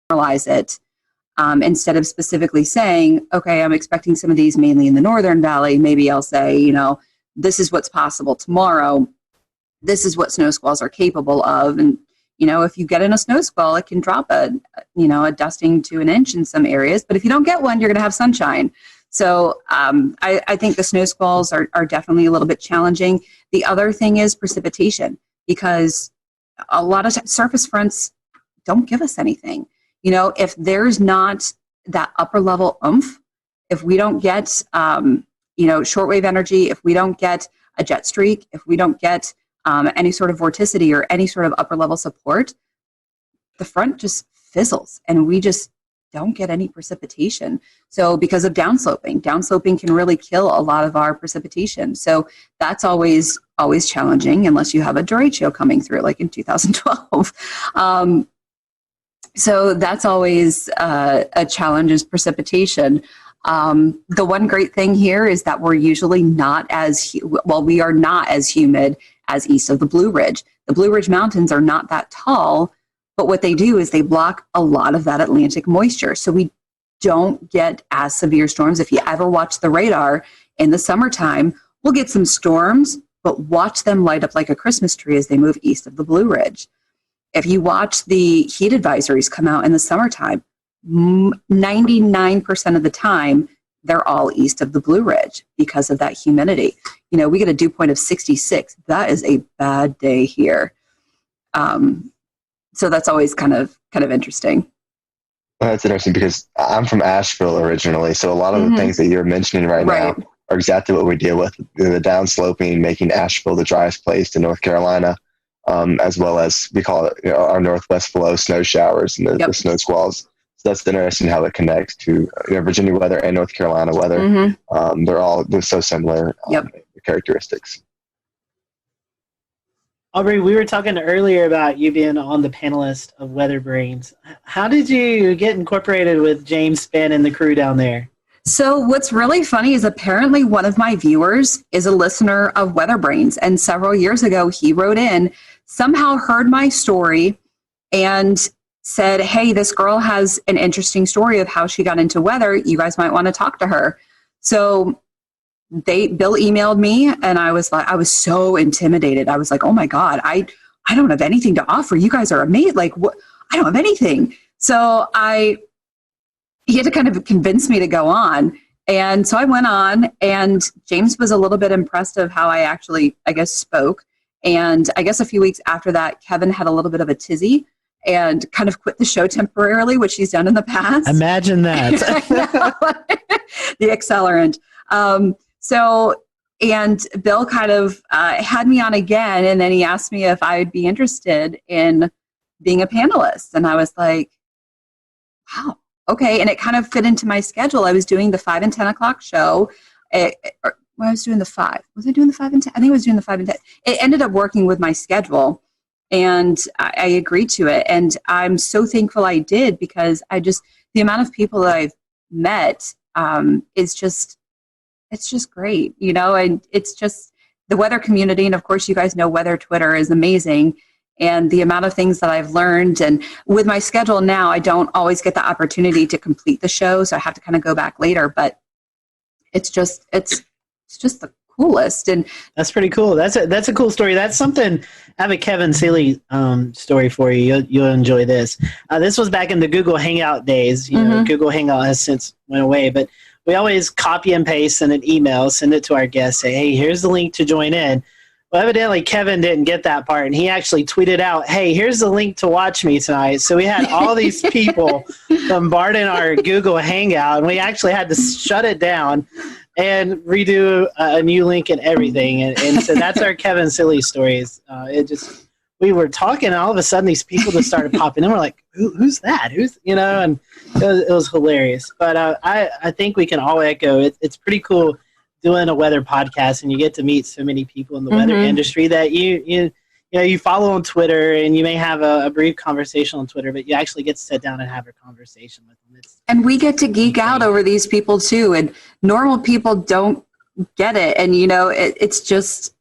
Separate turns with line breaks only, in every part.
generalize it instead of specifically saying, okay, I'm expecting some of these mainly in the Northern Valley. Maybe I'll say, this is what's possible tomorrow. This is what snow squalls are capable of. And, if you get in a snow squall, it can drop a dusting to an inch in some areas. But if you don't get one, you're going to have sunshine. So I think the snow squalls are definitely a little bit challenging. The other thing is precipitation, because a lot of surface fronts don't give us anything. If there's not that upper level oomph, if we don't get, shortwave energy, if we don't get a jet streak, if we don't get any sort of vorticity or any sort of upper level support, the front just fizzles and we just don't get any precipitation. So because of downsloping can really kill a lot of our precipitation. So that's always challenging unless you have a derecho coming through like in 2012. So that's always a challenge, is precipitation. The one great thing here is that we're usually we are not as humid as east of the Blue Ridge. The Blue Ridge Mountains are not that tall, but what they do is they block a lot of that Atlantic moisture. So we don't get as severe storms. If you ever watch the radar in the summertime, we'll get some storms, but watch them light up like a Christmas tree as they move east of the Blue Ridge. If you watch the heat advisories come out in the summertime, 99% of the time, they're all east of the Blue Ridge because of that humidity. We get a dew point of 66. That is a bad day here. So that's always kind of interesting.
Well, that's interesting because I'm from Asheville originally. So a lot of the things that you're mentioning right now are exactly what we deal with. The downsloping, making Asheville the driest place in North Carolina, as well as we call it our northwest flow snow showers and the snow squalls. So that's interesting how it connects to Virginia weather and North Carolina weather. They're so similar characteristics.
Aubrey, we were talking earlier about you being on the panelist of Weather Brains. How did you get incorporated with James Spann and the crew down there?
So what's really funny is apparently one of my viewers is a listener of Weather Brains. And several years ago, he wrote in, somehow heard my story and said, hey, this girl has an interesting story of how she got into weather. You guys might want to talk to her. So Bill emailed me and I was so intimidated. I was like, oh my God, I don't have anything to offer. You guys are amazing. Like, what? I don't have anything. So he had to kind of convince me to go on. And so I went on, and James was a little bit impressed of how I actually, spoke. And I guess a few weeks after that, Kevin had a little bit of a tizzy and kind of quit the show temporarily, which he's done in the past.
Imagine that.
The accelerant. And Bill kind of had me on again, and then he asked me if I would be interested in being a panelist. And I was like, wow, okay. And it kind of fit into my schedule. I was doing the 5 and 10 o'clock show. I was doing the 5. Was I doing the 5 and 10? I think I was doing the 5 and 10. It ended up working with my schedule, and I agreed to it. And I'm so thankful I did, because the amount of people that I've met is just, it's just great, and it's just the weather community. And of course, you guys know Weather Twitter is amazing. And the amount of things that I've learned, and with my schedule now, I don't always get the opportunity to complete the show. So I have to kind of go back later, but it's just the coolest. And
that's pretty cool. That's a cool story. That's something. I have a Kevin Seeley story for you. You'll enjoy this. This was back in the Google Hangout days. Google Hangout has since went away, but we always copy and paste in an email, send it to our guests, say, hey, here's the link to join in. Well, evidently Kevin didn't get that part, and he actually tweeted out, hey, here's the link to watch me tonight. So we had all these people bombarding our Google Hangout, and we actually had to shut it down and redo a new link and everything. And so that's our Kevin Seeley stories. We were talking, and all of a sudden these people just started popping in. We're like, who's that? And it was hilarious. But I think we can all echo it's pretty cool doing a weather podcast, and you get to meet so many people in the weather industry that you follow on Twitter, and you may have a brief conversation on Twitter, but you actually get to sit down and have a conversation with them.
And we get to geek out over these people too, and normal people don't get it. And it's just,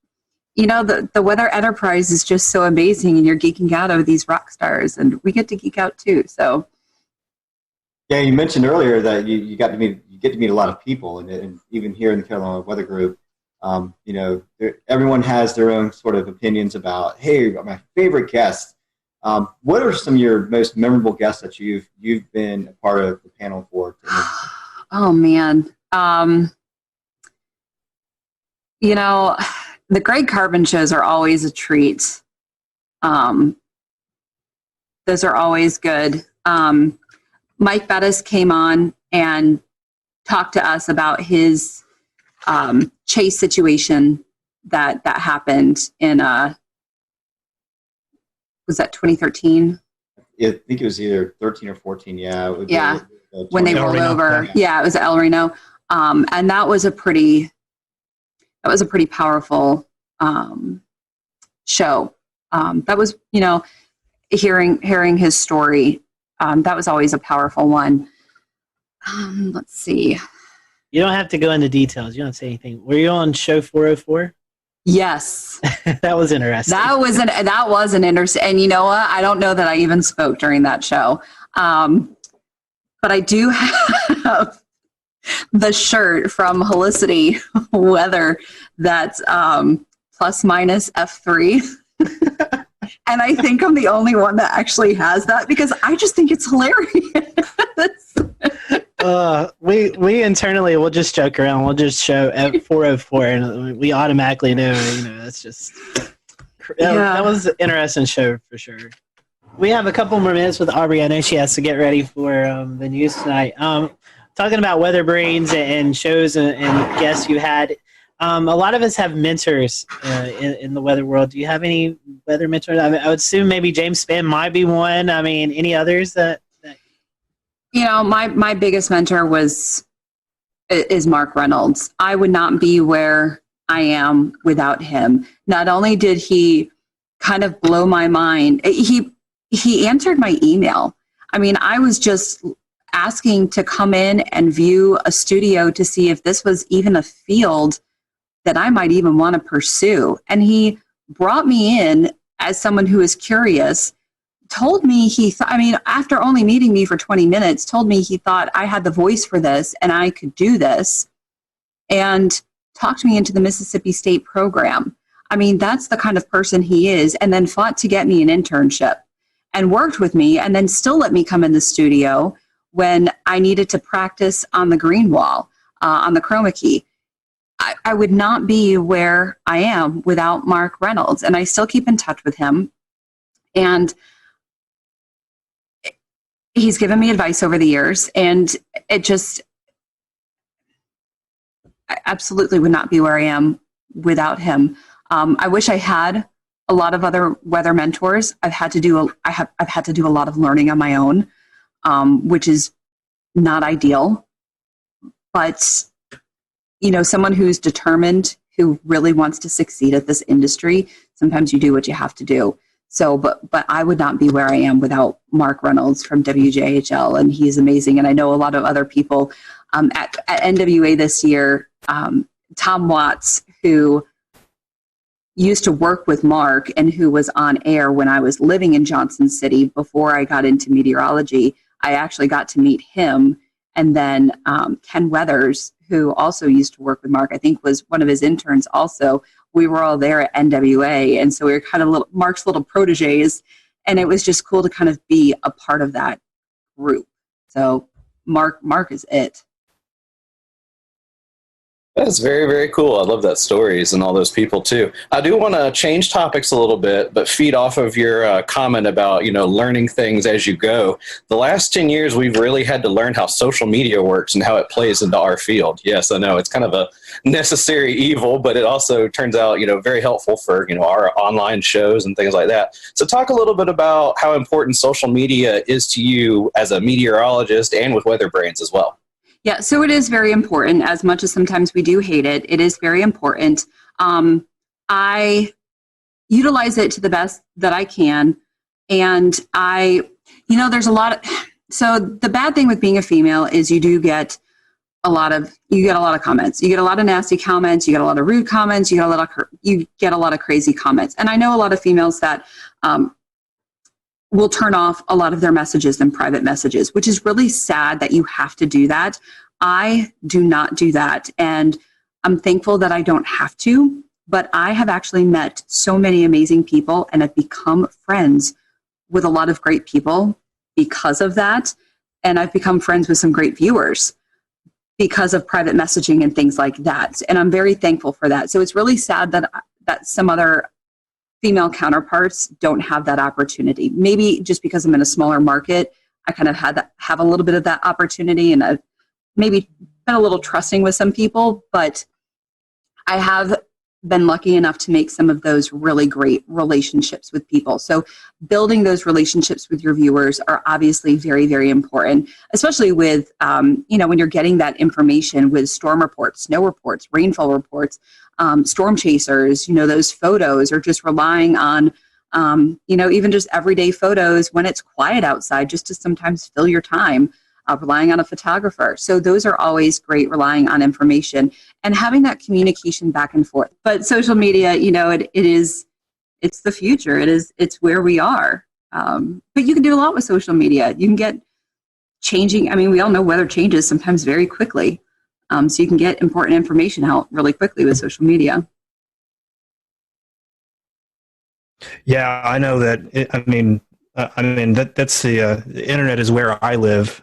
the weather enterprise is just so amazing, and you're geeking out over these rock stars, and we get to geek out too. So
Yeah, you mentioned earlier that you get to meet a lot of people, and even here in the Carolina Weather Group, everyone has their own sort of opinions about, hey, my favorite guest. What are some of your most memorable guests that you've been a part of the panel for?
Oh man, the Greg Carbon shows are always a treat. Those are always good. Mike Bettis came on and talked to us about his chase situation that happened in was that 2013?
I think it was either 13 or 14. Yeah.
Yeah. When they rolled over. Yeah, it was El Reno. And that was a pretty powerful show. That was, hearing his story. That was always a powerful one. Let's see.
You don't have to go into details. You don't say anything. Were you on show 404?
Yes.
That was interesting.
That was an interesting. And you know what? I don't know that I even spoke during that show. But I do have the shirt from Helicity Weather that's plus minus F3. And I think I'm the only one that actually has that because I just think it's hilarious.
We internally will just joke around. We'll just show at 404, and we automatically know. That's just that was an interesting show for sure. We have a couple more minutes with Aubrey. I know she has to get ready for the news tonight. Talking about weather brains and shows and guests you had. A lot of us have mentors in the weather world. Do you have any weather mentors? I would assume maybe James Spann might be one. I mean, any others that
my biggest mentor is Mark Reynolds. I would not be where I am without him. Not only did he kind of blow my mind, he answered my email. I mean, I was just asking to come in and view a studio to see if this was even a field that I might even want to pursue. And he brought me in as someone who is curious, told me after only meeting me for 20 minutes, told me he thought I had the voice for this and I could do this, and talked me into the Mississippi State program. I mean, that's the kind of person he is, and then fought to get me an internship and worked with me and then still let me come in the studio when I needed to practice on the green wall, on the chroma key. I would not be where I am without Mark Reynolds, and I still keep in touch with him. And he's given me advice over the years, and I absolutely would not be where I am without him. I wish I had a lot of other weather mentors. I've had to do a lot of learning on my own, which is not ideal, but someone who's determined, who really wants to succeed at this industry, sometimes you do what you have to do. So, but I would not be where I am without Mark Reynolds from WJHL, and he's amazing. And I know a lot of other people at NWA this year, Tom Watts, who used to work with Mark and who was on air when I was living in Johnson City before I got into meteorology. I actually got to meet him. And then Ken Weathers, who also used to work with Mark, I think was one of his interns also. We were all there at NWA. And so we were kind of Mark's little proteges. And it was just cool to kind of be a part of that group. So Mark is it.
That's very, very cool. I love that stories and all those people too. I do want to change topics a little bit, but feed off of your comment about, learning things as you go. The last 10 years, we've really had to learn how social media works and how it plays into our field. Yes, I know it's kind of a necessary evil, but it also turns out, very helpful for, our online shows and things like that. So talk a little bit about how important social media is to you as a meteorologist and with Weather Brains as well.
Yeah, so it is very important. As much as sometimes we do hate it, it is very important. I utilize it to the best that I can. And there's a lot of, so the bad thing with being a female is you get a lot of comments. You get a lot of nasty comments. You get a lot of rude comments. You get a lot of crazy comments. And I know a lot of females that will turn off a lot of their messages and private messages, which is really sad that you have to do that. I do not do that. And I'm thankful that I don't have to, but I have actually met so many amazing people and have become friends with a lot of great people because of that. And I've become friends with some great viewers because of private messaging and things like that. And I'm very thankful for that. So it's really sad that some other female counterparts don't have that opportunity. Maybe just because I'm in a smaller market, I kind of have a little bit of that opportunity, and I've maybe been a little trusting with some people, but I have been lucky enough to make some of those really great relationships with people. So building those relationships with your viewers are obviously very, very important, especially with, when you're getting that information with storm reports, snow reports, rainfall reports, storm chasers, those photos, or just relying on, even just everyday photos when it's quiet outside, just to sometimes fill your time, relying on a photographer. So those are always great, relying on information and having that communication back and forth. But social media, it's the future. It's where we are. But you can do a lot with social media. You can get changing. I mean, we all know weather changes sometimes very quickly. So you can get important information out really quickly with social media.
Yeah, I know that. That's the internet is where I live.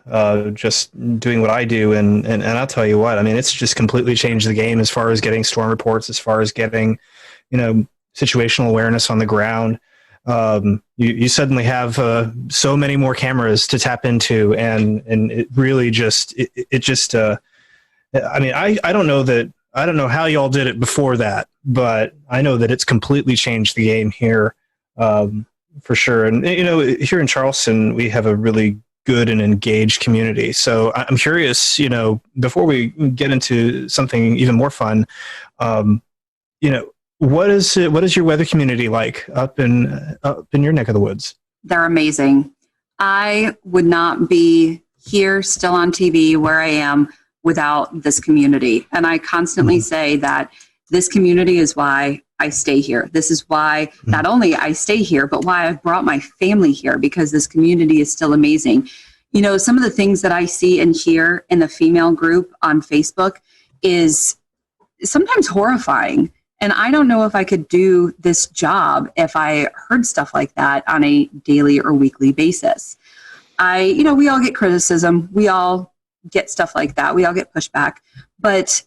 Just doing what I do, and I'll tell you what. I mean, it's just completely changed the game as far as getting storm reports, as far as getting, situational awareness on the ground. You suddenly have so many more cameras to tap into, and it really just I don't know how y'all did it before that, but I know that it's completely changed the game here, for sure. And, here in Charleston, we have a really good and engaged community. So I'm curious, before we get into something even more fun, what is your weather community like up in your neck of the woods?
They're amazing. I would not be here still on TV where I am without this community. And I constantly say that this community is why I stay here. This is why not only I stay here, but why I've brought my family here, because this community is still amazing. Some of the things that I see and hear in the female group on Facebook is sometimes horrifying. And I don't know if I could do this job if I heard stuff like that on a daily or weekly basis. We all get criticism. We all get stuff like that. We all get pushback, but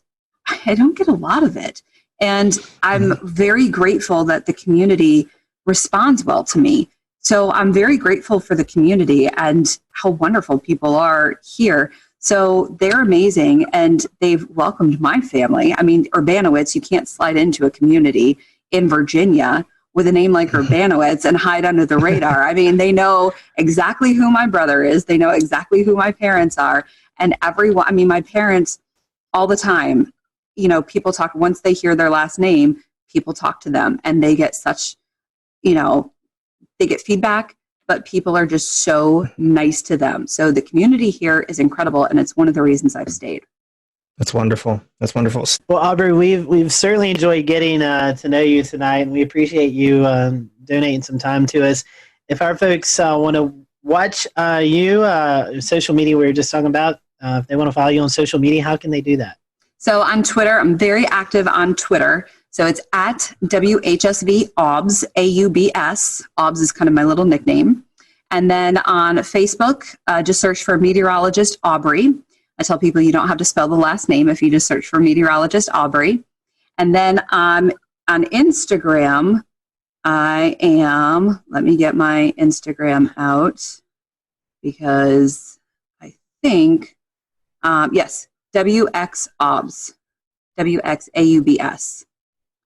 I don't get a lot of it. And I'm very grateful that the community responds well to me. So I'm very grateful for the community and how wonderful people are here. So they're amazing, and they've welcomed my family. I mean, Urbanowitz, you can't slide into a community in Virginia with a name like Urbanowitz and hide under the radar. I mean, they know exactly who my brother is. They know exactly who my parents are. And my parents, all the time, people talk, once they hear their last name, people talk to them, and they get such, they get feedback, but people are just so nice to them. So the community here is incredible, and it's one of the reasons I've stayed.
That's wonderful. That's wonderful.
Well, Aubrey, we've certainly enjoyed getting to know you tonight, and we appreciate you donating some time to us. If our folks want to watch social media we were just talking about, if they want to follow you on social media, how can they do that?
So on Twitter, I'm very active on Twitter. So it's at WHSV AUBS, AUBS. AUBS is kind of my little nickname. And then on Facebook, just search for meteorologist Aubrey. I tell people you don't have to spell the last name if you just search for meteorologist Aubrey. And then on Instagram, let me get my Instagram out, because I think, yes, WXAUBS, WXAUBS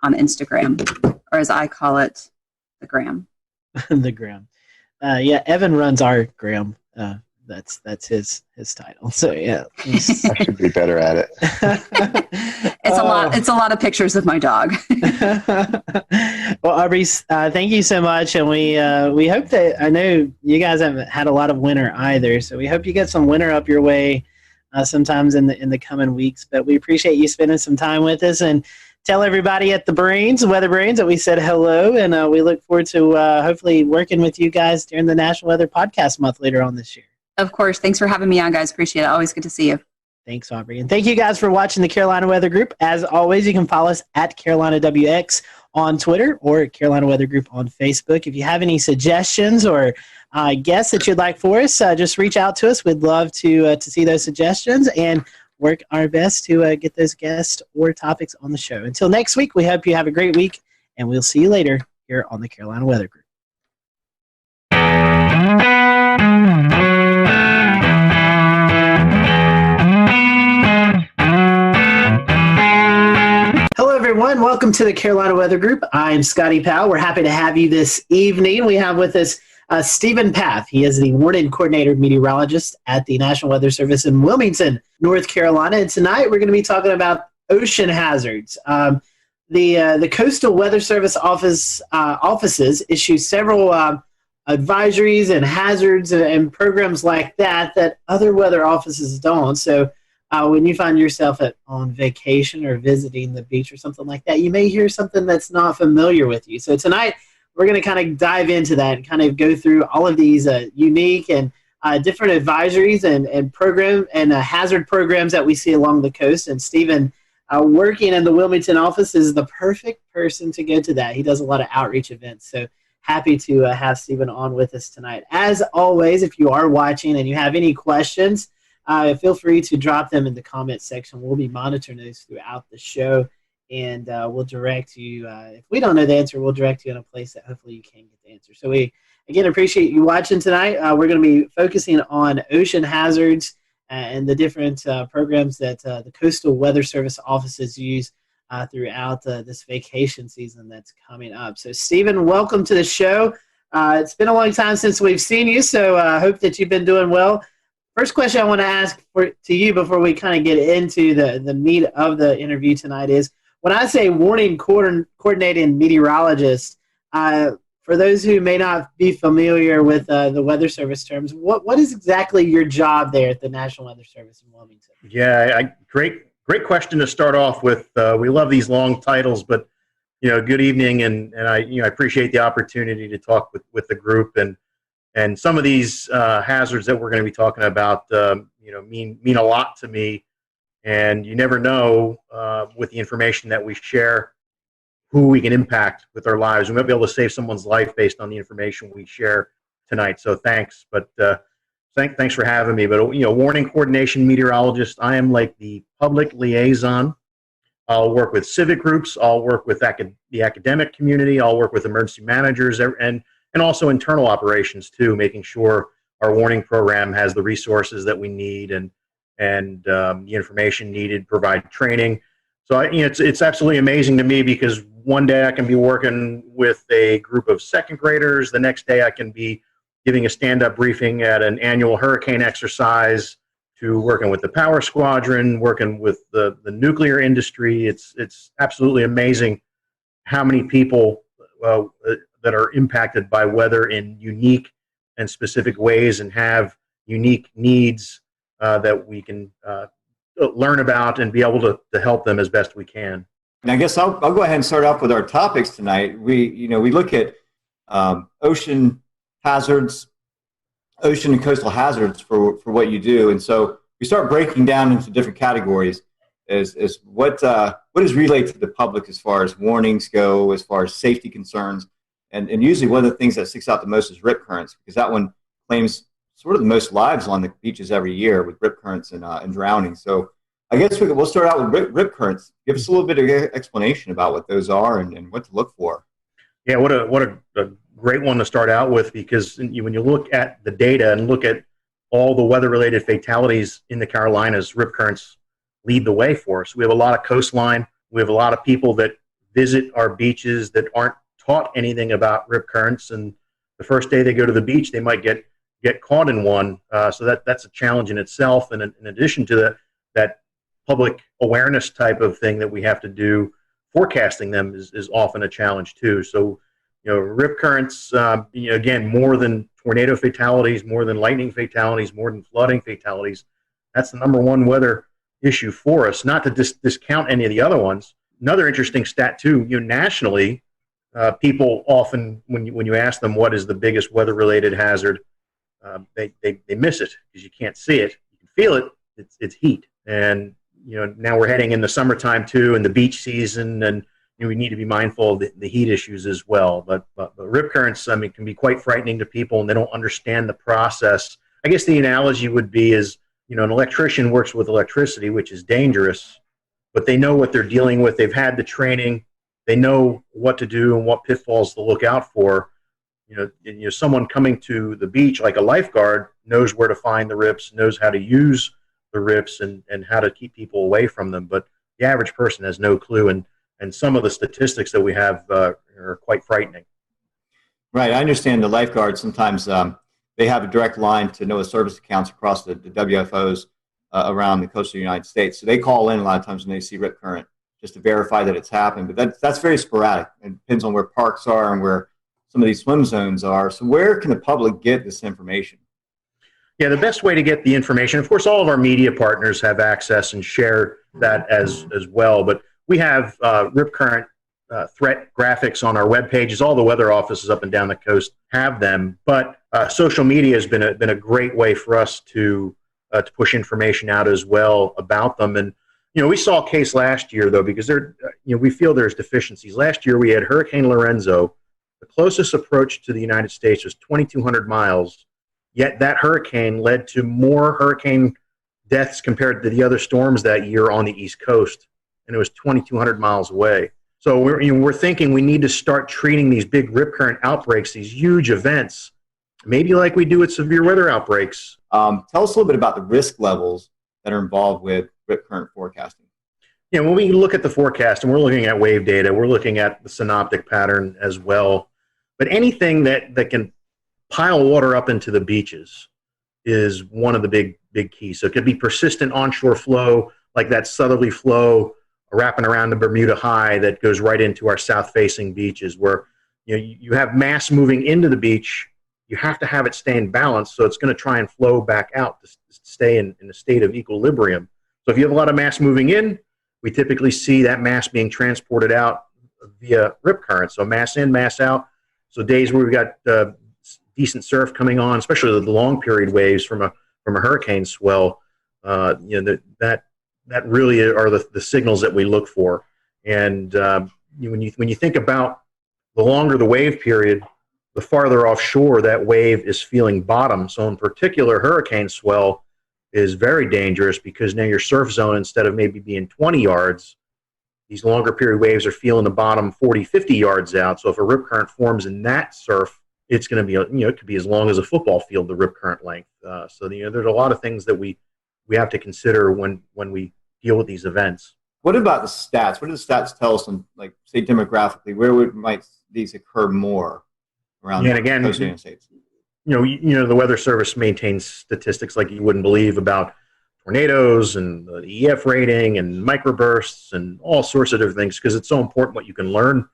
on Instagram, or as I call it, the gram.
The gram. Evan runs our gram. That's his title. So yeah,
I should be better at it.
It's a lot of pictures of my dog.
Well, Aubrey, thank you so much, and we hope that, I know you guys haven't had a lot of winter either, so we hope you get some winter up your way sometimes in the coming weeks. But we appreciate you spending some time with us, and tell everybody at the Weather Brains, that we said hello, and we look forward to hopefully working with you guys during the National Weather Podcast Month later on this year.
Of course. Thanks for having me on, guys. Appreciate it. Always good to see you.
Thanks, Aubrey. And thank you guys for watching the Carolina Weather Group. As always, you can follow us at Carolina WX on Twitter or Carolina Weather Group on Facebook. If you have any suggestions or guests that you'd like for us, just reach out to us. We'd love to see those suggestions and work our best to get those guests or topics on the show. Until next week, we hope you have a great week, and we'll see you later here on the Carolina Weather Group. Hello, everyone. Welcome to the Carolina Weather Group. I'm Scotty Powell. We're happy to have you this evening. We have with us Stephen Path. He is the warning coordinator meteorologist at the National Weather Service in Wilmington, North Carolina. And tonight we're going to be talking about ocean hazards. The Coastal Weather Service offices issue several advisories and hazards and programs like that other weather offices don't. So when you find yourself on vacation or visiting the beach or something like that, you may hear something that's not familiar with you. So tonight, we're going to kind of dive into that and kind of go through all of these unique and different advisories and program and hazard programs that we see along the coast. And Stephen, working in the Wilmington office, is the perfect person to go to that. He does a lot of outreach events. So happy to have Stephen on with us tonight. As always, if you are watching and you have any questions, feel free to drop them in the comments section. We'll be monitoring those throughout the show. And we'll direct you, if we don't know the answer, we'll direct you in a place that hopefully you can get the answer. So we, again, appreciate you watching tonight. We're going to be focusing on ocean hazards and the different programs that the Coastal Weather Service offices use throughout this vacation season that's coming up. So, Stephen, welcome to the show. It's been a long time since we've seen you, so I hope that you've been doing well. First question I want to ask to you before we kind of get into the meat of the interview tonight is, when I say warning coordinating meteorologist, for those who may not be familiar with the Weather Service terms, what is exactly your job there at the National Weather Service in Wilmington?
Yeah, great question to start off with. We love these long titles, but good evening, and I appreciate the opportunity to talk with the group, and some of these hazards that we're going to be talking about, mean a lot to me. And you never know with the information that we share who we can impact with our lives. We might be able to save someone's life based on the information we share tonight. So thanks. But thanks for having me. But warning coordination meteorologist, I am like the public liaison. I'll work with civic groups. I'll work with the academic community. I'll work with emergency managers and also internal operations too, making sure our warning program has the resources that we need and the information needed, provide training. So it's absolutely amazing to me, because one day I can be working with a group of second graders. The next day I can be giving a stand-up briefing at an annual hurricane exercise, to working with the power squadron, working with the nuclear industry. It's absolutely amazing how many people that are impacted by weather in unique and specific ways and have unique needs that we can learn about and be able to help them as best we can.
And I guess I'll go ahead and start off with our topics tonight. We look at ocean hazards, ocean and coastal hazards for what you do, and so we start breaking down into different categories. As what is relayed to the public as far as warnings go, as far as safety concerns, and usually one of the things that sticks out the most is rip currents, because that one claims sort of the most lives on the beaches every year with rip currents and drowning. So I guess we'll start out with rip currents. Give us a little bit of explanation about what those are and what to look for.
Yeah, what a great one to start out with, because when you look at the data and look at all the weather-related fatalities in the Carolinas, rip currents lead the way for us. We have a lot of coastline. We have a lot of people that visit our beaches that aren't taught anything about rip currents, and the first day they go to the beach, they might get caught in one. So that's a challenge in itself. And in addition to that public awareness type of thing that we have to do, forecasting them is often a challenge too. So, rip currents, again, more than tornado fatalities, more than lightning fatalities, more than flooding fatalities, that's the number one weather issue for us. Not to discount any of the other ones. another interesting stat too, nationally, people often, when you ask them what is the biggest weather-related hazard, they miss it because you can't see it. You can feel it. It's heat. And, now we're heading into summertime too, and the beach season, and we need to be mindful of the heat issues as well. But rip currents, can be quite frightening to people, and they don't understand the process. I guess the analogy would be is, an electrician works with electricity, which is dangerous, but they know what they're dealing with. They've had the training. They know what to do and what pitfalls to look out for. Someone coming to the beach, like a lifeguard, knows where to find the rips, knows how to use the rips and how to keep people away from them. But the average person has no clue. And some of the statistics that we have are quite frightening.
Right. I understand the lifeguards sometimes they have a direct line to NOAA service accounts across the WFOs around the coast of the United States. So they call in a lot of times when they see rip current just to verify that it's happened. But that's very sporadic. It depends on where parks are and where some of these swim zones are. So where can the public get this information?
Yeah, the best way to get the information, of course, all of our media partners have access and share that as well. But we have rip current threat graphics on our web pages. All the weather offices up and down the coast have them. But social media has been a great way for us to push information out as well about them. And we saw a case last year though, because we feel there's deficiencies. Last year we had Hurricane Lorenzo. The closest approach to the United States was 2,200 miles. Yet that hurricane led to more hurricane deaths compared to the other storms that year on the East Coast, and it was 2,200 miles away. So we're thinking we need to start treating these big rip current outbreaks, these huge events, maybe like we do with severe weather outbreaks.
Tell us a little bit about the risk levels that are involved with rip current forecasting.
Yeah, when we look at the forecast, and we're looking at wave data, we're looking at the synoptic pattern as well. But anything that can pile water up into the beaches is one of the big keys. So it could be persistent onshore flow, like that southerly flow wrapping around the Bermuda High that goes right into our south-facing beaches, where you have mass moving into the beach. You have to have it stay in balance, so it's going to try and flow back out to stay in a state of equilibrium. So if you have a lot of mass moving in, we typically see that mass being transported out via rip current. So mass in, mass out. So days where we've got decent surf coming on, especially the long period waves from a hurricane swell, that really are the signals that we look for. And when you think about the longer the wave period, the farther offshore that wave is feeling bottom. So in particular, hurricane swell is very dangerous because now your surf zone, instead of maybe being 20 yards, these longer period waves are feeling the bottom 40, 50 yards out. So if a rip current forms in that surf, it's going to be, it could be as long as a football field, the rip current length. So there's a lot of things that we have to consider when we deal with these events.
What about the stats? What do the stats tell us on, like, say, demographically, where might these occur more around
and again,
the United States?
The Weather Service maintains statistics like you wouldn't believe about tornadoes and the EF rating and microbursts and all sorts of different things, because it's so important what you can learn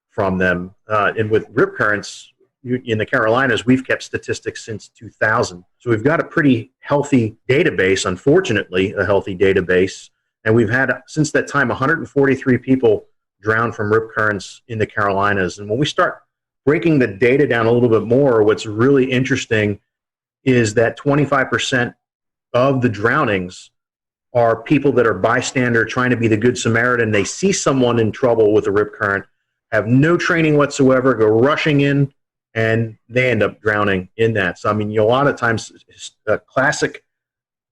from them. And with rip currents in the Carolinas, we've kept statistics since 2000. So we've got a pretty healthy database, unfortunately, a healthy database. And we've had, since that time, 143 people drown from rip currents in the Carolinas. And when we start breaking the data down a little bit more, what's really interesting is that 25% of the drownings are people that are bystander trying to be the good Samaritan. They see someone in trouble with a rip current, have no training whatsoever, go rushing in, and they end up drowning in that. So, a lot of times, a classic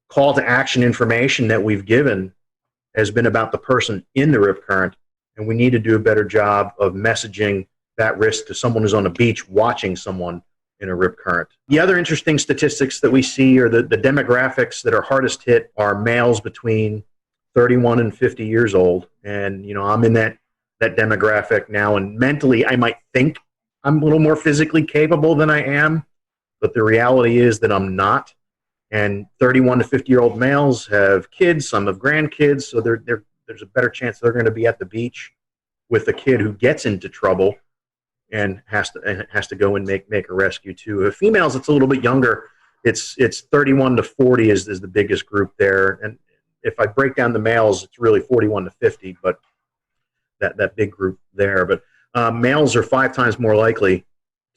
call to action information that we've given has been about the person in the rip current, and we need to do a better job of messaging that risk to someone who's on a beach watching someone in a rip current. The other interesting statistics that we see are the demographics that are hardest hit are males between 31 and 50 years old. And, I'm in that demographic now, and mentally I might think I'm a little more physically capable than I am, but the reality is that I'm not. And 31 to 50-year-old males have kids, some have grandkids, so there's a better chance they're going to be at the beach with a kid who gets into trouble and has to go and make a rescue too. Females, it's a little bit younger. It's 31 to 40 is the biggest group there. And if I break down the males, it's really 41 to 50. But that big group there. But males are 5 times more likely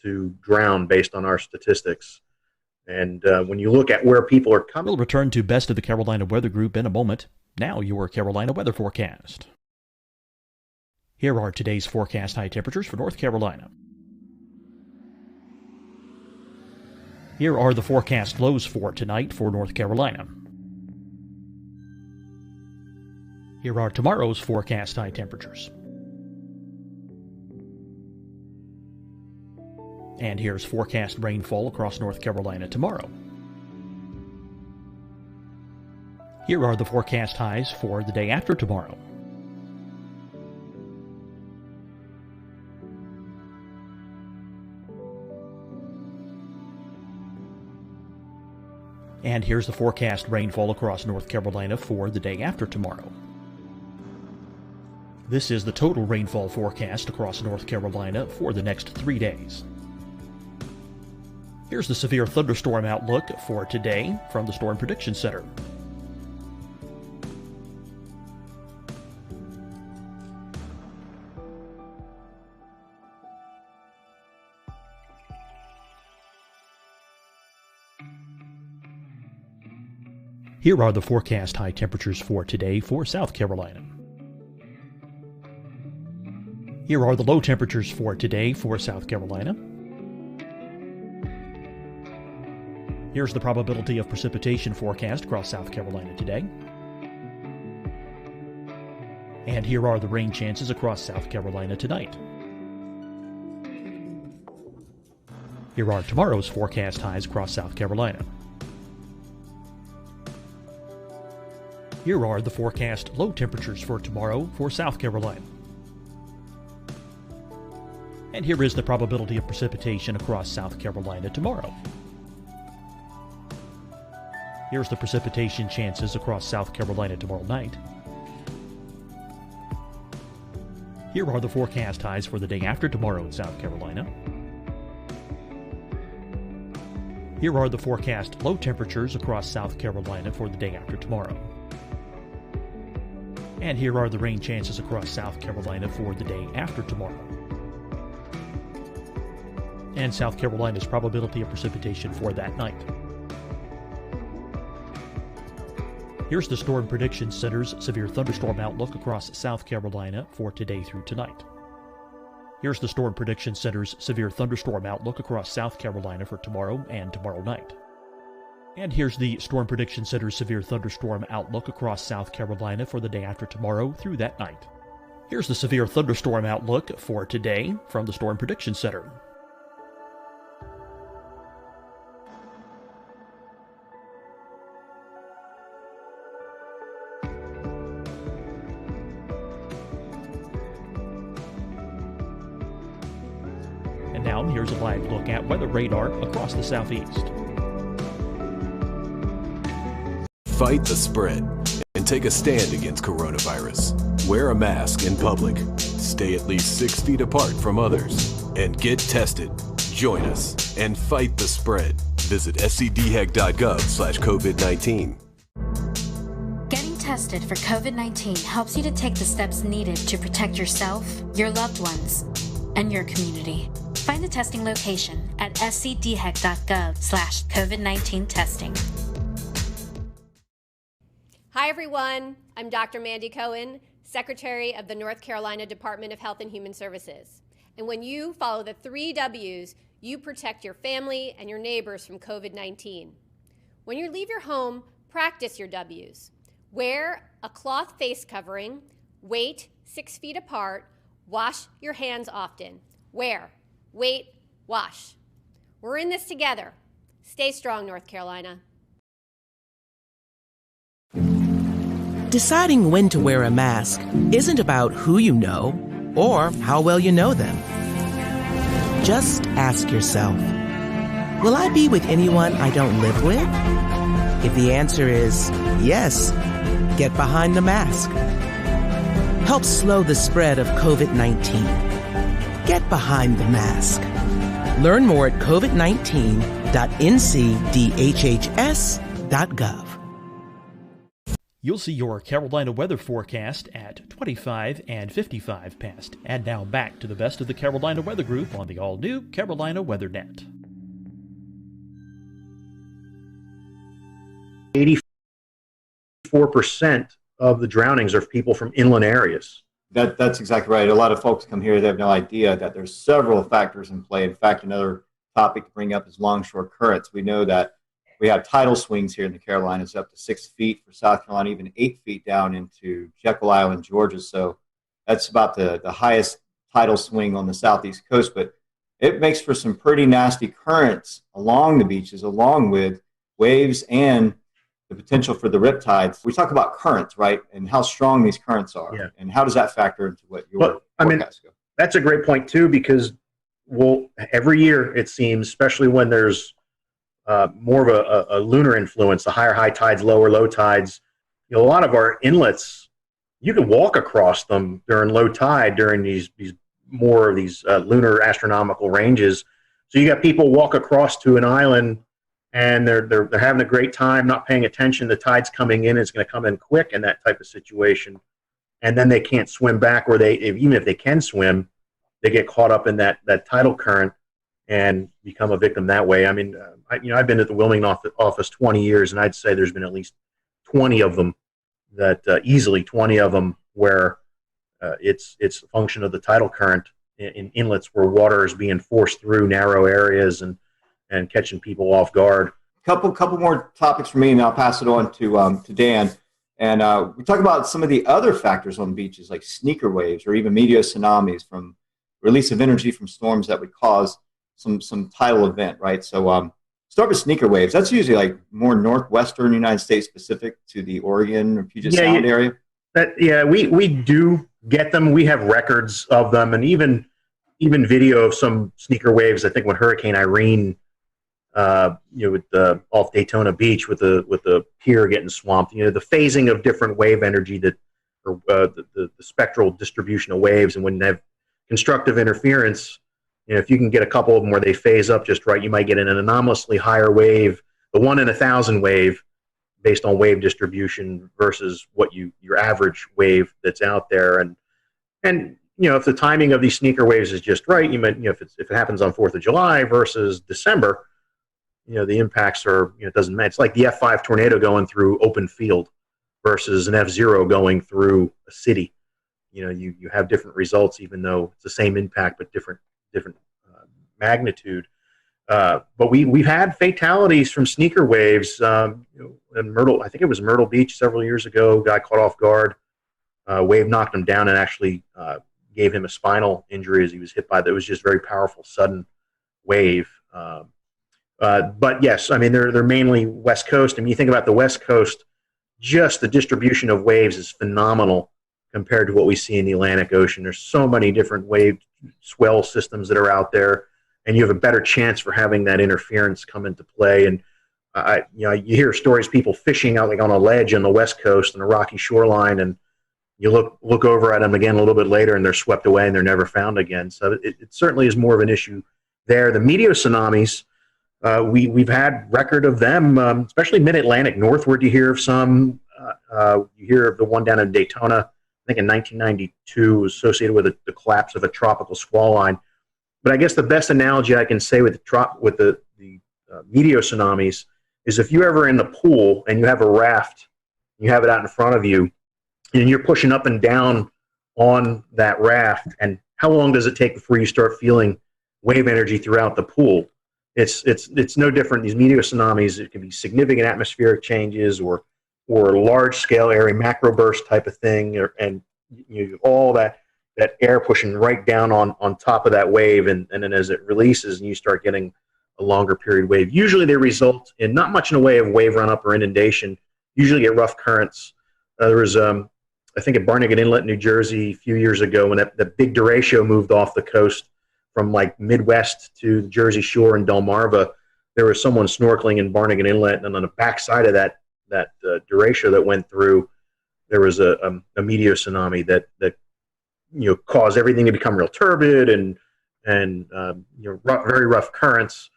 to drown based on our statistics. And when you look at where people are coming...
We'll return to Best of the Carolina Weather Group in a moment. Now your Carolina weather forecast. Here are today's forecast high temperatures for North Carolina. Here are the forecast lows for tonight for North Carolina. Here are tomorrow's forecast high temperatures. And here's forecast rainfall across North Carolina tomorrow. Here are the forecast highs for the day after tomorrow. And here's the forecast rainfall across North Carolina for the day after tomorrow. This is the total rainfall forecast across North Carolina for the next 3 days. Here's the severe thunderstorm outlook for today from the Storm Prediction Center. Here are the forecast high temperatures for today for South Carolina. Here are the low temperatures for today for South Carolina. Here's the probability of precipitation forecast across South Carolina today. And here are the rain chances across South Carolina tonight. Here are tomorrow's forecast highs across South Carolina. Here are the forecast low temperatures for tomorrow for South Carolina. And here is the probability of precipitation across South Carolina tomorrow. Here's the precipitation chances across South Carolina tomorrow night. Here are the forecast highs for the day after tomorrow in South Carolina. Here are the forecast low temperatures across South Carolina for the day after tomorrow. And here are the rain chances across South Carolina for the day after tomorrow. And South Carolina's probability of precipitation for that night. Here's the Storm Prediction Center's severe thunderstorm outlook across South Carolina for today through tonight. Here's the Storm Prediction Center's severe thunderstorm outlook across South Carolina for tomorrow and tomorrow night. And here's the Storm Prediction Center's severe thunderstorm outlook across South Carolina for the day after tomorrow through that night. Here's the severe thunderstorm outlook for today from the Storm Prediction Center. And now here's a live look at weather radar across the southeast.
Fight the spread and take a stand against coronavirus. Wear a mask in public. Stay at least 6 feet apart from others. And get tested. Join us and fight the spread. Visit scdhec.gov/COVID-19.
Getting tested for COVID-19 helps you to take the steps needed to protect yourself, your loved ones, and your community. Find a testing location at scdhec.gov/COVID-19 testing.
Hi everyone, I'm Dr. Mandy Cohen, Secretary of the North Carolina Department of Health and Human Services. And when you follow the 3 W's, you protect your family and your neighbors from COVID-19. When you leave your home, practice your W's. Wear a cloth face covering, wait 6 feet apart, wash your hands often. Wear, wait, wash. We're in this together. Stay strong, North Carolina.
Deciding when to wear a mask isn't about who you know or how well you know them. Just ask yourself, will I be with anyone I don't live with? If the answer is yes, get behind the mask. Help slow the spread of COVID-19. Get behind the mask. Learn more at covid19.ncdhhs.gov.
You'll see your Carolina weather forecast at 25 and 55 past. And now back to the best of the Carolina Weather Group on the all-new Carolina WeatherNet.
84% of the drownings are people from inland areas.
That's exactly right. A lot of folks come here, they have no idea that there's several factors in play. In fact, another topic to bring up is longshore currents. We know that we have tidal swings here in the Carolinas up to 6 feet for South Carolina, even 8 feet down into Jekyll Island, Georgia. So that's about the highest tidal swing on the southeast coast. But it makes for some pretty nasty currents along the beaches, along with waves and the potential for the riptides. We talk about currents, right, and how strong these currents are.
Yeah.
And how does that factor into what your forecasts go?
That's a great point, too, because every year, it seems, especially when there's more of a lunar influence, the higher high tides, lower low tides, a lot of our inlets, you can walk across them during low tide during these more of these lunar astronomical ranges. So you got people walk across to an island and they're having a great time, not paying attention. The tide's coming in, it's going to come in quick in that type of situation, and then they can't swim back, or even if they can swim, they get caught up in that tidal current and become a victim that way. I mean, I've been at the Wilmington office 20 years, and I'd say there's been at least 20 of them that easily 20 of them where it's a function of the tidal current in inlets where water is being forced through narrow areas and catching people off guard.
Couple more topics for me, and I'll pass it on to Dan. And we talk about some of the other factors on beaches, like sneaker waves or even meteor tsunamis from release of energy from storms that would cause some tidal event, right? So start with sneaker waves. That's usually like more northwestern United States specific to the Oregon or Puget Sound area.
We do get them. We have records of them, and even video of some sneaker waves. I think when Hurricane Irene, with off Daytona Beach with the pier getting swamped, the phasing of different wave energy or the spectral distribution of waves, and when they have constructive interference, if you can get a couple of them where they phase up just right, you might get an anomalously higher wave, the 1 in 1,000 wave, based on wave distribution versus what your average wave that's out there. And if the timing of these sneaker waves is just right, you might, if it happens on 4th of July versus December, the impacts are, it doesn't matter. It's like the F5 tornado going through open field versus an F0 going through a city. You have different results, even though it's the same impact, but different magnitude. But we've had fatalities from sneaker waves. In Myrtle, I think it was Myrtle Beach several years ago, guy caught off guard. Wave knocked him down and actually gave him a spinal injury as he was hit by that. It was just very powerful, sudden wave. But yes, I mean, they're mainly West Coast. I mean, you think about the West Coast, just the distribution of waves is phenomenal compared to what we see in the Atlantic Ocean. There's so many different wave swell systems that are out there, and you have a better chance for having that interference come into play. And you hear stories, people fishing out like on a ledge on the West Coast on a rocky shoreline, and you look over at them again a little bit later, and they're swept away and they're never found again. So it certainly is more of an issue there. The meteor tsunamis, we've had record of them, especially mid-Atlantic northward. You hear of some. You hear of the one down in Daytona, I think in 1992, was associated with the collapse of a tropical squall line. But I guess the best analogy I can say with the meteor tsunamis is if you're ever in the pool and you have a raft, you have it out in front of you, and you're pushing up and down on that raft, and how long does it take before you start feeling wave energy throughout the pool? It's no different. These meteor tsunamis, it can be significant atmospheric changes or large scale area macro burst type of thing, and all that air pushing right down on top of that wave, and then as it releases and you start getting a longer period wave. Usually they result in not much in the way of wave run up or inundation. Usually get rough currents. There was I think at Barnegat Inlet, New Jersey, a few years ago, when the big derecho moved off the coast from like Midwest to the Jersey Shore and Delmarva, there was someone snorkeling in Barnegat Inlet, and on the backside of that derecho that went through, there was a meteor tsunami that caused everything to become real turbid and very rough currents.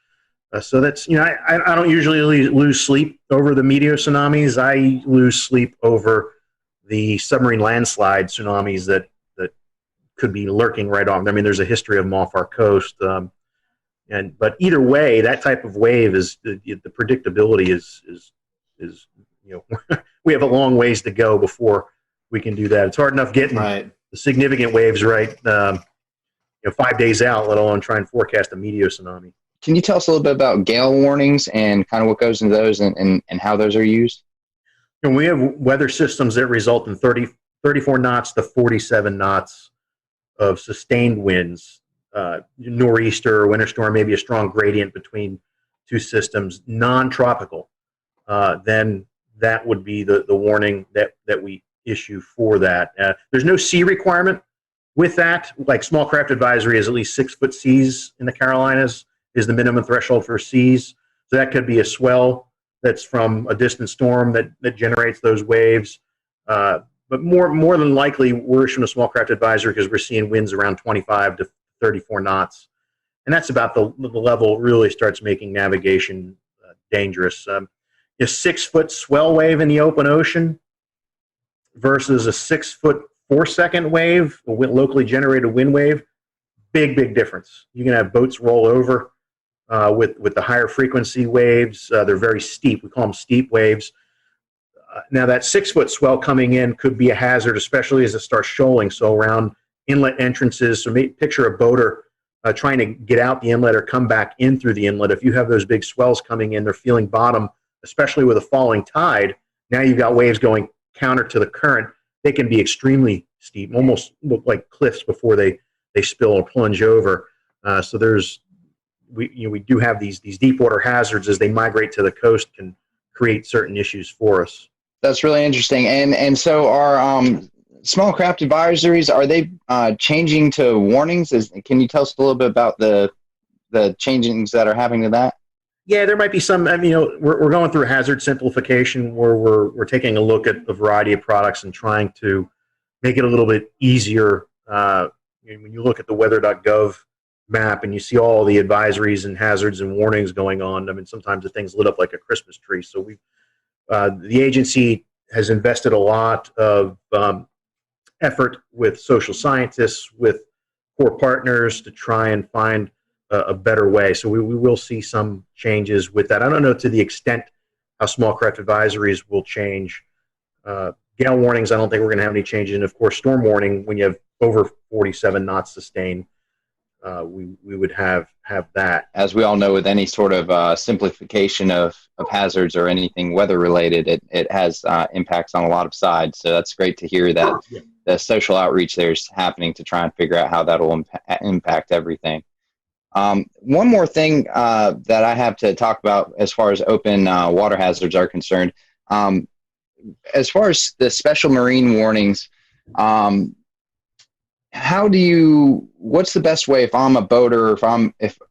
So that's, I don't usually lose sleep over the meteor tsunamis. I lose sleep over the submarine landslide tsunamis that could be lurking right off. I mean, there's a history of them off our coast. But either way, that type of wave is the predictability is we have a long ways to go before we can do that. It's hard enough getting the significant waves right, 5 days out, let alone try and forecast a meteor tsunami.
Can you tell us a little bit about gale warnings and kind of what goes into those and how those are used?
And we have weather systems that result in 34 knots to 47 knots of sustained winds, nor'easter, winter storm, maybe a strong gradient between two systems, non-tropical. Then that would be the warning that we issue for that. There's no sea requirement with that. Like small craft advisory is at least 6 foot seas in the Carolinas is the minimum threshold for seas. So that could be a swell that's from a distant storm that generates those waves. But more than likely, we're issuing a small craft advisory because we're seeing winds around 25 to 34 knots. And that's about the level it really starts making navigation dangerous. A 6 foot swell wave in the open ocean versus a 6 foot 4 second wave, a locally generated wind wave, big difference. You can have boats roll over with the higher frequency waves. They're very steep. We call them steep waves. Now that 6 foot swell coming in could be a hazard, especially as it starts shoaling. So around inlet entrances, so picture a boater trying to get out the inlet or come back in through the inlet. If you have those big swells coming in, they're feeling bottom, especially with a falling tide. Now you've got waves going counter to the current. They can be extremely steep, almost look like cliffs before they spill or plunge over. So we do have these deep water hazards as they migrate to the coast can create certain issues for us.
That's really interesting. And so our small craft advisories, are they changing to warnings? Can you tell us a little bit about the changings that are happening to that?
Yeah, there might be some. I mean, we're going through hazard simplification where we're taking a look at a variety of products and trying to make it a little bit easier. When you look at the weather.gov map and you see all the advisories and hazards and warnings going on, I mean, sometimes the thing's lit up like a Christmas tree. So the agency has invested a lot of effort with social scientists, with core partners to try and find a better way. So we will see some changes with that. I don't know to the extent how small craft advisories will change. Gale warnings, I don't think we're going to have any changes. And of course, storm warning, when you have over 47 knots sustained, we would have that.
As we all know, with any sort of simplification of hazards or anything weather related, it has impacts on a lot of sides. So that's great to hear that the social outreach there is happening to try and figure out how that will impact everything. One more thing that I have to talk about as far as open water hazards are concerned, as far as the special marine warnings, what's the best way if I'm a boater,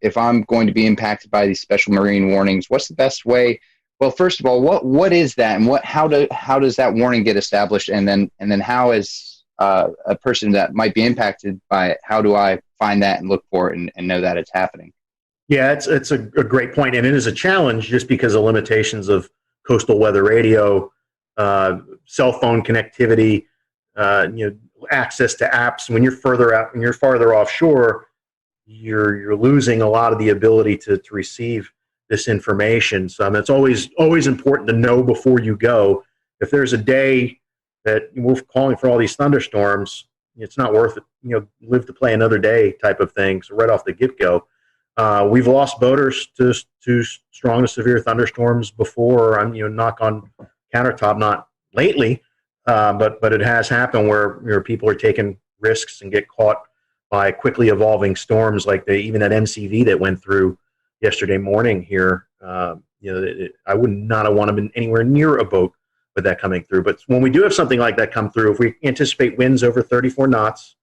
if I'm going to be impacted by these special marine warnings, what's the best way? Well, first of all, what is that, and how does that warning get established, and then how is a person that might be impacted by it, how do I find that and look for it and know that it's happening? Yeah,
it's a great point, and it is a challenge just because of limitations of coastal weather radio, cell phone connectivity, access to apps. When you're further out and you're farther offshore, you're losing a lot of the ability to receive this information. So it's always important to know before you go. If there's a day that we're calling for all these thunderstorms, it's not worth it. Live to play another day type of thing. So right off the get-go, we've lost boaters to strong to severe thunderstorms before. Knock on countertop, not lately. But it has happened where people are taking risks and get caught by quickly evolving storms like even that MCV that went through yesterday morning here. I would not have wanted to been anywhere near a boat with that coming through. But when we do have something like that come through, if we anticipate winds over 34 knots,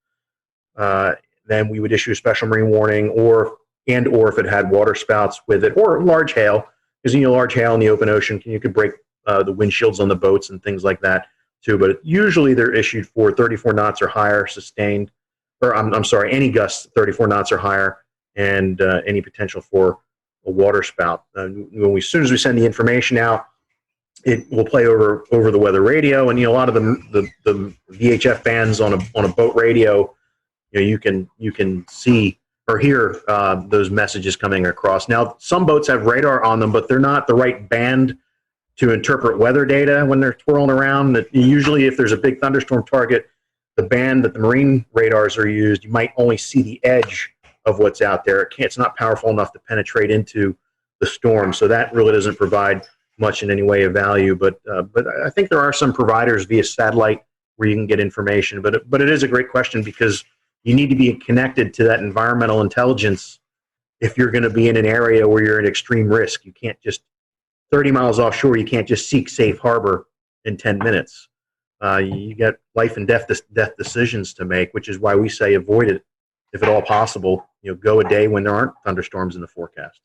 then we would issue a special marine warning, or if it had water spouts with it, or large hail, because large hail in the open ocean, you could break the windshields on the boats and things like that too. But usually they're issued for 34 knots or higher sustained, or I'm sorry, any gusts 34 knots or higher, and any potential for water spout. As soon as we send the information out, it will play over the weather radio, and a lot of the VHF bands on a boat radio, you can see or hear those messages coming across. Now, some boats have radar on them, but they're not the right band to interpret weather data when they're twirling around. That usually, if there's a big thunderstorm target, the band that the marine radars are used, you might only see the edge of what's out there. It's not powerful enough to penetrate into the storm, so that really doesn't provide much in any way of value. But I think there are some providers via satellite where you can get information. But it is a great question, because you need to be connected to that environmental intelligence if you're going to be in an area where you're at extreme risk. You can't just 30 miles offshore. You can't just seek safe harbor in 10 minutes. You got life and death decisions to make, which is why we say avoid it if at all possible. Go a day when there aren't thunderstorms in the forecast.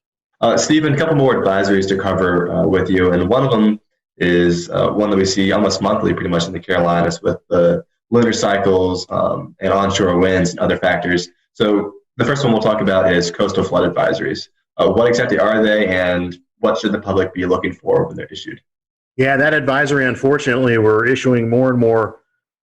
Stephen, a couple more advisories to cover with you, and one of them is one that we see almost monthly pretty much in the Carolinas with the lunar cycles and onshore winds and other factors. So the first one we'll talk about is coastal flood advisories. What exactly are they, and what should the public be looking for when they're issued?
Yeah, that advisory, unfortunately, we're issuing more and more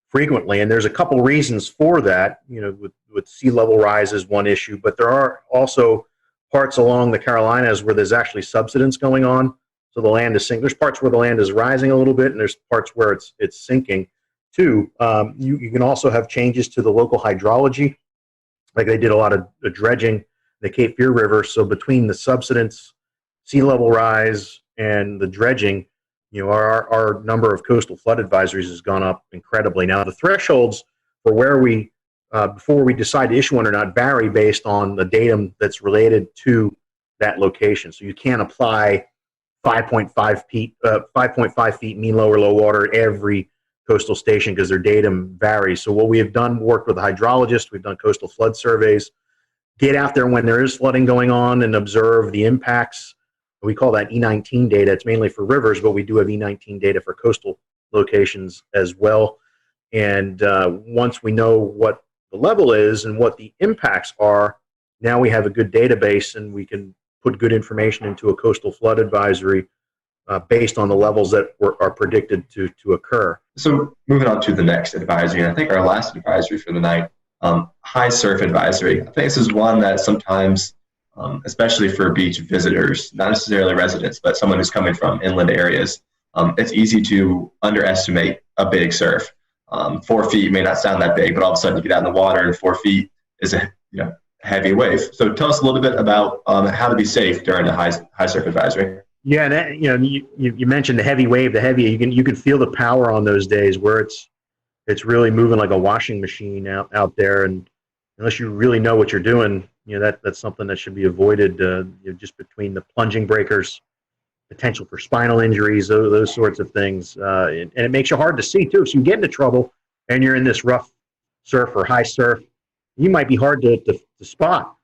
frequently, and there's a couple reasons for that. With sea level rise is one issue, but there are also parts along the Carolinas where there's actually subsidence going on. So the land is sinking. There's parts where the land is rising a little bit, and there's parts where it's sinking too. You can also have changes to the local hydrology, like they did a lot of dredging in the Cape Fear River. So between the subsidence, sea level rise, and the dredging, our number of coastal flood advisories has gone up incredibly. Now, the thresholds for where we before we decide to issue one or not vary based on the datum that's related to that location. So you can't apply 5.5 feet mean low or low water at every coastal station because their datum varies. So what we have done, worked with a hydrologist, we've done coastal flood surveys, get out there when there is flooding going on and observe the impacts. We call that E19 data. It's mainly for rivers, but we do have E19 data for coastal locations as well. And once we know what the level is and what the impacts are, now we have a good database and we can put good information into a coastal flood advisory based on the levels that are predicted to occur.
So moving on to the next advisory, and I think our last advisory for the night, high surf advisory. I think this is one that sometimes, especially for beach visitors, not necessarily residents, but someone who's coming from inland areas, it's easy to underestimate a big surf. 4 feet may not sound that big, but all of a sudden you get out in the water and 4 feet is a heavy wave. So tell us a little bit about how to be safe during the high surf advisory.
Yeah, and you mentioned the heavy wave. The heavy, you can feel the power on those days where it's really moving like a washing machine out there. And unless you really know what you're doing, that's something that should be avoided. Just between the plunging breakers, potential for spinal injuries, those sorts of things, and it makes you hard to see too. So you get into trouble, and you're in this rough surf or high surf, you might be hard to spot.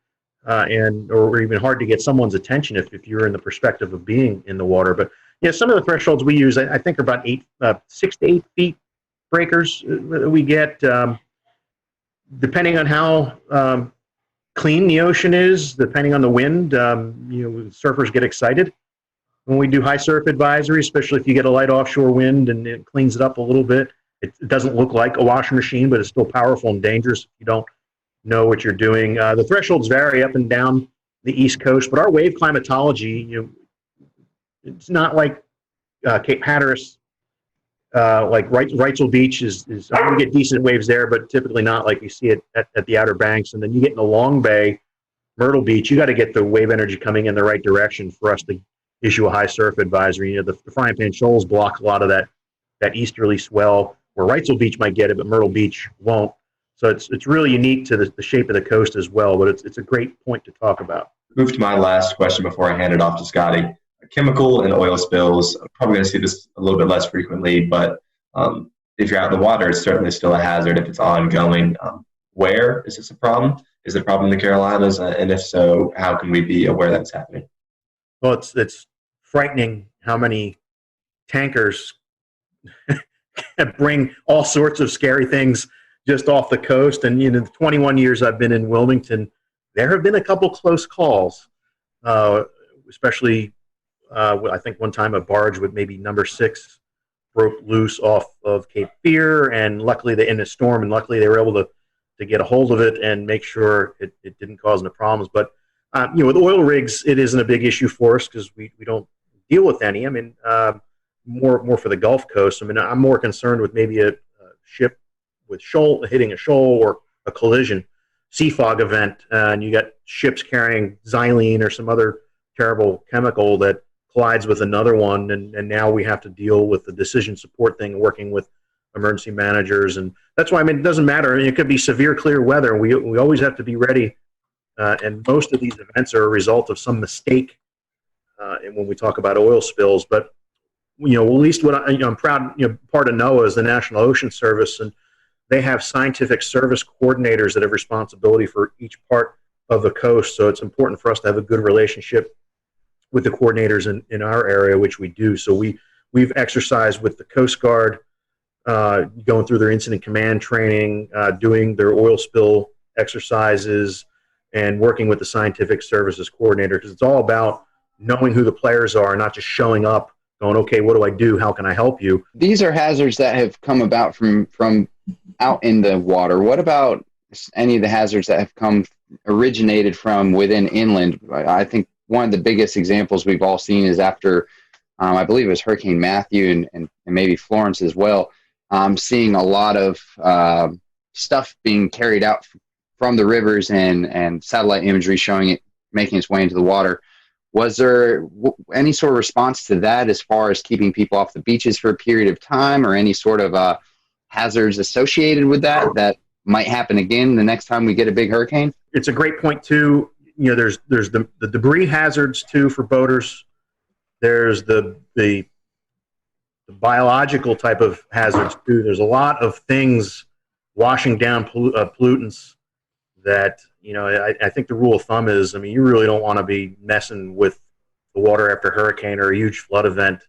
Or even hard to get someone's attention if you're in the perspective of being in the water. But some of the thresholds we use, I think, are about 6 to 8 feet breakers we get, depending on how clean the ocean is, depending on the wind. Surfers get excited when we do high surf advisory, especially if you get a light offshore wind and it cleans it up a little bit. It doesn't look like a washing machine, but it's still powerful and dangerous if you don't know what you're doing. The thresholds vary up and down the East Coast, but our wave climatology, it's not like Cape Hatteras, like Wrightsville Beach is you get decent waves there, but typically not like you see it at the Outer Banks. And then you get in the Long Bay, Myrtle Beach, you got to get the wave energy coming in the right direction for us to issue a high surf advisory. The Frying Pan Shoals block a lot of that easterly swell, where Wrightsville Beach might get it, but Myrtle Beach won't. So it's really unique to the shape of the coast as well, but it's a great point to talk about.
Move to my last question before I hand it off to Scotty. Chemical and oil spills, I'm probably going to see this a little bit less frequently, but if you're out in the water, it's certainly still a hazard if it's ongoing. Where is this a problem? Is it a problem in the Carolinas? And if so, how can we be aware that it's happening?
Well, it's frightening how many tankers bring all sorts of scary things just off the coast. And the 21 years I've been in Wilmington, there have been a couple close calls. especially I think one time a barge with maybe number 6 broke loose off of Cape Fear, and luckily in a storm, and luckily they were able to get a hold of it and make sure it didn't cause any problems. But with oil rigs, it isn't a big issue for us because we don't deal with any. I mean, more for the Gulf Coast. I mean, I'm more concerned with maybe a ship with hitting a shoal or a collision, sea fog event, and you got ships carrying xylene or some other terrible chemical that collides with another one, and now we have to deal with the decision support thing, working with emergency managers. And that's why, I mean, it doesn't matter. I mean, it could be severe clear weather. We always have to be ready, and most of these events are a result of some mistake. And when we talk about oil spills, but at least what I'm proud. Part of NOAA is the National Ocean Service, and they have scientific service coordinators that have responsibility for each part of the coast. So it's important for us to have a good relationship with the coordinators in our area, which we do. So we've exercised with the Coast Guard, going through their incident command training, doing their oil spill exercises, and working with the scientific services coordinator, because it's all about knowing who the players are, not just showing up going, okay, what do I do? How can I help you?
These are hazards that have come about from out in the water. What about any of the hazards that have originated from within inland? I think one of the biggest examples we've all seen is after, I believe it was Hurricane Matthew and maybe Florence as well, seeing a lot of stuff being carried out from the rivers and satellite imagery showing it making its way into the water. Was there any sort of response to that as far as keeping people off the beaches for a period of time, or any sort of hazards associated with that might happen again the next time we get a big hurricane? It's
a great point too. There's the debris hazards too for boaters. There's the biological type of hazards too. There's a lot of things washing down pollutants that, I think the rule of thumb is, I mean, you really don't want to be messing with the water after a hurricane or a huge flood event.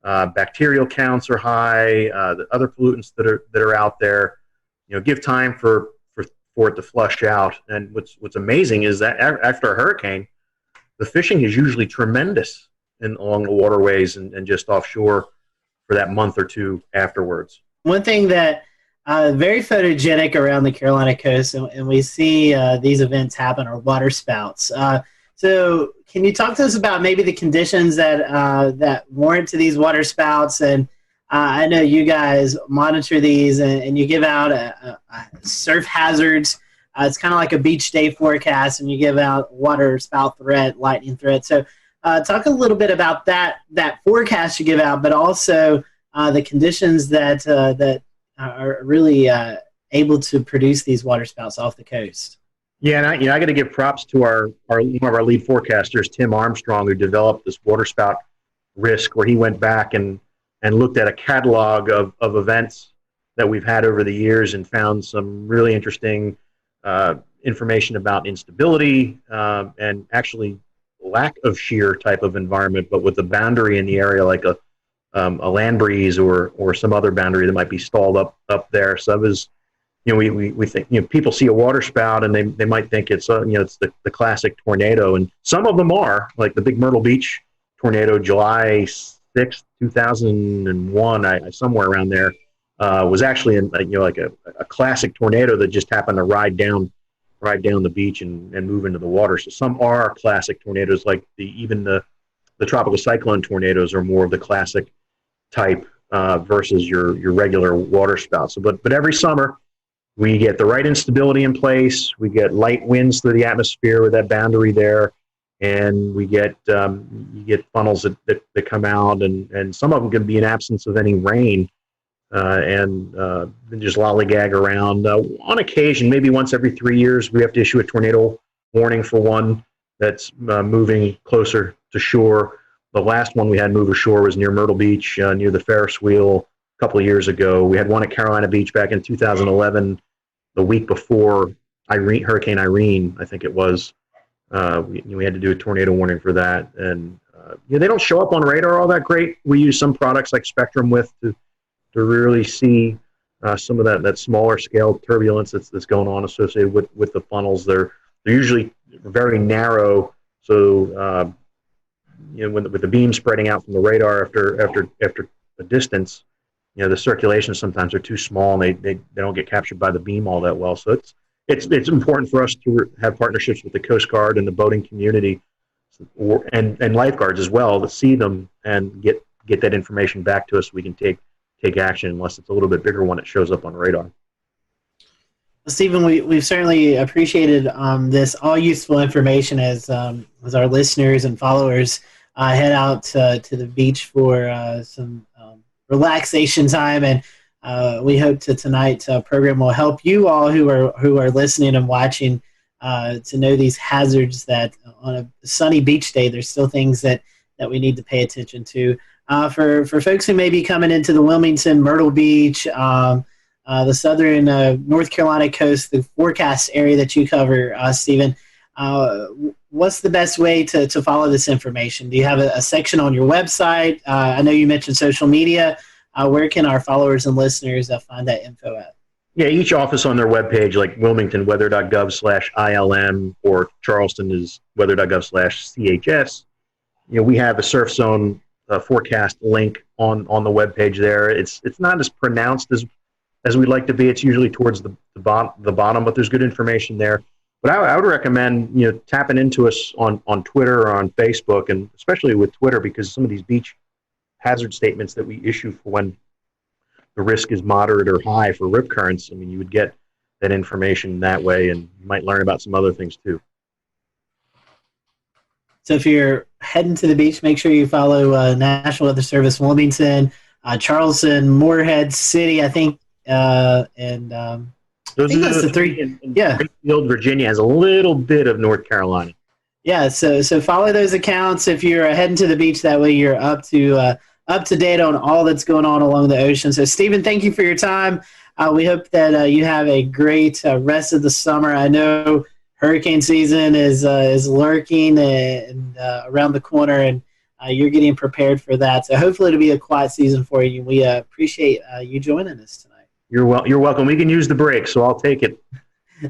Bacterial counts are high. The other pollutants that are out there, give time for it to flush out. And what's amazing is that after a hurricane, the fishing is usually tremendous along the waterways and just offshore for that month or two afterwards.
One thing that very photogenic around the Carolina coast, and we see these events happen, are water spouts. So can you talk to us about maybe the conditions that warrant to these water spouts? And I know you guys monitor these, and you give out surf hazards. It's kind of like a beach day forecast, and you give out water spout threat, lightning threat. So talk a little bit about that forecast you give out, but also the conditions that are really able to produce these water spouts off the coast.
Yeah, and I got to give props to one of our lead forecasters, Tim Armstrong, who developed this water spout risk, where he went back and looked at a catalog of events that we've had over the years and found some really interesting information about instability and actually lack of shear type of environment, but with a boundary in the area like a land breeze or some other boundary that might be stalled up there. So it was, we think, people see a water spout and they might think it's it's the classic tornado, and some of them are, like the big Myrtle Beach tornado, July 6th, 2001, somewhere around there, was actually like a classic tornado that just happened to ride down the beach and move into the water. So some are classic tornadoes, like even the tropical cyclone tornadoes are more of the classic type versus your regular water spout. So, but every summer we get the right instability in place. We get light winds through the atmosphere with that boundary there, and we get you get funnels that come out, and some of them can be in absence of any rain, and just lollygag around. On occasion, maybe once every 3 years, we have to issue a tornado warning for one that's moving closer to shore. The last one we had move ashore was near Myrtle Beach, near the Ferris wheel, a couple of years ago. We had one at Carolina Beach back in 2011, the week before Hurricane Irene, I think it was. We had to do a tornado warning for that. And they don't show up on radar all that great. We use some products like Spectrum to really see some of that smaller scale turbulence that's going on associated with the funnels. They're usually very narrow, so with the beam spreading out from the radar after a distance, the circulations sometimes are too small and they don't get captured by the beam all that well. So it's important for us to have partnerships with the Coast Guard and the boating community and lifeguards as well to see them and get that information back to us so we can take action, unless it's a little bit bigger one that shows up on radar.
Stephen, we've certainly appreciated this all useful information as our listeners and followers head out to the beach for some relaxation time, and we hope tonight's program will help you all who are listening and watching to know these hazards, that on a sunny beach day there's still things that we need to pay attention to. For folks who may be coming into the Wilmington, Myrtle Beach, the southern North Carolina coast, the forecast area that you cover, Stephen, what's the best way to follow this information? Do you have a section on your website? I know you mentioned social media. Where can our followers and listeners find that info at?
Yeah, each office on their webpage, like Wilmington, weather.gov/ILM, or Charleston is weather.gov/CHS. We have a surf zone forecast link on the webpage there. It's not as pronounced as we'd like to be. It's usually towards the bottom, but there's good information there. But I would recommend tapping into us on Twitter or on Facebook, and especially with Twitter, because some of these beach hazard statements that we issue for when the risk is moderate or high for rip currents, I mean, you would get that information that way, and you might learn about some other things too.
So if you're heading to the beach, make sure you follow National Weather Service Wilmington, Charleston, Morehead City, I think, and I think that's the three. Yeah,
Greenfield, Virginia has a little bit of North Carolina.
Yeah, so follow those accounts if you're heading to the beach. That way you're up to date on all that's going on along the ocean. So Stephen, thank you for your time. We hope that you have a great rest of the summer. I know hurricane season is lurking and around the corner, and you're getting prepared for that. So hopefully it'll be a quiet season for you. We appreciate you joining us tonight.
You're welcome. We can use the break, so I'll take it.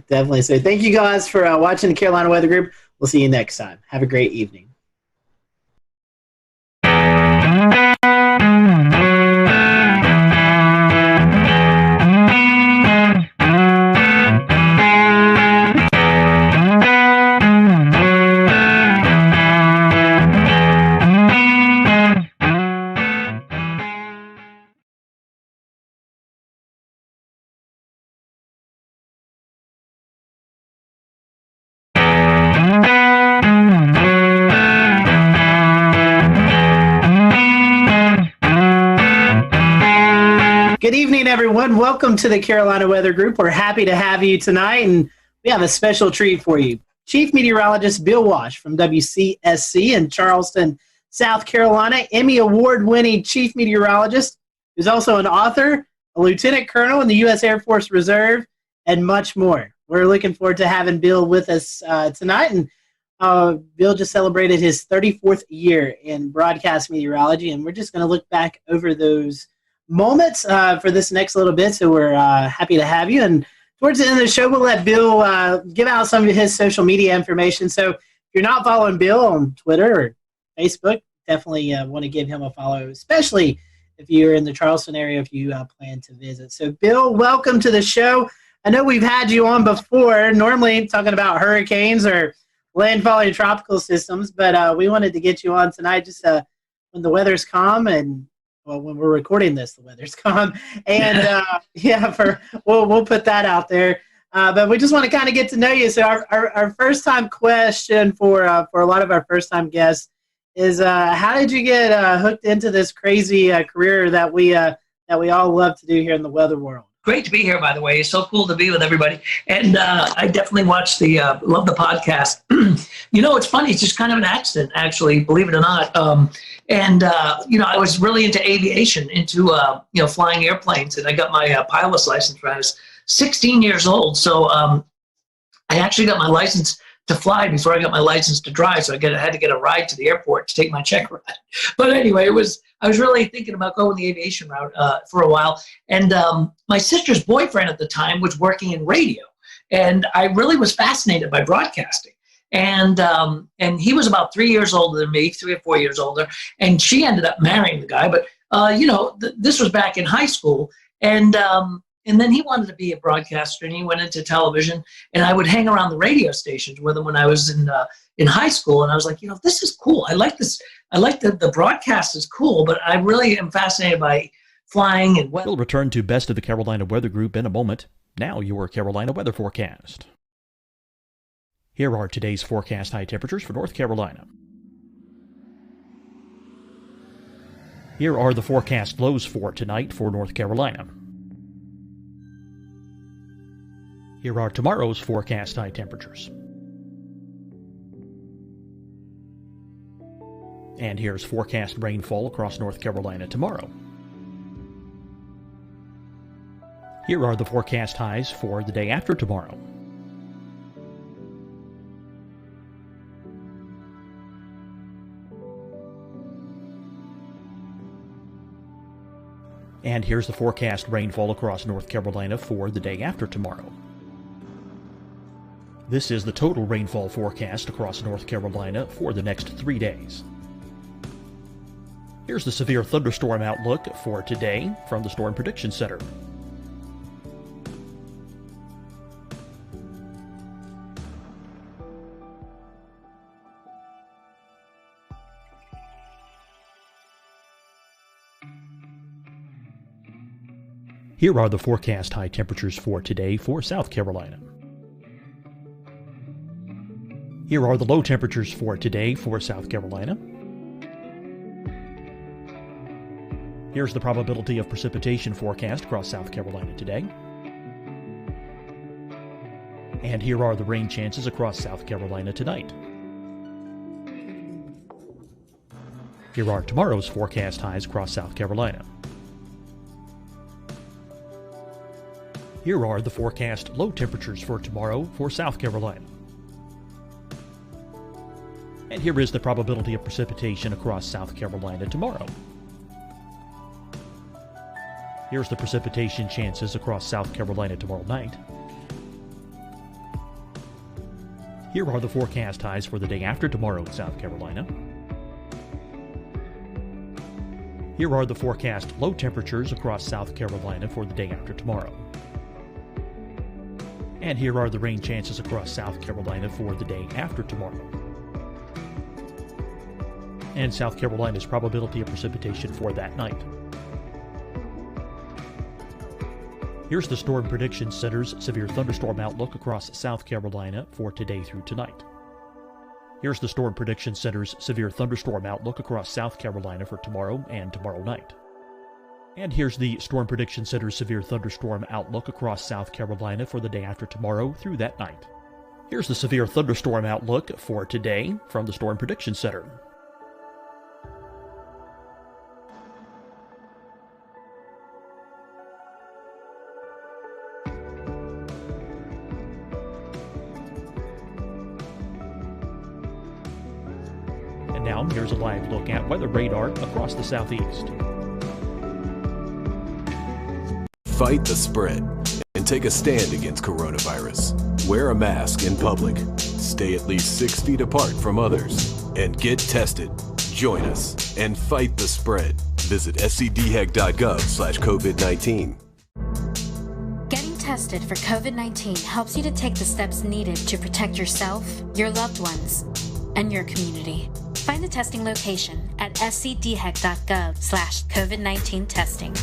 Definitely. So thank you guys for watching the Carolina Weather Group. We'll see you next time. Have a great evening. Good evening, everyone. Welcome to the Carolina Weather Group. We're happy to have you tonight, and we have a special treat for you. Chief Meteorologist Bill Walsh from WCSC in Charleston, South Carolina, Emmy Award-winning Chief Meteorologist, who's also an author, a Lieutenant Colonel in the U.S. Air Force Reserve, and much more. We're looking forward to having Bill with us tonight, and Bill just celebrated his 34th year in broadcast meteorology, and we're just going to look back over those moments for this next little bit. So we're happy to have you. And towards the end of the show, we'll let Bill give out some of his social media information. So if you're not following Bill on Twitter or Facebook, definitely want to give him a follow, especially if you're in the Charleston area, if you plan to visit. So Bill, welcome to the show. I know we've had you on before, normally talking about hurricanes or landfalling tropical systems, but we wanted to get you on tonight just when the weather's calm and well, when we're recording this, the weather's calm, and we'll put that out there. But we just want to kind of get to know you. So our first time question for a lot of our first time guests is how did you get hooked into this crazy career that we all love to do here in the weather world?
Great to be here, by the way. It's so cool to be with everybody. And I definitely watch love the podcast. It's funny. It's just kind of an accident, actually, believe it or not. I was really into aviation, into, flying airplanes. And I got my pilot's license when I was 16 years old. So I actually got my license to fly before I got my license to drive. So I had to get a ride to the airport to take my check ride. But anyway, I was really thinking about going the aviation route for a while. And my sister's boyfriend at the time was working in radio. And I really was fascinated by broadcasting. And he was about 3 years older than me, 3 or 4 years older. And she ended up marrying the guy. But, this was back in high school. And then he wanted to be a broadcaster, and he went into television. And I would hang around the radio stations with him when I was in high school. And I was like, this is cool. I like this. I like the broadcast is cool, but I really am fascinated by flying and weather.
We'll return to Best of the Carolina Weather Group in a moment. Now your Carolina weather forecast. Here are today's forecast high temperatures for North Carolina. Here are the forecast lows for tonight for North Carolina. Here are tomorrow's forecast high temperatures. And here's forecast rainfall across North Carolina tomorrow. Here are the forecast highs for the day after tomorrow. And here's the forecast rainfall across North Carolina for the day after tomorrow. This is the total rainfall forecast across North Carolina for the next 3 days. Here's the severe thunderstorm outlook for today from the Storm Prediction Center. Here are the forecast high temperatures for today for South Carolina. Here are the low temperatures for today for South Carolina. Here's the probability of precipitation forecast across South Carolina today. And here are the rain chances across South Carolina tonight. Here are tomorrow's forecast highs across South Carolina. Here are the forecast low temperatures for tomorrow for South Carolina. And here is the probability of precipitation across South Carolina tomorrow. Here's the precipitation chances across South Carolina tomorrow night. Here are the forecast highs for the day after tomorrow in South Carolina. Here are the forecast low temperatures across South Carolina for the day after tomorrow. And here are the rain chances across South Carolina for the day after tomorrow. And South Carolina's probability of precipitation for that night. Here's the Storm Prediction Center's severe thunderstorm outlook across South Carolina for today through tonight. Here's the Storm Prediction Center's severe thunderstorm outlook across South Carolina for tomorrow and tomorrow night. And here's the Storm Prediction Center's severe thunderstorm outlook across South Carolina for the day after tomorrow through that night. Here's the severe thunderstorm outlook for today from the Storm Prediction Center. And now here's a live look at weather radar across the southeast.
Fight the spread and take a stand against coronavirus. Wear a mask in public. Stay at least 6 feet apart from others. And get tested. Join us and fight the spread. Visit scdhec.gov/COVID-19.
Getting tested for COVID-19 helps you to take the steps needed to protect yourself, your loved ones, and your community. Find the testing location at scdhec.gov/COVID-19 testing.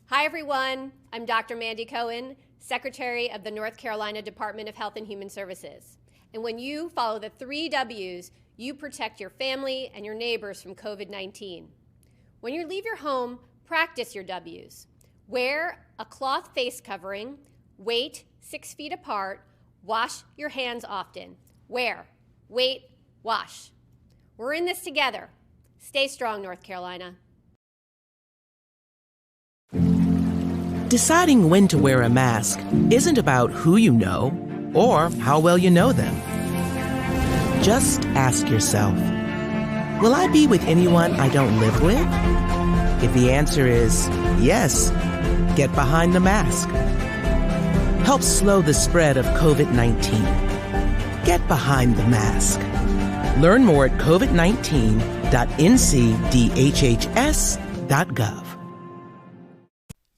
Hi, everyone. I'm Dr. Mandy Cohen, Secretary of the North Carolina Department of Health and Human Services. And when you follow the 3 W's, you protect your family and your neighbors from COVID-19. When you leave your home, practice your W's. Wear a cloth face covering, wait 6 feet apart, wash your hands often. Wear, wait, wash. We're in this together. Stay strong, North Carolina.
Deciding when to wear a mask isn't about who you know or how well you know them. Just ask yourself, will I be with anyone I don't live with? If the answer is yes, get behind the mask. Help slow the spread of COVID-19. get behind the mask. Learn more at covid19.ncdhhs.gov.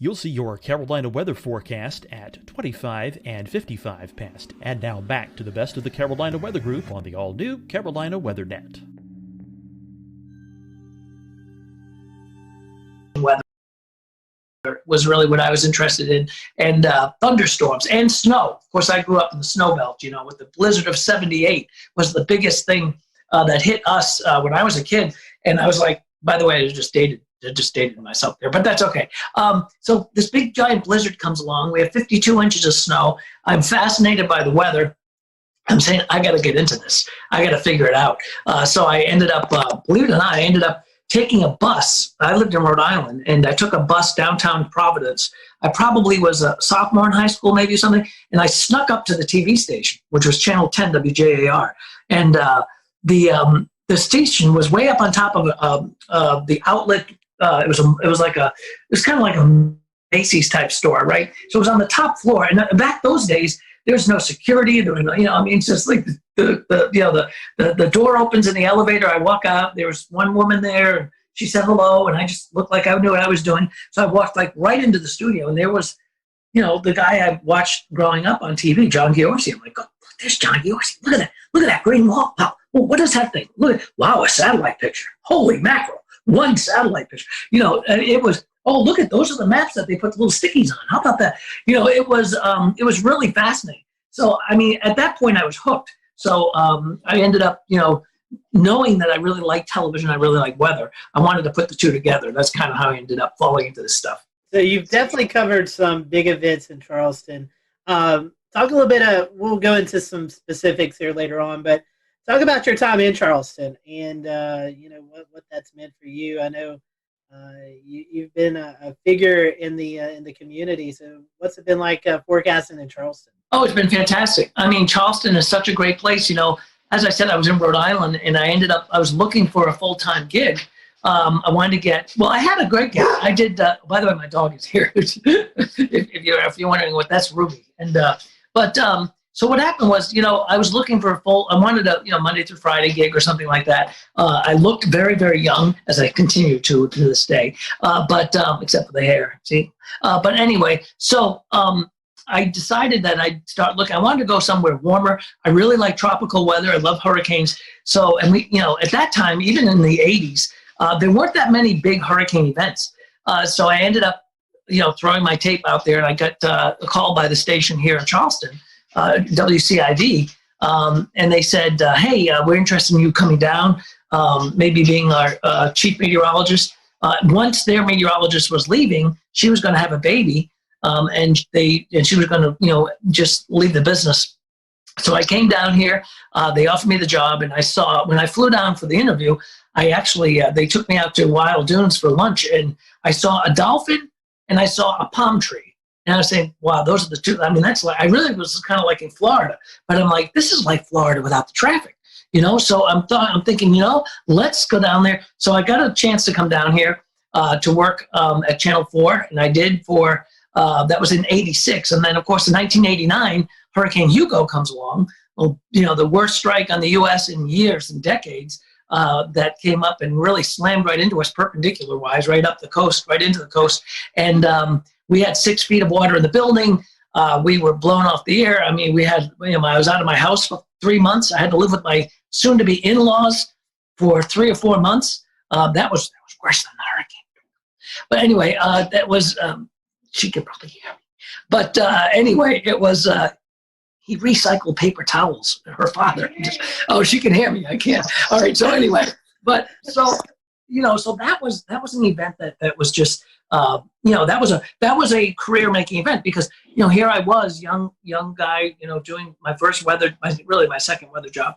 You'll see your Carolina weather forecast at 25 and 55 past. And now back to the best of the Carolina Weather Group on the all-new Carolina WeatherNet.
Weather was really what I was interested in, and thunderstorms and snow. Of course, I grew up in the snow belt, with the blizzard of '78 was the biggest thing that hit us when I was a kid. And I was like, by the way, I just dated myself there, but that's okay. So this big giant blizzard comes along. We have 52 inches of snow. I'm fascinated by the weather. I'm saying, I got to get into this. I got to figure it out. So I ended up, believe it or not, I ended up taking a bus. I lived in Rhode Island, and I took a bus downtown Providence. I probably was a sophomore in high school, maybe something, and I snuck up to the TV station, which was Channel 10 WJAR. And the station was way up on top of the outlet. It was kind of like a Macy's type store, right? So it was on the top floor, and back those days, there's no security. There was no, it's just like the door opens in the elevator. I walk out. There was one woman there, and she said hello, and I just looked like I knew what I was doing. So I walked right into the studio, and there was, the guy I watched growing up on TV, John Giorgi. I'm like, oh, there's John Giorgi. Look at that green wall. Wow. Well, what is that thing? Wow, a satellite picture. Holy mackerel. One satellite picture. It was, oh, look at, those are the maps that they put the little stickies on. How about that? It was really fascinating. So, at that point I was hooked. So I ended up, knowing that I really like television, I really like weather. I wanted to put the two together. That's kind of how I ended up falling into this stuff.
So you've definitely covered some big events in Charleston. Talk a little bit we'll go into some specifics here later on, but talk about your time in Charleston and, what that's meant for you. I know you've been a figure in the community. So what's it been like forecasting in Charleston?
Oh, it's been fantastic. Charleston is such a great place. As I said, I was in Rhode Island, and I was looking for a full-time gig. I wanted to I had a great gig. I did, by the way, my dog is here. if you're wondering what, that's Ruby. And, so what happened was, I was looking for I wanted a, Monday through Friday gig or something like that. I looked very, very young, as I continue to this day, except for the hair, see? But anyway, so I decided that I'd start looking. I wanted to go somewhere warmer. I really like tropical weather. I love hurricanes. So, and we, at that time, even in the 80s, there weren't that many big hurricane events. So I ended up, throwing my tape out there, and I got a call by the station here in Charleston, WCID, and they said, hey, we're interested in you coming down, maybe being our chief meteorologist. Once their meteorologist was leaving, she was going to have a baby, and she was going to, just leave the business. So I came down here. They offered me the job, and when I flew down for the interview, I actually they took me out to Wild Dunes for lunch, and I saw a dolphin and I saw a palm tree. And I was saying, wow, those are the two. That's like, I really was kind of like in Florida, but I'm like, this is like Florida without the traffic, So I'm thinking, let's go down there. So I got a chance to come down here to work at Channel 4, and I did for, that was in '86. And then, of course, in 1989, Hurricane Hugo comes along. Well, the worst strike on the U.S. in years and decades, that came up and really slammed right into us perpendicular-wise, right up the coast, right into the coast. And we had 6 feet of water in the building. We were blown off the air. We had, I was out of my house for 3 months. I had to live with my soon-to-be in-laws for 3 or 4 months. That was worse than the hurricane. But anyway, that was, she could probably hear me. But anyway, it was, he recycled paper towels, her father. She can hear me, I can't. All right, so anyway, but so, so that was an event that was just, that was a career-making event because, here I was, young guy, doing my first weather, my second weather job,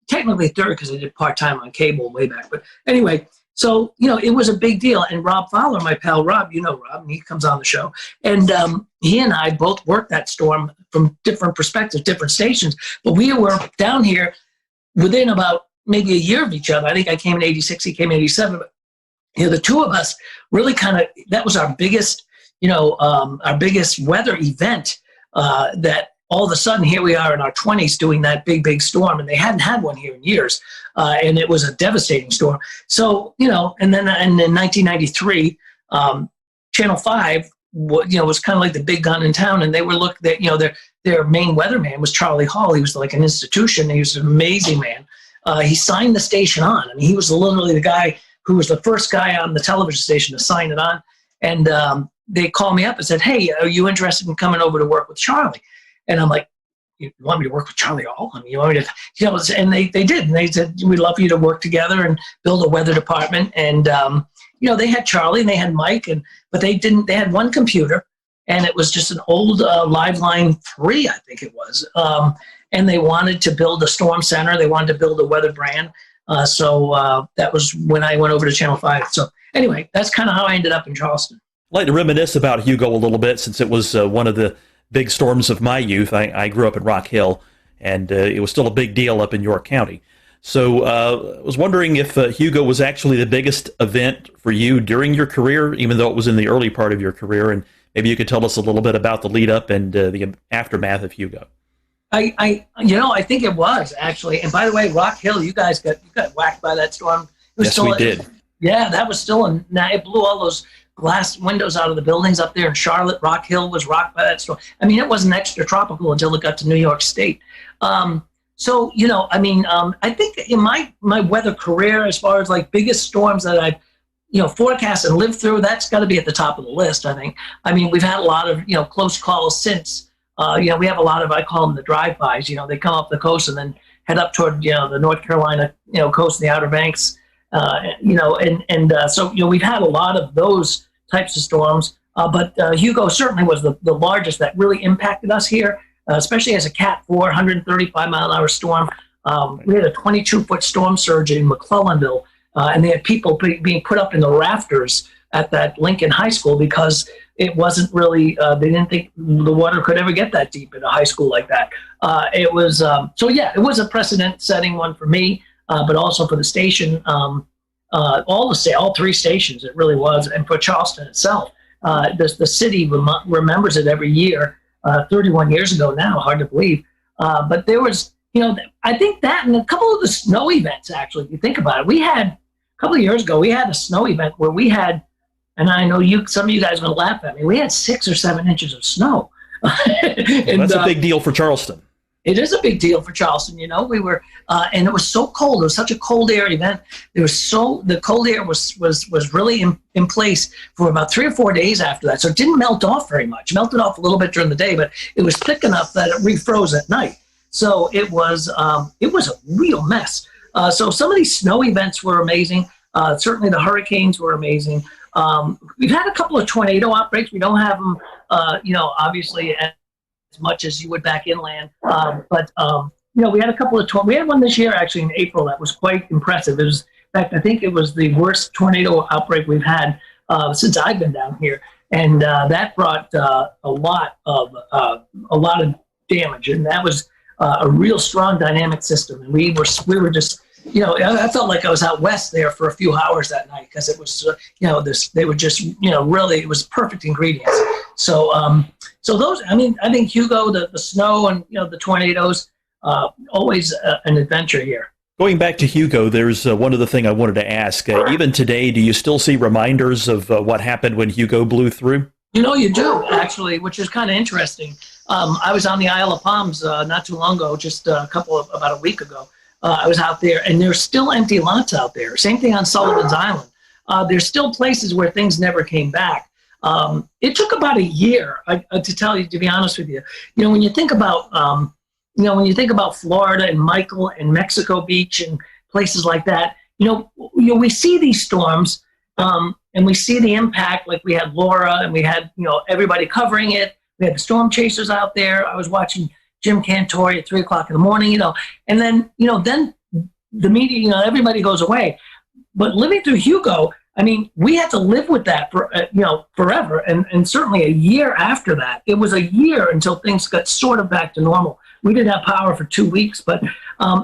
technically third because I did part-time on cable way back. But anyway, so, it was a big deal. And Rob Fowler, my pal Rob, Rob, and he comes on the show. And he and I both worked that storm from different perspectives, different stations. But we were down here within about maybe a year of each other. I think I came in '86, he came in '87. But, the two of us really that was our biggest, our biggest weather event that all of a sudden, here we are in our 20s doing that big storm, and they hadn't had one here in years, and it was a devastating storm. So, and then in 1993, Channel 5, was kind of like the big gun in town, and they were their main weatherman was Charlie Hall. He was like an institution. He was an amazing man. He signed the station on. I mean, he was literally the guy who was the first guy on the television station to sign it on. And they called me up and said, "Hey, are you interested in coming over to work with Charlie?" And I'm like, "You want me to work with Charlie Hall? I mean, you want me to," and they did. And they said, "We'd love for you to work together and build a weather department." And, they had Charlie and they had Mike, but they had one computer, and it was just an old Liveline 3, I think it was. And they wanted to build a storm center. They wanted to build a weather brand. So that was when I went over to Channel 5. So anyway, that's kind of how I ended up in Charleston.
I'd like to reminisce about Hugo a little bit, since it was one of the big storms of my youth. I grew up in Rock Hill, and it was still a big deal up in York County. So I was wondering if Hugo was actually the biggest event for you during your career, even though it was in the early part of your career, and maybe you could tell us a little bit about the lead up and the aftermath of Hugo.
I think it was actually. And by the way, Rock Hill, you guys got whacked by that storm.
Yes, we did.
Yeah, that was still it blew all those glass windows out of the buildings up there in Charlotte. Rock Hill was rocked by that storm. I mean, it wasn't extra tropical until it got to New York State. So, I think in my weather career, as far as like biggest storms that I've, forecast and lived through, that's got to be at the top of the list, I think. I mean, we've had a lot of, close calls since. We have a lot of, I call them the drive-bys. They come up the coast and then head up toward, the North Carolina, coast and the Outer Banks. So we've had a lot of those types of storms. But Hugo certainly was the largest that really impacted us here, especially as a Cat 4, 135-mile-an-hour storm. We had a 22-foot storm surge in McClellanville, and they had people being put up in the rafters at that Lincoln High School because it wasn't really, they didn't think the water could ever get that deep in a high school like that. It was a precedent-setting one for me, but also for the station, all three stations, it really was, and for Charleston itself. The city remembers it every year, 31 years ago now, hard to believe. But there was, I think that and a couple of the snow events, actually, if you think about it. A couple of years ago, we had a snow event where we had, and I know some of you guys are going to laugh at me, we had 6 or 7 inches of snow.
And, that's a big deal for Charleston.
It is a big deal for Charleston. We were, and it was so cold. It was such a cold air event. The cold air was really in place for about 3 or 4 days after that. So it didn't melt off very much. It melted off a little bit during the day, but it was thick enough that it refroze at night. So it was a real mess. So some of these snow events were amazing. Certainly the hurricanes were amazing. We've had a couple of tornado outbreaks. We don't have them, obviously as much as you would back inland. But we had a couple of we had one this year actually in April that was quite impressive. It was, in fact, I think it was the worst tornado outbreak we've had since I've been down here, and that brought a lot of damage, and that was a real strong dynamic system. And we were just. I felt like I was out west there for a few hours that night because it was, they were just, really, it was perfect ingredients. So, those, I think Hugo, the snow and, the tornadoes, always an adventure here.
Going back to Hugo, there's one other thing I wanted to ask. Even today, do you still see reminders of what happened when Hugo blew through?
You do, actually, which is kind of interesting. I was on the Isle of Palms not too long ago, just about a week ago. I was out there, and there's still empty lots out there. Same thing on Sullivan's Island. There's still places where things never came back. It took about a year to be honest with you. When you think about, Florida and Michael and Mexico Beach and places like that, we see these storms, and we see the impact. Like we had Laura, and we had, everybody covering it. We had the storm chasers out there. I was watching Jim Cantore at 3 o'clock in the morning, and then, then the media, everybody goes away. But living through Hugo, we had to live with that for, forever. And certainly a year after that, it was a year until things got sort of back to normal. We didn't have power for 2 weeks, but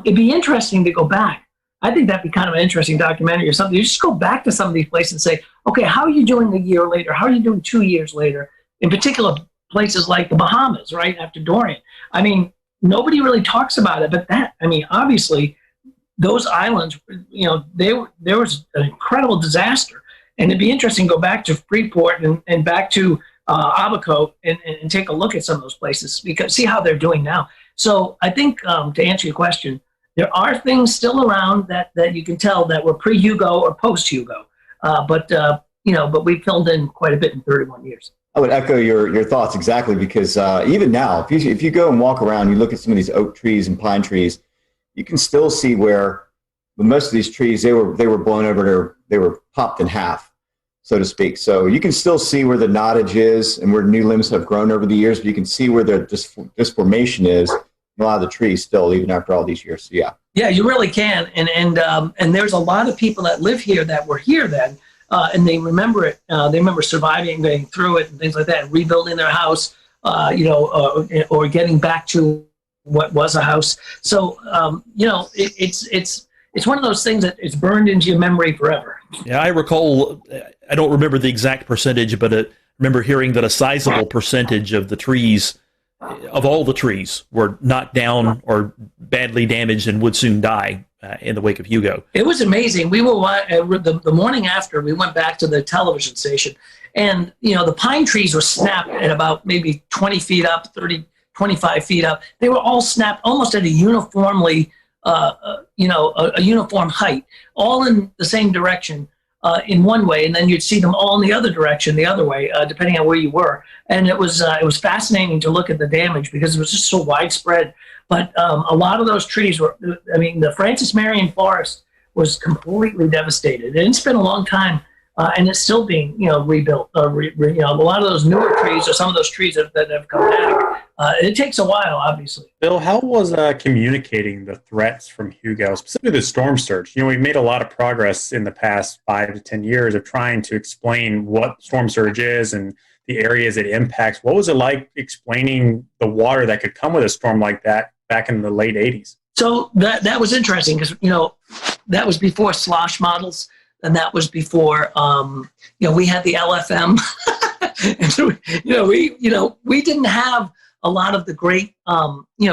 it'd be interesting to go back. I think that'd be kind of an interesting documentary or something. You just go back to some of these places and say, okay, how are you doing a year later? How are you doing 2 years later? In particular, places like the Bahamas, right after Dorian. I mean, nobody really talks about it, but obviously, those islands, there was an incredible disaster, and it'd be interesting to go back to Freeport and back to Abaco and take a look at some of those places, because see how they're doing now. So I think to answer your question, there are things still around that you can tell that were pre-Hugo or post-Hugo, but we filled in quite a bit in 31 years.
I would echo your thoughts exactly, because even now, if you go and walk around, you look at some of these oak trees and pine trees, you can still see where most of these trees, they were blown over, they were popped in half, so to speak. So you can still see where the knottage is and where new limbs have grown over the years, but you can see where the disformation is in a lot of the trees still, even after all these years. So yeah.
Yeah, you really can. And there's a lot of people that live here that were here then, and they remember it. They remember surviving, going through it and things like that, rebuilding their house, or getting back to what was a house. So, it's one of those things that it's burned into your memory forever.
Yeah, I recall, I don't remember the exact percentage, but I remember hearing that a sizable percentage of the trees, of all the trees, were knocked down or badly damaged and would soon die in the wake of Hugo.
It was amazing. We were the morning after, we went back to the television station, and the pine trees were snapped at about maybe 20 feet up, 30, 25 feet up. They were all snapped almost at a uniformly, a uniform height, all in the same direction in one way, and then you'd see them all in the other direction, the other way, depending on where you were. And it was fascinating to look at the damage because it was just so widespread. But a lot of those trees were, the Francis Marion Forest was completely devastated. And it's been a long time, and it's still being, rebuilt. A lot of those newer trees, or some of those trees that have come back, it takes a while, obviously.
Bill, how was communicating the threats from Hugo, specifically the storm surge? We've made a lot of progress in the past 5 to 10 years of trying to explain what storm surge is and the areas it impacts. What was it like explaining the water that could come with a storm like that back in the late 80s?
So that was interesting because, that was before slosh models, and that was before, we had the LFM. And so, we didn't have a lot of the great,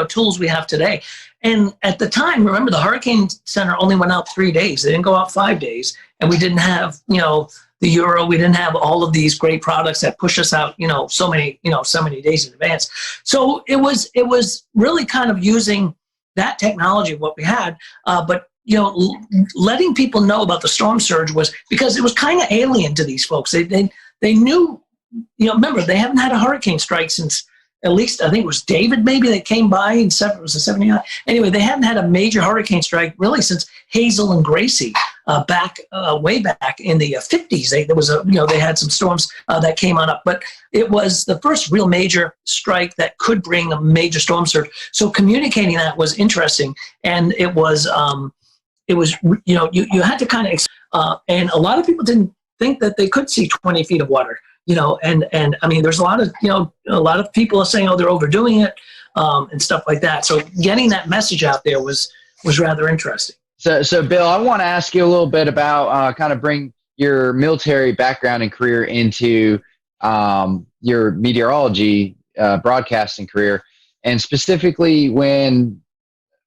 tools we have today. And at the time, remember, the Hurricane Center only went out 3 days. They didn't go out 5 days. And we didn't have, the Euro. We didn't have all of these great products that push us out, so many days in advance. So it was really kind of using that technology, what we had, but letting people know about the storm surge was because it was kind of alien to these folks. They knew, remember, they haven't had a hurricane strike since at least, I think it was David maybe that came by in 79. Anyway, they hadn't had a major hurricane strike really since Hazel and Gracie way back in the 50s. They had some storms that came on up, but it was the first real major strike that could bring a major storm surge. So communicating that was interesting, and it was you had to kind of, and a lot of people didn't think that they could see 20 feet of water. And there's a lot of people are saying, oh, they're overdoing it, and stuff like that. So getting that message out there was rather interesting.
So Bill, I want to ask you a little bit about kind of bring your military background and career into your meteorology broadcasting career, and specifically when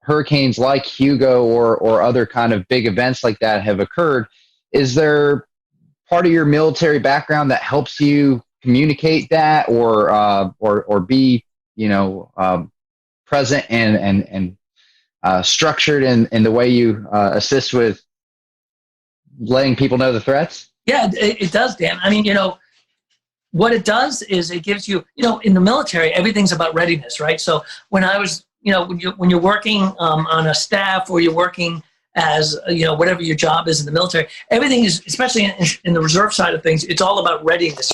hurricanes like Hugo or other kind of big events like that have occurred. Is there part of your military background that helps you communicate that or be present and structured in the way you assist with letting people know the threats?
Yeah, it does, Dan. What it does is it gives you, in the military, everything's about readiness, right? So when I was, when you're working on a staff, or you're working as whatever your job is in the military, everything is, especially in the reserve side of things, it's all about readiness.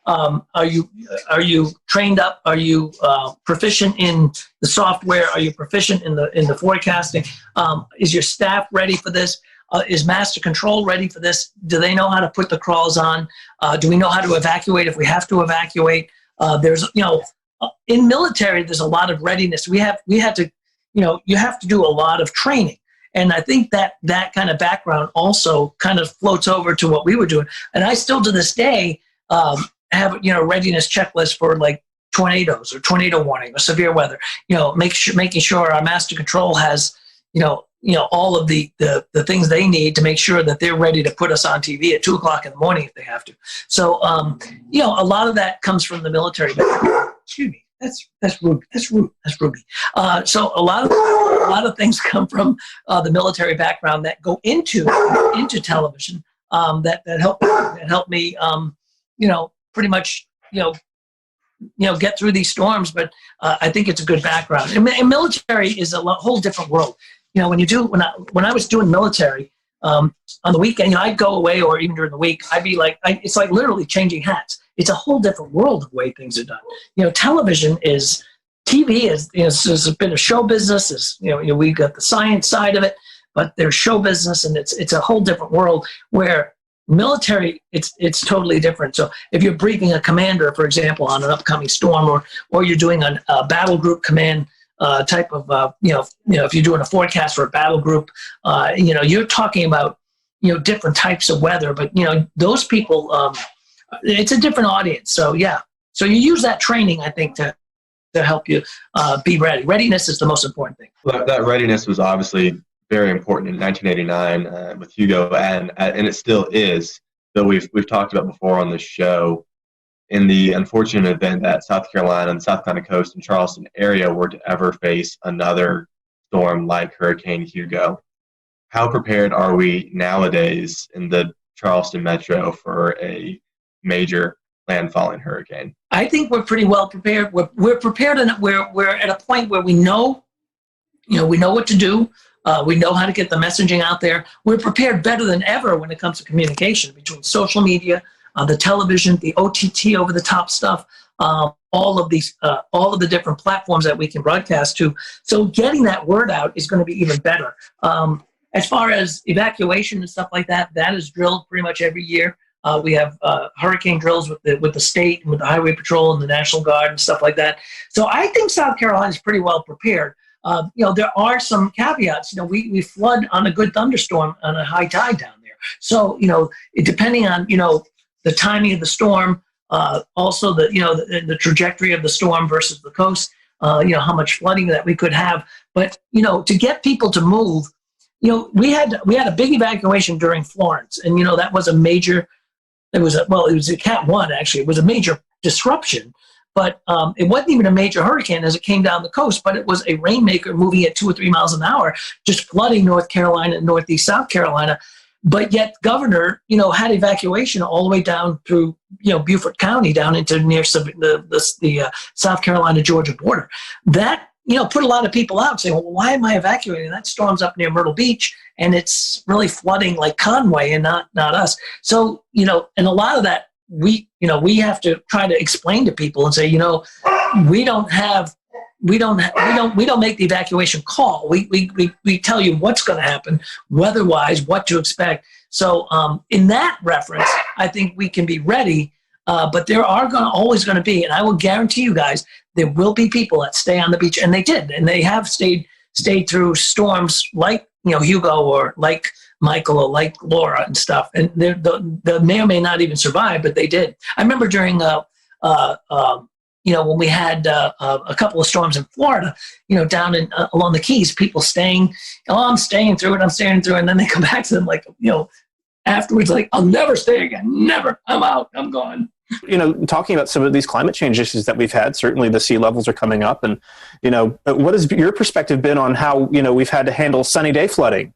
Are you trained up? Are you proficient in the software? Are you proficient in the forecasting? Is your staff ready for this? Is master control ready for this? Do they know how to put the crawls on? Do we know how to evacuate if we have to evacuate? There's in military, there's a lot of readiness. We had to, you have to do a lot of training. And I think that kind of background also kind of floats over to what we were doing. And I still to this day have, readiness checklist for like tornadoes or tornado warning or severe weather. Making sure our master control has all of the things they need to make sure that they're ready to put us on TV at 2:00 in the morning if they have to. So a lot of that comes from the military. Excuse me. That's Ruby. So a lot of things come from the military background that go into television that help me pretty much get through these storms. But I think it's a good background. And military is a whole different world. When I was doing military on the weekend, I'd go away, or even during the week, I'd be like, it's like literally changing hats. It's a whole different world of the way things are done. TV is a bit of show business. We got the science side of it, but there's show business, and it's a whole different world where military, it's totally different. So if you're briefing a commander, for example, on an upcoming storm, or you're doing a battle group command type of, if you're doing a forecast for a battle group, you're talking about, different types of weather, but, those people, it's a different audience. So, yeah. So you use that training, I think, to help you be ready. Readiness is the most important thing.
Well, that readiness was obviously very important in 1989 with Hugo, and it still is, though we've talked about before on this show. In the unfortunate event that South Carolina and the South Carolina coast and Charleston area were to ever face another storm like Hurricane Hugo, how prepared are we nowadays in the Charleston metro for a major landfalling hurricane?
I think we're pretty well prepared. We're prepared, and we're at a point where we know what to do. We know how to get the messaging out there. We're prepared better than ever when it comes to communication between social media, the television, the OTT over-the-top stuff, all of the different platforms that we can broadcast to. So getting that word out is going to be even better. As far as evacuation and stuff like that, that is drilled pretty much every year. We have hurricane drills with the state and with the Highway Patrol and the National Guard and stuff like that. So I think South Carolina is pretty well prepared. There are some caveats. We flood on a good thunderstorm on a high tide down there. So depending on the timing of the storm, also the trajectory of the storm versus the coast, how much flooding that we could have. But to get people to move, we had a big evacuation during Florence, and that was a major. It was a Cat 1 actually. It was a major disruption, but it wasn't even a major hurricane as it came down the coast. But it was a rainmaker moving at 2 or 3 miles an hour, just flooding North Carolina and northeast South Carolina. But yet, governor, had evacuation all the way down through, Beaufort County down into near the South Carolina-Georgia border. That, put a lot of people out saying, well, why am I evacuating? That storm's up near Myrtle Beach, and it's really flooding like Conway and not us. So, and a lot of that, we have to try to explain to people and say, we don't make the evacuation call. We tell you what's going to happen, weather-wise, what to expect. So in that reference, I think we can be ready. But there are always going to be, and I will guarantee you guys, there will be people that stay on the beach, and they did, and they have stayed through storms like Hugo or like Michael or like Laura and stuff, and they may or may not even survive, but they did. I remember during when we had a couple of storms in Florida, down along the Keys, people staying, I'm staying through it, and then they come back to them like, afterwards, like, I'll never stay again, never, I'm out, I'm gone.
Talking about some of these climate change issues that we've had, certainly the sea levels are coming up, and, what has your perspective been on how, we've had to handle sunny day flooding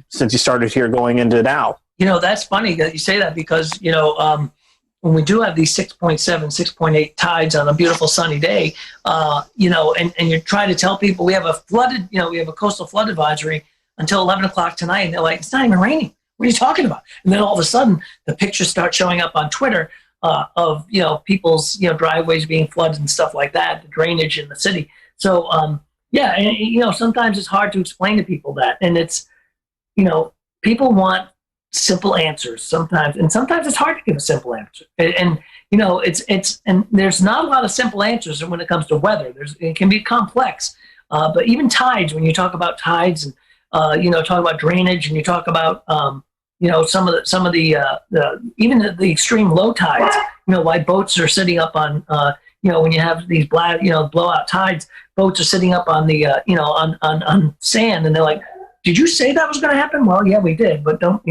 since you started here going into now?
That's funny that you say that because, when we do have these 6.7, 6.8 tides on a beautiful sunny day, and you try to tell people we have a coastal flood advisory until 11 o'clock tonight, and they're like, it's not even raining. What are you talking about? And then all of a sudden, the pictures start showing up on Twitter of people's driveways being flooded and stuff like that, the drainage in the city. So sometimes it's hard to explain to people that, and it's people want simple answers sometimes, and sometimes it's hard to give a simple answer. And and there's not a lot of simple answers when it comes to weather. It can be complex, but even tides. When you talk about tides and talk about drainage, and you talk about some of the even the extreme low tides. Why boats are sitting up on when you have these blowout tides, boats are sitting up on the on sand, and they're like, did you say that was going to happen? Well, yeah, we did, but don't.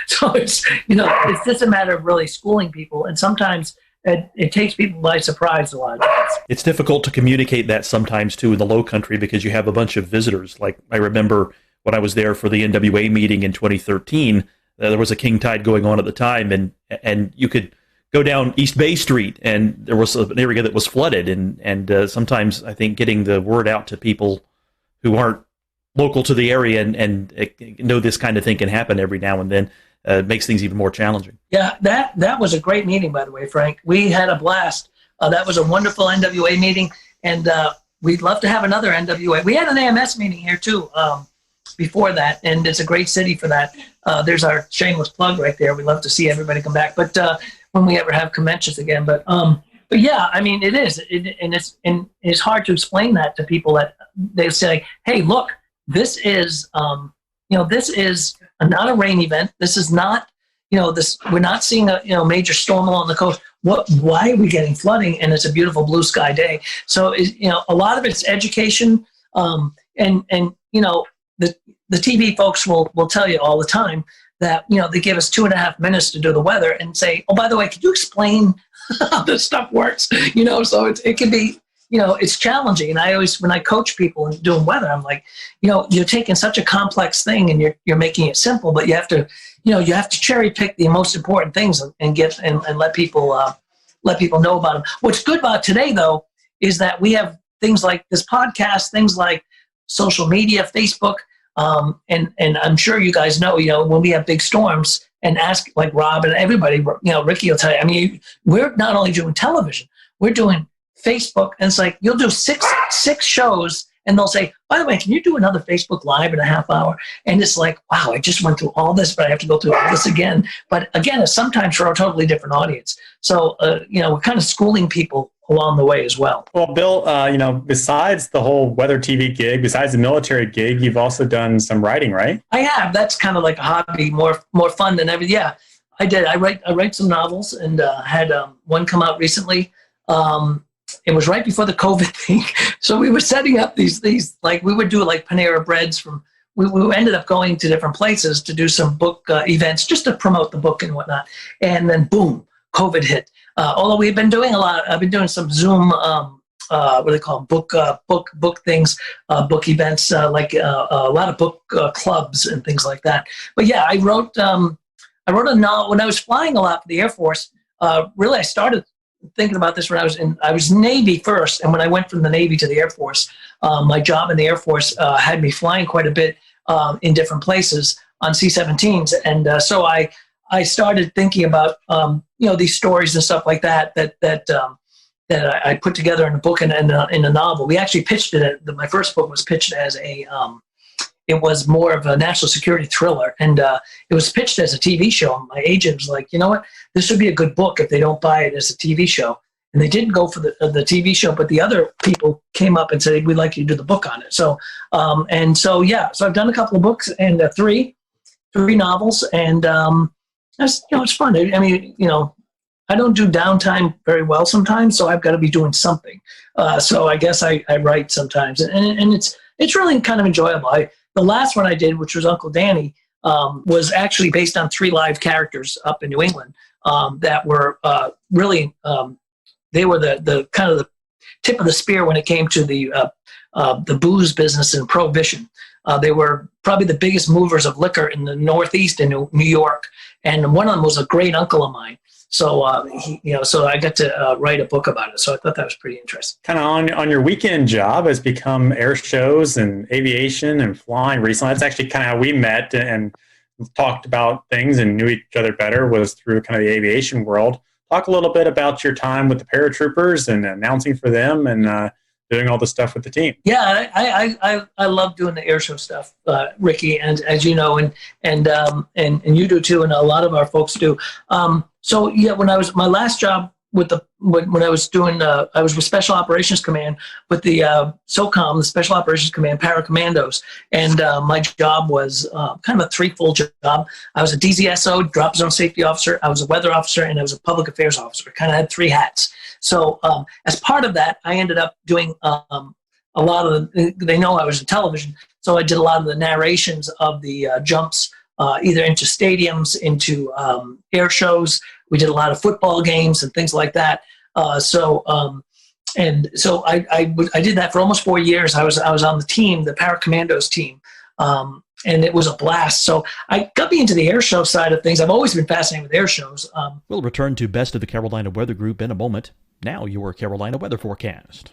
So it's it's just a matter of really schooling people, and sometimes it takes people by surprise a lot of times.
It's difficult to communicate that sometimes too in the Low Country because you have a bunch of visitors. Like I remember when I was there for the NWA meeting in 2013, there was a king tide going on at the time, and you could go down East Bay Street, and there was an area that was flooded, and sometimes I think getting the word out to people who aren't local to the area and know this kind of thing can happen every now and then makes things even more challenging.
Yeah, that was a great meeting, by the way, Frank. We had a blast. That was a wonderful NWA meeting, and we'd love to have another NWA. We had an AMS meeting here too before that, and it's a great city for that. There's our shameless plug right there. We'd love to see everybody come back, but when we ever have conventions again. But yeah, I mean, it is, and it's hard to explain that to people that they say, hey, look, this is this is not a rain event. This is not this. We're not seeing a major storm along the coast. Why are we getting flooding? And it's a beautiful blue sky day. So a lot of it's education, and the TV folks will tell you all the time that they give us 2.5 minutes to do the weather and say, oh, by the way, could you explain how this stuff works? So it can be it's challenging. And I always, when I coach people and doing weather, I'm like, you're taking such a complex thing and you're making it simple, but you have to cherry pick the most important things and let people know about them. What's good about today though is that we have things like this podcast, things like social media, Facebook, and I'm sure you guys know, when we have big storms, and ask like Rob and everybody, Ricky will tell you. I mean, we're not only doing television, we're doing Facebook, and it's like you'll do six shows, and they'll say, by the way, can you do another Facebook Live in a half hour? And it's like, wow, I just went through all this, but I have to go through all this again. But again, it's sometimes for a totally different audience. So we're kind of schooling people along the way as well.
Well, Bill, besides the whole weather TV gig, besides the military gig, you've also done some writing, right?
I have. That's kind of like a hobby, more fun than ever. Yeah, I did. I write some novels, and had one come out recently. It was right before the COVID thing, so we were setting up these like we would do like Panera Breads from. We ended up going to different places to do some book events just to promote the book and whatnot, and then boom, COVID hit. Although we've been doing a lot, I've been doing some Zoom, what do they call them? book things, book events, like a lot of book clubs and things like that. But yeah, I wrote a novel when I was flying a lot for the Air Force. Really, I started thinking about this when I was Navy first, and when I went from the Navy to the Air Force, my job in the Air Force had me flying quite a bit in different places on C-17s, and so I started thinking about these stories and stuff like that I put together in a book and in a novel. We actually pitched it. My first book was pitched as it was more of a national security thriller, and it was pitched as a TV show. And my agent was like, you know what, this would be a good book if they don't buy it as a TV show. And they didn't go for the TV show, but the other people came up and said, we'd like you to do the book on it. So so I've done a couple of books and three novels, and it's fun. I mean, I don't do downtime very well sometimes, so I've got to be doing something. So I guess I write sometimes, and it's really kind of enjoyable. The last one I did, which was Uncle Danny, was actually based on 3 live characters up in New England that were really they were the kind of the tip of the spear when it came to the booze business and prohibition. They were probably the biggest movers of liquor in the Northeast in New York, and one of them was a great uncle of mine. So so I got to write a book about it. So I thought that was pretty interesting.
Kind of on your weekend job has become air shows and aviation and flying recently. That's actually kind of how we met and talked about things and knew each other better, was through kind of the aviation world. Talk a little bit about your time with the paratroopers and announcing for them and doing all the stuff with the team. Yeah,
I love doing the air show stuff, Ricky, and as you know, and you do too, and a lot of our folks do. So yeah, when I was my last job with when I was doing I was with Special Operations Command with the SOCOM, the Special Operations Command Paracommandos, and my job was kind of a threefold job. I was a DZSO, Drop Zone Safety Officer, I was a weather officer, and I was a public affairs officer. I kind of had 3 hats. So as part of that, I ended up doing a lot of they know I was in television, so I did a lot of the narrations of the jumps, either into stadiums, into air shows. We did a lot of football games and things like that. So I did that for almost 4 years. I was on the team, the Paracommandos team, and it was a blast. So I got me into the air show side of things. I've always been fascinated with air shows.
We'll return to Best of the Carolina Weather Group in a moment. Now your Carolina weather forecast.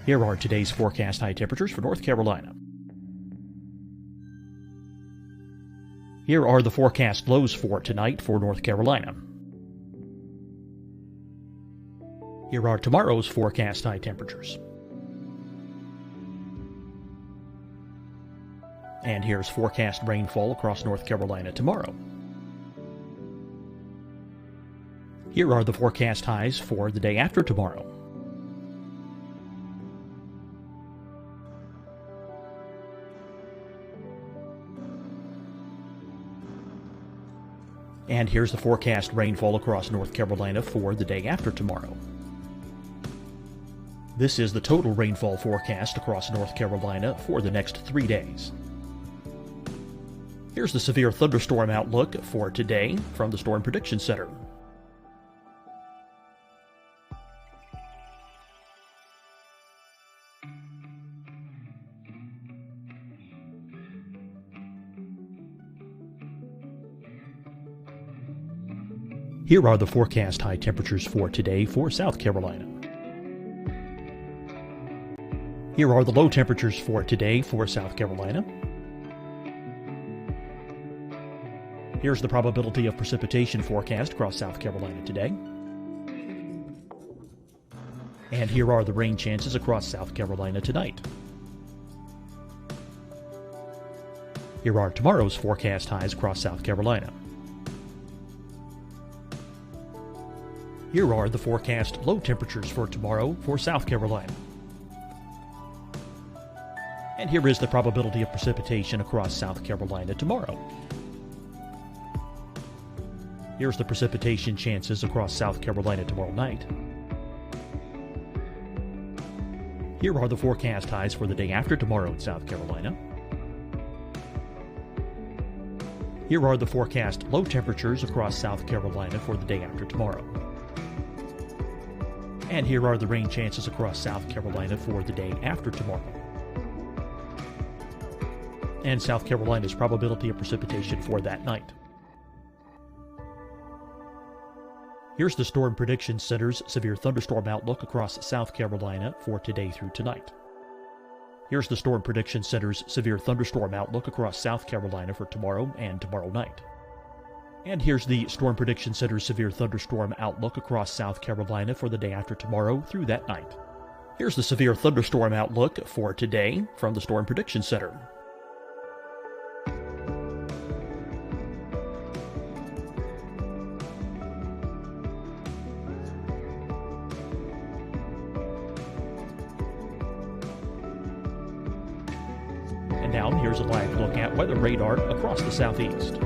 Here are today's forecast high temperatures for North Carolina. Here are the forecast lows for tonight for North Carolina. Here are tomorrow's forecast high temperatures. And here's forecast rainfall across North Carolina tomorrow. Here are the forecast highs for the day after tomorrow. And here's the forecast rainfall across North Carolina for the day after tomorrow. This is the total rainfall forecast across North Carolina for the next 3 days. Here's the severe thunderstorm outlook for today from the Storm Prediction Center. Here are the forecast high temperatures for today for South Carolina. Here are the low temperatures for today for South Carolina. Here's the probability of precipitation forecast across South Carolina today. And here are the rain chances across South Carolina tonight. Here are tomorrow's forecast highs across South Carolina. Here are the forecast low temperatures for tomorrow for South Carolina. And here is the probability of precipitation across South Carolina tomorrow. Here's the precipitation chances across South Carolina tomorrow night. Here are the forecast highs for the day after tomorrow in South Carolina. Here are the forecast low temperatures across South Carolina for the day after tomorrow. And here are the rain chances across South Carolina for the day after tomorrow. And South Carolina's probability of precipitation for that night. Here's the Storm Prediction Center's severe thunderstorm outlook across South Carolina for today through tonight. Here's the Storm Prediction Center's severe thunderstorm outlook across South Carolina for tomorrow and tomorrow night. And here's the Storm Prediction Center's severe thunderstorm outlook across South Carolina for the day after tomorrow through that night. Here's the severe thunderstorm outlook for today from the Storm Prediction Center. And now here's a live look at weather radar across the southeast.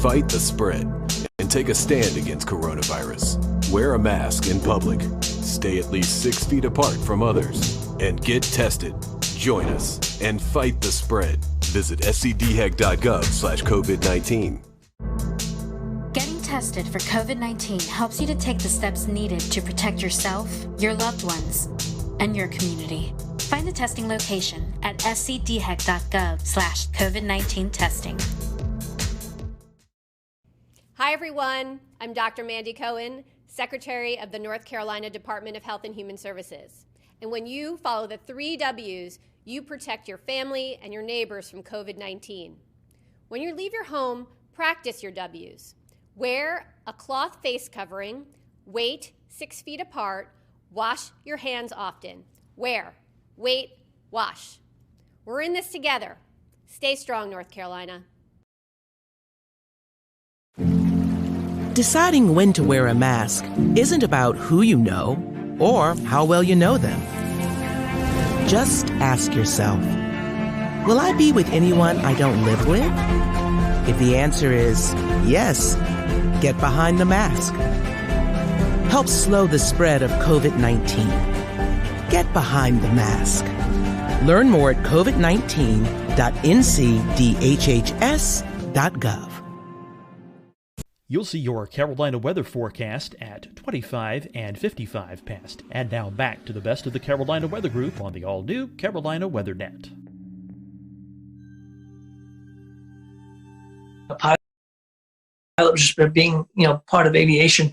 Fight the spread and take a stand against coronavirus. Wear a mask in public. Stay at least 6 feet apart from others. And get tested. Join us and fight the spread. Visit scdhec.gov/COVID-19.
Getting tested for COVID-19 helps you to take the steps needed to protect yourself, your loved ones, and your community. Find the testing location at scdhec.gov/COVID-19 testing.
Hi, everyone. I'm Dr. Mandy Cohen, Secretary of the North Carolina Department of Health and Human Services. And when you follow the 3 W's, you protect your family and your neighbors from COVID-19. When you leave your home, practice your W's. Wear a cloth face covering, wait 6 feet apart, wash your hands often. Wear, wait, wash. We're in this together. Stay strong, North Carolina.
Deciding when to wear a mask isn't about who you know or how well you know them. Just ask yourself, will I be with anyone I don't live with? If the answer is yes, Get behind the mask. Help slow the spread of COVID-19. Get behind the mask. Learn more at covid19.ncdhhs.gov.
You'll see your Carolina weather forecast at 25 and 55 past. And now back to the best of the Carolina Weather Group on the all-new Carolina WeatherNet.
Pilot just being, part of aviation.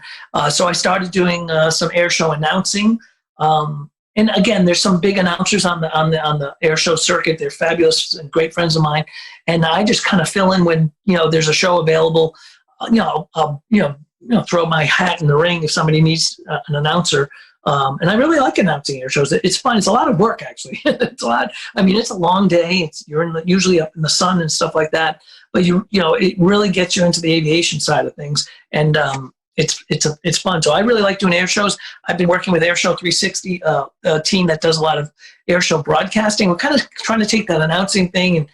So I started doing some air show announcing. And again, there's some big announcers on the air show circuit. They're fabulous and great friends of mine. And I just kind of fill in when, there's a show available. I'll throw my hat in the ring if somebody needs an announcer. And I really like announcing air shows. It's fun. It's a lot of work, actually. It's a lot. I mean, it's a long day. You're usually up in the sun and stuff like that. But it really gets you into the aviation side of things, and it's fun. So I really like doing air shows. I've been working with Airshow 360, a team that does a lot of air show broadcasting. We're kind of trying to take that announcing thing and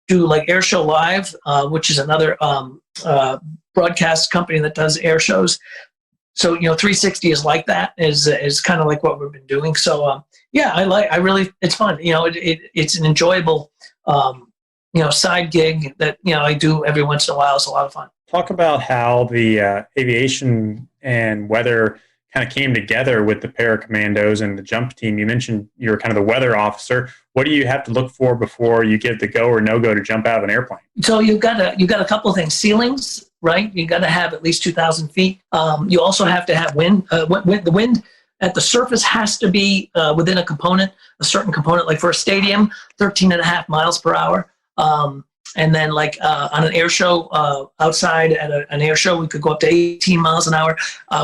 do like Air Show Live, which is another broadcast company that does air shows. So 360 is like that, is kind of like what we've been doing. So it's fun. It's an enjoyable side gig that I do every once in a while. It's a lot of fun.
Talk about how the aviation and weather kind of came together with the paracommandos and the jump team. You mentioned you're kind of the weather officer. What do you have to look for before you give the go or no go to jump out of an airplane? So
you've got a couple of things. Ceilings, right? You got to have at least 2,000 feet. You also have to have wind. The wind at the surface has to be within a certain component. Like for a stadium, 13.5 miles per hour. And then like on an air show outside at an air show, we could go up to 18 miles an hour.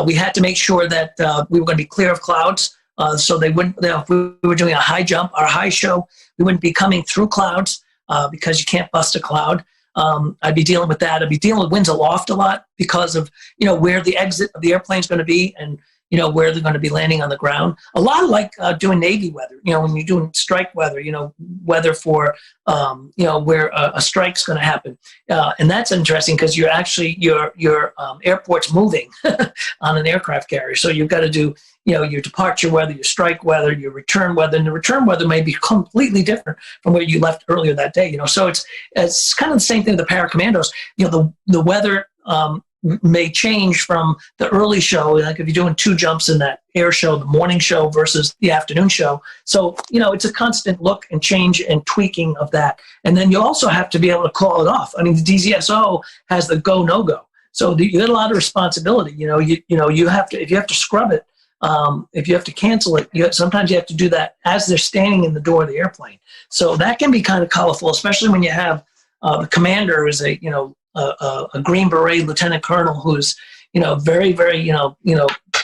We had to make sure that we were going to be clear of clouds. So they wouldn't, if we were doing a high jump or a high show, we wouldn't be coming through clouds because you can't bust a cloud. I'd be dealing with that. I'd be dealing with winds aloft a lot because of, where the exit of the airplane is going to be and, where they're going to be landing on the ground. A lot like doing Navy weather, when you're doing strike weather, weather for, where a strike's going to happen. And that's interesting because you're actually, your airport's moving on an aircraft carrier. So you've got to do, your departure weather, your strike weather, your return weather, and the return weather may be completely different from where you left earlier that day. So it's kind of the same thing with the paracommandos. The weather may change from the early show, like if you're doing 2 jumps in that air show, the morning show versus the afternoon show. So, it's a constant look and change and tweaking of that. And then you also have to be able to call it off. I mean, the DZSO has the go, no go. So you get a lot of responsibility. You have to, if you have to scrub it, if you have to cancel it, sometimes you have to do that as they're standing in the door of the airplane. So that can be kind of colorful, especially when you have the commander is a Green Beret lieutenant colonel who's, very, very, a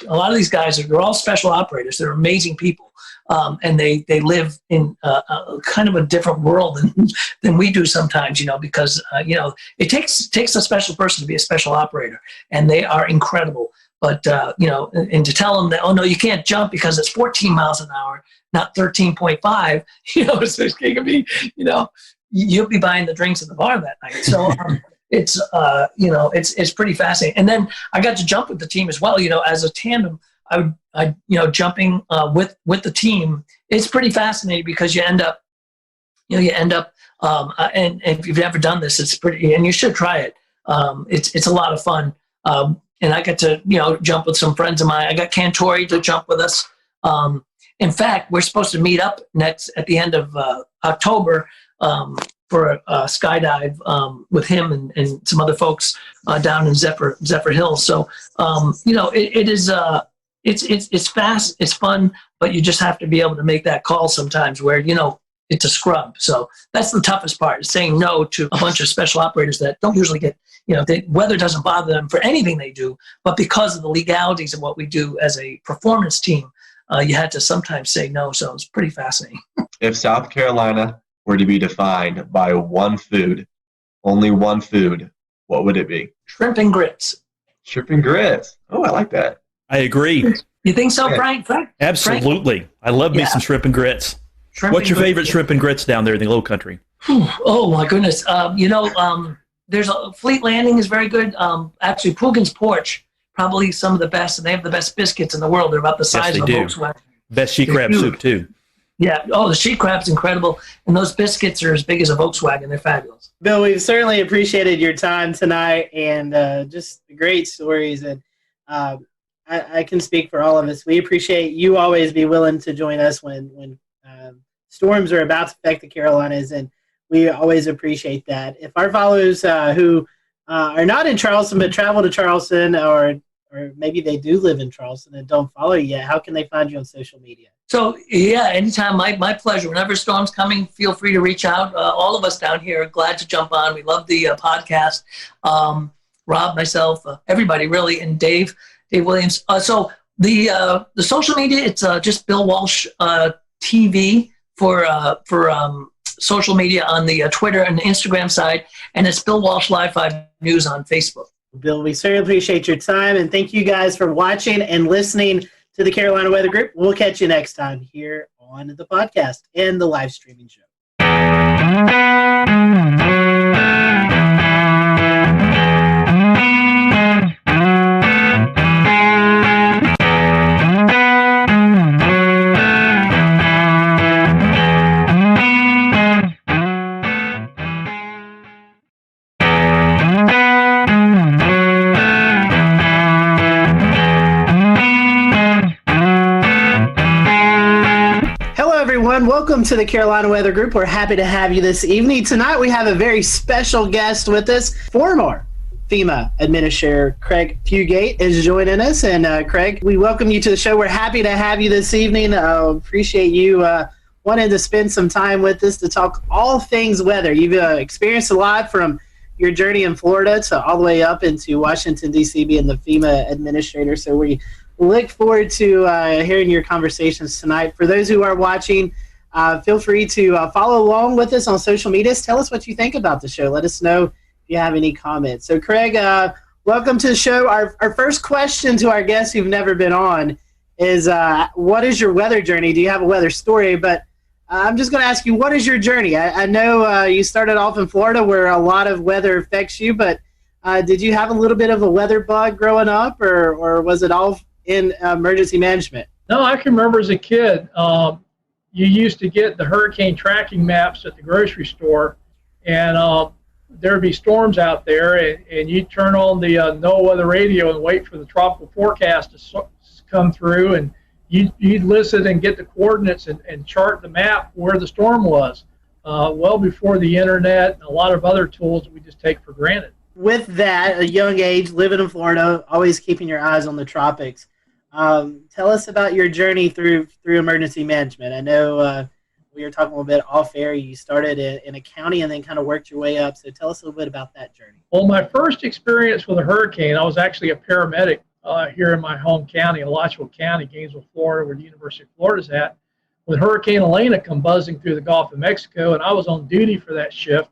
lot of these guys they're all special operators. They're amazing people. And they live in kind of a different world than we do sometimes, because, it takes a special person to be a special operator, and they are incredible. But, and to tell them that, oh, no, you can't jump because it's 14 miles an hour, not 13.5, so it can be, you'll be buying the drinks at the bar that night. So it's pretty fascinating. And then I got to jump with the team as well. As a tandem, I jumping with the team. It's pretty fascinating because you end up, and if you've never done this, it's pretty, and you should try it. It's a lot of fun. And I got to, jump with some friends of mine. I got Cantore to jump with us. In fact, we're supposed to meet up at the end of October for a skydive with him and some other folks down in Zephyr Hills. So, it is it's fast, it's fun, but you just have to be able to make that call sometimes where, it's a scrub. So that's the toughest part, is saying no to a bunch of special operators that don't usually get, the weather doesn't bother them for anything they do, but because of the legalities of what we do as a performance team, you had to sometimes say no. So it's pretty fascinating.
If South Carolina were to be defined by one food, only one food, what would it be?
Shrimp and grits.
Shrimp and grits. Oh, I like that.
I agree.
You think so, Frank?
Absolutely. Frank? I love me some shrimp and grits. What's your favorite shrimp and grits down there in the Low Country?
Oh my goodness. there's a Fleet Landing is very good. Actually, Poogan's Porch, probably some of the best, and they have the best biscuits in the world. They're about the size of a Volkswagen.
Best sheet crab soup too.
Yeah. Oh, the sheet crab's incredible, and those biscuits are as big as a Volkswagen. They're fabulous.
Bill, we've certainly appreciated your time tonight and just great stories. And I can speak for all of us. We appreciate you always be willing to join us when storms are about to affect the Carolinas, and we always appreciate that. If our followers who are not in Charleston but travel to Charleston, or maybe they do live in Charleston and don't follow you yet, how can they find you on social media?
So, yeah, anytime, my pleasure. Whenever a storm's coming, feel free to reach out. All of us down here are glad to jump on. We love the podcast. Rob, myself, everybody really, and Dave Williams. So the social media, it's just Bill Walsh TV for social media on the Twitter and Instagram side, and it's Bill Walsh Live 5 News on Facebook.
Bill, we certainly appreciate your time, and thank you guys for watching and listening to the Carolina Weather Group. We'll catch you next time here on the podcast and the live streaming show. Welcome to the Carolina Weather Group. We're happy to have you this evening. Tonight we have a very special guest with us. Former FEMA Administrator Craig Fugate is joining us. And Craig, we welcome you to the show. We're happy to have you this evening. Appreciate you wanting to spend some time with us to talk all things weather. You've experienced a lot from your journey in Florida to all the way up into Washington, D.C., being the FEMA Administrator. So we look forward to hearing your conversations tonight. For those who are watching, feel free to follow along with us on social media. Tell us what you think about the show. Let us know if you have any comments. So, Craig, welcome to the show. Our first question to our guests who've never been on is, what is your weather journey? Do you have a weather story? But I'm just going to ask you, what is your journey? I know you started off in Florida where a lot of weather affects you, but did you have a little bit of a weather bug growing up, or was it all in emergency management?
No, I can remember as a kid, you used to get the hurricane tracking maps at the grocery store, and there'd be storms out there, and you'd turn on the NOAA weather radio and wait for the tropical forecast to come through, and you'd listen and get the coordinates and chart the map where the storm was, well before the internet and a lot of other tools that we just take for granted.
With that, a young age, living in Florida, always keeping your eyes on the tropics, tell us about your journey through emergency management. I know we were talking a little bit off air. You started in a county and then kind of worked your way up. So tell us a little bit about that journey.
Well, my first experience with a hurricane, I was actually a paramedic here in my home county, Alachua County, Gainesville, Florida, where the University of Florida's at, with Hurricane Elena come buzzing through the Gulf of Mexico, and I was on duty for that shift.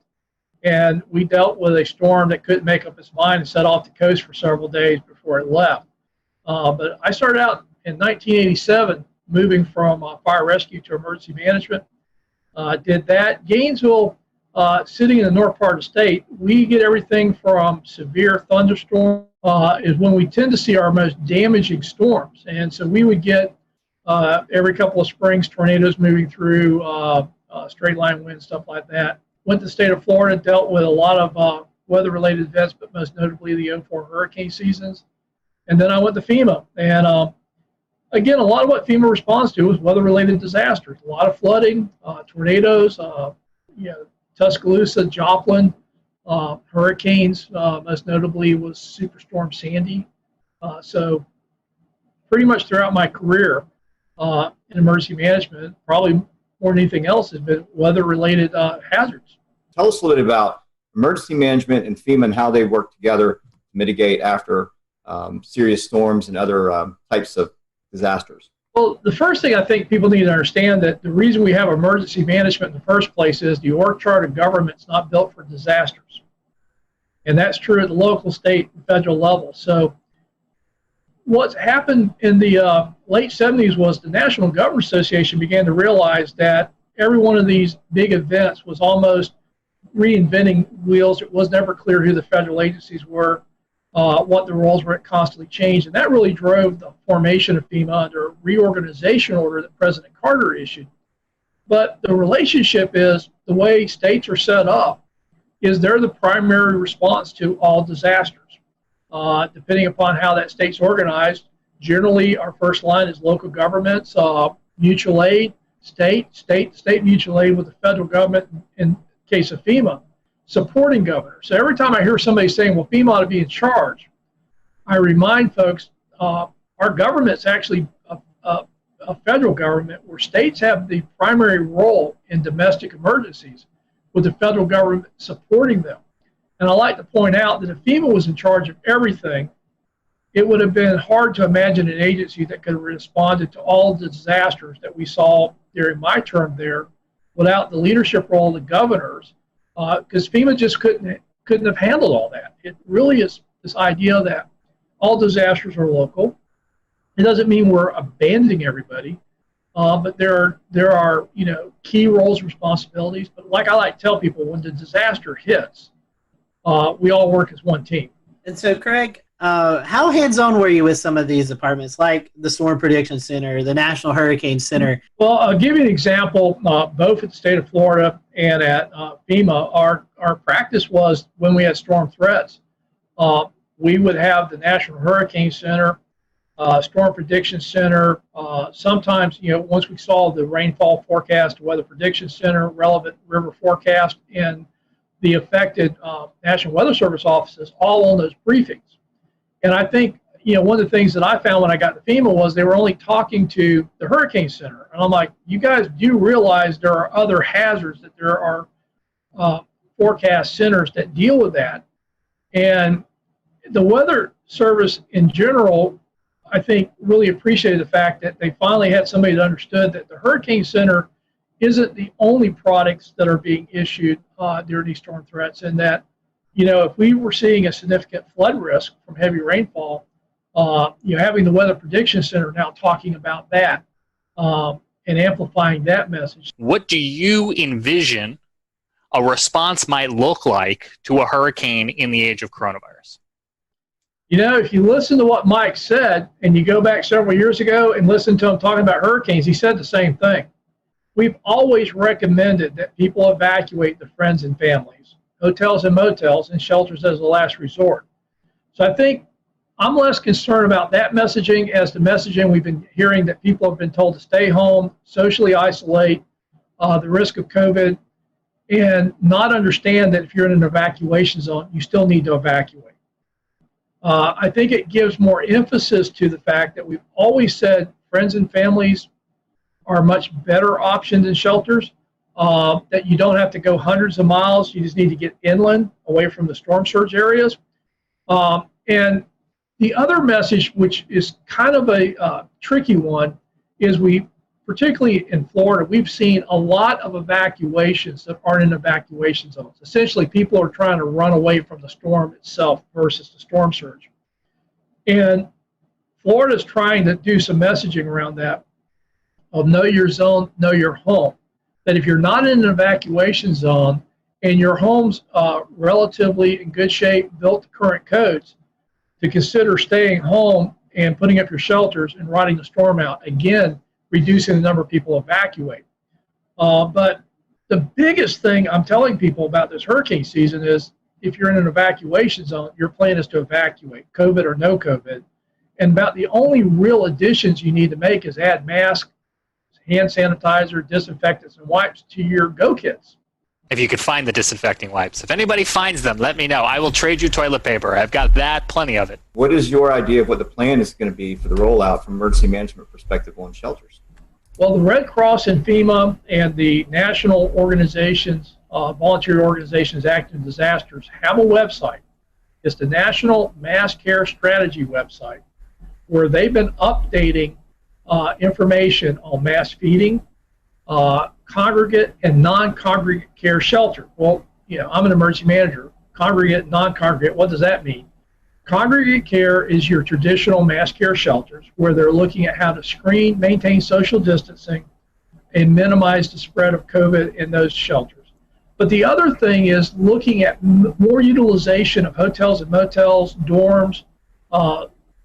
And we dealt with a storm that couldn't make up its mind and set off the coast for several days before it left. But I started out in 1987, moving from fire rescue to emergency management. Did that. Gainesville, sitting in the north part of the state, we get everything from severe thunderstorms is when we tend to see our most damaging storms. And so we would get every couple of springs tornadoes moving through, straight line wind, stuff like that. Went to the state of Florida, dealt with a lot of weather-related events, but most notably the 04 hurricane seasons. And then I went to FEMA. And again, a lot of what FEMA responds to is weather-related disasters. A lot of flooding, tornadoes, Tuscaloosa, Joplin, hurricanes, most notably was Superstorm Sandy. So pretty much throughout my career in emergency management, probably more than anything else, has been weather-related hazards.
Tell us a little bit about emergency management and FEMA and how they work together to mitigate after serious storms and other types of disasters.
Well, the first thing I think people need to understand that the reason we have emergency management in the first place is the org chart of government is not built for disasters. And that's true at the local, state, and federal level. So what's happened in the late 70s was the National Government Association began to realize that every one of these big events was almost reinventing wheels. It was never clear who the federal agencies were, what the roles were. It constantly changed. And that really drove the formation of FEMA under a reorganization order that President Carter issued. But the relationship is the way states are set up is they're the primary response to all disasters. Depending upon how that state's organized, generally our first line is local governments, mutual aid, state mutual aid with the federal government in case of FEMA, supporting governors. So every time I hear somebody saying, well, FEMA ought to be in charge, I remind folks, our government's actually a federal government where states have the primary role in domestic emergencies with the federal government supporting them. And I like to point out that if FEMA was in charge of everything, it would have been hard to imagine an agency that could have responded to all the disasters that we saw during my term there without the leadership role of the governors, because FEMA just couldn't have handled all that. It really is this idea that all disasters are local. It doesn't mean we're abandoning everybody, but there are key roles, responsibilities. But like I like to tell people, when the disaster hits, we all work as one team.
And so, Craig, how hands-on were you with some of these departments, like the Storm Prediction Center, the National Hurricane Center?
Well, I'll give you an example. Both at the state of Florida and at FEMA, our practice was when we had storm threats, we would have the National Hurricane Center, Storm Prediction Center. Sometimes, once we saw the rainfall forecast, Weather Prediction Center, relevant river forecast, and the affected National Weather Service offices all on those briefings. And I think, one of the things that I found when I got to FEMA was they were only talking to the Hurricane Center. And I'm like, you guys do realize there are other hazards, that there are forecast centers that deal with that. And the Weather Service in general, I think, really appreciated the fact that they finally had somebody that understood that the Hurricane Center isn't the only products that are being issued during these storm threats, and that, if we were seeing a significant flood risk from heavy rainfall, having the Weather Prediction Center now talking about that and amplifying that message.
What do you envision a response might look like to a hurricane in the age of coronavirus?
If you listen to what Mike said, and you go back several years ago and listen to him talking about hurricanes, he said the same thing. We've always recommended that people evacuate their friends and families, hotels and motels, and shelters as a last resort. So I think I'm less concerned about that messaging as the messaging we've been hearing, that people have been told to stay home, socially isolate, the risk of COVID, and not understand that if you're in an evacuation zone, you still need to evacuate. I think it gives more emphasis to the fact that we've always said friends and families are a much better option than shelters, that you don't have to go hundreds of miles. You just need to get inland, away from the storm surge areas. And the other message, which is kind of a tricky one, is particularly in Florida, we've seen a lot of evacuations that aren't in evacuation zones. Essentially, people are trying to run away from the storm itself versus the storm surge. And Florida is trying to do some messaging around that, of know your zone, know your home. That if you're not in an evacuation zone and your home's relatively in good shape, built to current codes, to consider staying home and putting up your shelters and riding the storm out. Again, reducing the number of people evacuate. But the biggest thing I'm telling people about this hurricane season is, if you're in an evacuation zone, your plan is to evacuate, COVID or no COVID. And about the only real additions you need to make is add masks, hand sanitizer, disinfectants, and wipes to your go kits.
If you could find the disinfecting wipes. If anybody finds them, let me know. I will trade you toilet paper. I've got that, plenty of it.
What is your idea of what the plan is going to be for the rollout from emergency management perspective on shelters?
Well, the Red Cross and FEMA and the national organizations, voluntary organizations acting in disasters, have a website. It's the National Mass Care Strategy website, where they've been updating information on mass feeding, congregate and non-congregate care shelter. Well, I'm an emergency manager. Congregate, non-congregate, what does that mean? Congregate care is your traditional mass care shelters, where they're looking at how to screen, maintain social distancing, and minimize the spread of COVID in those shelters. But the other thing is looking at more utilization of hotels and motels, dorms,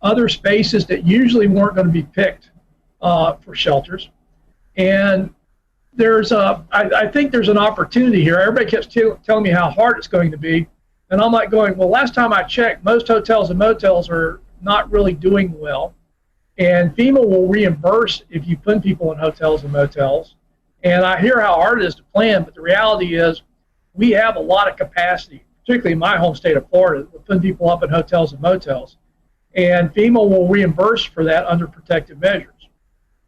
other spaces that usually weren't going to be picked for shelters. And I think there's an opportunity here. Everybody keeps telling me how hard it's going to be. And I'm like going, well, last time I checked, most hotels and motels are not really doing well. And FEMA will reimburse if you put people in hotels and motels. And I hear how hard it is to plan, but the reality is we have a lot of capacity, particularly in my home state of Florida. We're putting people up in hotels and motels. And FEMA will reimburse for that under protective measures.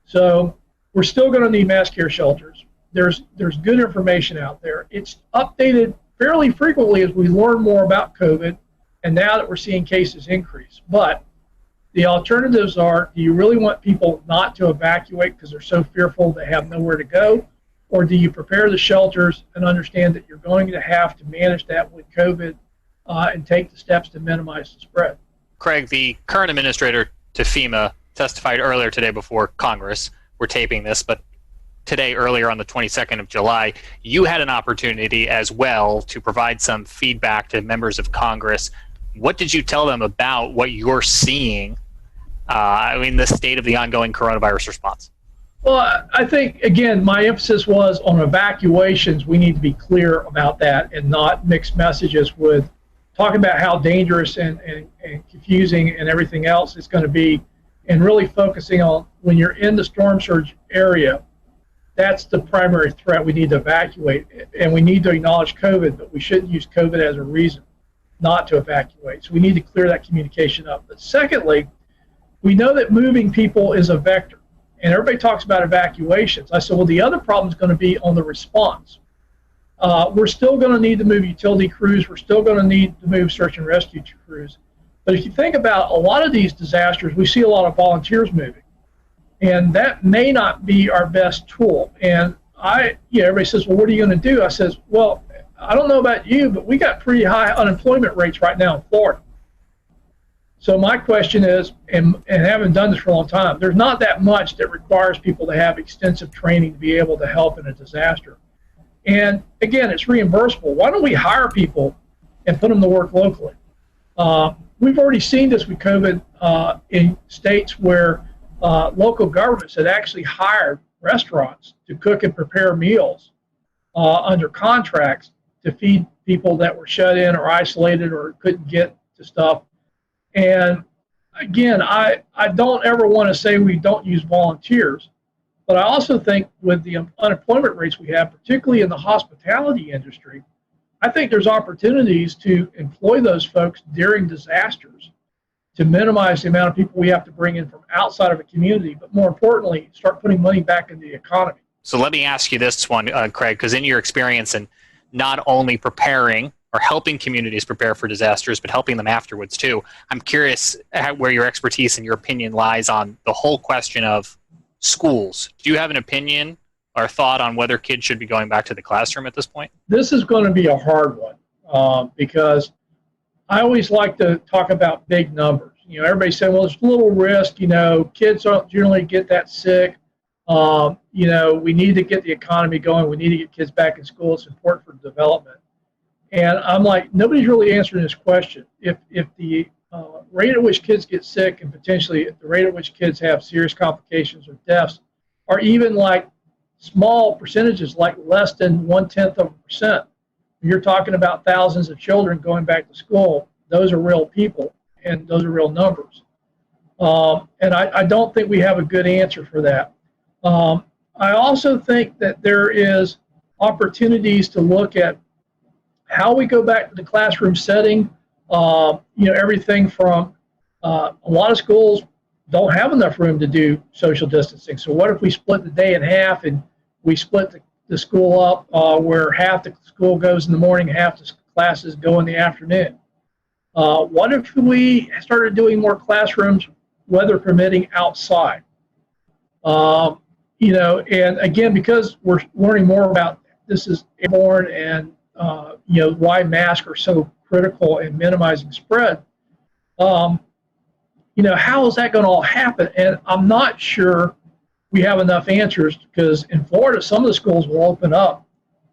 So we're still going to need mass care shelters. There's good information out there. It's updated fairly frequently as we learn more about COVID, and now that we're seeing cases increase. But the alternatives are, do you really want people not to evacuate because they're so fearful they have nowhere to go? Or do you prepare the shelters and understand that you're going to have to manage that with COVID and take the steps to minimize the spread?
Craig, the current administrator to FEMA, testified earlier today before Congress. We're taping this, but today, earlier on the 22nd of July, you had an opportunity as well to provide some feedback to members of Congress. What did you tell them about what you're seeing in the state of the ongoing coronavirus response?
Well, I think, again, my emphasis was on evacuations. We need to be clear about that and not mix messages with talking about how dangerous and confusing and everything else it's going to be, and really focusing on when you're in the storm surge area, that's the primary threat. We need to evacuate, and we need to acknowledge COVID, but we shouldn't use COVID as a reason not to evacuate. So we need to clear that communication up. But secondly, we know that moving people is a vector, and everybody talks about evacuations. I said, well, the other problem is going to be on the response. We're still going to need to move utility crews. We're still going to need to move search and rescue crews. But if you think about a lot of these disasters, we see a lot of volunteers moving. And that may not be our best tool. And everybody says, well, what are you going to do? I says, well, I don't know about you, but we got pretty high unemployment rates right now in Florida. So my question is, and having done this for a long time, there's not that much that requires people to have extensive training to be able to help in a disaster. And again, it's reimbursable. Why don't we hire people and put them to work locally? We've already seen this with COVID in states where local governments had actually hired restaurants to cook and prepare meals under contracts to feed people that were shut in or isolated or couldn't get to stuff. And again, I don't ever want to say we don't use volunteers, but I also think with the unemployment rates we have, particularly in the hospitality industry, I think there's opportunities to employ those folks during disasters to minimize the amount of people we have to bring in from outside of a community, but more importantly, start putting money back into the economy.
So let me ask you this one, Craig, because in your experience in not only preparing or helping communities prepare for disasters, but helping them afterwards too, I'm curious where your expertise and your opinion lies on the whole question of schools. Do you have an opinion or thought on whether kids should be going back to the classroom at this point?
This is going to be a hard one because I always like to talk about big numbers. Everybody's saying, well, there's a little risk. Kids don't generally get that sick. We need to get the economy going. We need to get kids back in school. It's important for development. And I'm like, nobody's really answering this question. If the rate at which kids get sick and potentially the rate at which kids have serious complications or deaths are even like small percentages, like less than 0.1%. You're talking about thousands of children going back to school. Those are real people, and those are real numbers. And I don't think we have a good answer for that. I also think that there is opportunities to look at how we go back to the classroom setting. Everything from a lot of schools don't have enough room to do social distancing. So what if we split the day in half and we split the school up where half the school goes in the morning, half the classes go in the afternoon? What if we started doing more classrooms, weather permitting, outside? And again, because we're learning more about this is airborne and why masks are so critical in minimizing spread. How is that going to all happen? And I'm not sure we have enough answers, because in Florida, some of the schools will open up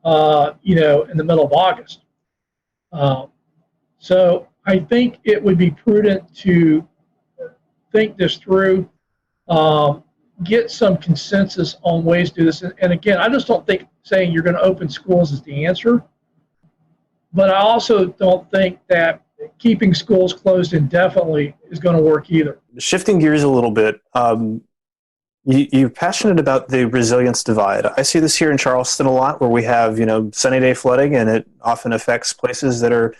in the middle of August. So I think it would be prudent to think this through, get some consensus on ways to do this. And again, I just don't think saying you're going to open schools is the answer. But I also don't think that keeping schools closed indefinitely is going to work either.
Shifting gears a little bit, you're passionate about the resilience divide. I see this here in Charleston a lot, where we have, sunny day flooding, and it often affects places that are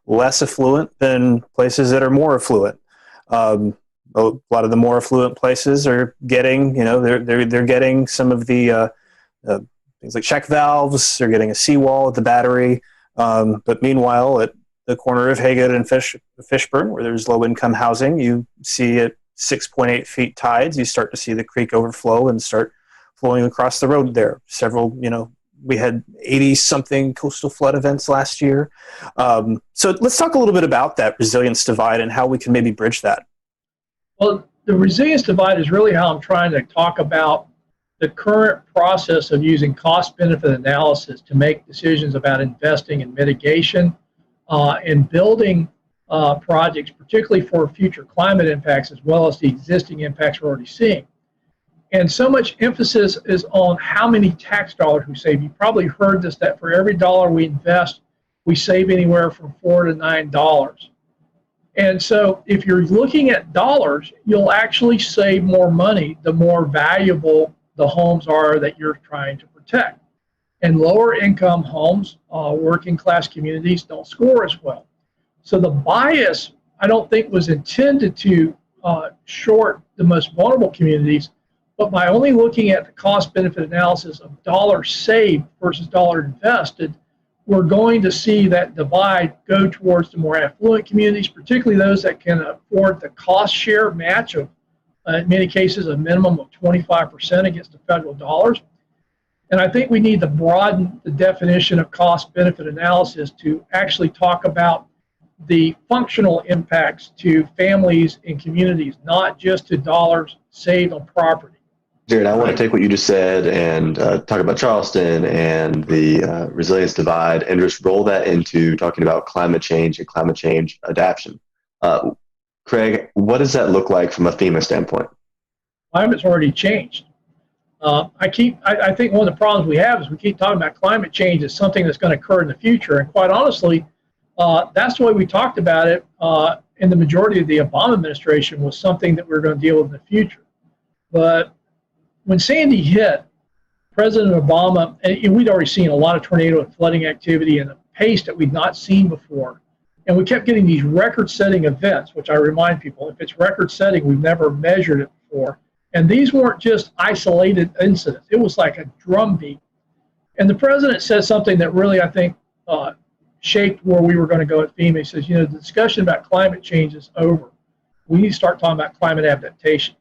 less affluent than places that are more affluent. A lot of the more affluent places are getting, they're getting some of the things like check valves. They're getting a seawall at the battery. But meanwhile, at the corner of Haggard and Fishburne, where there's low-income housing, you see at 6.8 feet tides, you start to see the creek overflow and start flowing across the road there. Several, we had 80-something coastal flood events last year. So let's talk a little bit about that resilience divide and how we can maybe bridge that.
Well, the resilience divide is really how I'm trying to talk about the current process of using cost-benefit analysis to make decisions about investing in mitigation and building projects, particularly for future climate impacts, as well as the existing impacts we're already seeing. And so much emphasis is on how many tax dollars we save. You probably heard this, that for every dollar we invest, we save anywhere from $4 to $9. And so if you're looking at dollars, you'll actually save more money the more valuable the homes are that you're trying to protect. And lower income homes, working class communities don't score as well. So the bias, I don't think, was intended to short the most vulnerable communities, but by only looking at the cost benefit analysis of dollars saved versus dollars invested, we're going to see that divide go towards the more affluent communities, particularly those that can afford the cost share match of, in many cases, a minimum of 25% against the federal dollars. And I think we need to broaden the definition of cost-benefit analysis to actually talk about the functional impacts to families and communities, not just to dollars saved on property.
Jared, I want to take what you just said and talk about Charleston and the resilience divide and just roll that into talking about climate change and climate change adaptation. Craig, what does that look like from a FEMA standpoint?
Climate's already changed. I think one of the problems we have is we keep talking about climate change as something that's going to occur in the future. And quite honestly, that's the way we talked about it in the majority of the Obama administration, was something that we're going to deal with in the future. But when Sandy hit, President Obama, and we'd already seen a lot of tornado and flooding activity and a pace that we'd not seen before. And we kept getting these record-setting events, which I remind people, if it's record-setting, we've never measured it before. And these weren't just isolated incidents. It was like a drumbeat. And the president said something that really, I think, shaped where we were going to go at FEMA. He says, the discussion about climate change is over. We need to start talking about climate adaptation.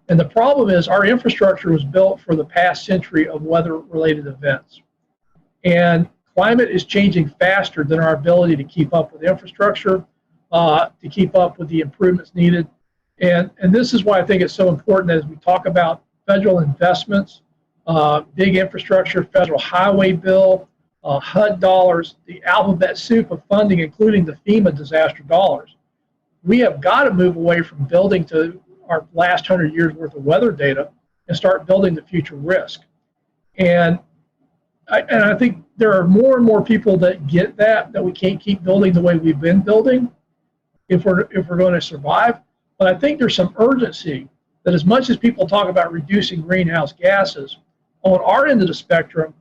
And the problem is our infrastructure was built for the past century of weather-related events. And climate is changing faster than our ability to keep up with infrastructure, to keep up with the improvements needed. And this is why I think it's so important as we talk about federal investments, big infrastructure, federal highway bill, HUD dollars, the alphabet soup of funding, including the FEMA disaster dollars. We have got to move away from building to our last 100 years worth of weather data and start building the future risk. And I think there are more and more people that get that we can't keep building the way we've been building if we're going to survive. But I think there's some urgency that as much as people talk about reducing greenhouse gases, on our end of the spectrum,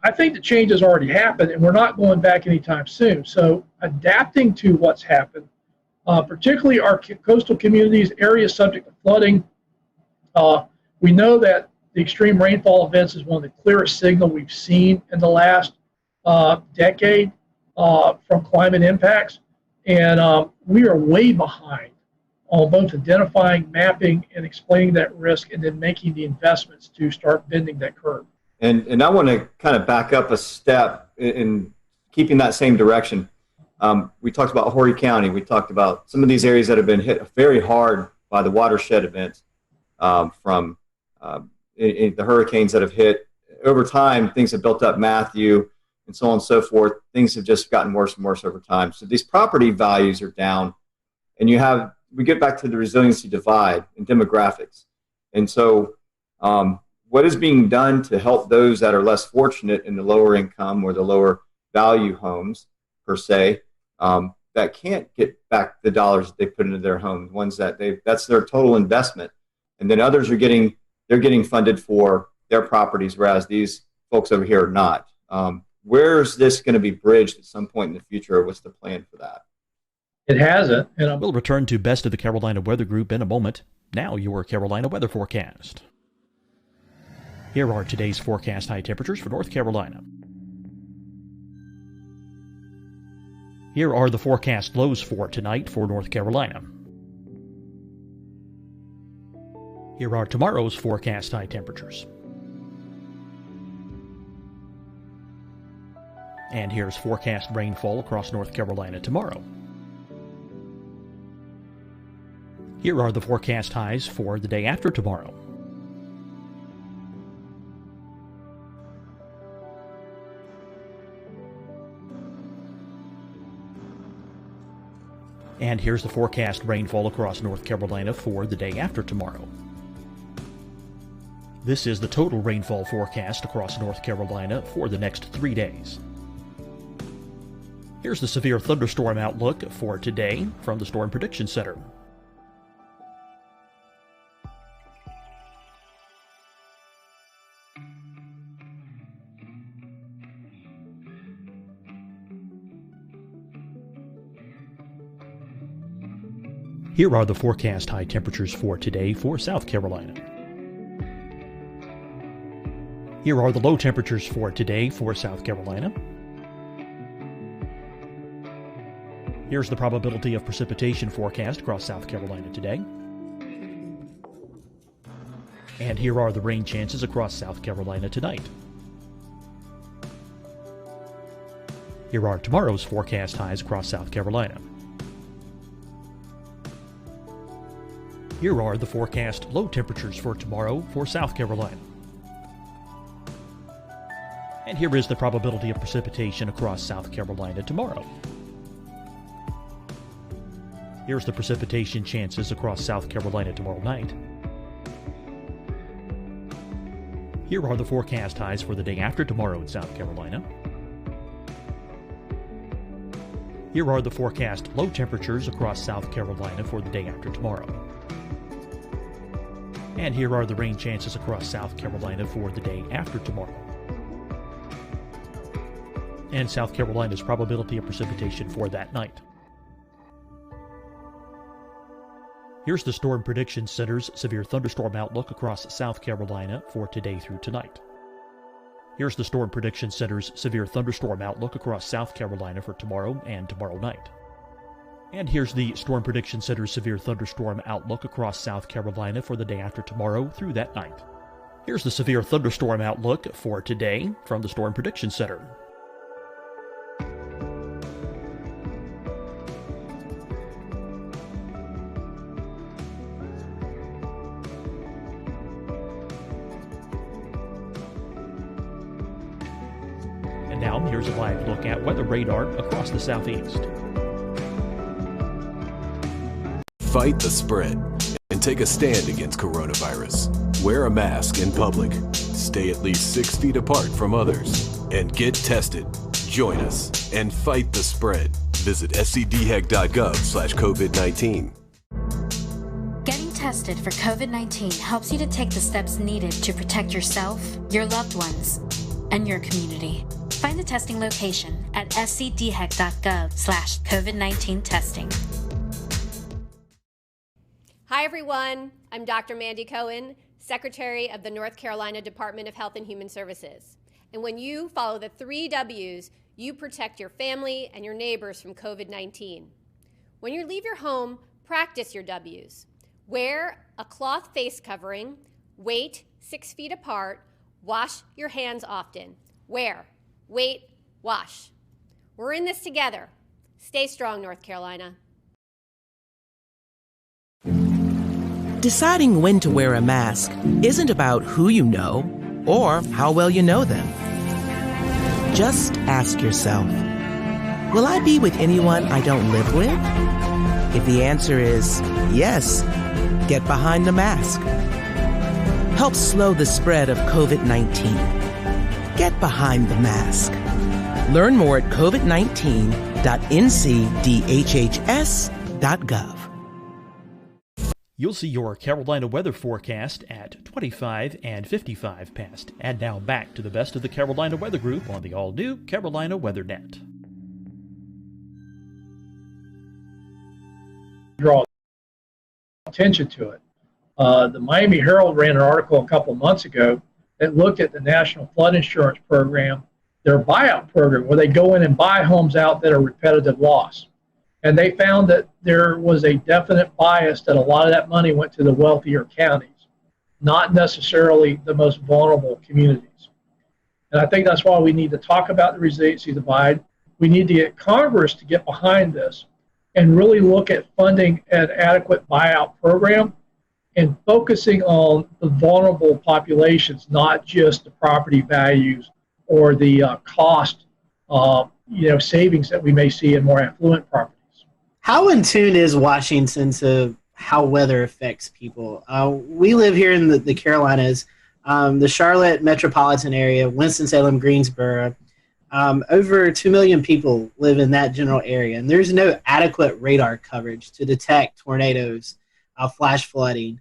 I think the change has already happened and we're not going back anytime soon. So adapting to what's happened, particularly our coastal communities, areas subject to flooding, we know that the extreme rainfall events is one of the clearest signals we've seen in the last decade from climate impacts. And we are way behind on both identifying, mapping, and explaining that risk, and then making the investments to start bending that curve.
And I want to kind of back up a step in keeping that same direction. We talked about Horry County. We talked about some of these areas that have been hit very hard by the watershed events from the hurricanes that have hit over time, things have built up, Matthew, and so on and so forth. Things have just gotten worse and worse over time. So these property values are down, and we get back to the resiliency divide and demographics. And so what is being done to help those that are less fortunate in the lower income or the lower value homes, per se, that can't get back the dollars that they put into their home, ones that that's their total investment. And then others are getting funded for their properties, whereas these folks over here are not. Where is this going to be bridged at some point in the future? What's the plan for that?
It hasn't.
We'll return to Best of the Carolina Weather Group in a moment. Now your Carolina weather forecast. Here are today's forecast high temperatures for North Carolina. Here are the forecast lows for tonight for North Carolina. Here are tomorrow's forecast high temperatures. And here's forecast rainfall across North Carolina tomorrow. Here are the forecast highs for the day after tomorrow. And here's the forecast rainfall across North Carolina for the day after tomorrow. This is the total rainfall forecast across North Carolina for the next 3 days. Here's the severe thunderstorm outlook for today from the Storm Prediction Center. Here are the forecast high temperatures for today for South Carolina. Here are the low temperatures for today for South Carolina. Here's the probability of precipitation forecast across South Carolina today. And here are the rain chances across South Carolina tonight. Here are tomorrow's forecast highs across South Carolina. Here are the forecast low temperatures for tomorrow for South Carolina. And here is the probability of precipitation across South Carolina tomorrow. Here's the precipitation chances across South Carolina tomorrow night. Here are the forecast highs for the day after tomorrow in South Carolina. Here are the forecast low temperatures across South Carolina for the day after tomorrow. And here are the rain chances across South Carolina for the day after tomorrow. And South Carolina's probability of precipitation for that night. Here's the Storm Prediction Center's severe thunderstorm outlook across South Carolina for today through tonight. Here's the Storm Prediction Center's severe thunderstorm outlook across South Carolina for tomorrow and tomorrow night. And here's the Storm Prediction Center's severe thunderstorm outlook across South Carolina for the day after tomorrow through that night. Here's the severe thunderstorm outlook for today from the Storm Prediction Center. And now here's a live look at weather radar across the southeast.
Fight the spread and take a stand against coronavirus. Wear a mask in public. Stay at least 6 feet apart from others. And get tested. Join us and fight the spread. Visit scdhec.gov/COVID-19.
Getting tested for COVID-19 helps you to take the steps needed to protect yourself, your loved ones, and your community. Find the testing location at scdhec.gov/COVID-19 testing.
Hi, everyone. I'm Dr. Mandy Cohen, Secretary of the North Carolina Department of Health and Human Services. And when you follow the 3 W's, you protect your family and your neighbors from COVID-19. When you leave your home, practice your W's. Wear a cloth face covering, wait 6 feet apart, wash your hands often. Wear, wait, wash. We're in this together. Stay strong, North Carolina.
Deciding when to wear a mask isn't about who you know or how well you know them. Just ask yourself, will I be with anyone I don't live with? If the answer is yes, get behind the mask. Help slow the spread of COVID-19. Get behind the mask. Learn more at covid19.ncdhhs.gov.
You'll see your Carolina weather forecast at 25 and 55 past. And now back to the best of the Carolina Weather Group on the all-new Carolina WeatherNet.
Draw attention to it. The Miami Herald ran an article a couple of months ago that looked at the National Flood Insurance Program, their buyout program, where they go in and buy homes out that are repetitive loss. And they found that there was a definite bias that a lot of that money went to the wealthier counties, not necessarily the most vulnerable communities. And I think that's why we need to talk about the resiliency divide. We need to get Congress to get behind this and really look at funding an adequate buyout program and focusing on the vulnerable populations, not just the property values or the cost savings that we may see in more affluent properties.
How in tune is Washington to how weather affects people? We live here in the Carolinas, the Charlotte metropolitan area, Winston-Salem, Greensboro. Over 2 million people live in that general area, and there's no adequate radar coverage to detect tornadoes, flash flooding.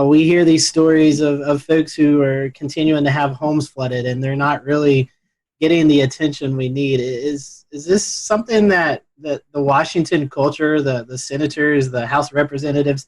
We hear these stories of folks who are continuing to have homes flooded, and they're not really getting the attention we need. Is this something that the Washington culture, the senators, the House representatives,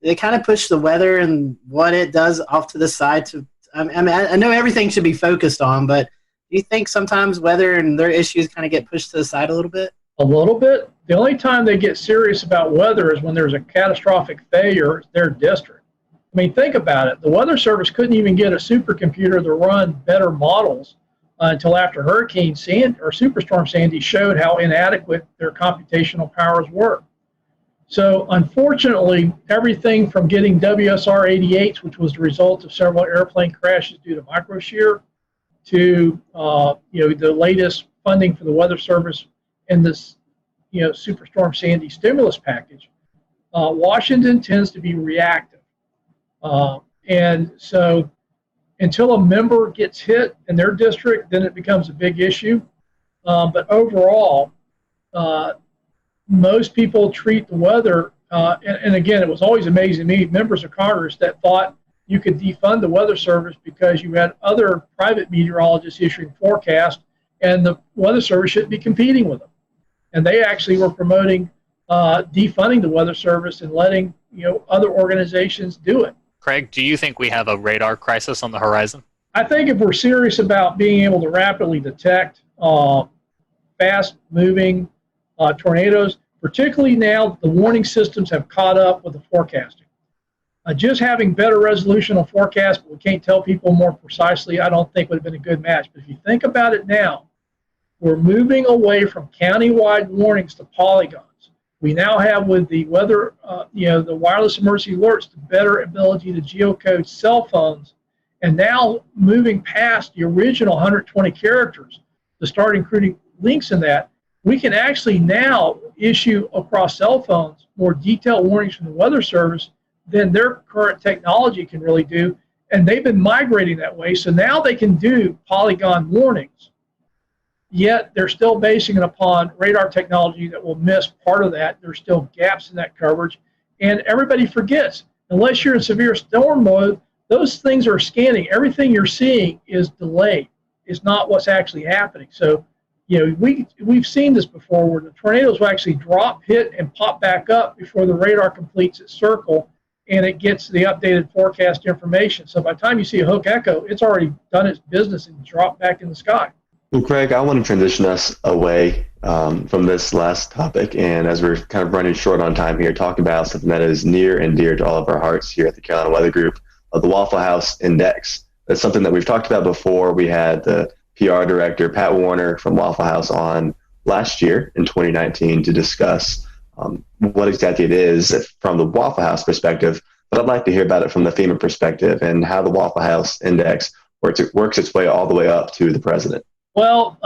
they kind of push the weather and what it does off to the side? I know everything should be focused on, but do you think sometimes weather and their issues kind of get pushed to the side a little bit?
A little bit. The only time they get serious about weather is when there's a catastrophic failure in their district. I mean, think about it. The Weather Service couldn't even get a supercomputer to run better models until after Hurricane Sandy or Superstorm Sandy showed how inadequate their computational powers were. So unfortunately, everything from getting WSR 88s, which was the result of several airplane crashes due to microshear, to the latest funding for the Weather Service in this Superstorm Sandy stimulus package, Washington tends to be reactive, and so until a member gets hit in their district, then it becomes a big issue. But overall, most people treat the weather, and again, it was always amazing to me, members of Congress that thought you could defund the Weather Service because you had other private meteorologists issuing forecasts, and the Weather Service shouldn't be competing with them. And they actually were promoting defunding the Weather Service and letting other organizations do it.
Craig, do you think we have a radar crisis on the horizon?
I think if we're serious about being able to rapidly detect fast-moving tornadoes, particularly now the warning systems have caught up with the forecasting. Just having better resolution on forecast, but we can't tell people more precisely, I don't think would have been a good match. But if you think about it now, we're moving away from county-wide warnings to polygons. We now have, with the weather, the wireless emergency alerts, the better ability to geocode cell phones, and now moving past the original 120 characters to start including links in that, we can actually now issue across cell phones more detailed warnings from the Weather Service than their current technology can really do, and they've been migrating that way. So now they can do polygon warnings, yet they're still basing it upon radar technology that will miss part of that. There's still gaps in that coverage, and everybody forgets, unless you're in severe storm mode, those things are scanning. Everything you're seeing is delayed. It's not what's actually happening. So, we've seen this before where the tornadoes will actually drop, hit, and pop back up before the radar completes its circle and it gets the updated forecast information. So by the time you see a hook echo, it's already done its business and dropped back in the sky.
Well, Craig, I want to transition us away from this last topic, and as we're kind of running short on time here, talk about something that is near and dear to all of our hearts here at the Carolina Weather Group, the Waffle House Index. That's something that we've talked about before. We had the PR director, Pat Warner, from Waffle House on last year in 2019 to discuss what exactly it is from the Waffle House perspective, but I'd like to hear about it from the FEMA perspective and how the Waffle House Index works its way all the way up to the president?
Well,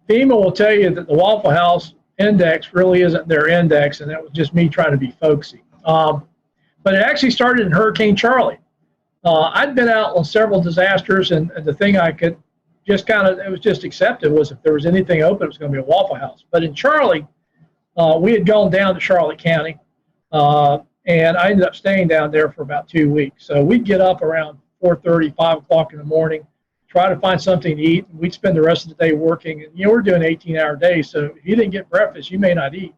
FEMA will tell you that the Waffle House index really isn't their index, and that was just me trying to be folksy. But it actually started in Hurricane Charlie. I'd been out on several disasters, and the thing I could just it was just accepted was if there was anything open, it was going to be a Waffle House. But in Charlie, we had gone down to Charlotte County, and I ended up staying down there for about 2 weeks. So we'd get up around 4:30, 5 o'clock in the morning, try to find something to eat, and we'd spend the rest of the day working. And, we're doing 18-hour days, so if you didn't get breakfast, you may not eat.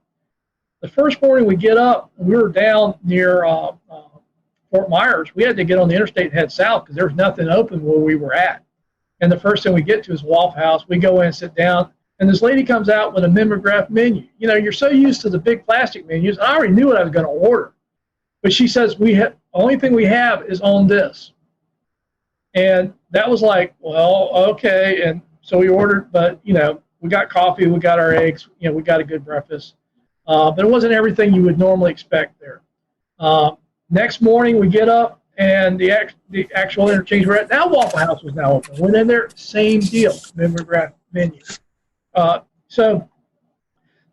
The first morning we get up, we were down near Fort Myers. We had to get on the interstate and head south because there was nothing open where we were at. And the first thing we get to is Waffle House. We go in and sit down, and this lady comes out with a mimeograph menu. You're so used to the big plastic menus. I already knew what I was going to order. But she says, the only thing we have is on this. And that was like, well, okay. And so we ordered, but, we got coffee, we got our eggs, we got a good breakfast. But it wasn't everything you would normally expect there. Next morning, we get up, and the actual interchange we're at, now Waffle House was now open. Went in there, same deal, mimeograph menu. So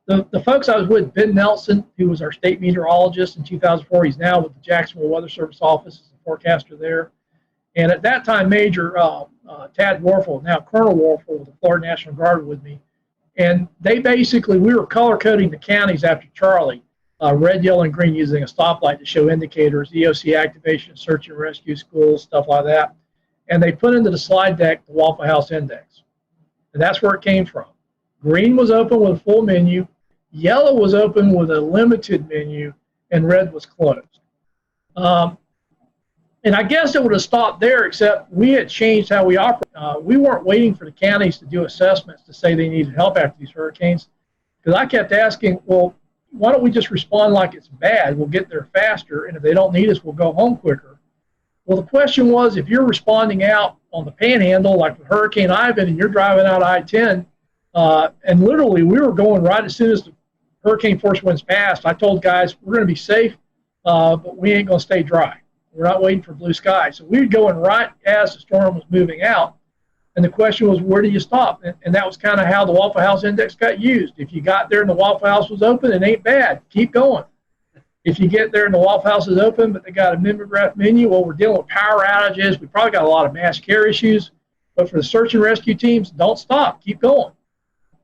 the folks I was with, Ben Nelson, who was our state meteorologist in 2004, he's now with the Jacksonville Weather Service office as a forecaster there. And at that time, Major Tad Warfel, now Colonel Warfel with the Florida National Guard with me. And we were color coding the counties after Charlie, red, yellow, and green using a stoplight to show indicators, EOC activation, search and rescue, schools, stuff like that. And they put into the slide deck the Waffle House index. And that's where it came from. Green was open with a full menu, yellow was open with a limited menu, and red was closed. And I guess it would have stopped there, except we had changed how we operate. We weren't waiting for the counties to do assessments to say they needed help after these hurricanes. Because I kept asking, well, why don't we just respond like it's bad? We'll get there faster, and if they don't need us, we'll go home quicker. Well, the question was, if you're responding out on the panhandle, like with Hurricane Ivan, and you're driving out I-10, and literally we were going right as soon as the hurricane force winds passed, I told guys, we're going to be safe, but we ain't going to stay dry. We're not waiting for blue skies. So we were going right as the storm was moving out. And the question was, where do you stop? And that was kind of how the Waffle House Index got used. If you got there and the Waffle House was open, it ain't bad. Keep going. If you get there and the Waffle House is open, but they got a mimeograph menu, well, we're dealing with power outages. We probably got a lot of mass care issues. But for the search and rescue teams, don't stop. Keep going.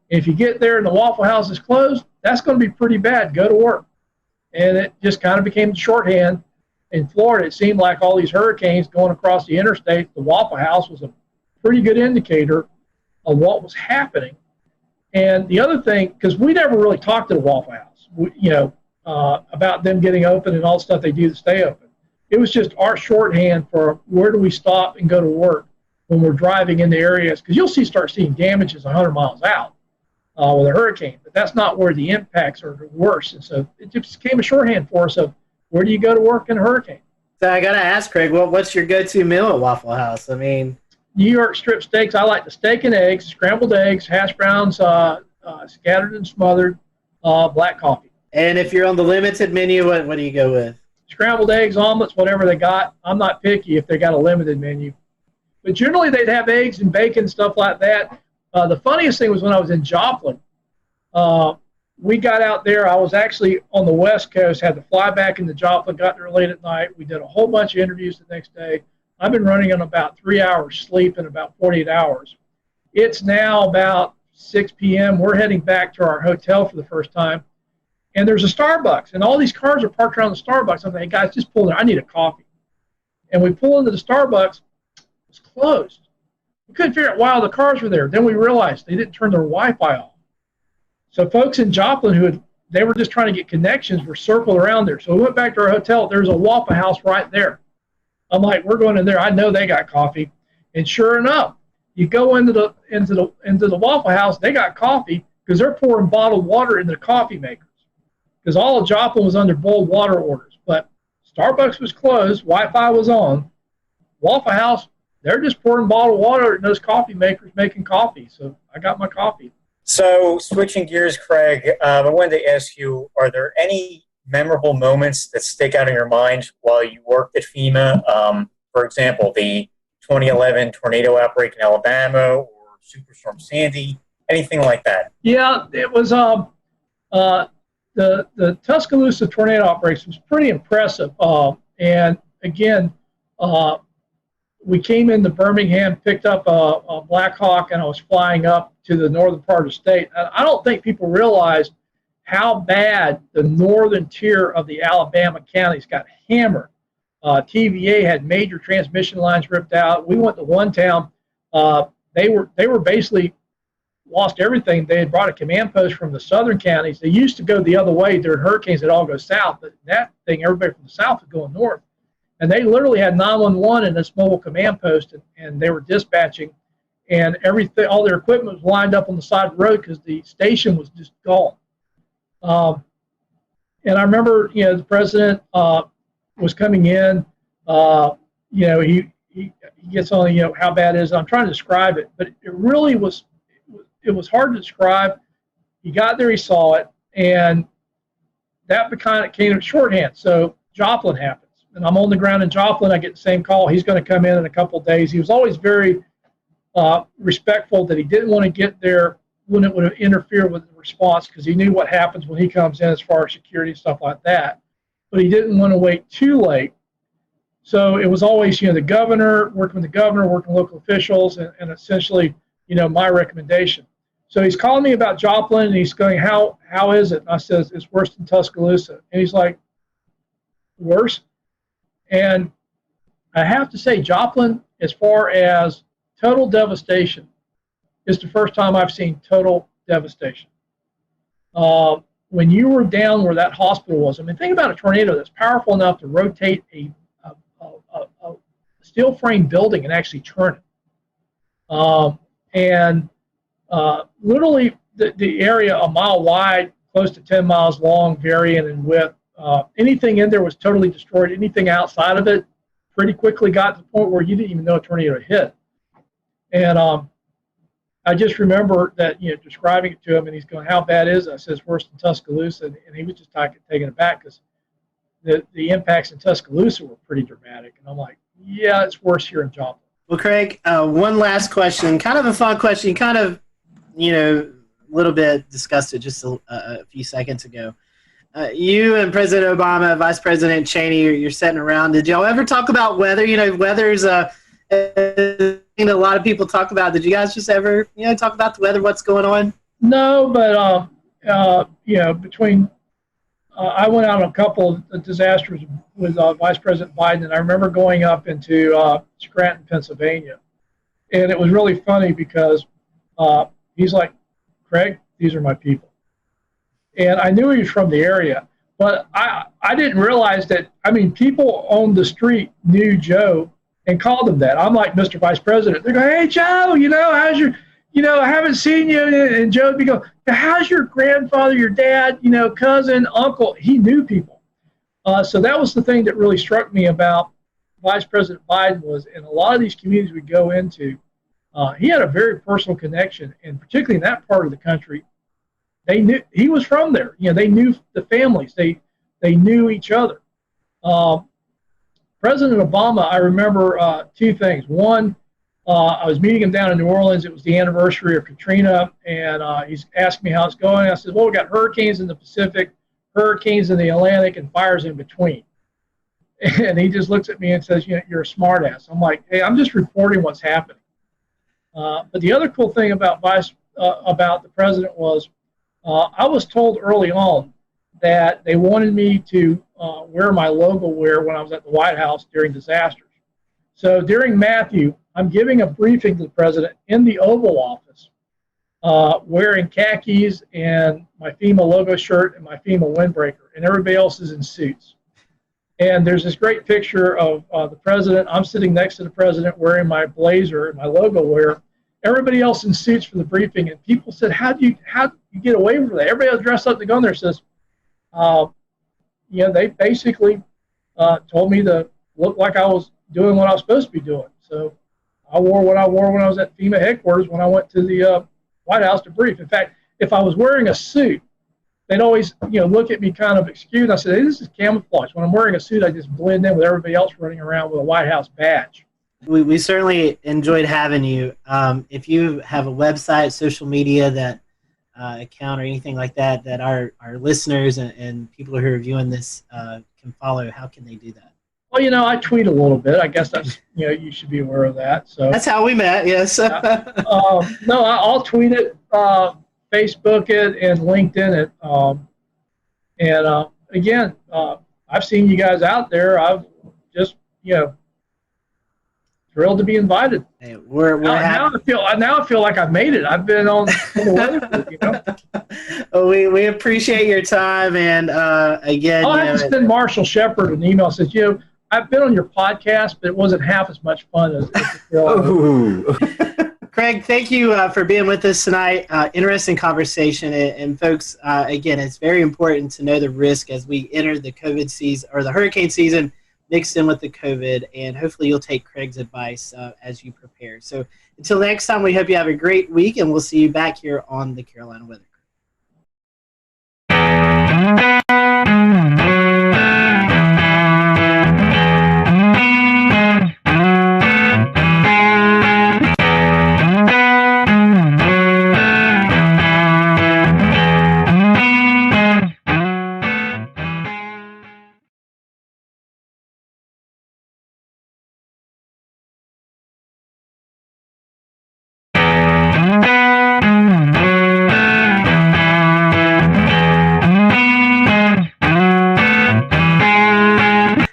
If you get there and the Waffle House is closed, that's going to be pretty bad. Go to work. And it just kind of became the shorthand. In Florida, it seemed like all these hurricanes going across the interstate, the Waffle House was a pretty good indicator of what was happening. And the other thing, because we never really talked to the Waffle House, about them getting open and all the stuff they do to stay open. It was just our shorthand for where do we stop and go to work when we're driving in the areas, because you'll start seeing damages 100 miles out with a hurricane, but that's not where the impacts are worse. And so it just became a shorthand for us of where do you go to work in a hurricane?
So I got to ask, Craig, what's your go-to meal at Waffle House? I mean,
New York strip steaks. I like the steak and eggs, scrambled eggs, hash browns, scattered and smothered, black coffee.
And if you're on the limited menu, what do you go with?
Scrambled eggs, omelets, whatever they got. I'm not picky if they got a limited menu. But generally they'd have eggs and bacon, stuff like that. The funniest thing was when I was in Joplin. We got out there. I was actually on the West Coast, had to fly back into Joplin, got there late at night. We did a whole bunch of interviews the next day. I've been running on about 3 hours sleep in about 48 hours. It's now about 6 p.m. We're heading back to our hotel for the first time. And there's a Starbucks. And all these cars are parked around the Starbucks. I'm like, hey, guys, just pull in. I need a coffee. And we pull into the Starbucks. It was closed. We couldn't figure out why all the cars were there. Then we realized they didn't turn their Wi-Fi off. So folks in Joplin they were just trying to get connections were circled around there. So we went back to our hotel. There's a Waffle House right there. I'm like, we're going in there. I know they got coffee. And sure enough, you go into the Waffle House, they got coffee because they're pouring bottled water into the coffee makers. Because all of Joplin was under boiled water orders. But Starbucks was closed, Wi-Fi was on. Waffle House, they're just pouring bottled water in those coffee makers making coffee. So I got my coffee.
So switching gears, Craig, I wanted to ask you, are there any memorable moments that stick out in your mind while you worked at FEMA? For example, the 2011 tornado outbreak in Alabama or Superstorm Sandy, anything like that?
Yeah, it was the Tuscaloosa tornado outbreaks was pretty impressive. And again, we came into Birmingham, picked up a Black Hawk, and I was flying up to the northern part of the state. And I don't think people realized how bad the northern tier of the Alabama counties got hammered. TVA had major transmission lines ripped out. We went to one town. They were basically lost everything. They had brought a command post from the southern counties. They used to go the other way during hurricanes. They'd all go south, but that thing, everybody from the south was going north. And they literally had 911 in this mobile command post, and they were dispatching, and everything, all their equipment was lined up on the side of the road because the station was just gone. And I remember, the president was coming in. He gets on, how bad it is. I'm trying to describe it, but it really was. It was hard to describe. He got there, he saw it, and that kind of came to shorthand. So Joplin happens, and I'm on the ground in Joplin. I get the same call. He's going to come in a couple of days. He was always very respectful that he didn't want to get there when it would interfere with the response, because he knew what happens when he comes in as far as security and stuff like that. But he didn't want to wait too late. So it was always, the governor, working with the governor, working with local officials, and essentially, my recommendation. So he's calling me about Joplin, and he's going, how is it? And I says, it's worse than Tuscaloosa. And he's like, worse? And I have to say, Joplin, as far as total devastation, is the first time I've seen total devastation. When you were down where that hospital was, think about a tornado that's powerful enough to rotate a steel frame building and actually turn it. Literally the area a mile wide, close to 10 miles long, varying in width. Anything in there was totally destroyed. Anything outside of it pretty quickly got to the point where you didn't even know a tornado hit. And I just remember that, describing it to him, and he's going, how bad is it? I says, worse than Tuscaloosa. And he was just taken aback because the impacts in Tuscaloosa were pretty dramatic. And I'm like, yeah, it's worse here in Joplin.
Well, Craig, one last question, kind of a fun question. You kind of, a little bit discussed it just a few seconds ago. You and President Obama, Vice President Cheney, you're sitting around. Did y'all ever talk about weather? Weather's a lot of people talk about. Did you guys just ever, talk about the weather, what's going on?
No, but, between I went out on a couple of disasters with Vice President Biden, and I remember going up into Scranton, Pennsylvania. And it was really funny because he's like, Craig, these are my people. And I knew he was from the area, but I didn't realize that, people on the street knew Joe and called him that. I'm like, Mr. Vice President. They go, hey, Joe, how's your, I haven't seen you. And Joe would be going, how's your grandfather, your dad, cousin, uncle? He knew people. So that was the thing that really struck me about Vice President Biden was, in a lot of these communities we go into, he had a very personal connection, and particularly in that part of the country, they knew he was from there. They knew the families. They knew each other. President Obama, I remember two things. One, I was meeting him down in New Orleans. It was the anniversary of Katrina, and he's asked me how it's going. I said, well, we got hurricanes in the Pacific, hurricanes in the Atlantic, and fires in between. And he just looks at me and says, you're a smart ass. I'm like, hey, I'm just reporting what's happening. But the other cool thing about the president was I was told early on that they wanted me to wear my logo wear when I was at the White House during disasters. So during Matthew, I'm giving a briefing to the president in the Oval Office, wearing khakis and my FEMA logo shirt and my FEMA windbreaker, and everybody else is in suits. And there's this great picture of the president. I'm sitting next to the president wearing my blazer and my logo wear. Everybody else in suits for the briefing. And people said, how do you get away from that? Everybody else dressed up to go in there says, they basically told me to look like I was doing what I was supposed to be doing. So I wore what I wore when I was at FEMA headquarters when I went to the White House to brief. In fact, if I was wearing a suit, they'd always, look at me kind of excused. I said, hey, this is camouflage. When I'm wearing a suit, I just blend in with everybody else running around with a White House badge.
We certainly enjoyed having you. If you have a website, social media that account or anything like that that our listeners and people who are viewing this can follow, how can they do that?
Well, I tweet a little bit. I guess that's, you should be aware of that. So
that's how we met, yes.
No, I'll tweet it, Facebook it, and LinkedIn it. Again, I've seen you guys out there. I've just, thrilled to be invited.
Hey, now
I feel like I've made it. I've been on the weather.
Well, we appreciate your time, and again,
I have to send Marshall Shepard an email that says, I've been on your podcast, but it wasn't half as much fun as
Craig, thank you for being with us tonight. Interesting conversation, and folks, again, it's very important to know the risk as we enter the COVID season or the hurricane season mixed in with the COVID, and hopefully you'll take Craig's advice as you prepare. So until next time, we hope you have a great week, and we'll see you back here on the Carolina Weather.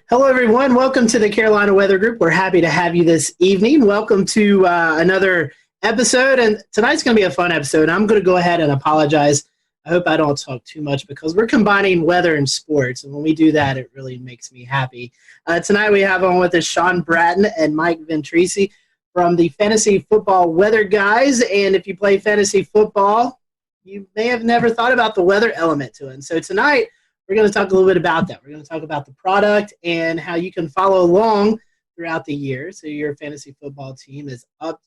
Hello, everyone. Welcome to the Carolina Weather Group. We're happy to have you this evening. Welcome to another episode, and tonight's going to be a fun episode. I'm going to go ahead and apologize. I hope I don't talk too much because we're combining weather and sports, and when we do that, it really makes me happy. Tonight we have on with us Sean Bratton and Mike Ventrisi from the Fantasy Football Weather Guys, and if you play fantasy football, you may have never thought about the weather element to it. And so tonight, we're going to talk a little bit about that. We're going to talk about the product and how you can follow along throughout the year so your fantasy football team is up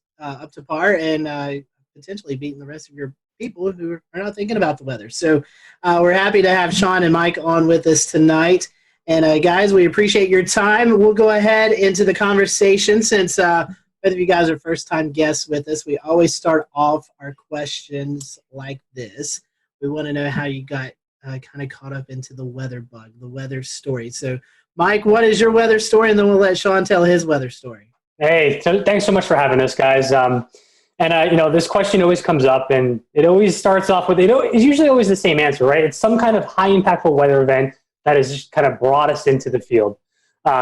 to par and potentially beating the rest of your people who are not thinking about the weather. So we're happy to have Sean and Mike on with us tonight. And guys, we appreciate your time. We'll go ahead into the conversation since both of you guys are first-time guests with us. We always start off our questions like this. We want to know how you got kind of caught up into the weather bug, the weather story. So, Mike, what is your weather story? And then we'll let Sean tell his weather story.
Hey, thanks so much for having us, guys. This question always comes up, and it always starts off with, it's usually always the same answer, right? It's some kind of high impactful weather event that has just kind of brought us into the field.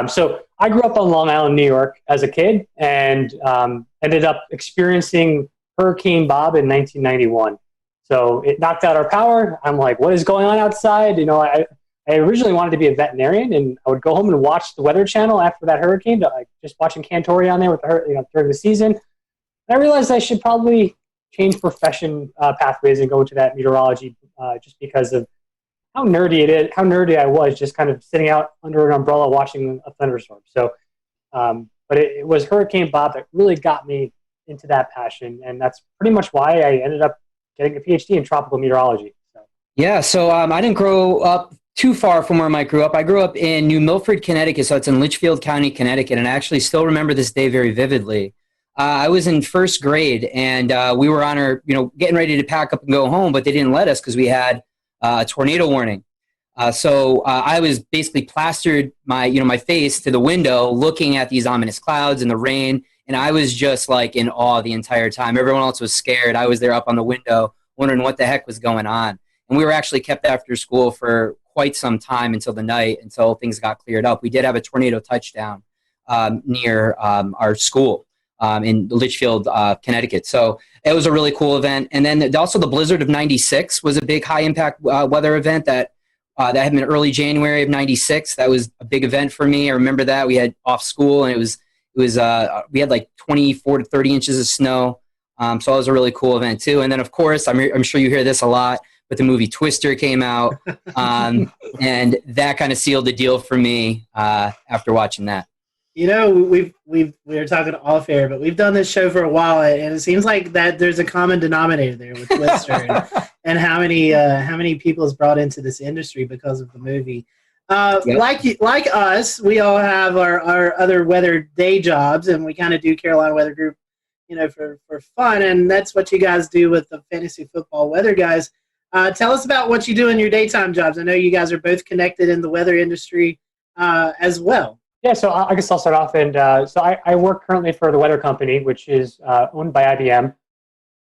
So I grew up on Long Island, New York as a kid, and ended up experiencing Hurricane Bob in 1991. So it knocked out our power. I'm like, what is going on outside? I originally wanted to be a veterinarian, and I would go home and watch the Weather Channel after that hurricane, just watching Cantore on there with during the season. And I realized I should probably change profession pathways and go into that meteorology just because of how nerdy I was just kind of sitting out under an umbrella watching a thunderstorm. So, but it was Hurricane Bob that really got me into that passion, and that's pretty much why I ended up getting a PhD in tropical meteorology.
Yeah, so I didn't grow up too far from where Mike grew up. I grew up in New Milford, Connecticut, so it's in Litchfield County, Connecticut, and I actually still remember this day very vividly. I was in first grade, and we were on our, getting ready to pack up and go home, but they didn't let us because we had a tornado warning. So I was basically plastered my face to the window, looking at these ominous clouds and the rain. And I was just like in awe the entire time. Everyone else was scared. I was there up on the window wondering what the heck was going on. And we were actually kept after school for quite some time until the night, until things got cleared up. We did have a tornado touchdown near our school in Litchfield, Connecticut. So it was a really cool event. And then also the blizzard of 96 was a big high impact weather event that had been early January of 96. That was a big event for me. I remember that. We had off school, and we had like 24 to 30 inches of snow. So it was a really cool event too. And then of course, I'm sure you hear this a lot, but the movie Twister came out, and that kind of sealed the deal for me after watching that.
We were talking off air, but we've done this show for a while, and it seems like that there's a common denominator there with Twister and how many people is brought into this industry because of the movie. Like us, we all have our other weather day jobs, and we kind of do Carolina Weather Group, for fun, and that's what you guys do with the fantasy football weather guys. Tell us about what you do in your daytime jobs. I know you guys are both connected in the weather industry as well.
Yeah, so I guess I'll start off. And so I work currently for the weather company, which is owned by IBM.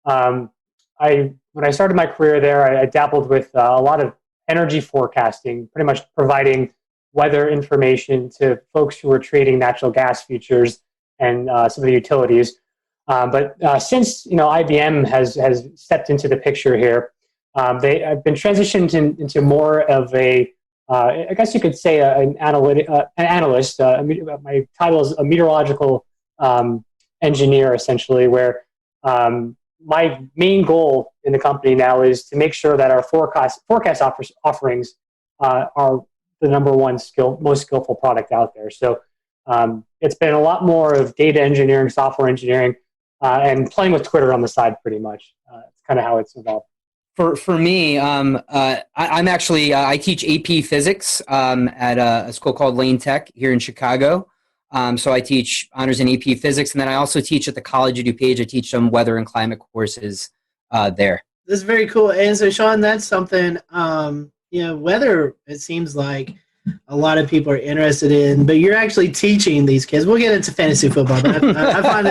When I started my career there, I dabbled with a lot of energy forecasting, pretty much providing weather information to folks who were trading natural gas futures and some of the utilities. But since IBM has stepped into the picture here, I've been transitioned into more of a I guess you could say an analyst. My title is a meteorological engineer, essentially, where my main goal in the company now is to make sure that our forecast offerings are the number one most skillful product out there. So it's been a lot more of data engineering, software engineering, and playing with Twitter on the side, pretty much. It's kind of how it's evolved.
For me, I'm actually I teach AP Physics at a school called Lane Tech here in Chicago. So I teach honors in AP Physics, and then I also teach at the College of DuPage. I teach some weather and climate courses there.
This is very cool. And so, Sean, that's something weather. It seems like a lot of people are interested in, but you're actually teaching these kids. We'll get into fantasy football, but I find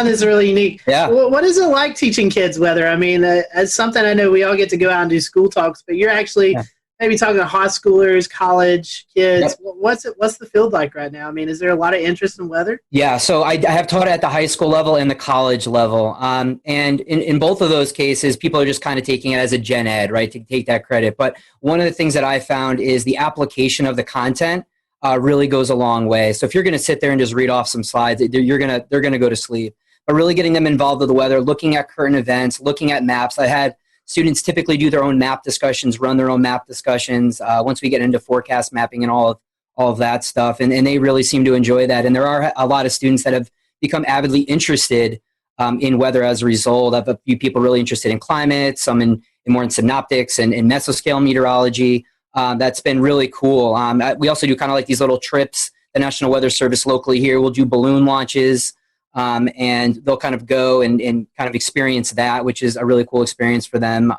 this really unique.
Yeah.
What is it like teaching kids weather? I mean, it's something I know we all get to go out and do school talks, but you're actually maybe talking to high schoolers, college kids. Yep. What's the field like right now? I mean, is there a lot of interest in weather?
Yeah, so I have taught at the high school level and the college level. And in both of those cases, people are just kind of taking it as a gen ed, right, to take that credit. But one of the things that I found is the application of the content really goes a long way. So if you're going to sit there and just read off some slides, they're going to go to sleep. But really getting them involved with the weather, looking at current events, looking at maps. I had students typically do their own map discussions, run their own map discussions once we get into forecast mapping and all of that stuff. And they really seem to enjoy that. And there are a lot of students that have become avidly interested in weather as a result. I have a few people really interested in climate, some in more in synoptics and in mesoscale meteorology. That's been really cool. We also do kind of like these little trips. The National Weather Service locally here will do balloon launches. And they'll kind of go and kind of experience that, which is a really cool experience for them.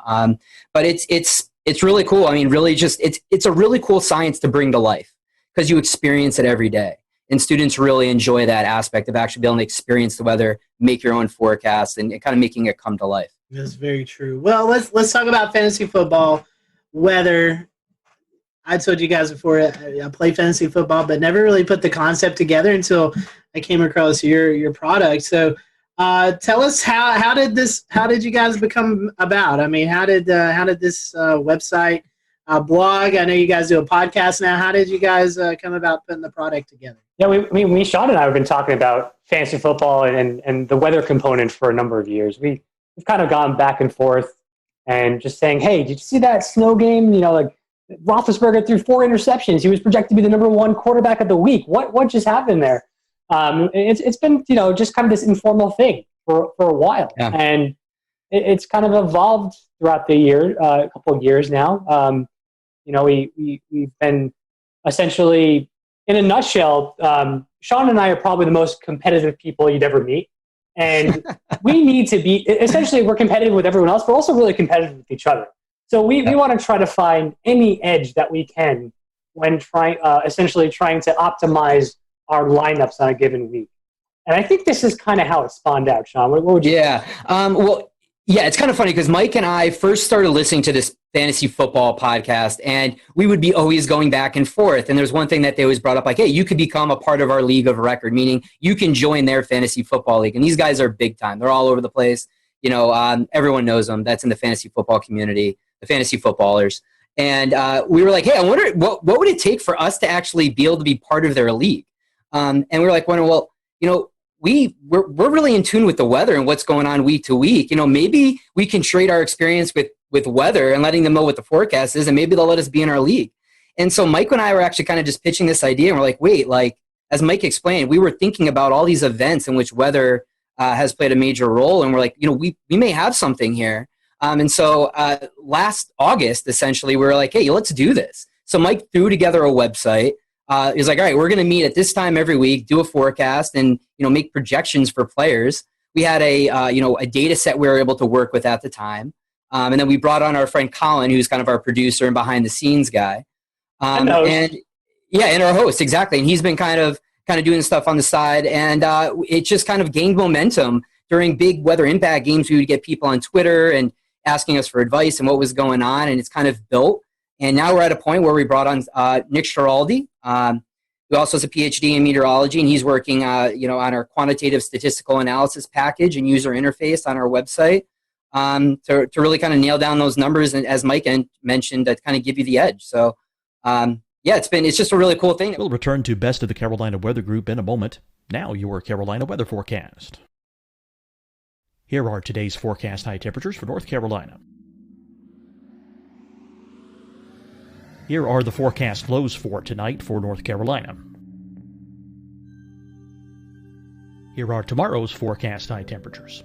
But it's really cool. I mean, really just it's a really cool science to bring to life because you experience it every day. And students really enjoy that aspect of actually being able to experience the weather, make your own forecasts, and kind of making it come to life.
That's very true. Well, let's talk about fantasy football, weather. I told you guys before I play fantasy football, but never really put the concept together until I came across your product. So tell us how did you guys become about? I mean, how did this website blog? I know you guys do a podcast now. How did you guys come about putting the product together?
Yeah, Sean and I have been talking about fantasy football and the weather component for a number of years. We've kind of gone back and forth and just saying, hey, did you see that snow game? Like Roethlisberger threw 4 interceptions. He was projected to be the number 1 quarterback of the week. What just happened there? It's been just kind of this informal thing for a while, and it's kind of evolved throughout the year, a couple of years now. We've been essentially, in a nutshell, Sean and I are probably the most competitive people you'd ever meet, and we need to be. Essentially, we're competitive with everyone else. We're also really competitive with each other. So we want to try to find any edge that we can when essentially trying to optimize our lineups on a given week. And I think this is kind of how it spawned out, Sean. What would you think?
It's kind of funny because Mike and I first started listening to this fantasy football podcast, and we would be always going back and forth. And there's one thing that they always brought up, like, hey, you could become a part of our league of record, meaning you can join their fantasy football league. And these guys are big time. They're all over the place. Everyone knows them. That's in the fantasy football community, the fantasy footballers. And we were like, hey, I wonder what would it take for us to actually be able to be part of their league? And we were like, we're really in tune with the weather and what's going on week to week. Maybe we can trade our experience with weather and letting them know what the forecast is, and maybe they'll let us be in our league. And so Mike and I were actually kind of just pitching this idea, and we're like, wait, as Mike explained, we were thinking about all these events in which weather has played a major role, and we're like, we may have something here. And so last August, essentially, we were like, hey, let's do this. So Mike threw together a website. He's like, all right, we're going to meet at this time every week, do a forecast, and make projections for players. We had a data set we were able to work with at the time, and then we brought on our friend Colin, who's kind of our producer and behind the scenes guy, and our host, exactly. And he's been kind of doing stuff on the side, and it just kind of gained momentum during big weather impact games. We would get people on Twitter and asking us for advice and what was going on, and it's kind of built. And now we're at a point where we brought on Nick Schiraldi, who also has a PhD in meteorology, and he's working, on our quantitative statistical analysis package and user interface on our website to really kind of nail down those numbers, and as Mike mentioned, that kind of give you the edge. So, it's just a really cool thing.
We'll return to Best of the Carolina Weather Group in a moment. Now your Carolina weather forecast. Here are today's forecast high temperatures for North Carolina. Here are the forecast lows for tonight for North Carolina. Here are tomorrow's forecast high temperatures.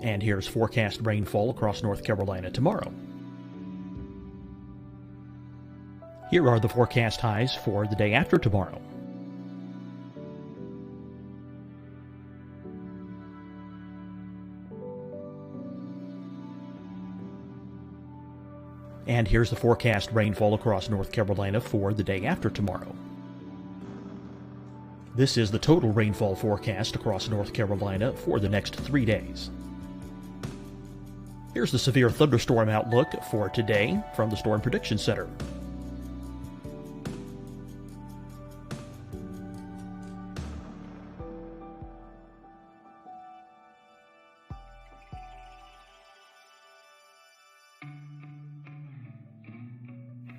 And here's forecast rainfall across North Carolina tomorrow. Here are the forecast highs for the day after tomorrow. And here's the forecast rainfall across North Carolina for the day after tomorrow. This is the total rainfall forecast across North Carolina for the next 3 days. Here's the severe thunderstorm outlook for today from the Storm Prediction Center.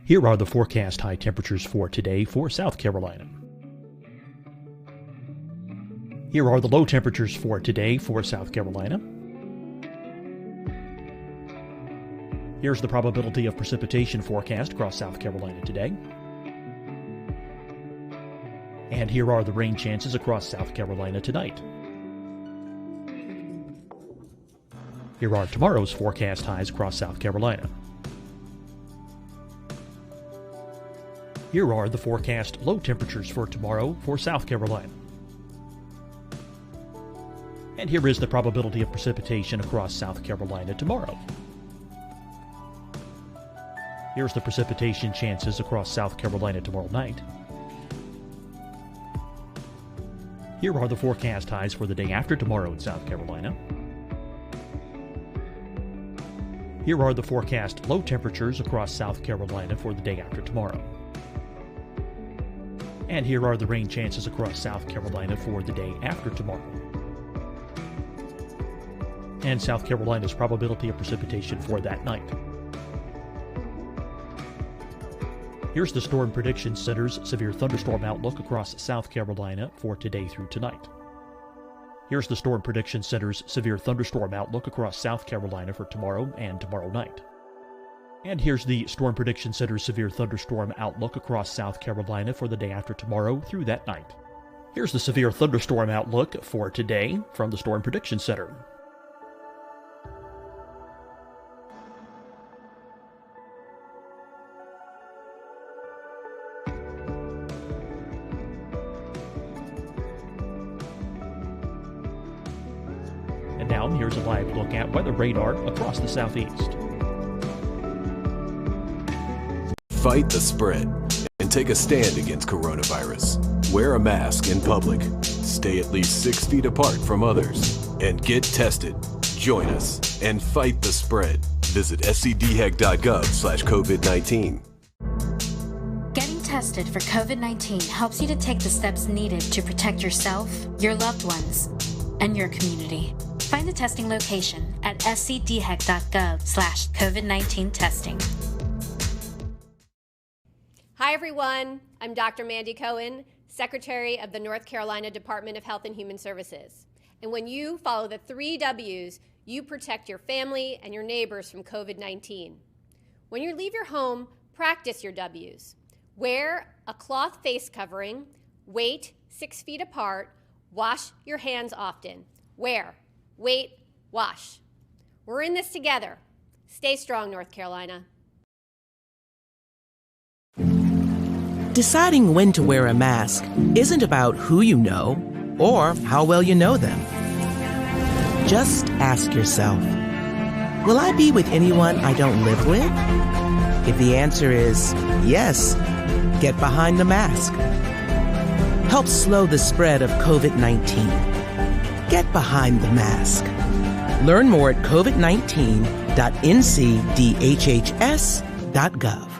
Here are the forecast high temperatures for today for South Carolina. Here are the low temperatures for today for South Carolina. Here's the probability of precipitation forecast across South Carolina today. And here are the rain chances across South Carolina tonight. Here are tomorrow's forecast highs across South Carolina. Here are the forecast low temperatures for tomorrow for South Carolina. And here is the probability of precipitation across South Carolina tomorrow. Here's the precipitation chances across South Carolina tomorrow night. Here are the forecast highs for the day after tomorrow in South Carolina. Here are the forecast low temperatures across South Carolina for the day after tomorrow. And here are the rain chances across South Carolina for the day after tomorrow. And South Carolina's probability of precipitation for that night. Here's the Storm Prediction Center's severe thunderstorm outlook across South Carolina for today through tonight. Here's the Storm Prediction Center's severe thunderstorm outlook across South Carolina for tomorrow and tomorrow night. And here's the Storm Prediction Center's severe thunderstorm outlook across South Carolina for the day after tomorrow through that night. Here's the severe thunderstorm outlook for today from the Storm Prediction Center. And now here's a live look at weather radar across the southeast.
Fight the spread and take a stand against coronavirus. Wear a mask in public. Stay at least 6 feet apart from others. And get tested. Join us and fight the spread. Visit scdhec.gov/COVID-19.
Getting tested for COVID-19 helps you to take the steps needed to protect yourself, your loved ones, and your community. Find the testing location at scdhec.gov/COVID-19 testing.
Hi, everyone. I'm Dr. Mandy Cohen, Secretary of the North Carolina Department of Health and Human Services. And when you follow the 3 W's, you protect your family and your neighbors from COVID-19. When you leave your home, practice your W's. Wear a cloth face covering, wait 6 feet apart, wash your hands often. Wear, wait, wash. We're in this together. Stay strong, North Carolina.
Deciding when to wear a mask isn't about who you know or how well you know them. Just ask yourself, will I be with anyone I don't live with? If the answer is yes, get behind the mask. Help slow the spread of COVID-19. Get behind the mask. Learn more at covid19.ncdhhs.gov.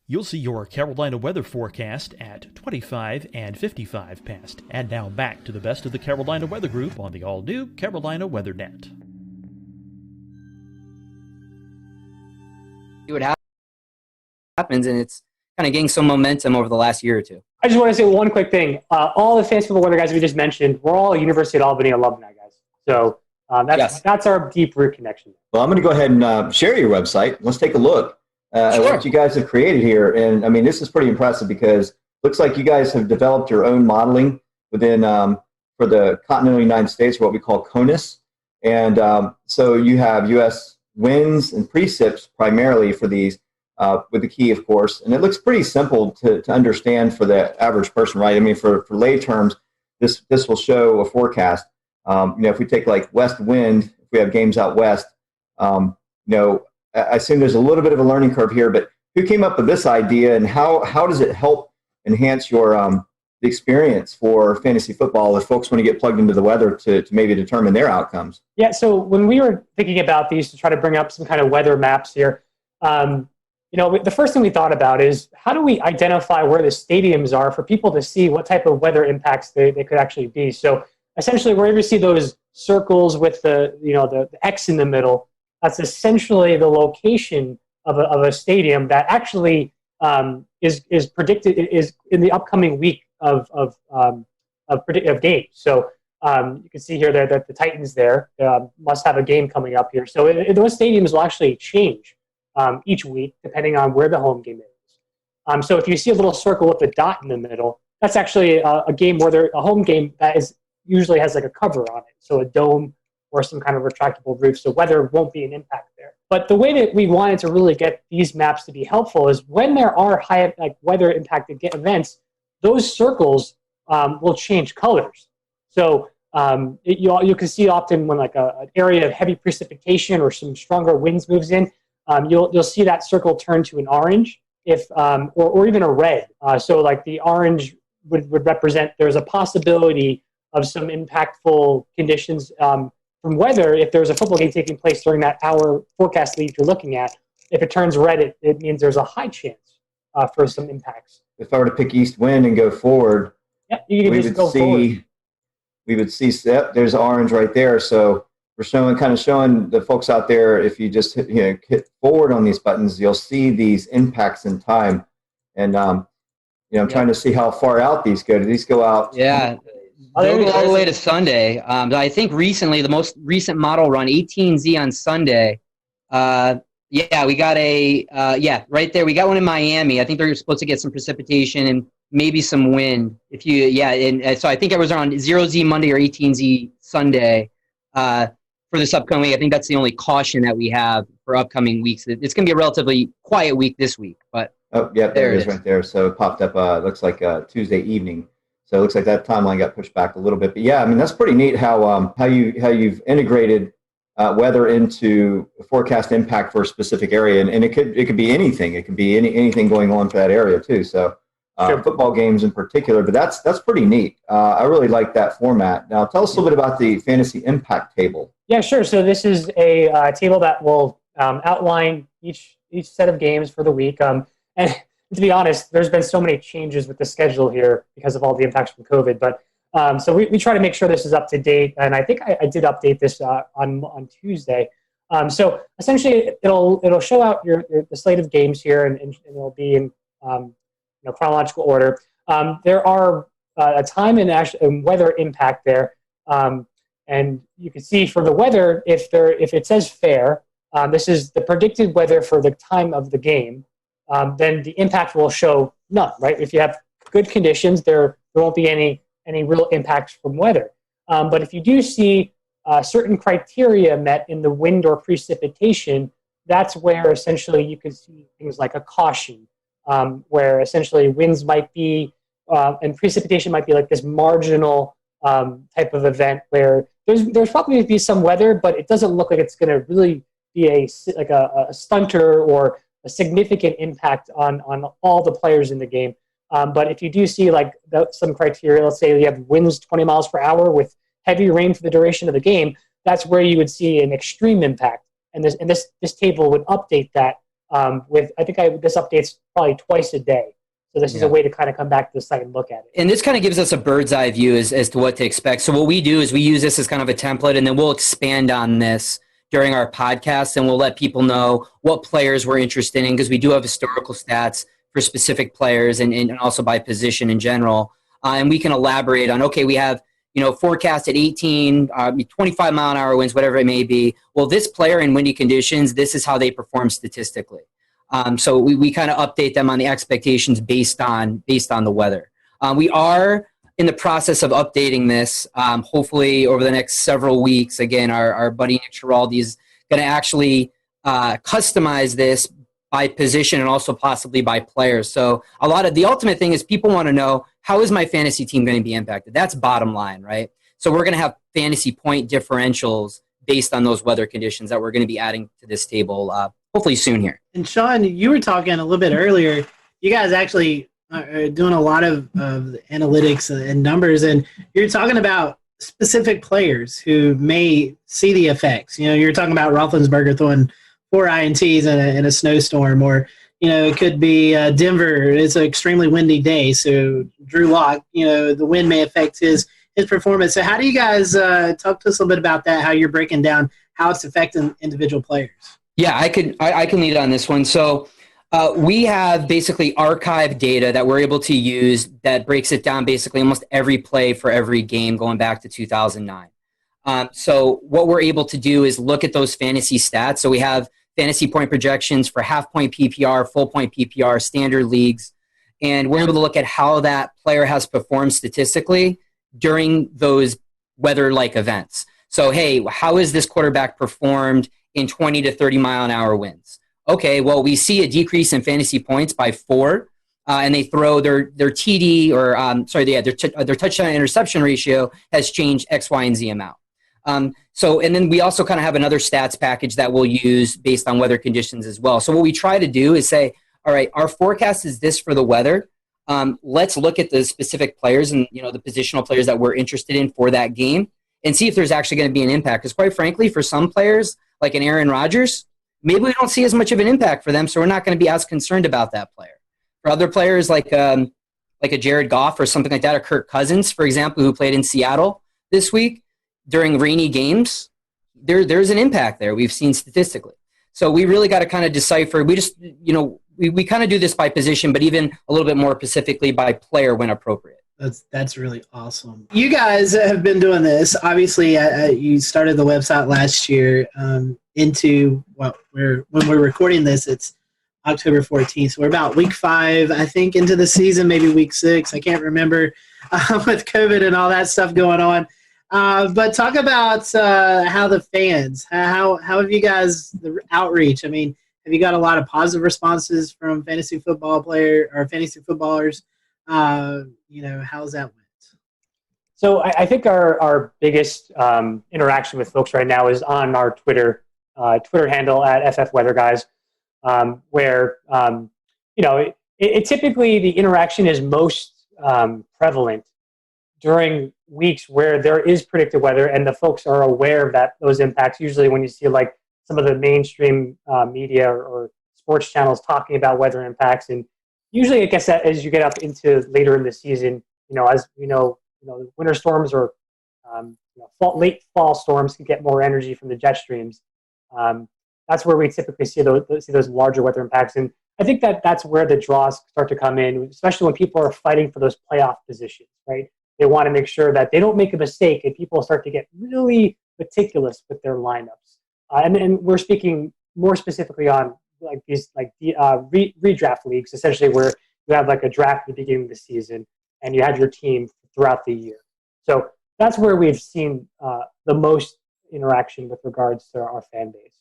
You'll see your Carolina weather forecast at 25 and 55 past. And now back to the best of the Carolina Weather Group on the all-new Carolina Weather Net.
See what happens, and it's kind of getting some momentum over the last year or two.
I just want to say one quick thing. All the Fantasy Football Weather guys we just mentioned, we're all University of Albany alumni guys. So that's our deep root connection.
Well, I'm going to go ahead and share your website. Let's take a look at what you guys have created here. And I mean, this is pretty impressive because it looks like you guys have developed your own modeling within for the continental United States, what we call CONUS. And so you have U.S. winds and precip primarily for these, with the key, of course. And it looks pretty simple to understand for the average person, right? I mean, for lay terms, this will show a forecast. If we take like west wind, if we have games out west, I assume there's a little bit of a learning curve here, but who came up with this idea, and how does it help enhance your the experience for fantasy football if folks want to get plugged into the weather to maybe determine their outcomes?
Yeah, so when we were thinking about these to try to bring up some kind of weather maps here, the first thing we thought about is how do we identify where the stadiums are for people to see what type of weather impacts they could actually be. So essentially, wherever you see those circles with the X in the middle, that's essentially the location of a stadium that actually is predicted is in the upcoming week of games. So you can see here that the Titans there must have a game coming up here. So those stadiums will actually change each week depending on where the home game is. So if you see a little circle with a dot in the middle, that's actually a game where a home game that usually has like a cover on it, so a dome or some kind of retractable roof, so weather won't be an impact there. But the way that we wanted to really get these maps to be helpful is when there are high weather impacted events, those circles will change colors. So you can see often when an area of heavy precipitation or some stronger winds moves in, you'll see that circle turn to an orange, or even a red. So like the orange would represent there's a possibility of some impactful conditions from weather if there's a football game taking place during that hour forecast lead you're looking at. If it turns red, it means there's a high chance for some impacts.
If I were to pick east wind and go forward,
we
would see there's orange right there. So we're showing the folks out there, if you just hit forward on these buttons, you'll see these impacts in time. And I'm trying to see how far out these go. Do these go out?
Yeah. They'll go all the way to Sunday. I think recently, the most recent model run, 18Z on Sunday. We got right there. We got one in Miami. I think they're supposed to get some precipitation and maybe some wind. So I think it was around 0Z Monday or 18Z Sunday for this upcoming week. I think that's the only caution that we have for upcoming weeks. It's going to be a relatively quiet week this week, but
there it is right there. So it popped up. Looks like Tuesday evening. So it looks like that timeline got pushed back a little bit. But yeah, I mean, that's pretty neat how you've integrated weather into forecast impact for a specific area, and it could be anything. It could be anything going on for that area too. So football games in particular, but that's pretty neat. I really like that format. Now, tell us a little bit about the fantasy impact table.
Yeah, sure. So this is a table that will outline each set of games for the week. And to be honest, there's been so many changes with the schedule here because of all the impacts from COVID. But so we try to make sure this is up to date. And I think I did update this on Tuesday. So essentially, it'll show out the slate of games here, and it'll be in chronological order. There are a time and weather impact there. And you can see for the weather, if it says fair, this is the predicted weather for the time of the game. Then the impact will show none, right? If you have good conditions, there won't be any real impacts from weather. But if you do see certain criteria met in the wind or precipitation, that's where essentially you could see things like a caution, where essentially winds might be, and precipitation might be like this marginal type of event where there's probably going to be some weather, but it doesn't look like it's going to really be a stunter or a significant impact on all the players in the game. But if you do see some criteria, let's say you have winds 20 miles per hour with heavy rain for the duration of the game, that's where you would see an extreme impact. And this table would update that this updates probably twice a day. So this is a way to kind of come back to the site and look at it.
And this kind of gives us a bird's eye view as to what to expect. So what we do is we use this as kind of a template, and then we'll expand on this during our podcast, and we'll let people know what players we're interested in, because we do have historical stats for specific players and also by position in general. And we can elaborate on, okay, we have forecast at 18, 25 mile an hour winds, whatever it may be. Well, this player in windy conditions, this is how they perform statistically. So we kind of update them on the expectations based on the weather. We are in the process of updating this. Hopefully over the next several weeks. Again, our buddy Nick Giraldi is going to actually customize this by position and also possibly by players. So the ultimate thing is people want to know, how is my fantasy team going to be impacted? That's bottom line, right? So we're going to have fantasy point differentials based on those weather conditions that we're going to be adding to this table hopefully soon here.
And Sean, you were talking a little bit earlier. You guys actually are doing a lot of analytics and numbers, and you're talking about specific players who may see the effects. You're talking about Roethlisberger throwing 4 INTs in a snowstorm, or it could be Denver. It's an extremely windy day, so Drew Lock, the wind may affect his performance. So how do you guys talk to us a little bit about that? How you're breaking down how it's affecting individual players?
Yeah, I can lead on this one. So we have basically archived data that we're able to use that breaks it down basically almost every play for every game going back to 2009. So what we're able to do is look at those fantasy stats. So we have fantasy point projections for half-point PPR, full-point PPR, standard leagues, and we're able to look at how that player has performed statistically during those weather-like events. So, hey, how has this quarterback performed in 20 to 30 mile an hour winds? Okay, well, we see a decrease in fantasy points by 4, and they throw their TD their touchdown interception ratio has changed X, Y, and Z amount. And then we also kind of have another stats package that we'll use based on weather conditions as well. So what we try to do is say, all right, our forecast is this for the weather. Let's look at the specific players and the positional players that we're interested in for that game and see if there's actually going to be an impact. Because quite frankly, for some players like an Aaron Rodgers, maybe we don't see as much of an impact for them, so we're not going to be as concerned about that player. For other players like a Jared Goff or something like that, or Kirk Cousins, for example, who played in Seattle this week during rainy games, there's an impact there we've seen statistically. So we really got to kind of decipher. We just, we kind of do this by position, but even a little bit more specifically by player when appropriate.
That's really awesome. You guys have been doing this. Obviously, you started the website last year. When we're recording this, it's October 14th. So we're about week 5, I think, into the season, maybe week 6. I can't remember with COVID and all that stuff going on. But talk about how the fans, how have you guys, the outreach? I mean, have you got a lot of positive responses from fantasy football player or fantasy footballers? How's that went?
So I think our biggest interaction with folks right now is on our Twitter handle at FF Weather Guys, where it typically the interaction is most prevalent during weeks where there is predicted weather and the folks are aware of those impacts. Usually when you see like some of the mainstream media or sports channels talking about weather impacts, and usually I guess that as you get up into later in the season, as we know, winter storms or late fall storms can get more energy from the jet streams. That's where we typically see those larger weather impacts. And I think that's where the draws start to come in, especially when people are fighting for those playoff positions, right? They want to make sure that they don't make a mistake and people start to get really meticulous with their lineups. And we're speaking more specifically on like these redraft leagues, essentially where you have like a draft at the beginning of the season and you have your team throughout the year. So that's where we've seen the most interaction with regards to our fan base.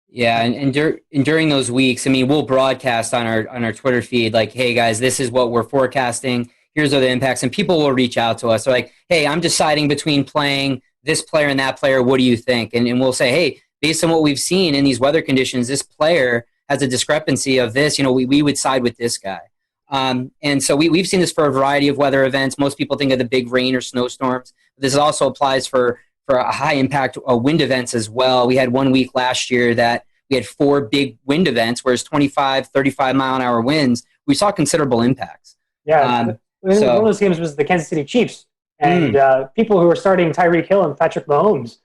Yeah, and during those weeks, I mean, we'll broadcast on our Twitter feed like, "Hey guys, this is what we're forecasting. Here's are the impacts," and people will reach out to us. They're like, "Hey, I'm deciding between playing this player and that player. What do you think?" And we'll say, "Hey, based on what we've seen in these weather conditions, this player has a discrepancy of this. You know, we would side with this guy." And so we've seen this for a variety of weather events. Most people think of the big rain or snowstorms. This also applies for a high impact wind events as well. We had 1 week last year that we had 4 big wind events, whereas 25, 35 mile an hour winds, we saw considerable impacts.
Yeah. One of those games was the Kansas City Chiefs, and people who were starting Tyreek Hill and Patrick Mahomes,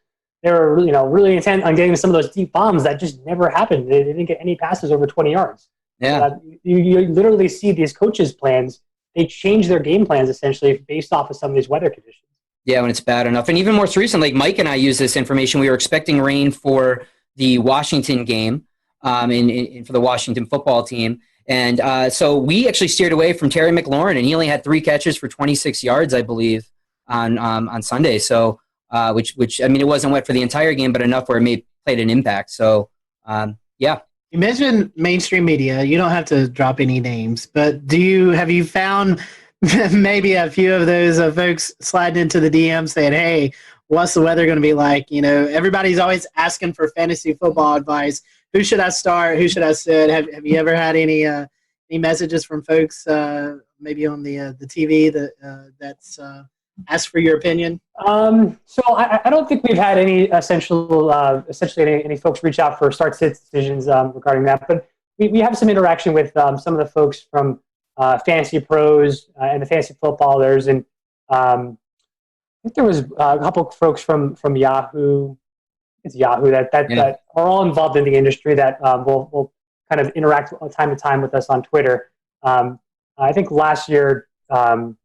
they were really intent on getting some of those deep bombs that just never happened. They didn't get any passes over 20 yards.
Yeah,
you literally see these coaches' plans. They change their game plans essentially based off of some of these weather conditions.
Yeah, when it's bad enough. And even more recently, like Mike and I use this information. We were expecting rain for the Washington game for the Washington football team. And so we actually steered away from Terry McLaurin, and he only had 3 catches for 26 yards, I believe, on Sunday. So, which I mean, it wasn't wet for the entire game, but enough where it played an impact. So, yeah.
You mentioned mainstream media. You don't have to drop any names, but have you found maybe a few of those folks sliding into the DM saying, "Hey, what's the weather going to be like?" You know, everybody's always asking for fantasy football advice. Who should I start? Who should I sit? Have you ever had any messages from folks maybe on the TV that's asked for your opinion?
So I don't think we've had any essentially any folks reach out for start-sit decisions regarding that, but we have some interaction with some of the folks from Fantasy Pros and the Fantasy Footballers, and I think there was a couple of folks from Yahoo. It's Yahoo that are all involved in the industry that will kind of interact time to time with us on Twitter. I think last year, one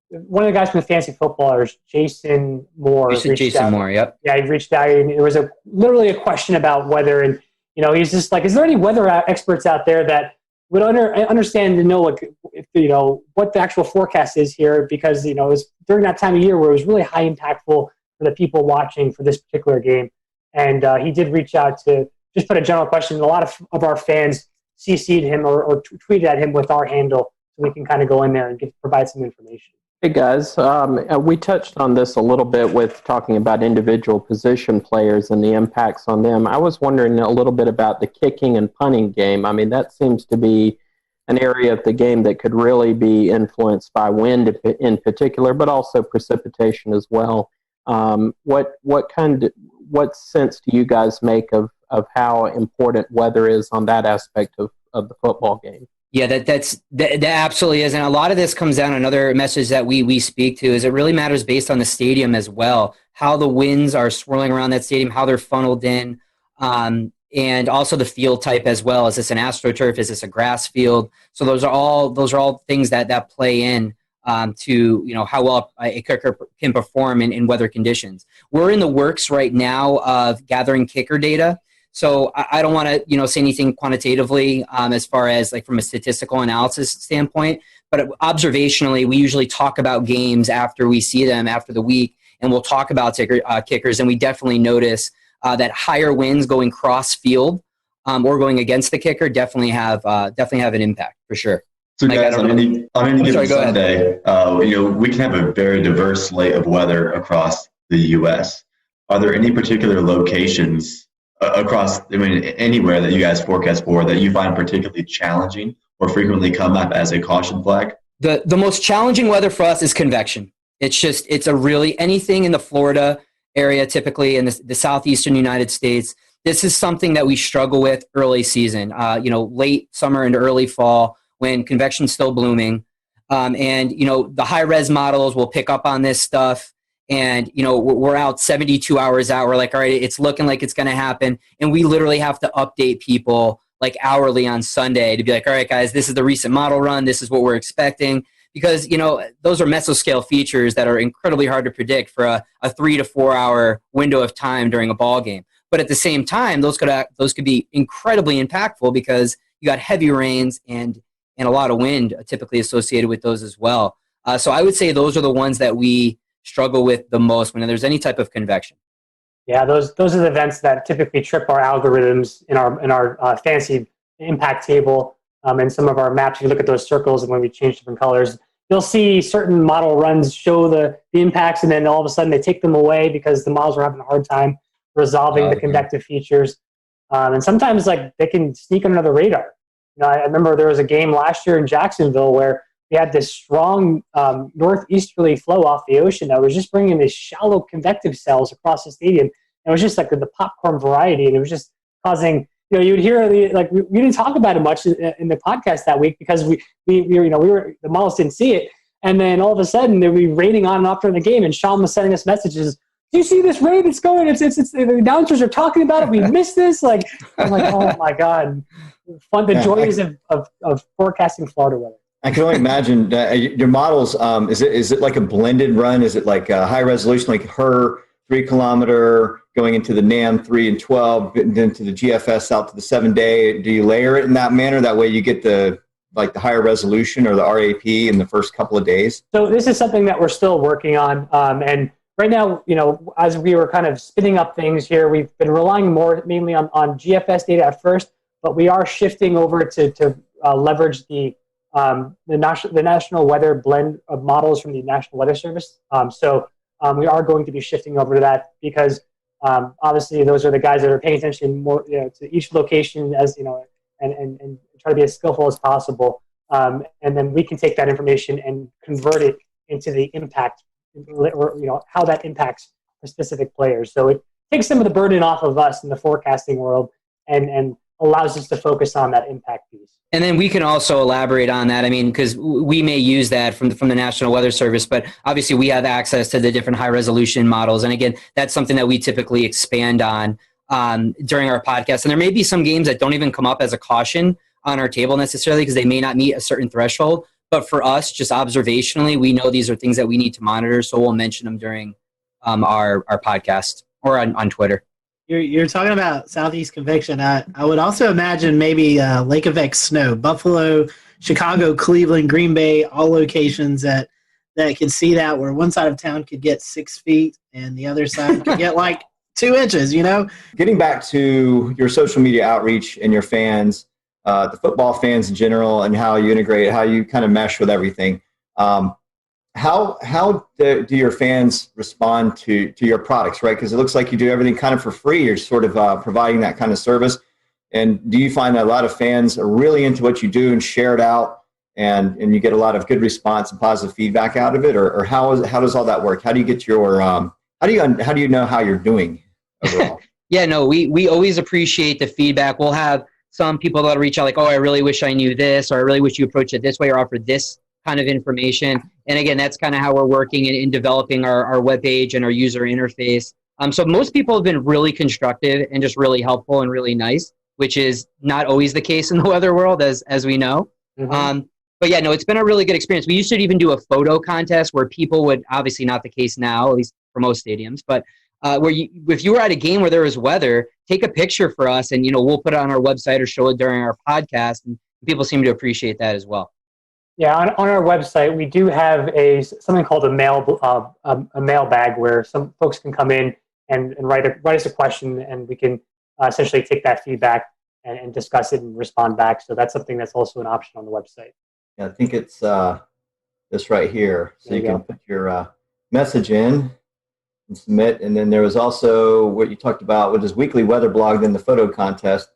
of the guys from the Fantasy Footballers, Jason Moore.
Jason Moore, yep.
Yeah, he reached out, and it was literally a question about weather, and he's just like, "Is there any weather experts out there that would understand to know what the actual forecast is here?" Because it was during that time of year where it was really high impactful for the people watching for this particular game. And he did reach out to just put a general question. A lot of our fans CC'd him or tweeted at him with our handle, so we can kind of go in there and provide some information.
Hey guys, we touched on this a little bit with talking about individual position players and the impacts on them. I was wondering a little bit about the kicking and punting game. I mean, that seems to be an area of the game that could really be influenced by wind in particular, but also precipitation as well. What sense do you guys make of how important weather is on that aspect of the football game?
Yeah, that absolutely is. And a lot of this comes down, another message that we speak to is it really matters based on the stadium as well, how the winds are swirling around that stadium, how they're funneled in, and also the field type as well. Is this an AstroTurf? Is this a grass field? So those are all things that play in to how well a kicker can perform in weather conditions. We're in the works right now of gathering kicker data. So I don't want to say anything quantitatively as far as like from a statistical analysis standpoint, but observationally, we usually talk about games after we see them after the week, and we'll talk about kickers, and we definitely notice that higher winds going cross field or going against the kicker definitely have an impact for sure.
So guys, on any given Sunday, we can have a very diverse slate of weather across the U.S. Are there any particular locations across, anywhere that you guys forecast for that you find particularly challenging or frequently come up as a caution flag?
The most challenging weather for us is convection. It's a really anything in the Florida area, typically in the southeastern United States. This is something that we struggle with early season, late summer and early fall, when convection's still blooming. And the high res models will pick up on this stuff. And, we're out 72 hours out. We're like, all right, it's looking like it's going to happen. And we literally have to update people like hourly on Sunday to be like, all right, guys, this is the recent model run. This is what we're expecting. Because, those are mesoscale features that are incredibly hard to predict for a 3 to 4 hour window of time during a ball game. But at the same time, those could be incredibly impactful because you got heavy rains and a lot of wind typically associated with those as well. So I would say those are the ones that we struggle with the most when there's any type of convection.
Yeah, those are the events that typically trip our algorithms in our fancy impact table and some of our maps. If you look at those circles and when we change different colors, you'll see certain model runs show the impacts, and then all of a sudden they take them away because the models are having a hard time resolving the convective features. And sometimes like they can sneak under the radar. I remember there was a game last year in Jacksonville where we had this strong northeasterly flow off the ocean that was just bringing these shallow convective cells across the stadium. And it was just like the popcorn variety, and it was just causing. You'd hear we didn't talk about it much in the podcast that week because we were the models didn't see it, and then all of a sudden they'd be raining on and off during the game, and Sean was sending us messages. Do you see this raid that's going? It's the announcers are talking about it. We missed this. I'm like, oh my god, fun! The joys of forecasting Florida weather.
I can only imagine your models. Is it like a blended run? Is it like a high resolution, like her 3 kilometer going into the NAM 3 and 12, and then to the GFS out to the 7-day? Do you layer it in that manner? That way you get the higher resolution or the RAP in the first couple of days?
So this is something that we're still working on. And right now, as we were kind of spinning up things here, we've been relying mainly on GFS data at first, but we are shifting over to leverage the national weather blend of models from the National Weather Service. We are going to be shifting over to that because obviously those are the guys that are paying attention more to each location and try to be as skillful as possible. And then we can take that information and convert it into the impact or how that impacts the specific players. So it takes some of the burden off of us in the forecasting world and allows us to focus on that impact piece.
And then we can also elaborate on that. I mean, because we may use that from the National Weather Service, but obviously we have access to the different high resolution models. And again, that's something that we typically expand on during our podcast. And there may be some games that don't even come up as a caution on our table necessarily because they may not meet a certain threshold. But for us, just observationally, we know these are things that we need to monitor. So we'll mention them during our podcast or on Twitter.
You're talking about Southeast convection. I would also imagine maybe Lake Effect snow, Buffalo, Chicago, Cleveland, Green Bay, all locations that can see that, where one side of town could get 6 feet and the other side could get like 2 inches,
Getting back to your social media outreach and your fans, the football fans in general, and how you integrate, how you kind of mesh with everything. How do your fans respond to your products, right? Because it looks like you do everything kind of for free. You're sort of providing that kind of service. And do you find that a lot of fans are really into what you do and share it out, and you get a lot of good response and positive feedback out of it? Or how does all that work? How do you get your how do you know how you're doing overall?
Yeah, no, we always appreciate the feedback. We'll have some people that'll reach out like, oh, I really wish I knew this, or I really wish you approached it this way or offered this kind of information. And again, that's kind of how we're working in developing our webpage and our user interface. So most people have been really constructive and just really helpful and really nice, which is not always the case in the weather world, as we know. Mm-hmm. But yeah, no, it's been a really good experience. We used to even do a photo contest where people would, obviously not the case now, at least for most stadiums, but if you were at a game where there was weather, take a picture for us and, we'll put it on our website or show it during our podcast. And people seem to appreciate that as well.
Yeah, on our website, we do have something called a mailbag where some folks can come in and write us a question, and we can essentially take that feedback and discuss it and respond back. So that's something that's also an option on the website.
Yeah, I think it's this right here. So you can put your message in and submit. And then there was also what you talked about with this weekly weather blog, then the photo contest.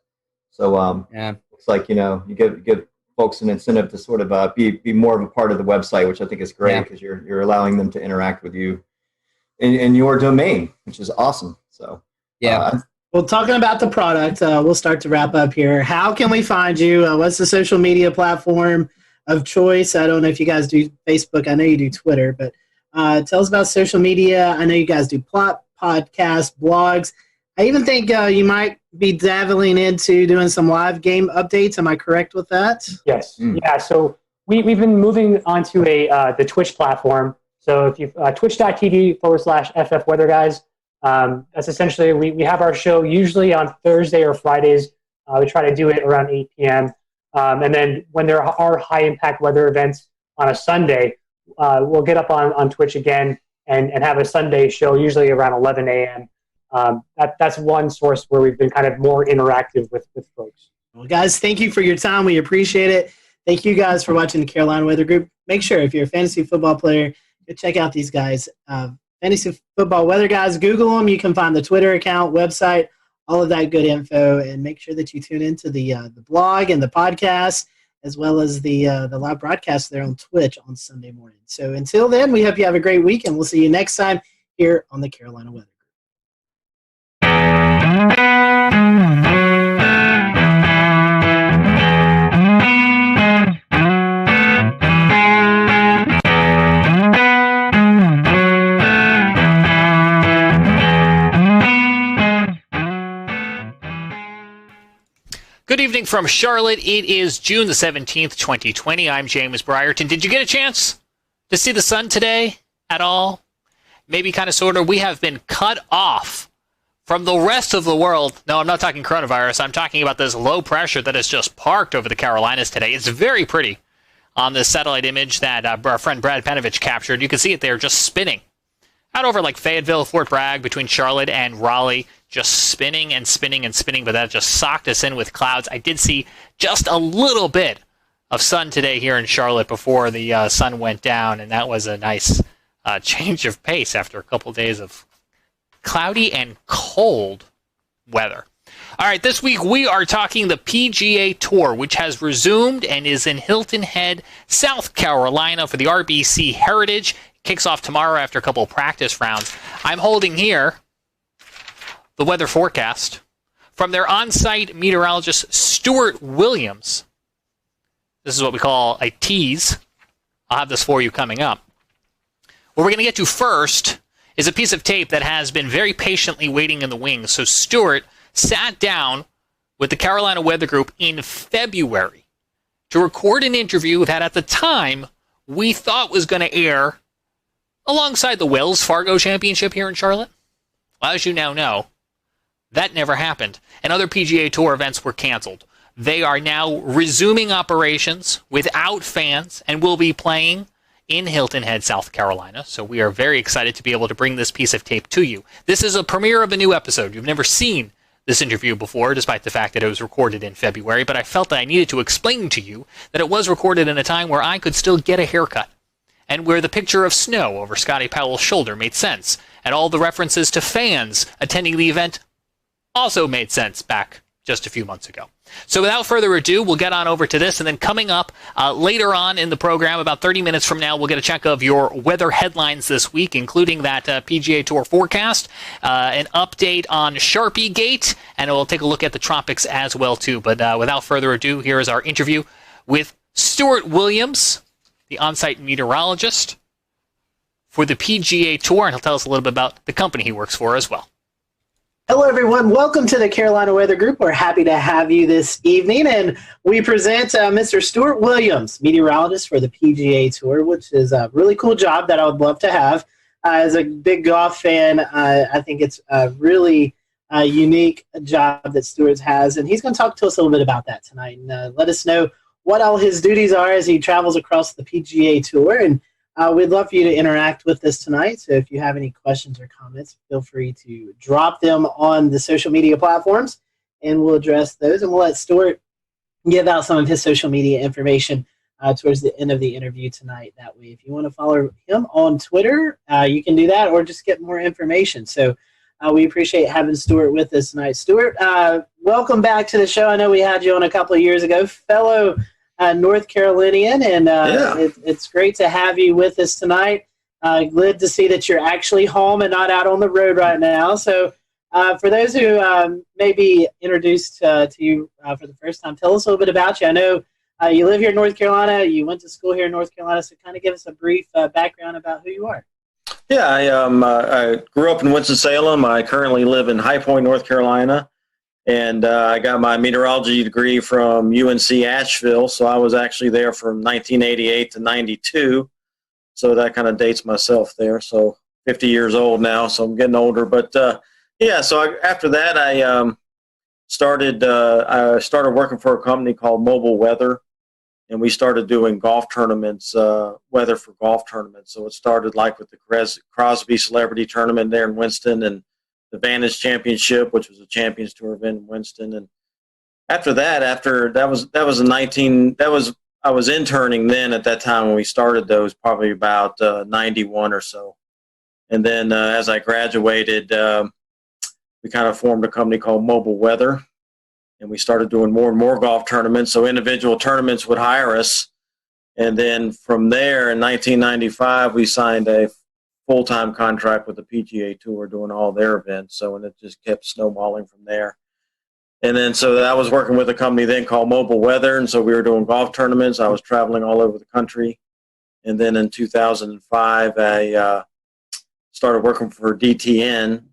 So looks like, you give folks an incentive to sort of be more of a part of the website, which I think is great because you're allowing them to interact with you in your domain, which is awesome. So
well, talking about the product, we'll start to wrap up here. How can we find you? What's the social media platform of choice? I don't know if you guys do Facebook. I know you do Twitter, but tell us about social media. I know you guys do podcasts, blogs. I even think you might be dabbling into doing some live game updates. Am I correct with that?
Yes. Yeah. So we've been moving onto the Twitch platform. So if you twitch.tv/FF Weather Guys, that's essentially we have our show usually on Thursday or Fridays. We try to do it around 8 p.m. And then when there are high impact weather events on a Sunday, we'll get up on Twitch again and have a Sunday show usually around 11 a.m. That's one source where we've been kind of more interactive with folks.
Well, guys, thank you for your time. We appreciate it. Thank you guys for watching the Carolina Weather Group. Make sure if you're a fantasy football player, go check out these guys. Fantasy Football Weather Guys. Google them. You can find the Twitter account, website, all of that good info. And make sure that you tune into the blog and the podcast, as well as the live broadcast there on Twitch on Sunday morning. So until then, we hope you have a great week, and we'll see you next time here on the Carolina Weather
Good evening from Charlotte. It is June the 17th, 2020. I'm James Brierton. Did you get a chance to see the sun today at all? Maybe kind of, sort of. We have been cut off from the rest of the world. No, I'm not talking coronavirus. I'm talking about this low pressure that has just parked over the Carolinas today. It's very pretty on this satellite image that our friend Brad Panovich captured. You can see it there just spinning out over like Fayetteville, Fort Bragg, between Charlotte and Raleigh, just spinning and spinning and spinning, but that just socked us in with clouds. I did see just a little bit of sun today here in Charlotte before the sun went down, and that was a nice change of pace after a couple days of cloudy and cold weather. All right, this week we are talking the PGA Tour, which has resumed and is in Hilton Head, South Carolina for the RBC Heritage. Kicks off tomorrow after a couple of practice rounds. I'm holding here the weather forecast from their on-site meteorologist, Stuart Williams. This is what we call a tease. I'll have this for you coming up. What we're going to get to first is a piece of tape that has been very patiently waiting in the wings. So Stuart sat down with the Carolina Weather Group in February to record an interview that at the time we thought was going to air alongside the Wells Fargo Championship here in Charlotte. Well, as you now know, that never happened, and other PGA Tour events were canceled. They are now resuming operations without fans and will be playing in Hilton Head, South Carolina. So we are very excited to be able to bring this piece of tape to you. This is a premiere of a new episode. You've never seen this interview before, despite the fact that it was recorded in February, but I felt that I needed to explain to you that it was recorded in a time where I could still get a haircut, and where the picture of snow over Scotty Powell's shoulder made sense, and all the references to fans attending the event also made sense back just a few months ago. So without further ado, we'll get on over to this, and then coming up later on in the program, about 30 minutes from now, we'll get a check of your weather headlines this week, including that PGA Tour forecast, an update on Sharpie Gate, and we'll take a look at the tropics as well, too. But without further ado, here is our interview with Stuart Williams, the on-site meteorologist for the PGA Tour, and he'll tell us a little bit about the company he works for as well.
Hello, everyone. Welcome to the Carolina Weather Group. We're happy to have you this evening, and we present Mr. Stuart Williams, meteorologist for the PGA Tour, which is a really cool job that I would love to have. As a big golf fan, I think it's a really unique job that Stuart has, and he's going to talk to us a little bit about that tonight and let us know what all his duties are as he travels across the PGA Tour. And we'd love for you to interact with us tonight. So if you have any questions or comments, feel free to drop them on the social media platforms, and we'll address those. And we'll let Stuart give out some of his social media information towards the end of the interview tonight. That way, if you want to follow him on Twitter, you can do that, or just get more information. So we appreciate having Stuart with us tonight. Stuart, welcome back to the show. I know we had you on a couple of years ago, fellow North Carolinian, and it's great to have you with us tonight. Glad to see that you're actually home and not out on the road right now. So for those who may be introduced to you for the first time, tell us a little bit about you. I know you live here in North Carolina. You went to school here in North Carolina, so kind of give us a brief background about who you are.
Yeah, I grew up in Winston-Salem. I currently live in High Point, North Carolina. And I got my meteorology degree from UNC Asheville, so I was actually there from 1988 to 92. So that kind of dates myself there. So 50 years old now, so I'm getting older. But after that, I started working for a company called Mobile Weather, and we started doing golf tournaments, weather for golf tournaments. So it started like with the Crosby Celebrity Tournament there in Winston, and the Vantage Championship, which was a Champions Tour event in Winston. And after that I was interning then at that time when we started those, probably about 91 or so. And then as I graduated, we kind of formed a company called Mobile Weather, and we started doing more and more golf tournaments. So individual tournaments would hire us. And then from there in 1995, we signed a full-time contract with the PGA Tour doing all their events. So, and it just kept snowballing from there. And then so I was working with a company then called Mobile Weather, and so we were doing golf tournaments. I was traveling all over the country. And then in 2005, I started working for DTN,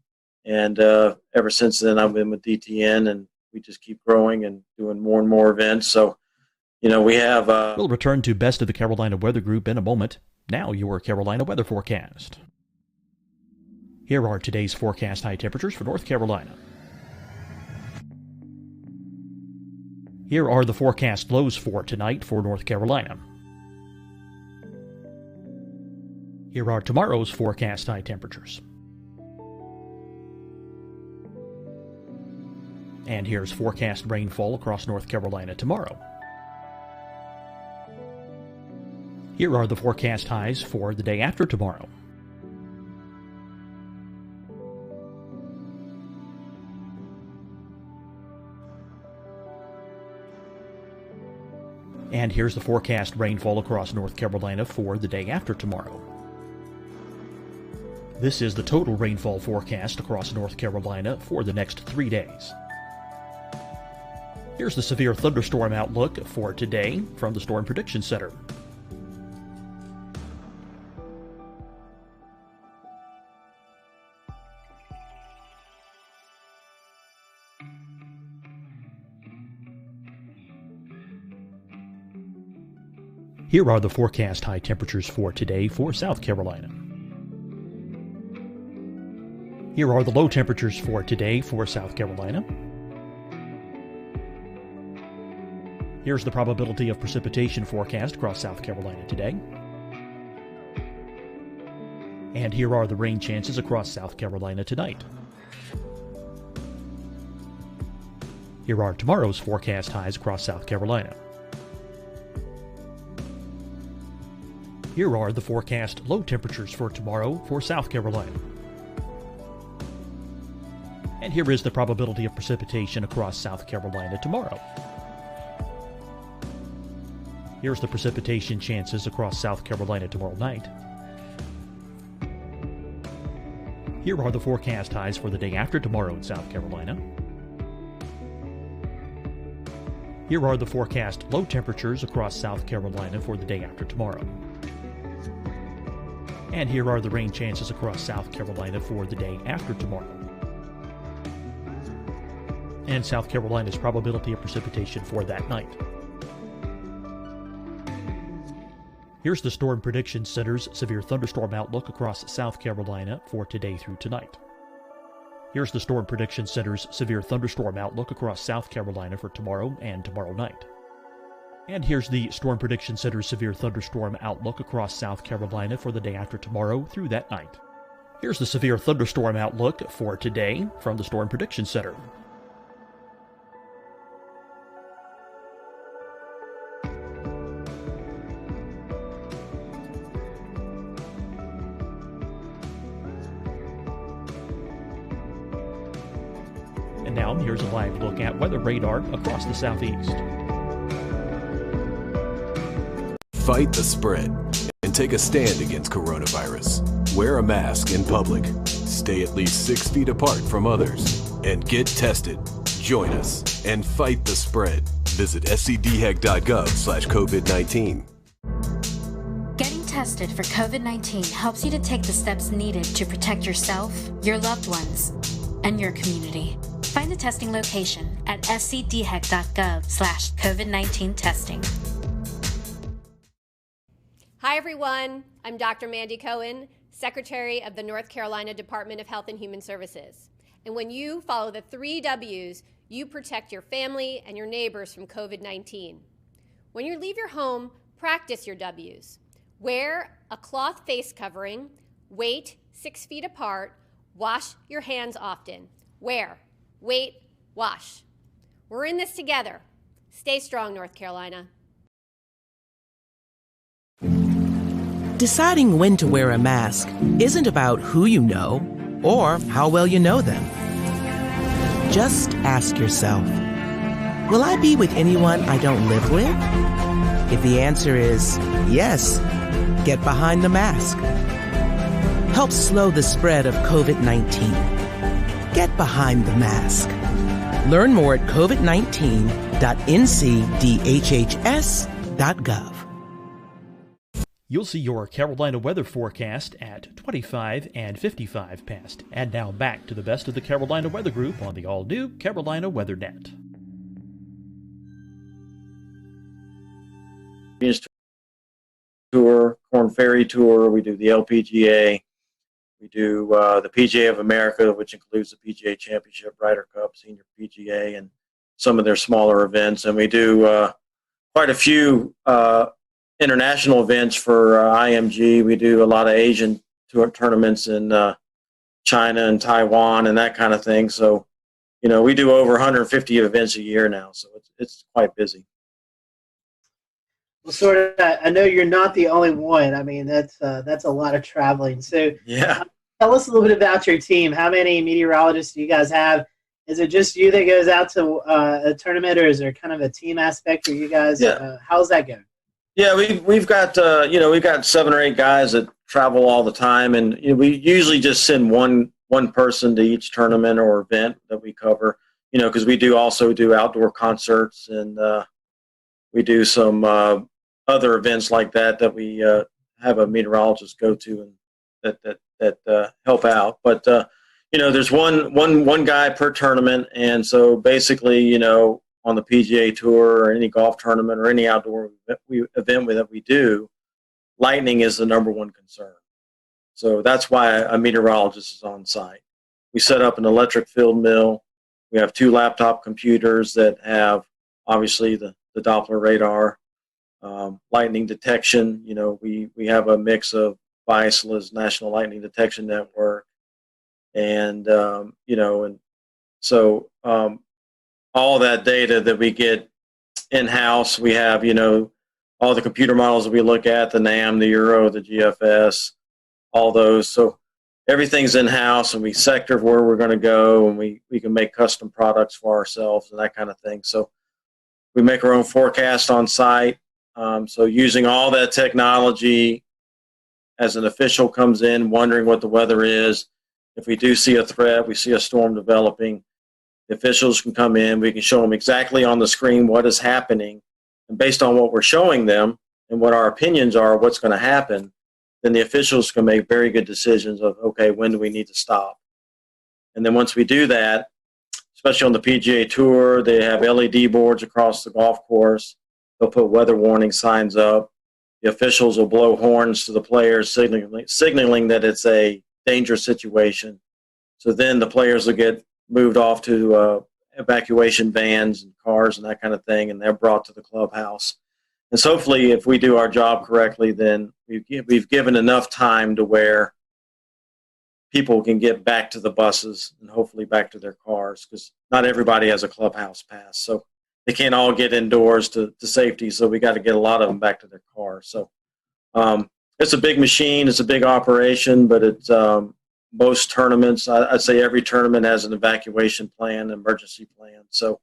and ever since then I've been with DTN, and we just keep growing and doing more and more events. So, you know, we have...
We'll return to Best of the Carolina Weather Group in a moment. Now your Carolina weather forecast. Here are today's forecast high temperatures for North Carolina. Here are the forecast lows for tonight for North Carolina. Here are tomorrow's forecast high temperatures. And here's forecast rainfall across North Carolina tomorrow. Here are the forecast highs for the day after tomorrow. And here's the forecast rainfall across North Carolina for the day after tomorrow. This is the total rainfall forecast across North Carolina for the next 3 days. Here's the severe thunderstorm outlook for today from the Storm Prediction Center. Here are the forecast high temperatures for today for South Carolina. Here are the low temperatures for today for South Carolina. Here's the probability of precipitation forecast across South Carolina today. And here are the rain chances across South Carolina tonight. Here are tomorrow's forecast highs across South Carolina. Here are the forecast low temperatures for tomorrow for South Carolina. And here is the probability of precipitation across South Carolina tomorrow. Here's the precipitation chances across South Carolina tomorrow night. Here are the forecast highs for the day after tomorrow in South Carolina. Here are the forecast low temperatures across South Carolina for the day after tomorrow. And here are the rain chances across South Carolina for the day after tomorrow. And South Carolina's probability of precipitation for that night. Here's the Storm Prediction Center's severe thunderstorm outlook across South Carolina for today through tonight. Here's the Storm Prediction Center's severe thunderstorm outlook across South Carolina for tomorrow and tomorrow night. And here's the Storm Prediction Center's severe thunderstorm outlook across South Carolina for the day after tomorrow through that night. Here's the severe thunderstorm outlook for today from the Storm Prediction Center. And now here's a live look at weather radar across the southeast.
Fight the spread and take a stand against coronavirus. Wear a mask in public. Stay at least 6 feet apart from others. And get tested. Join us and fight the spread. Visit scdhec.gov/COVID-19.
Getting tested for COVID-19 helps you to take the steps needed to protect yourself, your loved ones, and your community. Find the testing location at scdhec.gov/COVID-19 testing.
Hi, everyone. I'm Dr. Mandy Cohen, Secretary of the North Carolina Department of Health and Human Services. And when you follow the 3 W's, you protect your family and your neighbors from COVID-19. When you leave your home, practice your W's. Wear a cloth face covering, wait 6 feet apart, Wash your hands often. Wear, wait, wash. We're in this together. Stay strong, North Carolina.
Deciding when to wear a mask isn't about who you know or how well you know them. Just ask yourself, will I be with anyone I don't live with? If the answer is yes, get behind the mask. Help slow the spread of COVID-19. Get behind the mask. Learn more at covid19.ncdhhs.gov.
You'll see your Carolina weather forecast at 25 and 55 past. And now back to the best of the Carolina Weather Group on the all-new Carolina Weather Net.
Tour, Corn Ferry Tour. We do the LPGA. We do the PGA of America, which includes the PGA Championship, Ryder Cup, Senior PGA, and some of their smaller events. And we do quite a few international events for IMG. We do a lot of Asian tournaments in China and Taiwan and that kind of thing. So, you know, we do over 150 events a year now, so it's quite busy.
Well, sort of. I know you're not the only one. I mean, that's a lot of traveling. So,
yeah.
Tell us a little bit about your team. How many meteorologists do you guys have? Is it just you that goes out to a tournament, or is there kind of a team aspect for you guys?
Yeah.
How's that go?
Yeah, we've got we've got 7 or 8 guys that travel all the time, and we usually just send one person to each tournament or event that we cover. You know, because we also do outdoor concerts, and we do some other events like that we have a meteorologist go to and that help out. But there's one guy per tournament, and so basically, on the PGA Tour or any golf tournament or any outdoor event that we do, lightning is the number one concern. So that's why a meteorologist is on site. We set up an electric field mill. We have 2 laptop computers that have obviously the Doppler radar, lightning detection. We have a mix of BISLA's National Lightning Detection Network, and all that data that we get in-house. We have, all the computer models that we look at, the NAM, the Euro, the GFS, all those. So everything's in-house, and we sector where we're going to go, and we can make custom products for ourselves and that kind of thing. So we make our own forecast on site. So using all that technology, as an official comes in wondering what the weather is, if we do see a threat, we see a storm developing, the officials can come in, we can show them exactly on the screen what is happening, and based on what we're showing them and what our opinions are, what's going to happen, then the officials can make very good decisions of, okay, when do we need to stop? And then once we do that, especially on the PGA Tour, they have LED boards across the golf course. They'll put weather warning signs up. The officials will blow horns to the players, signaling that it's a dangerous situation. So then the players will get moved off to evacuation vans and cars and that kind of thing, and they're brought to the clubhouse. And so hopefully, if we do our job correctly, then we've given enough time to where people can get back to the buses and hopefully back to their cars, because not everybody has a clubhouse pass. So they can't all get indoors to safety, so we got to get a lot of them back to their cars. So it's a big machine, it's a big operation, but it's most tournaments, I'd say every tournament has an evacuation plan, emergency plan. So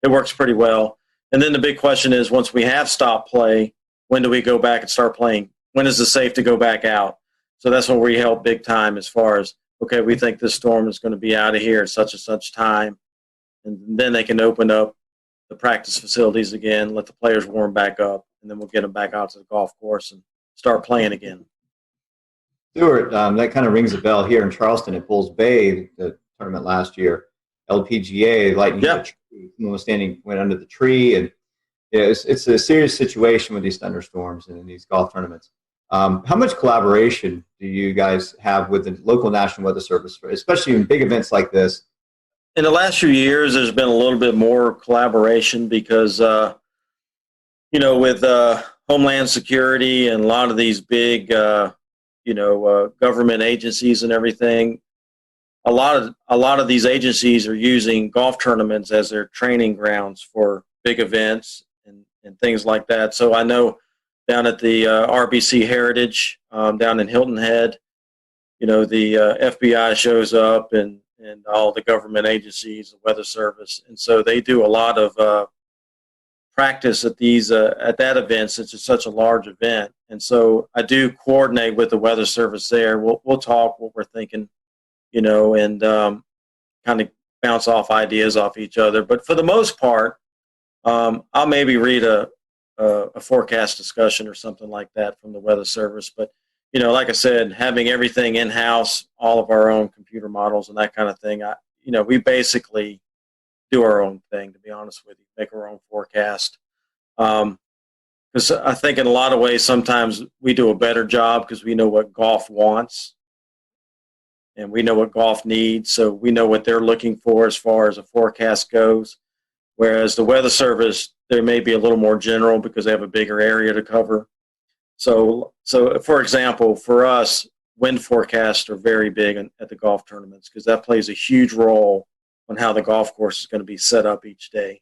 it works pretty well. And then the big question is, once we have stopped play, when do we go back and start playing? When is it safe to go back out? So that's when we help big time, as far as, okay, we think this storm is going to be out of here at such and such time. And then they can open up the practice facilities again, let the players warm back up, and then we'll get them back out to the golf course and start playing again.
Stuart, that kind of rings a bell here in Charleston at Bulls Bay, the tournament last year. LPGA, lightning, someone went under the tree, and it's a serious situation with these thunderstorms and in these golf tournaments. How much collaboration do you guys have with the local National Weather Service, especially in big events like this?
In the last few years, there's been a little bit more collaboration because, with Homeland Security and a lot of these big, government agencies and everything, a lot of these agencies are using golf tournaments as their training grounds for big events and things like that. So I know down at the RBC Heritage down in Hilton Head, the FBI shows up and all the government agencies, the Weather Service, and so they do a lot of practice at that event since it's such a large event. And so I do coordinate with the Weather Service there. We'll talk what we're thinking, and kind of bounce off ideas off each other. But for the most part, I'll maybe read a forecast discussion or something like that from the Weather Service. But, like I said, having everything in-house, all of our own computer models and that kind of thing, we basically do our own thing, to be honest with you, make our own forecast. Because I think in a lot of ways, sometimes we do a better job because we know what golf wants and we know what golf needs. So we know what they're looking for as far as a forecast goes. Whereas the Weather Service, they may be a little more general because they have a bigger area to cover. So for example, for us, wind forecasts are very big at the golf tournaments because that plays a huge role on how the golf course is going to be set up each day.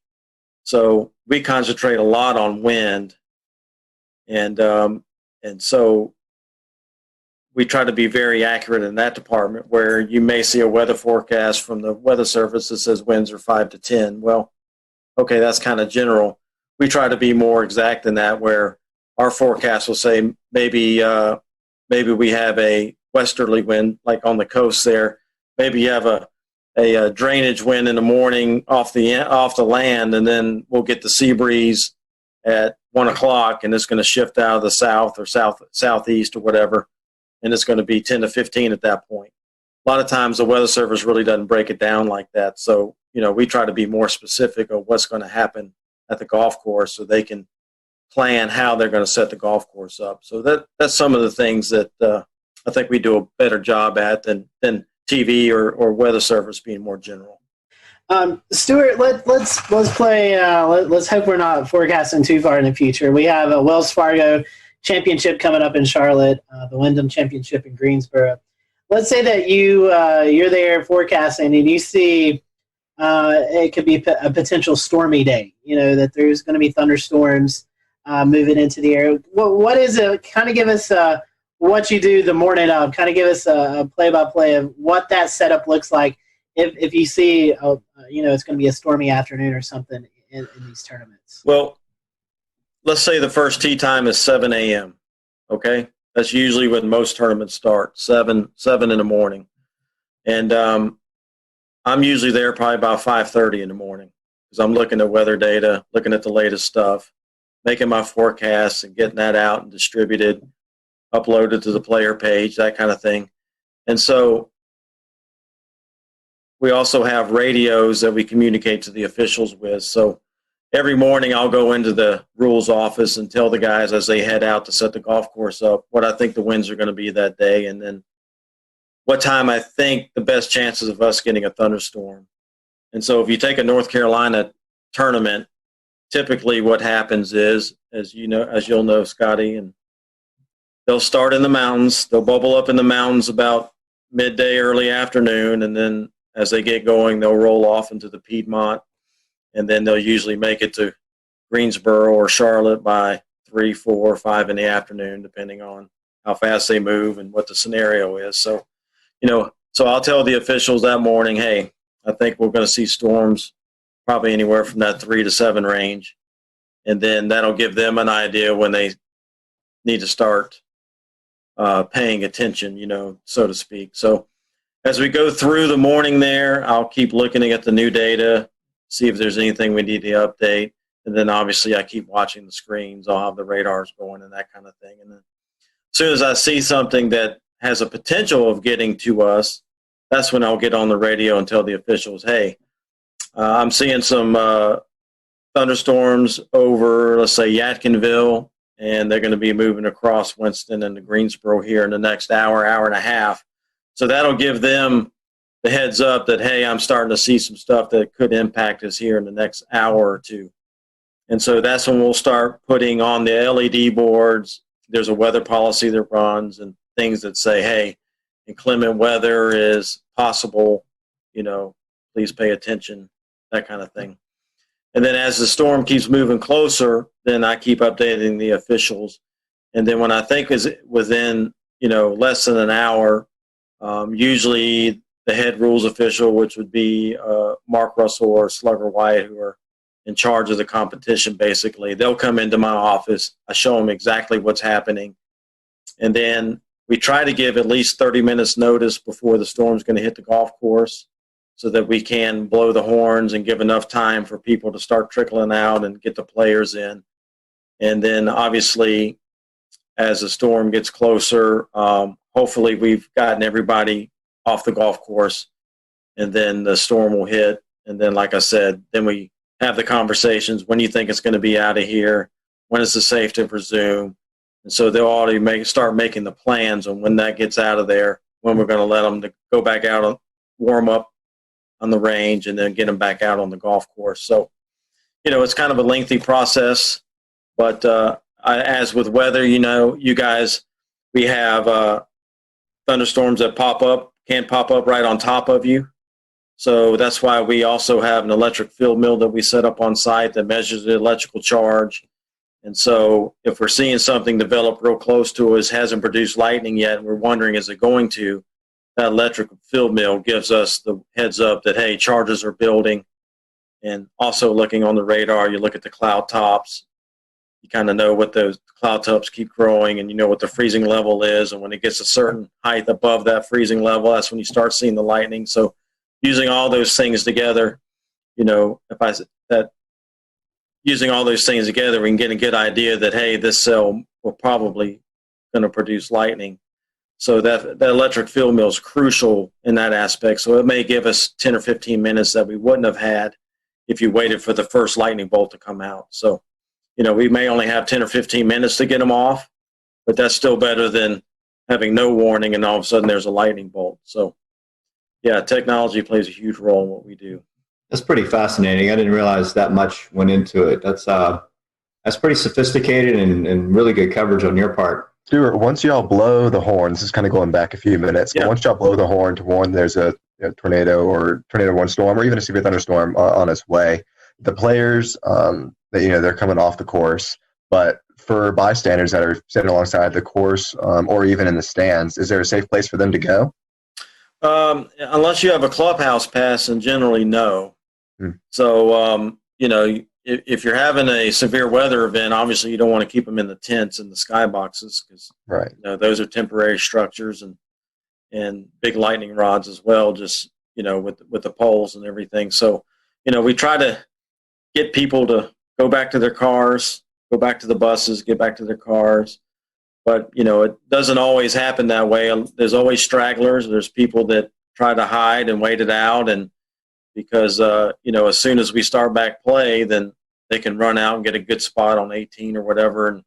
So we concentrate a lot on wind, and so we try to be very accurate in that department. Where you may see a weather forecast from the Weather Service that says winds are 5 to 10. Well, okay, that's kind of general. We try to be more exact than that, where our forecast will say maybe we have a westerly wind, like on the coast there. Maybe you have a drainage wind in the morning off the land, and then we'll get the sea breeze at 1 o'clock, and it's going to shift out of the south or southeast or whatever, and it's going to be 10 to 15 at that point. A lot of times the Weather Service really doesn't break it down like that, so we try to be more specific of what's going to happen at the golf course so they can plan how they're going to set the golf course up. So that's some of the things that I think we do a better job at than TV or Weather Service being more general.
Stuart, let's play. Let's hope we're not forecasting too far in the future. We have a Wells Fargo Championship coming up in Charlotte, the Wyndham Championship in Greensboro. Let's say that you're there forecasting and you see it could be a potential stormy day. That there's going to be thunderstorms moving into the air. What is it? Kind of give us what you do the morning of. Kind of give us a play-by-play of what that setup looks like if you see, it's going to be a stormy afternoon or something in these tournaments.
Well, let's say the first tee time is 7 a.m., okay? That's usually when most tournaments start, 7 in the morning. And I'm usually there probably about 5:30 in the morning because I'm looking at weather data, looking at the latest stuff, making my forecasts and getting that out and distributed, uploaded to the player page, that kind of thing. And so we also have radios that we communicate to the officials with. So every morning I'll go into the rules office and tell the guys as they head out to set the golf course up what I think the winds are going to be that day, and then what time I think the best chances of us getting a thunderstorm. And so if you take a North Carolina tournament, typically what happens is, as you'll know, Scotty, and they'll start in the mountains. They'll bubble up in the mountains about midday, early afternoon, and then as they get going, they'll roll off into the Piedmont, and then they'll usually make it to Greensboro or Charlotte by 3, 4, 5 in the afternoon, depending on how fast they move and what the scenario is. So, so I'll tell the officials that morning, hey, I think we're going to see storms probably anywhere from that 3 to 7 range. And then that'll give them an idea when they need to start paying attention, so to speak. So as we go through the morning there, I'll keep looking at the new data, see if there's anything we need to update. And then obviously I keep watching the screens. I'll have the radars going and that kind of thing. And then as soon as I see something that has a potential of getting to us, that's when I'll get on the radio and tell the officials, hey, I'm seeing some thunderstorms over, let's say, Yadkinville, and they're going to be moving across Winston and to Greensboro here in the next hour and a half. So that'll give them the heads up that, hey, I'm starting to see some stuff that could impact us here in the next hour or two. And so that's when we'll start putting on the LED boards. There's a weather policy that runs and things that say, hey, inclement weather is possible, please pay attention, that kind of thing. And then as the storm keeps moving closer, then I keep updating the officials. And then when I think is within, less than an hour, usually the head rules official, which would be Mark Russell or Slugger White, who are in charge of the competition, basically, they'll come into my office. I show them exactly what's happening. And then we try to give at least 30 minutes notice before the storm's going to hit the golf course so that we can blow the horns and give enough time for people to start trickling out and get the players in. And then obviously, as the storm gets closer, hopefully we've gotten everybody off the golf course, and then the storm will hit. And then, like I said, then we have the conversations. When do you think it's going to be out of here? When is it safe to resume? And so they'll already start making the plans on when that gets out of there, when we're going to let them go back out and warm up on the range and then get them back out on the golf course. So, it's kind of a lengthy process, but as with weather, you guys, we have thunderstorms that can't pop up right on top of you. So that's why we also have an electric field mill that we set up on site that measures the electrical charge. And so if we're seeing something develop real close to us, hasn't produced lightning yet, and we're wondering, is it going to, that electric field mill gives us the heads up that, hey, charges are building. And also looking on the radar, you look at the cloud tops. You kind of know what those cloud tops keep growing, and you know what the freezing level is. And when it gets a certain height above that freezing level, that's when you start seeing the lightning. So using all those things together, using all those things together, we can get a good idea that, hey, this cell will probably going to produce lightning. So that electric field mill is crucial in that aspect. So it may give us 10 or 15 minutes that we wouldn't have had if you waited for the first lightning bolt to come out. So, we may only have 10 or 15 minutes to get them off, but that's still better than having no warning and all of a sudden there's a lightning bolt. So, yeah, technology plays a huge role in what we do.
That's pretty fascinating. I didn't realize that much went into it. That's pretty sophisticated and really good coverage on your part.
Stuart, once y'all blow the horn, this is kind of going back a few minutes, but once y'all blow the horn to warn there's a tornado or tornado-warning storm or even a severe thunderstorm on its way, the players, they're coming off the course, but for bystanders that are sitting alongside the course or even in the stands, is there a safe place for them to go?
Unless you have a clubhouse pass, and generally no. So, if you're having a severe weather event, obviously you don't want to keep them in the tents and the skyboxes because those are temporary structures and big lightning rods as well, just, with the poles and everything. So, we try to get people to go back to their cars, go back to the buses, get back to their cars. But, it doesn't always happen that way. There's always stragglers. There's people that try to hide and wait it out. And because, as soon as we start back play, then they can run out and get a good spot on 18 or whatever.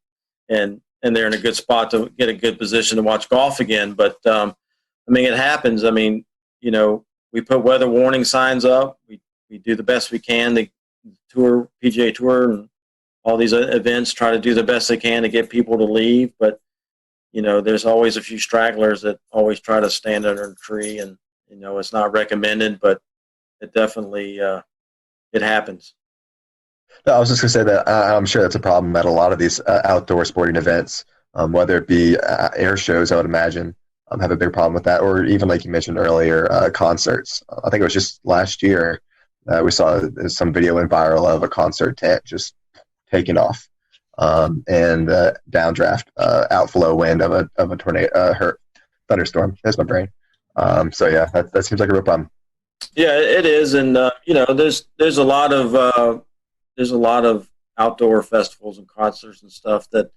And they're in a good spot to get a good position to watch golf again. But, it happens. We put weather warning signs up. We do the best we can. The PGA Tour and all these events try to do the best they can to get people to leave. But, there's always a few stragglers that always try to stand under a tree. And, it's not recommended, but it definitely it happens.
No, I was just going to say that I'm sure that's a problem at a lot of these outdoor sporting events, whether it be air shows, I would imagine, have a big problem with that, or even like you mentioned earlier, concerts. I think it was just last year we saw some video went viral of a concert tent just taking off and downdraft, outflow wind of a tornado, thunderstorm. That's my brain. So yeah, that seems like a real problem.
Yeah, it is, and there's a lot of outdoor festivals and concerts and stuff that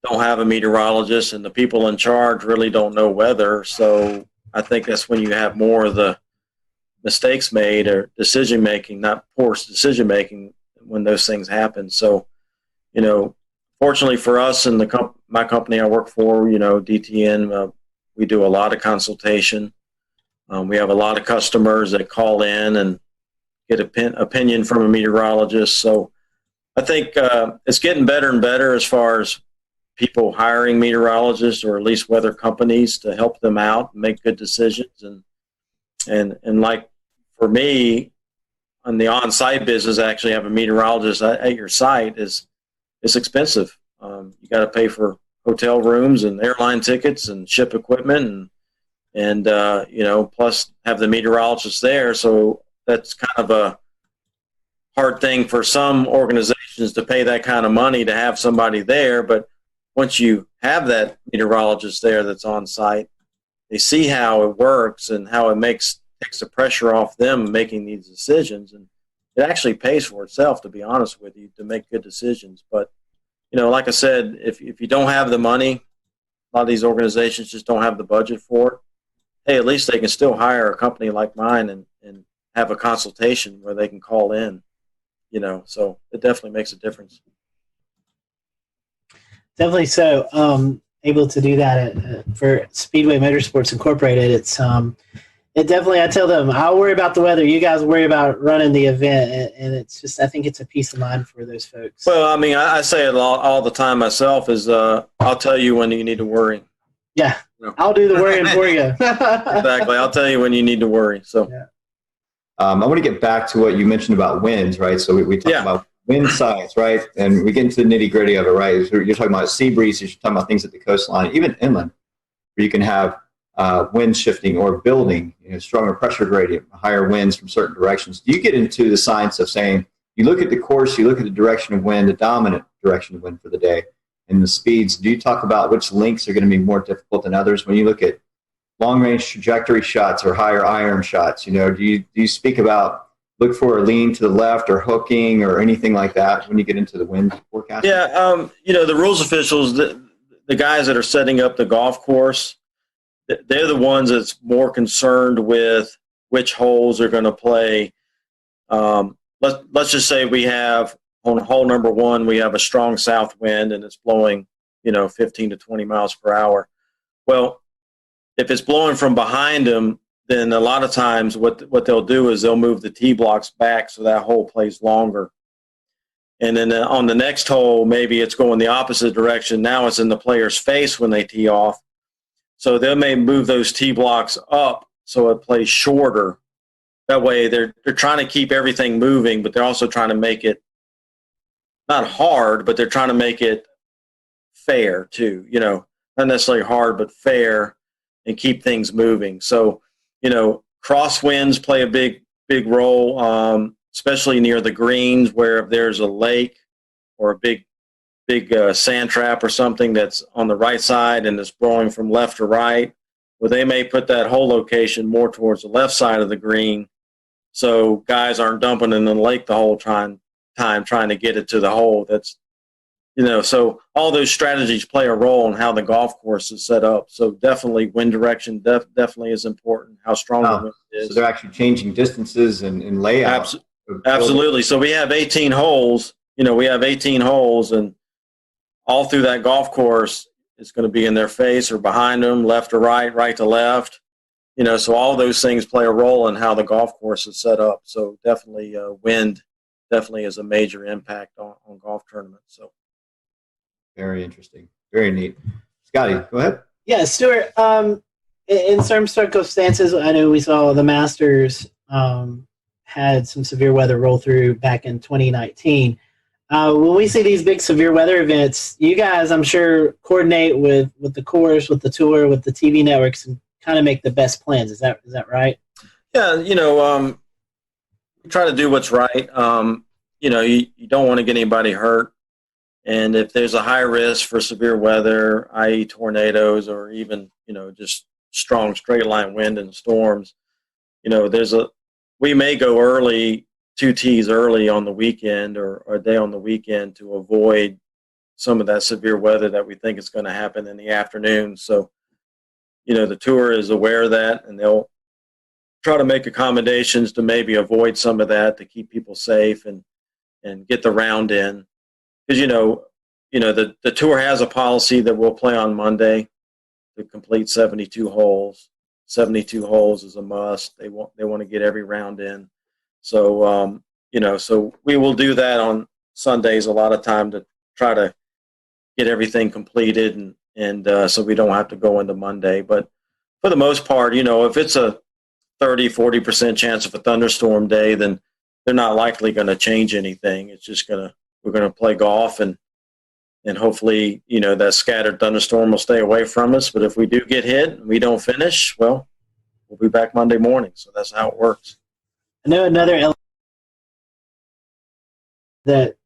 don't have a meteorologist, and the people in charge really don't know weather. So I think that's when you have more of the mistakes made or decision making, not poor decision making, when those things happen. So, fortunately for us and my company I work for, DTN, we do a lot of consultation. We have a lot of customers that call in and get opinion from a meteorologist. So I think it's getting better and better as far as people hiring meteorologists or at least weather companies to help them out and make good decisions. And like for me, on the on-site business, actually have a meteorologist at your site it's expensive. You got to pay for hotel rooms and airline tickets and ship equipment and plus have the meteorologist there. So that's kind of a hard thing for some organizations to pay that kind of money to have somebody there. But once you have that meteorologist there that's on site, they see how it works and how it takes the pressure off them making these decisions. And it actually pays for itself, to be honest with you, to make good decisions. But, like I said, if you don't have the money, a lot of these organizations just don't have the budget for it. Hey, at least they can still hire a company like mine and have a consultation where they can call in, so it definitely makes a difference.
Definitely so. Able to do that for Speedway Motorsports Incorporated. It definitely, I tell them, I'll worry about the weather. You guys worry about running the event. And it's just, I think it's a peace of mind for those folks.
Well, I mean, I say it all the time myself is I'll tell you when you need to worry.
Yeah, I'll do the worrying for you.
Exactly. I'll tell you when you need to worry. So,
yeah.
I want to get back to what you mentioned about winds, right? So we talked about wind science, right? And we get into the nitty gritty of it, right? So you're talking about sea breezes, you're talking about things at the coastline, even inland, where you can have wind shifting or building, stronger pressure gradient, higher winds from certain directions. Do you get into the science of saying, you look at the course, you look at the direction of wind, the dominant direction of wind for the day, and the speeds? Do you talk about which links are going to be more difficult than others? When you look at long-range trajectory shots or higher iron shots, do you speak about look for a lean to the left or hooking or anything like that when you get into the wind forecast?
Yeah, the rules officials, the guys that are setting up the golf course, they're the ones that's more concerned with which holes are going to play. Let's just say we have on hole number 1, we have a strong south wind and it's blowing, 15 to 20 miles per hour. Well, if it's blowing from behind them, then a lot of times what they'll do is they'll move the tee blocks back so that hole plays longer. And then on the next hole, maybe it's going the opposite direction. Now it's in the player's face when they tee off. So they may move those tee blocks up so it plays shorter. That way they're trying to keep everything moving, but they're also trying to make it not hard, but they're trying to make it fair too. Not necessarily hard, but fair, and keep things moving. So, crosswinds play a big role, especially near the greens, where if there's a lake or a big sand trap or something that's on the right side and it's blowing from left to right, well, they may put that hole location more towards the left side of the green, so guys aren't dumping in the lake the whole time trying to get it to the hole. That's so all those strategies play a role in how the golf course is set up. So definitely wind direction definitely is important. How strong the wind is.
So they're actually changing distances and layout.
Absolutely. So we have 18 holes. We have 18 holes, and all through that golf course, it's going to be in their face or behind them, left to right, right to left. So all those things play a role in how the golf course is set up. So definitely wind definitely is a major impact on golf tournaments. So.
Very interesting. Very neat. Scotty, go ahead.
Yeah, Stuart, in certain circumstances, I know we saw the Masters had some severe weather roll through back in 2019. When we see these big severe weather events, you guys, I'm sure, coordinate with the course, with the tour, with the TV networks, and kind of make the best plans. Is that right?
Yeah, we try to do what's right. You don't want to get anybody hurt. And if there's a high risk for severe weather, i.e. tornadoes or even, just strong straight line wind and storms, we may go early, 2 tees early on the weekend or a day on the weekend to avoid some of that severe weather that we think is going to happen in the afternoon. So, the tour is aware of that, and they'll try to make accommodations to maybe avoid some of that to keep people safe and get the round in. Because the tour has a policy that we'll play on Monday to complete 72 holes. 72 holes is a must. They want to get every round in. So so we will do that on Sundays a lot of time to try to get everything completed, and so we don't have to go into Monday. But for the most part, if it's a 30-40% chance of a thunderstorm day, then they're not likely going to change anything. It's just we're going to play golf, and hopefully, that scattered thunderstorm will stay away from us. But if we do get hit and we don't finish, well, we'll be back Monday morning. So that's how it works.
I know another element that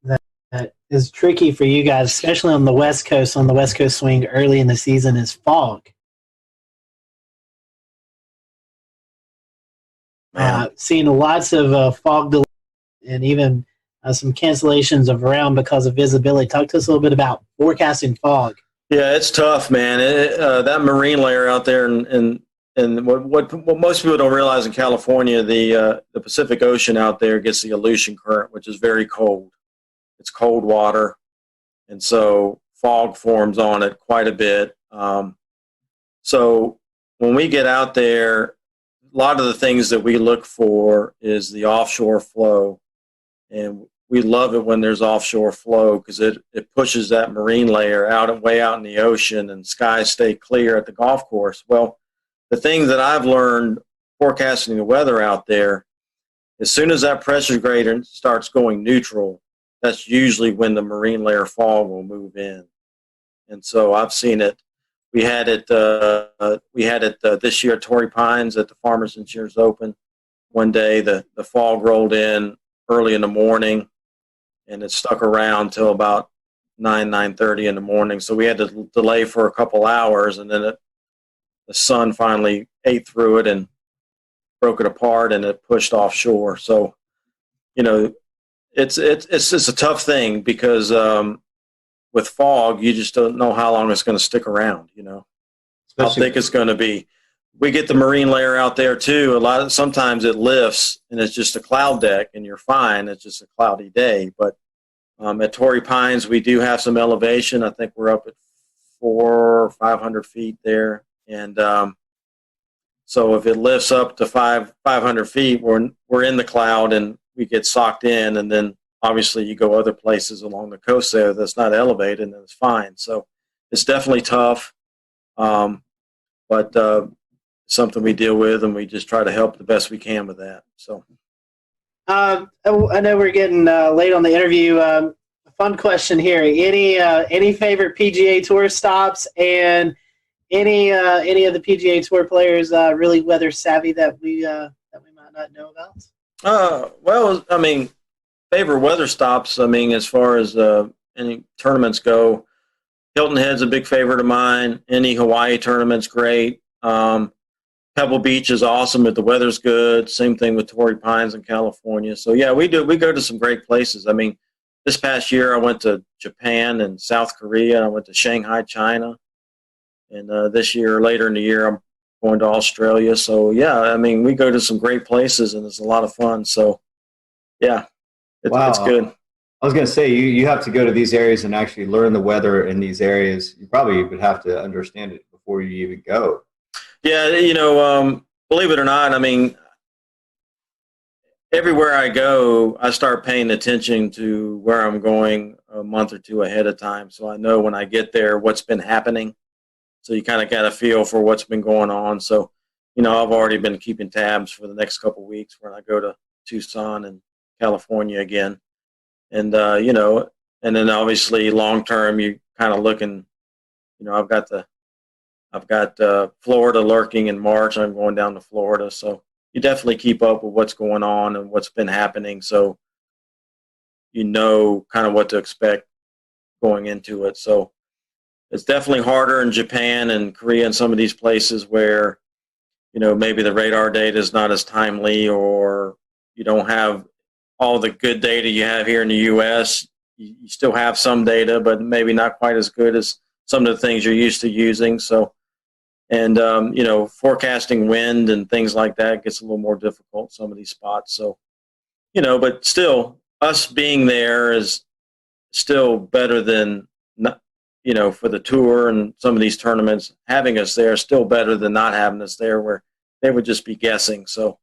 is tricky for you guys, especially on the West Coast swing early in the season, is fog. Seeing lots of fog delays and even some cancellations of round because of visibility. Talk to us a little bit about forecasting fog.
Yeah, it's tough, man. That marine layer out there, and what most people don't realize in California, the Pacific Ocean out there gets the Aleutian current, which is very cold. It's cold water, and so fog forms on it quite a bit. So when we get out there, a lot of the things that we look for is the offshore flow, and we love it when there's offshore flow because it pushes that marine layer way out in the ocean, and skies stay clear at the golf course. Well, the thing that I've learned forecasting the weather out there, as soon as that pressure gradient starts going neutral, that's usually when the marine layer fog will move in. And so I've seen it. We had it this year at Torrey Pines at the Farmers Insurance Open. One day the fog rolled in early in the morning, and it stuck around till about 9:30 in the morning. So we had to delay for a couple hours, and then the sun finally ate through it and broke it apart, and it pushed offshore. So, it's just a tough thing because with fog, you just don't know how long it's going to stick around. How thick it's going to be. We get the marine layer out there too. Sometimes it lifts and it's just a cloud deck, and you're fine. It's just a cloudy day. But at Torrey Pines, we do have some elevation. I think we're up at 400 or 500 feet there, and so if it lifts up to 500 feet, we're in the cloud and we get socked in, and then obviously you go other places along the coast there that's not elevated, and it's fine. So it's definitely tough, but something we deal with, and we just try to help the best we can with that. So
I know we're getting late on the interview. A fun question here: any favorite PGA Tour stops, and any of the PGA Tour players really weather savvy that we might not know about?
Well, I mean, favorite weather stops. I mean, as far as any tournaments go, Hilton Head's a big favorite of mine. Any Hawaii tournament's great. Pebble Beach is awesome if the weather's good. Same thing with Torrey Pines in California. So yeah, we go to some great places. I mean, this past year I went to Japan and South Korea. I went to Shanghai, China, and this year, later in the year, I'm going to Australia. So yeah, I mean, we go to some great places, and it's a lot of fun. So yeah, it's good.
I was going to say, you have to go to these areas and actually learn the weather in these areas. You probably would have to understand it before you even go.
Yeah, believe it or not, I mean, everywhere I go, I start paying attention to where I'm going a month or two ahead of time. So I know when I get there what's been happening. So you kind of got a feel for what's been going on. So, I've already been keeping tabs for the next couple of weeks when I go to Tucson and California again. And, and then obviously long term, you kind of looking, I've got Florida lurking in March. I'm going down to Florida. So you definitely keep up with what's going on and what's been happening. So kind of what to expect going into it. So it's definitely harder in Japan and Korea and some of these places where, maybe the radar data is not as timely, or you don't have all the good data you have here in the U.S. You still have some data, but maybe not quite as good as some of the things you're used to using. So, and, forecasting wind and things like that gets a little more difficult, some of these spots. So, but still, us being there is still better than, for the tour and some of these tournaments, having us there is still better than not having us there, where they would just be guessing. So,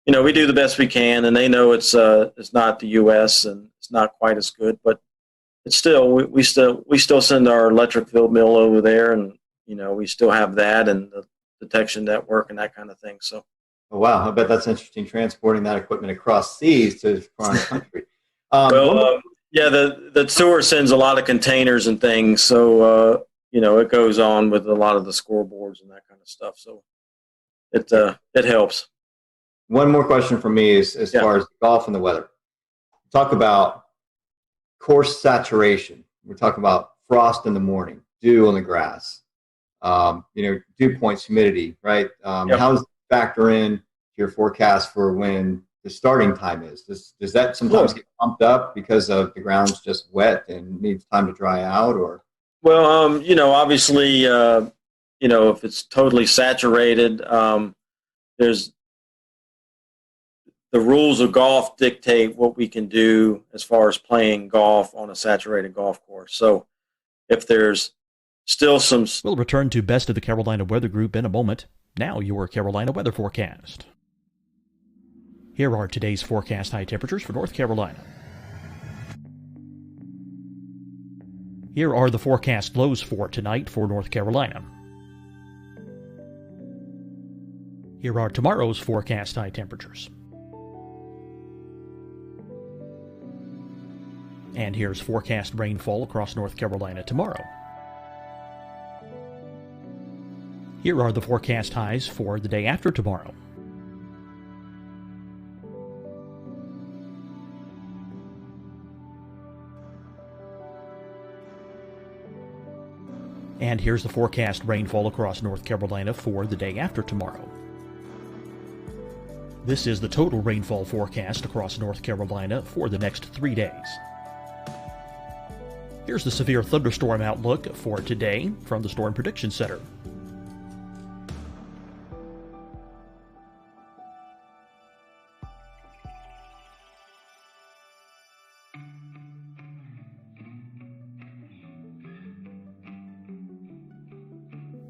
we do the best we can, and they know it's not the U.S. and it's not quite as good, but it's still we still send our electric field mill over there, and we still have that and the detection network and that kind of thing. So.
Oh, wow, I bet that's interesting, transporting that equipment across seas to foreign country.
Yeah, the tour sends a lot of containers and things, so it goes on with a lot of the scoreboards and that kind of stuff. So it helps.
One more question from me is as far as golf and the weather. Talk about course saturation. We're talking about frost in the morning, dew on the grass, dew points, humidity, right? How does it factor in to your forecast for when the starting time is? Does that sometimes get pumped up because of the ground's just wet and needs time to dry out, or?
Well, obviously, if it's totally saturated, there's the rules of golf dictate what we can do as far as playing golf on a saturated golf course. So if there's still some...
We'll return to Best of the Carolina Weather Group in a moment. Now your Carolina weather forecast. Here are today's forecast high temperatures for North Carolina. Here are the forecast lows for tonight for North Carolina. Here are tomorrow's forecast high temperatures. And here's forecast rainfall across North Carolina tomorrow. Here are the forecast highs for the day after tomorrow. And here's the forecast rainfall across North Carolina for the day after tomorrow. This is the total rainfall forecast across North Carolina for the next 3 days. Here's the severe thunderstorm outlook for today from the Storm Prediction Center.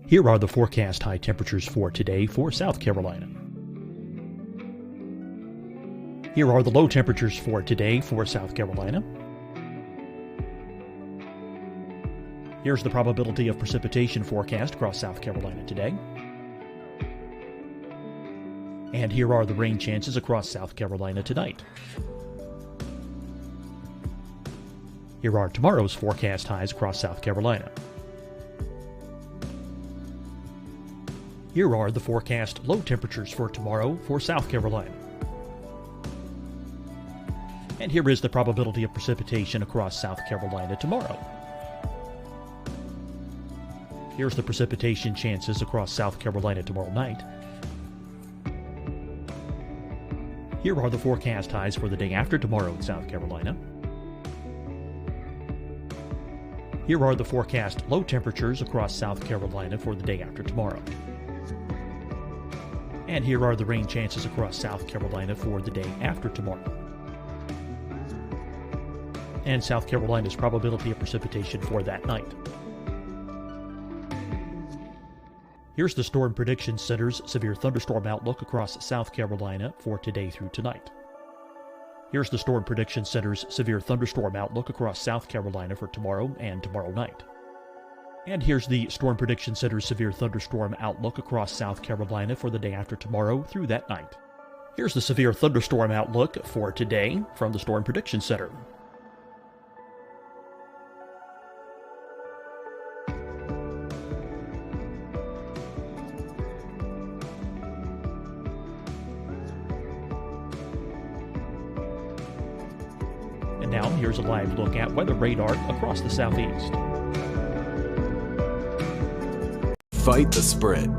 Here are the forecast high temperatures for today for South Carolina. Here are the low temperatures for today for South Carolina. Here's the probability of precipitation forecast across South Carolina today. And here are the rain chances across South Carolina tonight. Here are tomorrow's forecast highs across South Carolina. Here are the forecast low temperatures for tomorrow for South Carolina. And here is the probability of precipitation across South Carolina tomorrow. Here's the precipitation chances across South Carolina tomorrow night. Here are the forecast highs for the day after tomorrow in South Carolina. Here are the forecast low temperatures across South Carolina for the day after tomorrow. And here are the rain chances across South Carolina for the day after tomorrow. And South Carolina's probability of precipitation for that night. Here's the Storm Prediction Center's severe thunderstorm outlook across South Carolina for today through tonight. Here's the Storm Prediction Center's severe thunderstorm outlook across South Carolina for tomorrow and tomorrow night. And here's the Storm Prediction Center's severe thunderstorm outlook across South Carolina for the day after tomorrow through that night. Here's the severe thunderstorm outlook for today from the Storm Prediction Center. And now here's a live look at weather radar across the southeast.
Fight the spread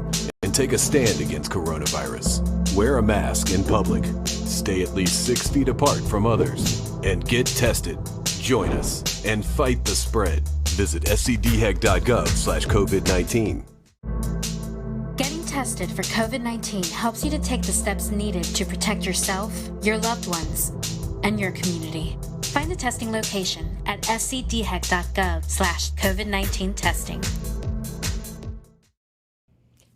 and take a stand against coronavirus. Wear a mask in public. Stay at least 6 feet apart from others. And get tested. Join us and fight the spread. Visit scdhec.gov/COVID-19.
Getting tested for COVID-19 helps you to take the steps needed to protect yourself, your loved ones, and your community. Find the testing location at scdhec.gov/COVID-19 testing.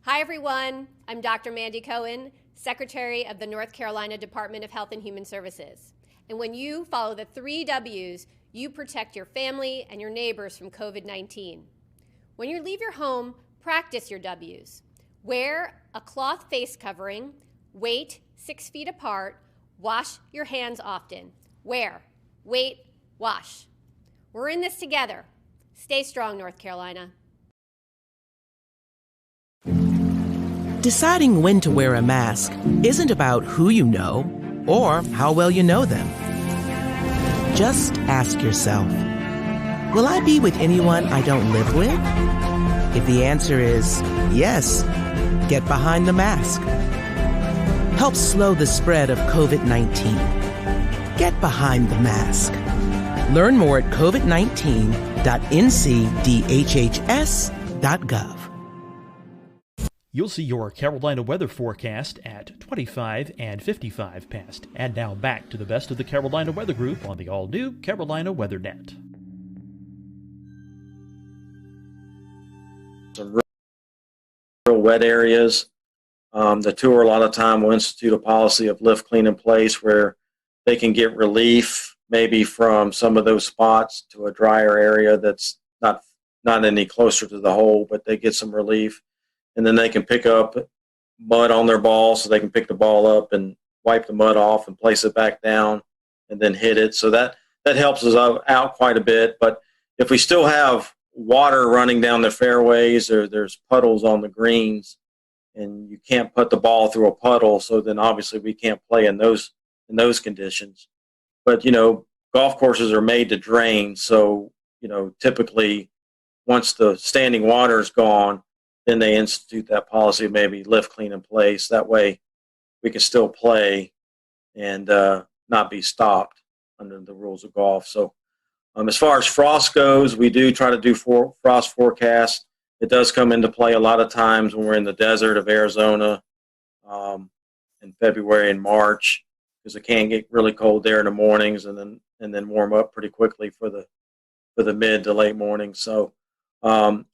Hi, everyone. I'm Dr. Mandy Cohen, Secretary of the North Carolina Department of Health and Human Services. And when you follow the 3 W's, you protect your family and your neighbors from COVID-19. When you leave your home, practice your W's. Wear a cloth face covering, wait 6 feet apart, wash your hands often. Wear, wait, wash. We're in this together. Stay strong, North Carolina.
Deciding when to wear a mask isn't about who you know or how well you know them. Just ask yourself, will I be with anyone I don't live with? If the answer is yes, get behind the mask. Help slow the spread of COVID-19. Get behind the mask. Learn more at covid19.ncdhhs.gov.
You'll see your Carolina weather forecast at 25 and 55 past. And now back to the best of the Carolina Weather Group on the all-new Carolina Weather Net.
Some real wet areas. The tour a lot of time will institute a policy of lift, clean in place where they can get relief maybe from some of those spots to a drier area that's not any closer to the hole, but they get some relief. And then they can pick up mud on their ball, so they can pick the ball up and wipe the mud off and place it back down and then hit it. So that helps us out quite a bit. But if we still have water running down the fairways or there's puddles on the greens and you can't put the ball through a puddle, so then obviously we can't play in those conditions. But, golf courses are made to drain. So, typically once the standing water is gone, then they institute that policy of maybe lift, clean in place. That way we can still play and not be stopped under the rules of golf. So as far as frost goes, we do try to do frost forecasts. It does come into play a lot of times when we're in the desert of Arizona in February and March, because it can get really cold there in the mornings and then warm up pretty quickly for the mid to late morning. So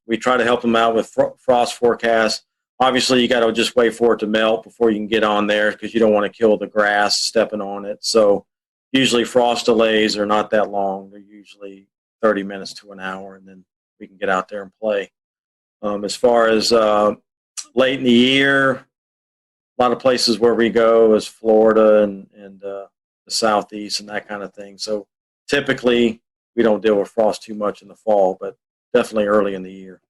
we try to help them out with frost forecasts. Obviously, you got to just wait for it to melt before you can get on there because you don't want to kill the grass stepping on it. So usually frost delays are not that long. They're usually 30 minutes to an hour, and then we can get out there and play. As far as late in the year, a lot of places where we go is Florida and the Southeast and that kind of thing. So typically we don't deal with frost too much in the fall, but definitely early in the year.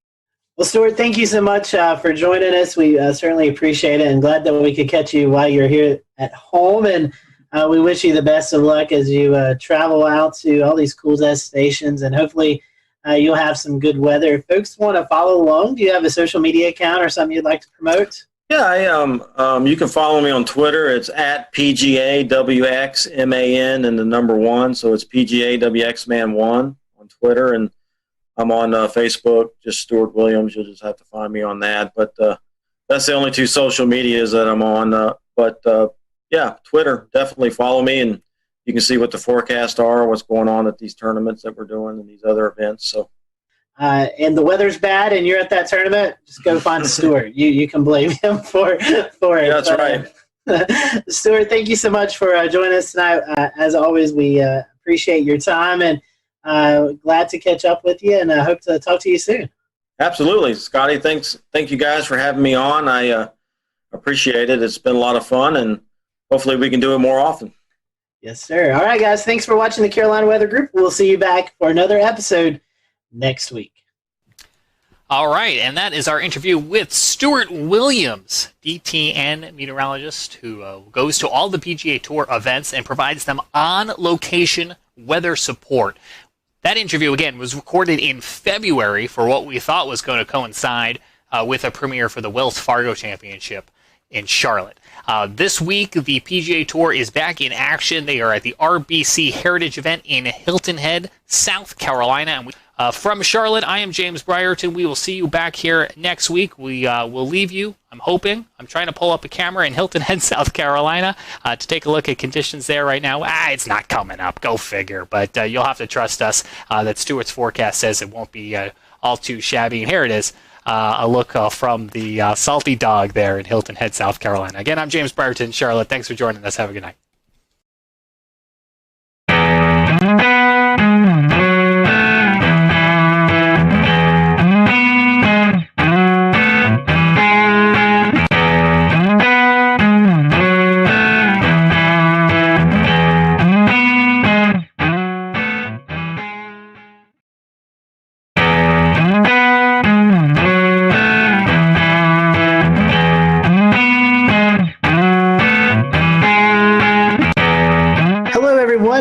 Well, Stuart, thank you so much for joining us. We certainly appreciate it and glad that we could catch you while you're here at home. And we wish you the best of luck as you travel out to all these cool destinations, and hopefully you'll have some good weather. If folks want to follow along, do you have a social media account or something you'd like to promote?
Yeah, I you can follow me on Twitter. It's at PGAWXMAN and the number 1. So it's PGAWXMan1 on Twitter. And I'm on Facebook, just Stuart Williams. You'll just have to find me on that. But that's the only 2 social medias that I'm on. Yeah, Twitter, definitely follow me, and you can see what the forecasts are, what's going on at these tournaments that we're doing and these other events. So.
And the weather's bad and you're at that tournament, just go find Stuart. You can blame him for it.
Yeah, that's right.
Stuart, thank you so much for joining us tonight. As always, we appreciate your time and glad to catch up with you, and I hope to talk to you soon.
Absolutely. Scotty, thank you guys for having me on. I appreciate it. It's been a lot of fun, and hopefully we can do it more often.
Yes, sir. All right, guys, thanks for watching the Carolina Weather Group. We'll see you back for another episode next week.
All right, and that is our interview with Stuart Williams, DTN meteorologist who goes to all the PGA Tour events and provides them on-location weather support. That interview, again, was recorded in February for what we thought was going to coincide with a premiere for the Wells Fargo Championship in Charlotte. This week, the PGA Tour is back in action. They are at the RBC Heritage event in Hilton Head, South Carolina. And from Charlotte, I am James Brierton. We will see you back here next week. We will leave you, I'm trying to pull up a camera in Hilton Head, South Carolina to take a look at conditions there right now. It's not coming up. Go figure. But you'll have to trust us that Stuart's forecast says it won't be all too shabby. And here it is. A look from the Salty Dog there in Hilton Head, South Carolina. Again, I'm James Brierton, Charlotte. Thanks for joining us. Have a good night.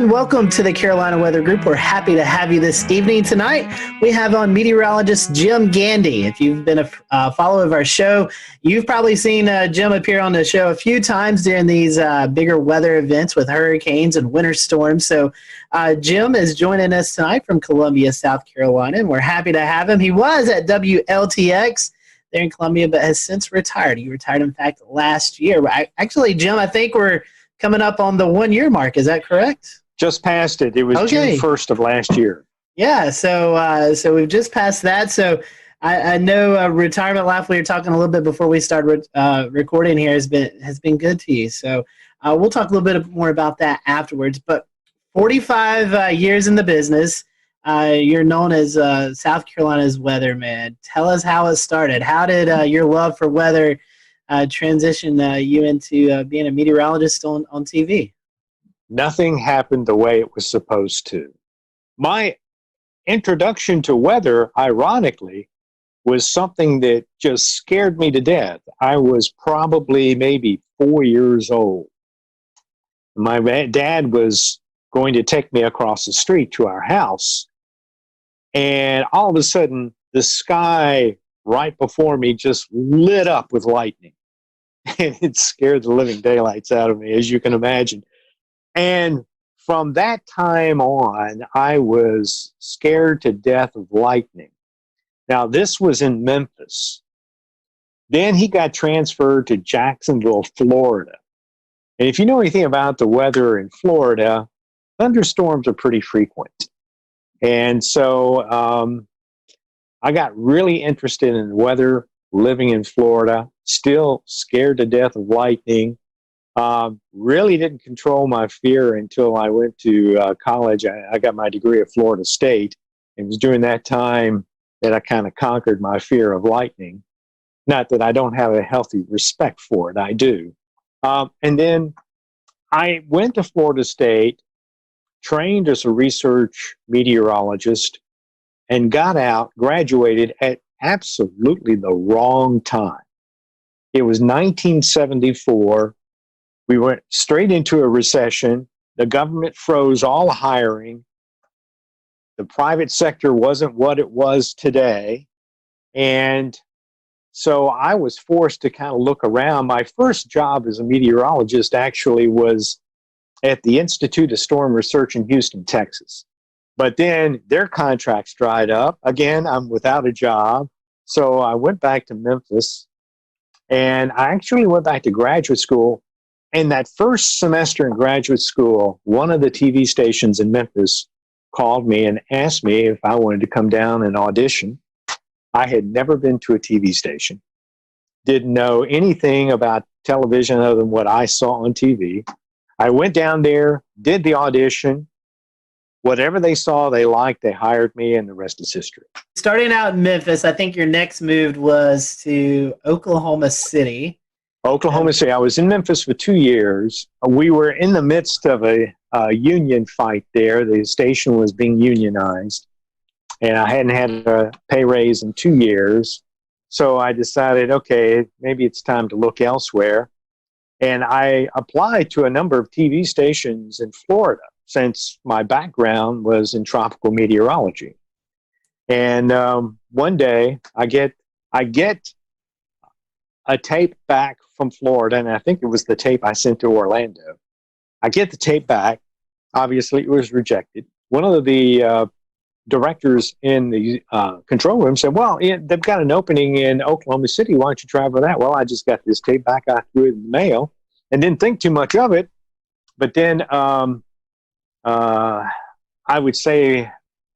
everyone. Welcome to the Carolina Weather Group. We're happy to have you this evening. Tonight, we have on meteorologist Jim Gandy. If you've been a follower of our show, you've probably seen Jim appear on the show a few times during these bigger weather events with hurricanes and winter storms. So Jim is joining us tonight from Columbia, South Carolina, and we're happy to have him. He was at WLTX there in Columbia, but has since retired. He retired, in fact, last year. Actually, Jim, I think we're coming up on the 1 year mark. Is that correct?
Just passed it. It was June 1st of last year.
Yeah, so we've just passed that. So I know retirement life, we were talking a little bit before we started recording here, has been good to you. So we'll talk a little bit more about that afterwards. But 45 years in the business, you're known as South Carolina's weatherman. Tell us how it started. How did your love for weather transition you into being a meteorologist on TV?
Nothing happened the way it was supposed to. My introduction to weather, ironically, was something that just scared me to death. I was probably maybe 4 years old. My dad was going to take me across the street to our house, and all of a sudden, the sky right before me just lit up with lightning. And it scared the living daylights out of me, as you can imagine. And from that time on, I was scared to death of lightning. Now, this was in Memphis. Then he got transferred to Jacksonville, Florida. And if you know anything about the weather in Florida, thunderstorms are pretty frequent. And so I got really interested in weather living in Florida, still scared to death of lightning. Really didn't control my fear until I went to college. I got my degree at Florida State. It was during that time that I kind of conquered my fear of lightning. Not that I don't have a healthy respect for it, I do. And then I went to Florida State, trained as a research meteorologist, and got out, graduated at absolutely the wrong time. It was 1974. We went straight into a recession. The government froze all hiring. The private sector wasn't what it was today. And so I was forced to kind of look around. My first job as a meteorologist actually was at the Institute of Storm Research in Houston, Texas. But then their contracts dried up. Again, I'm without a job. So I went back to Memphis, and I actually went back to graduate school. And that first semester in graduate school, one of the TV stations in Memphis called me and asked me if I wanted to come down and audition. I had never been to a TV station, didn't know anything about television other than what I saw on TV. I went down there, did the audition. Whatever they saw, they liked, they hired me, and the rest is history.
Starting out in Memphis, I think your next move was to Oklahoma City.
Oklahoma City. I was in Memphis for 2 years. We were in the midst of a union fight there. The station was being unionized, and I hadn't had a pay raise in 2 years. So I decided, okay, maybe it's time to look elsewhere. And I applied to a number of TV stations in Florida, since my background was in tropical meteorology. And one day I get a tape back from Florida, and I think it was the tape I sent to Orlando. I get the tape back. Obviously, it was rejected. One of the directors in the control room said, well, they've got an opening in Oklahoma City. Why don't you try for that? Well, I just got this tape back. I threw it in the mail and didn't think too much of it. But then I would say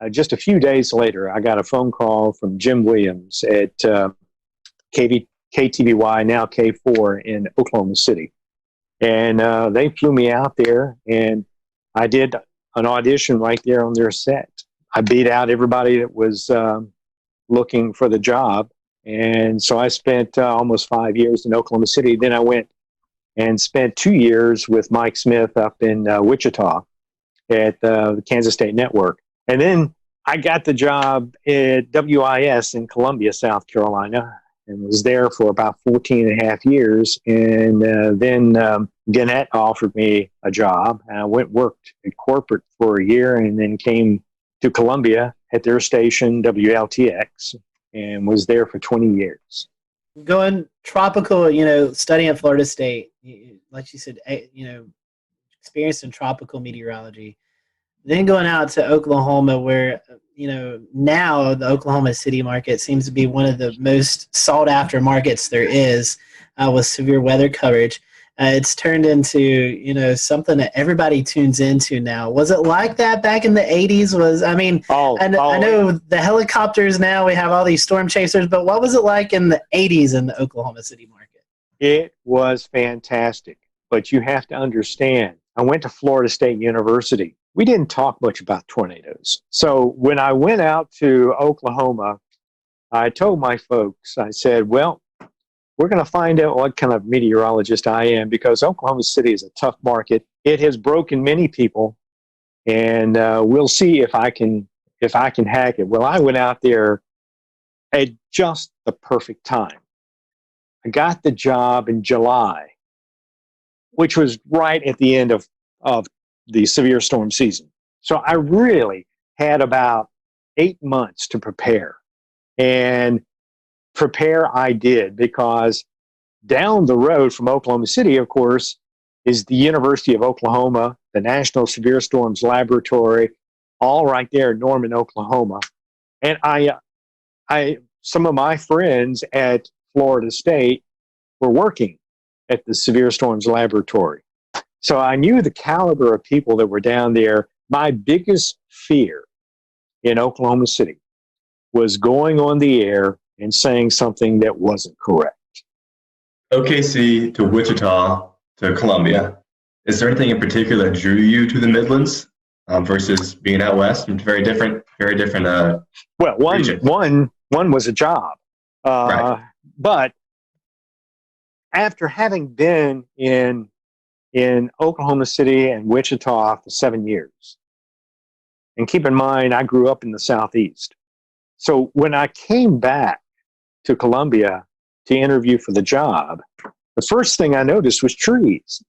just a few days later, I got a phone call from Jim Williams at KTVY, now K4 in Oklahoma City. And they flew me out there, and I did an audition right there on their set. I beat out everybody that was looking for the job. And so I spent almost 5 years in Oklahoma City. Then I went and spent 2 years with Mike Smith up in Wichita at the Kansas State Network. And then I got the job at WIS in Columbia, South Carolina, and was there for about 14 and a half years. And then Gannett offered me a job, and I went and worked at corporate for a year and then came to Columbia at their station, WLTX, and was there for 20 years.
Going tropical, you know, studying at Florida State, like you said, you know, experienced in tropical meteorology. Then going out to Oklahoma, where, you know, now the Oklahoma City market seems to be one of the most sought after markets there is, with severe weather coverage. It's turned into, you know, something that everybody tunes into now. Was it like that back in the 80s? I know the helicopters now, we have all these storm chasers, but what was it like in the 80s in the Oklahoma City market?
It was fantastic, but you have to understand, I went to Florida State University. We didn't talk much about tornadoes. So when I went out to Oklahoma, I told my folks, I said, well, we're going to find out what kind of meteorologist I am, because Oklahoma City is a tough market. It has broken many people, and we'll see if I can hack it. Well, I went out there at just the perfect time. I got the job in July, which was right at the end of the severe storm season. So I really had about 8 months to prepare. And prepare I did, because down the road from Oklahoma City, of course, is the University of Oklahoma, the National Severe Storms Laboratory, all right there in Norman, Oklahoma. And some of my friends at Florida State were working at the Severe Storms Laboratory. So I knew the caliber of people that were down there. My biggest fear in Oklahoma City was going on the air and saying something that wasn't correct.
OKC to Wichita to Columbia. Is there anything in particular that drew you to the Midlands versus being out west? It's very different.
Well, one was a job,
right.
But after having been in Oklahoma City and Wichita for 7 years, and keep in mind I grew up in the Southeast, so when I came back to Columbia to interview for the job, the first thing I noticed was trees.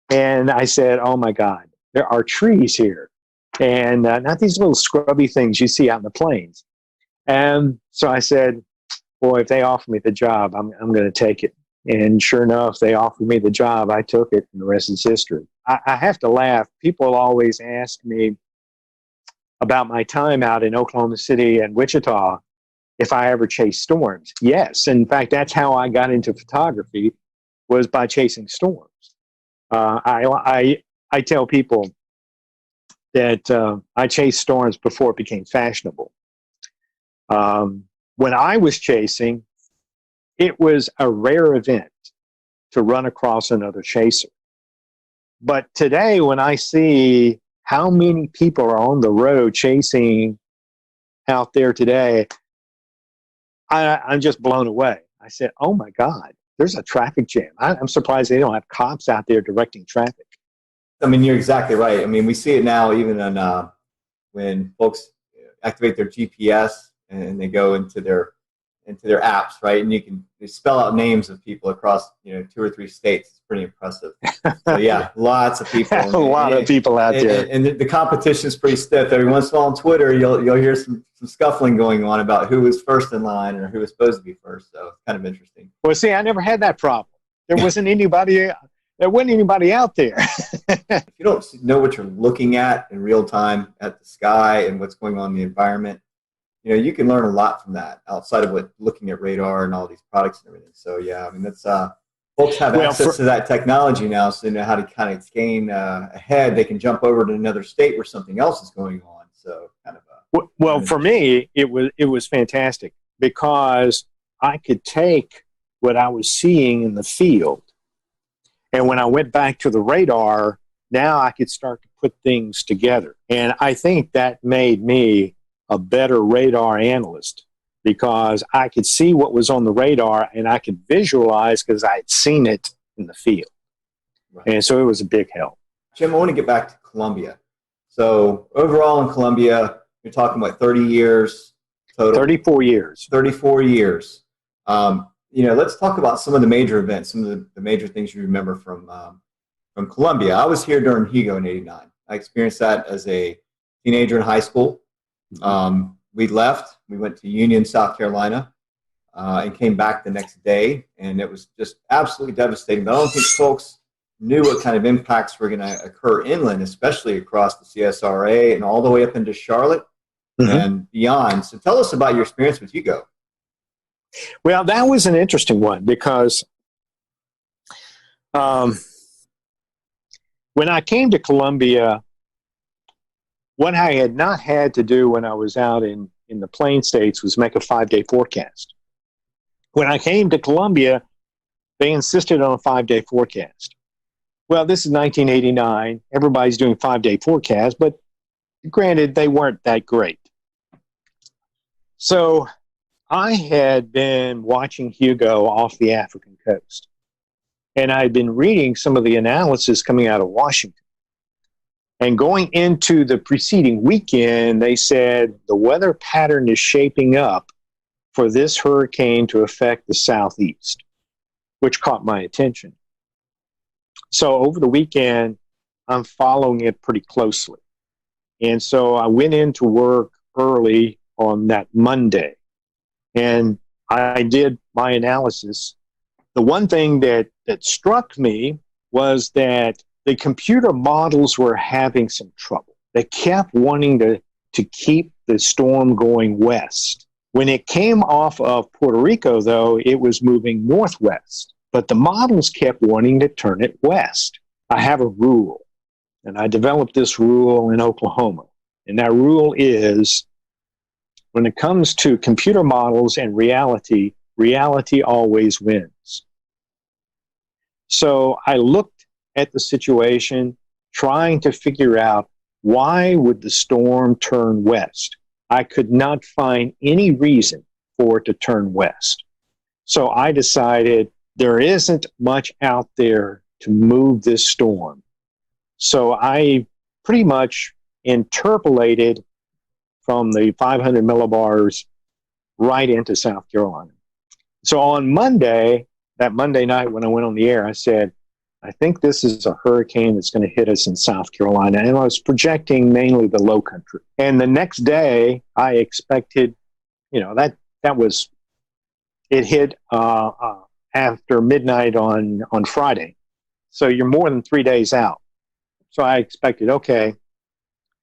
And I said, oh my God, there are trees here. And not these little scrubby things you see out in the plains. And so I said, boy, if they offer me the job, I'm going to take it. And sure enough, they offered me the job. I took it, and the rest is history. I have to laugh. People always ask me about my time out in Oklahoma City and Wichita, if I ever chased storms. Yes. In fact, that's how I got into photography, was by chasing storms. I tell people that I chased storms before it became fashionable. When I was chasing, it was a rare event to run across another chaser. But today, when I see how many people are on the road chasing out there today, I'm just blown away. I said, oh my God, there's a traffic jam. I'm surprised they don't have cops out there directing traffic.
I mean, you're exactly right. I mean, we see it now even on when folks activate their GPS and they go into their apps, right? And they spell out names of people across 2 or 3 states. It's pretty impressive. So yeah, lots of people.
A lot of people out there.
And the competition is pretty stiff. Every once in a while on Twitter, you'll hear some scuffling going on about who was first in line or who was supposed to be first. So it's kind of interesting.
Well, see, I never had that problem. There wasn't anybody. There wasn't anybody out there.
If you don't know what you're looking at in real time at the sky and what's going on in the environment, you can learn a lot from that outside of looking at radar and all these products and everything. So yeah, I mean, that's folks have access to that technology now, so they know how to kind of gain ahead. They can jump over to another state where something else is going on. So kind of.
Well, for me, it was fantastic because I could take what I was seeing in the field, and when I went back to the radar, now I could start to put things together, and I think that made me a better radar analyst because I could see what was on the radar and I could visualize because I had seen it in the field. Right. And so it was a big help.
Jim, I want to get back to Columbia. So overall in Columbia, you're talking about 30 years total?
34 years.
34 years. let's talk about some of the major events, some of the major things you remember from Columbia. I was here during Hugo in '89. I experienced that as a teenager in high school. We left. We went to Union, South Carolina, and came back the next day, and it was just absolutely devastating. But I don't think folks knew what kind of impacts were going to occur inland, especially across the CSRA and all the way up into Charlotte and beyond. So tell us about your experience with Hugo.
Well, that was an interesting one because when I came to Columbia, what I had not had to do when I was out in the Plain States was make a 5-day forecast. When I came to Columbia, they insisted on a 5-day forecast. Well, this is 1989. Everybody's doing 5-day forecasts, but granted, they weren't that great. So I had been watching Hugo off the African coast, and I had been reading some of the analysis coming out of Washington. And going into the preceding weekend, they said the weather pattern is shaping up for this hurricane to affect the southeast, which caught my attention. So over the weekend, I'm following it pretty closely. And so I went into work early on that Monday, and I did my analysis. The one thing that struck me was that the computer models were having some trouble. They kept wanting to keep the storm going west. When it came off of Puerto Rico, though, it was moving northwest. But the models kept wanting to turn it west. I have a rule, and I developed this rule in Oklahoma. And that rule is, when it comes to computer models and reality, reality always wins. So I looked at the situation, trying to figure out why would the storm turn west. I could not find any reason for it to turn west. So I decided there isn't much out there to move this storm. So I pretty much interpolated from the 500 millibars right into South Carolina. So on Monday, that Monday night when I went on the air, I said, I think this is a hurricane that's going to hit us in South Carolina. And I was projecting mainly the low country. And the next day, I expected, that was, it hit after midnight on Friday. So you're more than 3 days out. So I expected, okay,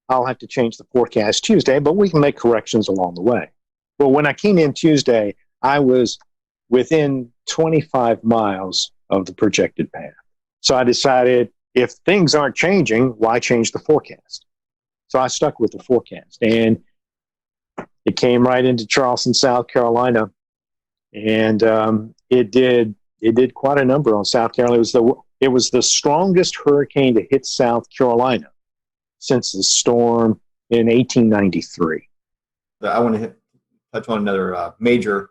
I'll have to change the forecast Tuesday, but we can make corrections along the way. Well, when I came in Tuesday, I was within 25 miles of the projected path. So I decided, if things aren't changing, why change the forecast? So I stuck with the forecast, and it came right into Charleston, South Carolina, and it did quite a number on South Carolina. It was the strongest hurricane to hit South Carolina since the storm in 1893.
I want to touch on another major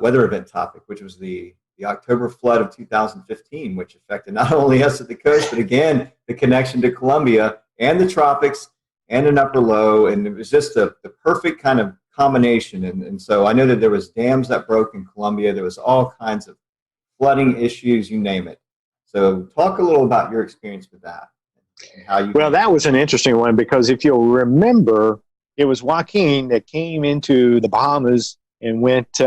weather event topic, which was the October flood of 2015, which affected not only us at the coast, but again, the connection to Columbia and the tropics and an upper low. And it was just the perfect kind of combination. And so I know that there was dams that broke in Columbia. There was all kinds of flooding issues, you name it. So talk a little about your experience with that. And how you
Well, that was an interesting one, because if you'll remember, it was Joaquin that came into the Bahamas and went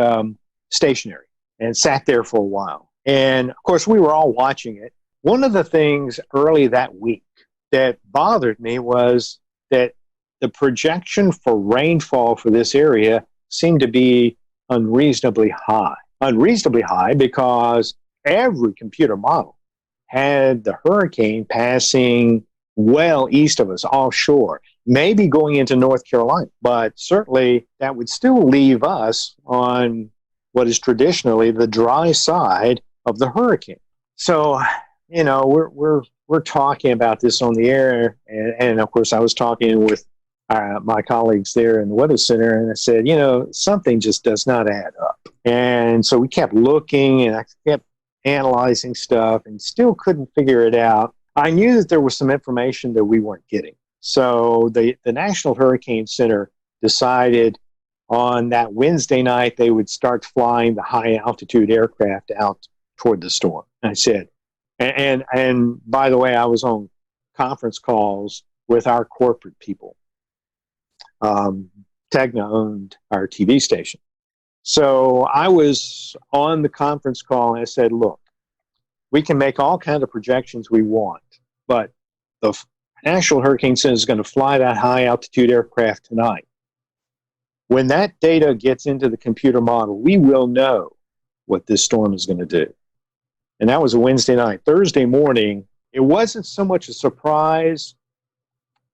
stationary and sat there for a while. And of course, we were all watching it. One of the things early that week that bothered me was that the projection for rainfall for this area seemed to be unreasonably high. Unreasonably high because every computer model had the hurricane passing well east of us, offshore, maybe going into North Carolina. But certainly that would still leave us on what is traditionally the dry side of the hurricane. So, we're talking about this on the air, and of course I was talking with my colleagues there in the Weather Center, and I said, something just does not add up. And so we kept looking, and I kept analyzing stuff, and still couldn't figure it out. I knew that there was some information that we weren't getting. So the National Hurricane Center decided on that Wednesday night, they would start flying the high altitude aircraft out toward the storm. And I said, and by the way, I was on conference calls with our corporate people. Tegna owned our TV station. So I was on the conference call and I said, look, we can make all kinds of projections we want, but the National Hurricane Center is going to fly that high altitude aircraft tonight. When that data gets into the computer model, we will know what this storm is going to do. And that was a Wednesday night. Thursday morning, it wasn't so much a surprise,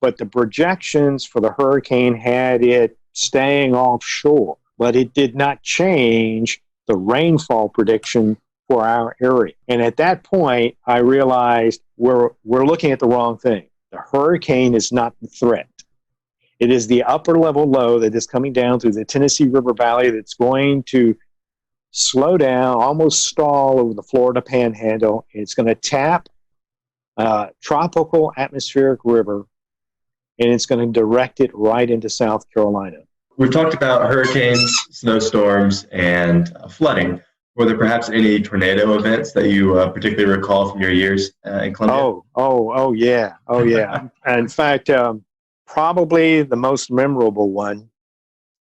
but the projections for the hurricane had it staying offshore. But it did not change the rainfall prediction for our area. And at that point, I realized we're looking at the wrong thing. The hurricane is not the threat. It is the upper level low that is coming down through the Tennessee River Valley that's going to slow down, almost stall over the Florida Panhandle. It's going to tap a tropical atmospheric river, and it's going to direct it right into South Carolina.
We've talked about hurricanes, snowstorms, and flooding. Were there perhaps any tornado events that you particularly recall from your years in Columbia?
Oh, yeah. In fact, probably the most memorable one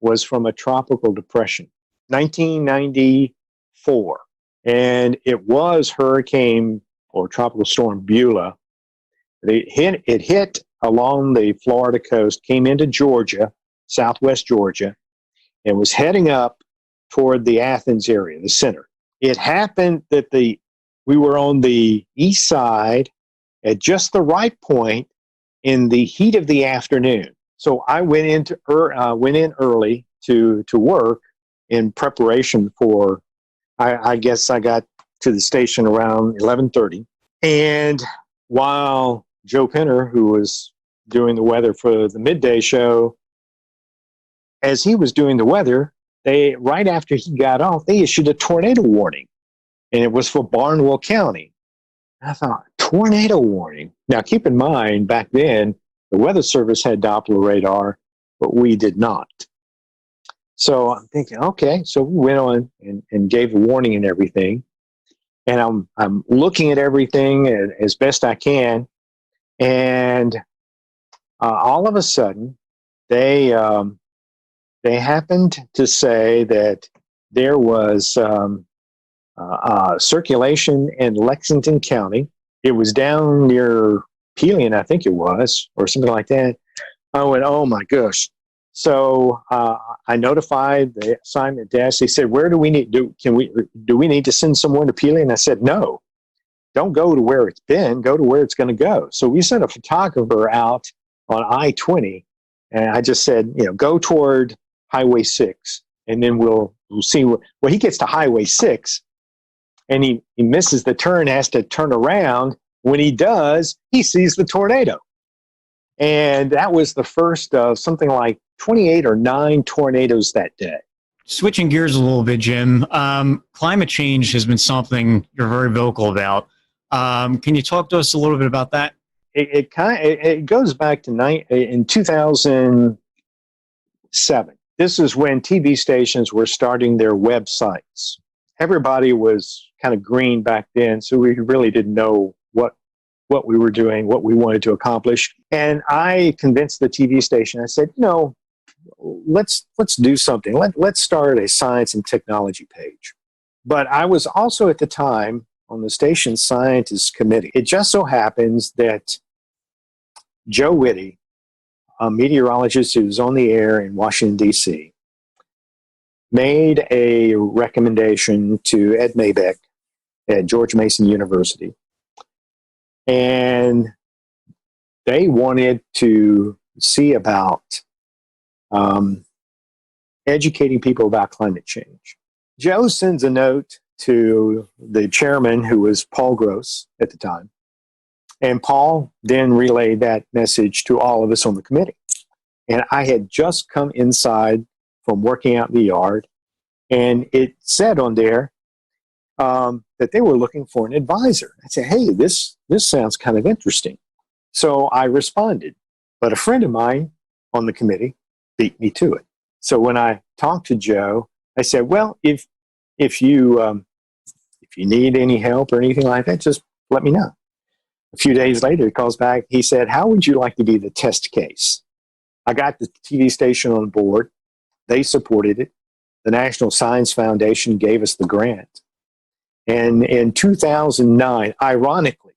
was from a tropical depression, 1994. And it was Hurricane or Tropical Storm Beulah. It hit along the Florida coast, came into Georgia, southwest Georgia, and was heading up toward the Athens area, the center. It happened that we were on the east side at just the right point in the heat of the afternoon. So I went in early to work in preparation for, I guess I got to the station around 11:30. And while Joe Penner, who was doing the weather for the midday show, as he was doing the weather, right after he got off, they issued a tornado warning, and it was for Barnwell County. I thought, tornado warning. Now, keep in mind, back then, the Weather Service had Doppler radar, but we did not. So I'm thinking, okay, so we went on and gave a warning and everything. And I'm looking at everything as best I can. And all of a sudden, they happened to say that there was circulation in Lexington County. It was down near Pelion, I think it was, or something like that. I went, oh my gosh. So I notified the assignment desk. They said, where do we need do we need to send someone to Pelion? I said, no, don't go to where it's been, go to where it's going to go. So we sent a photographer out on I-20, and I just said, go toward Highway 6, and then we'll see. Well, he gets to Highway 6, and he misses the turn, has to turn around. When he does, he sees the tornado. And that was the first of something like 28 or 9 tornadoes that day.
Switching gears a little bit, Jim, climate change has been something you're very vocal about. Can you talk to us a little bit about that?
It goes back to in 2007. This is when TV stations were starting their websites. Everybody was kind of green back then, so we really didn't know what we were doing, what we wanted to accomplish. And I convinced the TV station. I said, let's do something. Let's start a science and technology page. But I was also at the time on the station's scientists committee. It just so happens that Joe Whitty, a meteorologist who was on the air in Washington, D.C., made a recommendation to Ed Maybeck at George Mason University. And they wanted to see about educating people about climate change. Joe sends a note to the chairman, who was Paul Gross at the time. And Paul then relayed that message to all of us on the committee. And I had just come inside from working out in the yard, and it said on there that they were looking for an advisor. I said, hey, this sounds kind of interesting. So I responded. But a friend of mine on the committee beat me to it. So when I talked to Joe, I said, well, if you need any help or anything like that, just let me know. A few days later, he calls back. He said, how would you like to be the test case? I got the TV station on board. They supported it. The National Science Foundation gave us the grant. And in 2009, ironically,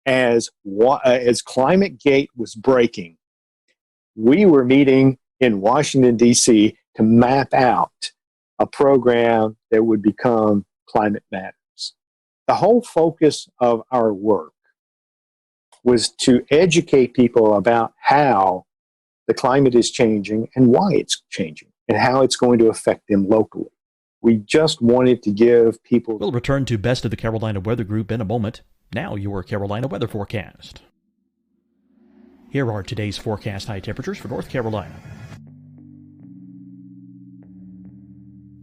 as ClimateGate was breaking, we were meeting in Washington, D.C. to map out a program that would become Climate Matters. The whole focus of our work was to educate people about how the climate is changing and why it's changing and how it's going to affect them locally. We just wanted to give people...
We'll return to Best of the Carolina Weather Group in a moment. Now your Carolina weather forecast. Here are today's forecast high temperatures for North Carolina.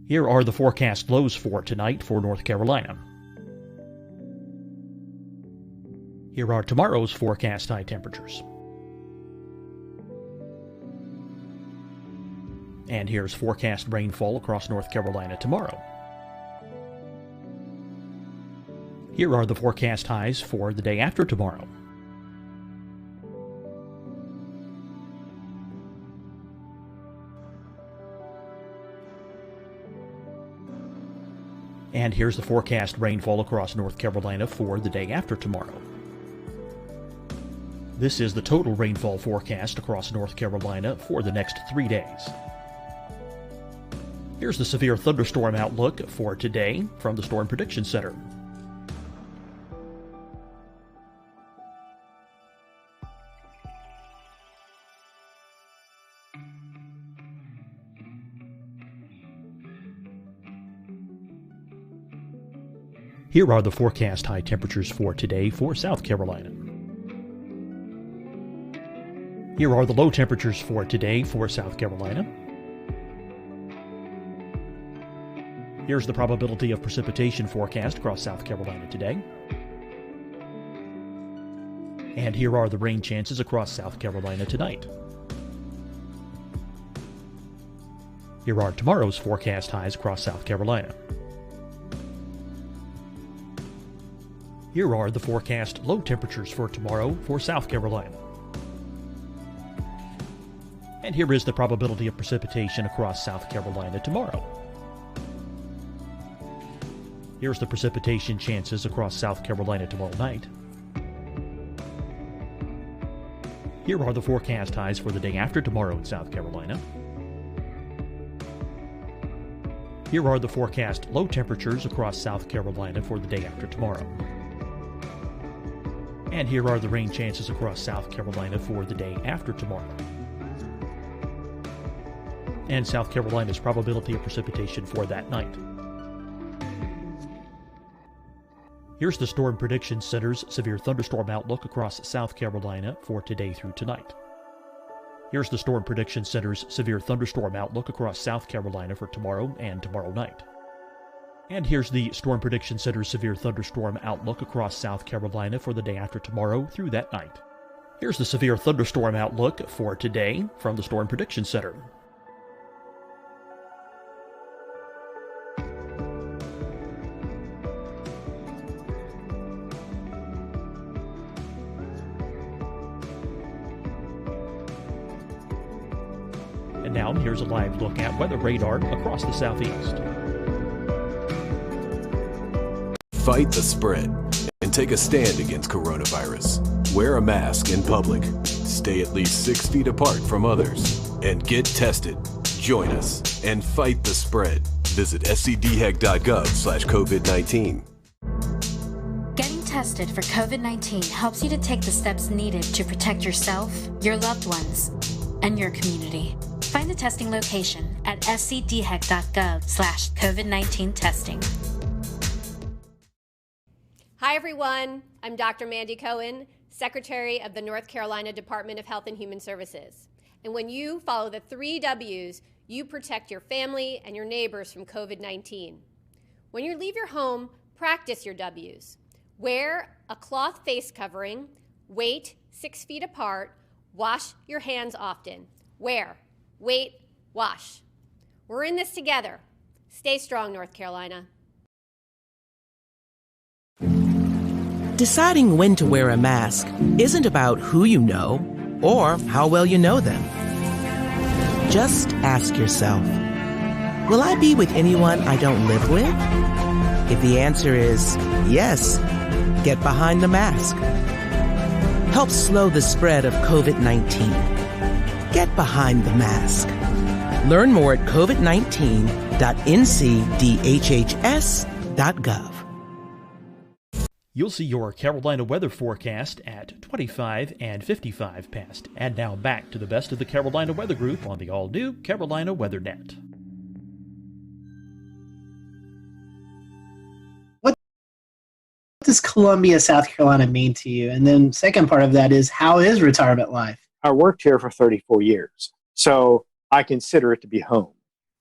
Here are the forecast lows for tonight for North Carolina. Here are tomorrow's forecast high temperatures. And here's forecast rainfall across North Carolina tomorrow. Here are the forecast highs for the day after tomorrow. And here's the forecast rainfall across North Carolina for the day after tomorrow. This is the total rainfall forecast across North Carolina for the next 3 days. Here's the severe thunderstorm outlook for today from the Storm Prediction Center. Here are the forecast high temperatures for today for South Carolina. Here are the low temperatures for today for South Carolina. Here's the probability of precipitation forecast across South Carolina today. And here are the rain chances across South Carolina tonight. Here are tomorrow's forecast highs across South Carolina. Here are the forecast low temperatures for tomorrow for South Carolina. And here is the probability of precipitation across South Carolina tomorrow. Here's the precipitation chances across South Carolina tomorrow night. Here are the forecast highs for the day after tomorrow in South Carolina. Here are the forecast low temperatures across South Carolina for the day after tomorrow. And here are the rain chances across South Carolina for the day after tomorrow. And South Carolina's probability of precipitation for that night. Here's the Storm Prediction Center's severe thunderstorm outlook across South Carolina for today through tonight. Here's the Storm Prediction Center's severe thunderstorm outlook across South Carolina for tomorrow and tomorrow night. And here's the Storm Prediction Center's severe thunderstorm outlook across South Carolina for the day after tomorrow through that night. Here's the severe thunderstorm outlook for today from the Storm Prediction Center. And now here's a live look at weather radar across the southeast.
Fight the spread and take a stand against coronavirus. Wear a mask in public. Stay at least 6 feet apart from others. And get tested. Join us and fight the spread. Visit scdhec.gov/COVID-19.
Getting tested for COVID-19 helps you to take the steps needed to protect yourself, your loved ones, and your community. Find the testing location at scdhec.gov/COVID-19 testing.
Hi, everyone. I'm Dr. Mandy Cohen, Secretary of the North Carolina Department of Health and Human Services. And when you follow the 3 W's, you protect your family and your neighbors from COVID-19. When you leave your home, practice your W's. Wear a cloth face covering, wait 6 feet apart, wash your hands often. Wear, wait, wash. We're in this together. Stay strong, North Carolina.
Deciding when to wear a mask isn't about who you know or how well you know them. Just ask yourself, will I be with anyone I don't live with? If the answer is yes, get behind the mask. Help slow the spread of COVID-19. Get behind the mask. Learn more at covid19.ncdhhs.gov.
You'll see your Carolina weather forecast at 25 and 55 past. And now back to the best of the Carolina Weather Group on the all-new Carolina Weather Net.
What does Columbia, South Carolina mean to you? And then second part of that is, how is retirement life?
I worked here for 34 years, so I consider it to be home.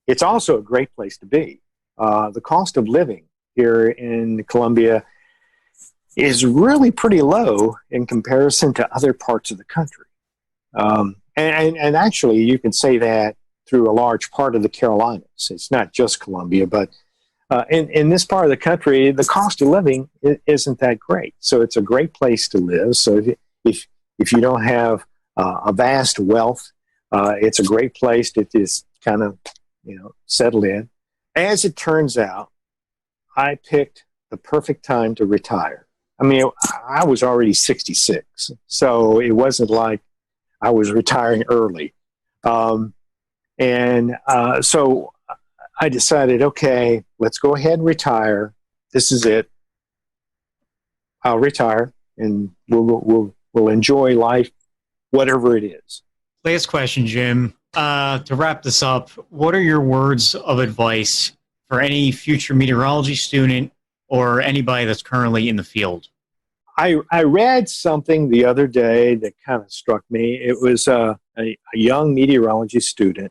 It's also a great place to be. The cost of living here in Columbia is really pretty low in comparison to other parts of the country. And actually, you can say that through a large part of the Carolinas. It's not just Columbia, but in this part of the country, the cost of living isn't that great. So it's a great place to live. So if you don't have a vast wealth, it's a great place to just kind of, settle in. As it turns out, I picked the perfect time to retire. I mean, I was already 66, so it wasn't like I was retiring early. So I decided, okay, let's go ahead and retire. This is it. I'll retire, and we'll enjoy life, whatever it is.
Last question, Jim. To wrap this up, what are your words of advice for any future meteorology student or anybody that's currently in the field?
I read something the other day that kind of struck me. It was a young meteorology student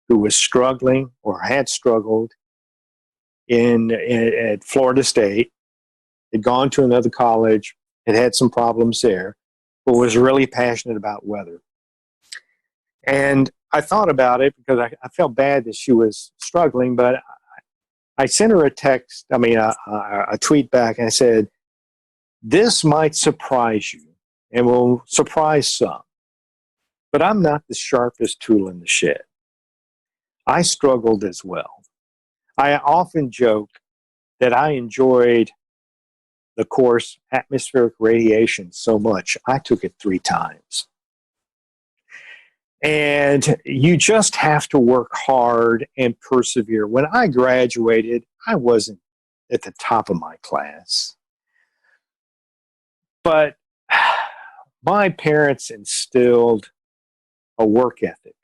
who was struggling or had struggled at Florida State, had gone to another college, had some problems there, but was really passionate about weather. And I thought about it because I felt bad that she was struggling, but I sent her a tweet back, and I said, this might surprise you and will surprise some, but I'm not the sharpest tool in the shed. I struggled as well. I often joke that I enjoyed the course atmospheric radiation so much, I took it 3 times. And you just have to work hard and persevere. When I graduated, I wasn't at the top of my class. But my parents instilled a work ethic.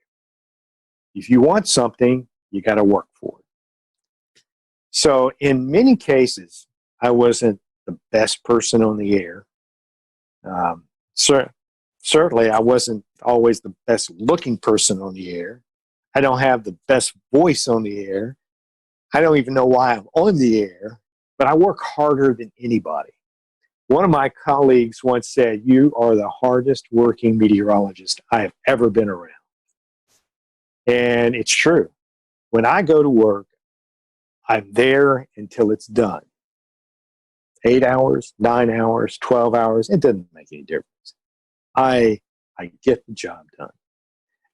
If you want something, you got to work for it. So in many cases, I wasn't the best person on the air. Certainly, I wasn't always the best looking person on the air. I don't have the best voice on the air. I don't even know why I'm on the air, but I work harder than anybody. One of my colleagues once said, you are the hardest working meteorologist I have ever been around. And it's true. When I go to work, I'm there until it's done. 8 hours, 9 hours, 12 hours, it doesn't make any difference. I get the job done.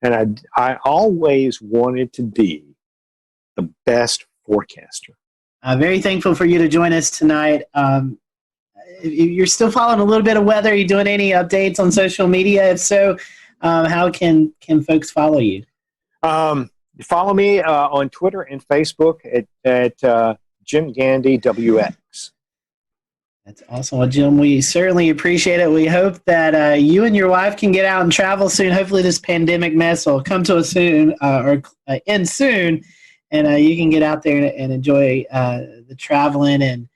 And I always wanted to be the best forecaster.
Very thankful for you to join us tonight. You're still following a little bit of weather. Are you doing any updates on social media? If so, how can folks follow you?
Follow me on Twitter and Facebook at Jim Gandy WX.
That's awesome. Well, Jim, we certainly appreciate it. We hope that you and your wife can get out and travel soon. Hopefully this pandemic mess will come to us soon or end soon, and you can get out there and enjoy the traveling. And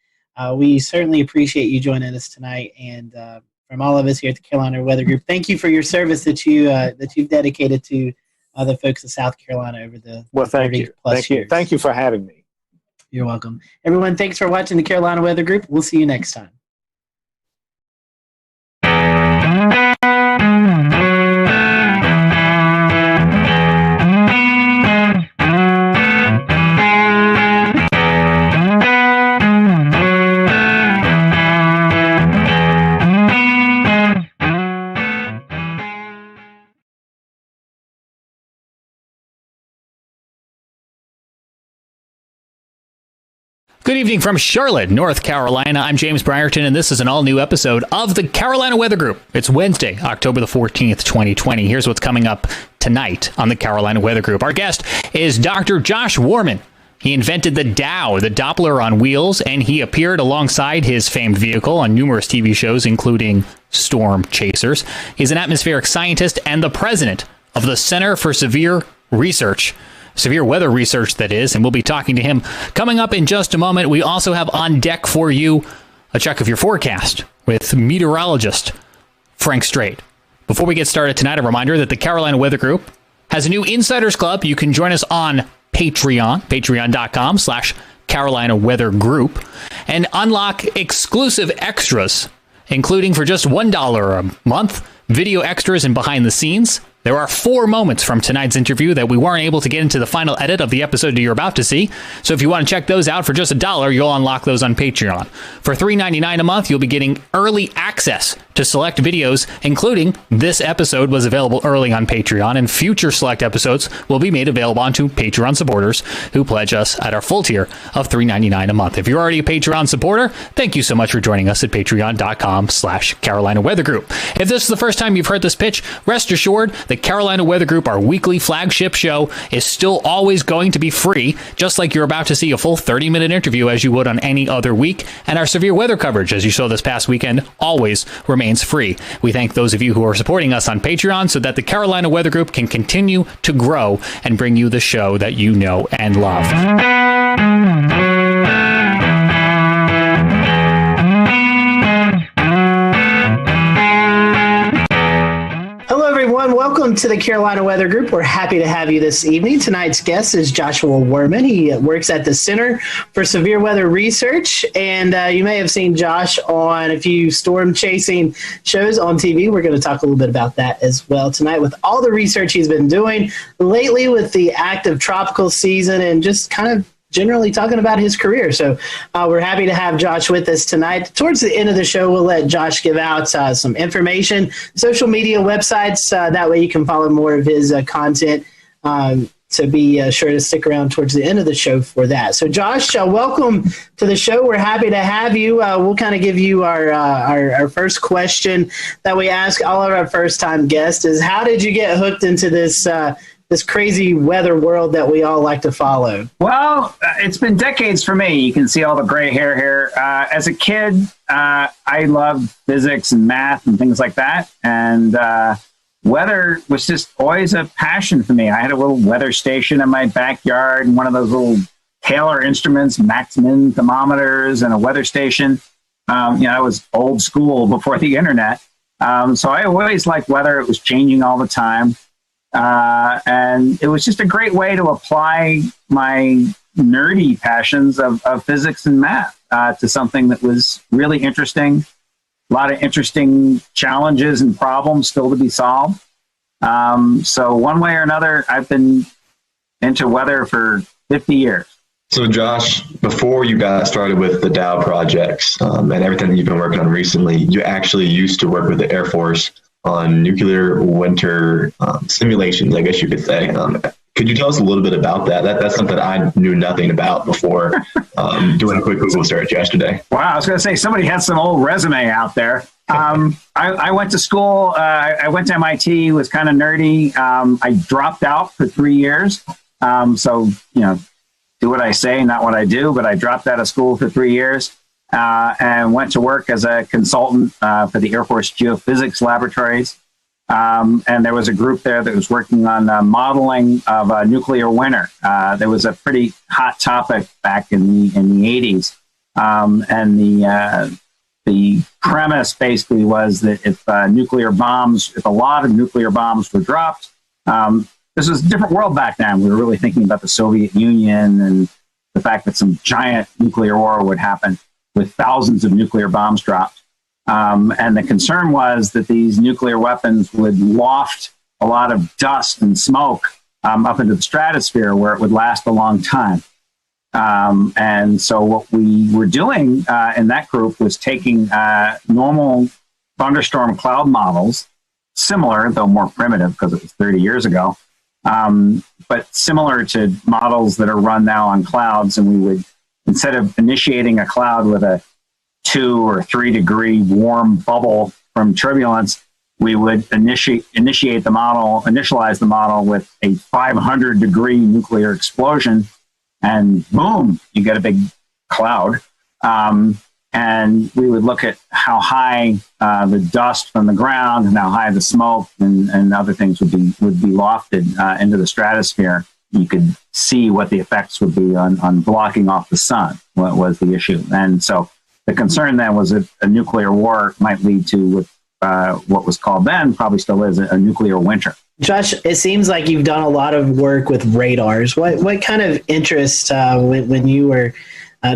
we certainly appreciate you joining us tonight. And from all of us here at the Carolina Weather Group, thank you for your service that you've dedicated to the folks of South Carolina over the
thank you.
years.
Thank you for having me.
You're welcome. Everyone, thanks for watching the Carolina Weather Group. We'll see you next time.
Good evening from Charlotte, North Carolina. I'm James Brierton, and this is an all-new episode of the Carolina Weather Group. It's Wednesday, October the 14th, 2020. Here's what's coming up tonight on the Carolina Weather Group. Our guest is Dr. Josh Warman. He invented the Dow, the Doppler on wheels, and he appeared alongside his famed vehicle on numerous TV shows, including Storm Chasers. He's an atmospheric scientist and the president of the Center for Severe Weather Research, that is, and we'll be talking to him coming up in just a moment. We also have on deck for you a check of your forecast with meteorologist Frank Strait. Before we get started tonight, a reminder that the Carolina Weather Group has a new Insiders Club. You can join us on Patreon, patreon.com/Carolina Weather Group, and unlock exclusive extras, including for just $1 a month, video extras and behind the scenes. There are 4 moments from tonight's interview that we weren't able to get into the final edit of the episode that you're about to see. So if you want to check those out for just $1, you'll unlock those on Patreon. For $3.99 a month, you'll be getting early access to select videos, including this episode was available early on Patreon, and future select episodes will be made available onto Patreon supporters who pledge us at our full tier of $3.99 a month. If you're already a Patreon supporter, thank you so much for joining us at patreon.com/Carolina Weather Group. If this is the first time you've heard this pitch, rest assured the Carolina Weather Group, our weekly flagship show, is still always going to be free, just like you're about to see a full 30-minute interview as you would on any other week. And our severe weather coverage, as you saw this past weekend, always remains free. We thank those of you who are supporting us on Patreon so that the Carolina Weather Group can continue to grow and bring you the show that you know and love.
Welcome to the Carolina Weather Group. We're happy to have you this evening. Tonight's guest is Joshua Warman. He works at the Center for Severe Weather Research, and you may have seen Josh on a few storm chasing shows on TV. We're going to talk a little bit about that as well tonight with all the research he's been doing lately with the active tropical season and just kind of generally talking about his career. So we're happy to have Josh with us tonight. Towards the end of the show, we'll let Josh give out some information, social media websites. That way you can follow more of his content. So be sure to stick around towards the end of the show for that. So Josh, welcome to the show. We're happy to have you. We'll kind of give you our first question that we ask all of our first-time guests is, how did you get hooked into this crazy weather world that we all like to follow?
Well, it's been decades for me. You can see all the gray hair here. As a kid, I loved physics and math and things like that. And weather was just always a passion for me. I had a little weather station in my backyard and one of those little Taylor instruments, Maxmin thermometers, and a weather station. I was old school before the internet. So I always liked weather. It was changing all the time. And it was just a great way to apply my nerdy passions of physics and math to something that was really interesting. A lot of interesting challenges and problems still to be solved. So one way or another, I've been into weather for 50 years.
So Josh, before you got started with the Dow projects and everything that you've been working on recently, you actually used to work with the Air Force on nuclear winter simulations, I guess you could say. Could you tell us a little bit about that? That's something I knew nothing about before doing a quick Google search yesterday.
Wow, I was going to say, somebody had some old resume out there. I went to school. I went to MIT, was kind of nerdy. I dropped out for 3 years. So, do what I say, not what I do. But I dropped out of school for 3 years. And went to work as a consultant for the Air Force Geophysics Laboratories. And there was a group there that was working on modeling of a nuclear winter. There was a pretty hot topic back in the 80s. And the premise basically was that if a lot of nuclear bombs were dropped, this was a different world back then. We were really thinking about the Soviet Union and the fact that some giant nuclear war would happen with thousands of nuclear bombs dropped. And the concern was that these nuclear weapons would waft a lot of dust and smoke up into the stratosphere where it would last a long time. And so what we were doing in that group was taking normal thunderstorm cloud models, similar, though more primitive because it was 30 years ago, but similar to models that are run now on clouds. And we would instead of initiating a cloud with a 2 or 3 degree warm bubble from turbulence, we would initialize the model with a 500 degree nuclear explosion, and boom, you get a big cloud. And we would look at how high the dust from the ground and how high the smoke and other things would be lofted into the stratosphere. You could see what the effects would be on blocking off the sun, what was the issue. And so the concern then was that a nuclear war might lead to what was called then, probably still is, a nuclear winter.
Josh, it seems like you've done a lot of work with radars. What kind of interest when you were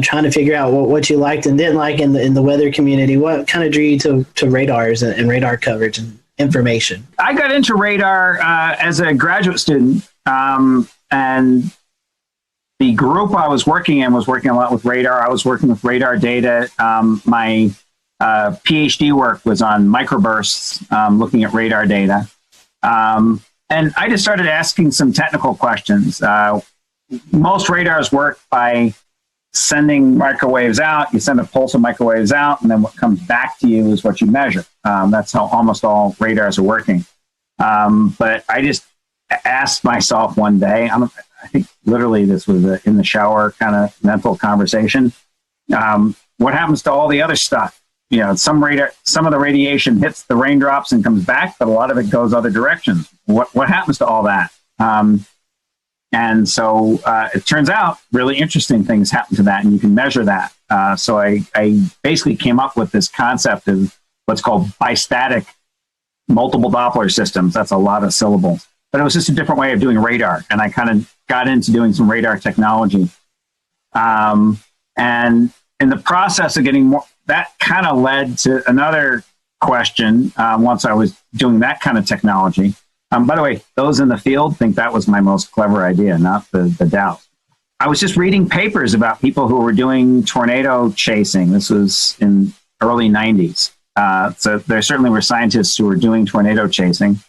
trying to figure out what you liked and didn't like in the weather community, what kind of drew you to radars and radar coverage and information?
I got into radar as a graduate student, and the group I was working in was working a lot with radar. I was working with radar data. My PhD work was on microbursts, looking at radar data. And I just started asking some technical questions. Most radars work by sending microwaves out. You send a pulse of microwaves out, and then what comes back to you is what you measure. That's how almost all radars are working. But I just asked myself one day, I think literally this was in the shower kind of mental conversation, what happens to all the other stuff? You know, some of the radiation hits the raindrops and comes back, but a lot of it goes other directions. What happens to all that? And so it turns out really interesting things happen to that, and you can measure that. So I basically came up with this concept of what's called bistatic multiple Doppler systems. That's a lot of syllables. But it was just a different way of doing radar, and I kind of got into doing some radar technology. And in the process of getting more, that kind of led to another question once I was doing that kind of technology. By the way, those in the field think that was my most clever idea, not the doubt. I was just reading papers about people who were doing tornado chasing. This was in early 90s. So there certainly were scientists who were doing tornado chasing.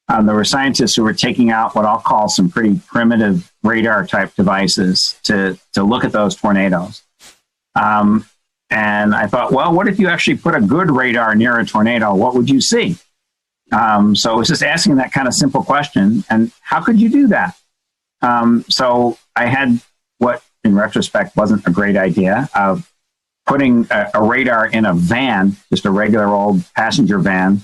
There were scientists who were taking out what I'll call some pretty primitive radar type devices to look at those tornadoes. And I thought, well, what if you actually put a good radar near a tornado? What would you see? So it was just asking that kind of simple question. And how could you do that? So I had what, in retrospect, wasn't a great idea of putting a radar in a van, just a regular old passenger van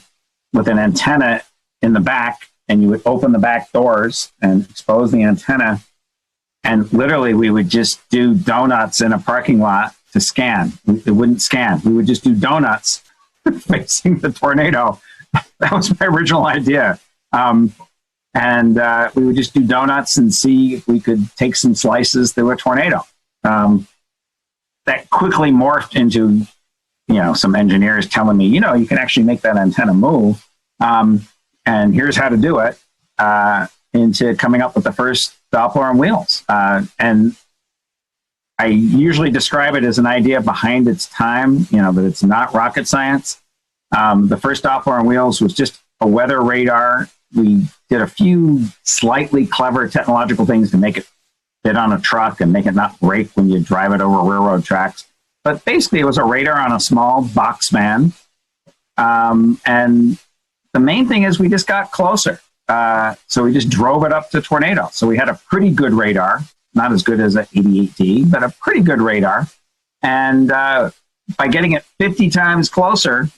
with an antenna in the back, and you would open the back doors and expose the antenna. And literally we would just do donuts in a parking lot to scan. It wouldn't scan. We would just do donuts facing the tornado. That was my original idea. And we would just do donuts and see if we could take some slices through a tornado. That quickly morphed into, some engineers telling me, you can actually make that antenna move. And here's how to do it, into coming up with the first Doppler on wheels. And I usually describe it as an idea behind its time, but it's not rocket science. The first Doppler on wheels was just a weather radar. We did a few slightly clever technological things to make it fit on a truck and make it not break when you drive it over railroad tracks. But basically, it was a radar on a small box van. And the main thing is we just got closer. So we just drove it up to tornado. So we had a pretty good radar, not as good as an 88D, but a pretty good radar. And by getting it 50 times closer,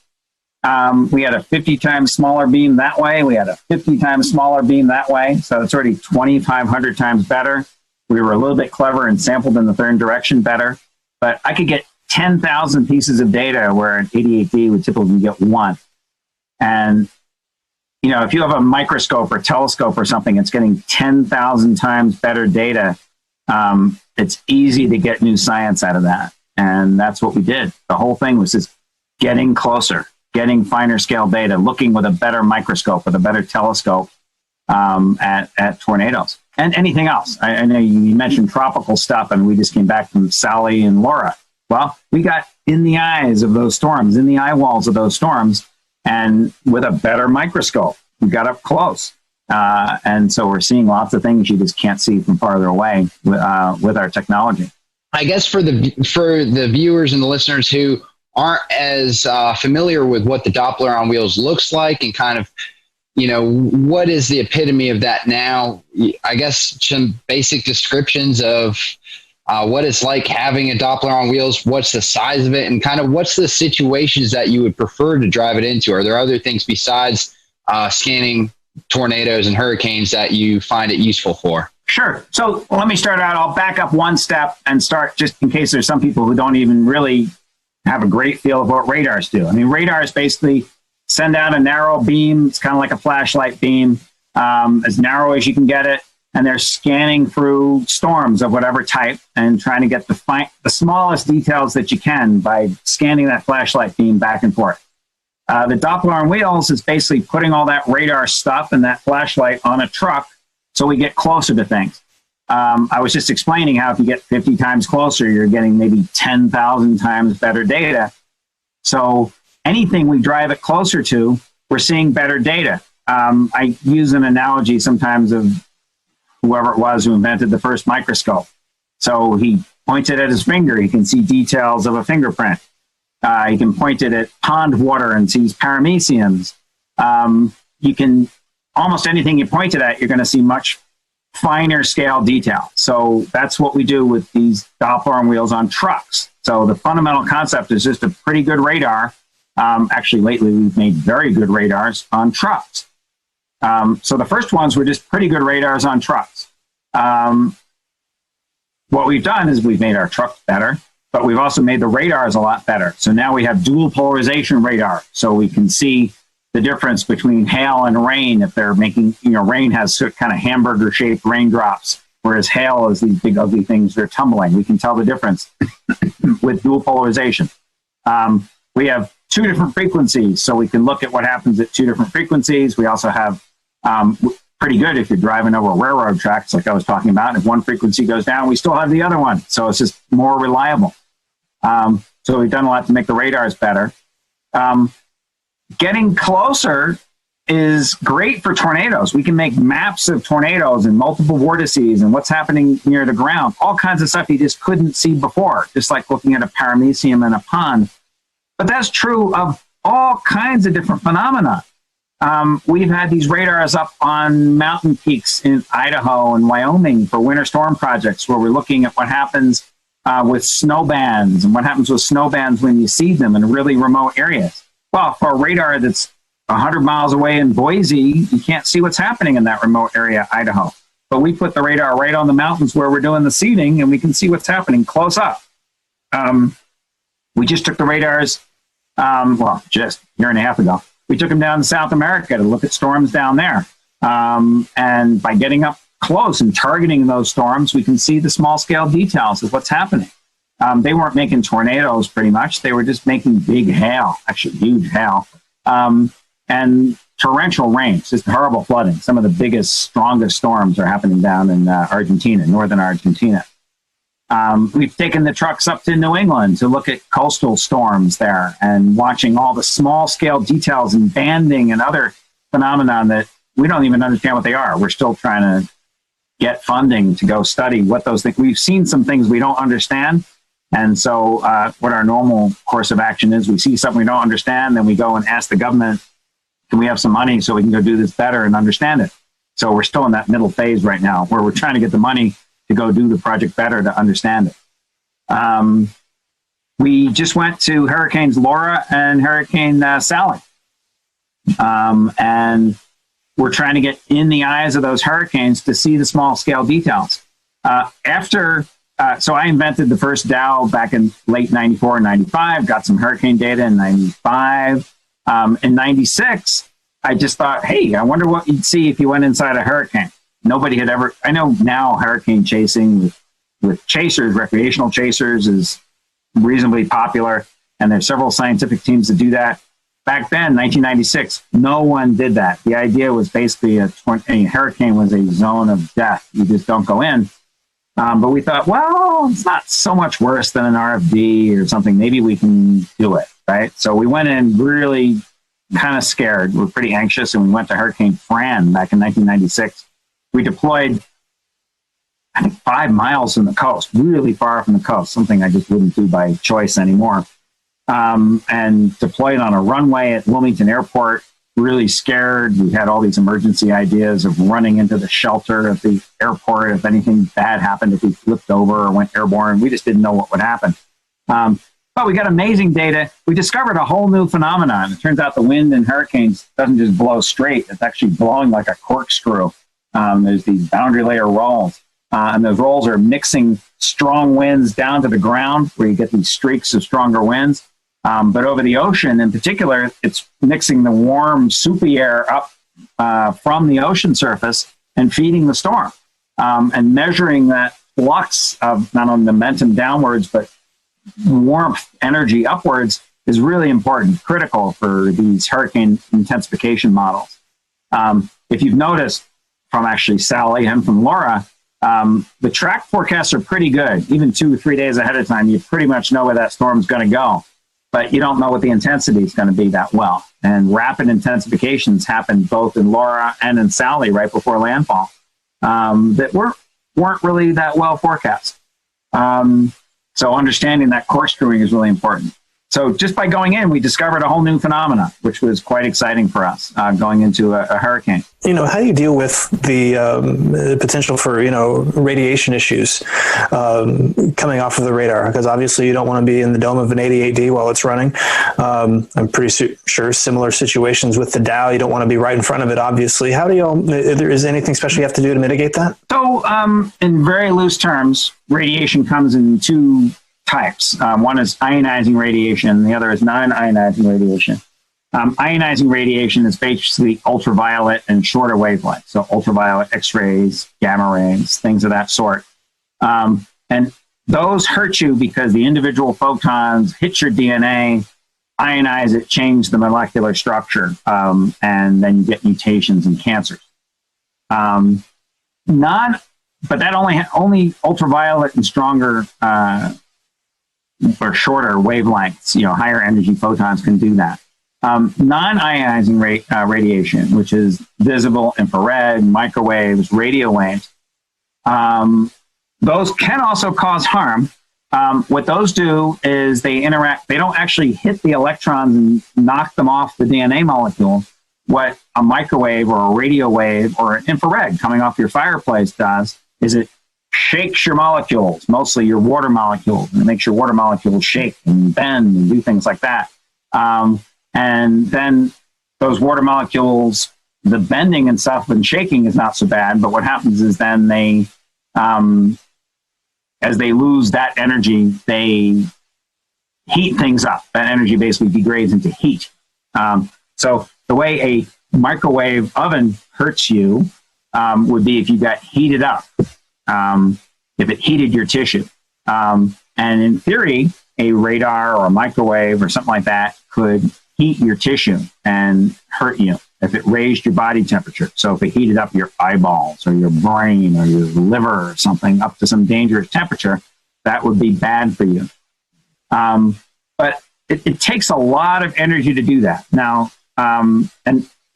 we had a 50 times smaller beam that way. We had a 50 times smaller beam that way. So it's already 2,500 times better. We were a little bit clever and sampled in the third direction better. But I could get 10,000 pieces of data where an 88D would typically get one. And, if you have a microscope or telescope or something, it's getting 10,000 times better data. It's easy to get new science out of that. And that's what we did. The whole thing was just getting closer, getting finer scale data, looking with a better microscope, with a better telescope at tornadoes and anything else. I know you mentioned tropical stuff, and we just came back from Sally and Laura. Well, we got in the eyes of those storms, in the eye walls of those storms, and with a better microscope, we got up close. And so we're seeing lots of things you just can't see from farther away with our technology.
I guess for the viewers and the listeners who aren't as familiar with what the Doppler on wheels looks like and kind of, what is the epitome of that now? I guess some basic descriptions of what it's like having a Doppler on wheels, what's the size of it, and kind of what's the situations that you would prefer to drive it into? Are there other things besides scanning tornadoes and hurricanes that you find it useful for?
Sure. So let me start out. I'll back up one step and start just in case there's some people who don't even really have a great feel of what radars do. I mean, radars basically send out a narrow beam. It's kind of like a flashlight beam, as narrow as you can get it. And they're scanning through storms of whatever type and trying to get the smallest details that you can by scanning that flashlight beam back and forth. The Doppler on wheels is basically putting all that radar stuff and that flashlight on a truck so we get closer to things. I was just explaining how if you get 50 times closer, you're getting maybe 10,000 times better data. So anything we drive it closer to, we're seeing better data. I use an analogy sometimes of whoever it was who invented the first microscope. So he pointed at his finger, he can see details of a fingerprint. He can point it at pond water and sees parameciums. You can, almost anything you point it at, you're going to see much finer scale detail. So that's what we do with these Doppler on wheels on trucks. So the fundamental concept is just a pretty good radar. Actually, lately we've made very good radars on trucks. So the first ones were just pretty good radars on trucks. What we've done is we've made our trucks better, but we've also made the radars a lot better. So now we have dual polarization radar. So we can see the difference between hail and rain. If they're making, rain has kind of hamburger shaped raindrops, whereas hail is these big ugly things that are tumbling. We can tell the difference with dual polarization. We have 2 different frequencies, so we can look at what happens at 2 different frequencies. We also have pretty good if you're driving over railroad tracks, like I was talking about. If one frequency goes down, we still have the other one, so it's just more reliable. So we've done a lot to make the radars better. Getting closer is great for tornadoes. We can make maps of tornadoes and multiple vortices and what's happening near the ground, all kinds of stuff you just couldn't see before, just like looking at a paramecium in a pond. But that's true of all kinds of different phenomena. We've had these radars up on mountain peaks in Idaho and Wyoming for winter storm projects where we're looking at what happens with snow bands and what happens with snow bands when you see them in really remote areas. Well, for a radar that's 100 miles away in Boise, you can't see what's happening in that remote area, Idaho. But we put the radar right on the mountains where we're doing the seeding, and we can see what's happening close up. We just took the radars, just a year and a half ago. We took them down to South America to look at storms down there. And by getting up close and targeting those storms, we can see the small-scale details of what's happening. They weren't making tornadoes pretty much. They were just making big hail, actually huge hail, and torrential rains, just horrible flooding. Some of the biggest, strongest storms are happening down in Argentina, northern Argentina. We've taken the trucks up to New England to look at coastal storms there and watching all the small-scale details and banding and other phenomena that we don't even understand what they are. We're still trying to get funding to go study what those things. We've seen some things we don't understand. And so what our normal course of action is, we see something we don't understand, then we go and ask the government, can we have some money so we can go do this better and understand it? So we're still in that middle phase right now where we're trying to get the money to go do the project better to understand it. We just went to Hurricanes Laura and Hurricane Sally. And we're trying to get in the eyes of those hurricanes to see the small scale details. So I invented the first Dow back in late 94 and 95, got some hurricane data in 95. In 96, I just thought, hey, I wonder what you'd see if you went inside a hurricane. Nobody had ever, I know now hurricane chasing with chasers, recreational chasers is reasonably popular, and there's several scientific teams that do that. Back then, 1996, no one did that. The idea was basically a hurricane was a zone of death. You just don't go in. But we thought, well, it's not so much worse than an RFD or something. Maybe we can do it, right? So we went in really kind of scared. We were pretty anxious, and we went to Hurricane Fran back in 1996. We deployed I think 5 miles from the coast, really far from the coast, something I just wouldn't do by choice anymore. And deployed on a runway at Wilmington Airport, really scared. We had all these emergency ideas of running into the shelter at the airport if anything bad happened, if we flipped over or went airborne. We just didn't know what would happen. But we got amazing data. We discovered a whole new phenomenon. It turns out the wind in hurricanes doesn't just blow straight. It's actually blowing like a corkscrew. There's these boundary layer rolls. And those rolls are mixing strong winds down to the ground where you get these streaks of stronger winds. But over the ocean in particular, it's mixing the warm, soupy air up from the ocean surface and feeding the storm. And measuring that flux of not only momentum downwards, but warmth energy upwards is really important, critical for these hurricane intensification models. If you've noticed from actually Sally and from Laura, the track forecasts are pretty good. Even 2 or 3 days ahead of time, you pretty much know where that storm's going to go, but you don't know what the intensity is going to be that well. And rapid intensifications happen both in Laura and in Sally right before landfall that weren't really that well forecast. So understanding that corkscrewing is really important. So just by going in, we discovered a whole new phenomena, which was quite exciting for us going into a hurricane.
How do you deal with the potential for, radiation issues coming off of the radar? Because obviously you don't want to be in the dome of an 88D while it's running. I'm pretty sure similar situations with the Dow, you don't want to be right in front of it, obviously. How do is there anything special you have to do to mitigate that? So
in very loose terms, radiation comes in 2 types. One is ionizing radiation, the other is non-ionizing radiation. Ionizing radiation is basically ultraviolet and shorter wavelengths, so ultraviolet X-rays, gamma rays, things of that sort. And those hurt you because the individual photons hit your DNA, ionize it, change the molecular structure, and then you get mutations and cancers. But that only ultraviolet and stronger or shorter wavelengths, higher energy photons can do that. Non-ionizing radiation, which is visible, infrared, microwaves, radio waves, those can also cause harm. What those do is they interact, they don't actually hit the electrons and knock them off the DNA molecule. What a microwave or a radio wave or an infrared coming off your fireplace does is it shakes your molecules, mostly your water molecules, and it makes your water molecules shake and bend and do things like that. And then those water molecules, the bending and stuff and shaking is not so bad, but what happens is then they, as they lose that energy, they heat things up. That energy basically degrades into heat. So the way a microwave oven hurts you would be if you got heated up. If it heated your tissue. And in theory, a radar or a microwave or something like that could heat your tissue and hurt you if it raised your body temperature. So if it heated up your eyeballs or your brain or your liver or something up to some dangerous temperature, that would be bad for you. But it takes a lot of energy to do that. Now, and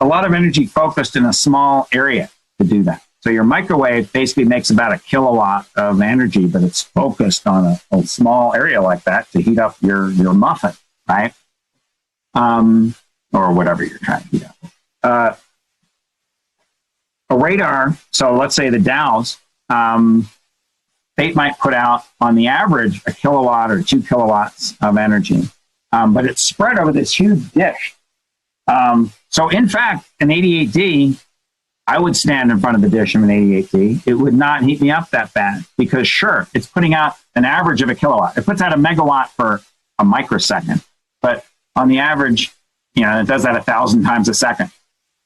a lot of energy focused in a small area to do that. So your microwave basically makes about 1 kilowatt of energy, but it's focused on a small area like that to heat up your muffin, right? Or whatever you're trying to heat up. A radar, so let's say the Dows, they might put out on the average 1 kilowatt or 2 kilowatts of energy, but it's spread over this huge dish. So in fact, an 88D, I would stand in front of the dish of an 88D. It would not heat me up that bad because sure, it's putting out an average of 1 kilowatt. It puts out a megawatt for a microsecond, but on the average, it does that 1,000 times a second.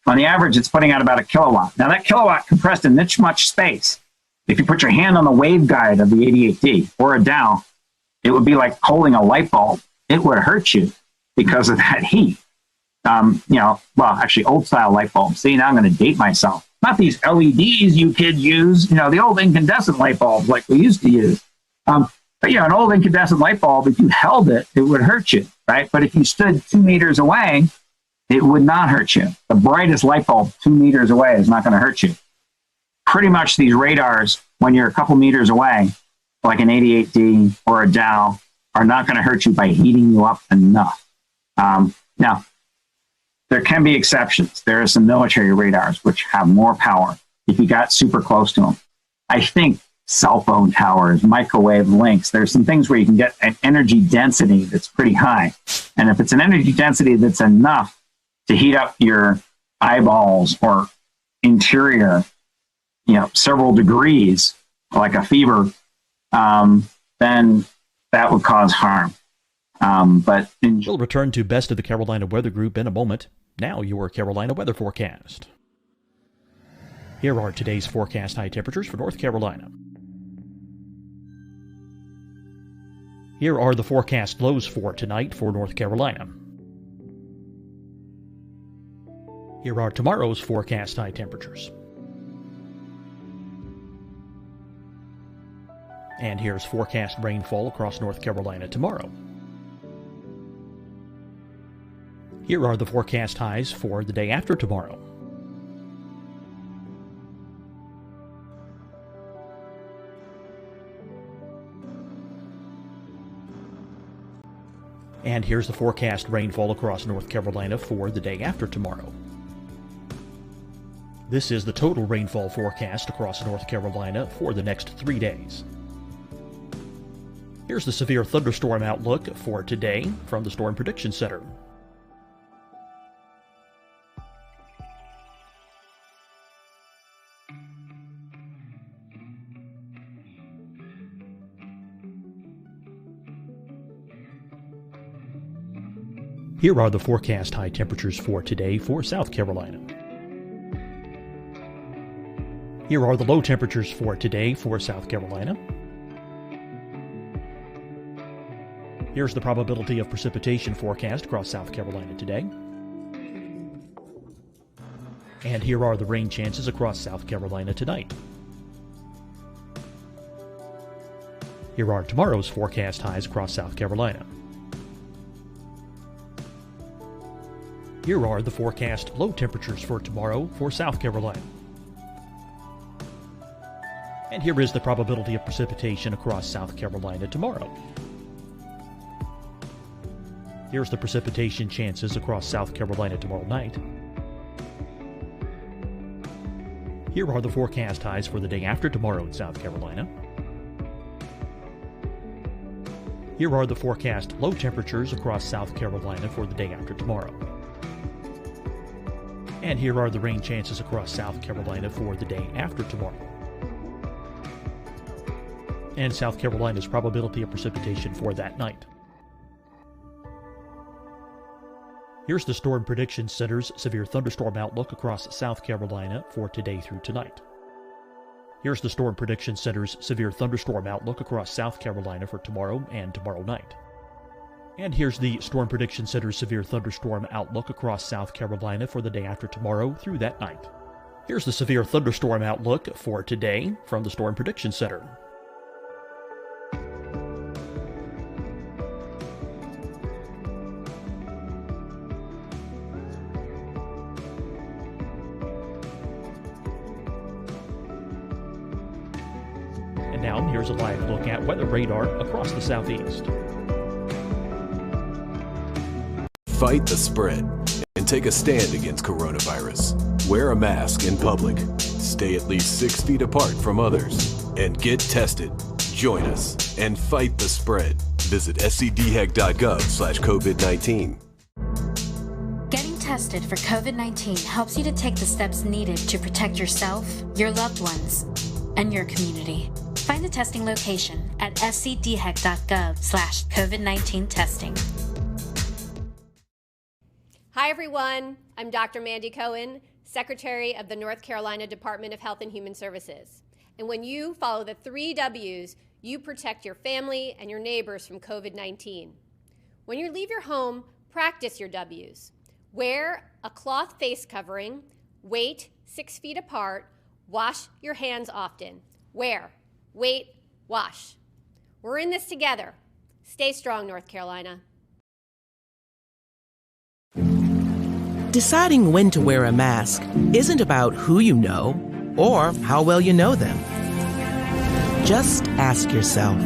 On the average, it's putting out about 1 kilowatt. Now that kilowatt compressed in this much space, if you put your hand on the waveguide of the 88D or a Dow, it would be like holding a light bulb. It would hurt you because of that heat. Actually old style light bulbs. See, now I'm going to date myself. Not these LEDs you kids use, the old incandescent light bulbs like we used to use. But an old incandescent light bulb, if you held it, it would hurt you, right? But if you stood 2 meters away, it would not hurt you. The brightest light bulb 2 meters away is not going to hurt you. Pretty much these radars when you're a couple meters away, like an 88D or a Dow, are not going to hurt you by heating you up enough. Now, there can be exceptions. There are some military radars which have more power if you got super close to them. I think cell phone towers, microwave links, there's some things where you can get an energy density that's pretty high. And if it's an energy density that's enough to heat up your eyeballs or interior, several degrees, like a fever, then that would cause harm.
We'll return to Best of the Carolina Weather Group in a moment. Now your Carolina weather forecast. Here are today's forecast high temperatures for North Carolina. Here are the forecast lows for tonight for North Carolina. Here are tomorrow's forecast high temperatures. And here's forecast rainfall across North Carolina tomorrow. Here are the forecast highs for the day after tomorrow. And here's the forecast rainfall across North Carolina for the day after tomorrow. This is the total rainfall forecast across North Carolina for the next 3 days. Here's the severe thunderstorm outlook for today from the Storm Prediction Center. Here are the forecast high temperatures for today for South Carolina. Here are the low temperatures for today for South Carolina. Here's the probability of precipitation forecast across South Carolina today. And here are the rain chances across South Carolina tonight. Here are tomorrow's forecast highs across South Carolina. Here are the forecast low temperatures for tomorrow for South Carolina. And here is the probability of precipitation across South Carolina tomorrow. Here's the precipitation chances across South Carolina tomorrow night. Here are the forecast highs for the day after tomorrow in South Carolina. Here are the forecast low temperatures across South Carolina for the day after tomorrow. And here are the rain chances across South Carolina for the day after tomorrow. And South Carolina's probability of precipitation for that night. Here's the Storm Prediction Center's severe thunderstorm outlook across South Carolina for today through tonight. Here's the Storm Prediction Center's severe thunderstorm outlook across South Carolina for tomorrow and tomorrow night. And here's the Storm Prediction Center's severe thunderstorm outlook across South Carolina for the day after tomorrow through that night. Here's the severe thunderstorm outlook for today from the Storm Prediction Center. And now here's a live look at weather radar across the southeast.
Fight the spread and take a stand against coronavirus. Wear a mask in public. Stay at least 6 feet apart from others. And get tested. Join us and fight the spread. Visit scdhec.gov/COVID-19.
Getting tested for COVID-19 helps you to take the steps needed to protect yourself, your loved ones, and your community. Find the testing location at scdhec.gov/COVID-19 testing.
Hi, everyone. I'm Dr. Mandy Cohen, Secretary of the North Carolina Department of Health and Human Services. And when you follow the 3 W's, you protect your family and your neighbors from COVID-19. When you leave your home, practice your W's. Wear a cloth face covering, wait 6 feet apart, wash your hands often. Wear, wait, wash. We're in this together. Stay strong, North Carolina.
Deciding when to wear a mask isn't about who you know or how well you know them. Just ask yourself,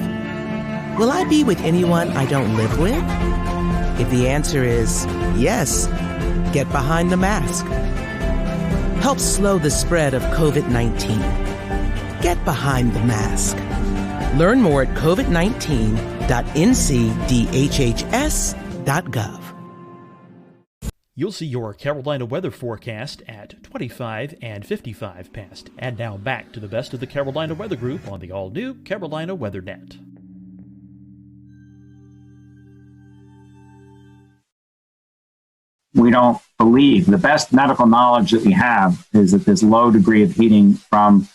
will I be with anyone I don't live with? If the answer is yes, get behind the mask. Help slow the spread of COVID-19. Get behind the mask. Learn more at covid19.ncdhhs.gov.
You'll see your Carolina weather forecast at 25 and 55 past. And now back to the best of the Carolina Weather Group on the all-new Carolina WeatherNet.
We don't believe. The best medical knowledge that we have is that this low degree of heating from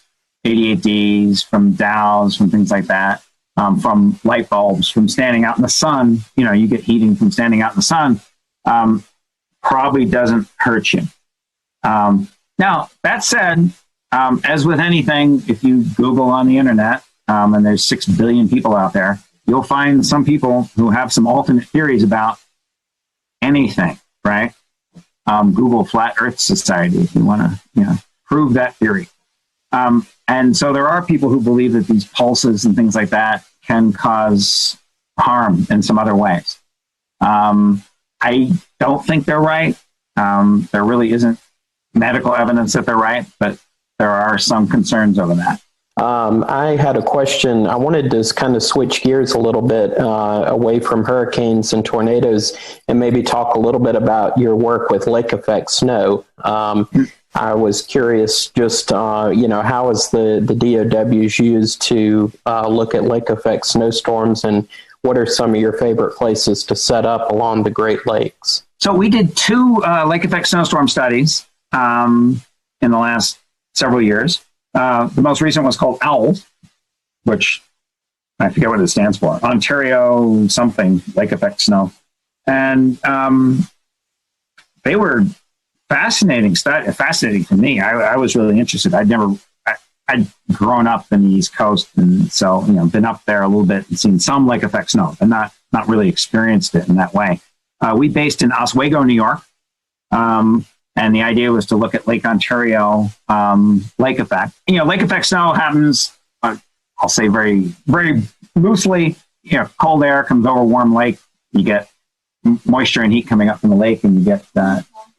88Ds, from Dows, from things like that, from light bulbs, from standing out in the sun, you get heating from standing out in the sun, probably doesn't hurt you. Now, that said, as with anything, if you Google on the internet, and there's 6 billion people out there, you'll find some people who have some alternate theories about anything, right? Google Flat Earth Society if you want to prove that theory. And so there are people who believe that these pulses and things like that can cause harm in some other ways. I don't think they're right. There really isn't medical evidence that they're right, but there are some concerns over that.
I had a question. I wanted to kind of switch gears a little bit away from hurricanes and tornadoes and maybe talk a little bit about your work with lake effect snow. I was curious just, how is the DOWs used to look at lake effect snowstorms, and what are some of your favorite places to set up along the Great Lakes?
So we did 2 lake effect snowstorm studies in the last several years. The most recent was called OWL, which I forget what it stands for. Ontario something, lake effect snow. And they were fascinating to me. I was really interested. I'd grown up in the East Coast, and so been up there a little bit and seen some lake effect snow, but not really experienced it in that way. We based in Oswego, New York, and the idea was to look at Lake Ontario lake effect. Lake effect snow happens. I'll say very, very loosely. Cold air comes over warm lake. You get moisture and heat coming up from the lake, and you get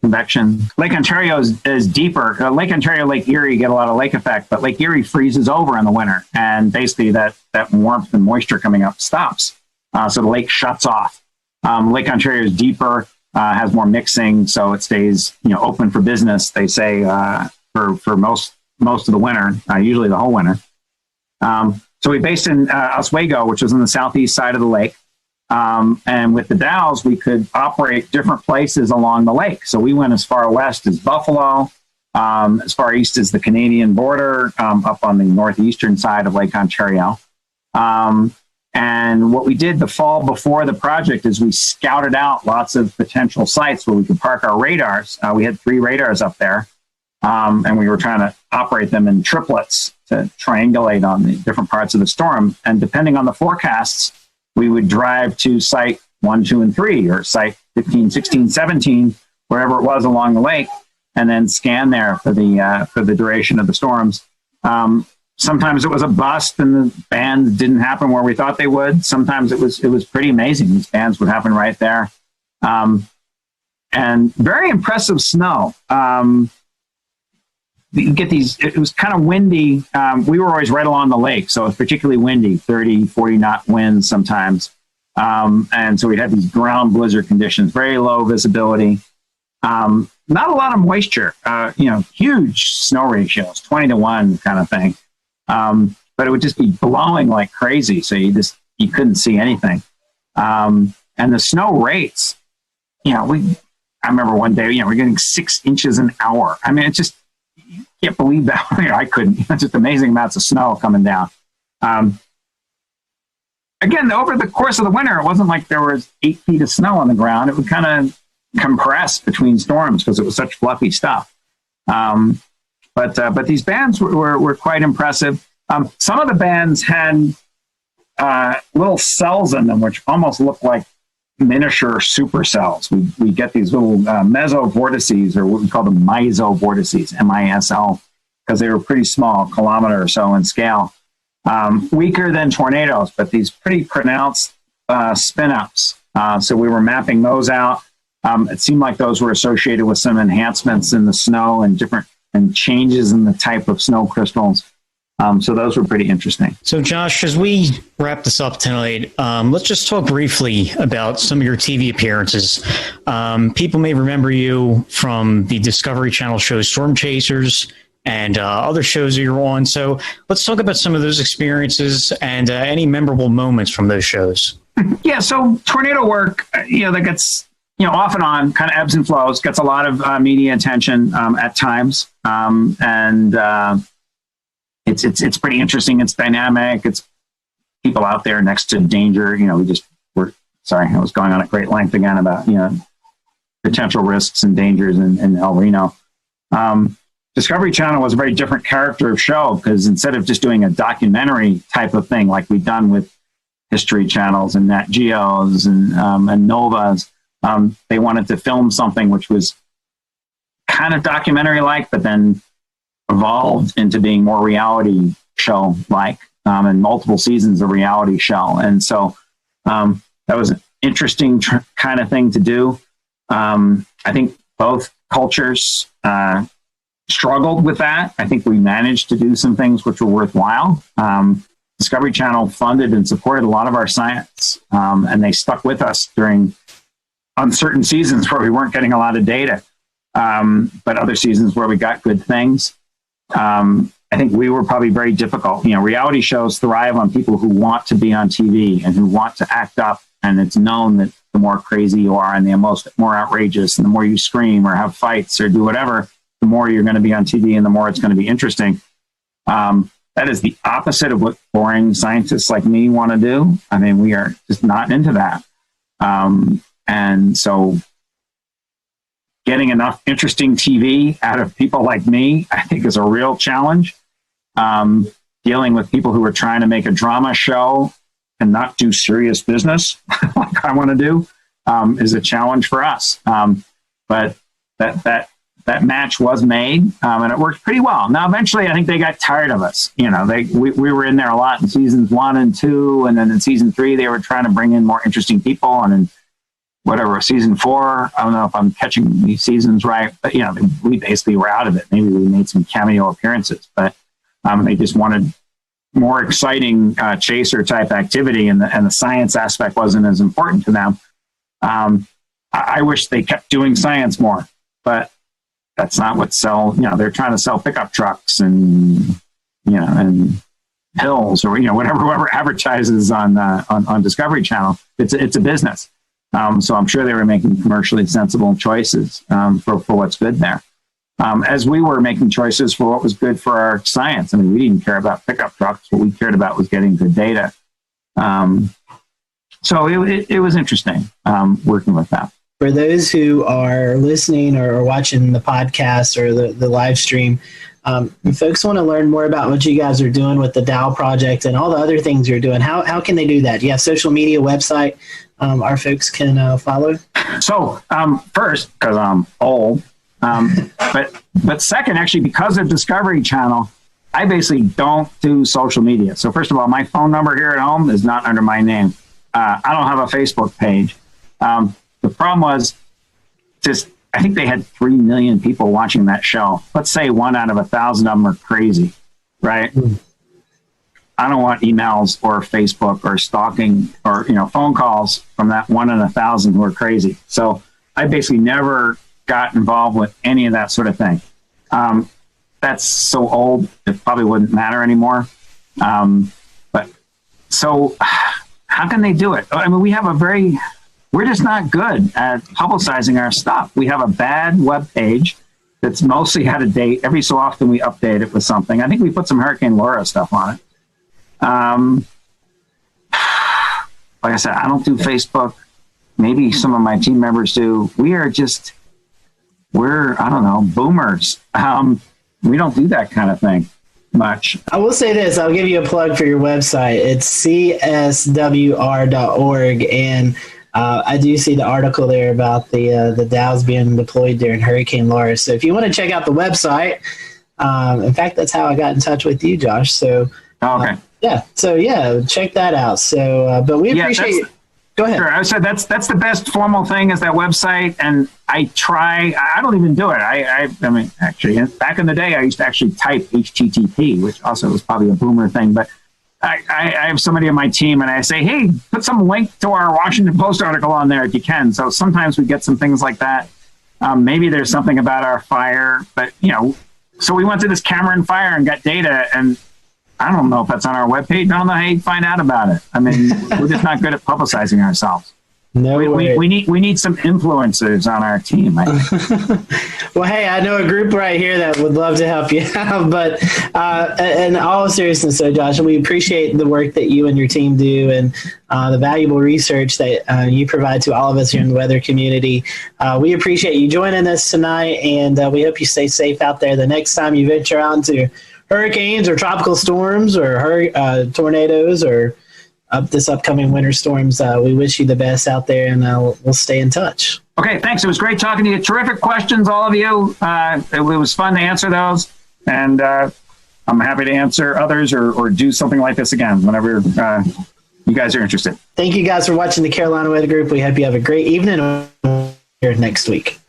convection. Lake Ontario is deeper. Lake Ontario, Lake Erie get a lot of lake effect, but Lake Erie freezes over in the winter, and basically that warmth and moisture coming up stops. So the lake shuts off. Lake Ontario is deeper, has more mixing, so it stays open for business. They say for most of the winter, usually the whole winter. So we based in Oswego, which was on the southeast side of the lake. And with the Dows, we could operate different places along the lake. So we went as far west as Buffalo, as far east as the Canadian border, up on the northeastern side of Lake Ontario. And what we did the fall before the project is we scouted out lots of potential sites where we could park our radars. We had 3 radars up there, and we were trying to operate them in triplets to triangulate on the different parts of the storm. And depending on the forecasts, we would drive to site 1, 2, and 3, or site 15, 16, 17, wherever it was along the lake, and then scan there for the duration of the storms. Sometimes it was a bust and the bands didn't happen where we thought they would. Sometimes it was pretty amazing. These bands would happen right there. And very impressive snow. You get these, it was kind of windy. We were always right along the lake, so it was particularly windy, 30, 40 knot winds sometimes. And so we'd have these ground blizzard conditions, very low visibility. Not a lot of moisture, huge snow ratios, 20-to-1 kind of thing. But it would just be blowing like crazy. So you couldn't see anything. And the snow rates, I remember one day, we're getting 6 inches an hour. I mean, it just, you can't believe that. I couldn't. Just amazing amounts of snow coming down. Again, over the course of the winter, it wasn't like there was 8 feet of snow on the ground. It would kind of compress between storms because it was such fluffy stuff. But these bands were quite impressive. Some of the bands had little cells in them, which almost looked like miniature supercells. We get these little mesovortices, or what we call them misovortices, MISL, because they were pretty small, kilometer or so in scale. Weaker than tornadoes, but these pretty pronounced spin-ups. So we were mapping those out. It seemed like those were associated with some enhancements in the snow and changes in the type of snow crystals. So those were pretty interesting.
So Josh, as we wrap this up tonight, let's just talk briefly about some of your TV appearances. People may remember you from the Discovery Channel show Storm Chasers and other shows that you're on. So let's talk about some of those experiences and any memorable moments from those shows.
Yeah, so tornado work, that gets, off and on, kind of ebbs and flows, gets a lot of media attention at times. It's pretty interesting. It's dynamic. It's people out there next to danger. I was going on at great length again about, potential risks and dangers in El Reno. Discovery Channel was a very different character of show because instead of just doing a documentary type of thing like we've done with History Channels and Nat Geos and Novas, they wanted to film something which was kind of documentary-like, but then evolved into being more reality show-like, and multiple seasons of reality show. And so that was an interesting kind of thing to do. I think both cultures struggled with that. I think we managed to do some things which were worthwhile. Discovery Channel funded and supported a lot of our science, and they stuck with us during uncertain seasons where we weren't getting a lot of data, but other seasons where we got good things. I think we were probably very difficult. Reality shows thrive on people who want to be on TV and who want to act up, and it's known that the more crazy you are and the more outrageous and the more you scream or have fights or do whatever, the more you're going to be on TV and the more it's going to be interesting. That is the opposite of what boring scientists like me want to do. I mean, we are just not into that. And so getting enough interesting TV out of people like me, I think is a real challenge. Dealing with people who are trying to make a drama show and not do serious business like I want to do is a challenge for us. But that match was made, and it worked pretty well. Now, eventually, I think they got tired of us. We were in there a lot in seasons 1 and 2, and then in season 3, they were trying to bring in more interesting people. And in season 4, I don't know if I'm catching these seasons right, but we basically were out of it. Maybe we made some cameo appearances, but they just wanted more exciting chaser type activity, and the science aspect wasn't as important to them. I wish they kept doing science more, but that's not what they're trying to sell pickup trucks and pills or, whoever advertises on Discovery Channel. It's a business. So I'm sure they were making commercially sensible choices for what's good there. As we were making choices for what was good for our science. I mean, we didn't care about pickup trucks. What we cared about was getting good data. So it was interesting working with that.
For those who are listening or watching the podcast or the live stream, if folks want to learn more about what you guys are doing with the Dow project and all the other things you're doing, how can they do that? Do you have social media, website our folks can follow? So
first, because I'm old, but second, actually, because of Discovery Channel, I basically don't do social media. So first of all, my phone number here at home is not under my name. I don't have a Facebook page. The problem was I think they had 3 million people watching that show. Let's say 1 out of 1,000 of them are crazy, right? I don't want emails or Facebook or stalking or, phone calls from that 1 in 1,000 who are crazy. So I basically never got involved with any of that sort of thing. That's so old, it probably wouldn't matter anymore. But so how can they do it? I mean, we're just not good at publicizing our stuff. We have a bad web page that's mostly out of date. Every so often we update it with something. I think we put some Hurricane Laura stuff on it. Like I said, I don't do Facebook. Maybe some of my team members do. We're boomers. We don't do that kind of thing much.
I will say this. I'll give you a plug for your website. It's cswr.org, and I do see the article there about the Dows being deployed during Hurricane Laura. So if you want to check out the website, in fact, that's how I got in touch with you, Josh. So Yeah. So yeah, check that out. So, but we appreciate you. Go ahead.
Sure. I said that's the best formal thing is that website, and I don't even do it. I mean, actually, back in the day, I used to actually type HTTP, which also was probably a boomer thing. But I have somebody on my team, and I say, hey, put some link to our Washington Post article on there if you can. So sometimes we get some things like that. Maybe there's something about our fire, but so we went to this Cameron fire and got data, and I don't know if that's on our webpage. I don't know how you find out about it. I mean, we're just not good at publicizing ourselves.
No,
we need some influencers on our team.
Well, hey, I know a group right here that would love to help you out. But in all seriousness, so Josh, we appreciate the work that you and your team do, and the valuable research that you provide to all of us here in the weather community. We appreciate you joining us tonight, and we hope you stay safe out there the next time you venture out into hurricanes or tropical storms or tornadoes or this upcoming winter storms. We wish you the best out there, and we'll stay in touch.
Okay, thanks. It was great talking to you. Terrific questions, all of you. It was fun to answer those, and I'm happy to answer others or do something like this again whenever you guys are interested.
Thank you guys for watching the Carolina Weather Group. We hope you have a great evening here next week.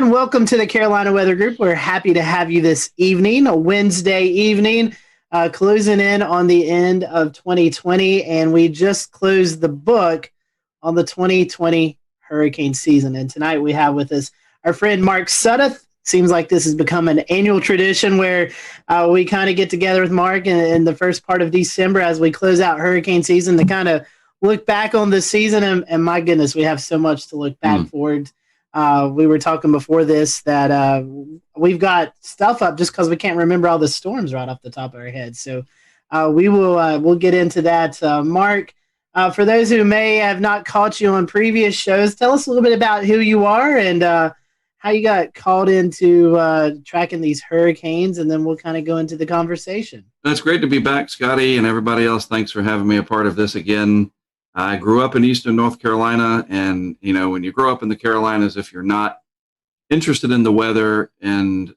Welcome to the Carolina Weather Group. We're happy to have you this evening, a Wednesday evening, closing in on the end of 2020, and we just closed the book on the 2020 hurricane season. And tonight we have with us our friend Mark Sudduth. Seems like this has become an annual tradition where we kind of get together with Mark in the first part of December as we close out hurricane season to kind of look back on the season. And my goodness, we have so much to look back forward. We were talking before this that we've got stuff up just because we can't remember all the storms right off the top of our heads. So we'll get into that. Mark, for those who may have not caught you on previous shows, tell us a little bit about who you are and how you got called into tracking these hurricanes, and then we'll kind of go into the conversation.
That's great to be back, Scotty, and everybody else. Thanks for having me a part of this again. I grew up in Eastern North Carolina, and, when you grow up in the Carolinas, if you're not interested in the weather, and,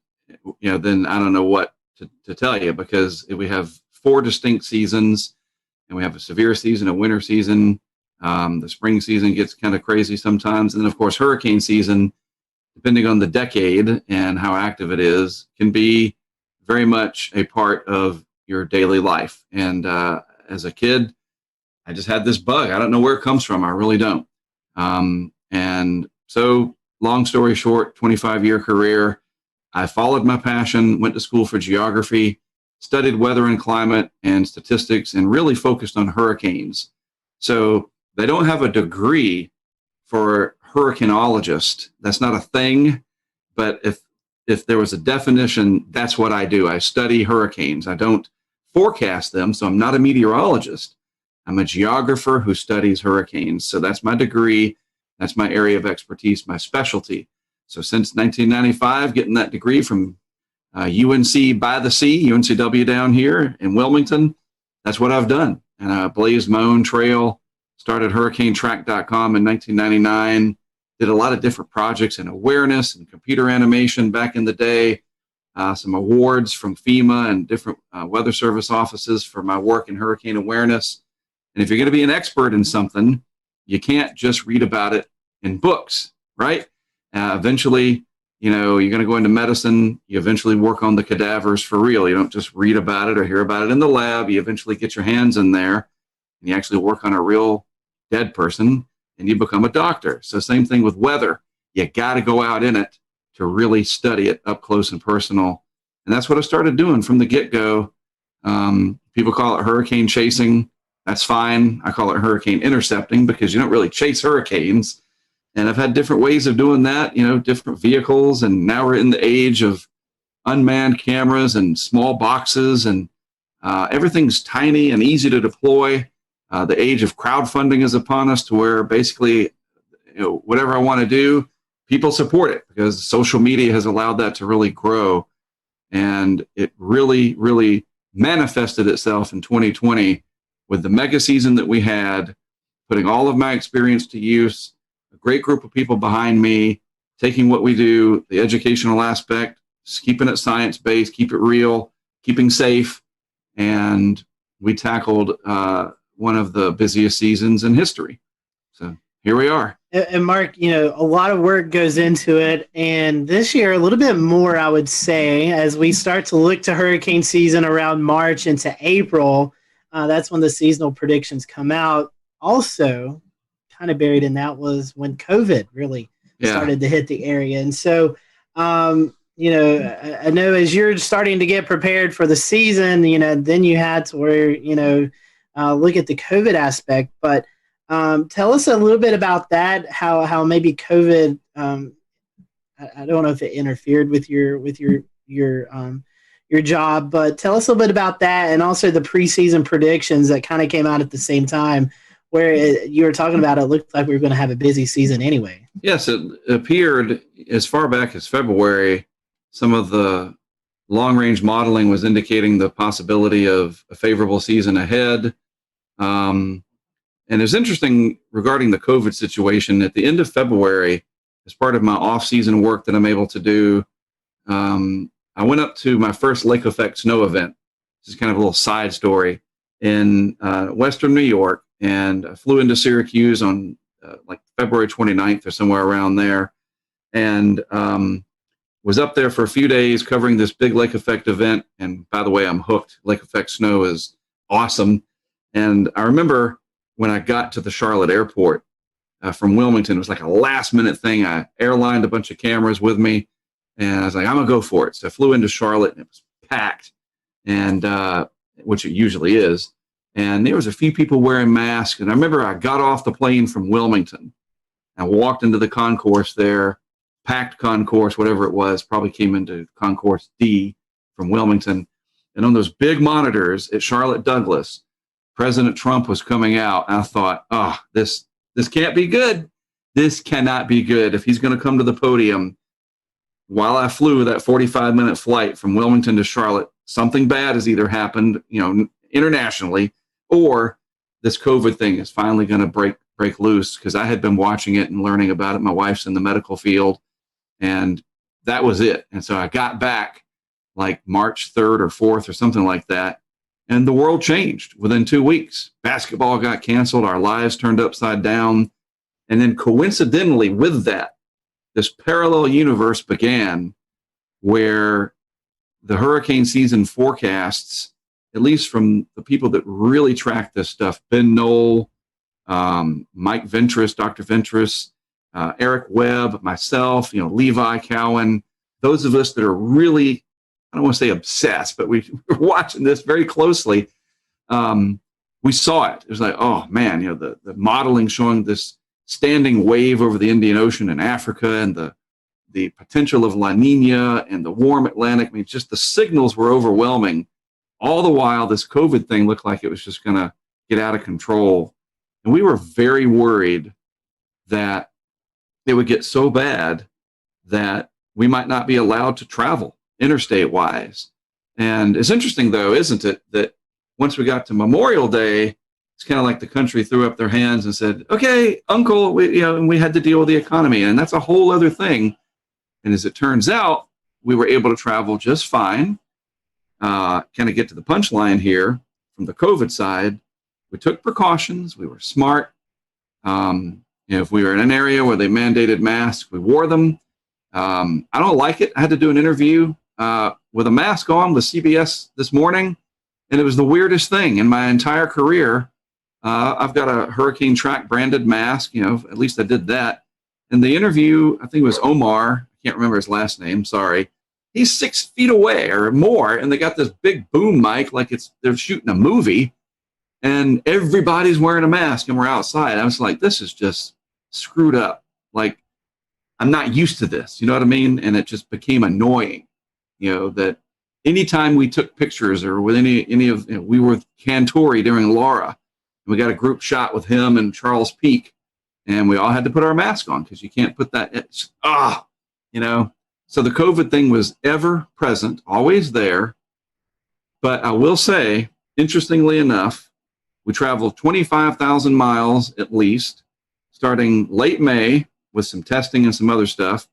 then I don't know what to tell you, because we have 4 distinct seasons, and we have a severe season, a winter season. The spring season gets kind of crazy sometimes. And then, of course, hurricane season, depending on the decade and how active it is, can be very much a part of your daily life. And as a kid, I just had this bug. I don't know where it comes from. I really don't. And so, long story short, 25-year career, I followed my passion, went to school for geography, studied weather and climate and statistics, and really focused on hurricanes. So they don't have a degree for hurricanologist. That's not a thing. But if there was a definition, that's what I do. I study hurricanes. I don't forecast them, so I'm not a meteorologist. I'm a geographer who studies hurricanes. So that's my degree. That's my area of expertise, my specialty. So since 1995, getting that degree from UNC by the Sea, UNCW down here in Wilmington, that's what I've done. And I blazed my own trail, started hurricanetrack.com in 1999, did a lot of different projects in awareness and computer animation back in the day, some awards from FEMA and different weather service offices for my work in hurricane awareness. And if you're going to be an expert in something, you can't just read about it in books, right? Eventually, you're going to go into medicine. You eventually work on the cadavers for real. You don't just read about it or hear about it in the lab. You eventually get your hands in there and you actually work on a real dead person and you become a doctor. So same thing with weather. You got to go out in it to really study it up close and personal. And that's what I started doing from the get-go. People call it hurricane chasing. That's fine. I call it hurricane intercepting because you don't really chase hurricanes. And I've had different ways of doing that, different vehicles. And now we're in the age of unmanned cameras and small boxes, and everything's tiny and easy to deploy. The age of crowdfunding is upon us, to where basically, whatever I want to do, people support it, because social media has allowed that to really grow. And it really, really manifested itself in 2020 with the mega season that we had, putting all of my experience to use, a great group of people behind me, taking what we do, the educational aspect, just keeping it science-based, keep it real, keeping safe. And we tackled one of the busiest seasons in history. So here we are.
And Mark, a lot of work goes into it. And this year, a little bit more, I would say, as we start to look to hurricane season around March into April. That's when the seasonal predictions come out. Also, kind of buried in that was when COVID really started to hit the area. And so, I know as you're starting to get prepared for the season, then you had to where, look at the COVID aspect. But tell us a little bit about that, how maybe COVID, I don't know if it interfered with your job, but tell us a little bit about that, and also the preseason predictions that kind of came out at the same time, where you were talking about it looked like we were going to have a busy season anyway.
Yes, it appeared as far back as February. Some of the long-range modeling was indicating the possibility of a favorable season ahead. And it's interesting regarding the COVID situation. At the end of February, as part of my off-season work that I'm able to do, I went up to my first lake effect snow event. This is kind of a little side story in Western New York, and I flew into Syracuse on like February 29th or somewhere around there, and was up there for a few days covering this big lake effect event. And by the way, I'm hooked. Lake effect snow is awesome. And I remember when I got to the Charlotte airport from Wilmington, it was like a last minute thing. I airlined a bunch of cameras with me, and I was like, I'm gonna go for it. So I flew into Charlotte, and it was packed, and which it usually is. And there was a few people wearing masks. And I remember I got off the plane from Wilmington and walked into the concourse there, packed concourse, whatever it was, probably came into concourse D from Wilmington. And on those big monitors at Charlotte Douglas, President Trump was coming out. And I thought, oh, this can't be good. This cannot be good. If he's going to come to the podium while I flew that 45-minute flight from Wilmington to Charlotte, something bad has either happened, internationally, or this COVID thing is finally going to break loose, because I had been watching it and learning about it. My wife's in the medical field, and that was it. And so I got back like March 3rd or 4th or something like that, and the world changed within 2 weeks. Basketball got canceled. Our lives turned upside down. And then coincidentally with that, this parallel universe began where the hurricane season forecasts, at least from the people that really track this stuff, Ben Knoll, Mike Ventris, Dr. Ventris, Eric Webb, myself, Levi Cowan, those of us that are really, I don't want to say obsessed, but we're watching this very closely. We saw it. It was like, oh man, the modeling showing this standing wave over the Indian Ocean in Africa, and the potential of La Nina and the warm Atlantic. I mean, just the signals were overwhelming. All the while, this COVID thing looked like it was just going to get out of control. And we were very worried that it would get so bad that we might not be allowed to travel interstate-wise. And it's interesting, though, isn't it, that once we got to Memorial Day, it's kind of like the country threw up their hands and said, okay, Uncle, and we had to deal with the economy. And that's a whole other thing. And as it turns out, we were able to travel just fine. Kind of get to the punchline here from the COVID side. We took precautions. We were smart. If we were in an area where they mandated masks, we wore them. I don't like it. I had to do an interview with a mask on with CBS this morning, and it was the weirdest thing in my entire career. I've got a hurricane track branded mask, at least I did that. In the interview, I think it was Omar, I can't remember his last name, sorry. He's 6 feet away or more, and they got this big boom mic like they're shooting a movie, and everybody's wearing a mask, and we're outside. I was like, this is just screwed up. like, I'm not used to this, you know what I mean? And it just became annoying, that anytime we took pictures or with any of, we were with Cantore during Laura, we got a group shot with him and Charles Peak, and we all had to put our mask on because you can't put that, So the COVID thing was ever present, always there. But I will say, interestingly enough, we traveled 25,000 miles at least, starting late May with some testing and some other stuff.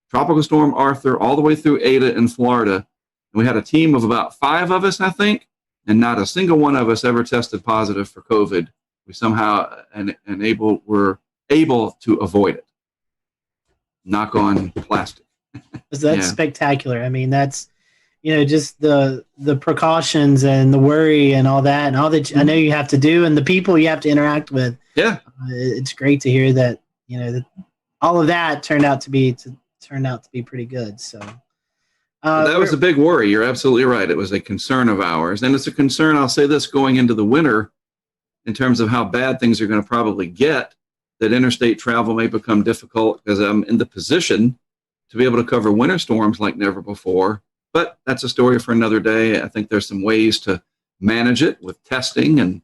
Tropical Storm Arthur all the way through Ada in Florida. And we had a team of about 5 of us, I think, and not a single one of us ever tested positive for COVID. We somehow were able to avoid it. Knock on plastic.
That's spectacular. I mean, that's, just the precautions and the worry and all that, and all that I know you have to do, and the people you have to interact with.
Yeah,
it's great to hear that that all of that turned out to be pretty good. So
that was a big worry. You're absolutely right. It was a concern of ours, and it's a concern. I'll say this going into the winter, in terms of how bad things are going to probably get. That interstate travel may become difficult because I'm in the position to be able to cover winter storms like never before. But that's a story for another day. I think there's some ways to manage it with testing, and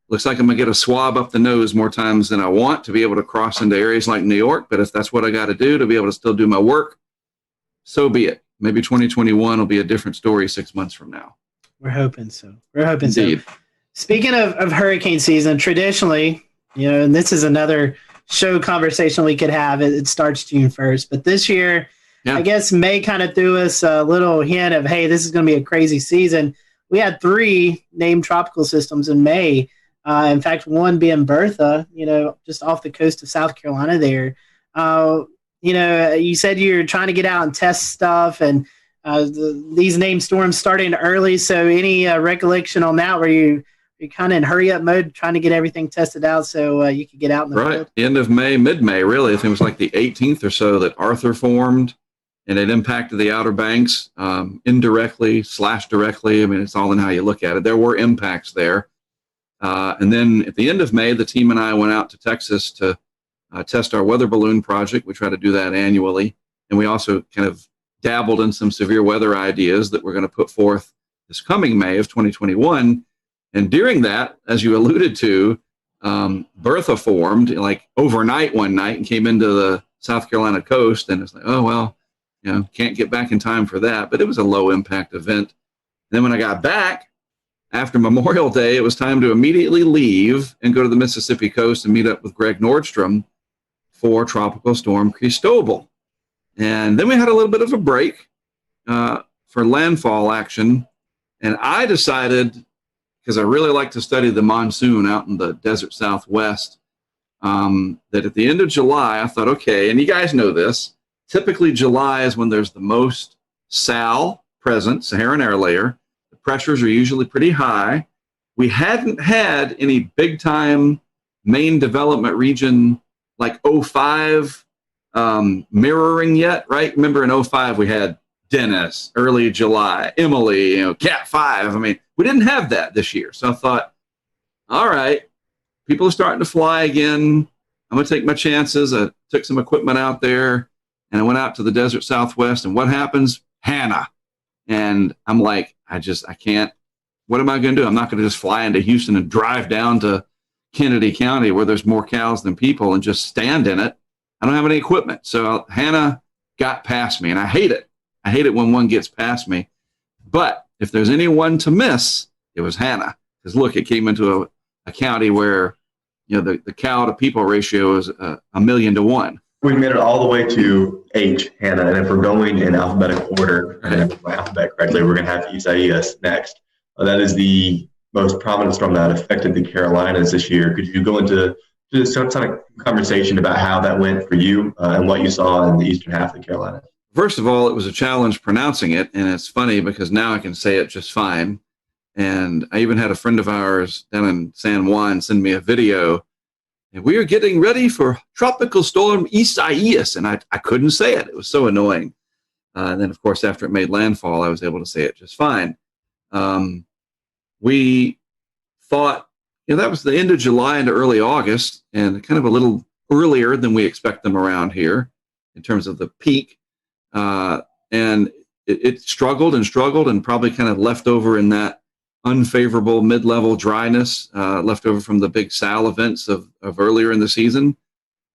looks like I'm going to get a swab up the nose more times than I want to be able to cross into areas like New York. But if that's what I got to do to be able to still do my work, so be it. Maybe 2021 will be a different story 6 months from now.
We're hoping so. We're hoping
Indeed.
so. Speaking of hurricane season, traditionally, and this is another show conversation we could have. It starts June 1st, but this year, I guess May kind of threw us a little hint of, hey, this is going to be a crazy season. We had 3 named tropical systems in May. In fact, one being Bertha, just off the coast of South Carolina there. You said you're trying to get out and test stuff, and these named storms starting early. So any recollection on that, where you're kind of in hurry up mode, trying to get everything tested out so you could get out in the field?
End of May, mid-May, really. I think it was like the 18th or so that Arthur formed, and it impacted the Outer Banks indirectly / directly. I mean, it's all in how you look at it. There were impacts there. And then at the end of May, the team and I went out to Texas to test our weather balloon project. We try to do that annually. And we also kind of dabbled in some severe weather ideas that we're going to put forth this coming May of 2021. And during that, as you alluded to, Bertha formed like overnight one night and came into the South Carolina coast. And it's like, oh, well, can't get back in time for that. But it was a low impact event. And then when I got back after Memorial Day, it was time to immediately leave and go to the Mississippi coast and meet up with Greg Nordstrom for Tropical Storm Cristobal. And then we had a little bit of a break for landfall action. And I decided, because I really like to study the monsoon out in the desert Southwest, that at the end of July, I thought, okay, and you guys know this, typically July is when there's the most SAL present, Saharan air layer. The pressures are usually pretty high. We hadn't had any big time main development region like 05 mirroring yet, right? Remember in 05 we had Dennis, early July, Emily, Cat 5. I mean, we didn't have that this year. So I thought, all right, people are starting to fly again. I'm going to take my chances. I took some equipment out there and I went out to the desert Southwest. And what happens? Hannah. And I'm like, I can't. What am I going to do? I'm not going to just fly into Houston and drive down to Kennedy County where there's more cows than people and just stand in it. I don't have any equipment. So Hannah got past me, and I hate it. I hate it when one gets past me. But if there's anyone to miss, it was Hannah. Because look, it came into a county where the cow to people ratio is 1,000,000 to 1.
We made it all the way to H, Hannah. And if we're going in alphabetical order, and if my alphabet correctly, we're going to have Isaias next. That is the most prominent storm that affected the Carolinas this year. Could you go into some kind of conversation about how that went for you and what you saw in the eastern half of the Carolinas?
First of all, it was a challenge pronouncing it, and it's funny because now I can say it just fine. And I even had a friend of ours down in San Juan send me a video, and we are getting ready for Tropical Storm Isaias, and I couldn't say it. It was so annoying. And then, of course, after it made landfall, I was able to say it just fine. We thought, that was the end of July into early August, and kind of a little earlier than we expect them around here in terms of the peak. And it struggled and probably kind of left over in that unfavorable mid-level dryness left over from the big Sal events of earlier in the season.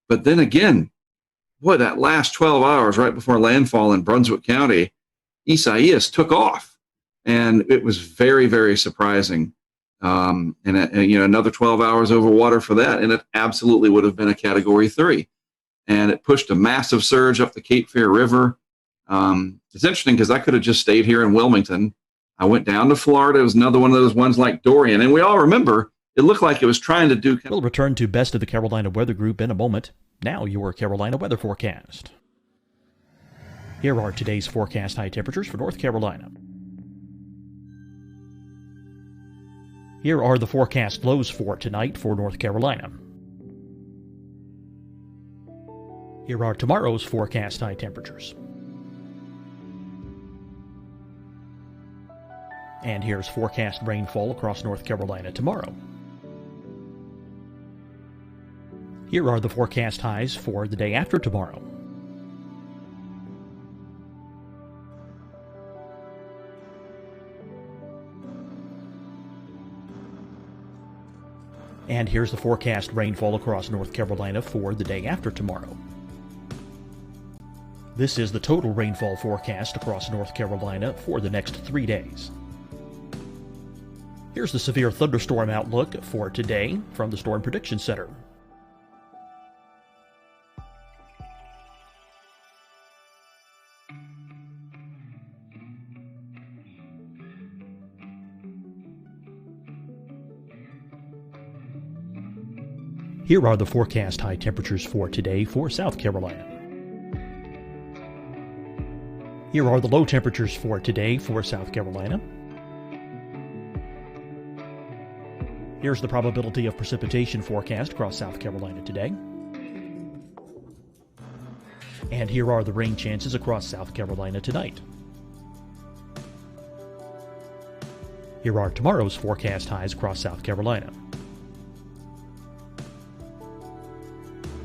But then again, boy, that last 12 hours right before landfall in Brunswick County, Isaias took off. And it was very, very surprising. And another 12 hours over water for that, and it absolutely would have been a Category 3. And it pushed a massive surge up the Cape Fear River. It's interesting because I could have just stayed here in Wilmington. I went down to Florida. It was another one of those ones like Dorian. And we all remember it looked like it was trying to do.
We'll return to Best of the Carolina Weather Group in a moment. Now your Carolina weather forecast. Here are today's forecast high temperatures for North Carolina. Here are the forecast lows for tonight for North Carolina. Here are tomorrow's forecast high temperatures. And here's forecast rainfall across North Carolina tomorrow. Here are the forecast highs for the day after tomorrow. And here's the forecast rainfall across North Carolina for the day after tomorrow. This is the total rainfall forecast across North Carolina for the next 3 days. Here's the severe thunderstorm outlook for today from the Storm Prediction Center. Here are the forecast high temperatures for today for South Carolina. Here are the low temperatures for today for South Carolina. Here's the probability of precipitation forecast across South Carolina today. And here are the rain chances across South Carolina tonight. Here are tomorrow's forecast highs across South Carolina.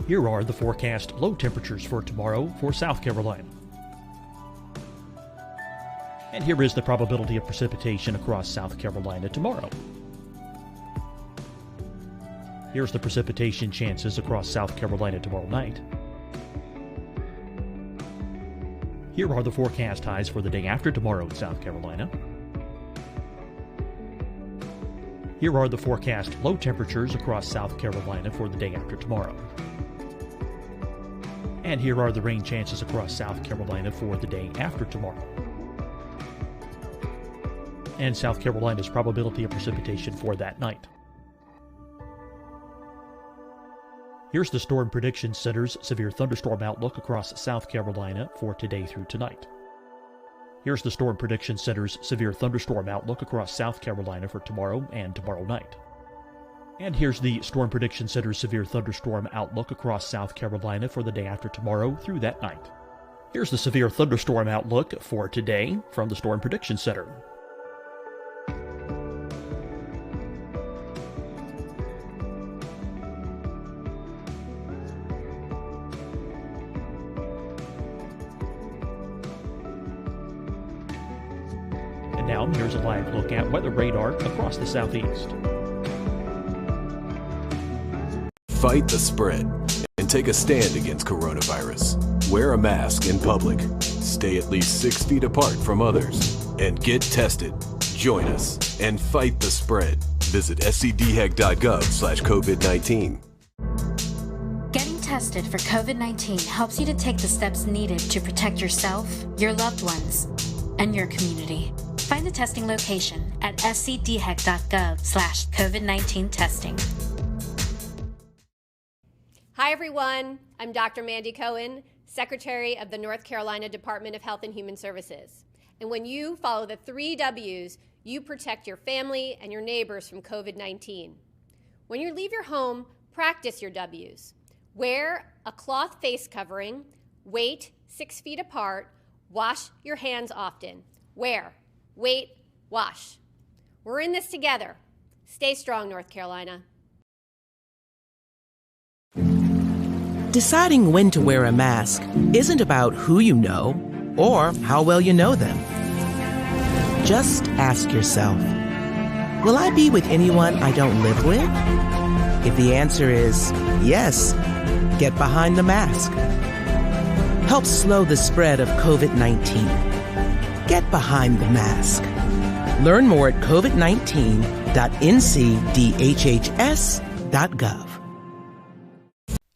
Here are the forecast low temperatures for tomorrow for South Carolina. And here is the probability of precipitation across South Carolina tomorrow. Here's the precipitation chances across South Carolina tomorrow night. Here are the forecast highs for the day after tomorrow in South Carolina. Here are the forecast low temperatures across South Carolina for the day after tomorrow. And here are the rain chances across South Carolina for the day after tomorrow. And South Carolina's probability of precipitation for that night. Here's the Storm Prediction Center's severe thunderstorm outlook across South Carolina for today through tonight. Here's the Storm Prediction Center's severe thunderstorm outlook across South Carolina for tomorrow and tomorrow night. And here's the Storm Prediction Center's severe thunderstorm outlook across South Carolina for the day after tomorrow through that night. Here's the severe thunderstorm outlook for today from the Storm Prediction Center. And now here's a live look at weather radar across the southeast.
Fight the spread and take a stand against coronavirus. Wear a mask in public. Stay at least 6 feet apart from others. And get tested. Join us and fight the spread. Visit scdhec.gov/COVID-19.
Getting tested for COVID-19 helps you to take the steps needed to protect yourself, your loved ones, and your community. Find the testing location at scdhec.gov/COVID-19 testing.
Hi, everyone. I'm Dr. Mandy Cohen, Secretary of the North Carolina Department of Health and Human Services. And when you follow the 3 W's, you protect your family and your neighbors from COVID-19. When you leave your home, practice your W's. Wear a cloth face covering, wait 6 feet apart, wash your hands often. Wear, wait, wash. We're in this together. Stay strong, North Carolina.
Deciding when to wear a mask isn't about who you know or how well you know them. Just ask yourself, will I be with anyone I don't live with? If the answer is yes, get behind the mask. Help slow the spread of COVID-19. Get behind the mask. Learn more at covid19.ncdhhs.gov.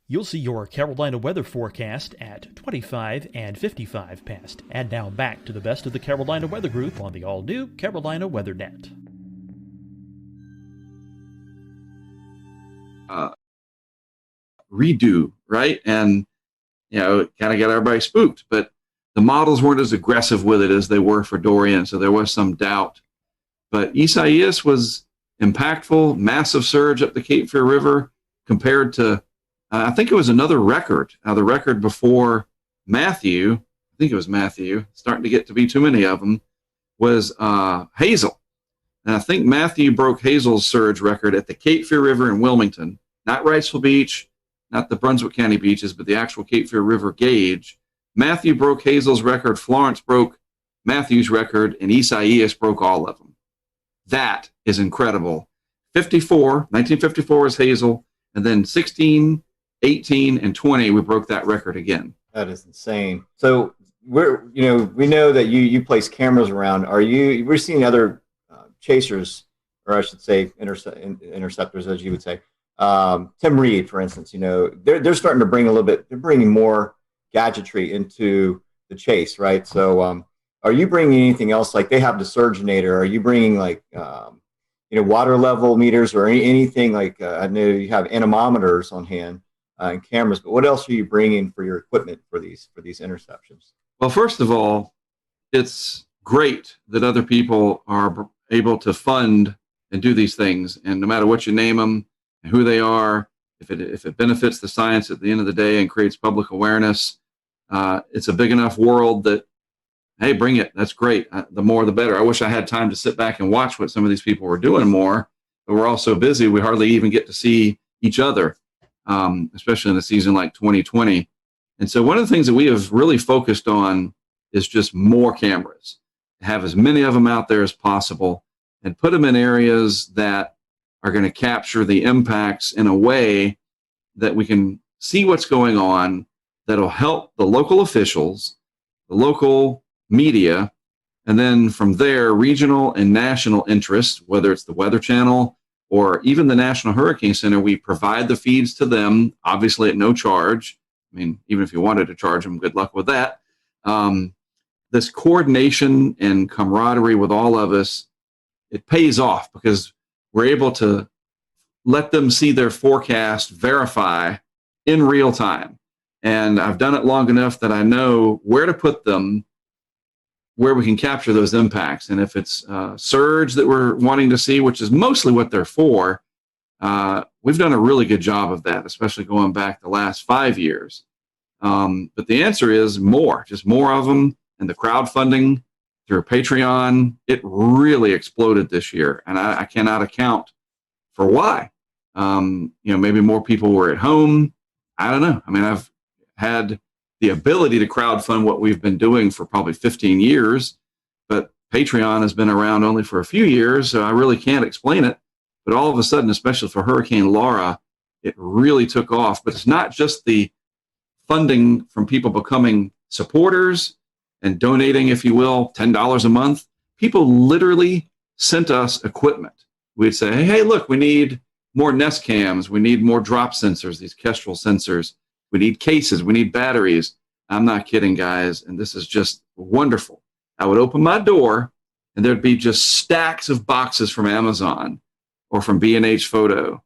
You'll see your Carolina weather forecast at 25 and 55 past. And now back to the best of the Carolina Weather Group on the all-new Carolina WeatherNet.
Redo, right? And, kind of got everybody spooked. But the models weren't as aggressive with it as they were for Dorian, so there was some doubt. But Isaias was impactful, massive surge up the Cape Fear River compared to, I think it was another record. Now, the record before Matthew, I think it was Matthew, starting to get to be too many of them, was Hazel. And I think Matthew broke Hazel's surge record at the Cape Fear River in Wilmington, not Wrightsville Beach, not the Brunswick County beaches, but the actual Cape Fear River gauge. Matthew broke Hazel's record, Florence broke Matthew's record, and Isaias broke all of them. That is incredible. 1954 was Hazel, and then 16, 18, and 20, we broke that record again.
That is insane. So we know that you place cameras around. We're seeing other chasers, or I should say interceptors, as you would say. Tim Reed, for instance, they're starting to bring they're bringing more gadgetry into the chase, right? So are you bringing anything else? Like they have the Surgeonator. Are you bringing water level meters or anything like, I know you have anemometers on hand and cameras, but what else are you bringing for your equipment for these interceptions?
Well, first of all, it's great that other people are able to fund and do these things. And no matter what you name them and who they are, if it benefits the science at the end of the day and creates public awareness, it's a big enough world that, hey, bring it. That's great. The more, the better. I wish I had time to sit back and watch what some of these people were doing more, but we're all so busy, we hardly even get to see each other, especially in a season like 2020. And so one of the things that we have really focused on is just more cameras, have as many of them out there as possible, and put them in areas that are going to capture the impacts in a way that we can see what's going on, that'll help the local officials, the local media, and then from there, regional and national interests, whether it's the Weather Channel or even the National Hurricane Center. We provide the feeds to them, obviously at no charge. I mean, even if you wanted to charge them, good luck with that. This coordination and camaraderie with all of us, it pays off because we're able to let them see their forecast verify in real time. And I've done it long enough that I know where to put them, where we can capture those impacts. And if it's surge that we're wanting to see, which is mostly what they're for, we've done a really good job of that, especially going back the last 5 years. But the answer is more, just more of them. And the crowdfunding through Patreon, it really exploded this year. And I cannot account for why. Maybe more people were at home. I don't know. I mean, I've had the ability to crowdfund what we've been doing for probably 15 years, but Patreon has been around only for a few years, so I really can't explain it. But all of a sudden, especially for Hurricane Laura, it really took off. But it's not just the funding from people becoming supporters and donating, if you will, $10 a month. People literally sent us equipment. We'd say, hey, look, we need more Nest cams. We need more drop sensors, these Kestrel sensors. We need cases. We need batteries. I'm not kidding, guys. And this is just wonderful. I would open my door and there'd be just stacks of boxes from Amazon or from B&H Photo,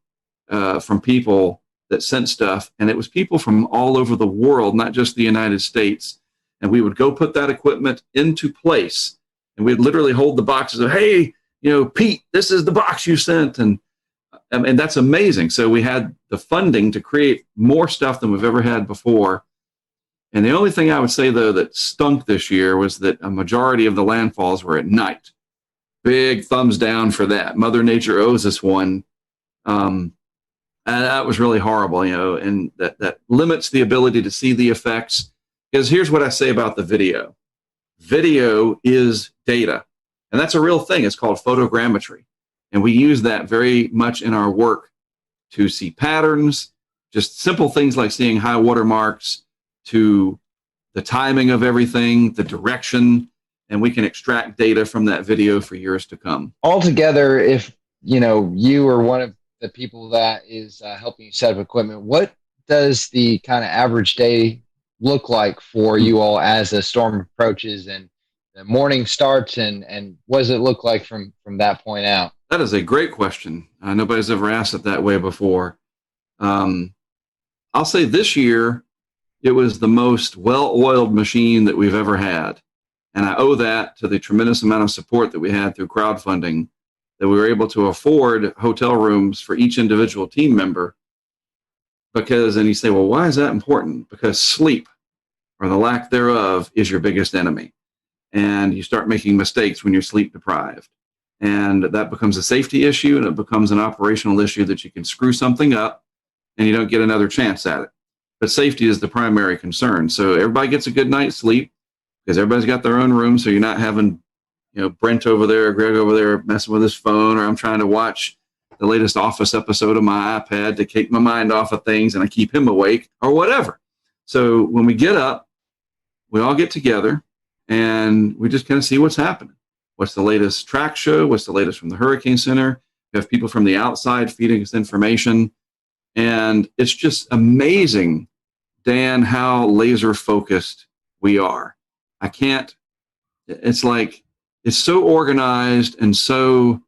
from people that sent stuff. And it was people from all over the world, not just the United States. And we would go put that equipment into place. And we'd literally hold the boxes of, hey, Pete, this is the box you sent. And that's amazing. So we had the funding to create more stuff than we've ever had before. And the only thing I would say, though, that stunk this year was that a majority of the landfalls were at night. Big thumbs down for that. Mother Nature owes us one. I And that was really horrible, and that limits the ability to see the effects. Because here's what I say about the video. Video is data, and that's a real thing. It's called photogrammetry. And we use that very much in our work to see patterns, just simple things like seeing high water marks, to the timing of everything, the direction, and we can extract data from that video for years to come.
Altogether, if you are one of the people that is helping you set up equipment, what does the kind of average day look like for you all as a storm approaches and the morning starts, and what does it look like from that point out?
That is a great question. Nobody's ever asked it that way before. I'll say this year, it was the most well-oiled machine that we've ever had. And I owe that to the tremendous amount of support that we had through crowdfunding, that we were able to afford hotel rooms for each individual team member. Because, and you say, well, why is that important? Because sleep, or the lack thereof, is your biggest enemy. And you start making mistakes when you're sleep deprived. And that becomes a safety issue, and it becomes an operational issue that you can screw something up and you don't get another chance at it. But safety is the primary concern. So everybody gets a good night's sleep, because everybody's got their own room, so you're not having Brent over there, Greg over there messing with his phone, or I'm trying to watch the latest Office episode on my iPad to take my mind off of things and I keep him awake or whatever. So when we get up, we all get together and we just kind of see what's happening. What's the latest track show? What's the latest from the Hurricane Center? We have people from the outside feeding us information. And it's just amazing, Dan, how laser focused we are. It's like, it's so organized and so,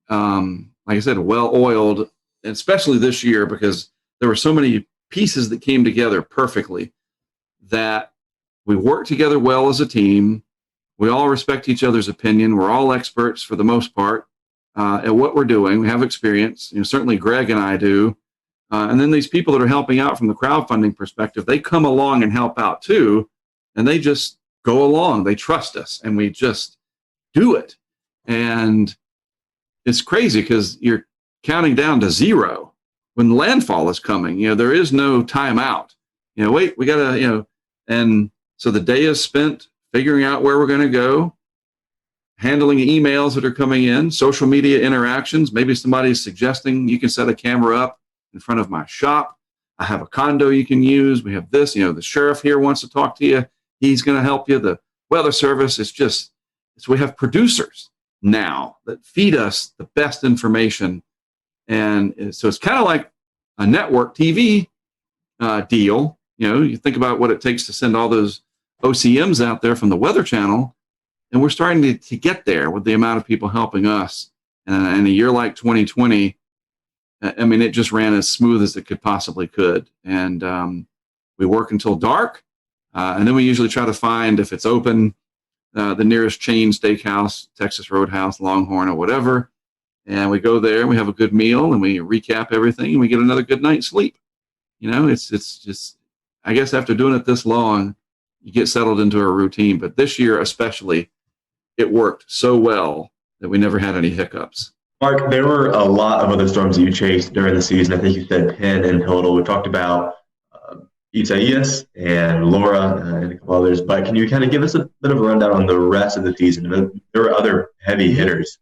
like I said, well-oiled, especially this year, because there were so many pieces that came together perfectly, that we work together well as a team. We all respect each other's opinion. We're all experts for the most part at what we're doing. We have experience. Certainly Greg and I do. And then these people that are helping out from the crowdfunding perspective, they come along and help out too, and they just go along. They trust us, and we just do it. And it's crazy because you're counting down to zero when landfall is coming. There is no timeout. Wait, we got to, and so the day is spent figuring out where we're going to go, handling emails that are coming in, social media interactions. Maybe somebody's suggesting you can set a camera up in front of my shop. I have a condo you can use. We have this, the sheriff here wants to talk to you. He's going to help you. The weather service, we have producers now that feed us the best information. And so it's kind of like a network TV deal. You think about what it takes to send all those OCMs out there from the Weather Channel, and we're starting to get there with the amount of people helping us. And in a year like 2020, it just ran as smooth as it possibly could. And we work until dark, and then we usually try to find, if it's open, the nearest chain steakhouse, Texas Roadhouse, Longhorn, or whatever. And we go there, and we have a good meal, and we recap everything, and we get another good night's sleep. It's just, I guess after doing it this long, you get settled into a routine. But this year especially, it worked so well that we never had any hiccups.
Mark, there were a lot of other storms that you chased during the season. I think you said 10 in total. We talked about Isaias and Laura and a couple others, but can you kind of give us a bit of a rundown on the rest of the season? There were other heavy hitters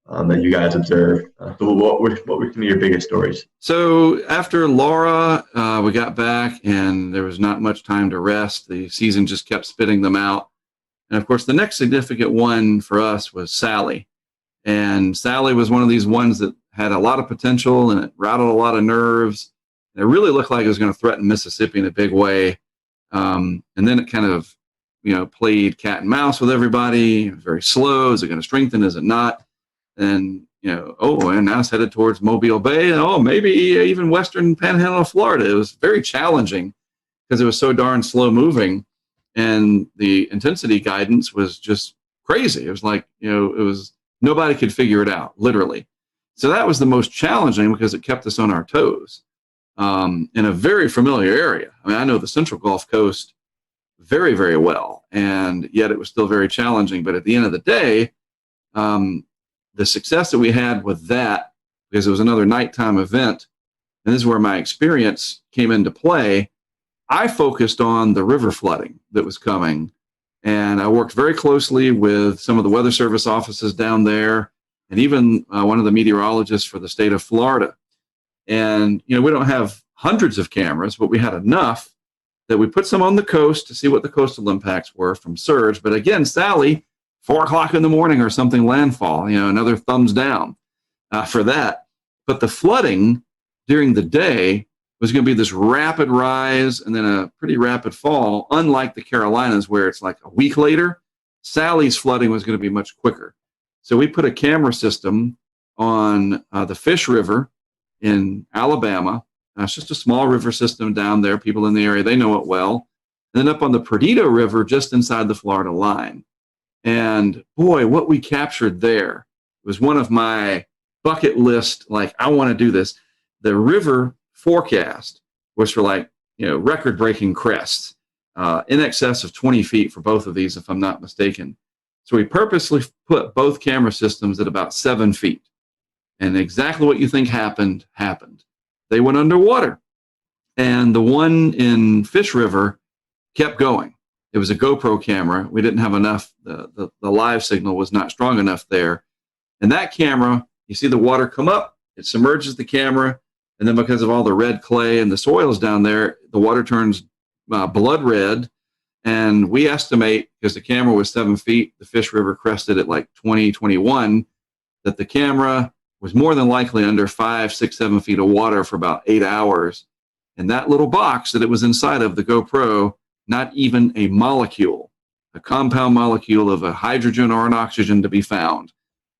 that you guys observed. So what were some of your biggest stories?
So after Laura, we got back and there was not much time to rest. The season just kept spitting them out. And of course, the next significant one for us was Sally. And Sally was one of these ones that had a lot of potential, and it rattled a lot of nerves. And it really looked like it was going to threaten Mississippi in a big way. And then it kind of, played cat and mouse with everybody. It was very slow. Is it going to strengthen? Is it not? And, and now it's headed towards Mobile Bay. And, maybe even western panhandle of Florida. It was very challenging because it was so darn slow moving. And the intensity guidance was just crazy. It was like, nobody could figure it out, literally. So that was the most challenging because it kept us on our toes in a very familiar area. I know the Central Gulf Coast very, very well, and yet it was still very challenging. But at the end of the day, the success that we had with that, because it was another nighttime event, and this is where my experience came into play, I focused on the river flooding that was coming. And I worked very closely with some of the Weather Service offices down there, and even one of the meteorologists for the state of Florida. And, we don't have hundreds of cameras, but we had enough that we put some on the coast to see what the coastal impacts were from surge. But again, Sally, 4 o'clock in the morning or something, landfall, another thumbs down for that. But the flooding during the day was going to be this rapid rise and then a pretty rapid fall, unlike the Carolinas where it's like a week later. Sally's flooding was going to be much quicker. So we put a camera system on the Fish River in Alabama. It's just a small river system down there. People in the area, they know it well. And then up on the Perdido River, just inside the Florida line. And boy, what we captured there was one of my bucket list, like, I want to do this. The river forecast was for record-breaking crests, in excess of 20 feet for both of these, if I'm not mistaken. So we purposely put both camera systems at about 7 feet. And exactly what you think happened. They went underwater. And the one in Fish River kept going. It was a GoPro camera. We didn't have enough. The live signal was not strong enough there. And that camera, you see the water come up, it submerges the camera, and then because of all the red clay and the soils down there, the water turns blood red. And we estimate, because the camera was 7 feet, the Fish River crested at like 20, 21, that the camera was more than likely under 5, 6, 7 feet of water for about 8 hours. And that little box that it was inside of, the GoPro, not even a molecule, a compound molecule of a hydrogen or an oxygen to be found.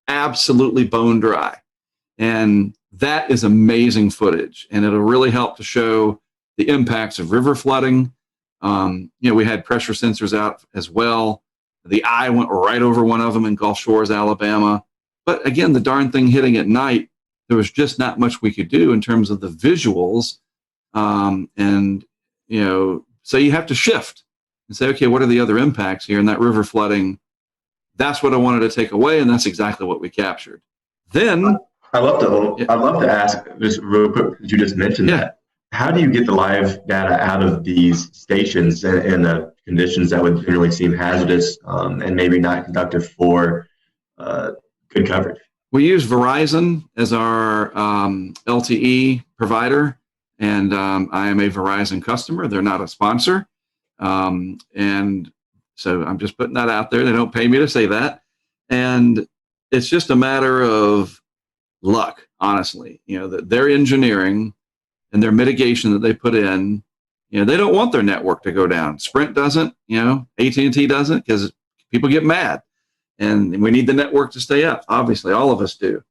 Absolutely bone dry. And that is amazing footage. And it'll really help to show the impacts of river flooding. We had pressure sensors out as well. The eye went right over one of them in Gulf Shores, Alabama. But again, the darn thing hitting at night, there was just not much we could do in terms of the visuals. So you have to shift and say, okay, what are the other impacts here? And that river flooding, that's what I wanted to take away, and that's exactly what we captured. Then
I'd love to ask, just real quick, you just mentioned that. How do you get the live data out of these stations in the conditions that would generally seem hazardous and maybe not conducive for good coverage?
We use Verizon as our LTE provider, and I am a Verizon customer. They're not a sponsor. And so I'm just putting that out there. They don't pay me to say that. And it's just a matter of luck, honestly. Their engineering and their mitigation that they put in, they don't want their network to go down. Sprint doesn't, AT&T doesn't, because people get mad. And we need the network to stay up. Obviously, all of us do.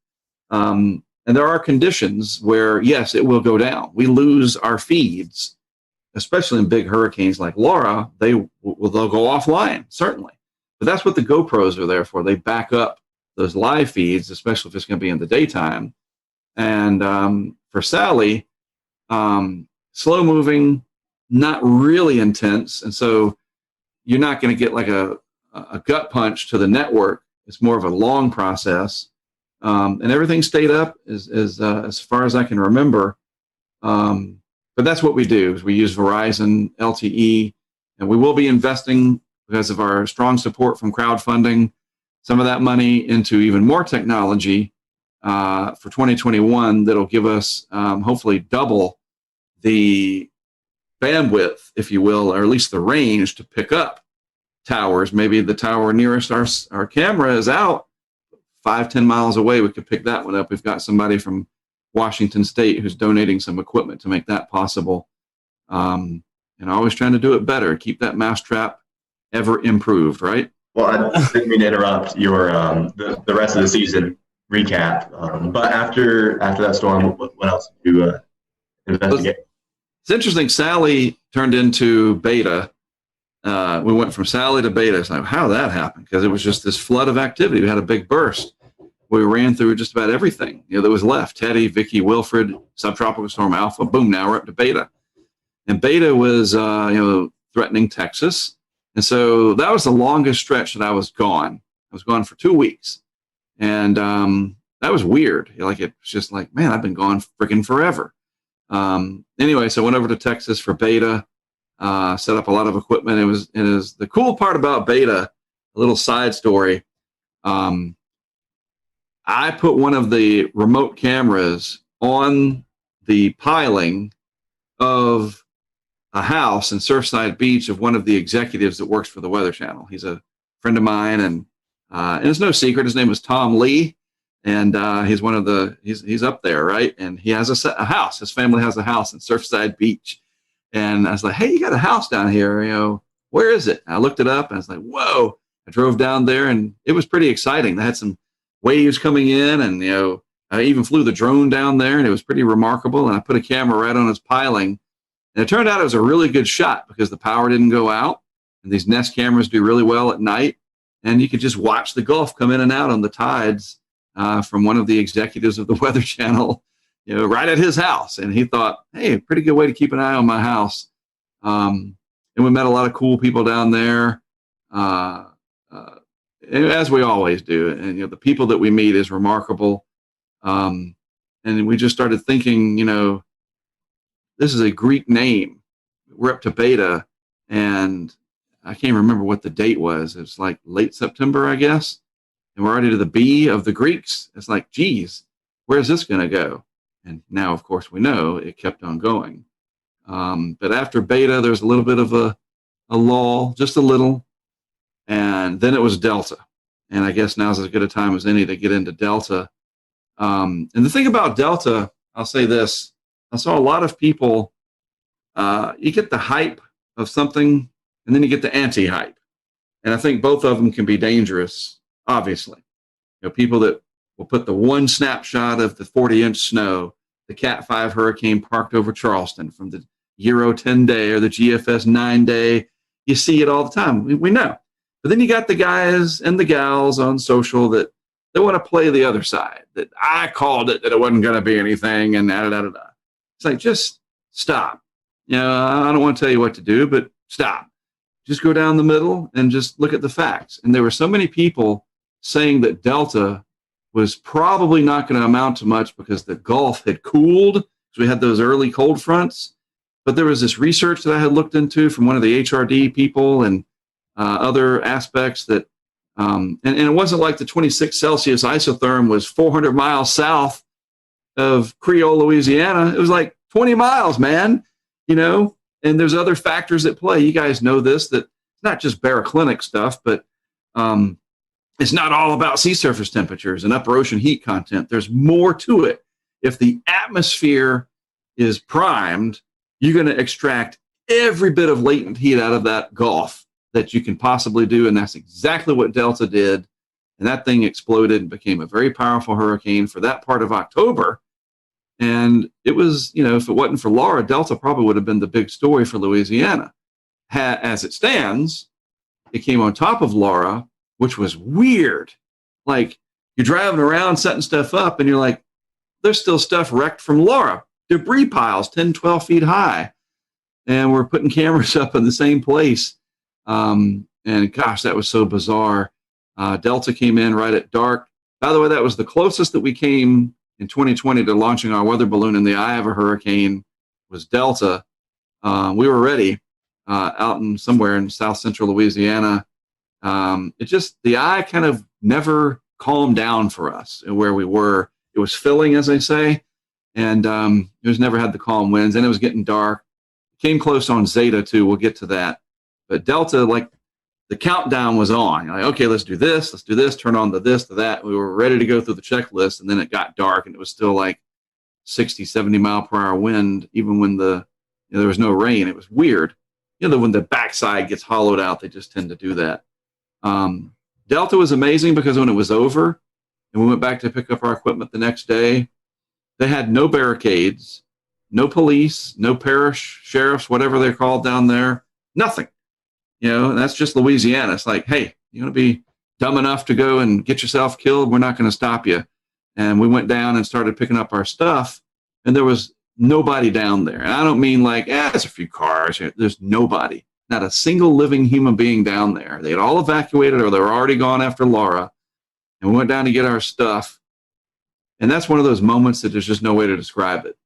And there are conditions where, yes, it will go down. We lose our feeds, especially in big hurricanes like Laura. They'll go offline, certainly. But that's what the GoPros are there for. They back up those live feeds, especially if it's going to be in the daytime. And for Sally, slow moving, not really intense. And so you're not going to get like a gut punch to the network. It's more of a long process. And everything stayed up as far as I can remember. But that's what we do, is we use Verizon LTE, and we will be investing, because of our strong support from crowdfunding, some of that money into even more technology for 2021 that'll give us hopefully double the bandwidth, if you will, or at least the range to pick up towers. Maybe the tower nearest our camera is out 5-10 miles away. We could pick that one up. We've got somebody from Washington State who's donating some equipment to make that possible. And always trying to do it better, keep that mousetrap ever improved, right?
Well, I didn't mean to interrupt your the rest of the season recap. But after that storm, what else did you investigate?
It's interesting. Sally turned into beta. We went from Sally to beta. It's like, how did that happen? Because it was just this flood of activity. We had a big burst. We ran through just about everything that was left. Teddy, Vicky, Wilfred, subtropical storm Alpha. Boom! Now we're up to beta. And beta was threatening Texas. And so that was the longest stretch that I was gone. I was gone for 2 weeks. And that was weird. It was just like, man, I've been gone freaking forever. Anyway, so I went over to Texas for beta, set up a lot of equipment. It is the cool part about beta, a little side story. I put one of the remote cameras on the piling of a house in Surfside Beach of one of the executives that works for the Weather Channel. He's a friend of mine, and it's no secret. His name is Tom Lee, and he's one of the he's up there, right? And he has a house. His family has a house in Surfside Beach, and I was like, "Hey, you got a house down here? You know, where is it?" And I looked it up, and I was like, "Whoa!" I drove down there, and it was pretty exciting. They had some waves coming in, and I even flew the drone down there, and it was pretty remarkable. And I put a camera right on his piling, and it turned out it was a really good shot because the power didn't go out, and these Nest cameras do really well at night, and you could just watch the Gulf come in and out on the tides from one of the executives of the Weather Channel, right at his house. And he thought, hey, pretty good way to keep an eye on my house. And we met a lot of cool people down there. As we always do, and the people that we meet is remarkable. And we just started thinking, this is a Greek name. We're up to beta, and I can't remember what the date was. It's like late September, I guess. And we're already to the B of the Greeks. It's like, geez, where's this going to go? And now, of course, we know it kept on going. But after beta, there's a little bit of a lull, just a little. And then it was Delta. And I guess now's as good a time as any to get into Delta. And the thing about Delta, I'll say this. I saw a lot of people, you get the hype of something, and then you get the anti-hype. And I think both of them can be dangerous, obviously. People that will put the one snapshot of the 40-inch snow, the Cat 5 hurricane parked over Charleston from the Euro 10 day or the GFS 9 day. You see it all the time. We know. But then you got the guys and the gals on social that they want to play the other side, that I called it, that it wasn't going to be anything, and da-da-da-da-da. It's like, just stop. I don't want to tell you what to do, but stop. Just go down the middle and just look at the facts. And there were so many people saying that Delta was probably not going to amount to much because the Gulf had cooled, because we had those early cold fronts. But there was this research that I had looked into from one of the HRD people and other aspects that, and it wasn't like the 26 Celsius isotherm was 400 miles south of Creole, Louisiana. It was like 20 miles, man, and there's other factors at play. You guys know this, that it's not just baroclinic stuff, but it's not all about sea surface temperatures and upper ocean heat content. There's more to it. If the atmosphere is primed, you're going to extract every bit of latent heat out of that Gulf that you can possibly do, and that's exactly what Delta did. And that thing exploded and became a very powerful hurricane for that part of October. And it was, if it wasn't for Laura, Delta probably would have been the big story for Louisiana. As it stands, it came on top of Laura, which was weird. Like, you're driving around setting stuff up, and you're like, there's still stuff wrecked from Laura. Debris piles 10, 12 feet high. And we're putting cameras up in the same place. And gosh, that was so bizarre. Delta came in right at dark. By the way, that was the closest that we came in 2020 to launching our weather balloon in the eye of a hurricane, was Delta. We were ready out in somewhere in south central Louisiana. The eye kind of never calmed down for us where we were. It was filling, as I say, and it was never had the calm winds, and it was getting dark. It came close on Zeta too. We'll get to that. But Delta, like, the countdown was on. You're like, okay, let's do this, turn on the this, to that. We were ready to go through the checklist, and then it got dark, and it was still like 60, 70 mile per hour wind, even when there was no rain. It was weird. When the backside gets hollowed out, they just tend to do that. Delta was amazing because when it was over and we went back to pick up our equipment the next day, they had no barricades, no police, no parish sheriffs, whatever they're called down there, nothing. And that's just Louisiana. It's like, hey, you want to be dumb enough to go and get yourself killed? We're not going to stop you. And we went down and started picking up our stuff, and there was nobody down there. And I don't mean like, there's a few cars. There's nobody. Not a single living human being down there. They had all evacuated, or they were already gone after Laura. And we went down to get our stuff. And that's one of those moments that there's just no way to describe it.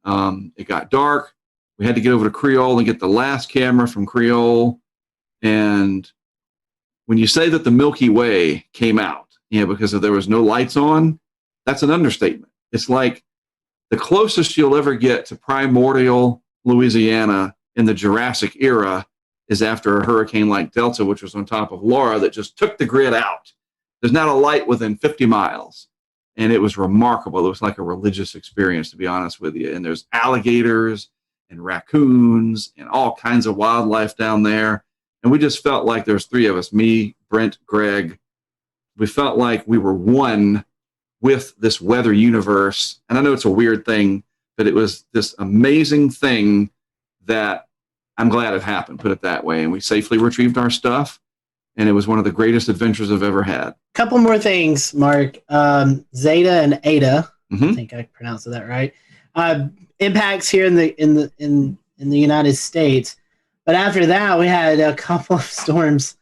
It got dark. We had to get over to Creole and get the last camera from Creole. And when you say that the Milky Way came out, because there was no lights on, that's an understatement. It's like the closest you'll ever get to primordial Louisiana in the Jurassic era is after a hurricane like Delta, which was on top of Laura, that just took the grid out. There's not a light within 50 miles. And it was remarkable. It was like a religious experience, to be honest with you. And there's alligators and raccoons and all kinds of wildlife down there. And we just felt like there's three of us, me, Brent, Greg. We felt like we were one with this weather universe. And I know it's a weird thing, but it was this amazing thing that I'm glad it happened, put it that way. And we safely retrieved our stuff. And it was one of the greatest adventures I've ever had.
Couple more things, Mark. Zeta and Eta, I think I pronounced that right. Impacts here in the United States, but after that we had a couple of storms,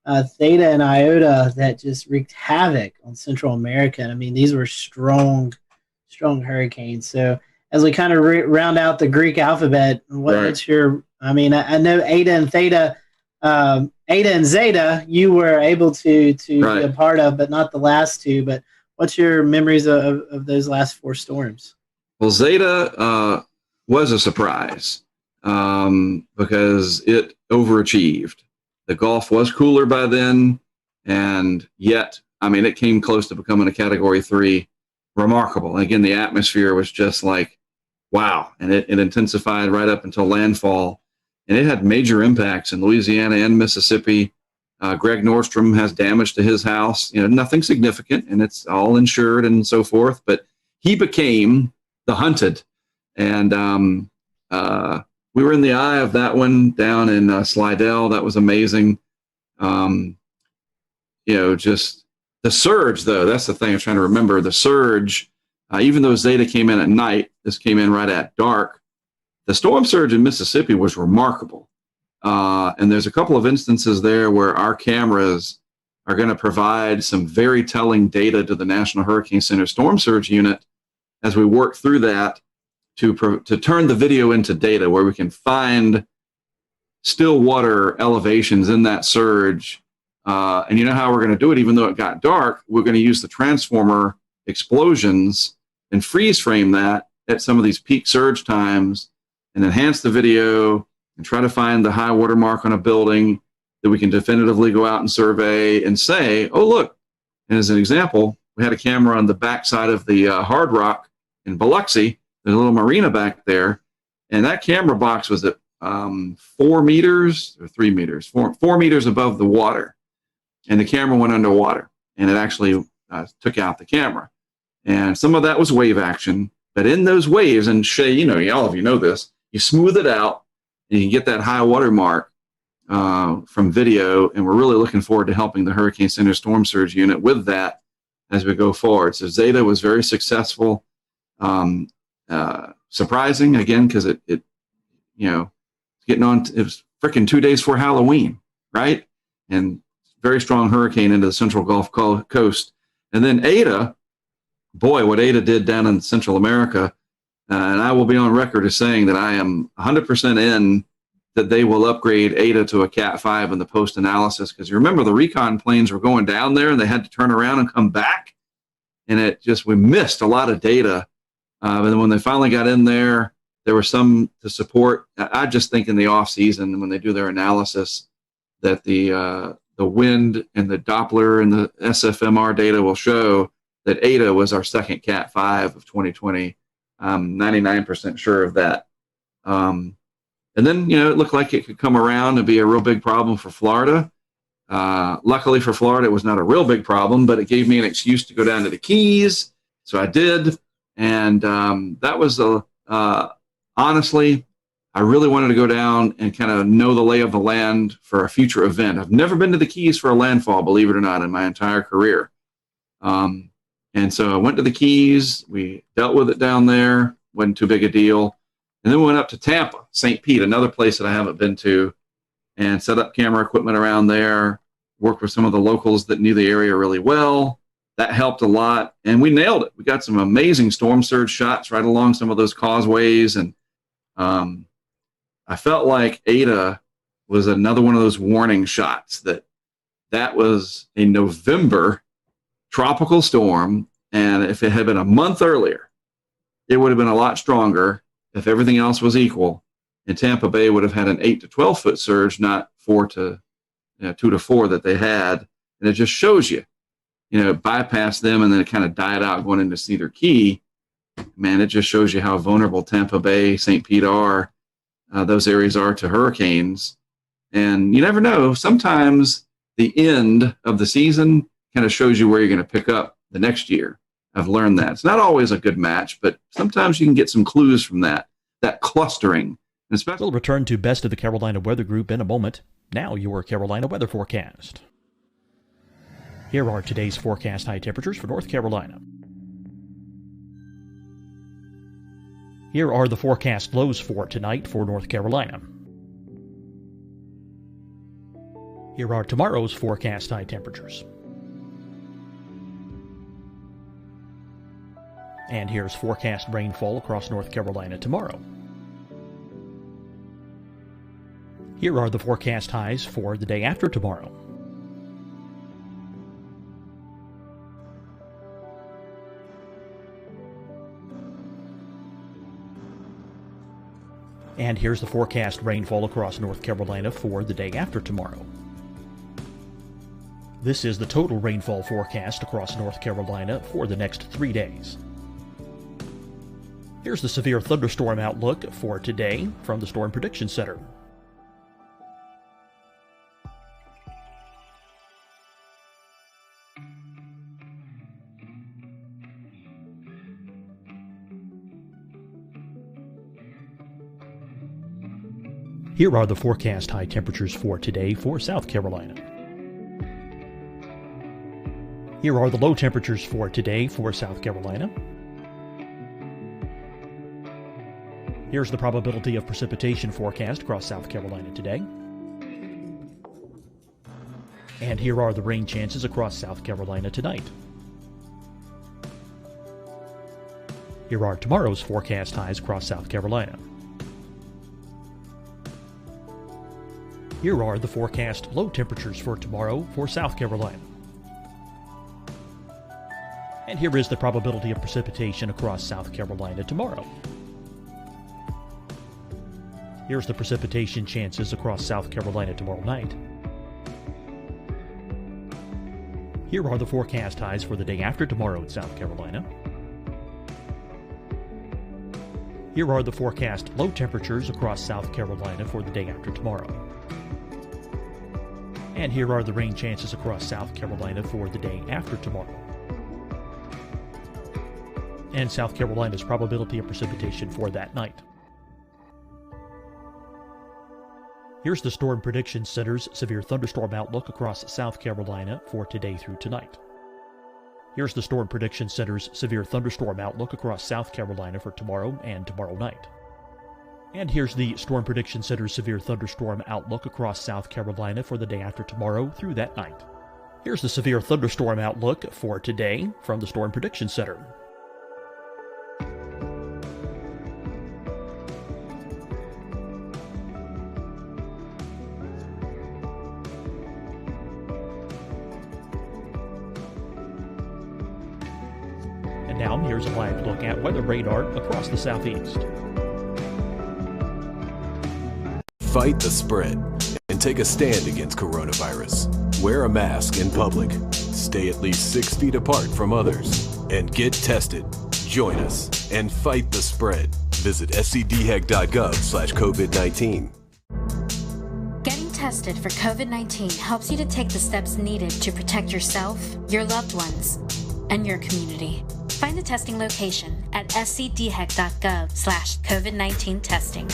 Theta and Iota, that just wreaked havoc on Central America. And I mean, these were strong hurricanes. So as we kind of round out the Greek alphabet, what's your? I mean, I know Eta and Theta. Eta and Zeta, you were able to be a part of, but not the last two. But what's your memories of those last four storms?
Well, Zeta was a surprise because it overachieved. The Gulf was cooler by then, and yet, I mean, it came close to becoming a Category 3. Remarkable. And again, the atmosphere was just like, wow. And it intensified right up until landfall. And it had major impacts in Louisiana and Mississippi. Greg Nordstrom has damage to his house, nothing significant, and it's all insured and so forth. But he became the hunted. And we were in the eye of that one down in Slidell. That was amazing. Just the surge, though, that's the thing I'm trying to remember. The surge, even though Zeta came in at night, this came in right at dark. The storm surge in Mississippi was remarkable. And there's a couple of instances there where our cameras are going to provide some very telling data to the National Hurricane Center Storm Surge Unit as we work through that to turn the video into data where we can find still water elevations in that surge. And you know how we're going to do it, even though it got dark, we're going to use the transformer explosions and freeze frame that at some of these peak surge times and enhance the video and try to find the high water mark on a building that we can definitively go out and survey and say, oh, look. And as an example, we had a camera on the backside of the Hard Rock in Biloxi. There's a little marina back there. And that camera box was at 4 meters or 3 meters, 4 meters above the water. And the camera went underwater. And it actually took out the camera. And some of that was wave action. But in those waves, and Shay, all of you know this, you smooth it out and you can get that high water mark from video. And we're really looking forward to helping the Hurricane Center Storm Surge Unit with that as we go forward. So Zeta was very successful. Surprising, again, because it getting on, it was freaking 2 days before Halloween, right? And very strong hurricane into the Central Gulf Coast. And then Eta, boy, what Eta did down in Central America, and I will be on record as saying that I am 100% in that they will upgrade Eta to a Cat 5 in the post-analysis, because you remember the recon planes were going down there and they had to turn around and come back, and we missed a lot of data. And then when they finally got in there, there were some to support. I just think in the off season when they do their analysis that the wind and the Doppler and the SFMR data will show that Eta was our second Cat 5 of 2020. I'm 99% sure of that. And then, it looked like it could come around and be a real big problem for Florida. Luckily for Florida, it was not a real big problem, but it gave me an excuse to go down to the Keys. So I did. And that was, honestly, I really wanted to go down and kind of know the lay of the land for a future event. I've never been to the Keys for a landfall, believe it or not, in my entire career. And so I went to the Keys. We dealt with it down there. Wasn't too big a deal. And then we went up to Tampa, St. Pete, another place that I haven't been to, and set up camera equipment around there, worked with some of the locals that knew the area really well. that helped a lot. And we nailed it. We got some amazing storm surge shots right along some of those causeways. And I felt like Ada was another one of those warning shots that was a November tropical storm. And if it had been a month earlier, it would have been a lot stronger. If everything else was equal, and Tampa Bay would have had an 8 to 12 foot surge, not 2 to 4 that they had. And it just shows you, it bypassed them and then it kind of died out going into Cedar Key. Man, it just shows you how vulnerable Tampa Bay, St. Pete are. Those areas are to hurricanes. And you never know. Sometimes the end of the season kind of shows you where you're going to pick up the next year. I've learned that. It's not always a good match, but sometimes you can get some clues from that clustering.
We'll return to Best of the Carolina Weather Group in a moment. Now your Carolina weather forecast. Here are today's forecast high temperatures for North Carolina. Here are the forecast lows for tonight for North Carolina. Here are tomorrow's forecast high temperatures. And here's forecast rainfall across North Carolina tomorrow. Here are the forecast highs for the day after tomorrow. And here's the forecast rainfall across North Carolina for the day after tomorrow. This is the total rainfall forecast across North Carolina for the next 3 days. Here's the severe thunderstorm outlook for today from the Storm Prediction Center. Here are the forecast high temperatures for today for South Carolina. Here are the low temperatures for today for South Carolina. Here's the probability of precipitation forecast across South Carolina today. And here are the rain chances across South Carolina tonight. Here are tomorrow's forecast highs across South Carolina. Here are the forecast low temperatures for tomorrow for South Carolina. And here is the probability of precipitation across South Carolina tomorrow. Here's the precipitation chances across South Carolina tomorrow night. Here are the forecast highs for the day after tomorrow in South Carolina. Here are the forecast low temperatures across South Carolina for the day after tomorrow. And here are the rain chances across South Carolina for the day after tomorrow. And South Carolina's probability of precipitation for that night. Here's the Storm Prediction Center's severe thunderstorm outlook across South Carolina for today through tonight. Here's the Storm Prediction Center's severe thunderstorm outlook across South Carolina for tomorrow and tomorrow night. And here's the Storm Prediction Center's severe thunderstorm outlook across South Carolina for the day after tomorrow through that night. Here's the severe thunderstorm outlook for today from the Storm Prediction Center. And now here's a live look at weather radar across the southeast.
Fight the spread and take a stand against coronavirus. Wear a mask in public. Stay at least 6 feet apart from others. And get tested. Join us and fight the spread. Visit scdhec.gov/COVID-19.
Getting tested for COVID-19 helps you to take the steps needed to protect yourself, your loved ones, and your community. Find the testing location at scdhec.gov/COVID-19 testing.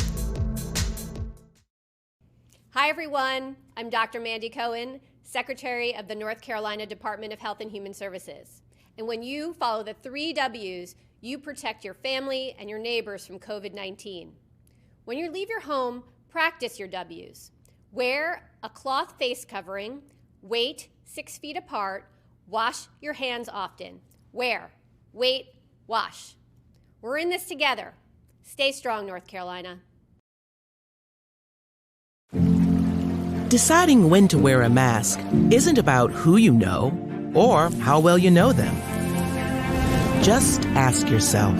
Hi, everyone. I'm Dr. Mandy Cohen, Secretary of the North Carolina Department of Health and Human Services. And when you follow the 3 W's, you protect your family and your neighbors from COVID-19. When you leave your home, practice your W's. Wear a cloth face covering, wait 6 feet apart, Wash your hands often. Wear, wait, wash. We're in this together. Stay strong, North Carolina.
Deciding when to wear a mask isn't about who you know or how well you know them. Just ask yourself,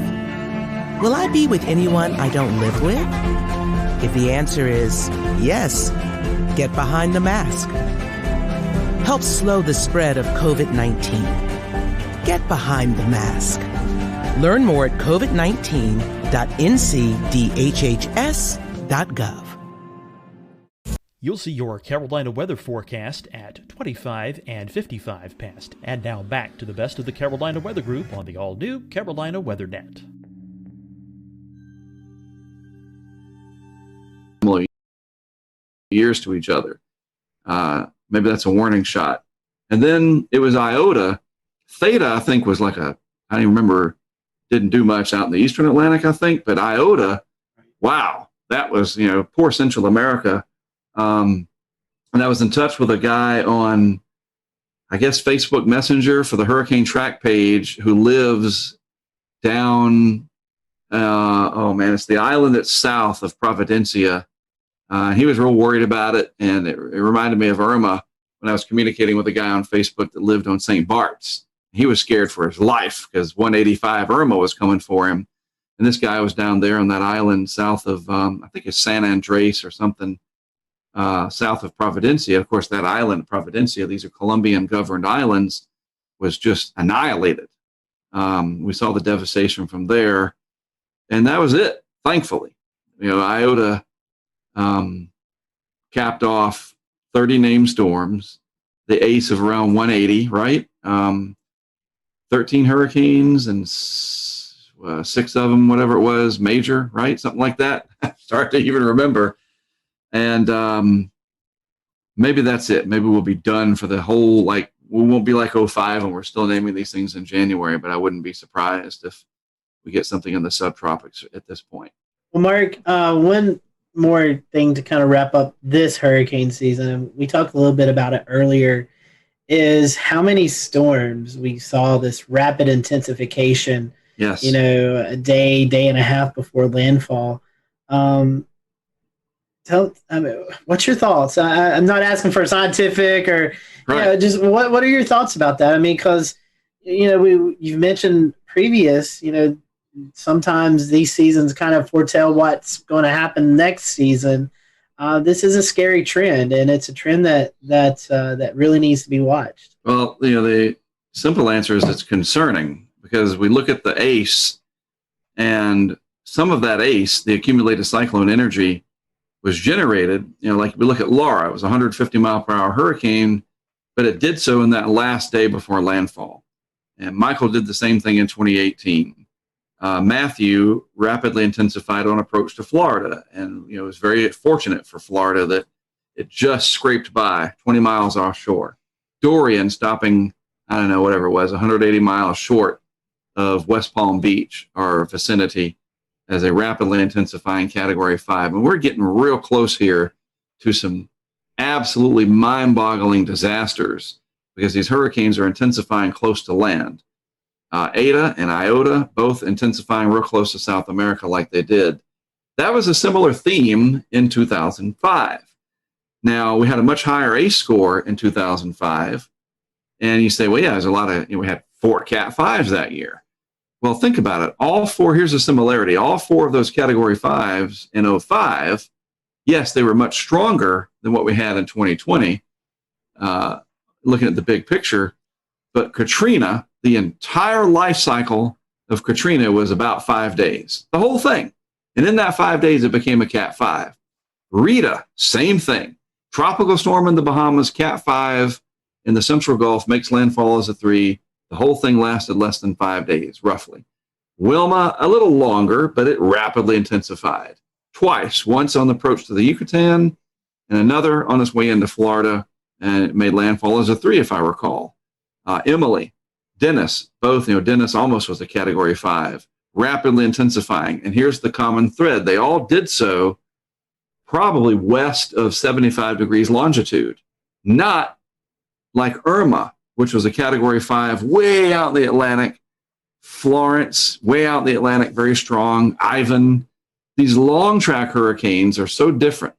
will I be with anyone I don't live with? If the answer is yes, get behind the mask. Help slow the spread of COVID-19. Get behind the mask. Learn more at covid19.ncdhhs.gov.
You'll see your Carolina weather forecast at 25 and 55 past. And now back to the best of the Carolina Weather Group on the all-new Carolina WeatherNet.
Years to each other. Maybe that's a warning shot. And then it was iota. Theta, I think, was like I don't even remember, didn't do much out in the Eastern Atlantic, I think. But iota, wow, that was, poor Central America. And I was in touch with a guy on, I guess, Facebook Messenger for the Hurricane Track page who lives down, it's the island that's south of Providencia. He was real worried about it, and it reminded me of Irma when I was communicating with a guy on Facebook that lived on St. Bart's. He was scared for his life because 185 Irma was coming for him. And this guy was down there on that island south of, I think it's San Andres or something, south of Providencia. Of course, that island, Providencia, these are Colombian-governed islands, was just annihilated. We saw the devastation from there, and that was it, thankfully. Iota capped off 30 named storms, the ace of around 180, right? 13 hurricanes and 6 of them, whatever it was, major, right? Something like that. Start to even remember. And maybe that's it. Maybe we'll be done for the whole, we won't be like 05 and we're still naming these things in January, but I wouldn't be surprised if we get something in the subtropics at this point.
Well, Mark, one more thing to kind of wrap up this hurricane season, and we talked a little bit about it earlier, is how many storms we saw this rapid intensification.
Yes.
A day and a half before landfall. What's your thoughts? I'm not asking for scientific or just what are your thoughts about that? I mean, because you've mentioned previous, sometimes these seasons kind of foretell what's going to happen next season. This is a scary trend, and it's a trend that really needs to be watched.
Well, the simple answer is it's concerning because we look at the ACE, and some of that ACE, the accumulated cyclone energy, was generated, like we look at Laura, it was a 150 mile per hour hurricane, but it did so in that last day before landfall. And Michael did the same thing in 2018. Matthew rapidly intensified on approach to Florida. And, it was very fortunate for Florida that it just scraped by 20 miles offshore. Dorian stopping, I don't know, whatever it was, 180 miles short of West Palm Beach, our vicinity, as a rapidly intensifying Category 5. And we're getting real close here to some absolutely mind-boggling disasters because these hurricanes are intensifying close to land. Eta and Iota both intensifying real close to South America like they did. That was a similar theme in 2005. Now, we had a much higher ACE score in 2005. And you say, well, yeah, there's a lot of, we had 4 Cat 5s that year. Well, think about it. All 4, here's a similarity. All 4 of those Category 5s in 05, yes, they were much stronger than what we had in 2020, looking at the big picture. But Katrina, the entire life cycle of Katrina was about 5 days, the whole thing. And in that 5 days, it became a Cat 5. Rita, same thing. Tropical storm in the Bahamas, Cat 5 in the Central Gulf, makes landfall as a 3. The whole thing lasted less than 5 days, roughly. Wilma, a little longer, but it rapidly intensified. Twice, once on the approach to the Yucatan, and another on its way into Florida, and it made landfall as a 3, if I recall. Emily, Dennis, both, Dennis almost was a Category 5, rapidly intensifying. And here's the common thread. They all did so probably west of 75 degrees longitude, not like Irma, which was a Category 5 way out in the Atlantic. Florence, way out in the Atlantic, very strong. Ivan. These long track hurricanes are so different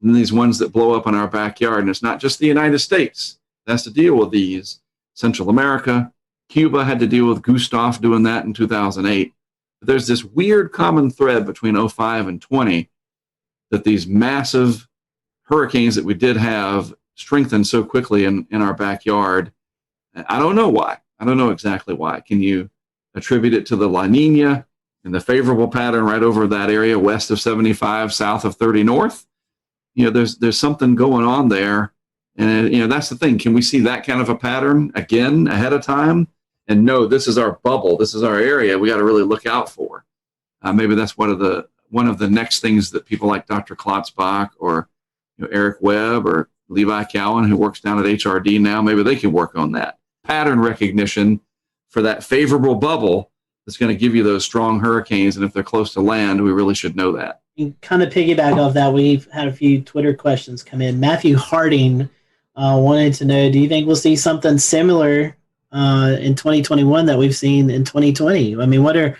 than these ones that blow up in our backyard. And it's not just the United States that has to deal with these. Central America, Cuba had to deal with Gustav doing that in 2008. But there's this weird common thread between 05 and 20 that these massive hurricanes that we did have strengthened so quickly in our backyard. I don't know why. I don't know exactly why. Can you attribute it to the La Nina and the favorable pattern right over that area west of 75, south of 30 north? There's something going on there. And, that's the thing. Can we see that kind of a pattern again ahead of time? And no, this is our bubble. This is our area we got to really look out for. Maybe that's one of the next things that people like Dr. Klotzbach or Eric Webb or Levi Cowan, who works down at HRD now, maybe they can work on that. Pattern recognition for that favorable bubble that's going to give you those strong hurricanes. And if they're close to land, we really should know that.
You kind of piggyback off that. We've had a few Twitter questions come in. Matthew Harding wanted to know, do you think we'll see something similar in 2021 that we've seen in 2020? I mean,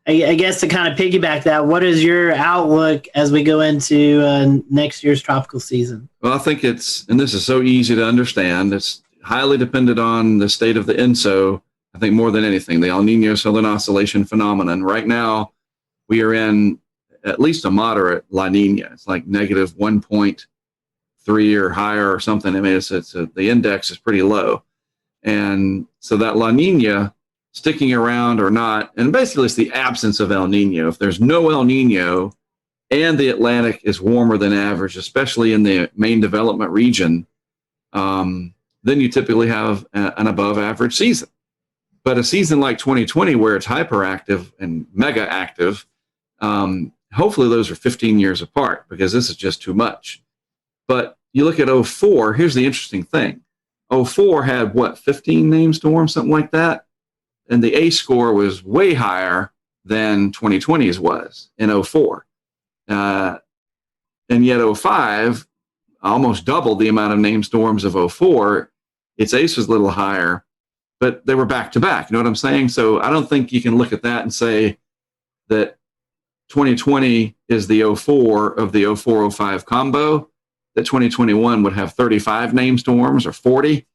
I guess to kind of piggyback that, what is your outlook as we go into next year's tropical season?
Well, I think and this is so easy to understand, it's highly dependent on the state of the ENSO, I think more than anything, the El Nino Southern Oscillation phenomenon. Right now, we are in at least a moderate La Nina. It's like negative 1.3 or higher or something. I mean, the index is pretty low. And so that La Nina sticking around or not, and basically it's the absence of El Nino. If there's no El Nino and the Atlantic is warmer than average, especially in the main development region, then you typically have an above average season. But a season like 2020, where it's hyperactive and mega active, hopefully those are 15 years apart, because this is just too much. But you look at 04, here's the interesting thing. 04 had, 15 named storms, something like that? And the A score was way higher than 2020's was in 04. And yet 05 almost doubled the amount of named storms of 04. Its ACE was a little higher, but they were back to back. You know what I'm saying? So I don't think you can look at that and say that 2020 is the 04 of the 04-05 combo, that 2021 would have 35 named storms or 40.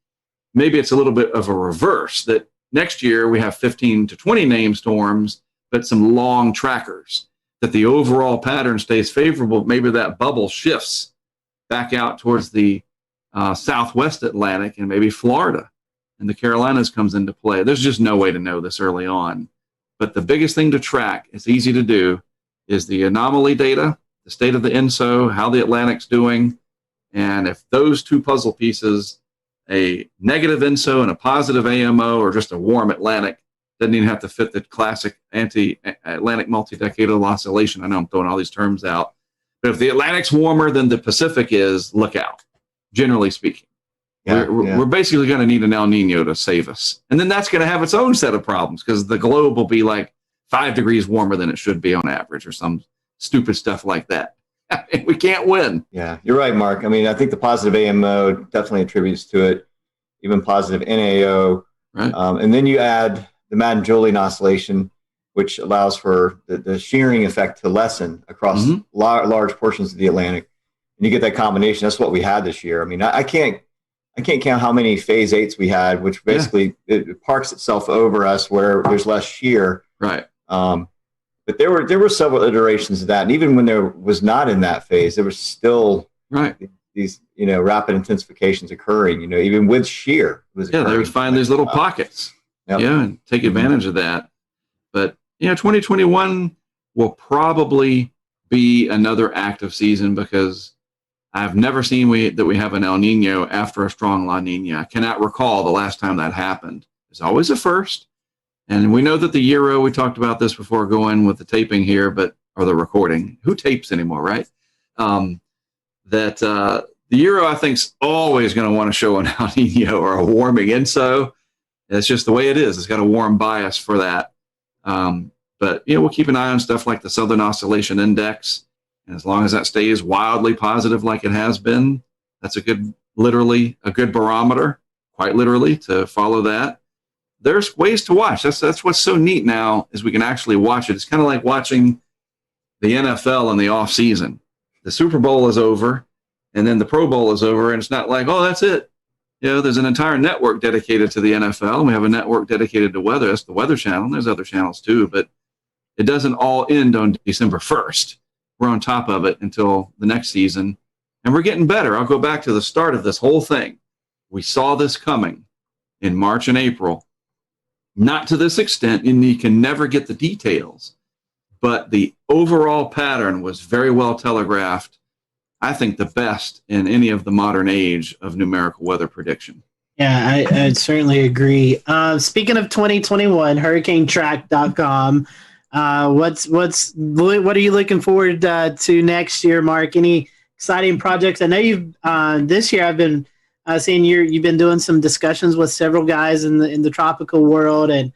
Maybe it's a little bit of a reverse, that next year we have 15 to 20 named storms, but some long trackers, that the overall pattern stays favorable. Maybe that bubble shifts back out towards the southwest Atlantic and maybe Florida and the Carolinas comes into play. There's just no way to know this early on. But the biggest thing to track, it's easy to do, is the anomaly data, the state of the ENSO, how the Atlantic's doing. And if those two puzzle pieces, a negative ENSO and a positive AMO, or just a warm Atlantic, doesn't even have to fit the classic anti-Atlantic multi-decadal oscillation. I know I'm throwing all these terms out. But if the Atlantic's warmer than the Pacific is, look out, generally speaking. We're basically going to need an El Nino to save us. And then that's going to have its own set of problems, because the globe will be like 5 degrees warmer than it should be on average, or some stupid stuff like that. We can't win.
Yeah, you're right, Mark. I mean, I think the positive AMO definitely attributes to it, even positive NAO.
Right.
And then you add the Madden-Julian oscillation, which allows for the shearing effect to lessen across large portions of the Atlantic. And you get that combination. That's what we had this year. I mean, I can't count how many phase 8s we had, which basically it parks itself over us where there's less shear.
Right.
But there were several iterations of that, and even when there was not in that phase, there was still these rapid intensifications occurring. Even with shear, they
would find these little pockets. Yep. Yeah, and take advantage of that. But 2021 will probably be another active season, because I've never seen that we have an El Nino after a strong La Nina. I cannot recall the last time that happened. There's always a first. And we know that the Euro, we talked about this before going with the taping here, or the recording. Who tapes anymore, right? The Euro, I think, is always going to want to show an El Nino or a warming ENSO. It's just the way it is. It's got a warm bias for that. But we'll keep an eye on stuff like the Southern Oscillation Index. And as long as that stays wildly positive like it has been, that's literally a good barometer. quite literally to follow that. There's ways to watch. That's what's so neat now is we can actually watch it. It's kind of like watching the NFL in the off season. The Super Bowl is over, and then the Pro Bowl is over, and it's not like, oh, that's it. There's an entire network dedicated to the NFL, and we have a network dedicated to weather. That's the Weather Channel. There's other channels too, but it doesn't all end on December 1st. We're on top of it until the next season, and we're getting better. I'll go back to the start of this whole thing. We saw this coming in March and April. Not to this extent, and you can never get the details, but the overall pattern was very well telegraphed. I think the best in any of the modern age of numerical weather prediction.
Yeah, I'd certainly agree. Speaking of 2021, hurricanetrack.com. What are you looking forward to next year, Mark? Any exciting projects? I know you've this year I've been seeing you've been doing some discussions with several guys in the tropical world and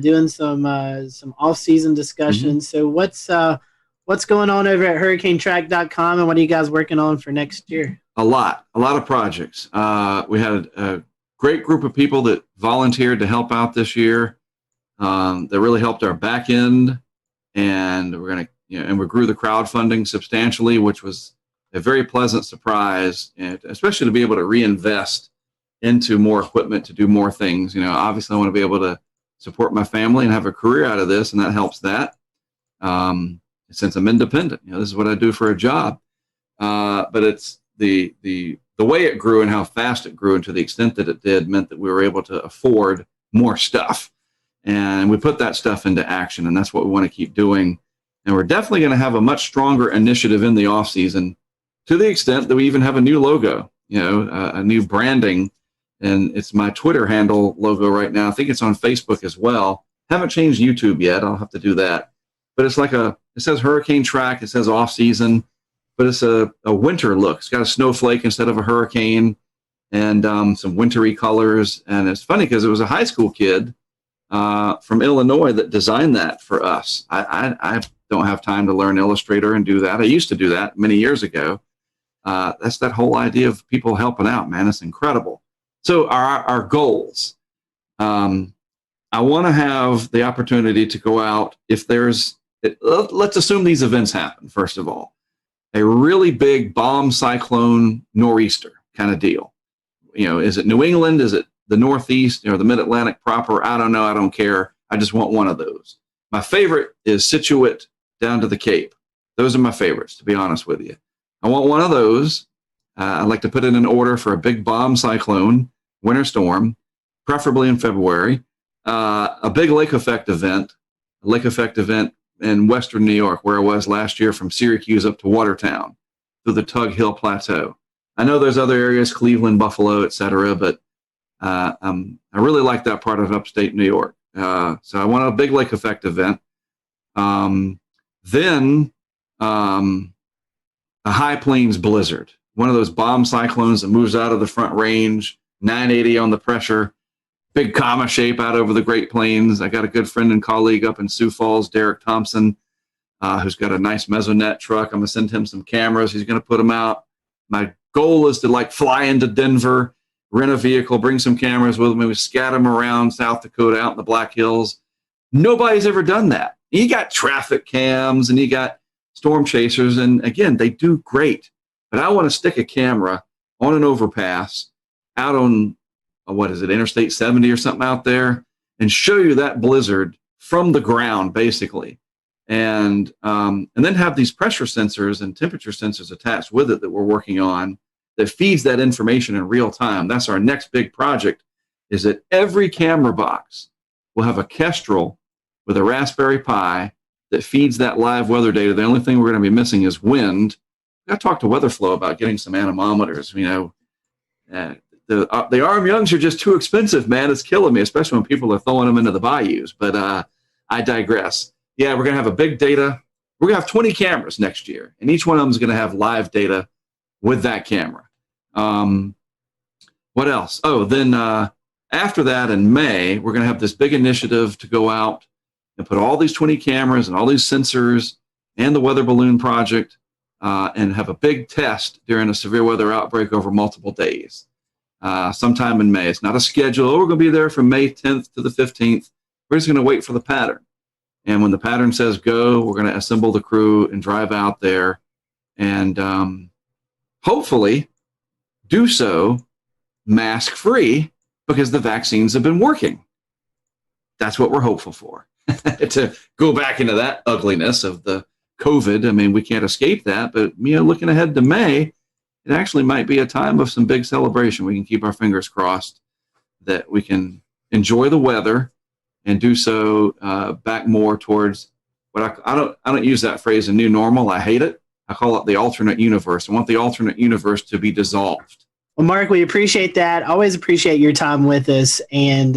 doing some off-season discussions. Mm-hmm. So what's going on over at hurricanetrack.com, and what are you guys working on for next year?
A lot of projects. We had a great group of people that volunteered to help out this year. That really helped our back end, and we grew the crowdfunding substantially, which was a very pleasant surprise, and especially to be able to reinvest into more equipment to do more things. Obviously I want to be able to support my family and have a career out of this, and that helps that. Since I'm independent, this is what I do for a job. But it's the way it grew and how fast it grew, and to the extent that it did, meant that we were able to afford more stuff. And we put that stuff into action, and that's what we want to keep doing. And we're definitely going to have a much stronger initiative in the off season, to the extent that we even have a new logo, a new branding. And it's my Twitter handle logo right now. I think it's on Facebook as well. Haven't changed YouTube yet. I'll have to do that. But it's like it says Hurricane Track. It says off season, but it's a winter look. It's got a snowflake instead of a hurricane, and some wintry colors. And it's funny because it was a high school kid from Illinois that designed that for us. I don't have time to learn Illustrator and do that. I used to do that many years ago. That's that whole idea of people helping out, man. It's incredible. So our goals, I want to have the opportunity to go out if let's assume these events happen, first of all. A really big bomb cyclone nor'easter kind of deal. Is it New England? Is it the Northeast or the Mid-Atlantic proper? I don't know. I don't care. I just want one of those. My favorite is Situate down to the Cape. Those are my favorites, to be honest with you. I want one of those. I'd like to put in an order for a big bomb cyclone, winter storm, preferably in February. A big lake effect event in western New York, where I was last year from Syracuse up to Watertown through the Tug Hill Plateau. I know there's other areas, Cleveland, Buffalo, etc., but I really like that part of upstate New York. So I want a big lake effect event. Then a high plains blizzard, one of those bomb cyclones that moves out of the Front Range, 980 on the pressure, big comma shape out over the Great Plains. I got a good friend and colleague up in Sioux Falls, Derek Thompson, who's got a nice Mesonet truck. I'm going to send him some cameras. He's going to put them out. My goal is to fly into Denver, rent a vehicle, bring some cameras with me. We scatter them around South Dakota, out in the Black Hills. Nobody's ever done that. You got traffic cams and you got storm chasers, and again, they do great. But I want to stick a camera on an overpass out on, Interstate 70 or something out there, and show you that blizzard from the ground, basically. And then have these pressure sensors and temperature sensors attached with it that we're working on that feeds that information in real time. That's our next big project, is that every camera box will have a Kestrel with a Raspberry Pi that feeds that live weather data. The only thing we're going to be missing is wind. I talked to WeatherFlow about getting some anemometers. The arm youngs are just too expensive, man. It's killing me, especially when people are throwing them into the bayous. But I digress. Yeah, we're going to have a big data. We're going to have 20 cameras next year, and each one of them is going to have live data with that camera. What else? Oh, then after that in May, we're going to have this big initiative to go out and put all these 20 cameras and all these sensors and the weather balloon project and have a big test during a severe weather outbreak over multiple days. sometime in May. It's not a schedule. Oh, we're going to be there from May 10th to the 15th. We're just going to wait for the pattern. And when the pattern says go, we're going to assemble the crew and drive out there and hopefully do so mask-free because the vaccines have been working. That's what we're hopeful for. To go back into that ugliness of the COVID, I mean, we can't escape that, but looking ahead to May, it actually might be a time of some big celebration. We can keep our fingers crossed that we can enjoy the weather and do so back more towards what I don't use that phrase, a new normal. I hate it. I call it the alternate universe. I want the alternate universe to be dissolved.
Well, Mark, we appreciate that. Always appreciate your time with us, and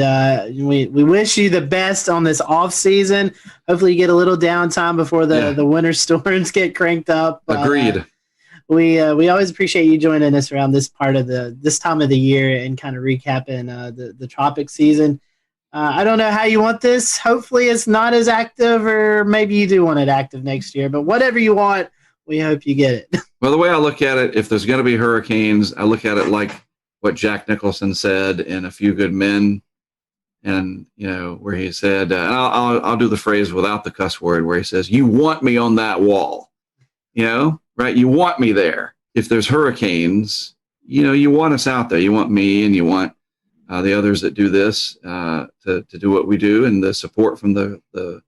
we wish you the best on this off season. Hopefully, you get a little downtime before the winter storms get cranked up.
Agreed.
We always appreciate you joining us around this part of this time of the year and kind of recapping the tropic season. I don't know how you want this. Hopefully, it's not as active, or maybe you do want it active next year. But whatever you want, we hope you get it.
Well, the way I look at it, if there's going to be hurricanes, I look at it like what Jack Nicholson said in A Few Good Men, and where he said, and I'll do the phrase without the cuss word, where he says, "You want me on that wall," right? You want me there. If there's hurricanes, you want us out there. You want me, and you want the others that do this to do what we do, and the support from the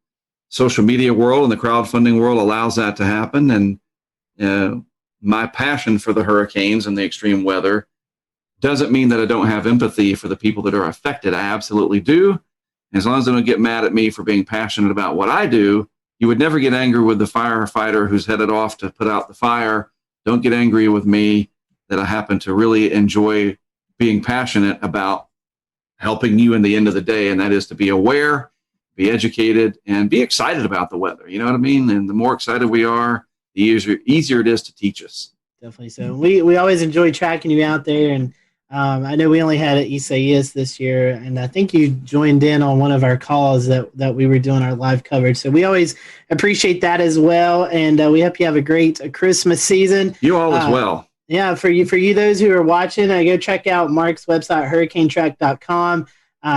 social media world and the crowdfunding world allows that to happen. And my passion for the hurricanes and the extreme weather doesn't mean that I don't have empathy for the people that are affected. I absolutely do. As long as they don't get mad at me for being passionate about what I do, you would never get angry with the firefighter who's headed off to put out the fire. Don't get angry with me that I happen to really enjoy being passionate about helping you in the end of the day, and that is to be aware, be educated, and be excited about the weather. You know what I mean? And the more excited we are, the easier it is to teach us.
Definitely so. We always enjoy tracking you out there, and I know we only had Isaias this year, and I think you joined in on one of our calls that we were doing our live coverage. So we always appreciate that as well, and we hope you have a great Christmas season.
You all as well.
Yeah, for you those who are watching, go check out Mark's website, hurricanetrack.com.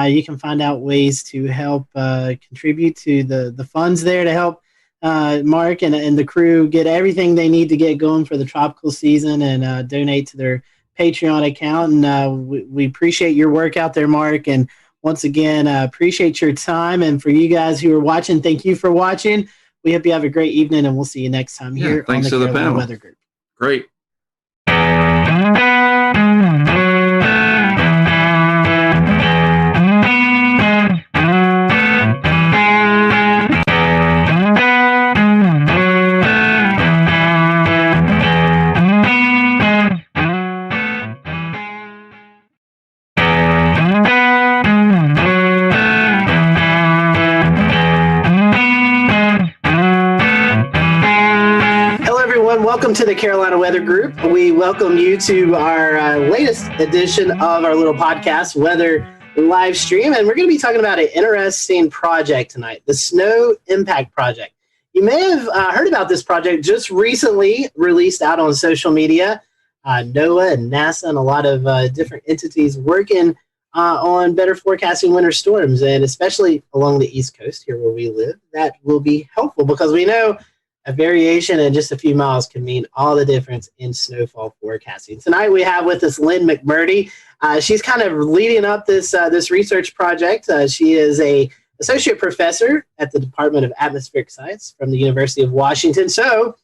You can find out ways to help contribute to the funds there to help Mark and the crew get everything they need to get going for the tropical season, and donate to their Patreon account. And we appreciate your work out there, Mark. And once again, appreciate your time. And for you guys who are watching, thank you for watching. We hope you have a great evening, and we'll see you next time here on the Carolina Weather Group.
Great.
Welcome to the Carolina Weather Group. We welcome you to our latest edition of our little podcast, Weather Live Stream. And we're going to be talking about an interesting project tonight, the Snow Impact Project. You may have heard about this project just recently released out on social media. NOAA and NASA and a lot of different entities working on better forecasting winter storms, and especially along the East Coast here where we live. That will be helpful because we know a variation in just a few miles can mean all the difference in snowfall forecasting. Tonight we have with us Lynn McMurdy. She's kind of leading up this research project. She is a associate professor at the Department of Atmospheric Science from the University of Washington. So,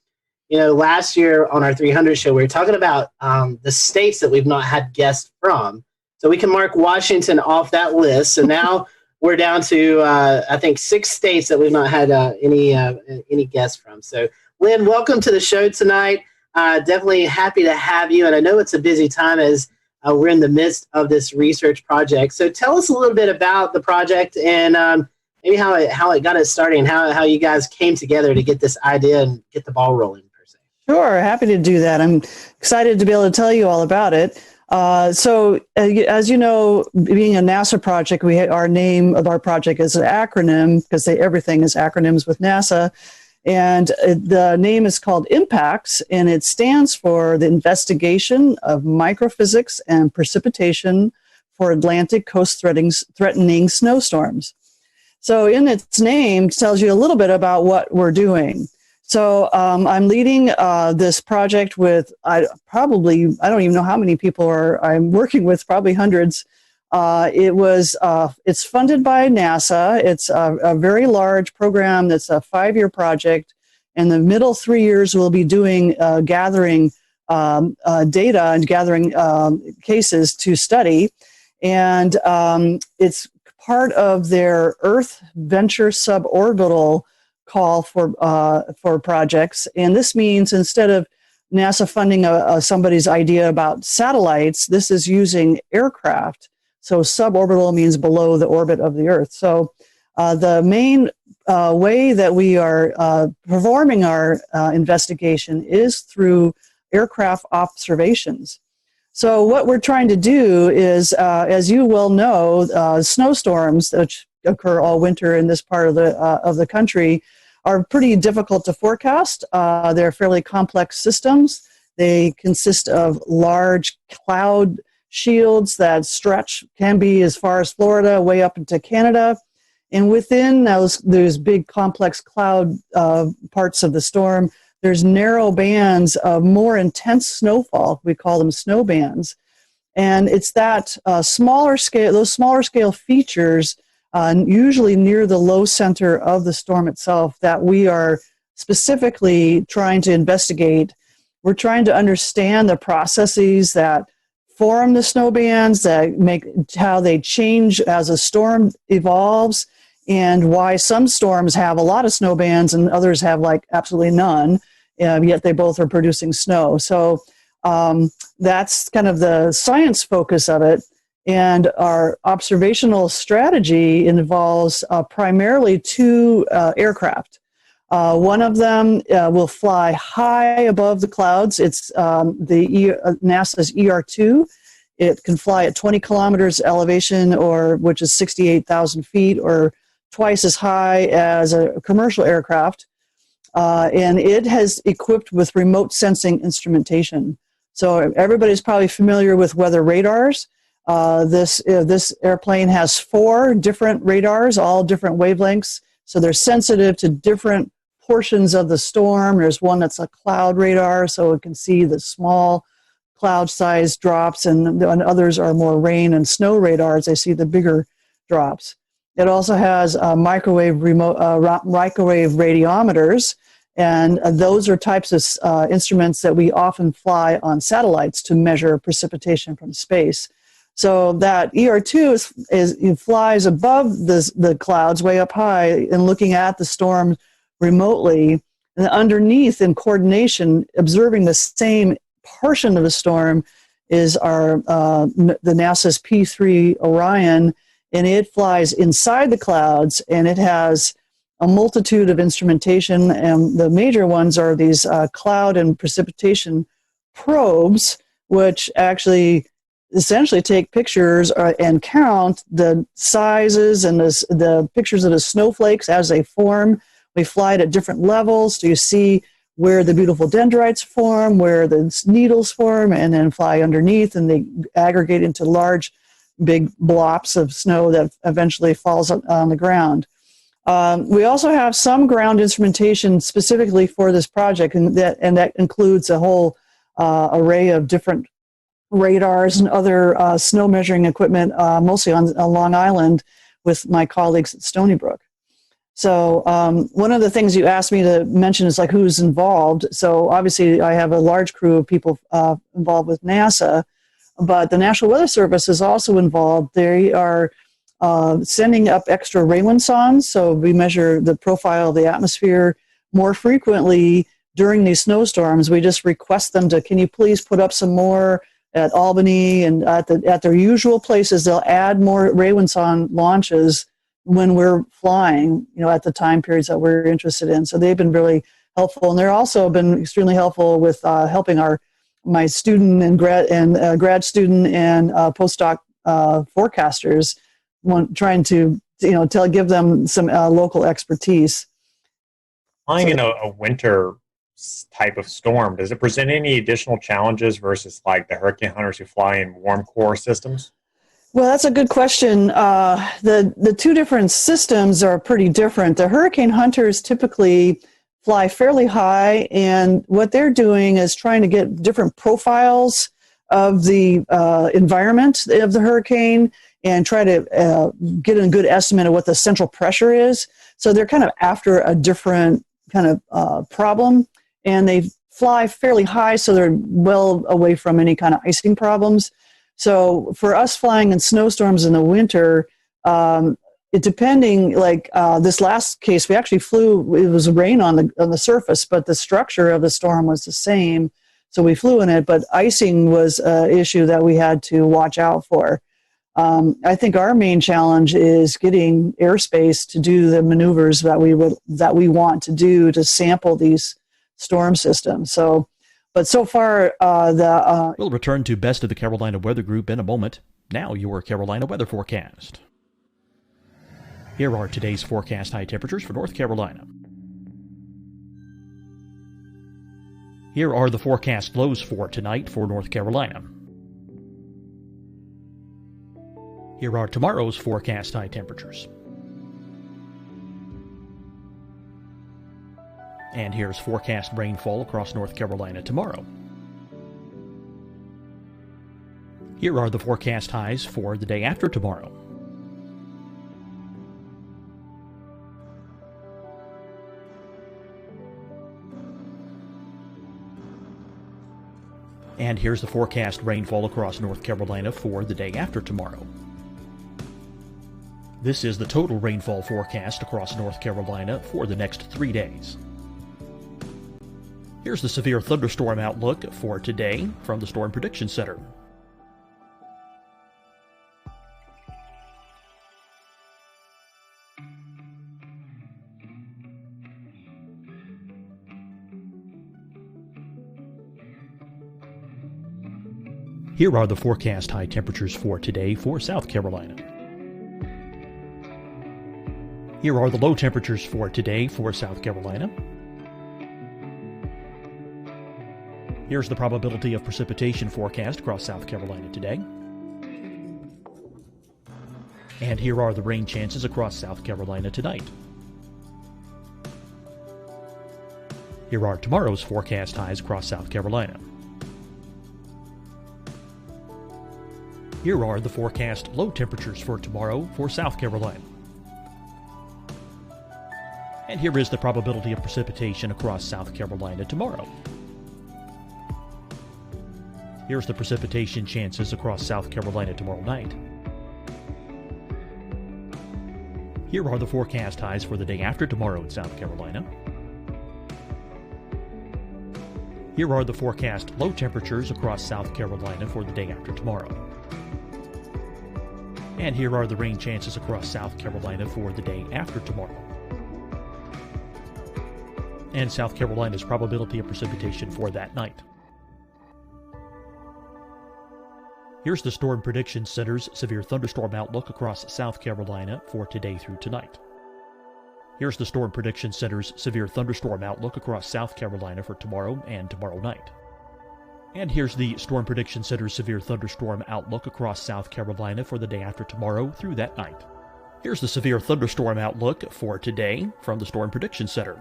last year on our 300 show, we were talking about the states that we've not had guests from. So we can mark Washington off that list. So now we're down to, I think, 6 states that we've not had any guests from. So, Lynn, welcome to the show tonight. Definitely happy to have you. And I know it's a busy time as we're in the midst of this research project. So tell us a little bit about the project and maybe how it got us started and how you guys came together to get this idea and get the ball rolling, per se.
Sure, happy to do that. I'm excited to be able to tell you all about it. So as you know, being a NASA project, our name of our project is an acronym because everything is acronyms with NASA. And the name is called IMPACTS, and it stands for the Investigation of Microphysics and Precipitation for Atlantic Coast Threatening Snowstorms. So in its name, it tells you a little bit about what we're doing. So I'm leading this project with I don't even know how many people I'm working with, probably hundreds. It's funded by NASA. It's a very large program that's a 5-year project. And the middle 3 years we'll be doing gathering data and gathering cases to study. And it's part of their Earth Venture Suborbital call for projects. And this means instead of NASA funding somebody's idea about satellites, this is using aircraft. So suborbital means below the orbit of the Earth. So the main way that we are performing our investigation is through aircraft observations. So what we're trying to do is, as you well know, snowstorms, which occur all winter in this part of the country, are pretty difficult to forecast. They're fairly complex systems. They consist of large cloud shields that can be as far as Florida, way up into Canada. And within those big complex cloud parts of the storm, there's narrow bands of more intense snowfall. We call them snow bands. And it's that those smaller scale features, usually near the low center of the storm itself, that we are specifically trying to investigate. We're trying to understand the processes that form the snow bands, that make how they change as a storm evolves, and why some storms have a lot of snow bands and others have like absolutely none, yet they both are producing snow. So that's kind of the science focus of it. And our observational strategy involves primarily 2 aircraft. One of them will fly high above the clouds. It's NASA's ER-2. It can fly at 20 kilometers elevation, which is 68,000 feet, or twice as high as a commercial aircraft. And it has equipped with remote sensing instrumentation. So everybody's probably familiar with weather radars. This airplane has 4 different radars, all different wavelengths. So they're sensitive to different portions of the storm. There's one that's a cloud radar, so it can see the small cloud-sized drops, and others are more rain and snow radars. They see the bigger drops. It also has microwave radiometers, and those are types of instruments that we often fly on satellites to measure precipitation from space. So that ER-2 flies above the clouds way up high and looking at the storm remotely, and underneath in coordination, observing the same portion of the storm is the NASA's P3 Orion, and it flies inside the clouds, and it has a multitude of instrumentation, and the major ones are these cloud and precipitation probes, which actually essentially take pictures and count the sizes and the pictures of the snowflakes as they form. We fly it at different levels. So you see where the beautiful dendrites form, where the needles form, and then fly underneath, and they aggregate into large, big blobs of snow that eventually falls on the ground. We also have some ground instrumentation specifically for this project, and that includes a whole array of different radars and other snow measuring equipment, mostly on Long Island with my colleagues at Stony Brook. So one of the things you asked me to mention is like who's involved. So obviously I have a large crew of people involved with NASA, but the National Weather Service is also involved. They are sending up extra Raywin sondes, so we measure the profile of the atmosphere more frequently during these snowstorms. We just request them to, can you please put up some more at Albany and at their usual places. They'll add more Raywin sonde launches when we're flying, at the time periods that we're interested in. So they've been really helpful, and they're also been extremely helpful with helping my student and grad student and postdoc forecasters, trying to give them some local expertise.
flying in a winter type of storm, does it present any additional challenges versus like the hurricane hunters who fly in warm core systems?
Well, that's a good question. The two different systems are pretty different. The hurricane hunters typically fly fairly high, and what they're doing is trying to get different profiles of the environment of the hurricane and try to get a good estimate of what the central pressure is. So they're kind of after a different kind of problem, and they fly fairly high, so they're well away from any kind of icing problems. So for us flying in snowstorms in the winter, depending, like this last case, we actually flew, it was rain on the surface, but the structure of the storm was the same. So we flew in it, but icing was an issue that we had to watch out for. I think our main challenge is getting airspace to do the maneuvers that we want to do to sample these storm systems. But so far,
We'll return to Best of the Carolina Weather Group in a moment. Now your Carolina weather forecast. Here are today's forecast high temperatures for North Carolina. Here are the forecast lows for tonight for North Carolina. Here are tomorrow's forecast high temperatures. And here's forecast rainfall across North Carolina tomorrow. Here are the forecast highs for the day after tomorrow. And here's the forecast rainfall across North Carolina for the day after tomorrow. This is the total rainfall forecast across North Carolina for the next 3 days. Here's the severe thunderstorm outlook for today from the Storm Prediction Center. Here are the forecast high temperatures for today for South Carolina. Here are the low temperatures for today for South Carolina. Here's the probability of precipitation forecast across South Carolina today. And here are the rain chances across South Carolina tonight. Here are tomorrow's forecast highs across South Carolina. Here are the forecast low temperatures for tomorrow for South Carolina. And here is the probability of precipitation across South Carolina tomorrow. Here's the precipitation chances across South Carolina tomorrow night. Here are the forecast highs for the day after tomorrow in South Carolina. Here are the forecast low temperatures across South Carolina for the day after tomorrow. And here are the rain chances across South Carolina for the day after tomorrow. And South Carolina's probability of precipitation for that night. Here's the Storm Prediction Center's severe thunderstorm outlook across South Carolina for today through tonight. Here's the Storm Prediction Center's severe thunderstorm outlook across South Carolina for tomorrow and tomorrow night. And here's the Storm Prediction Center's severe thunderstorm outlook across South Carolina for the day after tomorrow through that night. Here's the severe thunderstorm outlook for today from the Storm Prediction Center.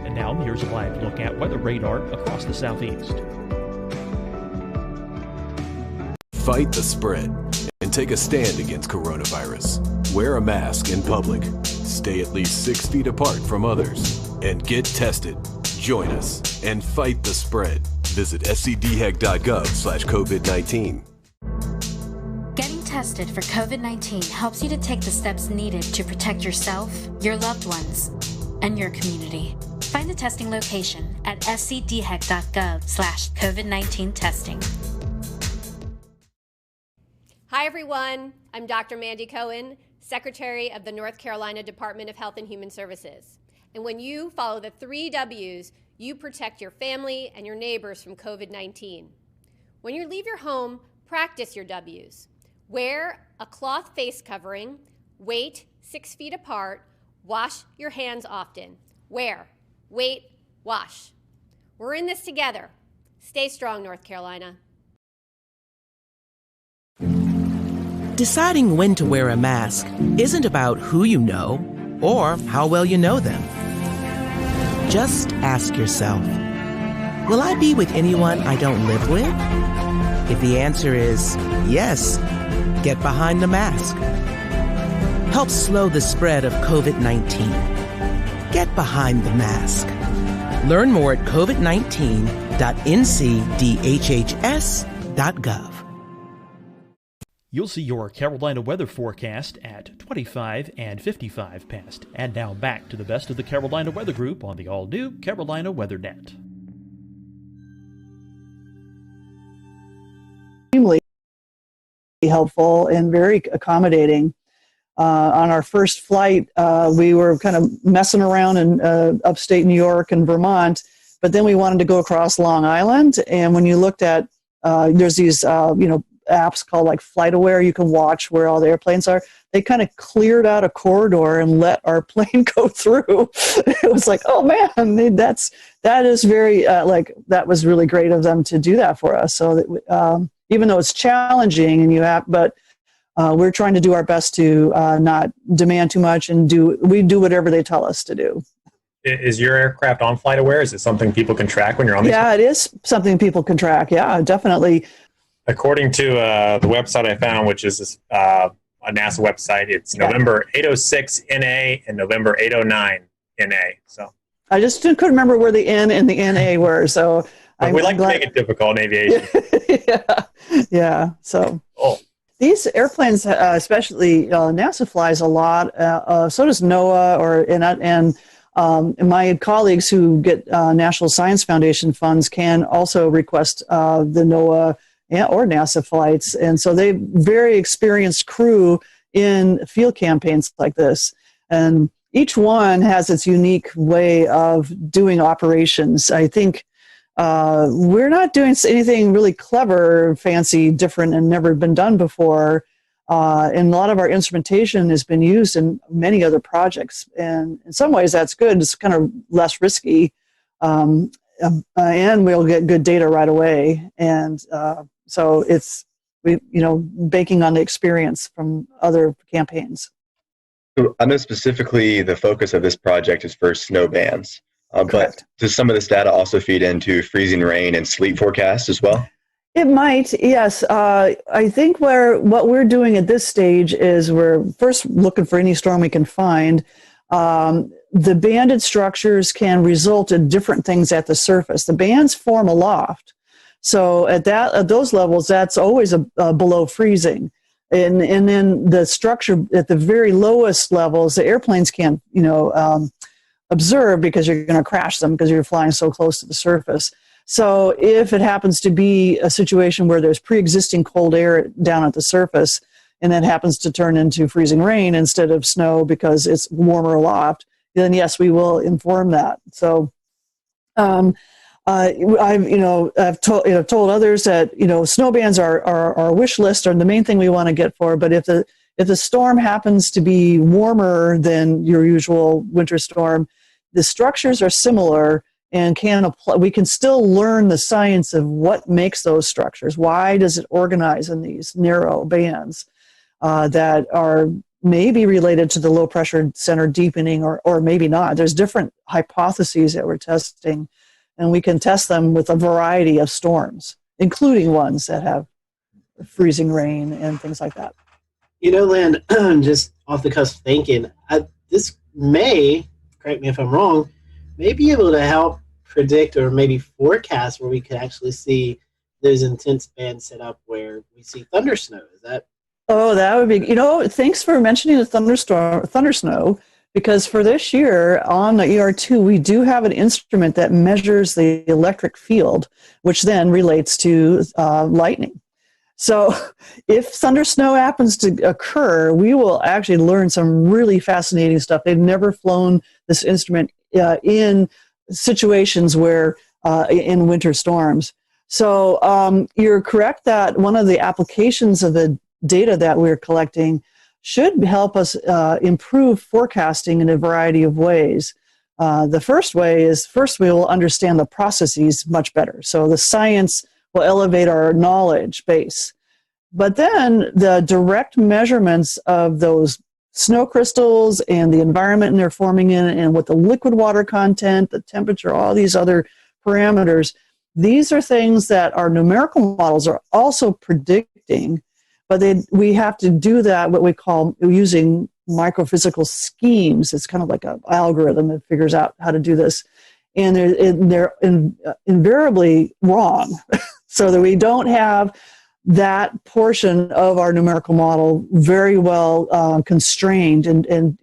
And now here's a live look at weather radar across the southeast.
Fight the spread and take a stand against coronavirus. Wear a mask in public. Stay at least 6 feet apart from others. And get tested. Join us and fight the spread. Visit scdhec.gov/COVID-19.
Getting tested for COVID-19 helps you to take the steps needed to protect yourself, your loved ones, and your community. Find the testing location at scdhec.gov/COVID-19 testing.
Hi, everyone. I'm Dr. Mandy Cohen, Secretary of the North Carolina Department of Health and Human Services. And when you follow the 3 W's, you protect your family and your neighbors from COVID-19. When you leave your home, practice your W's. Wear a cloth face covering, wait 6 feet apart, wash your hands often. Wear, wait, wash. We're in this together. Stay strong, North Carolina.
Deciding when to wear a mask isn't about who you know or how well you know them. Just ask yourself, will I be with anyone I don't live with? If the answer is yes, get behind the mask. Help slow the spread of COVID-19. Get behind the mask. Learn more at covid19.ncdhhs.gov.
You'll see your Carolina weather forecast at 25 and 55 past. And now back to the best of the Carolina Weather Group on the all-new Carolina Weather Net.
Extremely helpful and very accommodating. On our first flight, we were kind of messing around in upstate New York and Vermont, but then we wanted to go across Long Island. And when you looked at, there's these, apps called like FlightAware, you can watch where all the airplanes are. They kind of cleared out a corridor and let our plane go through. It was like, oh man, that is very that was really great of them to do that for us. So that, even though it's challenging but we're trying to do our best to not demand too much and we do whatever they tell us to do.
Is your aircraft on FlightAware? Is it something people can track when you're on these?
Yeah, it is something people can track. Yeah, definitely.
According to the website I found, which is a NASA website, it's November 806 NA and November 809 NA. So
I just couldn't remember where the N and the NA were. So
we like to make it difficult in aviation.
Yeah. So these airplanes, especially NASA flies a lot. So does NOAA, and my colleagues who get National Science Foundation funds can also request the NOAA or NASA flights. And so they very experienced crew in field campaigns like this. And each one has its unique way of doing operations. I think we're not doing anything really clever, fancy, different, and never been done before. And a lot of our instrumentation has been used in many other projects. And in some ways that's good. It's kind of less risky. And we'll get good data right away. And so it's, banking on the experience from other campaigns.
So I know specifically the focus of this project is for snow bands, but does some of this data also feed into freezing rain and sleet forecasts as well?
It might, yes. I think what we're doing at this stage is we're first looking for any storm we can find. The banded structures can result in different things at the surface. The bands form aloft. So at those levels, that's always below freezing. And then the structure at the very lowest levels, the airplanes can't, observe because you're going to crash them because you're flying so close to the surface. So if it happens to be a situation where there's pre-existing cold air down at the surface, and that happens to turn into freezing rain instead of snow because it's warmer aloft, then yes, we will inform that. So I've told others that snow bands are our wish list are the main thing we want to get for. But if the storm happens to be warmer than your usual winter storm, the structures are similar and we can still learn the science of what makes those structures. Why does it organize in these narrow bands that are maybe related to the low pressure center deepening or maybe not? There's different hypotheses that we're testing, and we can test them with a variety of storms, including ones that have freezing rain and things like that.
Lynn, just off the cusp thinking, this may, correct me if I'm wrong, may be able to help predict or maybe forecast where we could actually see those intense bands set up where we see thunder snow. Is that?
Oh, that would be, thanks for mentioning the thunder snow, because for this year on the ER2, we do have an instrument that measures the electric field, which then relates to lightning. So if thunder snow happens to occur, we will actually learn some really fascinating stuff. They've never flown this instrument in situations where in winter storms. So you're correct that one of the applications of the data that we're collecting should help us improve forecasting in a variety of ways. The first way is, first we will understand the processes much better. So the science will elevate our knowledge base. But then the direct measurements of those snow crystals and the environment they're forming in, and what the liquid water content, the temperature, all these other parameters, these are things that our numerical models are also predicting, but we have to do that, what we call using microphysical schemes. It's kind of like an algorithm that figures out how to do this. And they're invariably wrong, so that we don't have that portion of our numerical model very well constrained. And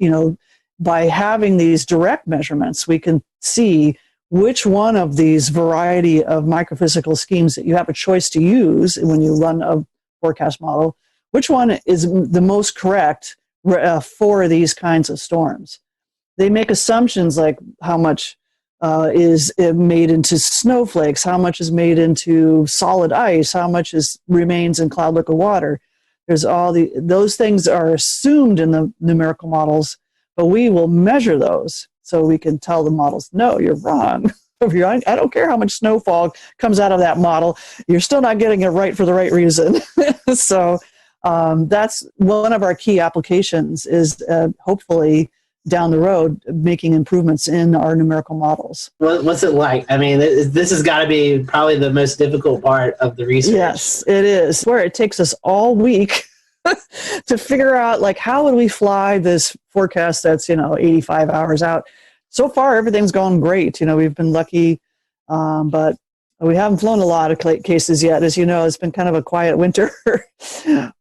by having these direct measurements, we can see which one of these variety of microphysical schemes that you have a choice to use when you run a forecast model, which one is the most correct for these kinds of storms. They make assumptions like how much is made into snowflakes, how much is made into solid ice, how much remains in cloud liquid water. There's those things are assumed in the numerical models, but we will measure those so we can tell the models, no, you're wrong. I don't care how much snowfall comes out of that model, you're still not getting it right for the right reason. So that's one of our key applications, is hopefully down the road making improvements in our numerical models.
What's it like? I mean, this has got to be probably the most difficult part of the research.
Yes, it is. Where it takes us all week to figure out, like, how would we fly this forecast that's 85 hours out. So far, everything's gone great. We've been lucky, but we haven't flown a lot of cases yet. As you know, it's been kind of a quiet winter,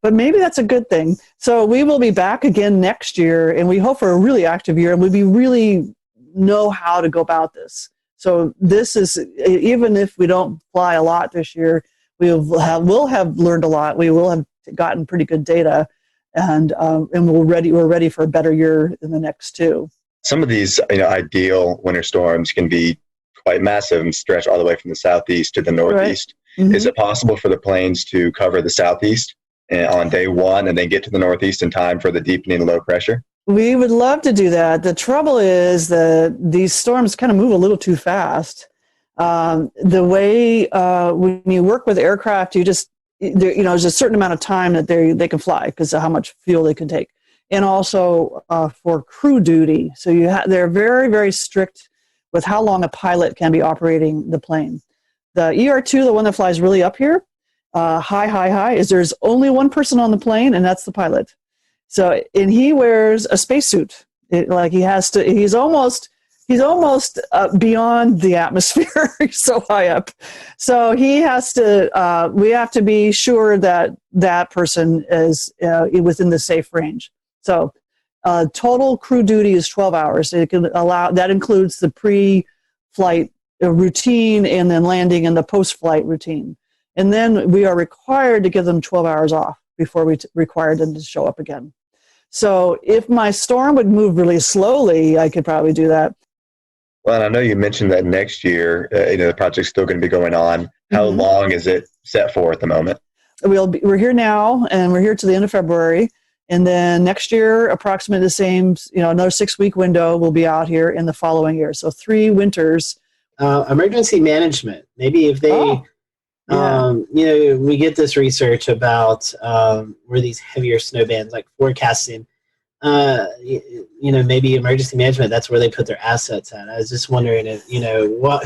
but maybe that's a good thing. So we will be back again next year, and we hope for a really active year, and we really know how to go about this. So this is, even if we don't fly a lot this year, we'll have learned a lot. We will have gotten pretty good data, and we're ready for a better year in the next two.
Some of these ideal winter storms can be quite massive and stretch all the way from the southeast to the northeast. Right. Mm-hmm. Is it possible for the planes to cover the southeast on day one and then get to the northeast in time for the deepening low pressure?
We would love to do that. The trouble is that these storms kind of move a little too fast. The way when you work with aircraft, there's a certain amount of time that they can fly because of how much fuel they can take, and also for crew duty. So they're very, very strict with how long a pilot can be operating the plane. The ER2, the one that flies really up here, high, is there's only one person on the plane, and that's the pilot. So, and he wears a spacesuit. He's almost beyond the atmosphere. He's so high up. So he has to, we have to be sure that that person is within the safe range. So total crew duty is 12 hours. That includes the pre-flight routine and then landing and the post-flight routine. And then we are required to give them 12 hours off before we require them to show up again. So if my storm would move really slowly, I could probably do that.
Well, I know you mentioned that next year, the project's still going to be going on. How long is it set for at the moment?
We're here now, and we're here to the end of February. And then next year, approximately the same, another 6-week window, we'll be out here in the following year. So 3 winters.
Emergency management. Maybe if they, we get this research about where these heavier snow bands, like forecasting, maybe emergency management, that's where they put their assets at. I was just wondering if,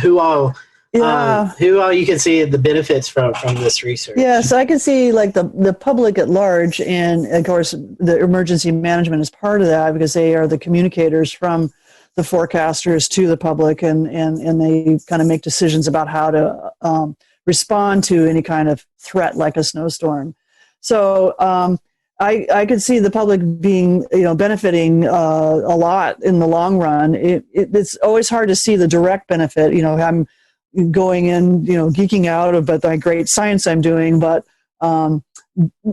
who all you can see the benefits from this research.
Yeah, so I can see like the public at large, and of course the emergency management is part of that because they are the communicators from the forecasters to the public, and they kind of make decisions about how to respond to any kind of threat like a snowstorm. So I could see the public being, benefiting a lot in the long run. It's always hard to see the direct benefit. I'm going in, geeking out about the great science I'm doing, but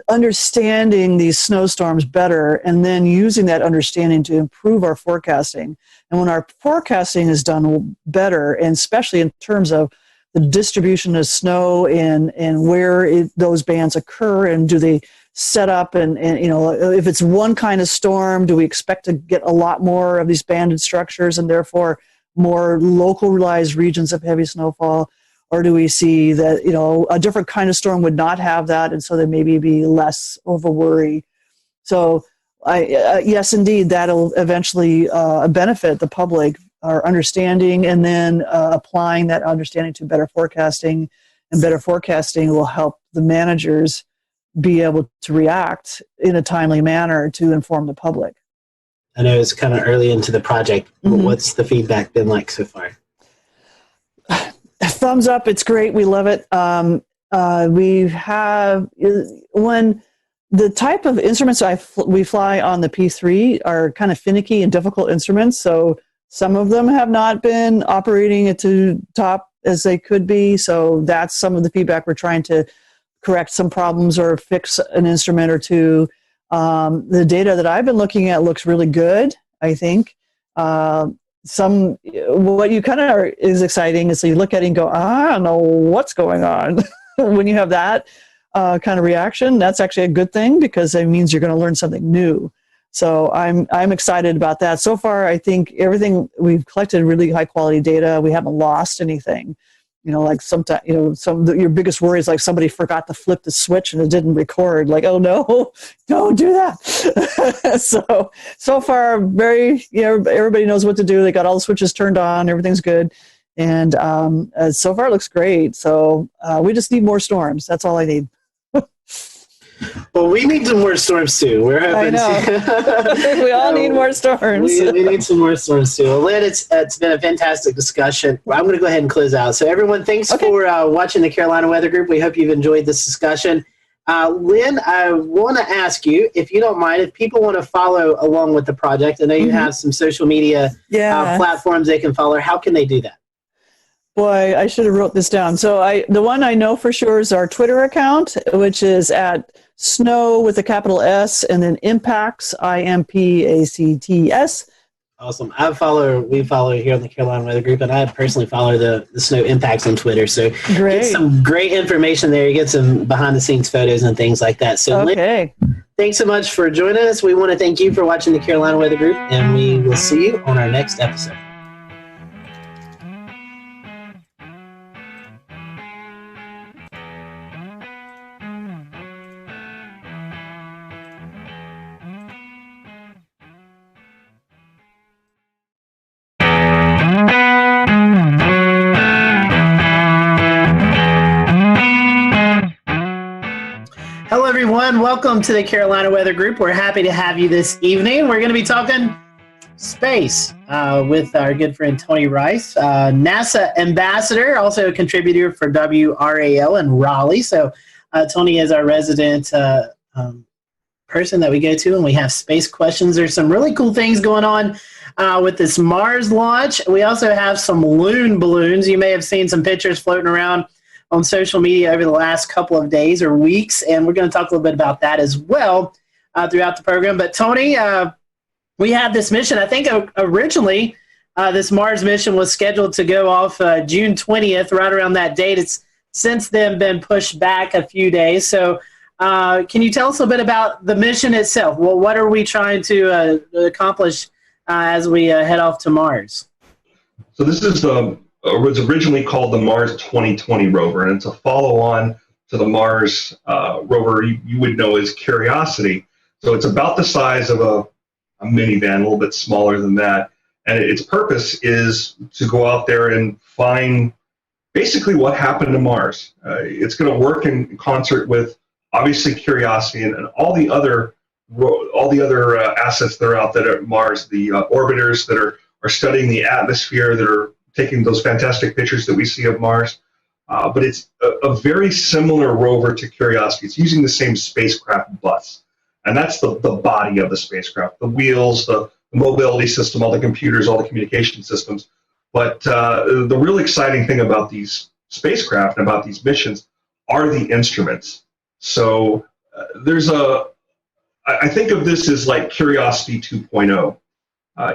understanding these snowstorms better and then using that understanding to improve our forecasting. And when our forecasting is done better, and especially in terms of the distribution of snow and where those bands occur, and do they set up, and if it's one kind of storm, do we expect to get a lot more of these banded structures and therefore more localized regions of heavy snowfall? Or do we see that, a different kind of storm would not have that, and so there maybe be less of a worry? So, yes, indeed, that'll eventually benefit the public, our understanding, and then applying that understanding to better forecasting, and better forecasting will help the managers be able to react in a timely manner to inform the public.
I know it's kind of early into the project. Mm-hmm. What's the feedback been like so far?
Thumbs up. It's great. We love it. We have, when the type of instruments we fly on the P3 are kind of finicky and difficult instruments. So some of them have not been operating at the top as they could be. So that's some of the feedback. We're trying to correct some problems or fix an instrument or two. The data that I've been looking at looks really good, I think. What you kind of is exciting is you look at it and go, I don't know what's going on. When you have that kind of reaction, that's actually a good thing, because it means you're going to learn something new. So I'm excited about that. So far, I think everything we've collected really high quality data. We haven't lost anything. Like sometimes, your biggest worry is like somebody forgot to flip the switch and it didn't record. Like, oh no, don't do that. So far, everybody knows what to do. They got all the switches turned on. Everything's good. And so far it looks great. So we just need more storms. That's all I need.
Well, we need some more storms too. We're hoping
we all need more storms.
We need some more storms too. Well, Lynn, it's been a fantastic discussion. I'm going to go ahead and close out. So everyone, thanks for watching the Carolina Weather Group. We hope you've enjoyed this discussion. Lynn, I want to ask you, if you don't mind, if people want to follow along with the project, I know you have some social media platforms they can follow. How can they do that?
Boy, I should have wrote this down. So the one I know for sure is our Twitter account, which is at snow with a capital S and then impacts, IMPACTS.
Awesome. We follow here on the Carolina Weather Group, and I personally follow the snow impacts on Twitter. So get some great information there. You get some behind the scenes photos and things like that. So Lynn, thanks so much for joining us. We want to thank you for watching the Carolina Weather Group, and we will see you on our next episode. Hello, everyone. Welcome to the Carolina Weather Group. We're happy to have you this evening. We're going to be talking space with our good friend Tony Rice, NASA ambassador, also a contributor for WRAL in Raleigh. So Tony is our resident person that we go to, and we have space questions. There's some really cool things going on with this Mars launch. We also have some loon balloons. You may have seen some pictures floating around on social media over the last couple of days or weeks, and we're going to talk a little bit about that as well throughout the program. But Tony, we had this mission. I think originally this Mars mission was scheduled to go off June 20th, right around that date. It's since then been pushed back a few days. So can you tell us a little bit about the mission itself? Well, what are we trying to accomplish as we head off to Mars?
So this is was originally called the Mars 2020 rover, and it's a follow-on to the Mars rover you would know as Curiosity. So it's about the size of a minivan, a little bit smaller than that, and its purpose is to go out there and find basically what happened to Mars. It's going to work in concert with obviously Curiosity and all the other assets that are out there at Mars, the orbiters that are studying the atmosphere, that are taking those fantastic pictures that we see of Mars. But it's a very similar rover to Curiosity. It's using the same spacecraft bus. And that's the body of the spacecraft, the wheels, the mobility system, all the computers, all the communication systems. But the real exciting thing about these spacecraft and about these missions are the instruments. So I think of this as like Curiosity 2.0.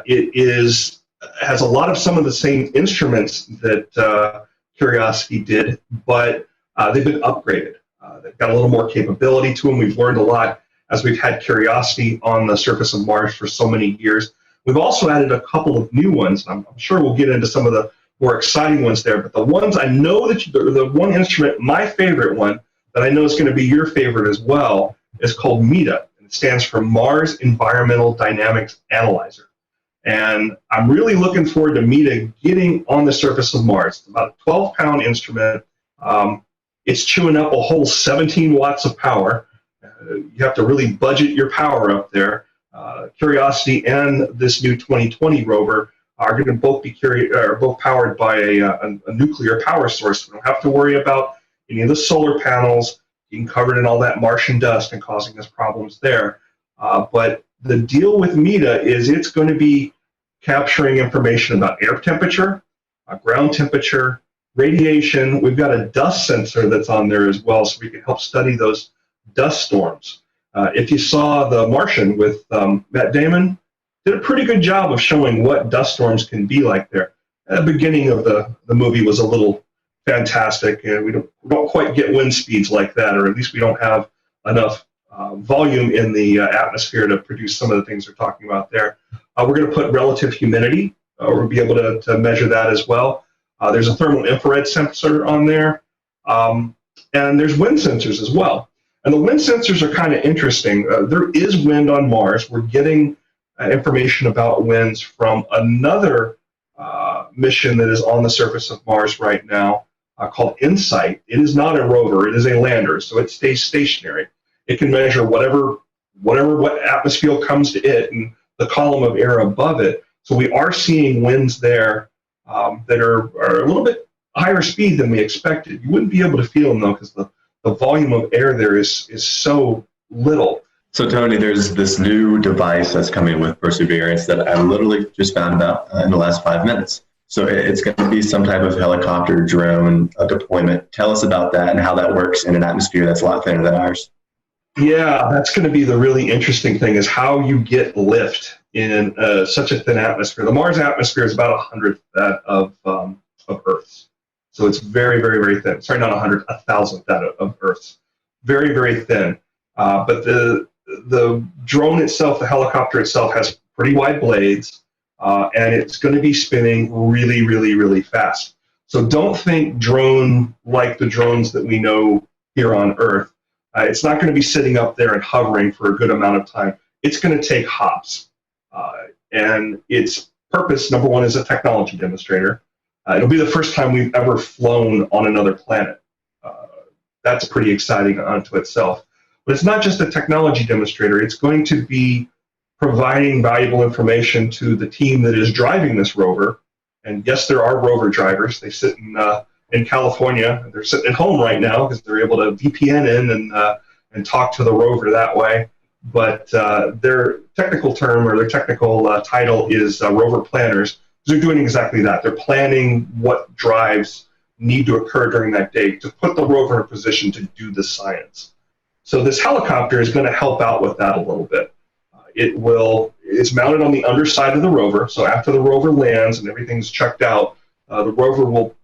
It has a lot of some of the same instruments that Curiosity did, but they've been upgraded. They've got a little more capability to them. We've learned a lot as we've had Curiosity on the surface of Mars for so many years. We've also added a couple of new ones. I'm sure we'll get into some of the more exciting ones there, but the ones I know that the one instrument, my favorite one, that I know is going to be your favorite as well, is called MEDA. It stands for Mars Environmental Dynamics Analyzer. And I'm really looking forward to MEDA getting on the surface of Mars. It's about a 12-pound instrument. It's chewing up a whole 17 watts of power. You have to really budget your power up there. Curiosity and this new 2020 rover are going to both be both powered by a nuclear power source. We don't have to worry about any of the solar panels being covered in all that Martian dust and causing us problems there. But the deal with MEDA is it's going to be capturing information about air temperature, ground temperature, radiation. We've got a dust sensor that's on there as well, so we can help study those dust storms. If you saw The Martian with Matt Damon, did a pretty good job of showing what dust storms can be like there. The beginning of the movie was a little fantastic, and we don't quite get wind speeds like that, or at least we don't have enough volume in the atmosphere to produce some of the things they're talking about there. We're going to put relative humidity. We'll be able to measure that as well. There's a thermal infrared sensor on there, and there's wind sensors as well. And the wind sensors are kind of interesting. There is wind on Mars. We're getting information about winds from another mission that is on the surface of Mars right now called InSight. It is not a rover. It is a lander, so it stays stationary. It can measure what atmosphere comes to it and the column of air above it. So we are seeing winds there that are a little bit higher speed than we expected. You wouldn't be able to feel them, though, because the volume of air there is so little.
So, Tony, there's this new device that's coming with Perseverance that I literally just found about in the last 5 minutes. So it's going to be some type of helicopter drone deployment. Tell us about that and how that works in an atmosphere that's a lot thinner than ours.
Yeah, that's going to be the really interesting thing, is how you get lift in such a thin atmosphere. The Mars atmosphere is about 1/100th that of Earth's. So it's very, very, very thin. Sorry, not 100th, 1,000th that of Earth's. Very, very thin. But the drone itself, the helicopter itself, has pretty wide blades, and it's going to be spinning really, really, really fast. So don't think drone like the drones that we know here on Earth. It's not going to be sitting up there and hovering for a good amount of time. It's going to take hops. And its purpose, number one, is a technology demonstrator. It'll be the first time we've ever flown on another planet. That's pretty exciting unto itself. But it's not just a technology demonstrator. It's going to be providing valuable information to the team that is driving this rover. And yes, there are rover drivers. They sit in California. They're sitting at home right now because they're able to VPN in and talk to the rover that way. But their technical term, or their technical title, is rover planners. They're doing exactly that. They're planning what drives need to occur during that day to put the rover in a position to do the science. So this helicopter is going to help out with that a little bit. It's mounted on the underside of the rover, so after the rover lands and everything's checked out, the rover will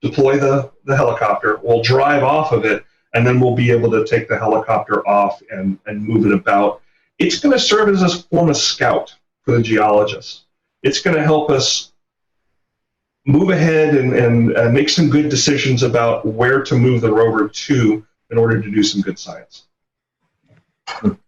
deploy the helicopter, we'll drive off of it, and then we'll be able to take the helicopter off and move it about. It's going to serve as a form of scout for the geologists. It's going to help us move ahead and make some good decisions about where to move the rover to in order to do some good science.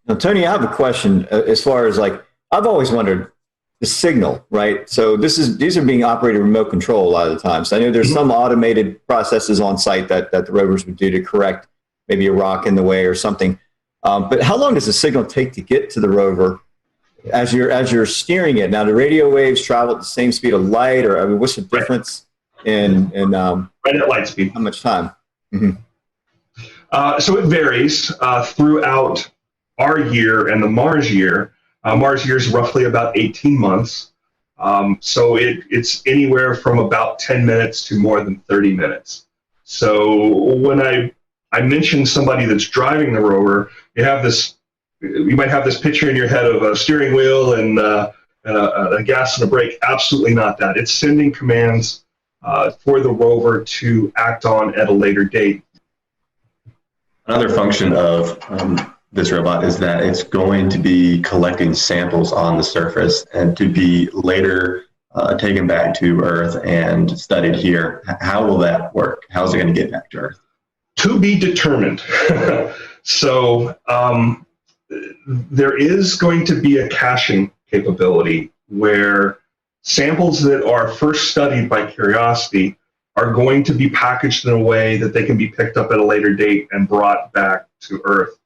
Now, Tony, I have a question as far as, like, I've always wondered the signal, right? So these are being operated remote control a lot of the time. So I know there's some automated processes on site that the rovers would do to correct maybe a rock in the way or something. But how long does the signal take to get to the rover as you're steering it? Now, do radio waves travel at the same speed of light, or I mean, what's the difference in
right at light speed?
How much time? Mm-hmm.
So it varies throughout our year and the Mars year. Mars year is roughly about 18 months. So it's anywhere from about 10 minutes to more than 30 minutes. So when I mentioned somebody that's driving the rover, you have this, you might have this picture in your head of a steering wheel and a gas and a brake. Absolutely not that. It's sending commands for the rover to act on at a later date.
Another function of this robot is that it's going to be collecting samples on the surface and to be later taken back to Earth and studied here. How will that work? How is it going to get back to Earth?
To be determined. So there is going to be a caching capability where samples that are first studied by Curiosity are going to be packaged in a way that they can be picked up at a later date and brought back to Earth.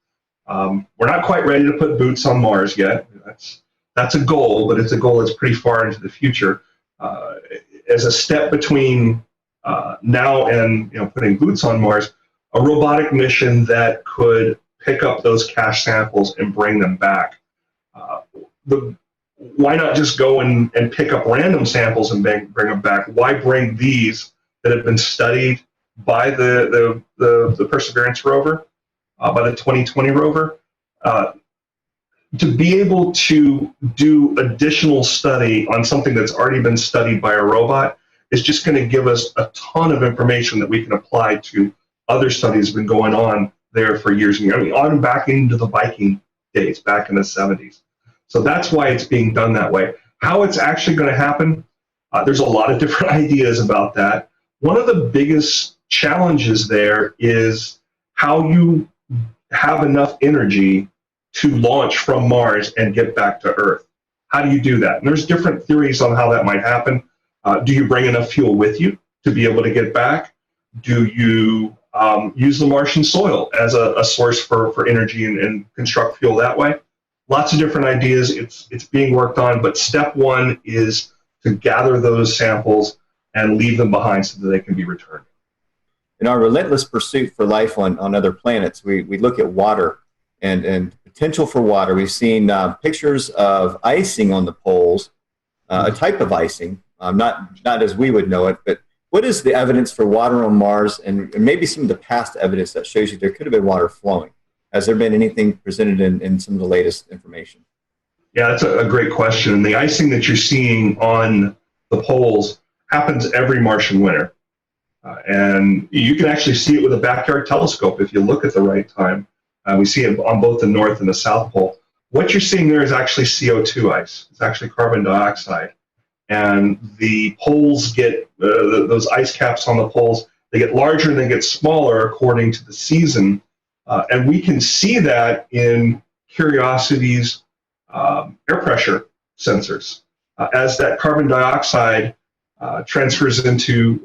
We're not quite ready to put boots on Mars yet. That's a goal, but it's a goal that's pretty far into the future. As a step between now and putting boots on Mars, a robotic mission that could pick up those cache samples and bring them back. Why not just go and pick up random samples and bring them back? Why bring these that have been studied by the Perseverance rover, by the 2020 rover? To be able to do additional study on something that's already been studied by a robot is just going to give us a ton of information that we can apply to other studies that have been going on there for years and years. I mean, on back into the Viking days, back in the 70s. So that's why it's being done that way. How it's actually going to happen, there's a lot of different ideas about that. One of the biggest challenges there is how you have enough energy to launch from Mars and get back to Earth. How do you do that? And there's different theories on how that might happen. Do you bring enough fuel with you to be able to get back? Do you use the Martian soil as a source for energy and construct fuel that way? Lots of different ideas. It's being worked on, but step one is to gather those samples and leave them behind so that they can be returned.
In our relentless pursuit for life on other planets, we look at water and potential for water. We've seen pictures of icing on the poles, a type of icing, not as we would know it, but what is the evidence for water on Mars and maybe some of the past evidence that shows you there could have been water flowing? Has there been anything presented in some of the latest information?
Yeah, that's a great question. And the icing that you're seeing on the poles happens every Martian winter. And you can actually see it with a backyard telescope if you look at the right time. We see it on both the North and the South Pole. What you're seeing there is actually CO2 ice. It's actually carbon dioxide. And the poles get, those ice caps on the poles, they get larger and they get smaller according to the season. And we can see that in Curiosity's air pressure sensors. As that carbon dioxide transfers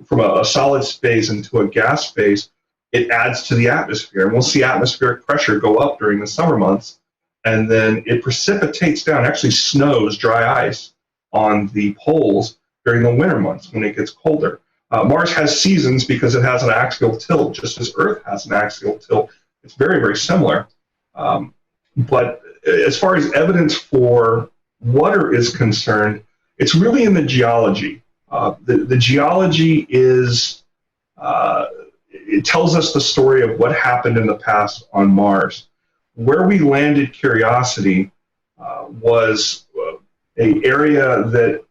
from a solid phase into a gas phase, it adds to the atmosphere. And we'll see atmospheric pressure go up during the summer months. And then it precipitates down, actually snows, dry ice on the poles during the winter months when it gets colder. Mars has seasons because it has an axial tilt, just as Earth has an axial tilt. It's very, very similar. But as far as evidence for water is concerned, it's really in the geology. The geology is, it tells us the story of what happened in the past on Mars. Where we landed Curiosity was an area that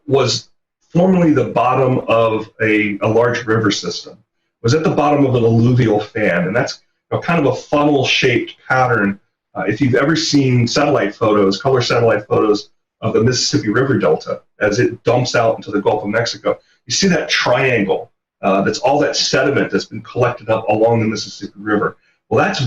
was formerly the bottom of a large river system. It was at the bottom of an alluvial fan, and that's kind of a funnel-shaped pattern. If you've ever seen satellite photos, color satellite photos of the Mississippi River Delta as it dumps out into the Gulf of Mexico, you see that triangle. That's all that sediment that's been collected up along the Mississippi River. Well, that's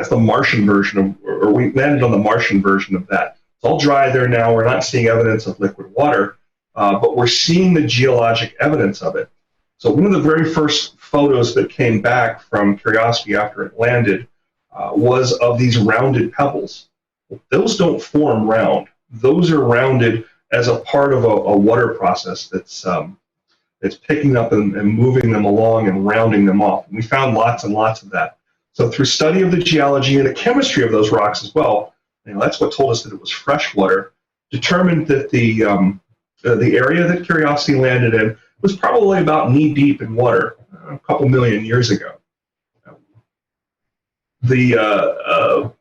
the Martian version or we landed on the Martian version of that. It's all dry there now. We're not seeing evidence of liquid water, but we're seeing the geologic evidence of it. So one of the very first photos that came back from Curiosity after it landed was of these rounded pebbles. Those don't form round. Those are rounded as a part of a water process that's picking up and moving them along and rounding them off. And we found lots and lots of that. So through study of the geology and the chemistry of those rocks as well, that's what told us that it was fresh water, determined that the area that Curiosity landed in was probably about knee deep in water a couple million years ago. the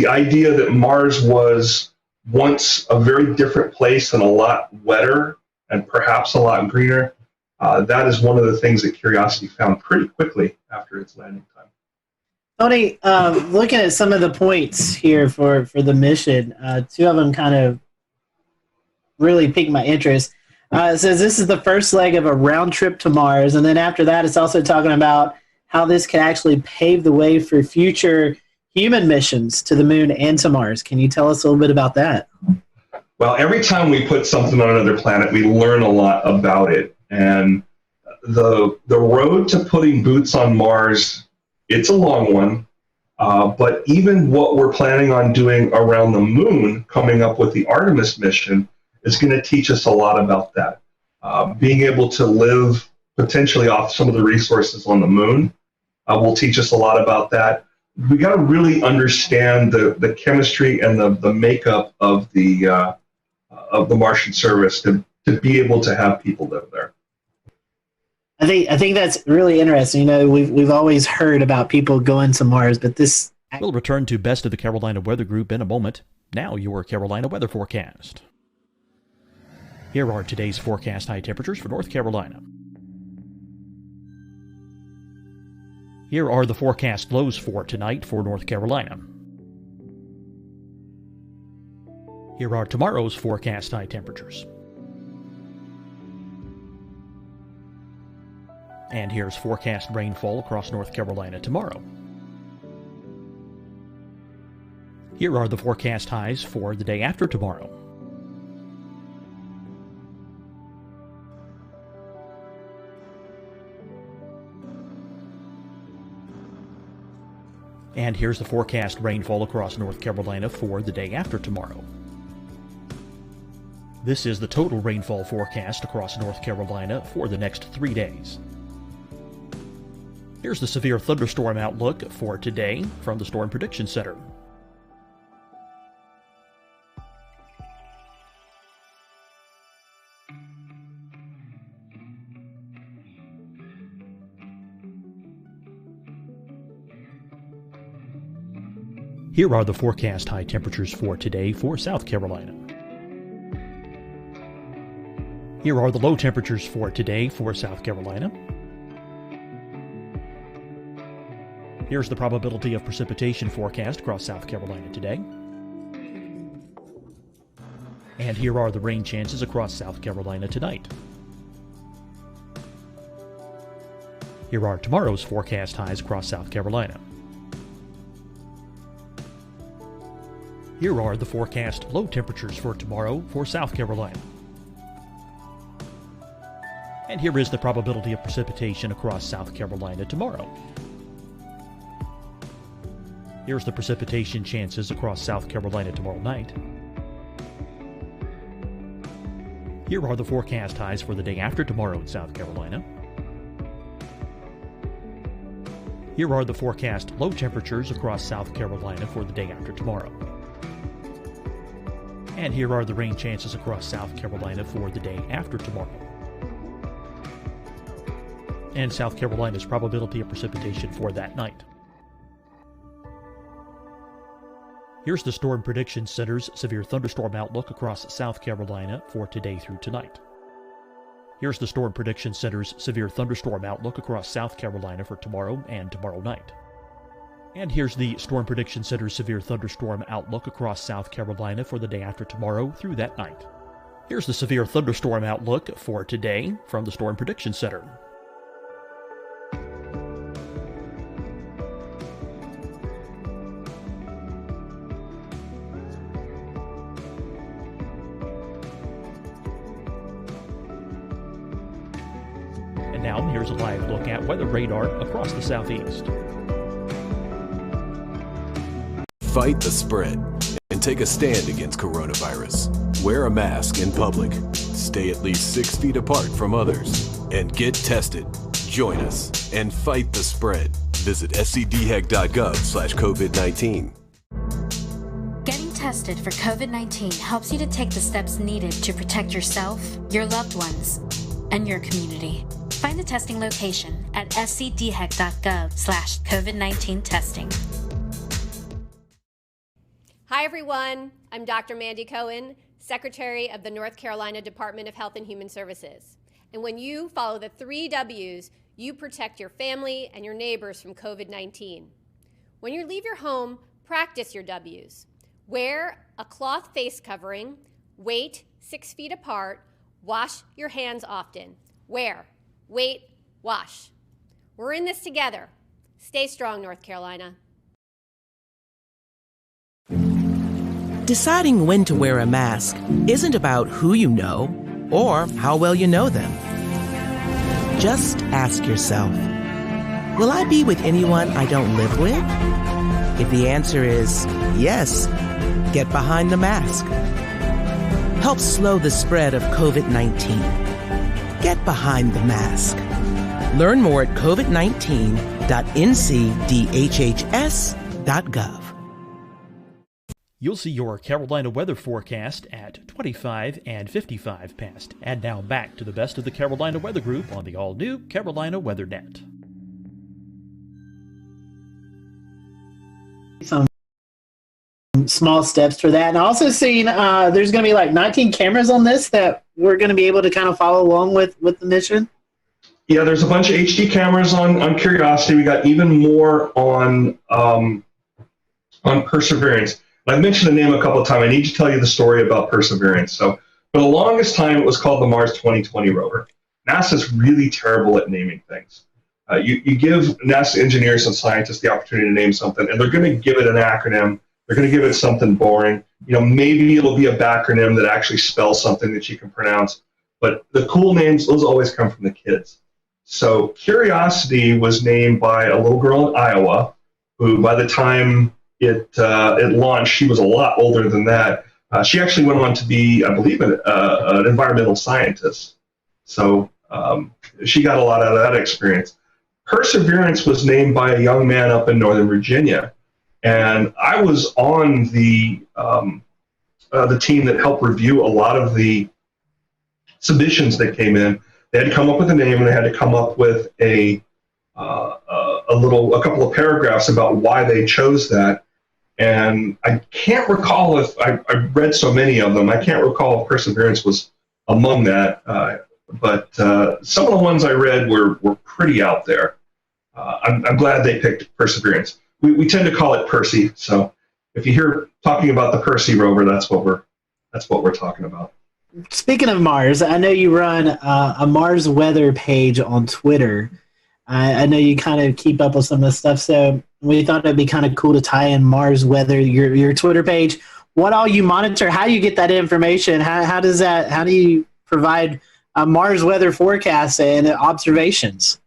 idea that Mars was once a very different place and a lot wetter and perhaps a lot greener, that is one of the things that Curiosity found pretty quickly after its landing time.
Tony, looking at some of the points here for the mission, two of them kind of really piqued my interest. It says this is the first leg of a round trip to Mars, and then after that it's also talking about how this could actually pave the way for future human missions to the moon and to Mars. Can you tell us a little bit about that?
Well, every time we put something on another planet, we learn a lot about it. And the road to putting boots on Mars, it's a long one. But even what we're planning on doing around the moon, coming up with the Artemis mission, is going to teach us a lot about that. Being able to live potentially off some of the resources on the moon will teach us a lot about that. We got to really understand the chemistry and the makeup of the Martian surface to be able to have people live there.
I think that's really interesting. You know, we've always heard about people going to Mars, but this.
We'll return to Best of the Carolina Weather Group in a moment. Now your Carolina weather forecast. Here are today's forecast high temperatures for North Carolina. Here are the forecast lows for tonight for North Carolina. Here are tomorrow's forecast high temperatures. And here's forecast rainfall across North Carolina tomorrow. Here are the forecast highs for the day after tomorrow. And here's the forecast rainfall across North Carolina for the day after tomorrow. This is the total rainfall forecast across North Carolina for the next 3 days. Here's the severe thunderstorm outlook for today from the Storm Prediction Center. Here are the forecast high temperatures for today for South Carolina. Here are the low temperatures for today for South Carolina. Here's the probability of precipitation forecast across South Carolina today. And here are the rain chances across South Carolina tonight. Here are tomorrow's forecast highs across South Carolina. Here are the forecast low temperatures for tomorrow for South Carolina. And here is the probability of precipitation across South Carolina tomorrow. Here's the precipitation chances across South Carolina tomorrow night. Here are the forecast highs for the day after tomorrow in South Carolina. Here are the forecast low temperatures across South Carolina for the day after tomorrow. And here are the rain chances across South Carolina for the day after tomorrow. And South Carolina's probability of precipitation for that night. Here's the Storm Prediction Center's severe thunderstorm outlook across South Carolina for today through tonight. Here's the Storm Prediction Center's severe thunderstorm outlook across South Carolina for tomorrow and tomorrow night. And here's the Storm Prediction Center's severe thunderstorm outlook across South Carolina for the day after tomorrow through that night. Here's the severe thunderstorm outlook for today from the Storm Prediction Center. And now here's a live look at weather radar across the southeast.
Fight the spread and take a stand against coronavirus. Wear a mask in public. Stay at least 6 feet apart from others. And get tested. Join us and fight the spread. Visit scdhec.gov/COVID-19.
Getting tested for COVID-19 helps you to take the steps needed to protect yourself, your loved ones, and your community. Find the testing location at scdhec.gov/COVID-19 testing.
Hi, everyone. I'm Dr. Mandy Cohen, Secretary of the North Carolina Department of Health and Human Services. And when you follow the 3 W's, you protect your family and your neighbors from COVID-19. When you leave your home, practice your W's. Wear a cloth face covering, wait 6 feet apart, wash your hands often. Wear, wait, wash. We're in this together. Stay strong, North Carolina.
Deciding when to wear a mask isn't about who you know or how well you know them. Just ask yourself, will I be with anyone I don't live with? If the answer is yes, get behind the mask. Help slow the spread of COVID-19. Get behind the mask. Learn more at covid19.ncdhhs.gov.
You'll see your Carolina weather forecast at 25 and 55 past. And now back to the best of the Carolina Weather Group on the all-new Carolina WeatherNet.
Some small steps for that. And also seeing there's going to be like 19 cameras on this that we're going to be able to kind of follow along with the mission.
Yeah, there's a bunch of HD cameras on Curiosity. We got even more on Perseverance. I've mentioned the name a couple of times. I need to tell you the story about Perseverance. So for the longest time, it was called the Mars 2020 rover. NASA's really terrible at naming things. You give NASA engineers and scientists the opportunity to name something, and they're going to give it an acronym. They're going to give it something boring. Maybe it'll be a backronym that actually spells something that you can pronounce. But the cool names, those always come from the kids. So Curiosity was named by a little girl in Iowa, who by the time it launched, she was a lot older than that. She actually went on to be, I believe, an environmental scientist. So she got a lot out of that experience. Perseverance was named by a young man up in Northern Virginia. And I was on the team that helped review a lot of the submissions that came in. They had to come up with a name, and they had to come up with a couple of paragraphs about why they chose that. And I can't recall if I read so many of them. I can't recall if Perseverance was among that. But some of the ones I read were pretty out there. I'm glad they picked Perseverance. We tend to call it Percy. So if you hear talking about the Percy rover, that's what we're talking about.
Speaking of Mars, I know you run a Mars weather page on Twitter. I know you kind of keep up with some of the stuff, so we thought it'd be kind of cool to tie in Mars weather, your Twitter page. What all you monitor, how you get that information, how do you provide Mars weather forecasts and observations?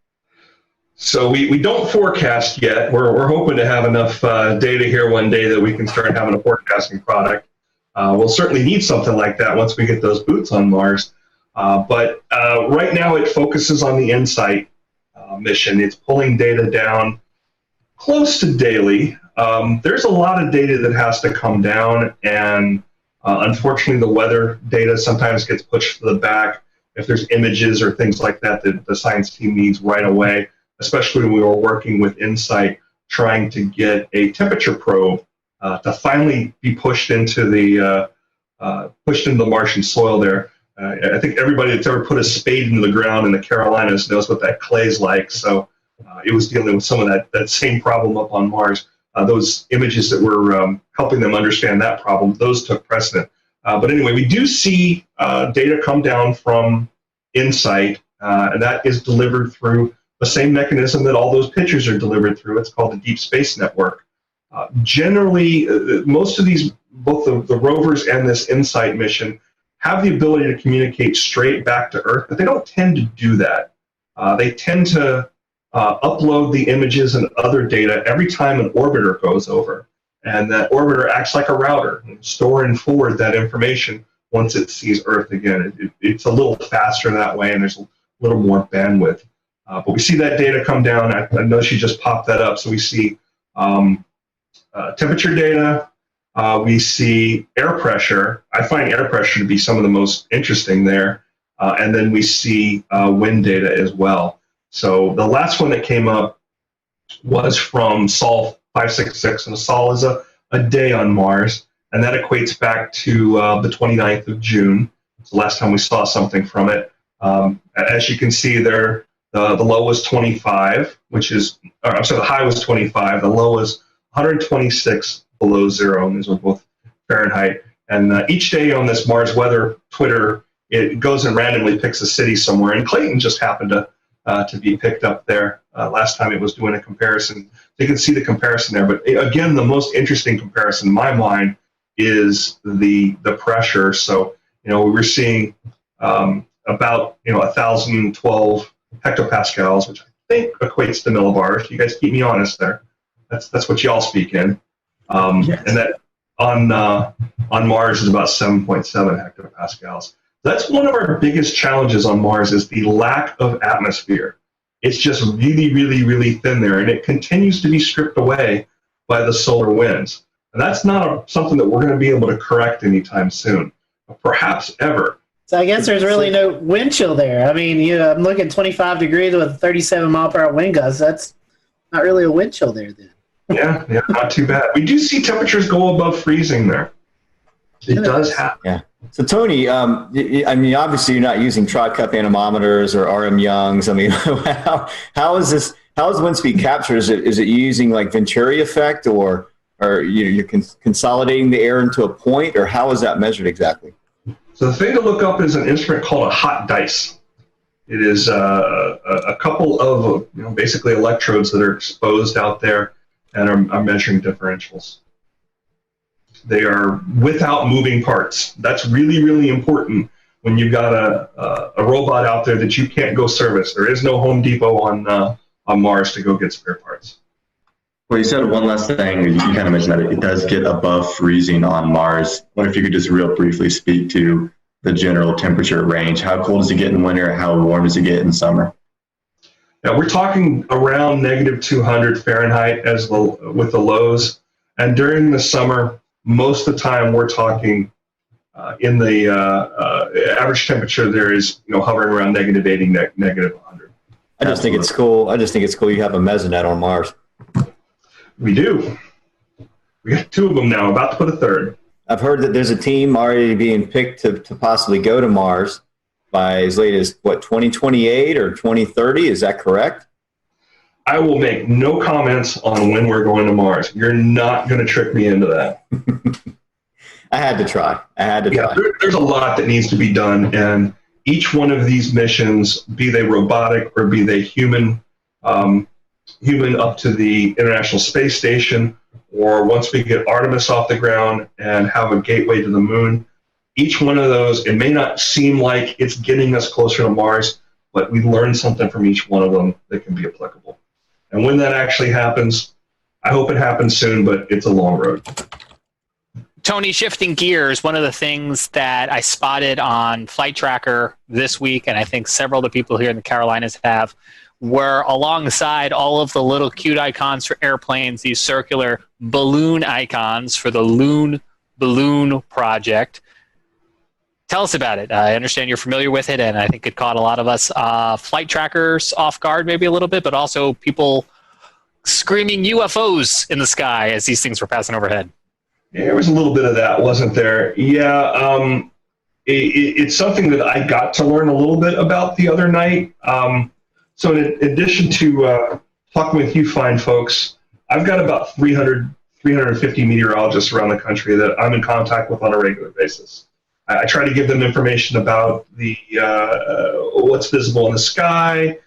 So we don't forecast yet. We're hoping to have enough data here one day that we can start having a forecasting product. We'll certainly need something like that once we get those boots on Mars. But right now it focuses on the InSight mission. It's pulling data down close to daily. There's a lot of data that has to come down, and unfortunately the weather data sometimes gets pushed to the back if there's images or things like that that the science team needs right away, especially when we were working with InSight trying to get a temperature probe to finally be pushed into the Martian soil there. I think everybody that's ever put a spade into the ground in the Carolinas knows what that clay is like. So it was dealing with some of that same problem up on Mars. Those images that were helping them understand that problem, those took precedent. But anyway, we do see data come down from InSight, and that is delivered through the same mechanism that all those pictures are delivered through. It's called the Deep Space Network. Generally, most of these, both the rovers and this InSight mission, have the ability to communicate straight back to Earth, but they don't tend to do that. They tend to upload the images and other data every time an orbiter goes over. And that orbiter acts like a router, and store and forward that information once it sees Earth again. It's a little faster that way, and there's a little more bandwidth. But we see that data come down. I know she just popped that up. So we see temperature data. We see air pressure. I find air pressure to be some of the most interesting there. and then we see wind data as well. So the last one that came up was from Sol 566, and Sol is a day on Mars, and that equates back to the 29th of June. It's the last time we saw something from it. As you can see there, the low was 25, the high was 25, the low was 126 below zero, and these are both Fahrenheit. And each day on this Mars Weather Twitter, it goes and randomly picks a city somewhere, and Clayton just happened to be picked up there last time it was doing a comparison. So you can see the comparison there. But again, the most interesting comparison in my mind is the pressure. So, we were seeing about 1,012 hectopascals, which I think equates to millibars. You guys keep me honest there. That's what y'all speak in.
Yes.
And that on Mars is about 7.7 hectopascals. That's one of our biggest challenges on Mars is the lack of atmosphere. It's just really, really, really thin there, and it continues to be stripped away by the solar winds. And that's not something that we're going to be able to correct anytime soon, perhaps ever.
So I guess there's really no wind chill there. I mean, I'm looking 25 degrees with a 37 mile per hour wind gusts. That's not really a wind chill there then.
Yeah, not too bad. We do see temperatures go above freezing there. It does happen.
Yeah. So Tony, I mean, obviously you're not using Trot Cup anemometers or RM Youngs. I mean, how is this? How is wind speed capture? Is it using like Venturi effect, or you're consolidating the air into a point, or how is that measured exactly?
So the thing to look up is an instrument called a hot dice. It is a couple of basically electrodes that are exposed out there and are measuring differentials. They are without moving parts. That's really, really important when you've got a robot out there that you can't go service. There is no Home Depot on Mars to go get spare parts.
Well, you said one last thing. You kind of mentioned that it does get above freezing on Mars. I wonder if you could just real briefly speak to the general temperature range. How cold does it get in winter? How warm does it get in summer?
Yeah, we're talking around negative 200 Fahrenheit with the lows. And during the summer, most of the time we're talking in the average temperature there is hovering around negative 80, negative 100.
I just think it's cool. You have a mesonet on Mars.
We do. We got two of them now, about to put a third.
I've heard that there's a team already being picked to possibly go to Mars by as late as, 2028 or 2030? Is that correct?
I will make no comments on when we're going to Mars. You're not going to trick me into that.
I had to try.
There's a lot that needs to be done, and each one of these missions, be they robotic or be they human up to the International Space Station, or once we get Artemis off the ground and have a gateway to the moon, each one of those, it may not seem like it's getting us closer to Mars, but we learn something from each one of them that can be applicable. And when that actually happens, I hope it happens soon, but it's a long road.
Tony, shifting gears, one of the things that I spotted on Flight Tracker this week, and I think several of the people here in the Carolinas have, were alongside all of the little cute icons for airplanes, these circular balloon icons for the Loon Balloon Project. Tell us about it. I understand you're familiar with it, and I think it caught a lot of us flight trackers off guard maybe a little bit, but also people screaming UFOs in the sky as these things were passing overhead.
Yeah, there was a little bit of that, wasn't there? Yeah, it's something that I got to learn a little bit about the other night. So in addition to talking with you fine folks, I've got about 350 meteorologists around the country that I'm in contact with on a regular basis. I try to give them information about the what's visible in the sky,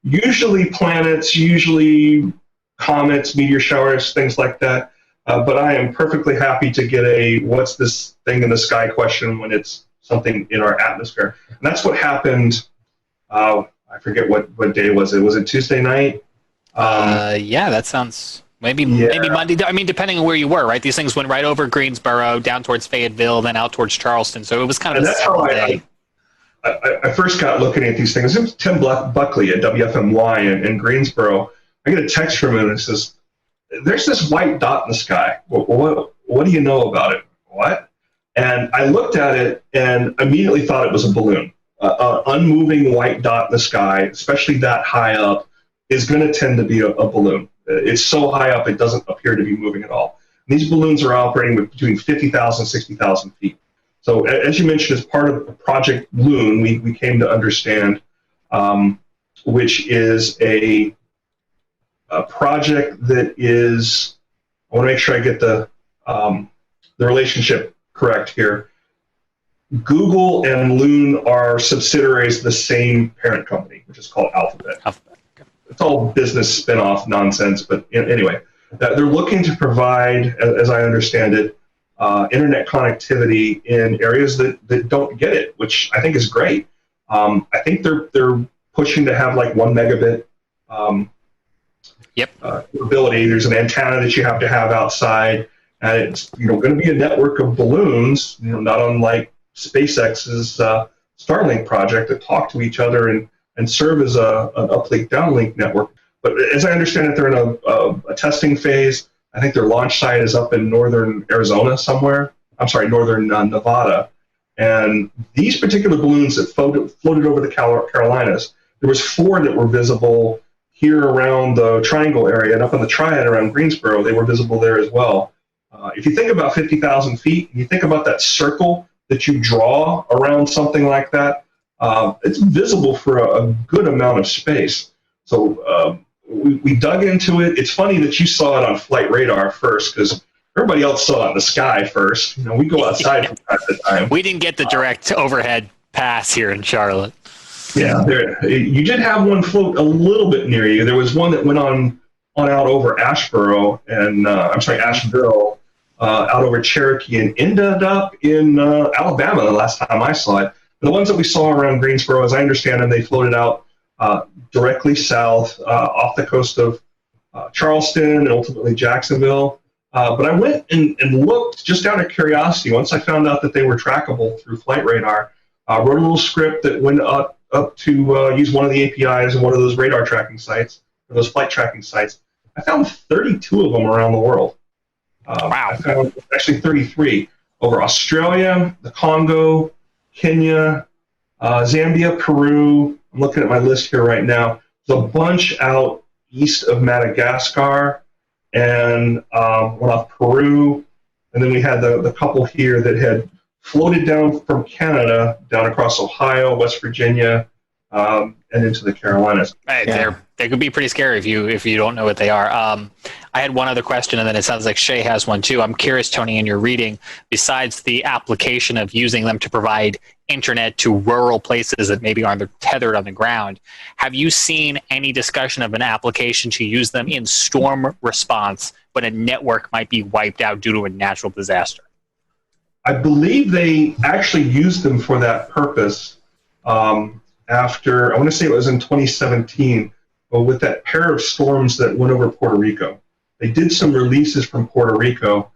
usually planets, usually comets, meteor showers, things like that. But I am perfectly happy to get a what's this thing in the sky question when it's something in our atmosphere. And that's what happened. I forget what day was it. Was it Tuesday night?
Yeah, that sounds maybe Monday. I mean, depending on where you were, right? These things went right over Greensboro, down towards Fayetteville, then out towards Charleston. So it was kind of a separate day.
I first got looking at these things. It was Tim Buckley at WFMY in Greensboro. I get a text from him and it says, "There's this white dot in the sky. What do you know about it?" What? And I looked at it and immediately thought it was a balloon. unmoving white dot in the sky, especially that high up, is going to tend to be a balloon. It's so high up it doesn't appear to be moving at all. And these balloons are operating with between 50,000 and 60,000 feet. So as you mentioned, as part of Project Loon, we came to understand, which is a project that is, I want to make sure I get the relationship correct here. Google and Loon are subsidiaries of the same parent company, which is called Alphabet. It's all business spin-off nonsense, but anyway, they're looking to provide, as I understand it, internet connectivity in areas that don't get it, which I think is great. I think they're pushing to have like 1 megabit ability. There's an antenna that you have to have outside, and it's going to be a network of balloons, not unlike SpaceX's Starlink project, that talk to each other and serve as an uplink downlink network. But as I understand it, they're in a testing phase. I think their launch site is up in northern Arizona somewhere. I'm sorry, northern Nevada. And these particular balloons that floated over the Carolinas, there was 4 that were visible here around the Triangle area, and up in the Triad around Greensboro, they were visible there as well. If you think about 50,000 feet, and you think about that circle that you draw around something like that, it's visible for a good amount of space. So we dug into it. It's funny that you saw it on flight radar first, because everybody else saw it in the sky first. We go outside from time to time.
We didn't get the direct overhead pass here in Charlotte.
Yeah, you did have one float a little bit near you. There was one that went on out over Asheville, out over Cherokee, and ended up in Alabama the last time I saw it. The ones that we saw around Greensboro, as I understand them, they floated out directly south off the coast of Charleston and ultimately Jacksonville. But I went and looked just out of curiosity. Once I found out that they were trackable through flight radar, wrote a little script that went up to use one of the APIs and one of those radar tracking sites, or those flight tracking sites. I found 32 of them around the world.
Wow.
I found actually 33 over Australia, the Congo, Kenya, Zambia, Peru. I'm looking at my list here right now. There's a bunch out east of Madagascar and one off Peru. And then we had the couple here that had floated down from Canada, down across Ohio, West Virginia, and into the Carolinas.
Right, they could be pretty scary if you don't know what they are. I had one other question, and then it sounds like Shay has one too. I'm curious, Tony, in your reading, besides the application of using them to provide internet to rural places that maybe aren't tethered on the ground, have you seen any discussion of an application to use them in storm response when a network might be wiped out due to a natural disaster?
I believe they actually used them for that purpose after, I want to say it was in 2017, with that pair of storms that went over Puerto Rico. They did some releases from Puerto Rico.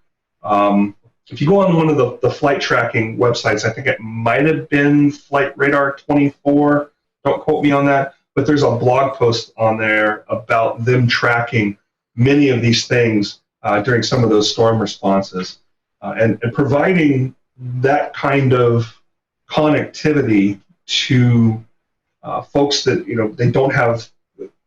If you go on one of the flight tracking websites, I think it might have been Flight Radar 24, don't quote me on that, but there's a blog post on there about them tracking many of these things during some of those storm responses. And providing that kind of connectivity to folks that,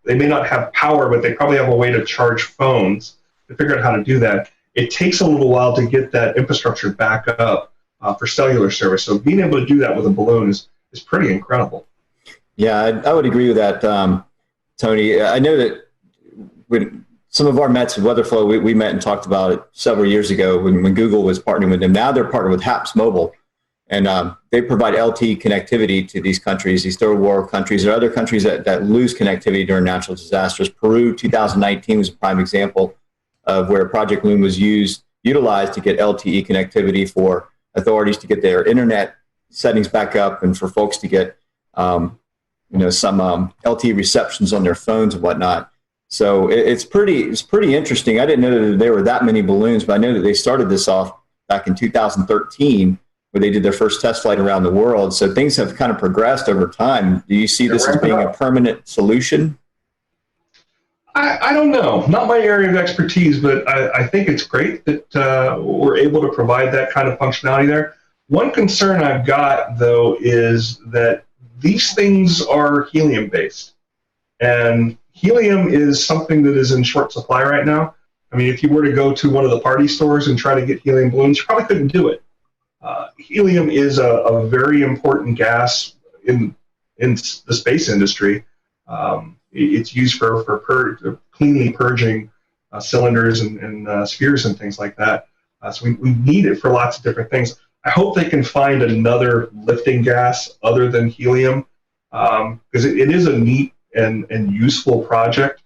they may not have power, but they probably have a way to charge phones, to figure out how to do that. It takes a little while to get that infrastructure back up for cellular service. So being able to do that with a balloon is pretty incredible.
Yeah, I would agree with that, Tony. I know that when some of our Mets at Weatherflow, we met and talked about it several years ago when Google was partnering with them. Now they're partnered with HAPS Mobile, and they provide LTE connectivity to these countries, these third world countries. There are other countries that lose connectivity during natural disasters. Peru, 2019 was a prime example of where Project Loon was utilized to get LTE connectivity for authorities to get their internet settings back up and for folks to get some LTE receptions on their phones and whatnot. So it's pretty interesting. I didn't know that there were that many balloons, but I know that they started this off back in 2013, where they did their first test flight around the world. So things have kind of progressed over time. Do you see this as being a permanent solution?
I don't know. Not my area of expertise, but I think it's great that we're able to provide that kind of functionality there. One concern I've got, though, is that these things are helium-based. And helium is something that is in short supply right now. I mean, if you were to go to one of the party stores and try to get helium balloons, you probably couldn't do it. Helium is a very important gas in the space industry. It's used for cleanly purging cylinders and spheres and things like that. So we need it for lots of different things. I hope they can find another lifting gas other than helium, because it is a neat and useful project.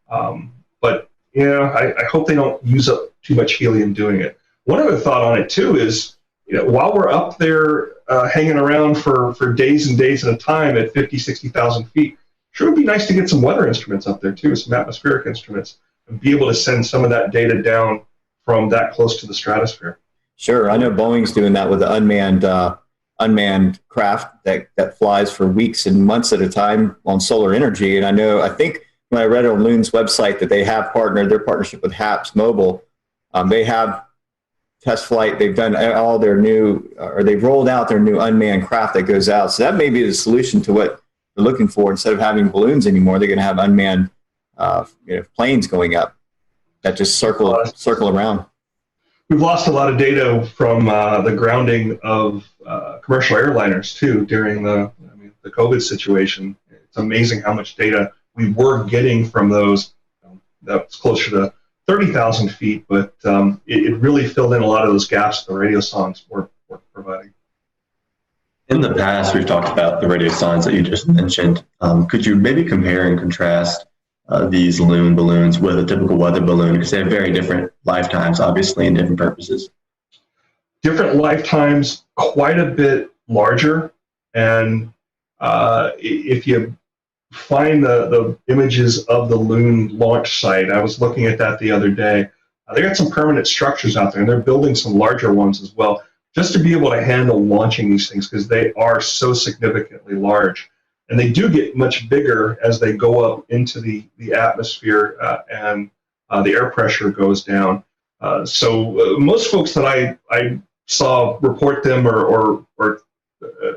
But I hope they don't use up too much helium doing it. One other thought on it too is, while we're up there hanging around for days and days at a time at 50, 60,000 feet, sure would be nice to get some weather instruments up there too, some atmospheric instruments, and be able to send some of that data down from that close to the stratosphere.
Sure, I know Boeing's doing that with the unmanned craft that flies for weeks and months at a time on solar energy. And I think when I read on Loon's website that they have their partnership with HAPS Mobile, they have test flight. They've done all their they've rolled out their new unmanned craft that goes out. So that may be the solution to what they're looking for. Instead of having balloons anymore, they're going to have unmanned planes going up that just circle around.
We've lost a lot of data from the grounding of commercial airliners too during the COVID situation. It's amazing how much data we were getting from those. That's closer to 30,000 feet, but it really filled in a lot of those gaps the radio songs were providing.
In the past, we've talked about the radio songs that you just mentioned. Could you maybe compare and contrast these Loon balloons with a typical weather balloon, because they have very different lifetimes, obviously, and different purposes?
Different lifetimes, quite a bit larger, and if you find the images of the Loon launch site, I was looking at that the other day. They got some permanent structures out there, and they're building some larger ones as well, just to be able to handle launching these things, because they are so significantly large. And they do get much bigger as they go up into the atmosphere and the air pressure goes down. So most folks that I saw report them or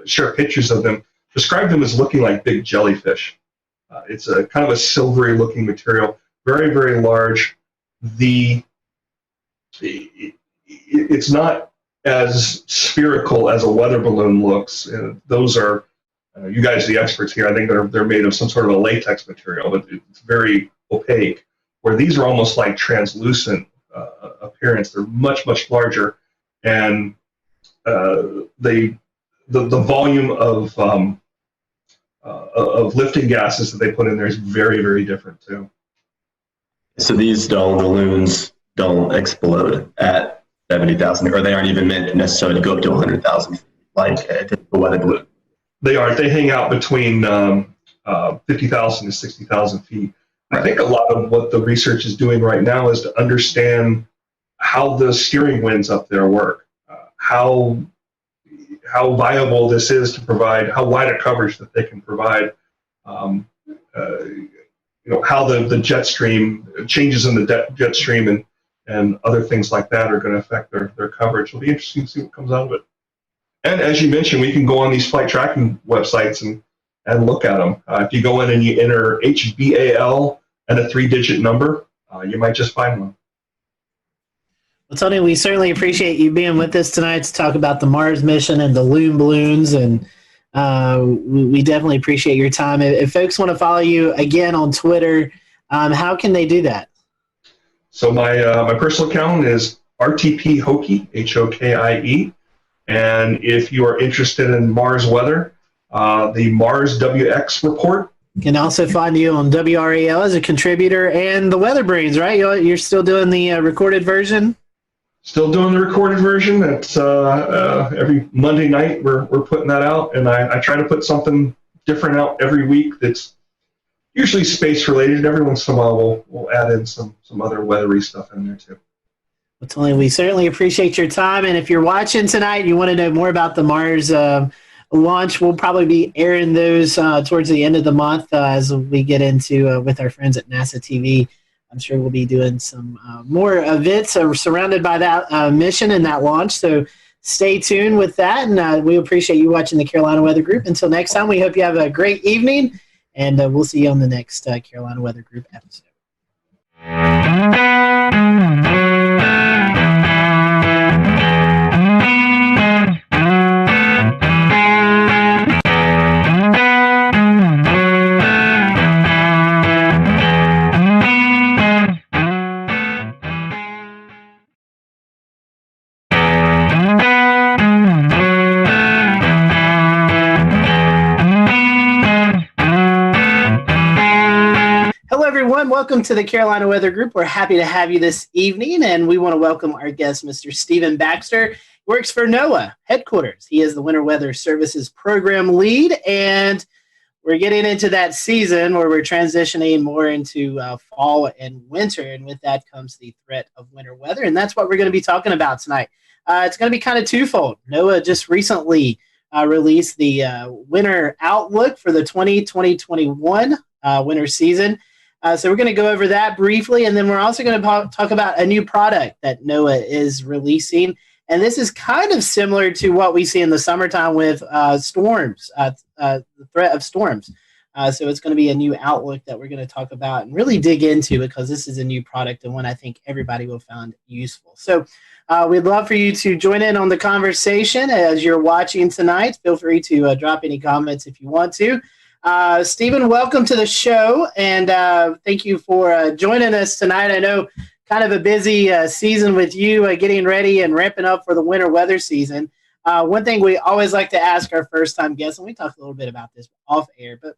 share pictures of them describe them as looking like big jellyfish. It's a kind of a silvery looking material, very, very large. It's not as spherical as a weather balloon looks. Those are, you guys are the experts here. I think they're made of some sort of a latex material, but it's very opaque. Where these are almost like translucent appearance. They're much, much larger, and the volume of lifting gases that they put in there is very, very different too.
So these balloons don't explode at 70,000, or they aren't even meant necessarily to go up to 100,000, like a typical weather balloon.
They aren't. They hang out between 50,000 to 60,000 feet. I think a lot of what the research is doing right now is to understand how the steering winds up there work, how viable this is to provide, how wide a coverage that they can provide, how the jet stream, changes in the jet stream and other things like that are going to affect their coverage. It'll be interesting to see what comes out of it. And as you mentioned, we can go on these flight tracking websites and look at them. If you go in and you enter HBAL and a 3-digit number, you might just find one.
Well, Tony, we certainly appreciate you being with us tonight to talk about the Mars mission and the Loon balloons, and we definitely appreciate your time. If folks want to follow you again on Twitter, how can they do that?
So my personal account is RTP Hokie, Hokie, and if you are interested in Mars weather, the Mars WX report.
You can also find you on WRAL as a contributor and the Weather Brains, right? You're still doing the recorded version?
Still doing the recorded version. It's every Monday night we're putting that out, and I try to put something different out every week that's usually space related. Every once in a while we'll add in some other weathery stuff in there too.
Well, Tony, we certainly appreciate your time, and if you're watching tonight and you want to know more about the Mars launch, we'll probably be airing those towards the end of the month as we get into with our friends at NASA TV. I'm sure we'll be doing some more events surrounded by that mission and that launch. So stay tuned with that. And we appreciate you watching the Carolina Weather Group. Until next time, we hope you have a great evening, and we'll see you on the next Carolina Weather Group episode. Welcome to the Carolina Weather Group. We're happy to have you this evening, and we want to welcome our guest, Mr. Stephen Baxter. He works for NOAA headquarters. He is the Winter Weather Services Program Lead, and we're getting into that season where we're transitioning more into fall and winter, and with that comes the threat of winter weather, and that's what we're going to be talking about tonight. It's going to be kind of twofold. NOAA just recently released the winter outlook for the 2020-21 winter season. So we're going to go over that briefly, and then we're also going to talk about a new product that NOAA is releasing. And this is kind of similar to what we see in the summertime with storms, the threat of storms. So it's going to be a new outlook that we're going to talk about and really dig into, because this is a new product and one I think everybody will find useful. So we'd love for you to join in on the conversation as you're watching tonight. Feel free to drop any comments if you want to. Stephen, welcome to the show, and thank you for joining us tonight. I know kind of a busy season with you getting ready and ramping up for the winter weather season. One thing we always like to ask our first-time guests, and we talked a little bit about this off air, but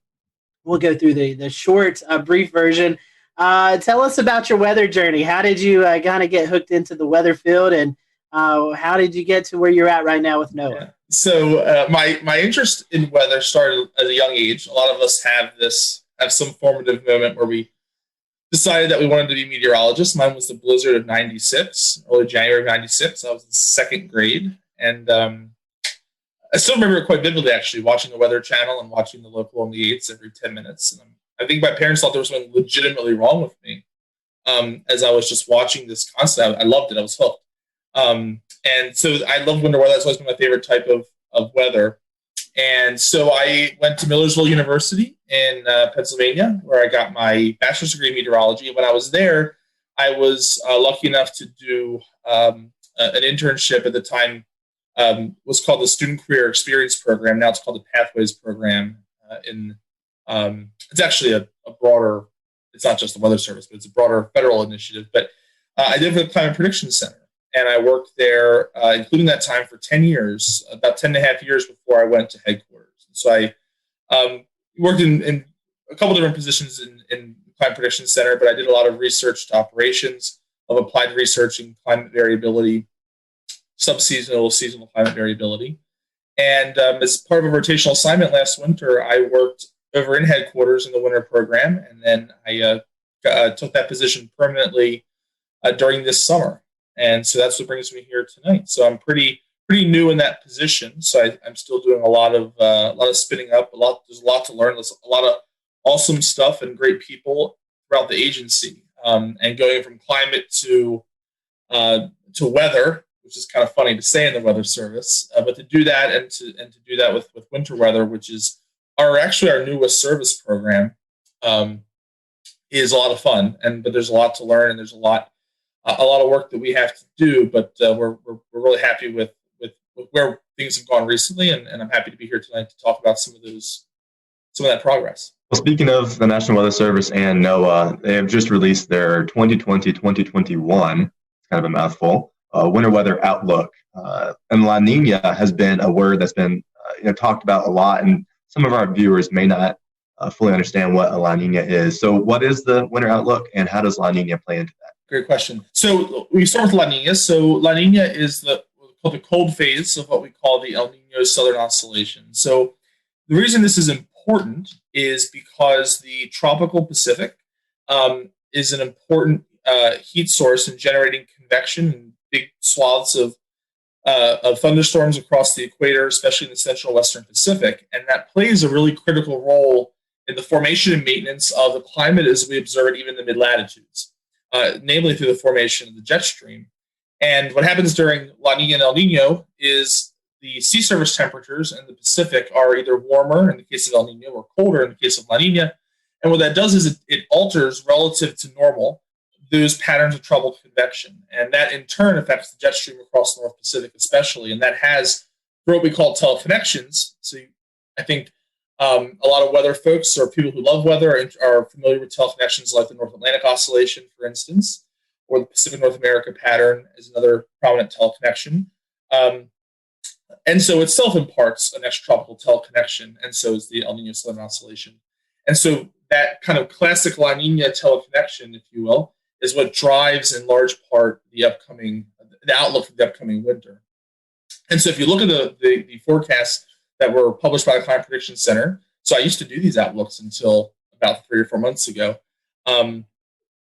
we'll go through the short, brief version. Tell us about your weather journey. How did you kind of get hooked into the weather field, and how did you get to where you're at right now with NOAA?
Yeah. So my interest in weather started at a young age. A lot of us have some formative moment where we decided that we wanted to be meteorologists. Mine was the blizzard of '96, early January of '96. I was in second grade, and I still remember it quite vividly, actually, watching the Weather Channel and watching the local on the 8s every 10 minutes. And I think my parents thought there was something legitimately wrong with me as I was just watching this constantly. I loved it. I was hooked. And so I love winter weather. That's always been my favorite type of weather. And so I went to Millersville University in Pennsylvania, where I got my bachelor's degree in meteorology. And when I was there, I was lucky enough to do an internship at the time. Was called the Student Career Experience Program. Now it's called the Pathways Program. It's actually a broader, it's not just the Weather Service, but it's a broader federal initiative. But I did it for the Climate Prediction Center. And I worked there, including that time, for 10 years, about 10 and a half years before I went to headquarters. So I worked in a couple different positions in the Climate Prediction Center, but I did a lot of research to operations of applied research in climate variability, subseasonal, seasonal climate variability. And as part of a rotational assignment last winter, I worked over in headquarters in the winter program, and then I took that position permanently during this summer. And so that's what brings me here tonight. So I'm pretty new in that position. So I'm still doing a lot of spinning up. There's a lot to learn. There's a lot of awesome stuff and great people throughout the agency. And going from climate to weather, which is kind of funny to say in the Weather Service, but to do that and to do that with winter weather, which is our newest service program, is a lot of fun. But there's a lot to learn, and there's a lot of work that we have to do, but we're really happy with where things have gone recently, and I'm happy to be here tonight to talk about some of that progress.
Well, speaking of the National Weather Service and NOAA, they have just released their 2020-2021, it's kind of a mouthful, winter weather outlook. And La Nina has been a word that's been talked about a lot, and some of our viewers may not fully understand what a La Nina is. So what is the winter outlook, and how does La Nina play into that?
Great question. So we start with La Nina. So La Nina is the cold phase of what we call the El Nino Southern Oscillation. So the reason this is important is because the tropical Pacific is an important heat source in generating convection in big swaths of thunderstorms across the equator, especially in the central western Pacific. And that plays a really critical role in the formation and maintenance of the climate as we observe it even in the mid-latitudes. Namely through the formation of the jet stream. And what happens during La Nina and El Nino is the sea surface temperatures in the Pacific are either warmer in the case of El Nino or colder in the case of La Nina. And what that does is it alters relative to normal those patterns of troubled convection. And that in turn affects the jet stream across the North Pacific especially. And that has what we call teleconnections. So I think a lot of weather folks or people who love weather are familiar with teleconnections like the North Atlantic Oscillation, for instance, or the Pacific North America pattern is another prominent teleconnection. And so itself imparts an extratropical teleconnection, and so is the El Nino Southern Oscillation. And so that kind of classic La Nina teleconnection, if you will, is what drives in large part the outlook for the upcoming winter. And so if you look at the forecasts that were published by the Climate Prediction Center, so I used to do these outlooks until about 3 or 4 months ago,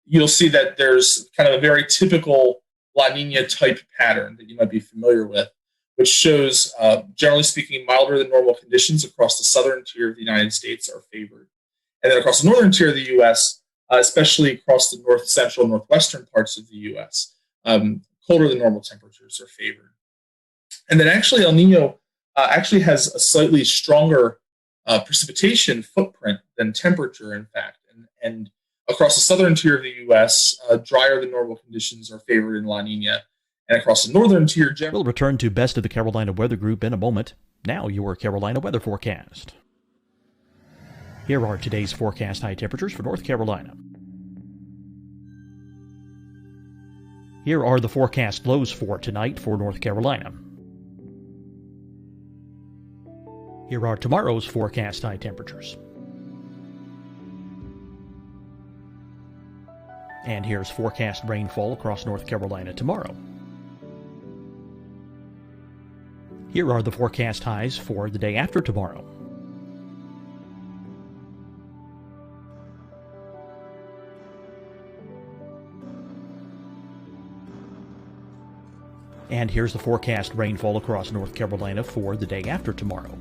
you'll see that there's kind of a very typical La Nina type pattern that you might be familiar with, which shows, generally speaking, milder than normal conditions across the southern tier of the United States are favored. And then across the northern tier of the U.S., especially across the north central and northwestern parts of the U.S., colder than normal temperatures are favored. And then actually El Nino actually has a slightly stronger precipitation footprint than temperature, in fact. And across the southern tier of the U.S., drier than normal conditions are favored in La Nina. And across the northern tier...
We'll return to Best of the Carolina Weather Group in a moment. Now your Carolina weather forecast. Here are today's forecast high temperatures for North Carolina. Here are the forecast lows for tonight for North Carolina. Here are tomorrow's forecast high temperatures. And here's forecast rainfall across North Carolina tomorrow. Here are the forecast highs for the day after tomorrow. And here's the forecast rainfall across North Carolina for the day after tomorrow.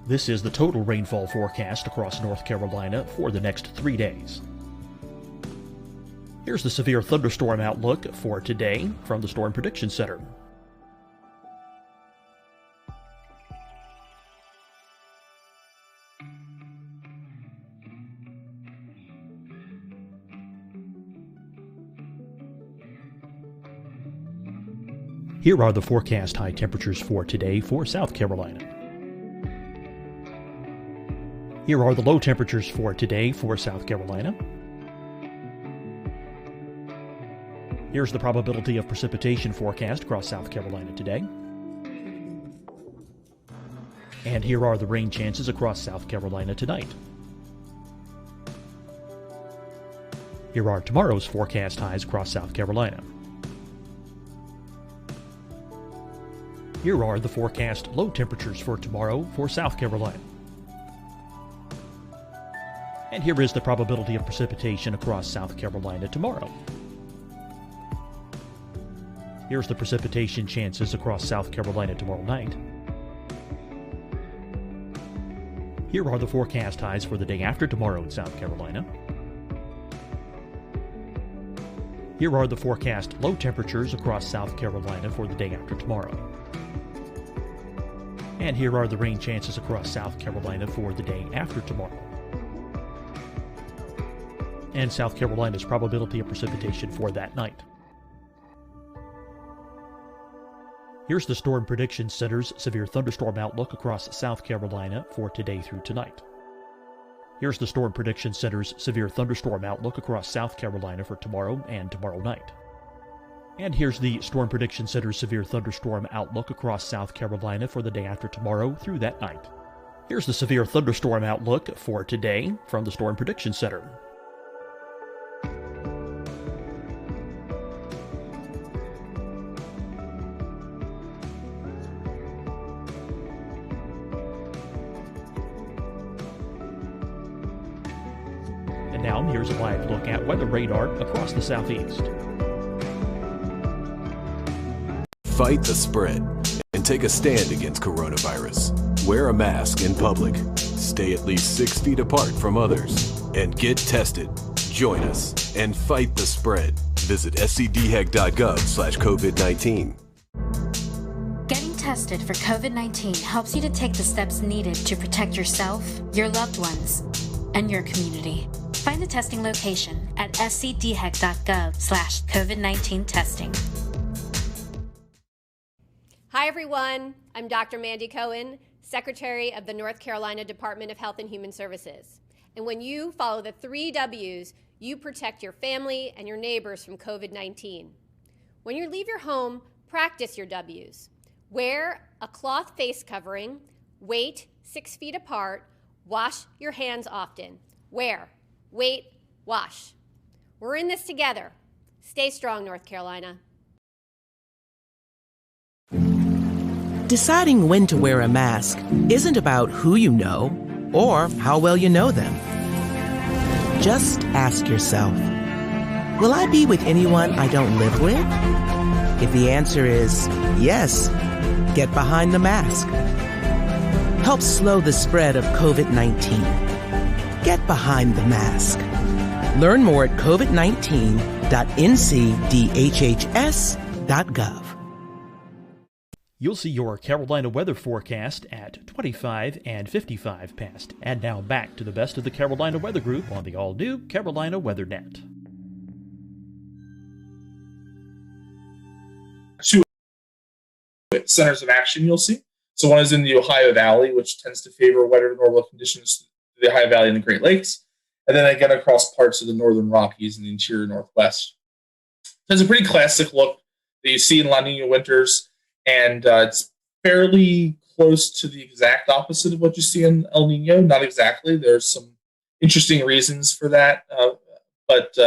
This is the total rainfall forecast across North Carolina for the next 3 days. Here's the severe thunderstorm outlook for today from the Storm Prediction Center. Here are the forecast high temperatures for today for South Carolina. Here are the low temperatures for today for South Carolina. Here's the probability of precipitation forecast across South Carolina today. And here are the rain chances across South Carolina tonight. Here are tomorrow's forecast highs across South Carolina. Here are the forecast low temperatures for tomorrow for South Carolina. And here is the probability of precipitation across South Carolina tomorrow. Here's the precipitation chances across South Carolina tomorrow night. Here are the forecast highs for the day after tomorrow in South Carolina. Here are the forecast low temperatures across South Carolina for the day after tomorrow. And here are the rain chances across South Carolina for the day after tomorrow. And South Carolina's probability of precipitation for that night. Here's the Storm Prediction Center's severe thunderstorm outlook across South Carolina for today through tonight. Here's the Storm Prediction Center's severe thunderstorm outlook across South Carolina for tomorrow and tomorrow night. And here's the Storm Prediction Center's severe thunderstorm outlook across South Carolina for the day after tomorrow through that night. Here's the severe thunderstorm outlook for today from the Storm Prediction Center. And now here's a live look at weather radar across the southeast.
Fight the spread and take a stand against coronavirus. Wear a mask in public. Stay at least 6 feet apart from others. And get tested. Join us and fight the spread. Visit scdhec.gov/COVID-19.
Getting tested for COVID-19 helps you to take the steps needed to protect yourself, your loved ones, and your community. Find the testing location at scdhec.gov/COVID-19 testing.
Hi, everyone. I'm Dr. Mandy Cohen, Secretary of the North Carolina Department of Health and Human Services. And when you follow the 3 W's, you protect your family and your neighbors from COVID-19. When you leave your home, practice your W's. Wear a cloth face covering, wait 6 feet apart, wash your hands often. Wear, wait, wash. We're in this together. Stay strong, North Carolina.
Deciding when to wear a mask isn't about who you know or how well you know them. Just ask yourself, will I be with anyone I don't live with? If the answer is yes, get behind the mask. Help slow the spread of COVID-19. Get behind the mask. Learn more at covid19.ncdhhs.gov.
You'll see your Carolina weather forecast at 25 and 55 past. And now back to the best of the Carolina Weather Group on the all-new Carolina Weather Net.
Two centers of action you'll see. So one is in the Ohio Valley, which tends to favor wetter than normal conditions to the Ohio Valley and the Great Lakes. And then again across parts of the northern Rockies and the interior Northwest. So it's a pretty classic look that you see in La Nina winters. And it's fairly close to the exact opposite of what you see in El Nino. Not exactly. There's some interesting reasons for that. But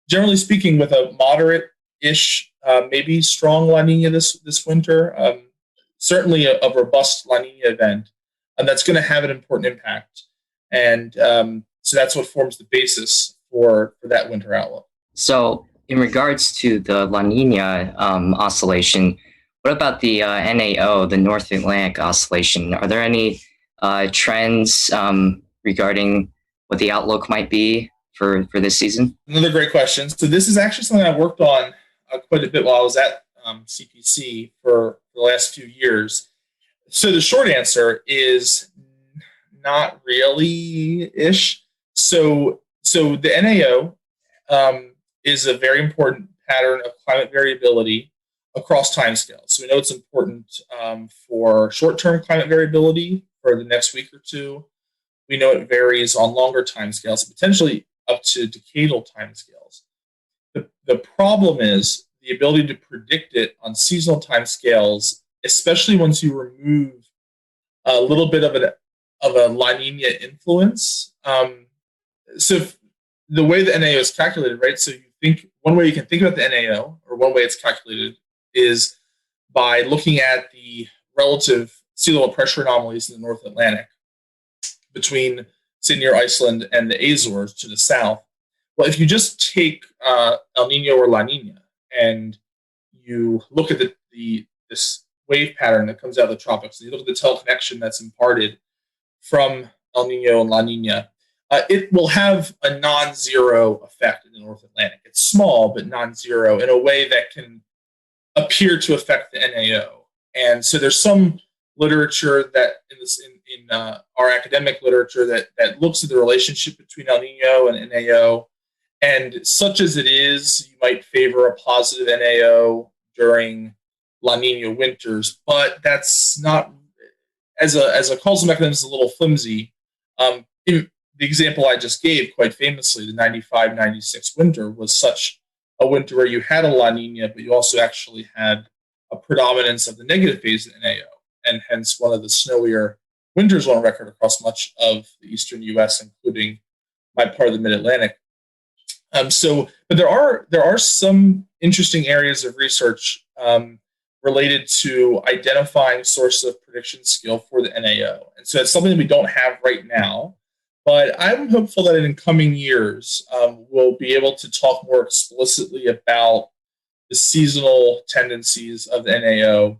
generally speaking, with a moderate-ish, maybe strong La Nina this winter, certainly a robust La Nina event, and that's going to have an important impact. And so that's what forms the basis for that winter outlook.
So in regards to the La Nina oscillation, what about the NAO, the North Atlantic Oscillation? Are there any trends regarding what the outlook might be for this season?
Another great question. So this is actually something I worked on quite a bit while I was at CPC for the last few years. So the short answer is not really-ish. So the NAO is a very important pattern of climate variability across timescales. So we know it's important for short-term climate variability for the next week or two. We know it varies on longer timescales, potentially up to decadal timescales. The problem is the ability to predict it on seasonal timescales, especially once you remove a little bit of a La Nina influence. So the way the NAO is calculated, right? So you think one way you can think about the NAO, or one way it's calculated, is by looking at the relative sea level pressure anomalies in the North Atlantic between, say, near Iceland and the Azores to the south. Well, if you just take El Nino or La Nina and you look at this wave pattern that comes out of the tropics, and you look at the teleconnection that's imparted from El Nino and La Nina, it will have a non-zero effect in the North Atlantic. It's small, but non-zero in a way that can appear to affect the NAO. And so there's some literature that in our academic literature that looks at the relationship between El Nino and NAO. And such as it is, you might favor a positive NAO during La Nina winters, but that's not, as a causal mechanism, is a little flimsy. The example I just gave, quite famously, the 95-96 winter was such a winter where you had a La Nina, but you also actually had a predominance of the negative phase in NAO, and hence one of the snowier winters on record across much of the eastern U.S., including my part of the Mid-Atlantic. But there are some interesting areas of research related to identifying sources of prediction skill for the NAO, and so it's something that we don't have right now. But I'm hopeful that in coming years, we'll be able to talk more explicitly about the seasonal tendencies of the NAO,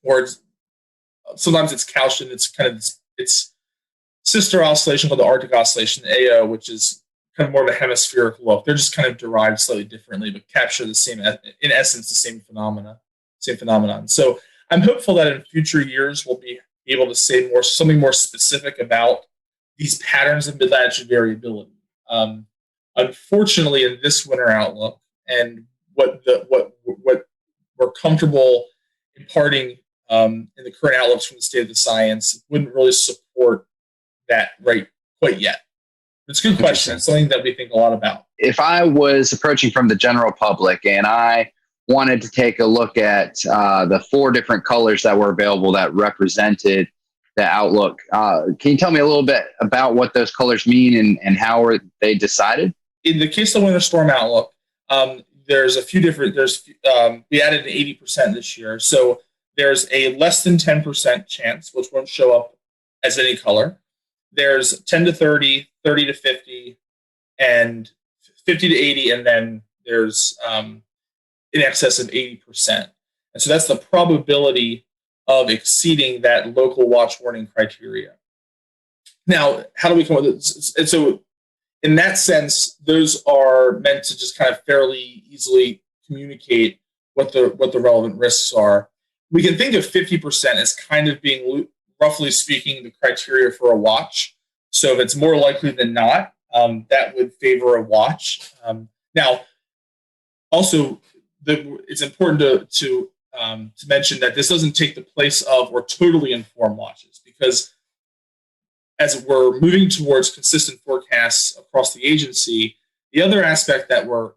or sometimes it's couched in its kind of its sister oscillation called the Arctic Oscillation, the AO, which is kind of more of a hemispheric look. They're just kind of derived slightly differently, but capture the same, in essence, the same phenomenon. So I'm hopeful that in future years we'll be able to say something more specific about these patterns of mid-latitude variability. Unfortunately, in this winter outlook, and what we're comfortable imparting in the current outlooks from the state of the science wouldn't really support that quite yet. It's a good question. It's something that we think a lot about.
If I was approaching from the general public and I wanted to take a look at the 4 different colors that were available that represented the outlook, can you tell me a little bit about what those colors mean and how are they decided?
In the case of the winter storm outlook, there's a few different. We added an 80% this year, so there's a less than 10% chance, which won't show up as any color. There's 10 to 30, 30 to 50, and 50 to 80, and then there's in excess of 80%. And so that's the probability of exceeding that local watch warning criteria. Now, how do we come up with this? And so in that sense, those are meant to just kind of fairly easily communicate what the relevant risks are. We can think of 50% as kind of being, roughly speaking, the criteria for a watch. So if it's more likely than not, that would favor a watch. Now, also, it's important to mention that this doesn't take the place of or totally inform watches, because as we're moving towards consistent forecasts across the agency, the other aspect that we're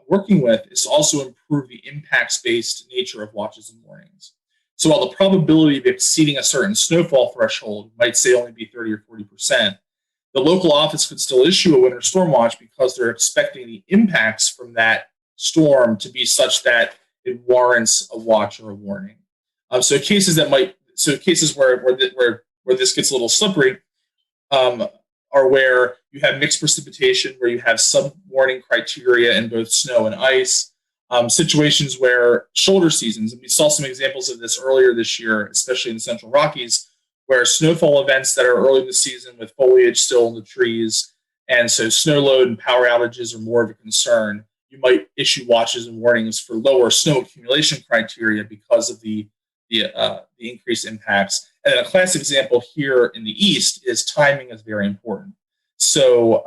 working with is to also improve the impacts-based nature of watches and warnings. So while the probability of exceeding a certain snowfall threshold might say only be 30 or 40%, the local office could still issue a winter storm watch because they're expecting the impacts from that storm to be such that it warrants a watch or a warning. So cases where this gets a little slippery are where you have mixed precipitation, where you have sub-warning criteria in both snow and ice, situations where shoulder seasons, and we saw some examples of this earlier this year, especially in the Central Rockies, where snowfall events that are early in the season with foliage still in the trees, and so snow load and power outages are more of a concern. You might issue watches and warnings for lower snow accumulation criteria because of the increased impacts. And a classic example here in the East is timing is very important. So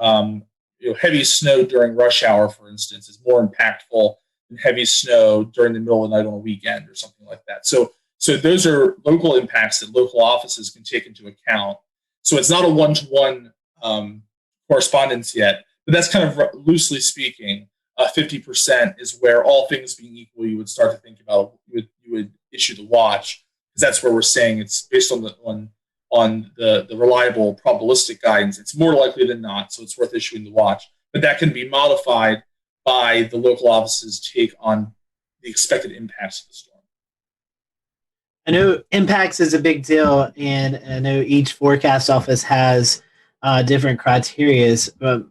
heavy snow during rush hour, for instance, is more impactful than heavy snow during the middle of the night on a weekend or something like that. So those are local impacts that local offices can take into account. So it's not a one-to-one correspondence yet, but that's kind of loosely speaking. 50% is where, all things being equal, you would start to think about you would issue the watch, because that's where we're saying it's based on the reliable probabilistic guidance. It's more likely than not, so it's worth issuing the watch. But that can be modified by the local office's take on the expected impacts of the storm.
I know impacts is a big deal, and I know each forecast office has different criterias. But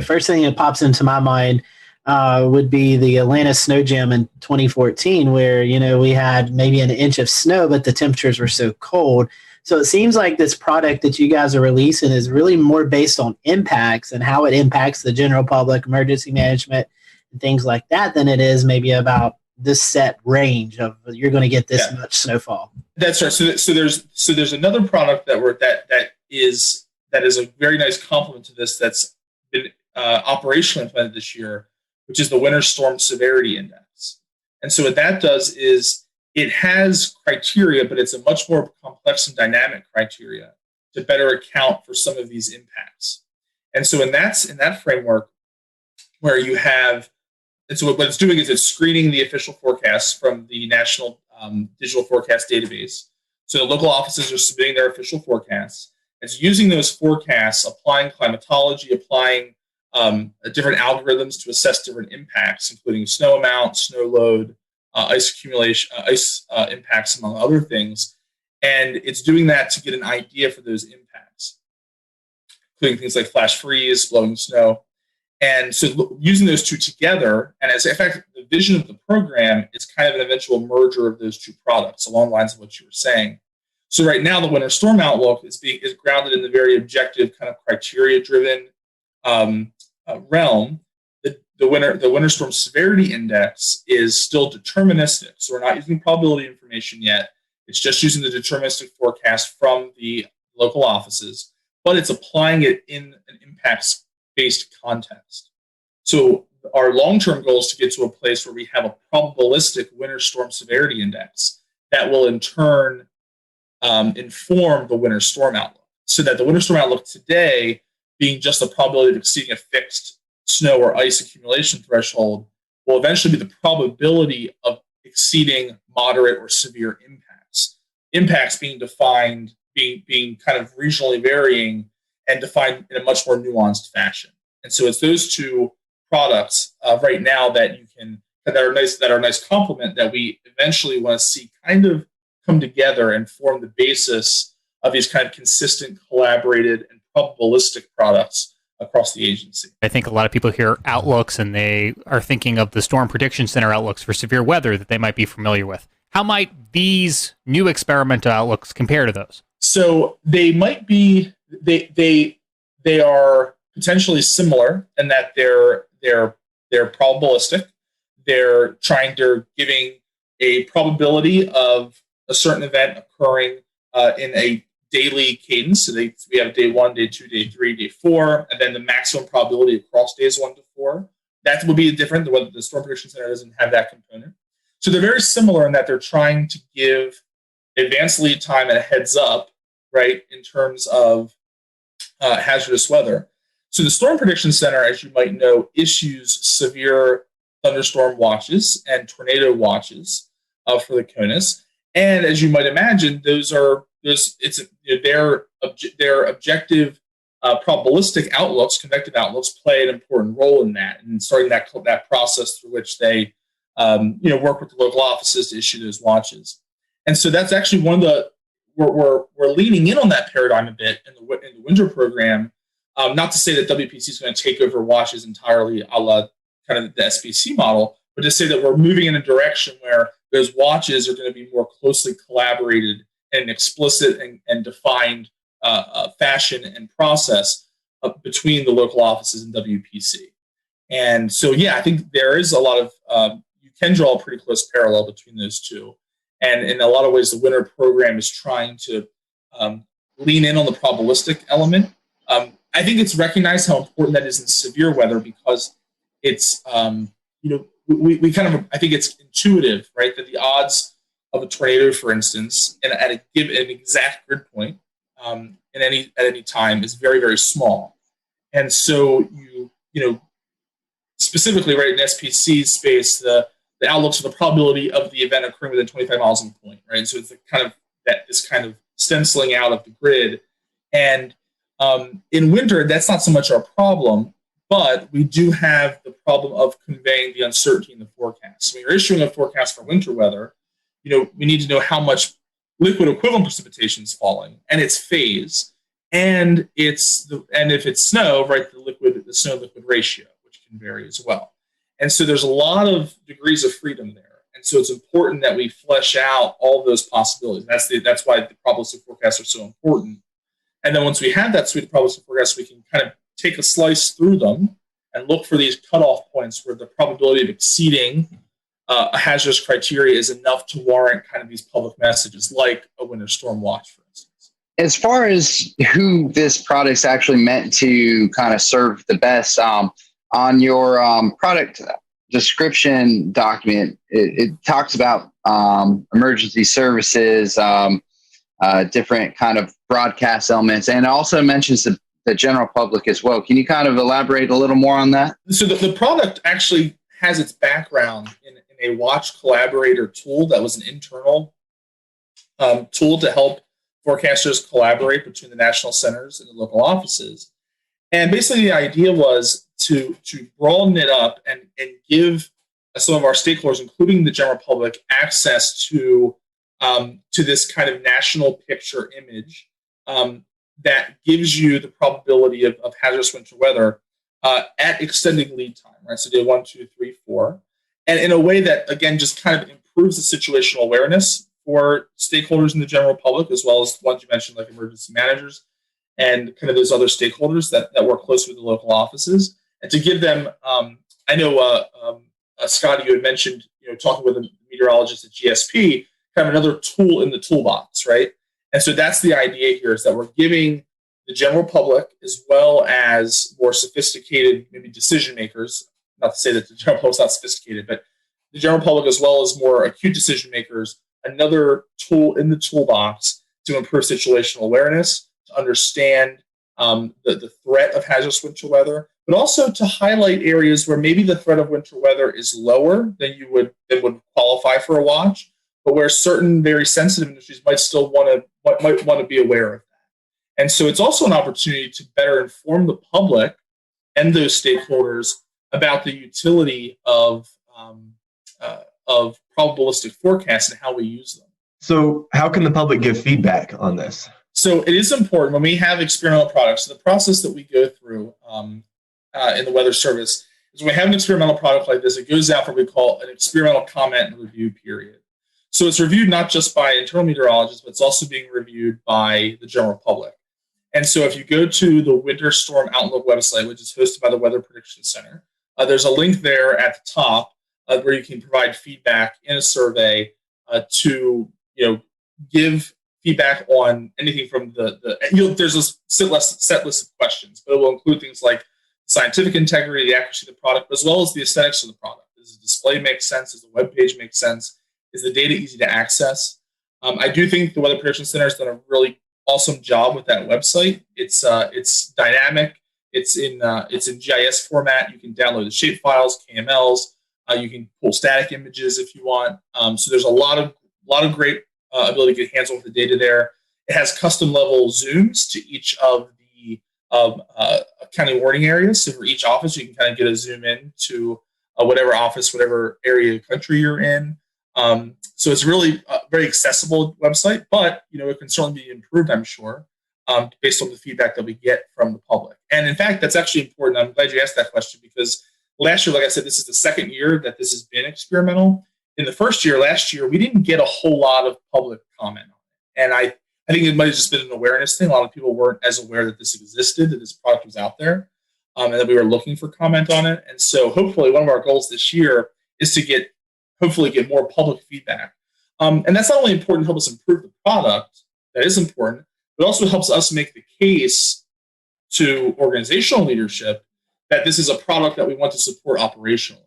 first thing that pops into my mind would be the Atlanta snow jam in 2014, where we had maybe an inch of snow, but the temperatures were so cold. So it seems like this product that you guys are releasing is really more based on impacts and how it impacts the general public, emergency management, and things like that, than it is maybe about this set range of you're going to get this much snowfall.
That's right. So there's another product that is a very nice complement to this that's been operationally implemented this year, which is the Winter Storm Severity Index. And so what that does is it has criteria, but it's a much more complex and dynamic criteria to better account for some of these impacts. And so in that framework, where you have, and so what it's doing is it's screening the official forecasts from the National Digital Forecast Database. So the local offices are submitting their official forecasts. It's using those forecasts, applying climatology, applying different algorithms to assess different impacts, including snow amount, snow load, ice accumulation, ice impacts, among other things. And it's doing that to get an idea for those impacts, including things like flash freeze, blowing snow. And so using those two together, and as in fact, the vision of the program is kind of an eventual merger of those two products along the lines of what you were saying. So right now, the winter storm outlook is grounded in the very objective kind of criteria-driven realm, the winter storm severity index is still deterministic. So we're not using probability information yet. It's just using the deterministic forecast from the local offices, but it's applying it in an impacts-based context. So our long-term goal is to get to a place where we have a probabilistic winter storm severity index that will in turn inform the winter storm outlook. So that the winter storm outlook today, being just the probability of exceeding a fixed snow or ice accumulation threshold, will eventually be the probability of exceeding moderate or severe impacts. Impacts being defined, being kind of regionally varying and defined in a much more nuanced fashion. And so it's those two products right now that are a nice complement that we eventually want to see kind of come together and form the basis of these kind of consistent, collaborated, and probabilistic products across the agency.
I think a lot of people hear outlooks and they are thinking of the Storm Prediction Center outlooks for severe weather that they might be familiar with. How might these new experimental outlooks compare to those?
So they might be, they are potentially similar in that they're probabilistic. They're giving a probability of a certain event occurring in a daily cadence. So we have day 1, day 2, day 3, day 4, and then the maximum probability across days 1 to 4. That will be different. The Storm Prediction Center doesn't have that component. So they're very similar in that they're trying to give advanced lead time and a heads up, right, in terms of hazardous weather. So the Storm Prediction Center, as you might know, issues severe thunderstorm watches and tornado watches for the CONUS. And as you might imagine, their objective probabilistic outlooks, convective outlooks, play an important role in that, and starting that process through which they work with the local offices to issue those watches. And so that's actually one of the we're leaning in on that paradigm a bit in the winter program. Not to say that WPC is going to take over watches entirely, a la kind of the SPC model, but to say that we're moving in a direction where those watches are going to be more closely collaborated in an explicit and defined fashion and process between the local offices and WPC. And so, yeah, I think there is a lot of, you can draw a pretty close parallel between those two. And in a lot of ways, the winter program is trying to lean in on the probabilistic element. I think it's recognized how important that is in severe weather because it's, we kind of, I think it's intuitive, right, that the odds of a tornado, for instance, and at an exact grid point at any time is very, very small. And so specifically, right, in SPC space, the outlooks are the probability of the event occurring within 25 miles of the point, right? And so it's this kind of stenciling out of the grid. And in winter, that's not so much our problem, but we do have the problem of conveying the uncertainty in the forecast. So when you're issuing a forecast for winter weather, we need to know how much liquid equivalent precipitation is falling and its phase, and if it's snow, right, the snow liquid ratio, which can vary as well. And so there's a lot of degrees of freedom there. And so it's important that we flesh out all those possibilities. That's why the probabilistic forecasts are so important. And then once we have that suite of probabilistic forecasts, we can kind of take a slice through them and look for these cutoff points where the probability of exceeding a hazardous criteria is enough to warrant kind of these public messages, like a winter storm watch, for instance.
As far as who this product's actually meant to kind of serve the best, on your product description document, it talks about emergency services, different kind of broadcast elements, and also mentions the general public as well. Can you kind of elaborate a little more on that?
So the product actually has its background in a watch collaborator tool that was an internal tool to help forecasters collaborate between the national centers and the local offices. And basically the idea was to broaden it up and give some of our stakeholders, including the general public, access to this kind of national picture image that gives you the probability of hazardous winter weather at extended lead time, right? So day 1, 2, 3, 4. And in a way that, again, just kind of improves the situational awareness for stakeholders in the general public, as well as the ones you mentioned, like emergency managers. and kind of those other stakeholders that work closely with the local offices, and to give them, I know, Scotty, you had mentioned, talking with a meteorologist at GSP, kind of another tool in the toolbox, right? And so that's the idea here, is that we're giving the general public, as well as more sophisticated, maybe decision makers, not to say that the general public is not sophisticated, but the general public, as well as more acute decision makers, another tool in the toolbox to improve situational awareness, to understand the threat of hazardous winter weather, but also to highlight areas where maybe the threat of winter weather is lower than would qualify for a watch, but where certain very sensitive industries might still want to be aware of that. And so it's also an opportunity to better inform the public and those stakeholders about the utility of probabilistic forecasts and how we use them.
So how can the public give feedback on this?
So it is important when we have experimental products. So the process that we go through in the Weather Service is when we have an experimental product like this, it goes out for what we call an experimental comment and review period. So it's reviewed not just by internal meteorologists, but it's also being reviewed by the general public. And so if you go to the Winter Storm Outlook website, which is hosted by the Weather Prediction Center, there's a link there at the top where you can provide feedback in a survey to give feedback on anything from there's a set list of questions, but it will include things like scientific integrity, the accuracy of the product, as well as the aesthetics of the product. Does the display make sense? Does the web page make sense? Is the data easy to access? I do think the Weather Prediction Center has done a really awesome job with that website. It's dynamic. It's in GIS format. You can download the shape files, KMLs. You can pull static images if you want. So there's a lot of great ability to get hands-on with the data there. It has custom level zooms to each of the county warning areas. So for each office, you can kind of get a zoom in to whatever office, whatever area of the country you're in. So it's really a very accessible website, but it can certainly be improved, I'm sure, based on the feedback that we get from the public. And in fact, that's actually important. I'm glad you asked that question, because last year, like I said, this is the second year that this has been experimental. In the first year, last year, we didn't get a whole lot of public comment on it. And I think it might have just been an awareness thing. A lot of people weren't as aware that this existed, that this product was out there, and that we were looking for comment on it. And so hopefully one of our goals this year is to hopefully get more public feedback. And that's not only important to help us improve the product, that is important, but also helps us make the case to organizational leadership that this is a product that we want to support operationally.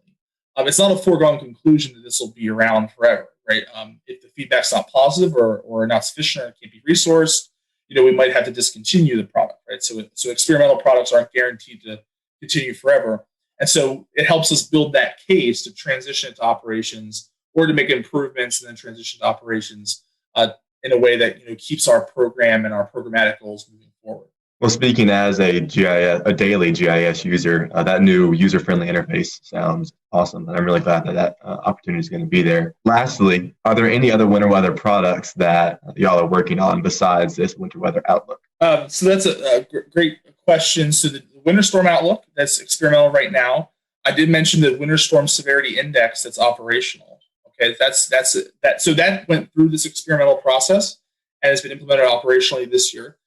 It's not a foregone conclusion that this will be around forever, right? If the feedback's not positive or not sufficient, or it can't be resourced, we might have to discontinue the product, right? So experimental products aren't guaranteed to continue forever. And so it helps us build that case to transition it to operations, or to make improvements and then transition to operations in a way that keeps our program and our programmatic goals moving forward.
Well, speaking as a daily GIS user, that new user-friendly interface sounds awesome, and I'm really glad that opportunity is going to be there. Lastly, are there any other winter weather products that y'all are working on besides this winter weather outlook?
So that's a great question. So the Winter Storm Outlook, that's experimental right now. I did mention the Winter Storm Severity Index that's operational. Okay, so that went through this experimental process and has been implemented operationally this year.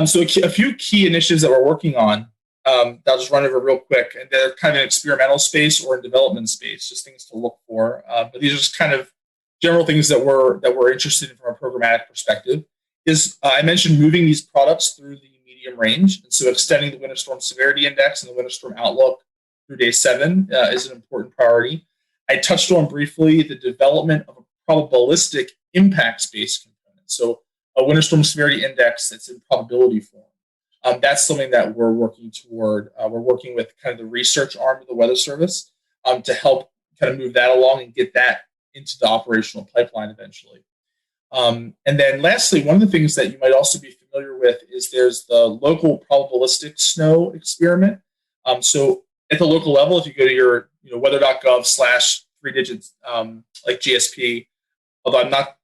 So a few key initiatives that we're working on, I'll just run over real quick, and they're kind of in experimental space or in development space, just things to look for. But these are just kind of general things that we're interested in from a programmatic perspective. I mentioned moving these products through the medium range, and so extending the Winter Storm Severity Index and the Winter Storm Outlook through day 7 is an important priority. I touched on briefly the development of a probabilistic impact-based component. So a Winter Storm Severity Index that's in probability form. That's something that we're working toward. We're working with kind of the research arm of the Weather Service to help kind of move that along and get that into the operational pipeline eventually. And then lastly, one of the things that you might also be familiar with is there's the local probabilistic snow experiment. So at the local level, if you go to your weather.gov/3 digits like GSP, although I'm not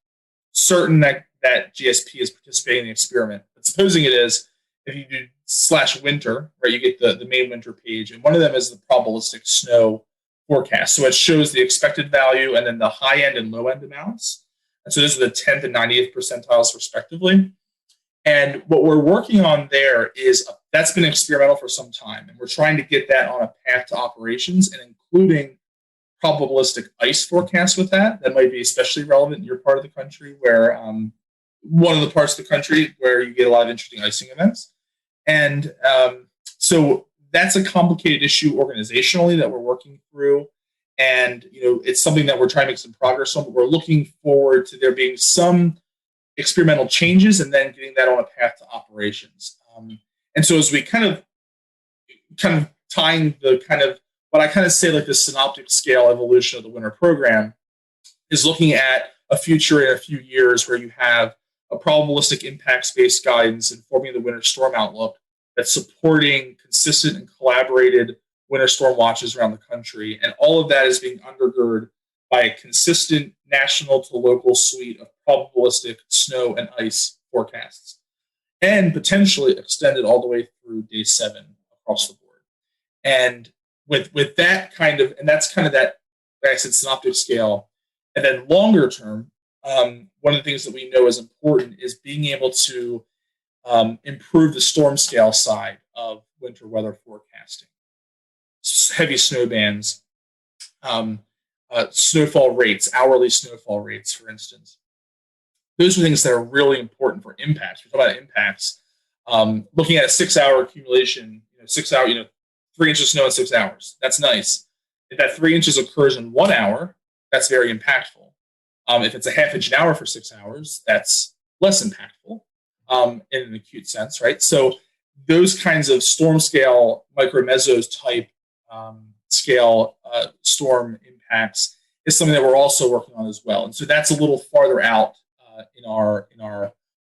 certain that GSP is participating in the experiment, but supposing it is, if you do /winter, right, you get the main winter page, and one of them is the probabilistic snow forecast. So it shows the expected value and then the high end and low end amounts. And so those are the 10th and 90th percentiles respectively. And what we're working on there is that's been experimental for some time, and we're trying to get that on a path to operations, and including probabilistic ice forecasts with that. That might be especially relevant in your part of the country, where one of the parts of the country where you get a lot of interesting icing events. And so that's a complicated issue organizationally that we're working through. And, it's something that we're trying to make some progress on, but we're looking forward to there being some experimental changes and then getting that on a path to operations. And so as we kind of tying the what I say like the synoptic scale evolution of the winter program is looking at a future in a few years where you have a probabilistic impacts-based guidance informing the winter storm outlook that's supporting consistent and collaborated winter storm watches around the country. And all of that is being undergirded by a consistent national to local suite of probabilistic snow and ice forecasts, and potentially extended all the way through day 7 across the board. And with that and that's that, like I said, synoptic scale. And then longer term, one of the things that we know is important is being able to improve the storm scale side of winter weather forecasting. Heavy snow bands, snowfall rates, hourly snowfall rates, for instance. Those are things that are really important for impacts. We talk about impacts. Looking at a 6-hour accumulation, 3 inches of snow in 6 hours. That's nice. If that 3 inches occurs in 1 hour, that's very impactful. If it's a half inch an hour for 6 hours, that's less impactful in an acute sense, right? So those kinds of storm scale, micro-mesos type scale storm impacts is something that we're also working on as well. And so that's a little farther out in our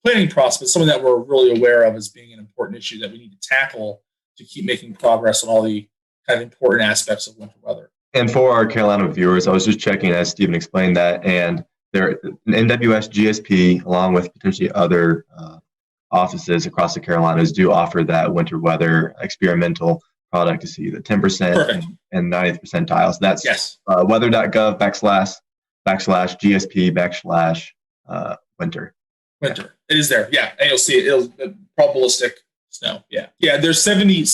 planning process, but something that we're really aware of as being an important issue that we need to tackle to keep making progress on all the kind of important aspects of winter weather.
And for our Carolina viewers, I was just checking as Stephen explained that, and there an NWS GSP, along with potentially other offices across the Carolinas, do offer that winter weather experimental product to see the 10% and 90th percentiles. That's weather.gov /GSP /winter.
Winter. It is there. Yeah. And you'll see it. It'll probabilistic snow. Yeah. Yeah. There's 70,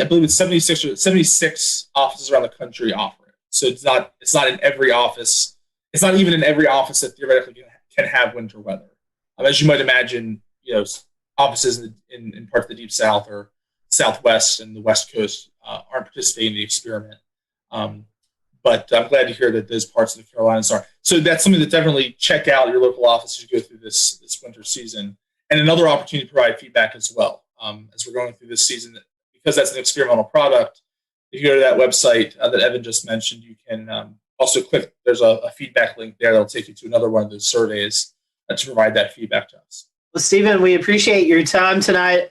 I believe it's 76 offices around the country offer it. So it's not in every office. It's not even in every office that theoretically can have winter weather. As you might imagine, offices in parts of the deep south or southwest and the west coast aren't participating in the experiment. But I'm glad to hear that those parts of the Carolinas are. So that's something to definitely check out your local office as you go through this winter season. And another opportunity to provide feedback as well. As we're going through this season, because that's an experimental product, if you go to that website that Evan just mentioned, you can also click, there's a feedback link there that'll take you to another one of those surveys to provide that feedback to us.
Well, Stephen, we appreciate your time tonight.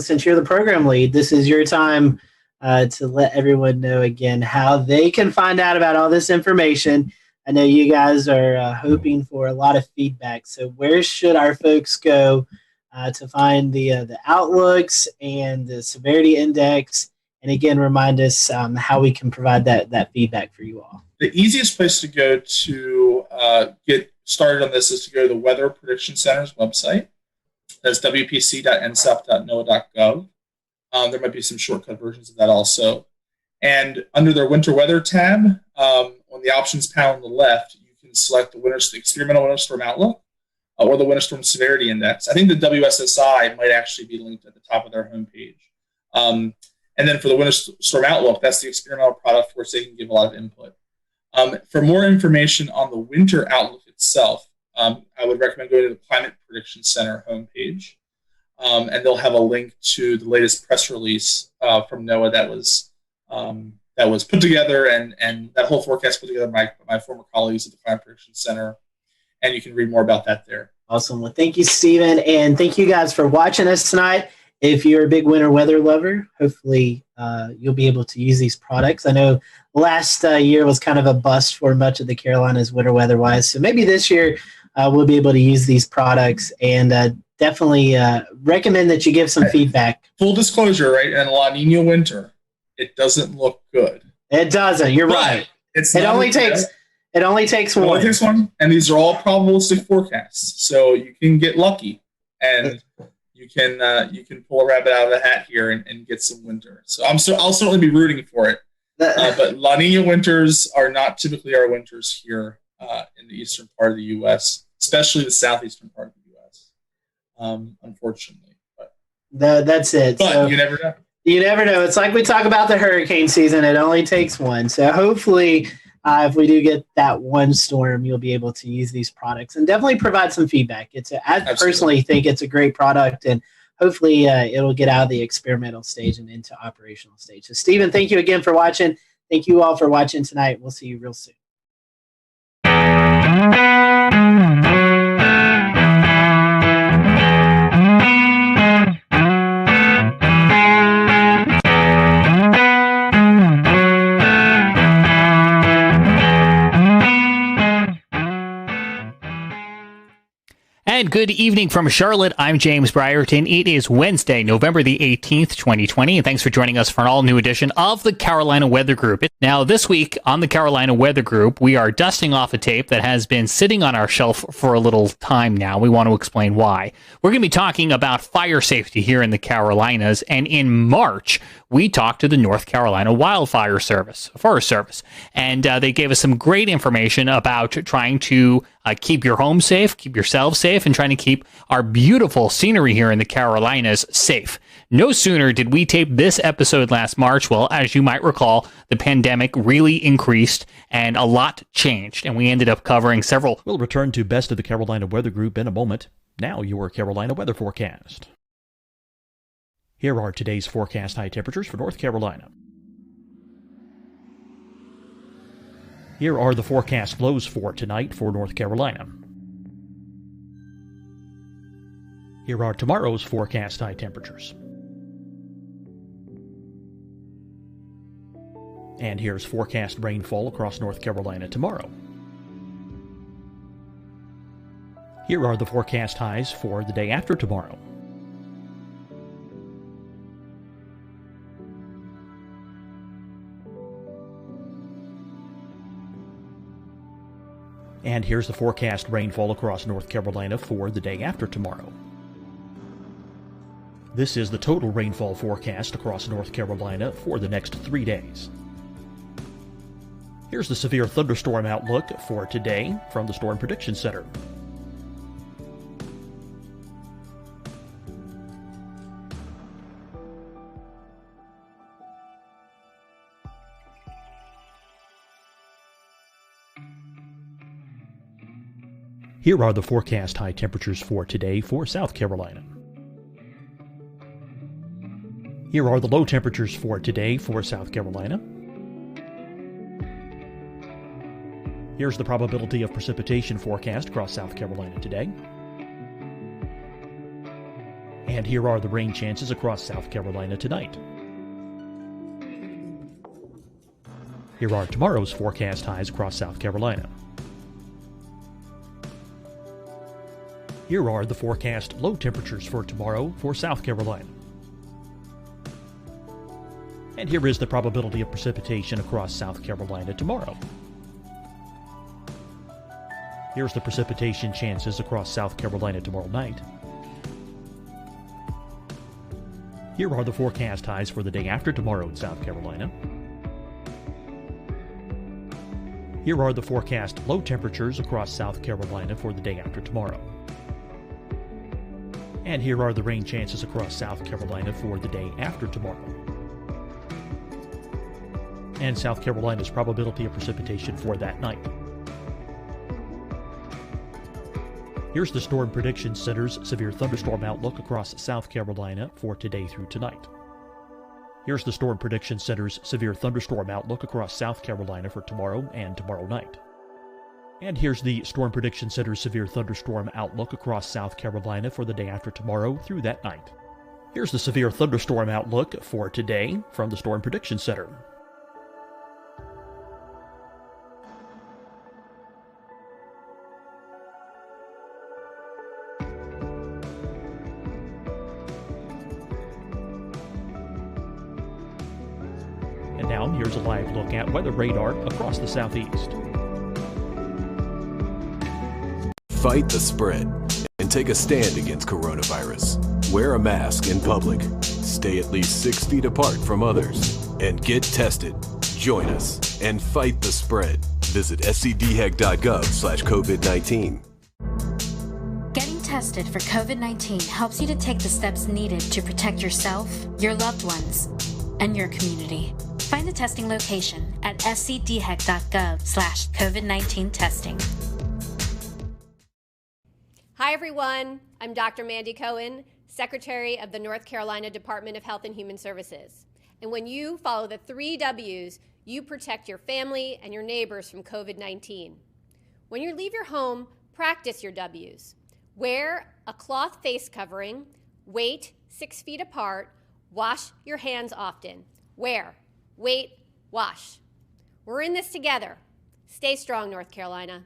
Since you're the program lead, this is your time to let everyone know again how they can find out about all this information. I know you guys are hoping for a lot of feedback. So where should our folks go to find the outlooks and the severity index? And again, remind us how we can provide that feedback for you all.
The easiest place to go to get started on this is to go to the Weather Prediction Center's website. That's wpc.nsep.noaa.gov. There might be some shortcut versions of that also. And under their winter weather tab, on the options panel on the left, you can select the experimental winter storm outlook or the winter storm severity index. I think the WSSI might actually be linked at the top of their homepage. And then for the winter storm outlook, that's the experimental product for which they can give a lot of input. For more information on the winter outlook itself, I would recommend going to the Climate Prediction Center homepage. And they'll have a link to the latest press release from NOAA that was put together, and that whole forecast put together by my former colleagues at the Climate Prediction Center. And you can read more about that there.
Awesome. Well, thank you, Stephen. And thank you guys for watching us tonight. If you're a big winter weather lover, hopefully you'll be able to use these products. I know last year was kind of a bust for much of the Carolinas winter weather-wise. So maybe this year we'll be able to use these products, and definitely recommend that you give some feedback.
Full disclosure, right? In a La Nina winter, it doesn't look good.
It doesn't. You're right. It only takes one.
And these are all probabilistic forecasts, so you can get lucky. And you can pull a rabbit out of the hat here and get some winter. So I'll certainly be rooting for it. But La Nina winters are not typically our winters here in the eastern part of the U.S., especially the southeastern part of the U.S. Unfortunately, but
that's it.
But
so,
you never know.
You never know. It's like we talk about the hurricane season. It only takes one. So hopefully, if we do get that one storm, you'll be able to use these products and definitely provide some feedback. I personally think it's a great product, and hopefully it'll get out of the experimental stage and into operational stage. So, Stephen, thank you again for watching. Thank you all for watching tonight. We'll see you real soon.
And good evening from Charlotte. I'm James Brierton. It is Wednesday, November the 18th, 2020, and thanks for joining us for an all-new edition of the Carolina Weather Group. Now, this week on the Carolina Weather Group, we are dusting off a tape that has been sitting on our shelf for a little time now. We want to explain why. We're going to be talking about fire safety here in the Carolinas, and in March, we talked to the North Carolina Wildfire Service, Forest Service, and they gave us some great information about trying to keep your home safe, keep yourselves safe, and trying to keep our beautiful scenery here in the Carolinas safe. No sooner did we tape this episode last March, well, as you might recall, the pandemic really increased and a lot changed, and we ended up covering several.
We'll return to Best of the Carolina Weather Group in a moment. Now, your Carolina weather forecast. Here are today's forecast high temperatures for North Carolina. Here are the forecast lows for tonight for North Carolina. Here are tomorrow's forecast high temperatures. And here's forecast rainfall across North Carolina tomorrow. Here are the forecast highs for the day after tomorrow. And here's the forecast rainfall across North Carolina for the day after tomorrow. This is the total rainfall forecast across North Carolina for the next 3 days. Here's the severe thunderstorm outlook for today from the Storm Prediction Center. Here are the forecast high temperatures for today for South Carolina. Here are the low temperatures for today for South Carolina. Here's the probability of precipitation forecast across South Carolina today. And here are the rain chances across South Carolina tonight. Here are tomorrow's forecast highs across South Carolina. Here are the forecast low temperatures for tomorrow for South Carolina. And here is the probability of precipitation across South Carolina tomorrow. Here's the precipitation chances across South Carolina tomorrow night. Here are the forecast highs for the day after tomorrow in South Carolina. Here are the forecast low temperatures across South Carolina for the day after tomorrow. And here are the rain chances across South Carolina for the day after tomorrow. And South Carolina's probability of precipitation for that night. Here's the Storm Prediction Center's severe thunderstorm outlook across South Carolina for today through tonight. Here's the Storm Prediction Center's severe thunderstorm outlook across South Carolina for tomorrow and tomorrow night. And here's the Storm Prediction Center's severe thunderstorm outlook across South Carolina for the day after tomorrow through that night. Here's the severe thunderstorm outlook for today from the Storm Prediction Center. And now here's a live look at weather radar across the southeast.
Fight the spread and take a stand against coronavirus. Wear a mask in public. Stay at least 6 feet apart from others. And get tested. Join us and fight the spread. Visit scdhec.gov/COVID-19.
Getting tested for COVID-19 helps you to take the steps needed to protect yourself, your loved ones, and your community. Find the testing location at scdhec.gov/COVID-19 testing.
Hi, everyone. I'm Dr. Mandy Cohen, Secretary of the North Carolina Department of Health and Human Services. And when you follow the 3 W's, you protect your family and your neighbors from COVID-19. When you leave your home, practice your W's. Wear a cloth face covering, wait 6 feet apart, wash your hands often. Wear, wait, wash. We're in this together. Stay strong, North Carolina.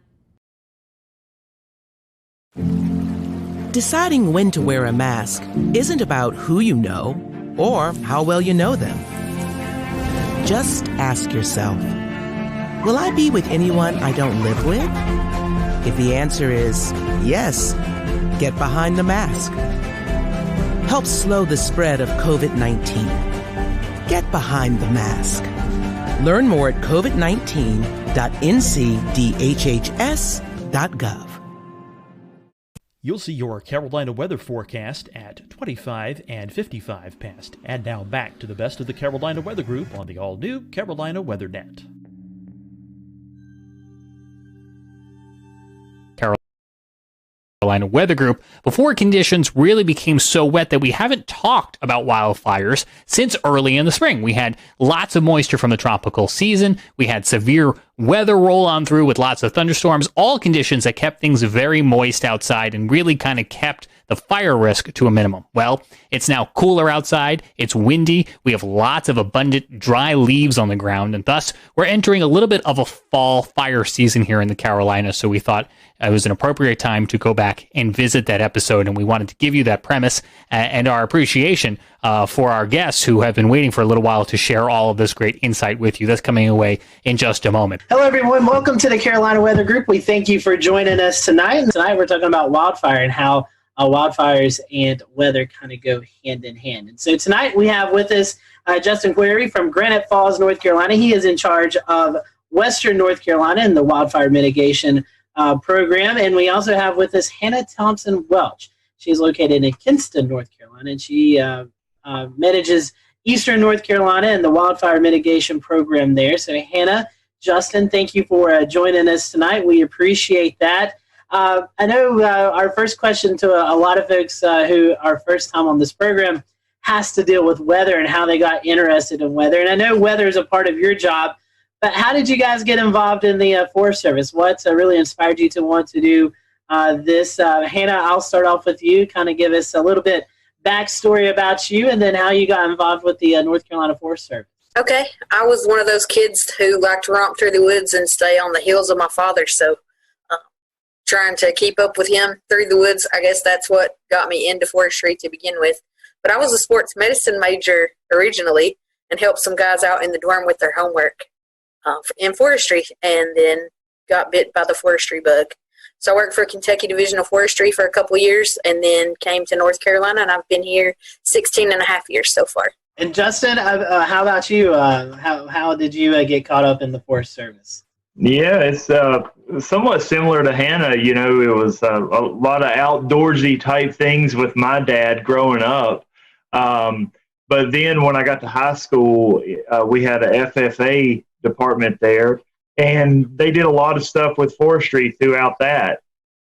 Deciding when to wear a mask isn't about who you know or how well you know them. Just ask yourself, will I be with anyone I don't live with? If the answer is yes, get behind the mask. Help slow the spread of COVID-19. Get behind the mask. Learn more at covid19.ncdhhs.gov.
You'll see your Carolina weather forecast at 25 and 55 past. And now back to the best of the Carolina Weather Group on the all-new Carolina Weather Net.
Carolina Weather Group, before conditions really became so wet that we haven't talked about wildfires since early in the spring. We had lots of moisture from the tropical season. We had severe weather roll on through with lots of thunderstorms, all conditions that kept things very moist outside and really kind of kept the fire risk to a minimum. Well, it's now cooler outside. It's windy. We have lots of abundant dry leaves on the ground, and thus we're entering a little bit of a fall fire season here in the Carolinas. So we thought it was an appropriate time to go back and visit that episode, and we wanted to give you that premise and our appreciation for our guests who have been waiting for a little while to share all of this great insight with you. That's coming away in just a moment.
Hello, everyone. Welcome to the Carolina Weather Group. We thank you for joining us tonight. And tonight we're talking about wildfire and how wildfires and weather kind of go hand in hand. And so tonight we have with us Justin Query from Granite Falls, North Carolina. He is in charge of Western North Carolina and the wildfire mitigation program. And we also have with us Hannah Thompson Welch. She's located in Kinston, North Carolina, and she manages Eastern North Carolina and the wildfire mitigation program there. So Hannah, Justin, thank you for joining us tonight. We appreciate that. I know our first question to a lot of folks who are first time on this program has to deal with weather and how they got interested in weather. And I know weather is a part of your job, but how did you guys get involved in the Forest Service? What really inspired you to want to do this? Hannah, I'll start off with you. Kind of give us a little bit backstory about you and then how you got involved with the North Carolina Forest Service.
Okay. I was one of those kids who liked to romp through the woods and stay on the heels of my father. So trying to keep up with him through the woods, I guess that's what got me into forestry to begin with. But I was a sports medicine major originally and helped some guys out in the dorm with their homework in forestry, and then got bit by the forestry bug. So I worked for Kentucky Division of Forestry for a couple of years and then came to North Carolina, and I've been here 16 and a half years so far.
And Justin, how about you? How did you get caught up in the Forest Service?
Yeah, it's somewhat similar to Hannah. You know, it was a lot of outdoorsy type things with my dad growing up. But then when I got to high school, we had a FFA department there, and they did a lot of stuff with forestry throughout that.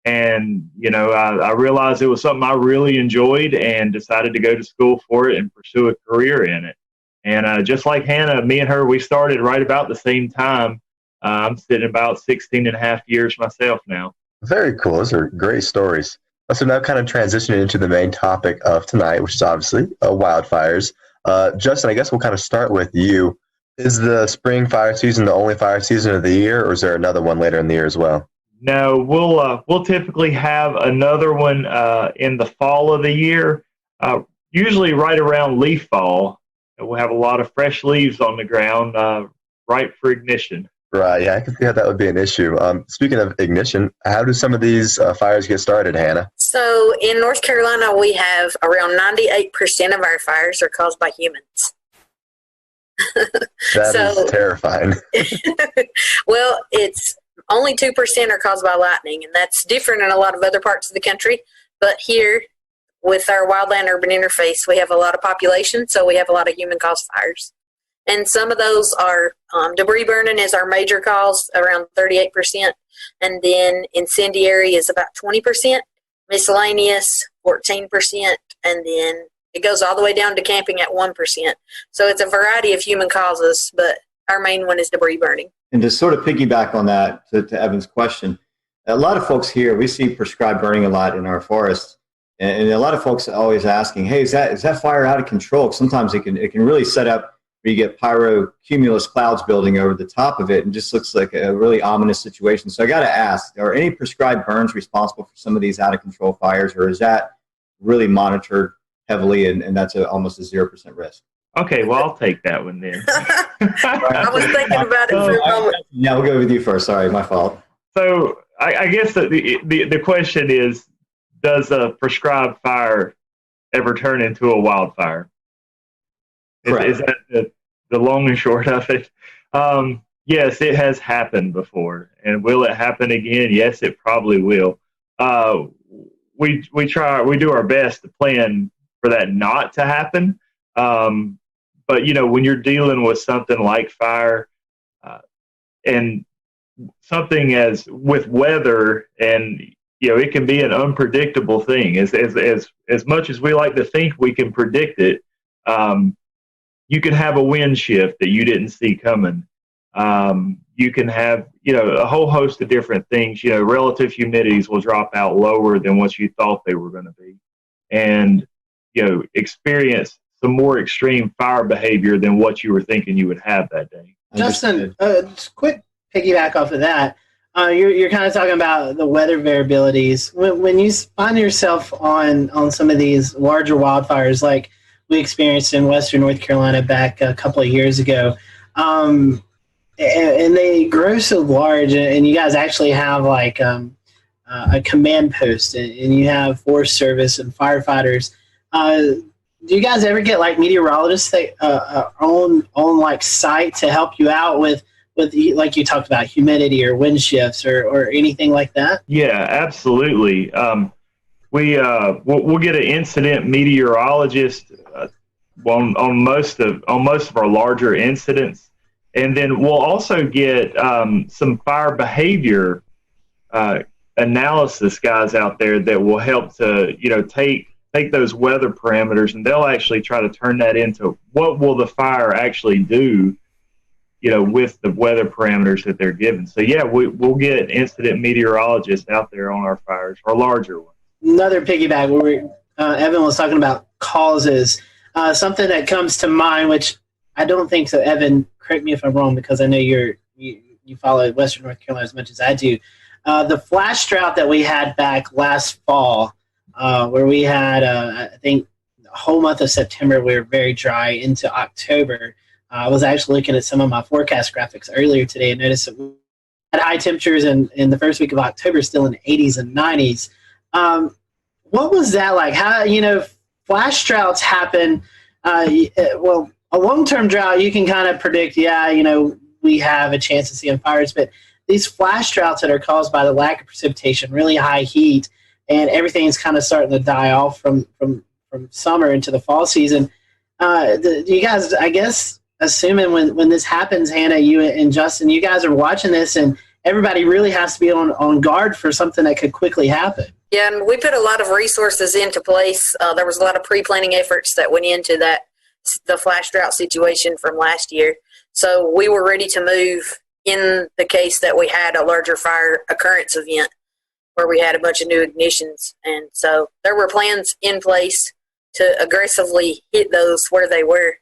And, you know, I realized it was something I really enjoyed and decided to go to school for it and pursue a career in it. And just like Hannah, me and her, we started right about the same time. I'm sitting about 16 and a half years myself now.
Very cool. Those are great stories. So now kind of transitioning into the main topic of tonight, which is obviously wildfires. Justin, I guess we'll kind of start with you. Is the spring fire season the only fire season of the year, or is there another one later in the year as well?
No, we'll typically have another one in the fall of the year, usually right around leaf fall. We'll have a lot of fresh leaves on the ground, ripe for ignition.
Right, yeah, I can see how that would be an issue. Speaking of ignition, how do some of these fires get started, Hannah?
So in North Carolina, we have around 98% of our fires are caused by humans.
That is terrifying.
Well, it's only 2% are caused by lightning, and that's different in a lot of other parts of the country. But here, with our wildland-urban interface, we have a lot of population, so we have a lot of human-caused fires. And some of those are debris burning is our major cause, around 38%, and then incendiary is about 20%, miscellaneous 14%, and then it goes all the way down to camping at 1%. So it's a variety of human causes, but our main one is debris burning.
And to sort of piggyback on that, to Evan's question, a lot of folks here, we see prescribed burning a lot in our forests, and a lot of folks are always asking, hey, is that fire out of control? Sometimes it can really set up where you get pyrocumulus clouds building over the top of it and just looks like a really ominous situation. So I got to ask, are any prescribed burns responsible for some of these out of control fires, or is that really monitored heavily and that's almost a 0% risk?
Okay, well, I'll take that one then.
I was thinking about it for a moment.
Yeah, we'll go with you first. Sorry, my fault.
So I guess the question is, does a prescribed fire ever turn into a wildfire? Is that the long and short of it? Yes, it has happened before. And will it happen again? Yes, it probably will. We do our best to plan for that not to happen. But, when you're dealing with something like fire and something as with weather, and, it can be an unpredictable thing. As much as we like to think we can predict it, you can have a wind shift that you didn't see coming. You can have, a whole host of different things. Relative humidities will drop out lower than what you thought they were going to be. And, experience some more extreme fire behavior than what you were thinking you would have that day.
Justin, just quick piggyback off of that. You're kind of talking about the weather variabilities. When you find yourself on some of these larger wildfires, like we experienced in Western North Carolina back a couple of years ago, and they grow so large, and you guys actually have like a command post, and you have Forest Service and firefighters. Do you guys ever get like meteorologists that on like site to help you out with like you talked about humidity or wind shifts or anything like that?
Yeah, absolutely. We'll get an incident meteorologist on most of our larger incidents, and then we'll also get some fire behavior analysis guys out there that will help to take those weather parameters, and they'll actually try to turn that into what will the fire actually do, with the weather parameters that they're given. So yeah, we'll get incident meteorologists out there on our fires, our larger ones. Another
piggyback where Evan was talking about causes. Something that comes to mind, which I don't think so. Evan, correct me if I'm wrong, because I know you follow Western North Carolina as much as I do. The flash drought that we had back last fall, where we had, I think, the whole month of September, we were very dry into October. I was actually looking at some of my forecast graphics earlier today and noticed that we had high temperatures in the first week of October, still in the 80s and 90s. What was that like? How, flash droughts happen. Well, a long-term drought, you can kind of predict, we have a chance of seeing fires, but these flash droughts that are caused by the lack of precipitation, really high heat, and everything's kind of starting to die off from summer into the fall season. Do you guys, I guess, assuming when this happens, Hannah, you and Justin, you guys are watching this, and everybody really has to be on guard for something that could quickly happen.
Yeah, and we put a lot of resources into place. There was a lot of pre-planning efforts that went into the flash drought situation from last year. So we were ready to move in the case that we had a larger fire occurrence event where we had a bunch of new ignitions. And so there were plans in place to aggressively hit those where they were,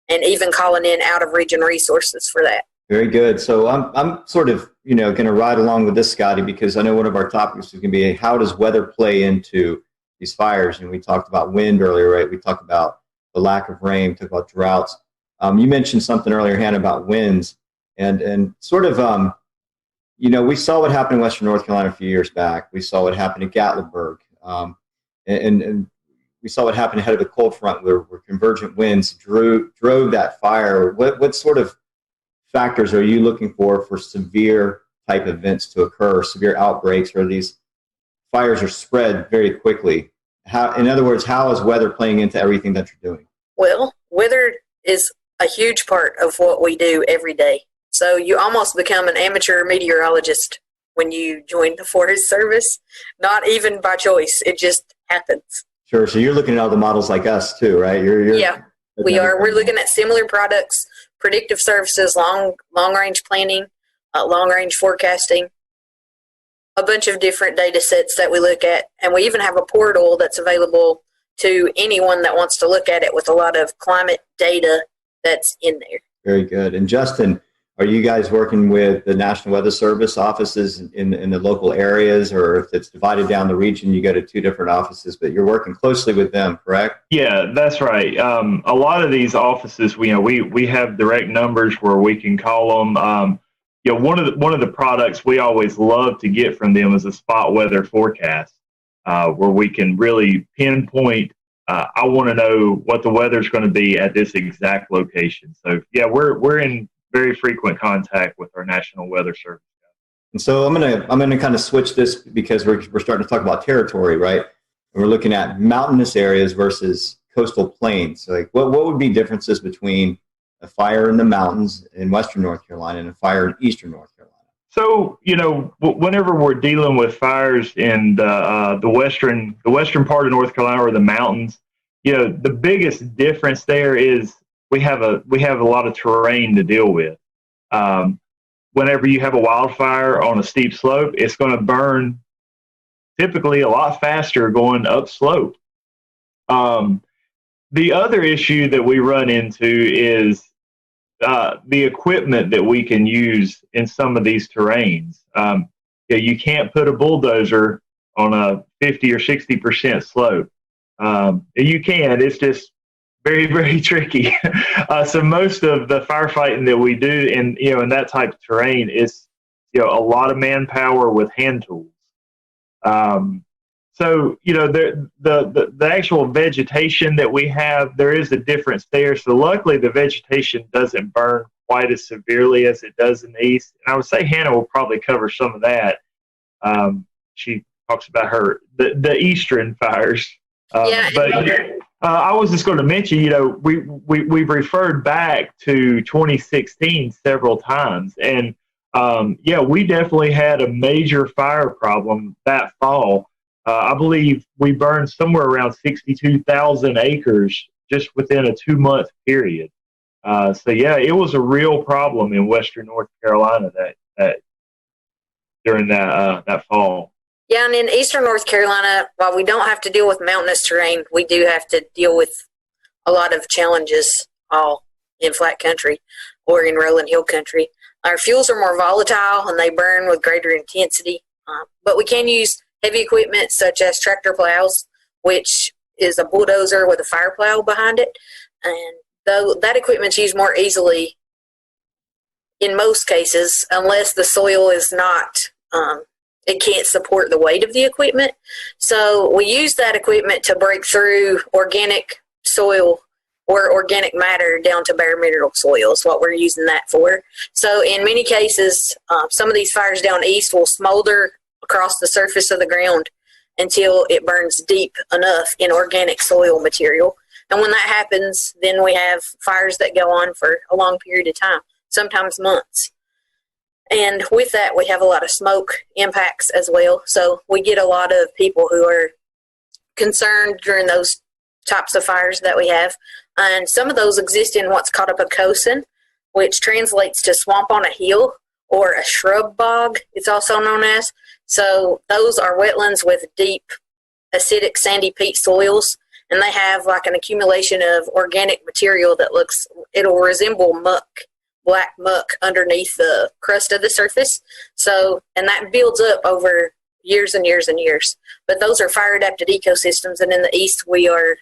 and even calling in out-of-region resources for that.
Very good. So I'm sort of, going to ride along with this, Scotty, because I know one of our topics is going to be how does weather play into these fires? And we talked about wind earlier, right? We talked about the lack of rain, we talked about droughts. You mentioned something earlier, Hannah, about winds. And sort of, we saw what happened in Western North Carolina a few years back. We saw what happened in Gatlinburg. and we saw what happened ahead of the cold front where convergent winds drove that fire. What sort of factors are you looking for severe type events to occur, severe outbreaks, or these fires are spread very quickly? In other words, how is weather playing into everything that you're doing?
Well, weather is a huge part of what we do every day. So you almost become an amateur meteorologist when you join the Forest Service, not even by choice. It just happens.
Sure. So you're looking at all the models like us too, right?
Yeah, we are. We're looking at similar products, predictive services, long-range planning, long-range forecasting, a bunch of different data sets that we look at. And we even have a portal that's available to anyone that wants to look at it with a lot of climate data that's in there.
Very good. And Justin, are you guys working with the National Weather Service offices in the local areas, or if it's divided down the region, you go to 2 different offices, but you're working closely with them, correct?
Yeah, that's right. A lot of these offices, we have direct numbers where we can call them. One of the products we always love to get from them is a spot weather forecast, where we can really pinpoint. I want to know what the weather's going to be at this exact location. So yeah, we're in very frequent contact with our National Weather Service.
And so I'm gonna kind of switch this because we're starting to talk about territory, right? And we're looking at mountainous areas versus coastal plains. So like, what would be differences between a fire in the mountains in western North Carolina and a fire in eastern North Carolina?
So whenever we're dealing with fires in the western part of North Carolina or the mountains, the biggest difference there is we have a lot of terrain to deal with. Whenever you have a wildfire on a steep slope, it's going to burn typically a lot faster going upslope. The other issue that we run into is the equipment that we can use in some of these terrains. You can't put a bulldozer on a 50 or 60% slope. You can, it's just very, very tricky. So most of the firefighting that we do in that type of terrain is a lot of manpower with hand tools. So the actual vegetation that we have, there is a difference there. So luckily the vegetation doesn't burn quite as severely as it does in the east. And I would say Hannah will probably cover some of that. She talks about the eastern fires. I was just going to mention, we've referred back to 2016 several times, and we definitely had a major fire problem that fall. I believe we burned somewhere around 62,000 acres just within a 2-month period. It was a real problem in western North Carolina that during that fall.
Yeah, and in eastern North Carolina, while we don't have to deal with mountainous terrain, we do have to deal with a lot of challenges all in flat country or in rolling hill country. Our fuels are more volatile and they burn with greater intensity, but we can use heavy equipment such as tractor plows, which is a bulldozer with a fire plow behind it. And though that equipment's used more easily in most cases, unless the soil is not, it can't support the weight of the equipment. So we use that equipment to break through organic soil or organic matter down to bare mineral soil is what we're using that for. So in many cases, some of these fires down east will smolder across the surface of the ground until it burns deep enough in organic soil material. And when that happens, then we have fires that go on for a long period of time, sometimes months. And with that, we have a lot of smoke impacts as well. So we get a lot of people who are concerned during those types of fires that we have. And some of those exist in what's called a pocosin, which translates to swamp on a hill or a shrub bog, it's also known as. So those are wetlands with deep acidic sandy peat soils, and they have like an accumulation of organic material that it'll resemble muck, black muck underneath the crust of the surface. So, and that builds up over years and years and years. But those are fire adapted ecosystems, and in the east we are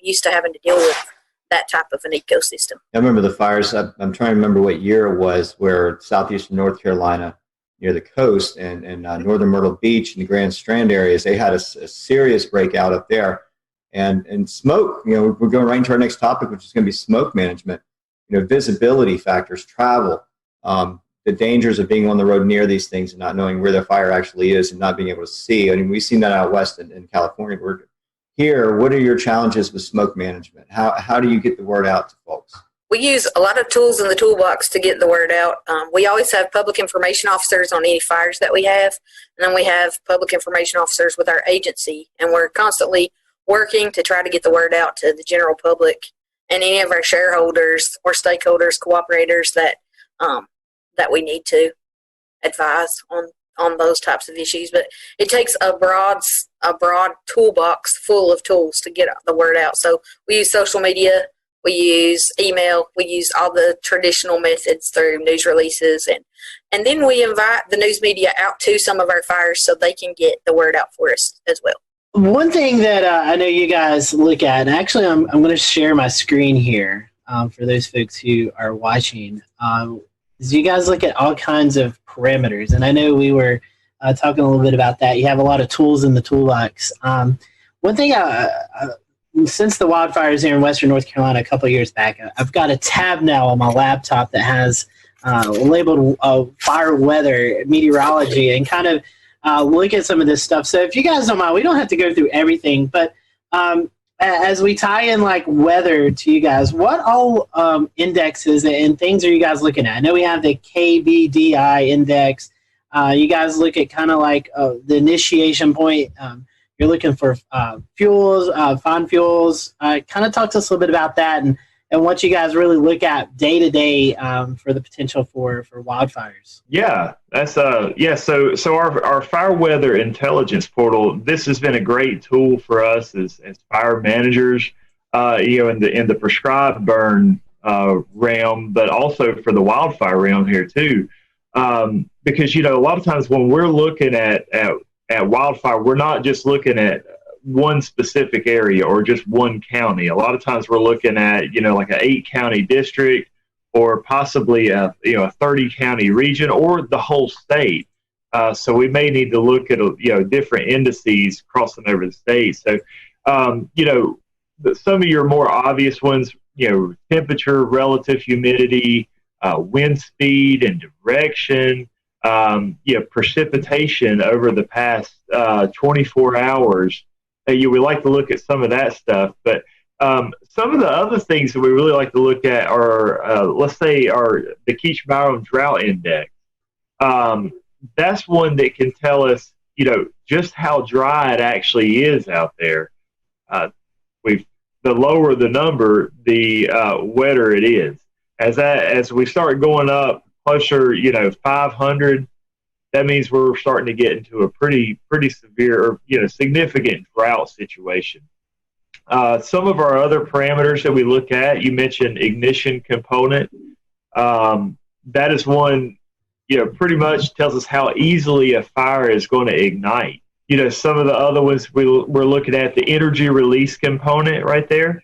used to having to deal with that type of an ecosystem.
I remember the fires. I'm trying to remember what year it was where southeastern North Carolina, near the coast and northern Myrtle Beach and the Grand Strand areas. They had a serious breakout up there. And smoke, we're going right into our next topic, which is going to be smoke management. Visibility factors, travel, the dangers of being on the road near these things and not knowing where the fire actually is and not being able to see. I mean, we've seen that out west in California. We're here. What are your challenges with smoke management? How do you get the word out to folks?
We use a lot of tools in the toolbox to get the word out. We always have public information officers on any fires that we have, and then we have public information officers with our agency, and we're constantly working to try to get the word out to the general public and any of our shareholders or stakeholders, cooperators that we need to advise on those types of issues. But it takes a broad toolbox full of tools to get the word out. So we use social media, we use email, we use all the traditional methods through news releases, and then we invite the news media out to some of our fires so they can get the word out for us as well.
One thing that I know you guys look at, and actually I'm going to share my screen here for those folks who are watching, is you guys look at all kinds of parameters. And I know we were talking a little bit about that. You have a lot of tools in the toolbox. One thing, since the wildfires here in Western North Carolina a couple of years back, I've got a tab now on my laptop that has labeled fire weather, meteorology, and kind of look at some of this stuff. So if you guys don't mind, we don't have to go through everything, but as we tie in like weather to you guys, what all indexes and things are you guys looking at? I know we have the KBDI index. You guys look at kind of like the initiation point. You're looking for fuels, fine fuels. Kind of talk to us a little bit about that and what you guys really look at day to day for the potential for wildfires.
Yeah, that's So our fire weather intelligence portal. This has been a great tool for us as fire managers. In the prescribed burn realm, but also for the wildfire realm here too. Because a lot of times when we're looking at wildfire, we're not just looking at one specific area or just one county. A lot of times we're looking at, like an 8-county district or possibly a 30-county region or the whole state. So we may need to look at, different indices crossing over the state. So, some of your more obvious ones, temperature, relative humidity, wind speed and direction, precipitation over the past 24 hours. We like to look at some of that stuff, but some of the other things that we really like to look at are, let's say, the Keach-Byram Drought Index. That's one that can tell us, just how dry it actually is out there. The lower the number, the wetter it is. As we start going up closer, 500. That means we're starting to get into a pretty severe, significant drought situation. Some of our other parameters that we look at, you mentioned ignition component. That is one, pretty much tells us how easily a fire is going to ignite. Some of the other ones we're looking at, the energy release component right there.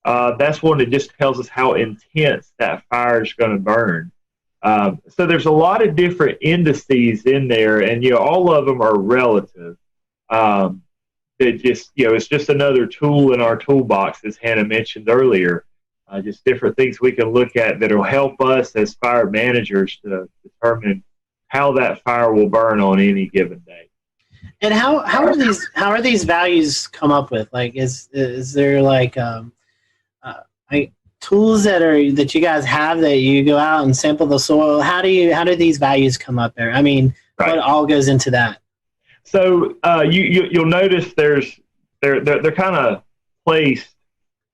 That's one that just tells us how intense that fire is going to burn. So there's a lot of different indices in there, and all of them are relative. It's just another tool in our toolbox, as Hannah mentioned earlier. Just different things we can look at that will help us as fire managers to determine how that fire will burn on any given day.
And how are these values come up with? Like, is there like tools that you guys have that you go out and sample the soil? How do these values come up there? I mean, What all goes into that?
So you'll notice they're kind of placed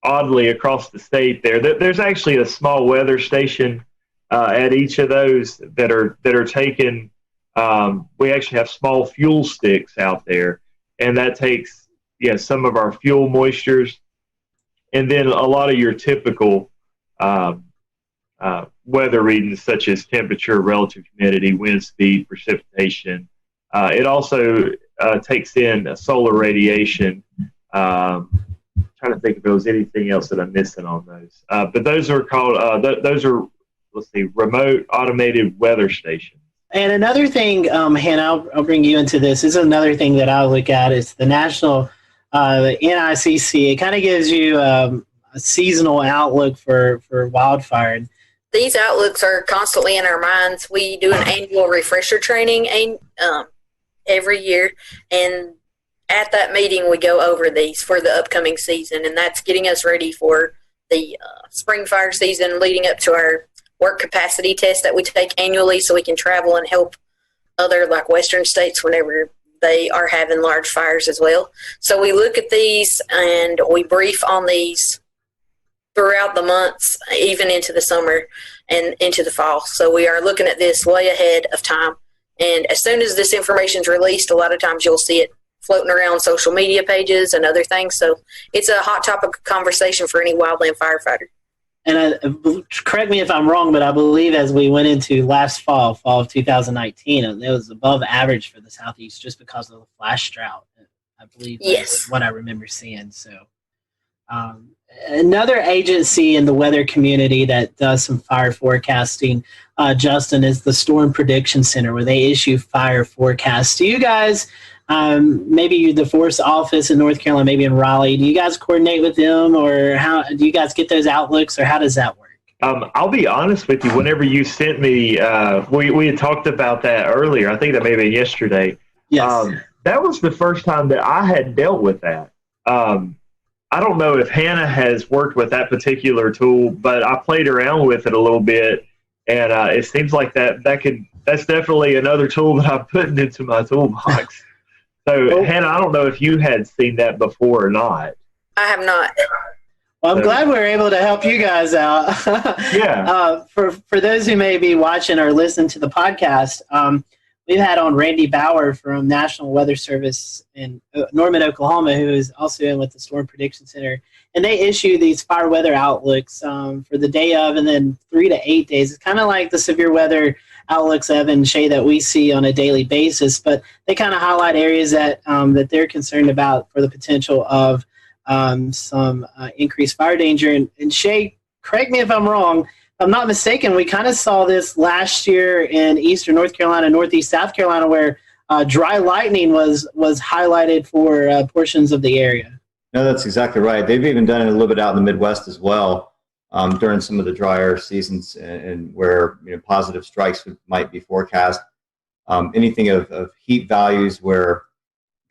oddly across the state. There's actually a small weather station at each of those that are taken. We actually have small fuel sticks out there, and that takes some of our fuel moistures. And then a lot of your typical weather readings, such as temperature, relative humidity, wind speed, precipitation. It also takes in solar radiation. Trying to think if there was anything else that I'm missing on those. But those are called, remote automated weather stations.
And another thing, Hannah, I'll bring you into this. This is another thing that I look at. It's the national NICC. It kind of gives you a seasonal outlook for wildfire.
These outlooks are constantly in our minds. We do an annual refresher training every year, and at that meeting we go over these for the upcoming season, and that's getting us ready for the spring fire season leading up to our work capacity test that we take annually so we can travel and help other like western states whenever they are having large fires as well. So we look at these and we brief on these throughout the months, even into the summer and into the fall. So we are looking at this way ahead of time. And as soon as this information is released, a lot of times you'll see it floating around social media pages and other things. So it's a hot topic of conversation for any wildland firefighter.
And correct me if I'm wrong, but I believe as we went into last fall of 2019, it was above average for the Southeast just because of the flash drought. I believe that's what I remember seeing. So another agency in the weather community that does some fire forecasting, Justin, is the Storm Prediction Center, where they issue fire forecasts. Do you guys, maybe the Force office in North Carolina, maybe in Raleigh, do you guys coordinate with them, or how do you guys get those outlooks, or how does that work?
I'll be honest with you. Whenever you sent me, we had talked about that earlier. I think that may have been yesterday.
Yes.
That was the first time that I had dealt with that. I don't know if Hannah has worked with that particular tool, but I played around with it a little bit, and it seems like that's definitely another tool that I'm putting into my toolbox. So, Hannah, I don't know if you had seen that before or not.
I have not.
Well, I'm glad we were able to help you guys out.
Yeah.
For those who may be watching or listening to the podcast, we've had on Randy Bauer from National Weather Service in Norman, Oklahoma, who is also in with the Storm Prediction Center. And they issue these fire weather outlooks for the day of and then 3 to 8 days. It's kind of like the severe weather outlooks, Evan and Shay, that we see on a daily basis, but they kind of highlight areas that they're concerned about for the potential of some increased fire danger. And Shay, correct me if I'm wrong, if I'm not mistaken, we kind of saw this last year in eastern North Carolina, northeast South Carolina, where dry lightning was highlighted for portions of the area.
No, that's exactly right. They've even done it a little bit out in the Midwest as well. During some of the drier seasons and where positive strikes might be forecast, anything of heat values where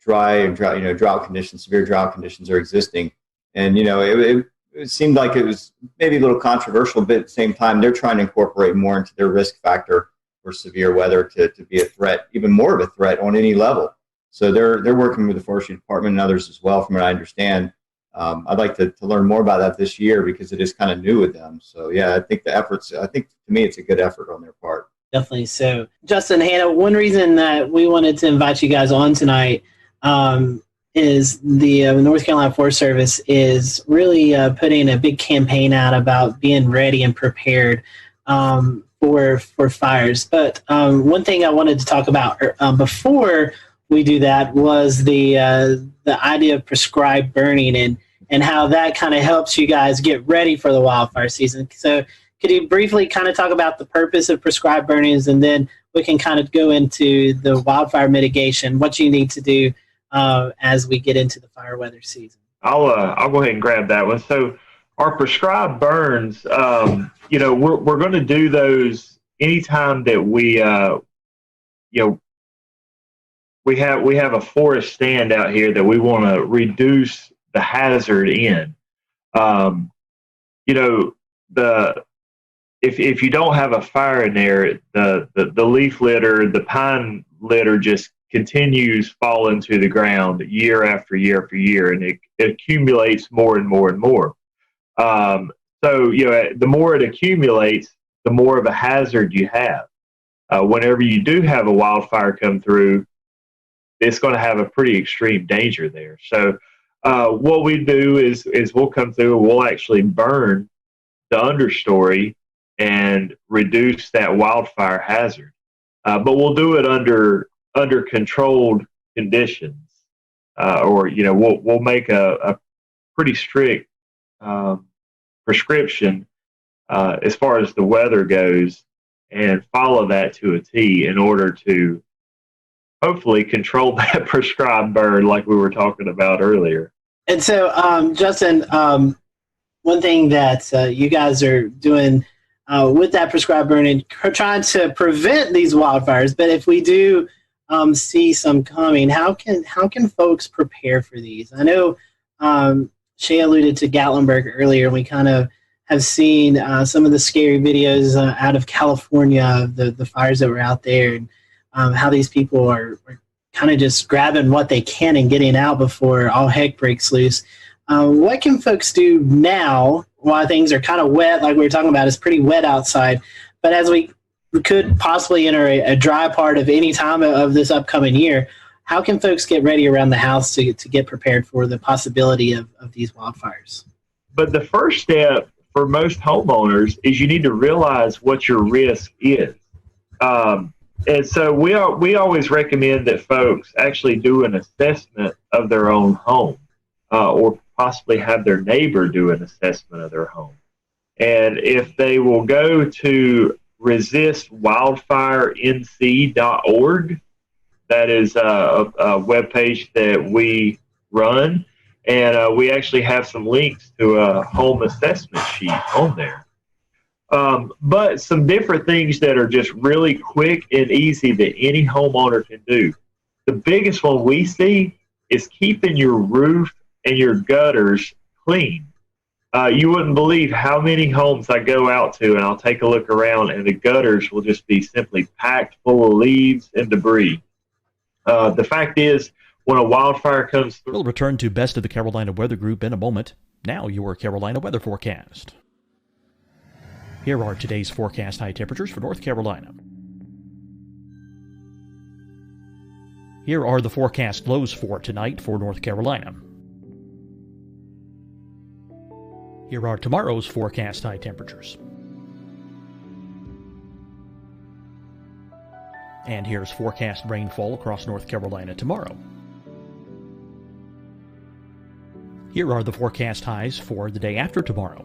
drought conditions, severe drought conditions are existing, and it seemed like it was maybe a little controversial, but at the same time they're trying to incorporate more into their risk factor for severe weather to be a threat, even more of a threat on any level. So they're working with the Forestry Department and others as well, from what I understand. I'd like to learn more about that this year because it is kind of new with them. So, yeah, I think to me, it's a good effort on their part.
Definitely so. Justin, Hannah, one reason that we wanted to invite you guys on tonight is the North Carolina Forest Service is really putting a big campaign out about being ready and prepared for fires. But one thing I wanted to talk about before we do that was the idea of prescribed burning and how that kind of helps you guys get ready for the wildfire season. So could you briefly kind of talk about the purpose of prescribed burnings, and then we can kind of go into the wildfire mitigation, what you need to do as we get into the fire weather season?
I'll go ahead and grab that one. So our prescribed burns, we're going to do those anytime that we have a forest stand out here that we want to reduce the hazard in. If you don't have a fire in there, the leaf litter, the pine litter just continues falling to the ground year after year after year, and it accumulates more and more and more. So the more it accumulates, the more of a hazard you have. Whenever you do have a wildfire come through, it's going to have a pretty extreme danger there. So what we do is we'll come through and we'll actually burn the understory and reduce that wildfire hazard. But we'll do it under controlled conditions, we'll make a pretty strict prescription as far as the weather goes and follow that to a T in order to hopefully control that prescribed burn like we were talking about earlier.
And so, Justin, one thing that you guys are doing with that prescribed burning, trying to prevent these wildfires, but if we do see some coming, how can folks prepare for these? I know Shay alluded to Gatlinburg earlier, and we kind of have seen some of the scary videos out of California, the fires that were out there, and how these people are kind of just grabbing what they can and getting out before all heck breaks loose. What can folks do now while things are kind of wet, like we were talking about? It's pretty wet outside, but as we could possibly enter a dry part of any time of this upcoming year, how can folks get ready around the house to get prepared for the possibility of these wildfires?
But the first step for most homeowners is you need to realize what your risk is. And so we always recommend that folks actually do an assessment of their own home, or possibly have their neighbor do an assessment of their home. And if they will go to resistwildfirenc.org, that is a webpage that we run, and we actually have some links to a home assessment sheet on there. But some different things that are just really quick and easy that any homeowner can do. The biggest one we see is keeping your roof and your gutters clean. You wouldn't believe how many homes I go out to, and I'll take a look around, and the gutters will just be simply packed full of leaves and debris. The fact is, when a wildfire comes through...
We'll return to Best of the Carolina Weather Group in a moment. Now your Carolina weather forecast. Here are today's forecast high temperatures for North Carolina. Here are the forecast lows for tonight for North Carolina. Here are tomorrow's forecast high temperatures. And here's forecast rainfall across North Carolina tomorrow. Here are the forecast highs for the day after tomorrow.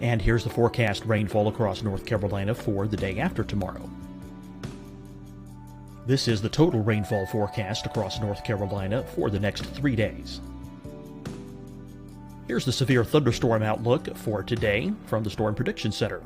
And here's the forecast rainfall across North Carolina for the day after tomorrow. This is the total rainfall forecast across North Carolina for the next 3 days. Here's the severe thunderstorm outlook for today from the Storm Prediction Center.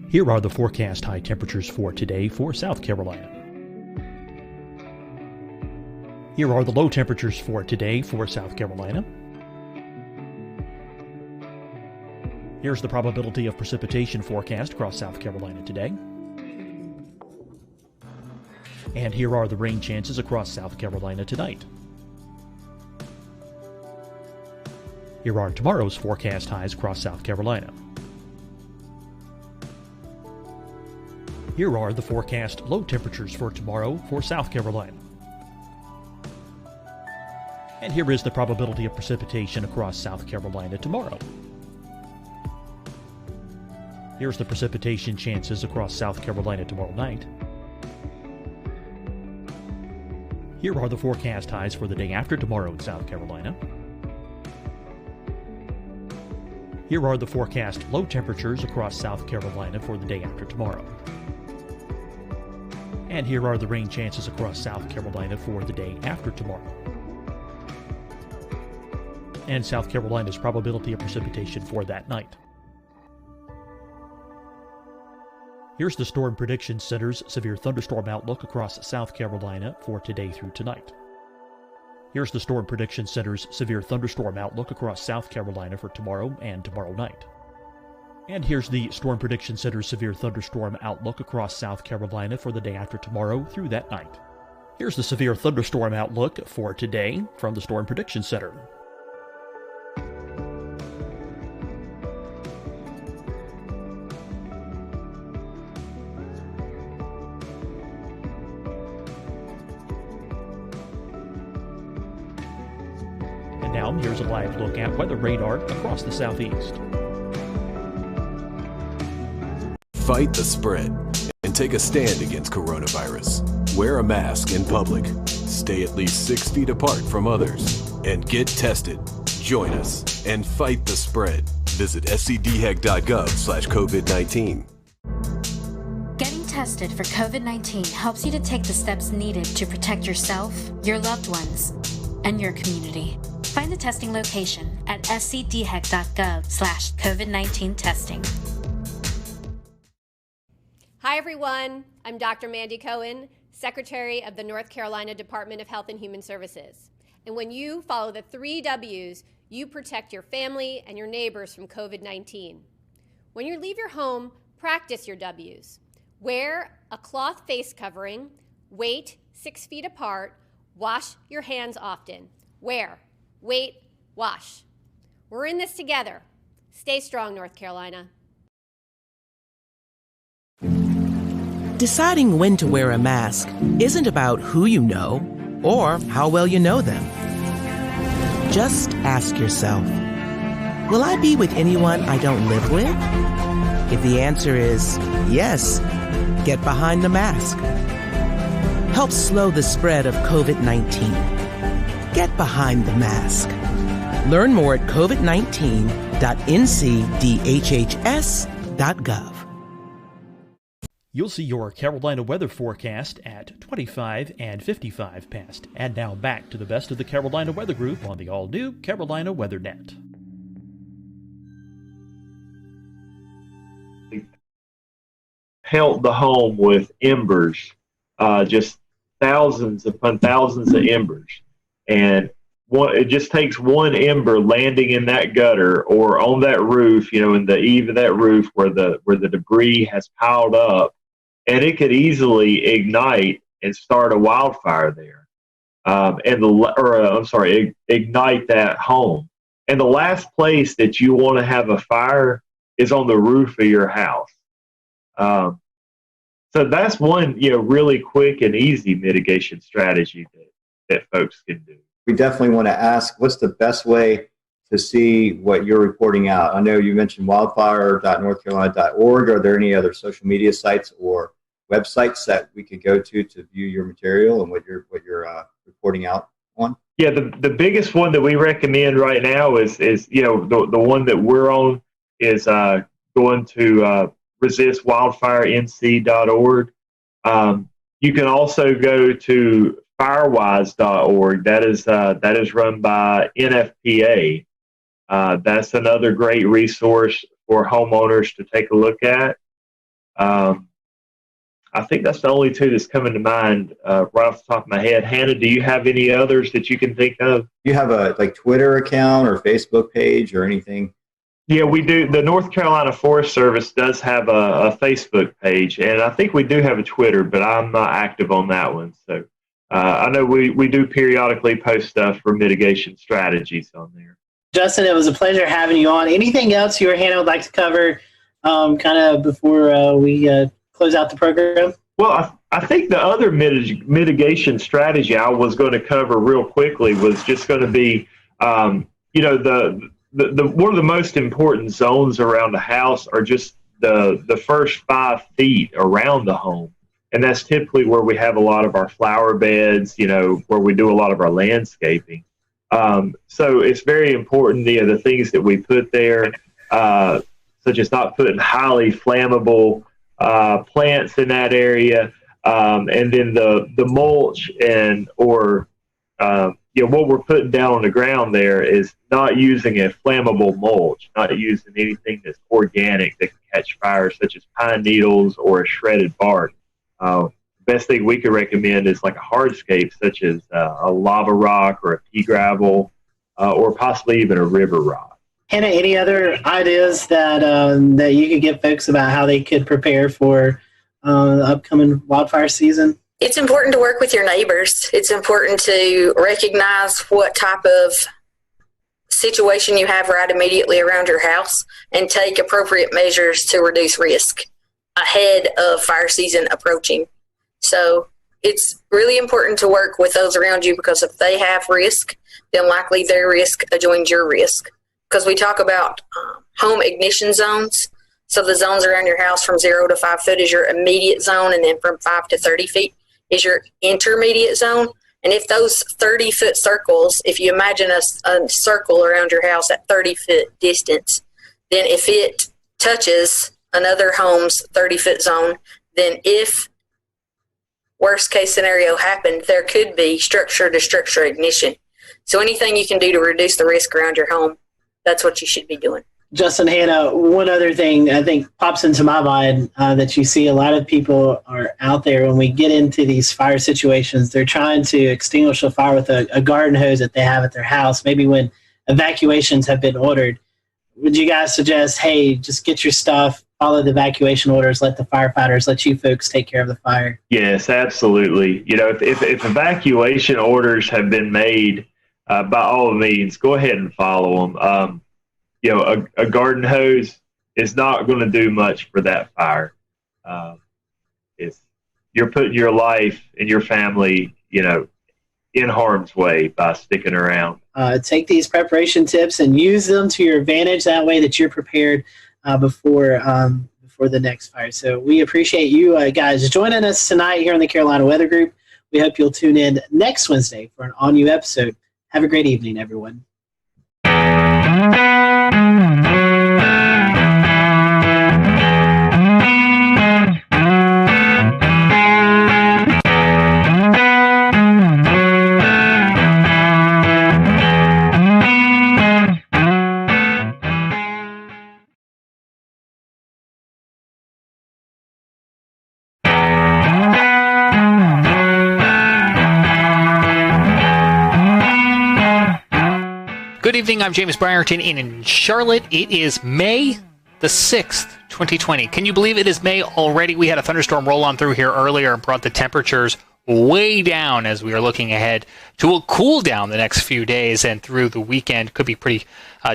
Here are the forecast high temperatures for today for South Carolina. Here are the low temperatures for today for South Carolina. Here's the probability of precipitation forecast across South Carolina today. And here are the rain chances across South Carolina tonight. Here are tomorrow's forecast highs across South Carolina. Here are the forecast low temperatures for tomorrow for South Carolina. And here is the probability of precipitation across South Carolina tomorrow. Here's the precipitation chances across South Carolina tomorrow night. Here are the forecast highs for the day after tomorrow in South Carolina. Here are the forecast low temperatures across South Carolina for the day after tomorrow. And here are the rain chances across South Carolina for the day after tomorrow. And South Carolina's probability of precipitation for that night. Here's the Storm Prediction Center's severe thunderstorm outlook across South Carolina for today through tonight. Here's the Storm Prediction Center's severe thunderstorm outlook across South Carolina for tomorrow and tomorrow night. And here's the Storm Prediction Center's severe thunderstorm outlook across South Carolina for the day after tomorrow through that night. Here's the severe thunderstorm outlook for today from the Storm Prediction Center. And now, here's a live look at weather radar across the southeast.
Fight the spread and take a stand against coronavirus. Wear a mask in public. Stay at least 6 feet apart from others. And get tested. Join us and fight the spread. Visit scdhec.gov/COVID-19.
Getting tested for COVID-19 helps you to take the steps needed to protect yourself, your loved ones, and your community. Find the testing location at scdhec.gov/COVID-19 testing.
Hi, everyone. I'm Dr. Mandy Cohen, Secretary of the North Carolina Department of Health and Human Services. And when you follow the 3 W's, you protect your family and your neighbors from COVID-19. When you leave your home, practice your W's. Wear a cloth face covering, wait 6 feet apart, wash your hands often. Wear, wait, wash. We're in this together. Stay strong, North Carolina.
Deciding when to wear a mask isn't about who you know or how well you know them. Just ask yourself, will I be with anyone I don't live with? If the answer is yes, get behind the mask. Help slow the spread of COVID-19. Get behind the mask. Learn more at covid19.ncdhhs.gov.
You'll see your Carolina weather forecast at 25 and 55 past. And now back to the best of the Carolina Weather Group on the all-new Carolina WeatherNet.
Pelt the home with embers, just thousands upon thousands of embers. And it just takes one ember landing in that gutter or on that roof, in the eave of that roof where the debris has piled up, and it could easily ignite and start a wildfire there. Ignite that home. And the last place that you want to have a fire is on the roof of your house. So that's one, really quick and easy mitigation strategy that folks can do.
We definitely want to ask, what's the best way to see what you're reporting out? I know you mentioned wildfire.northcarolina.org. Are there any other social media sites or websites that we could go to view your material and what you're reporting out on?
Yeah, the biggest one that we recommend right now is the one that we're on is going to resistwildfirenc.org. You can also go to firewise.org. That is run by NFPA. That's another great resource for homeowners to take a look at. I think that's the only two that's coming to mind right off the top of my head. Hannah, do you have any others that you can think of?
Do you have a Twitter account or Facebook page or anything?
Yeah, we do. The North Carolina Forest Service does have a Facebook page, and I think we do have a Twitter, but I'm not active on that one. So I know we do periodically post stuff for mitigation strategies on there.
Justin, it was a pleasure having you on. Anything else you or Hannah would like to cover kind of before we close out the program?
Well, I think the other mitigation strategy I was going to cover real quickly was just going to be, the one of the most important zones around the house are just the first 5 feet around the home. And that's typically where we have a lot of our flower beds, where we do a lot of our landscaping. So it's very important, the things that we put there, such as not putting highly flammable plants in that area, and then the mulch what we're putting down on the ground there is not using a flammable mulch, not using anything that's organic that can catch fire, such as pine needles or a shredded bark. The best thing we could recommend is like a hardscape, such as a lava rock or a pea gravel, or possibly even a river rock.
Hannah, any other ideas that you could give folks about how they could prepare for the upcoming wildfire season?
It's important to work with your neighbors. It's important to recognize what type of situation you have right immediately around your house and take appropriate measures to reduce risk ahead of fire season approaching. So it's really important to work with those around you, because if they have risk, then likely their risk joins your risk. Because we talk about home ignition zones. So the zones around your house from 0 to 5 foot is your immediate zone, and then from 5 to 30 feet is your intermediate zone. And if those 30-foot circles, if you imagine a circle around your house at 30-foot distance, then if it touches another home's 30-foot zone, then if worst case scenario happened, there could be structure-to-structure ignition. So anything you can do to reduce the risk around your home, that's what you should be doing.
Justin, Hannah, one other thing I think pops into my mind that you see a lot of people are out there when we get into these fire situations, they're trying to extinguish a fire with a garden hose that they have at their house, maybe when evacuations have been ordered. Would you guys suggest, hey, just get your stuff, follow the evacuation orders, let the firefighters, let you folks take care of the fire?
Yes, absolutely. You know, if evacuation orders have been made, by all means, go ahead and follow them. You know, a garden hose is not going to do much for that fire. You're putting your life and your family, you know, in harm's way by sticking around.
Take these preparation tips and use them to your advantage. That way that you're prepared before the next fire. So we appreciate you guys joining us tonight here on the Carolina Weather Group. We hope you'll tune in next Wednesday for an all-new episode. Have a great evening, everyone.
Good evening, I'm James Brierton in Charlotte. It is May the 6th, 2020. Can you believe it is May already? We had a thunderstorm roll on through here earlier and brought the temperatures way down as we are looking ahead to a cool down the next few days, and through the weekend could be pretty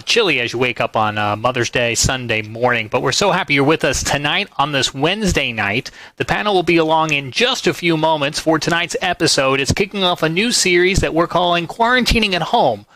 chilly as you wake up on Mother's Day, Sunday morning. But we're so happy you're with us tonight on this Wednesday night. The panel will be along in just a few moments for tonight's episode. It's kicking off a new series that we're calling Quarantining at Home.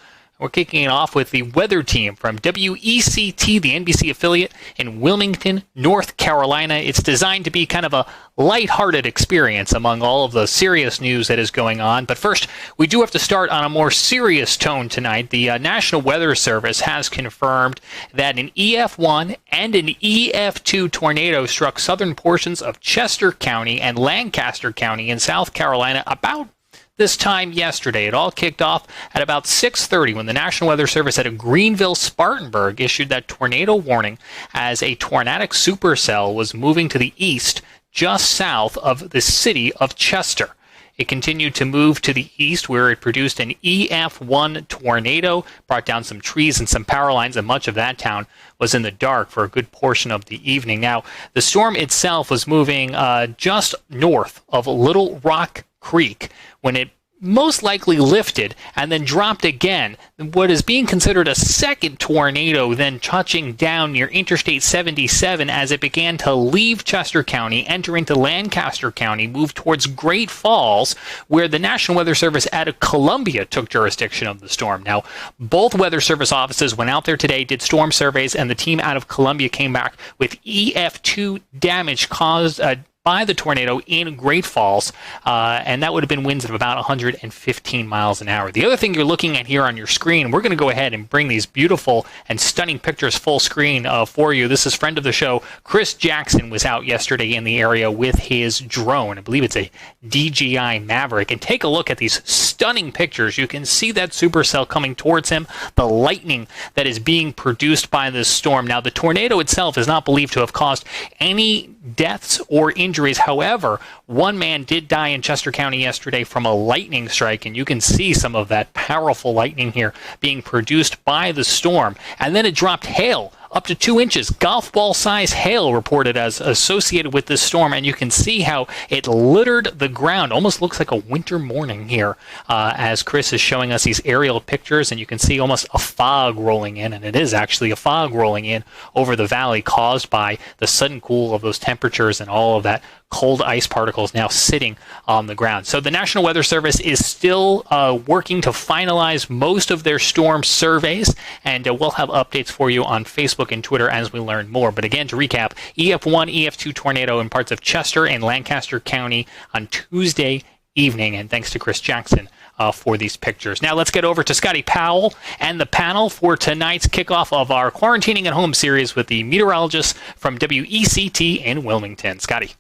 We're kicking it off with the weather team from WECT, the NBC affiliate in Wilmington, North Carolina. It's designed to be kind of a lighthearted experience among all of the serious news that is going on. But first, we do have to start on a more serious tone tonight. The National Weather Service has confirmed that an EF1 and an EF2 tornado struck southern portions of Chester County and Lancaster County in South Carolina about this time yesterday. It all kicked off at about 6:30 when the National Weather Service at Greenville-Spartanburg issued that tornado warning as a tornadic supercell was moving to the east just south of the city of Chester. It continued to move to the east where it produced an EF1 tornado, brought down some trees and some power lines, and much of that town was in the dark for a good portion of the evening. Now, the storm itself was moving just north of Little Rock Creek when it most likely lifted and then dropped again. What is being considered a second tornado then touching down near Interstate 77 as it began to leave Chester County, enter into Lancaster County, move towards Great Falls, where the National Weather Service out of Columbia took jurisdiction of the storm. Now, both Weather Service offices went out there today, did storm surveys, and the team out of Columbia came back with EF2 damage caused by the tornado in Great Falls, and that would have been winds of about 115 miles an hour. The other thing you're looking at here on your screen, we're going to go ahead and bring these beautiful and stunning pictures full screen for you. This is friend of the show, Chris Jackson, was out yesterday in the area with his drone. I believe it's a DJI Maverick. And take a look at these stunning pictures. You can see that supercell coming towards him, the lightning that is being produced by this storm. Now, the tornado itself is not believed to have caused any deaths or injuries. However, one man did die in Chester County yesterday from a lightning strike, and you can see some of that powerful lightning here being produced by the storm. And then it dropped hail up to 2 inches. Golf ball size hail reported as associated with this storm, and you can see how it littered the ground. Almost looks like a winter morning here as Chris is showing us these aerial pictures, and you can see almost a fog rolling in, and it is actually a fog rolling in over the valley caused by the sudden cool of those temperatures and all of that cold ice particles now sitting on the ground. So the National Weather Service is still working to finalize most of their storm surveys, and we'll have updates for you on Facebook and Twitter as we learn more. But again, to recap, EF1, EF2 tornado in parts of Chester and Lancaster County on Tuesday evening, and thanks to Chris Jackson for these pictures. Now let's get over to Scotty Powell and the panel for tonight's kickoff of our Quarantining at Home series with the meteorologist from WECT in Wilmington. Scotty.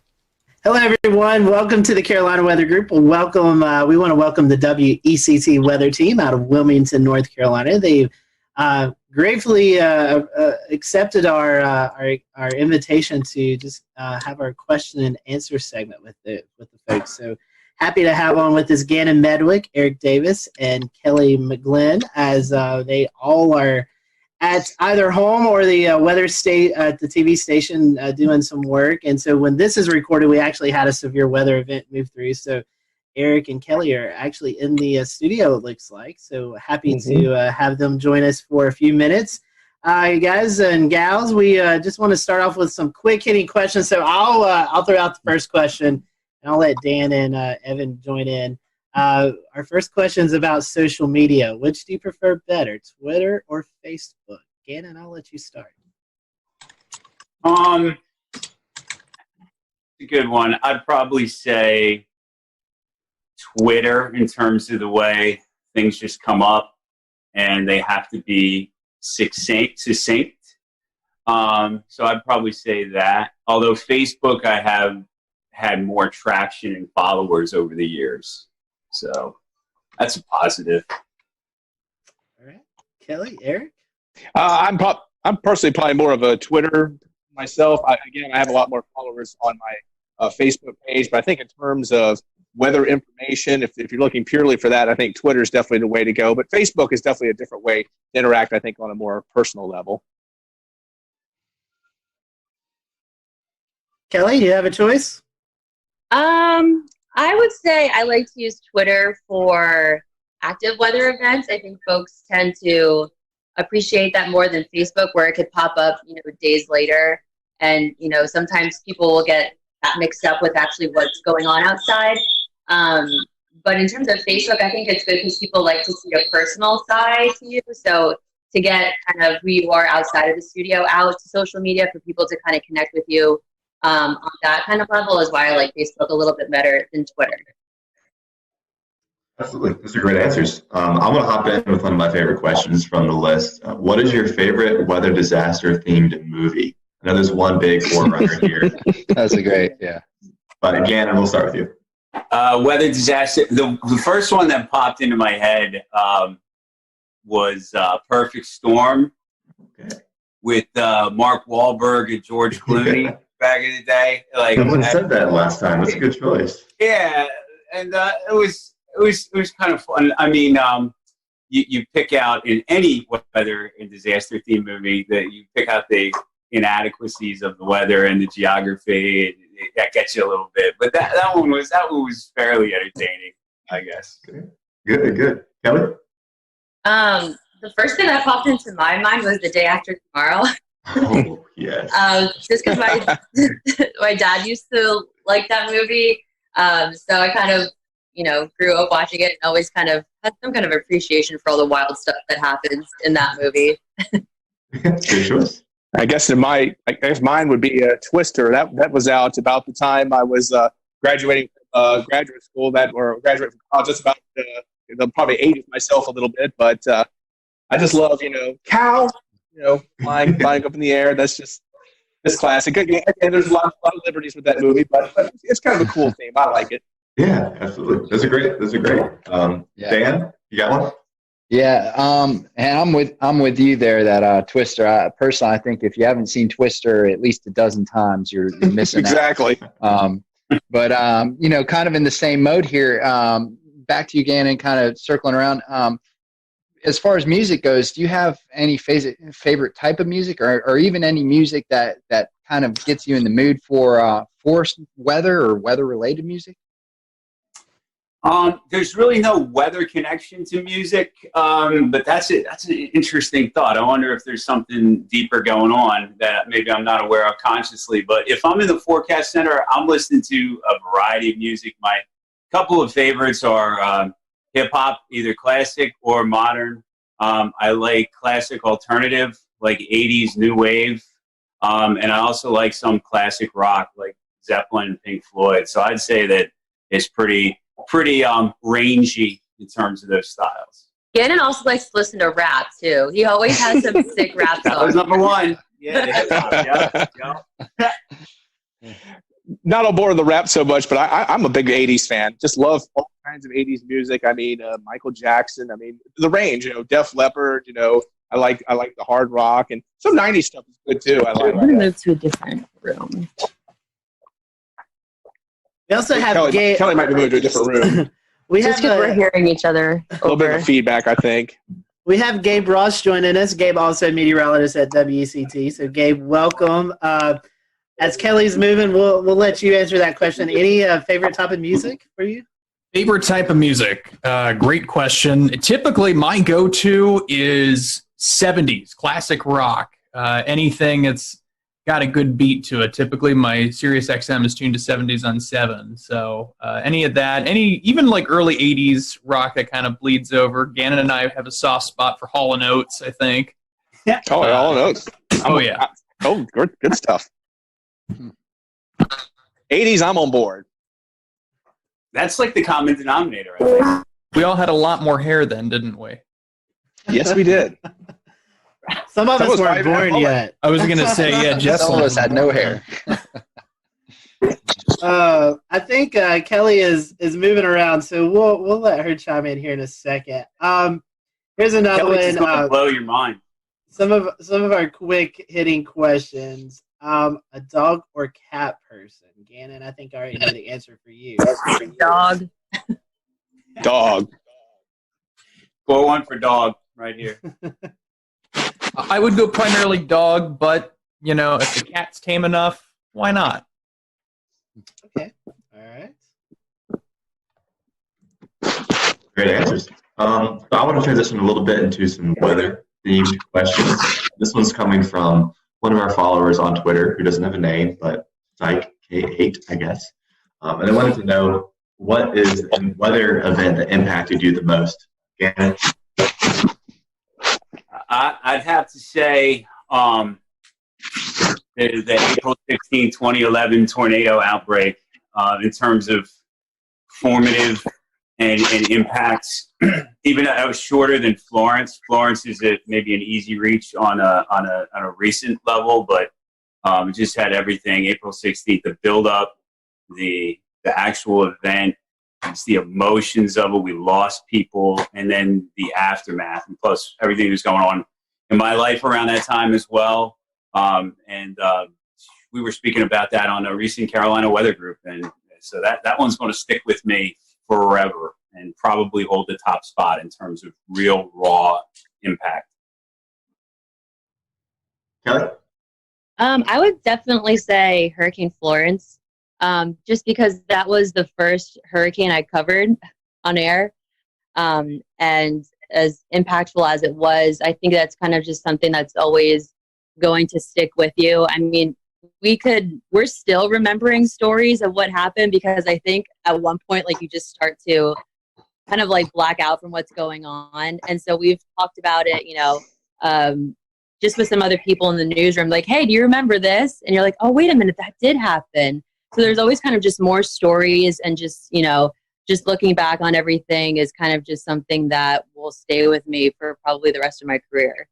Hello, everyone. Welcome to the Carolina Weather Group. Welcome. We want to welcome the WECT weather team out of Wilmington, North Carolina. They gratefully accepted our invitation to just have our question and answer segment with the folks. So happy to have on with us Gannon Medwick, Eric Davis, and Kelly McGlynn, as they all are at either home or the weather state at the TV station doing some work. And so when this is recorded, we actually had a severe weather event move through. So Eric and Kelly are actually in the studio, it looks like. So happy to have them join us for a few minutes. Guys and gals, we just want to start off with some quick hitting questions. So I'll throw out the first question, and I'll let Dan and Evan join in. Our first question is about social media. Which do you prefer better, Twitter or Facebook? Gannon, I'll let you start.
A good one. I'd probably say Twitter in terms of the way things just come up and they have to be succinct. So I'd probably say that. Although Facebook, I have had more traction and followers over the years. So that's a positive.
All right. Kelly, Eric?
I'm personally probably more of a Twitter myself. I have a lot more followers on my Facebook page, but I think in terms of weather information, if you're looking purely for that, I think Twitter is definitely the way to go. But Facebook is definitely a different way to interact, I think, on a more personal level.
Kelly, do you have a choice?
I would say I like to use Twitter for active weather events. I think folks tend to appreciate that more than Facebook, where it could pop up, days later. And, sometimes people will get that mixed up with actually what's going on outside. But in terms of Facebook, I think it's good because people like to see a personal side to you. So to get kind of who you are outside of the studio out to social media for people to kind of connect with you on that kind of level is why I like Facebook a little bit better than Twitter.
Absolutely. Those are great answers. I'm going to hop in with one of my favorite questions from the list. What is your favorite weather disaster themed movie? I know there's one big forerunner here.
That's a great, yeah.
But again, we'll start with you.
Weather disaster. The first one that popped into my head was Perfect Storm with Mark Wahlberg and George Clooney back in the day.
Someone said that last time. That's a good choice.
Yeah, and it was kind of fun. I mean, you pick out in any weather and disaster themed movie that you pick out the inadequacies of the weather and the geography, and that gets you a little bit. But that one was fairly entertaining, I guess.
Good. Kelly?
The first thing that popped into my mind was The Day After Tomorrow.
Oh, yes.
Just because my dad used to like that movie, so I kind of grew up watching it and always kind of had some kind of appreciation for all the wild stuff that happens in that movie.
Good choice.
I guess mine would be Twister. That was out about the time I was graduating from graduate school, or graduating from college. Just about probably aged myself a little bit, but I just love cow, flying up in the air. That's classic. And there's a lot of liberties with that movie, but it's kind of a cool theme. I like it.
Yeah, absolutely. Those are great. Dan, you got one?
Yeah, and I'm with you there. That Twister. Personally, I think if you haven't seen Twister at least a dozen times, you're missing
exactly.
out. But kind of in the same mode here. Back to you, Gannon. Kind of circling around. as far as music goes, do you have any favorite type of music, or even any music that kind of gets you in the mood for weather or weather-related music?
There's really no weather connection to music, but that's it. That's an interesting thought. I wonder if there's something deeper going on that maybe I'm not aware of consciously. But if I'm in the forecast center, I'm listening to a variety of music. My couple of favorites are hip-hop, either classic or modern. I like classic alternative, like 80s new wave. And I also like some classic rock, like Zeppelin and Pink Floyd. So I'd say that it's pretty rangy in terms of those styles.
Gannon also likes to listen to rap too. He always has some sick rap songs.
That was number one. Yeah.
Not on board with the rap so much, but I'm a big 80s fan. Just love all kinds of 80s music. I mean, Michael Jackson. I mean, the range. Def Leppard. I like the hard rock, and some 90s stuff is good too.
I'm gonna move to a different room.
We also have
Kelly might be moving to a different room.
Just because we're hearing each other.
A little bit of feedback, I think.
We have Gabe Ross joining us. Gabe also a meteorologist at WCT. So Gabe, welcome. As Kelly's moving, we'll let you answer that question. Any favorite type of music for you?
Favorite type of music? Great question. Typically, my go-to is 70s classic rock. Anything that's got a good beat to it. Typically, my Sirius XM is tuned to 70s on 7. So any of that, even like early 80s rock that kind of bleeds over. Gannon and I have a soft spot for Hall & Oates, I think.
Hall & Oates.
Yeah.
Oh, good stuff. 80s, I'm on board.
That's like the common denominator, I think.
We all had a lot more hair then, didn't we?
Yes, we did.
Some of us weren't born yet.
I was going to say, yeah, Jess.
Some of us had no hair.
I think Kelly is moving around, so we'll let her chime in here in a second. Here's another
Kelly's
one.
Going to blow your mind.
Some of our quick hitting questions. A dog or cat person? Gannon, I think I already know the answer for you.
Dog.
Dog.
Go one for dog right here.
I would go primarily dog, but, if the cat's tame enough, why not?
Okay. All right.
Great answers. I want to transition a little bit into some weather-themed questions. This one's coming from one of our followers on Twitter who doesn't have a name, but Psych K8, I guess. And I wanted to know, what is a weather event that impacted you the most? Gannon?
I'd have to say the April 16, 2011 tornado outbreak in terms of formative and impacts. Even though I was shorter than Florence. Florence is maybe an easy reach on a recent level, but it just had everything. April 16th, the build-up, the actual event, it's the emotions of it. We lost people, and then the aftermath, and plus everything that was going on in my life around that time as well. We were speaking about that on a recent Carolina Weather Group, and so that one's going to stick with me forever and probably hold the top spot in terms of real raw impact.
Kelly?
I would definitely say Hurricane Florence. Just because that was the first hurricane I covered on air. And as impactful as it was, I think that's kind of just something that's always going to stick with you. I mean, we're still remembering stories of what happened because I think at one point, like, you just start to kind of like black out from what's going on. And so we've talked about it, just with some other people in the newsroom, like, hey, do you remember this? And you're like, oh, wait a minute, that did happen. So there's always kind of just more stories, and just, just looking back on everything is kind of just something that will stay with me for probably the rest of my career.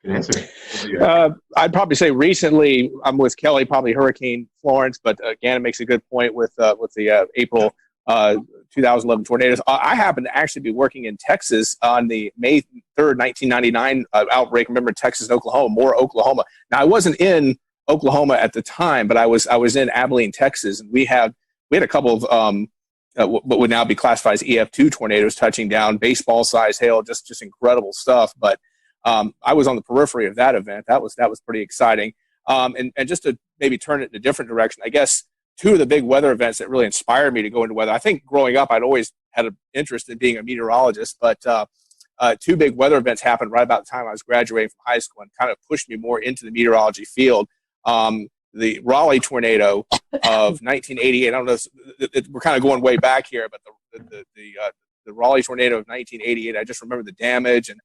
Good answer.
I'd probably say recently, I'm with Kelly, probably Hurricane Florence, but Gannon makes a good point with the April 2011 tornadoes. I happen to actually be working in Texas on the May 3rd, 1999 outbreak. Remember, Texas and Oklahoma, more Oklahoma. Now, I wasn't in Oklahoma at the time, but I was in Abilene, Texas, and we had a couple of what would now be classified as EF2 tornadoes touching down, baseball-sized hail, just incredible stuff. But I was on the periphery of that event. That was pretty exciting. And just to maybe turn it in a different direction, I guess two of the big weather events that really inspired me to go into weather. I think growing up, I'd always had an interest in being a meteorologist, but two big weather events happened right about the time I was graduating from high school and kind of pushed me more into the meteorology field. The Raleigh tornado of 1988. I don't know. We're kind of going way back here, but the Raleigh tornado of 1988. I just remember the damage. And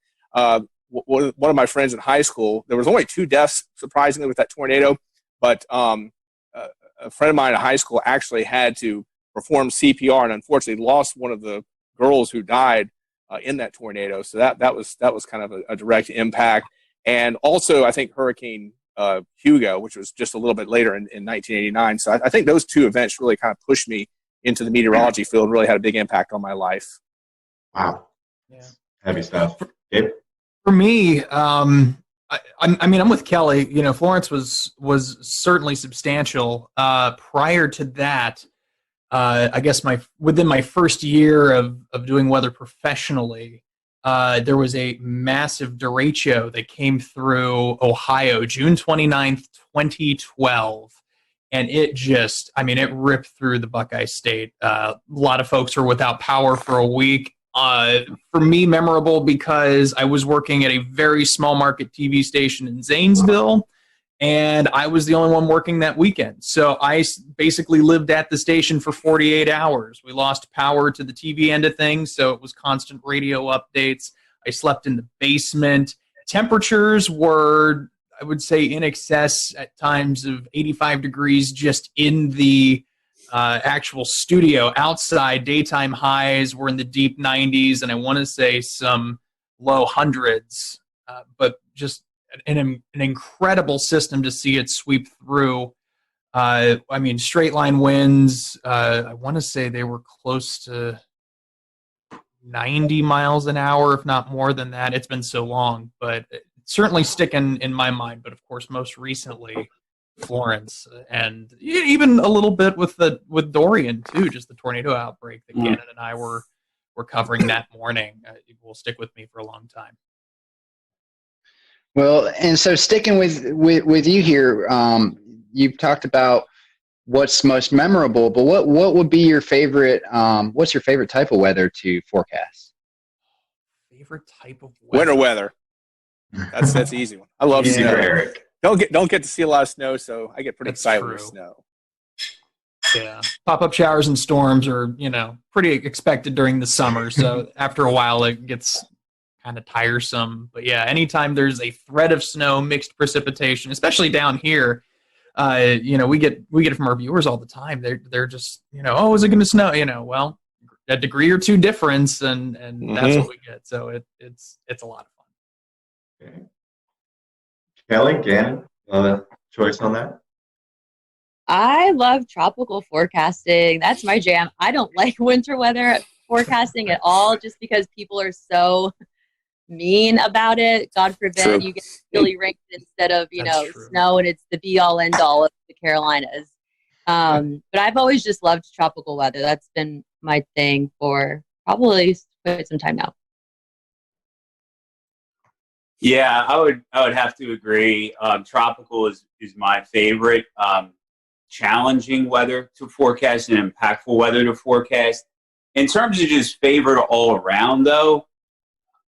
one of my friends in high school, there was only 2 deaths, surprisingly, with that tornado. But a friend of mine in high school actually had to perform CPR and unfortunately lost one of the girls who died in that tornado. So that was kind of a direct impact. And also, I think Hurricane Hugo, which was just a little bit later in 1989. So I think those 2 events really kind of pushed me into the meteorology field and really had a big impact on my life.
Wow. Yeah. Heavy stuff. Gabe?
For me, I'm with Kelly. You know, Florence was certainly substantial. Prior to that, I guess within my first year of doing weather professionally, there was a massive derecho that came through Ohio, June 29th, 2012. And it it ripped through the Buckeye State. A lot of folks were without power for a week. For me, memorable because I was working at a very small market TV station in Zanesville, and I was the only one working that weekend. So I basically lived at the station for 48 hours. We lost power to the TV end of things, so it was constant radio updates. I slept in the basement. Temperatures were, I would say, in excess at times of 85 degrees just in the actual studio. Outside, daytime highs were in the deep 90s, and I want to say some low hundreds, but just an incredible system to see it sweep through. Straight line winds, I want to say they were close to 90 miles an hour, if not more than that. It's been so long, but it's certainly sticking in my mind. But of course, most recently, Florence, and even a little bit with Dorian too, just the tornado outbreak that Gannon and I were covering that morning. It will stick with me for a long time.
Well, and so sticking with you here, you've talked about what's most memorable, but what would be your favorite? What's your favorite type of weather to forecast?
Favorite type of weather?
Winter weather. That's the easy one. I love snow. Eric. Don't get to see a lot of snow, so I get pretty excited with snow.
Yeah, pop-up showers and storms are pretty expected during the summer. So after a while, it gets kind of tiresome. But yeah, anytime there's a threat of snow, mixed precipitation, especially down here, we get it from our viewers all the time. They're just oh, is it going to snow? Well, a degree or two difference, and that's what we get. So it's a lot of fun.
Okay. Kelly, Gannon, choice on that?
I love tropical forecasting. That's my jam. I don't like winter weather forecasting at all, just because people are so mean about it. God forbid you get really rain instead of snow, and it's the be all end all of the Carolinas. But I've always just loved tropical weather. That's been my thing for probably quite some time now.
Yeah, I would have to agree. Tropical is my favorite. Challenging weather to forecast and impactful weather to forecast. In terms of just favorite all around, though,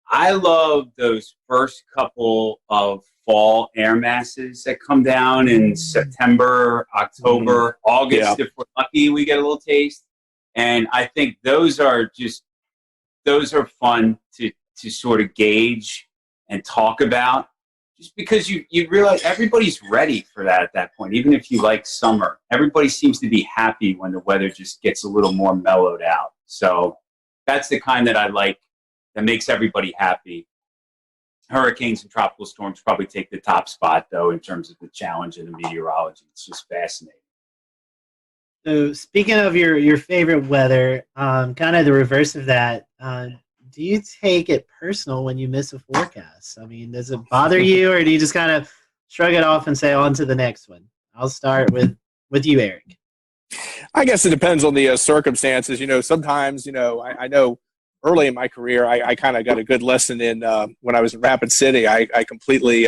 I love those first couple of fall air masses that come down in September, October, August. If we're lucky, we get a little taste. And I think those are fun to sort of gauge and talk about, just because you realize everybody's ready for that at that point. Even if you like summer, everybody seems to be happy when the weather just gets a little more mellowed out. So that's the kind that I like, that makes everybody happy. Hurricanes and tropical storms probably take the top spot, though, in terms of the challenge in the meteorology. It's just fascinating.
So speaking of your favorite weather, kind of the reverse of that, do you take it personal when you miss a forecast? I mean, does it bother you, or do you just kind of shrug it off and say on to the next one? I'll start with you, Eric.
I guess it depends on the circumstances. Sometimes, I know early in my career, I kind of got a good lesson in when I was in Rapid City. I completely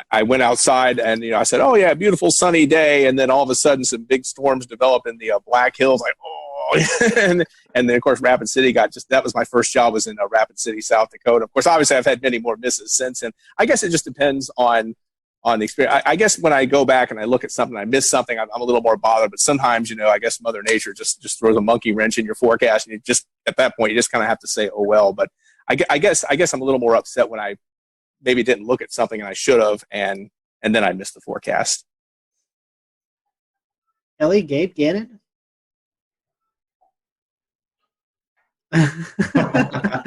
I went outside and, I said, oh, yeah, beautiful sunny day. And then all of a sudden some big storms develop in the Black Hills. Like, oh, and then, of course, Rapid City that was my first job was in Rapid City, South Dakota. Of course, obviously, I've had many more misses since. And I guess it just depends on the experience. I guess when I go back and I look at something, I miss something, I'm a little more bothered. But sometimes, I guess Mother Nature just throws a monkey wrench in your forecast. And at that point, you just kind of have to say, oh, well. But I guess I'm a little more upset when I maybe didn't look at something and I should have, and then I missed the forecast.
Ellie, Gabe, Gannon?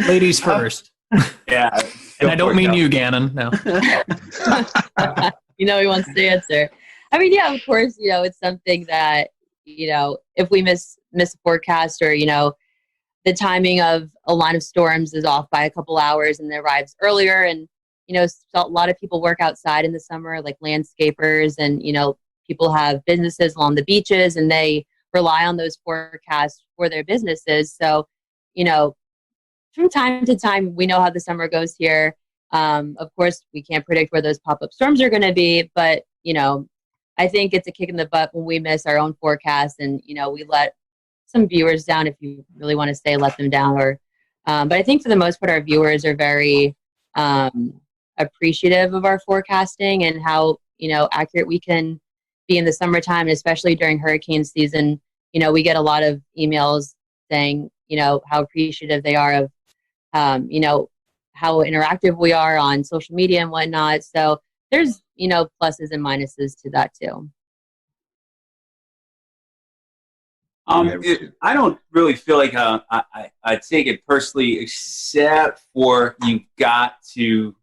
Ladies first.
Yeah.
And I don't mean you, Gannon. No.
He wants to answer. I mean, yeah, of course, it's something that, if we miss a forecast or, the timing of a line of storms is off by a couple hours and it arrives earlier. And, a lot of people work outside in the summer, like landscapers, and, people have businesses along the beaches and they rely on those forecasts for their businesses. So, from time to time, we know how the summer goes here. Of course, we can't predict where those pop-up storms are going to be, but, I think it's a kick in the butt when we miss our own forecast and, we let some viewers down. If you really want to say let them down, or, but I think for the most part, our viewers are very appreciative of our forecasting and how, accurate we can be in the summertime, especially during hurricane season. We get a lot of emails saying, how appreciative they are of, how interactive we are on social media and whatnot. So there's, pluses and minuses to that too.
I don't really feel like I take it personally, except for you got to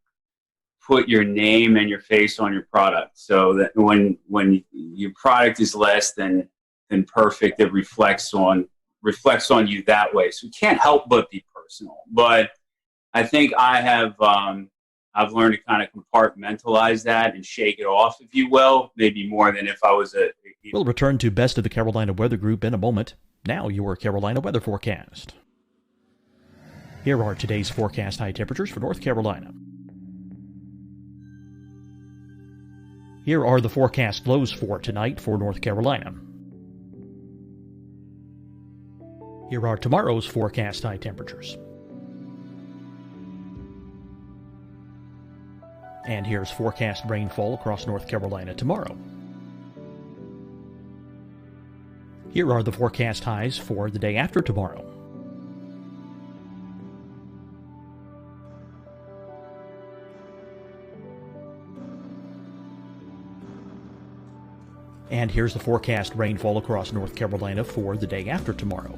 put your name and your face on your product, so that when your product is less than perfect, it reflects on you that way. So you can't help but be personal. But I think I've learned to kind of compartmentalize that and shake it off, if you will, maybe more than if I was
We'll return to Best of the Carolina Weather Group in a moment. Now your Carolina weather forecast. Here are today's forecast high temperatures for North Carolina. Here are the forecast lows for tonight for North Carolina. Here are tomorrow's forecast high temperatures. And here's forecast rainfall across North Carolina tomorrow. Here are the forecast highs for the day after tomorrow. And here's the forecast rainfall across North Carolina for the day after tomorrow.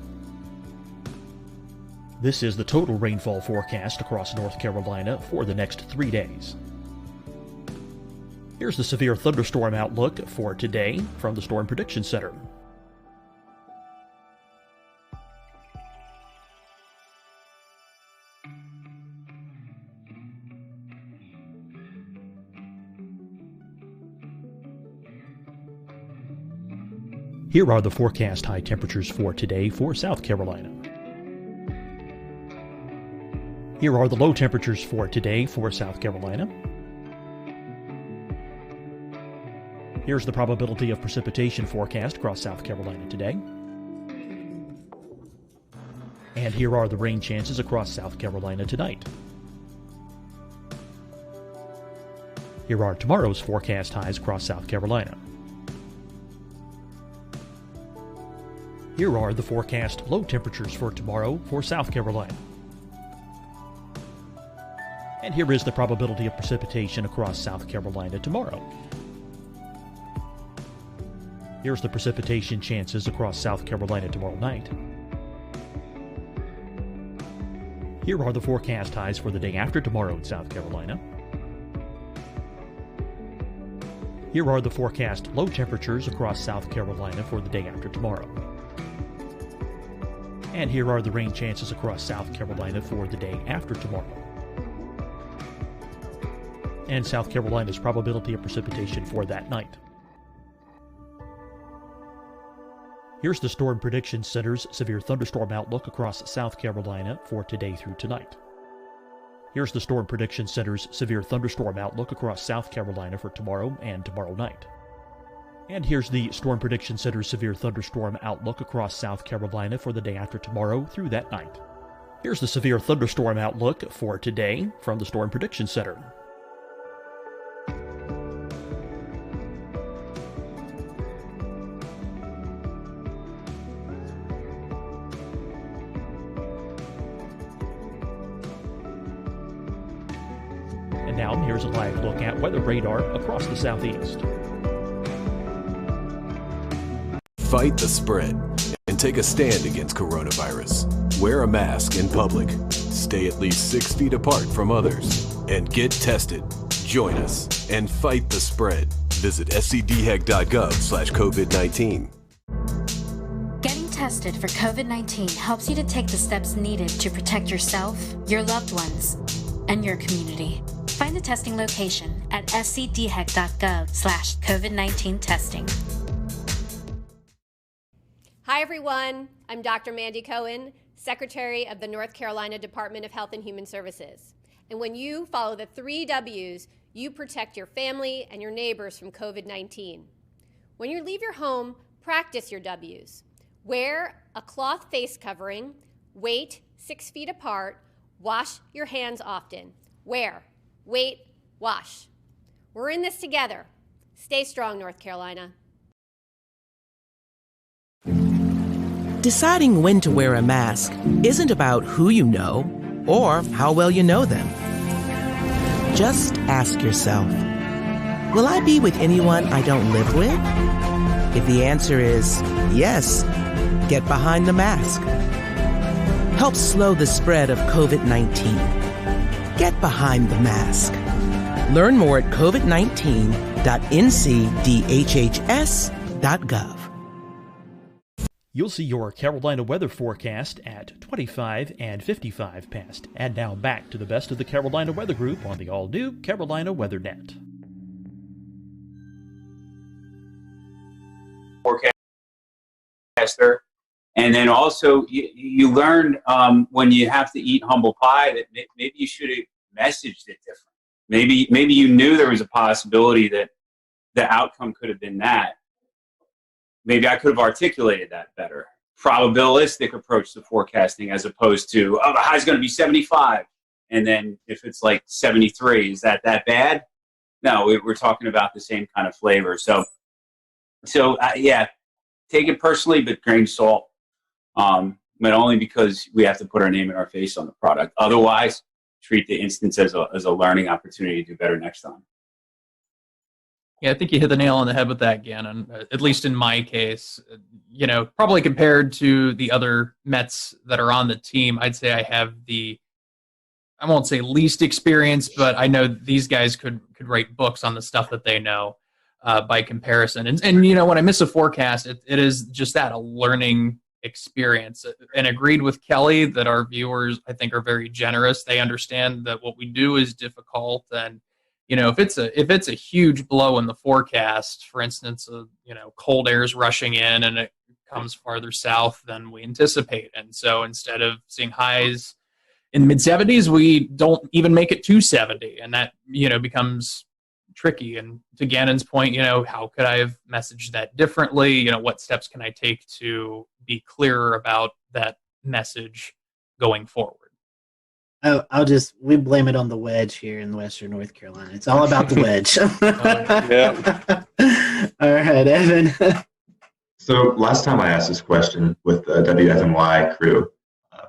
This is the total rainfall forecast across North Carolina for the next 3 days. Here's the severe thunderstorm outlook for today from the Storm Prediction Center. Here are the forecast high temperatures for today for South Carolina. Here are the low temperatures for today for South Carolina. Here's the probability of precipitation forecast across South Carolina today. And here are the rain chances across South Carolina tonight. Here are tomorrow's forecast highs across South Carolina. Here are the forecast low temperatures for tomorrow for South Carolina. And here is the probability of precipitation across South Carolina tomorrow. Here's the precipitation chances across South Carolina tomorrow night. Here are the forecast highs for the day after tomorrow in South Carolina. Here are the forecast low temperatures across South Carolina for the day after tomorrow. And here are the rain chances across South Carolina for the day after tomorrow. And South Carolina's probability of precipitation for that night. Here's the Storm Prediction Center's severe thunderstorm outlook across South Carolina for today through tonight. Here's the Storm Prediction Center's severe thunderstorm outlook across South Carolina for tomorrow and tomorrow night. And here's the Storm Prediction Center's severe thunderstorm outlook across South Carolina for the day after tomorrow through that night. Here's the severe thunderstorm outlook for today from the Storm Prediction Center. And now here's a live look at weather radar across the southeast.
Fight the spread and take a stand against coronavirus. Wear a mask in public. Stay at least 6 feet apart from others. And get tested. Join us and fight the spread. Visit scdhec.gov/COVID-19.
Getting tested for COVID-19 helps you to take the steps needed to protect yourself, your loved ones, and your community. Find the testing location at scdhec.gov/COVID-19 testing.
Hi, everyone. I'm Dr. Mandy Cohen, Secretary of the North Carolina Department of Health and Human Services. And when you follow the 3 W's, you protect your family and your neighbors from COVID-19. When you leave your home, practice your W's. Wear a cloth face covering, wait 6 feet apart, wash your hands often. Wear, wait, wash. We're in this together. Stay strong, North Carolina.
Deciding when to wear a mask isn't about who you know or how well you know them. Just ask yourself, will I be with anyone I don't live with? If the answer is yes, get behind the mask. Help slow the spread of COVID-19. Get behind the mask. Learn more at covid19.ncdhhs.gov.
You'll see your Carolina weather forecast at 25 and 55 past. And now back to the best of the Carolina Weather Group on the all-new Carolina WeatherNet.
Forecaster. And then also you learn when you have to eat humble pie that maybe you should have messaged it different. Maybe you knew there was a possibility that the outcome could have been that. Maybe I could have articulated that better. Probabilistic approach to forecasting as opposed to, oh, the high's going to be 75. And then if it's like 73, is that bad? No, we're talking about the same kind of flavor. So yeah, take it personally, but grain of salt. But only because we have to put our name and our face on the product. Otherwise, treat the instance as a learning opportunity to do better next time.
Yeah, I think you hit the nail on the head with that, Gannon. At least in my case, probably compared to the other Mets that are on the team, I'd say I have I won't say least experience, but I know these guys could write books on the stuff that they know by comparison. And when I miss a forecast, it is just that, a learning experience. And agreed with Kelly that our viewers, I think, are very generous. They understand that what we do is difficult, and if it's a huge blow in the forecast, for instance, cold air is rushing in and it comes farther south than we anticipate. And so instead of seeing highs in mid 70s, we don't even make it to 70. And that, becomes tricky. And to Gannon's point, how could I have messaged that differently? What steps can I take to be clearer about that message going forward?
We blame it on the wedge here in Western North Carolina. It's all about the wedge. All right, Evan.
So last time I asked this question with the WFNY crew,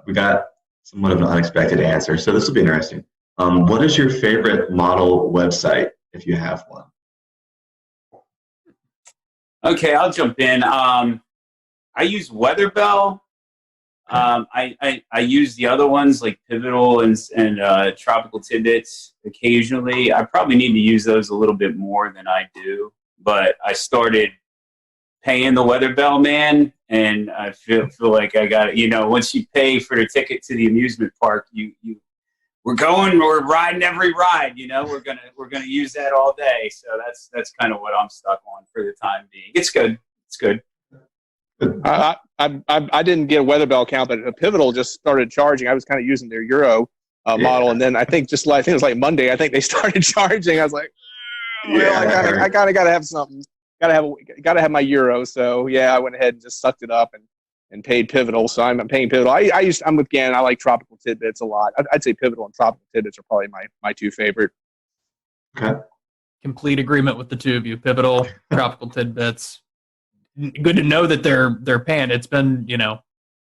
we got somewhat of an unexpected answer. So this will be interesting. What is your favorite model website, if you have one?
Okay, I'll jump in. I use Weatherbell. I use the other ones like Pivotal and Tropical Tidbits occasionally. I probably need to use those a little bit more than I do, but I started paying the Weatherbell man, and I feel like I got it. Once you pay for the ticket to the amusement park, we're riding every ride. We're gonna use that all day. So that's kind of what I'm stuck on for the time being. It's good.
I didn't get a weather bell account, but a Pivotal just started charging. I was kind of using their Euro model, and then I think it was like Monday. I think they started charging. I was like, I gotta have something. Gotta have my Euro. So yeah, I went ahead and just sucked it up and paid Pivotal. So I'm paying Pivotal. I'm with Gannon. I like Tropical Tidbits a lot. I'd say Pivotal and Tropical Tidbits are probably my two favorite.
Okay.
Complete agreement with the two of you. Pivotal, Tropical Tidbits. Good to know that they're paying. It's been,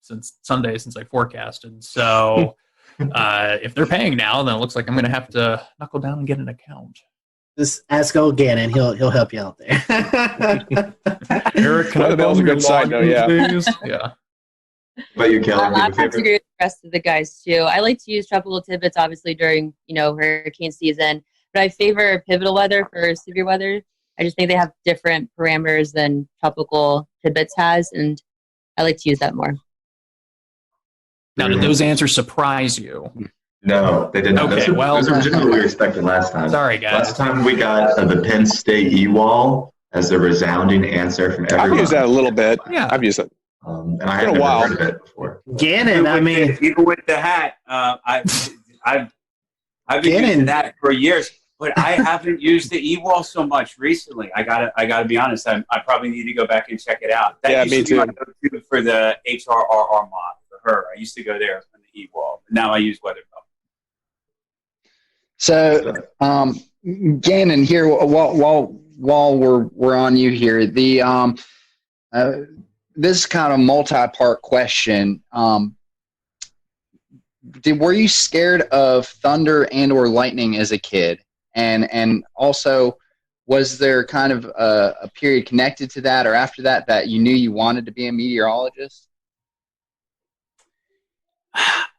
since Sunday since I forecasted. So if they're paying now, then it looks like I'm going to have to knuckle down and get an account.
Just ask old Gannon. He'll help you out there.
Eric, can I
Bell's a good side note, yeah.
Yeah.
But you, Kelly,
I have to agree with the rest of the guys too. I like to use Tropical Tidbits obviously during hurricane season, but I favor Pivotal Weather for severe weather. I just think they have different parameters than Tropical Tidbits has, and I like to use that more.
Now, did those answers surprise you?
No, they did not.
Okay,
those are just what we were expecting last time.
Sorry, guys.
Last time we got the Penn State E-Wall as a resounding answer from everyone.
I've used that a little bit.
Yeah.
I've used it.
And I had never heard of it before.
Gannon,
even with the hat, I've been using that for years, but I haven't used the E-Wall so much recently. I gotta be honest. I probably need to go back and check it out. That used to be my go-to for the HRRR mod for her. I used to go there on the E-Wall, but now I use Weather Bell.
So, Gannon, here while we're on you here, the this is kind of a multi-part question. Were you scared of thunder and or lightning as a kid? And also, was there kind of a period connected to that or after that you knew you wanted to be a meteorologist?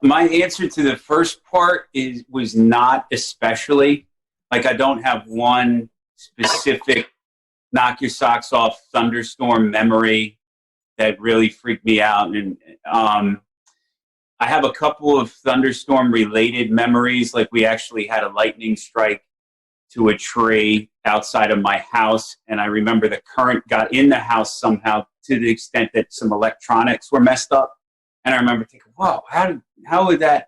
My answer to the first part was not especially. Like, I don't have one specific knock your socks off thunderstorm memory that really freaked me out. And I have a couple of thunderstorm related memories. Like, we actually had a lightning strike to a tree outside of my house, and I remember the current got in the house somehow to the extent that some electronics were messed up. And I remember thinking, "Wow, how would that?"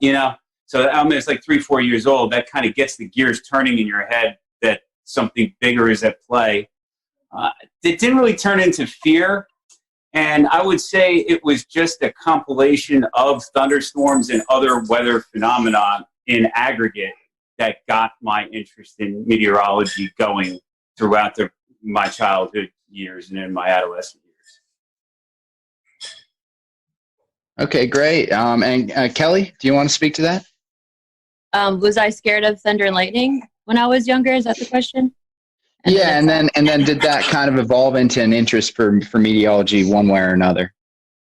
So I mean, it's like 3-4 years old. That kind of gets the gears turning in your head that something bigger is at play. It didn't really turn into fear, and I would say it was just a compilation of thunderstorms and other weather phenomena in aggregate that got my interest in meteorology going throughout my childhood years and in my adolescent years.
Okay, great. And Kelly, do you want to speak to that?
Was I scared of thunder and lightning when I was younger? Is that the question?
And then did that kind of evolve into an interest for meteorology one way or another?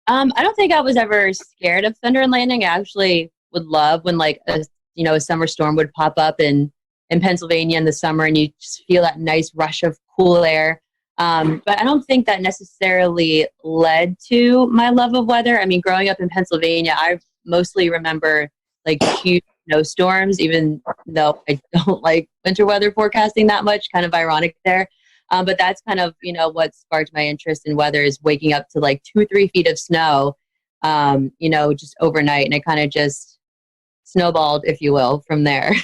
I don't think I was ever scared of thunder and lightning. I actually would love when a summer storm would pop up in Pennsylvania in the summer, and you just feel that nice rush of cool air. But I don't think that necessarily led to my love of weather. I mean, growing up in Pennsylvania, I mostly remember like huge snowstorms, even though I don't like winter weather forecasting that much. Kind of ironic there. But that's kind of, what sparked my interest in weather, is waking up to like 2 or 3 feet of snow, just overnight. And it kind of just snowballed, if you will, from there.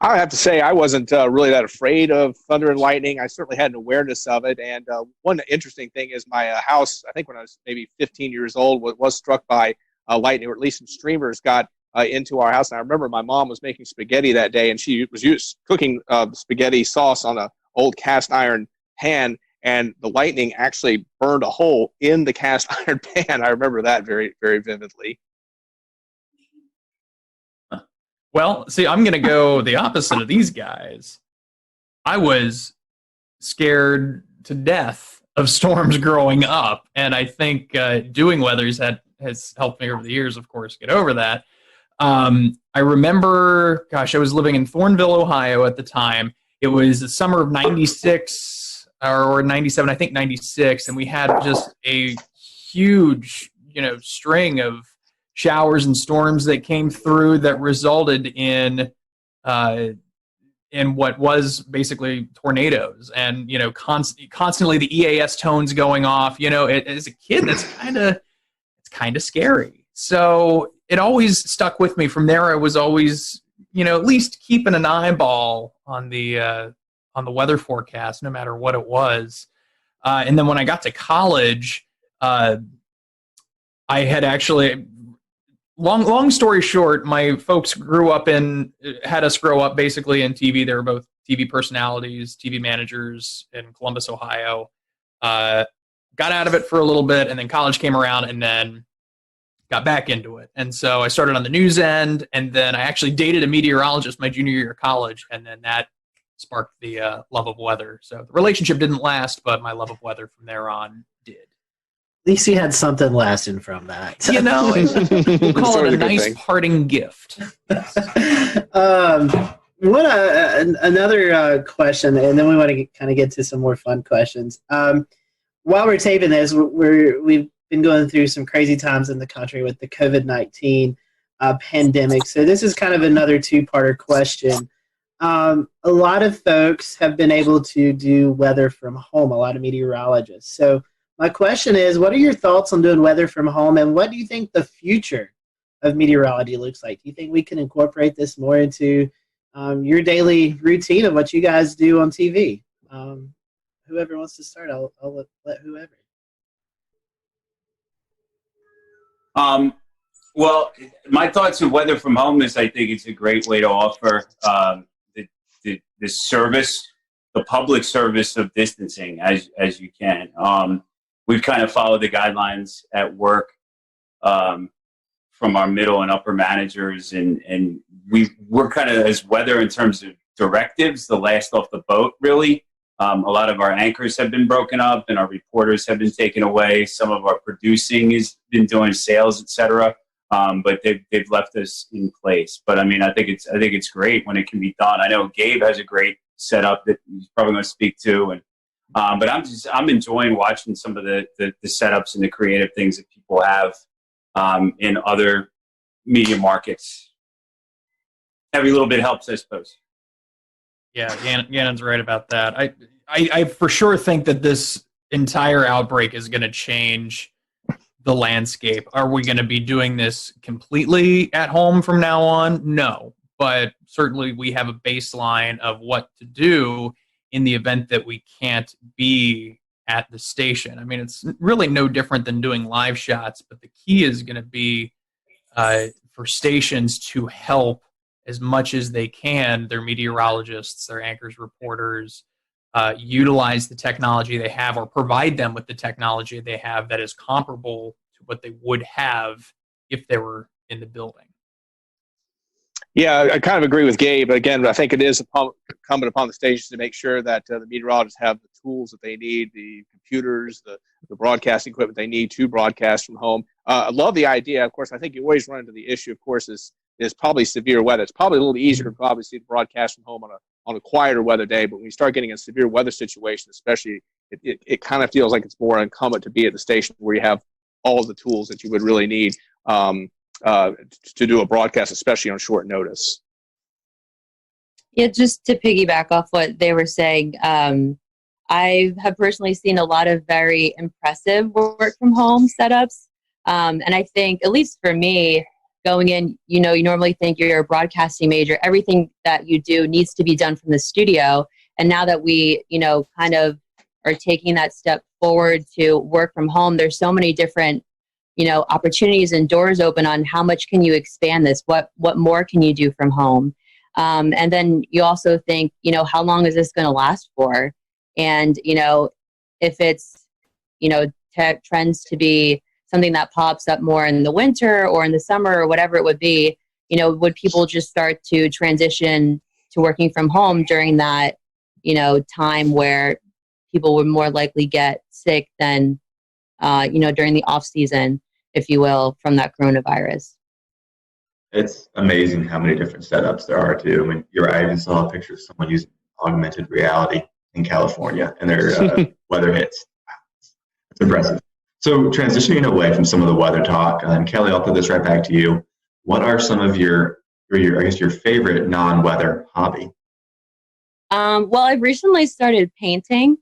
I have to say I wasn't really that afraid of thunder and lightning. I certainly had an awareness of it. And one interesting thing is my house, I think when I was maybe 15 years old, was struck by lightning, or at least some streamers got into our house. And I remember my mom was making spaghetti that day, and she was cooking spaghetti sauce on an old cast iron pan, and the lightning actually burned a hole in the cast iron pan. I remember that very, very vividly.
Well, see, I'm going to go the opposite of these guys. I was scared to death of storms growing up, and I think doing weathers has helped me over the years, of course, get over that. I remember, I was living in Thornville, Ohio at the time. It was the summer of 96 or 97, I think 96, and we had just a huge, string of showers and storms that came through that resulted in in what was basically tornadoes, and constantly the EAS tones going off. As a kid, that's kind of scary. So it always stuck with me. From there, I was always at least keeping an eyeball on the weather forecast, no matter what it was. And then when I got to college, I had actually. Long story short, my folks had us grow up basically in TV. They were both TV personalities, TV managers in Columbus, Ohio. Got out of it for a little bit, and then college came around, and then got back into it. And so I started on the news end, and then I actually dated a meteorologist my junior year of college, and then that sparked the love of weather. So the relationship didn't last, but my love of weather from there on did.
At least you had something lasting from that.
We'll call it a nice parting gift.
Another question, and then we want to kind of get to some more fun questions. While we're taping this, we've been going through some crazy times in the country with the COVID-19 pandemic. So this is kind of another two-parter question. A lot of folks have been able to do weather from home, a lot of meteorologists. So my question is, what are your thoughts on doing weather from home, and what do you think the future of meteorology looks like? Do you think we can incorporate this more into your daily routine of what you guys do on TV? Whoever wants to start, I'll let whoever.
Well, my thoughts on weather from home is I think it's a great way to offer the service, the public service of distancing as you can. We've kind of followed the guidelines at work from our middle and upper managers, and we're kind of as weather in terms of directives, the last off the boat, really. A lot of our anchors have been broken up, and our reporters have been taken away. Some of our producing has been doing sales, etc. But they've left us in place. But I mean, I think it's great when it can be done. I know Gabe has a great setup that he's probably going to speak to, and but I'm enjoying watching some of the setups and the creative things that people have in other media markets. Every little bit helps, I suppose.
Yeah, Gannon's right about that. I for sure think that this entire outbreak is going to change the landscape. Are we going to be doing this completely at home from now on? No, but certainly we have a baseline of what to do in the event that we can't be at the station. I mean, it's really no different than doing live shots, but the key is going to be for stations to help as much as they can, their meteorologists, their anchors, reporters, utilize the technology they have or provide them with the technology they have that is comparable to what they would have if they were in the building.
Yeah, I kind of agree with Gabe. Again, I think it is incumbent upon the stations to make sure that the meteorologists have the tools that they need, the computers, the broadcasting equipment they need to broadcast from home. I love the idea. Of course, I think you always run into the issue, of course, is probably severe weather. It's probably a little easier to obviously broadcast from home on a quieter weather day, but when you start getting a severe weather situation, especially, it kind of feels like it's more incumbent to be at the station where you have all of the tools that you would really need to do a broadcast, especially on short notice.
Yeah, just to piggyback off what they were saying, I have personally seen a lot of very impressive work from home setups. And I think, at least for me, going in, you normally think you're a broadcasting major. Everything that you do needs to be done from the studio. And now that we, kind of are taking that step forward to work from home, there's so many different, opportunities and doors open on how much can you expand this? What more can you do from home? And then you also think, how long is this going to last for? And, if it's, tech trends to be something that pops up more in the winter or in the summer or whatever it would be, would people just start to transition to working from home during that, time where people would more likely get sick than, during the off season, if you will, from that coronavirus?
It's amazing how many different setups there are too. I mean, I even saw a picture of someone using augmented reality in California and their weather hits. It's impressive. So transitioning away from some of the weather talk, and Kelly, I'll put this right back to you. What are some of your favorite non-weather hobby?
Well, I've recently started painting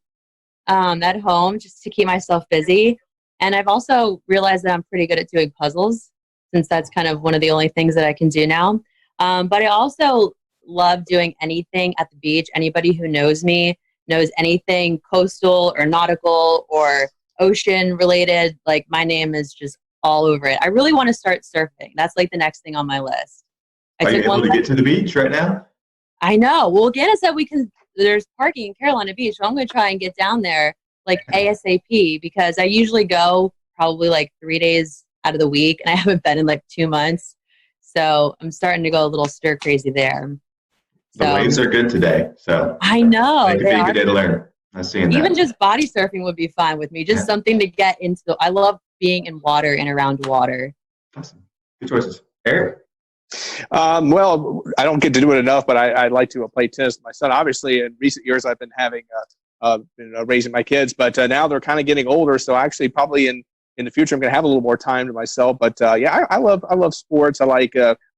at home just to keep myself busy. And I've also realized that I'm pretty good at doing puzzles, since that's kind of one of the only things that I can do now. But I also love doing anything at the beach. Anybody who knows me knows anything coastal or nautical or ocean related. Like, my name is just all over it. I really want to start surfing. That's like the next thing on my list.
Are you able to get to the beach right now?
I know. Well, Ganna said there's parking in Carolina Beach, so I'm going to try and get down there like ASAP, because I usually go probably like 3 days out of the week, and I haven't been in like 2 months. So I'm starting to go a little stir crazy there.
The waves are good today, so
I know.
it could be a good day to learn. I'm seeing that.
Even just body surfing would be fine with me. Just something to get into. I love being in water and around water.
Awesome. Good choices. Eric?
Well, I don't get to do it enough, but I like to play tennis with my son. Obviously, in recent years, I've been having raising my kids, but now they're kind of getting older. So actually, probably in the future, I'm going to have a little more time to myself. But yeah, I love sports. I like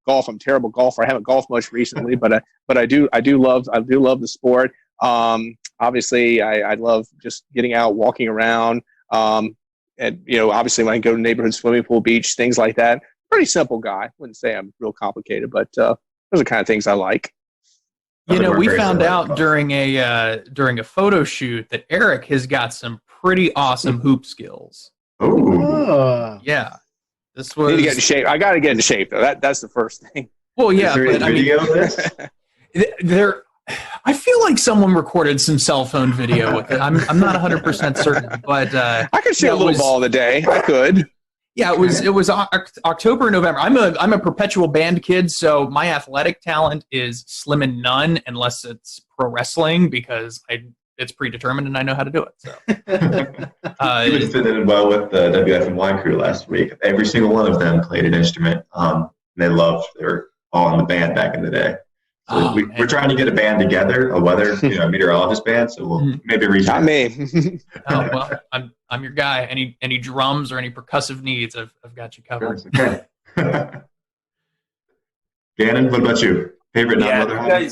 golf. I'm a terrible golfer. I haven't golfed much recently, but I do love the sport. Obviously, I love just getting out, walking around, and obviously when I go to neighborhood swimming pool, beach, things like that. Pretty simple guy. Wouldn't say I'm real complicated, but those are the kind of things I like.
We found out during a photo shoot that Eric has got some pretty awesome hoop skills.
Oh,
yeah. This
I
was.
need to get in shape. I got to get into shape though. That's the first thing.
Well, yeah, but
video of this?
I feel like someone recorded some cell phone video with it. I'm not 100% certain, but
I could shoot a little ball of the day. I could.
Yeah, it was October and November. I'm a perpetual band kid, so my athletic talent is slim and none, unless it's pro wrestling, because it's predetermined and I know how to do it. So
you would fit in well with the WFNY crew last week. Every single one of them played an instrument. They were all in the band back in the day. So we're trying to get a band together, a meteorologist band. So we'll maybe reach out.
Not me.
Oh, well, I'm your guy. Any drums or any percussive needs, I've got you covered.
Okay. Gannon, what about you? Favorite non-weather hobby?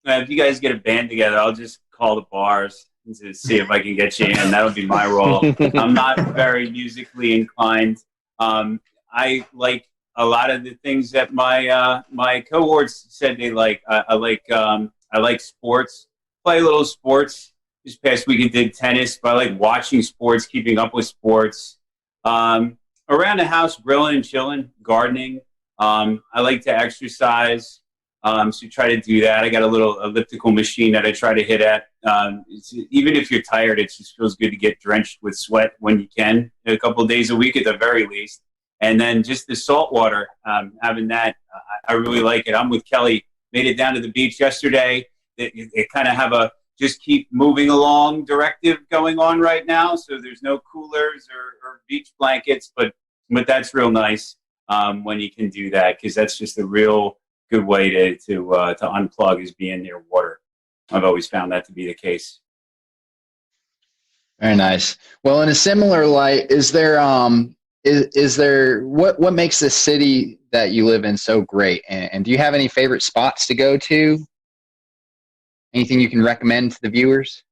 If you guys get a band together, I'll just call the bars to see if I can get you in. That'll be my role. I'm not very musically inclined. I like a lot of the things that my cohorts said they like. I like sports. Play a little sports. This past week I did tennis, but I like watching sports, keeping up with sports. Around the house, grilling and chilling, gardening. I like to exercise, so try to do that. I got a little elliptical machine that I try to hit at. Even if you're tired, it just feels good to get drenched with sweat when you can, a couple of days a week at the very least. And then just the salt water, having that, I really like it. I'm with Kelly. Made it down to the beach yesterday. They kind of have a just keep moving along directive going on right now. So there's no coolers or beach blankets, but that's real nice when you can do that, because that's just a real good way to unplug, is being near water. I've always found that to be the case.
Very nice. Well, in a similar light, is there what makes this city that you live in so great? And do you have any favorite spots to go to? Anything you can recommend to the viewers?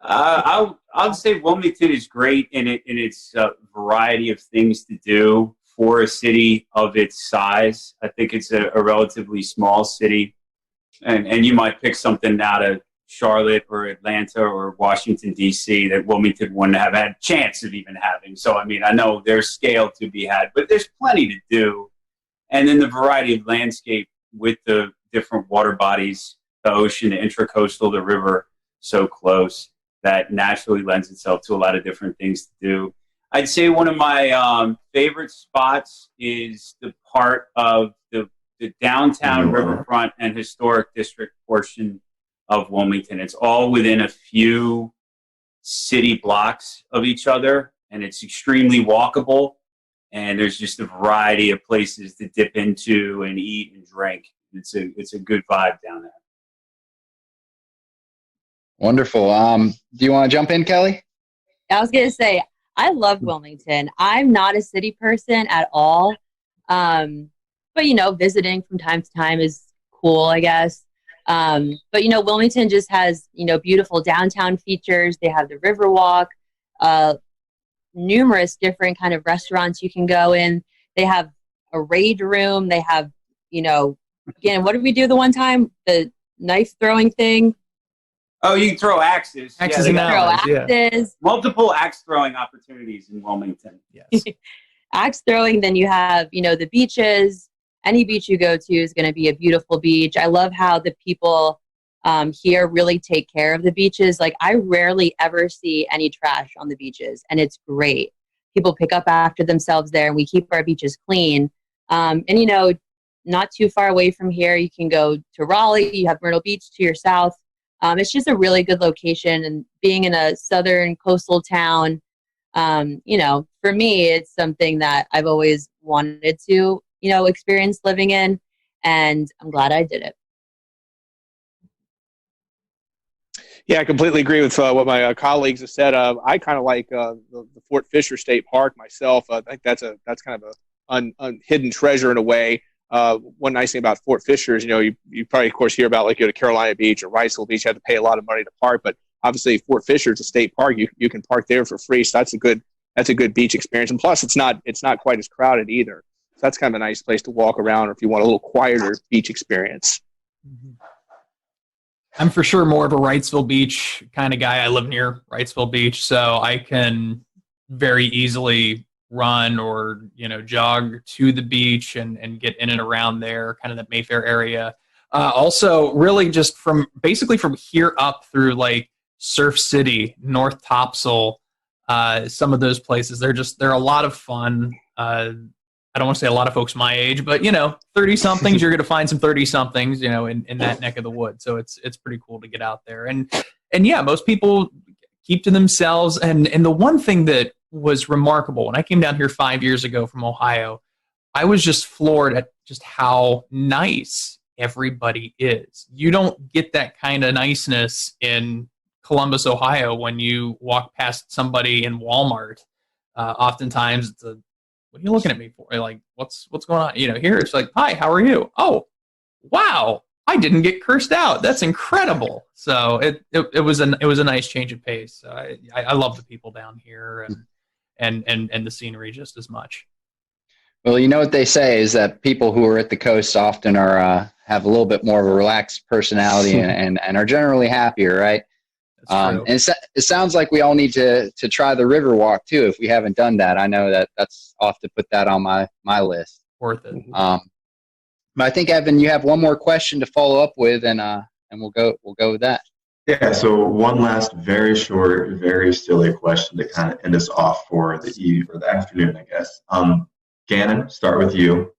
I'll say Wilmington is great in its variety of things to do for a city of its size. I think it's a relatively small city, and you might pick something out of Charlotte or Atlanta or Washington, D.C. that Wilmington wouldn't have had a chance of even having. So, I mean, I know there's scale to be had, but there's plenty to do. And then the variety of landscape with the different water bodies, the ocean, the intracoastal, the river, so close, that naturally lends itself to a lot of different things to do. I'd say one of my favorite spots is the part of the downtown riverfront and historic district portion of Wilmington. It's all within a few city blocks of each other, and it's extremely walkable. And there's just a variety of places to dip into and eat and drink. It's a good vibe down there.
Wonderful. Do you want to jump in, Kelly?
I was going to say, I love Wilmington. I'm not a city person at all. But, visiting from time to time is cool, I guess. But, you know, Wilmington just has, you know, beautiful downtown features. They have the Riverwalk, numerous different kind of restaurants you can go in. They have a raid room. They have, you know, again, what did we do the one time? The knife throwing thing.
Oh, you can throw axes.
Axes
You
and
can throw
arrows, yeah.
axes.
Multiple axe throwing opportunities in Wilmington.
Yes.
Axe throwing. Then you have, you know, the beaches. Any beach you go to is going to be a beautiful beach. I love how the people here really take care of the beaches. Like, I rarely ever see any trash on the beaches, and it's great. People pick up after themselves there, and we keep our beaches clean. And, you know, not too far away from here, you can go to Raleigh. You have Myrtle Beach to your south. It's just a really good location, and being in a southern coastal town, you know, for me, it's something that I've always wanted to, you know, experience living in, and I'm glad I did it.
Yeah, I completely agree with what my colleagues have said. I kind of like the Fort Fisher State Park myself. I think that's kind of a hidden treasure in a way. One nice thing about Fort Fisher is, you know, you probably, of course, hear about, like, you go to Carolina Beach or Riceville Beach, you have to pay a lot of money to park. But obviously, Fort Fisher is a state park. You can park there for free, so that's a good beach experience. And plus, it's not quite as crowded either. So that's kind of a nice place to walk around, or if you want a little quieter beach experience.
Mm-hmm. I'm for sure more of a Wrightsville Beach kind of guy. I live near Wrightsville Beach, so I can very easily run or, you know, jog to the beach and get in and around there, kind of the Mayfair area. Also, really just from here up through like Surf City, North Topsail, some of those places, they're a lot of fun. I don't want to say a lot of folks my age, but, you know, 30-somethings, you're going to find some 30-somethings, you know, in that neck of the woods. So it's pretty cool to get out there. And yeah, most people keep to themselves. And the one thing that was remarkable, when I came down here 5 years ago from Ohio, I was just floored at just how nice everybody is. You don't get that kind of niceness in Columbus, Ohio, when you walk past somebody in Walmart. Oftentimes it's what are you looking at me for? Like, what's going on? You know, here it's like, hi, how are you? Oh, wow, I didn't get cursed out. That's incredible. So it was a nice change of pace. I love the people down here and the scenery just as much.
Well, you know what they say is that people who are at the coast often are have a little bit more of a relaxed personality and are generally happier, right? And it sounds like we all need to try the Riverwalk too if we haven't done that. I know that's off to put that on my list.
Worth it.
But I think, Evan, you have one more question to follow up with, and we'll go with that.
Yeah. So one last, very short, very silly question to kind of end us off for the afternoon, I guess. Gannon, start with you.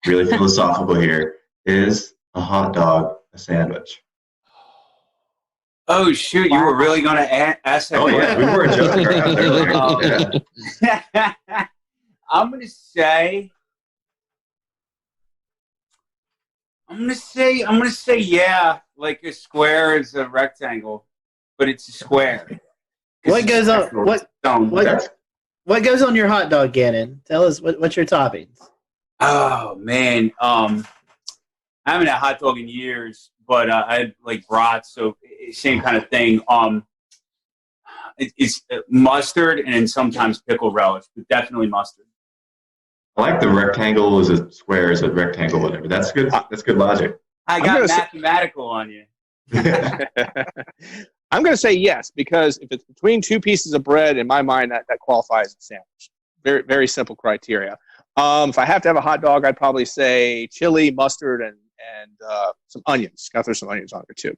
Really philosophical here. Is a hot dog a sandwich?
Oh, shoot, you were really going to ask that?
Oh, yeah, we weren't joking around there.
I'm going to say yeah, like a square is a rectangle, but it's a square.
What goes on what goes on your hot dog, Gannon? Tell us what's your toppings?
Oh, man. I haven't had a hot dog in years, but I had like brats, so same kind of thing. It's mustard and then sometimes pickle relish, but definitely mustard.
I like the rectangle is a square is a rectangle, whatever. That's good. That's good logic.
I got mathematical on you.
I'm going to say yes, because if it's between two pieces of bread, in my mind, that qualifies as a sandwich. Very, very simple criteria. If I have to have a hot dog, I'd probably say chili, mustard, and some onions. Got to throw some onions on there too.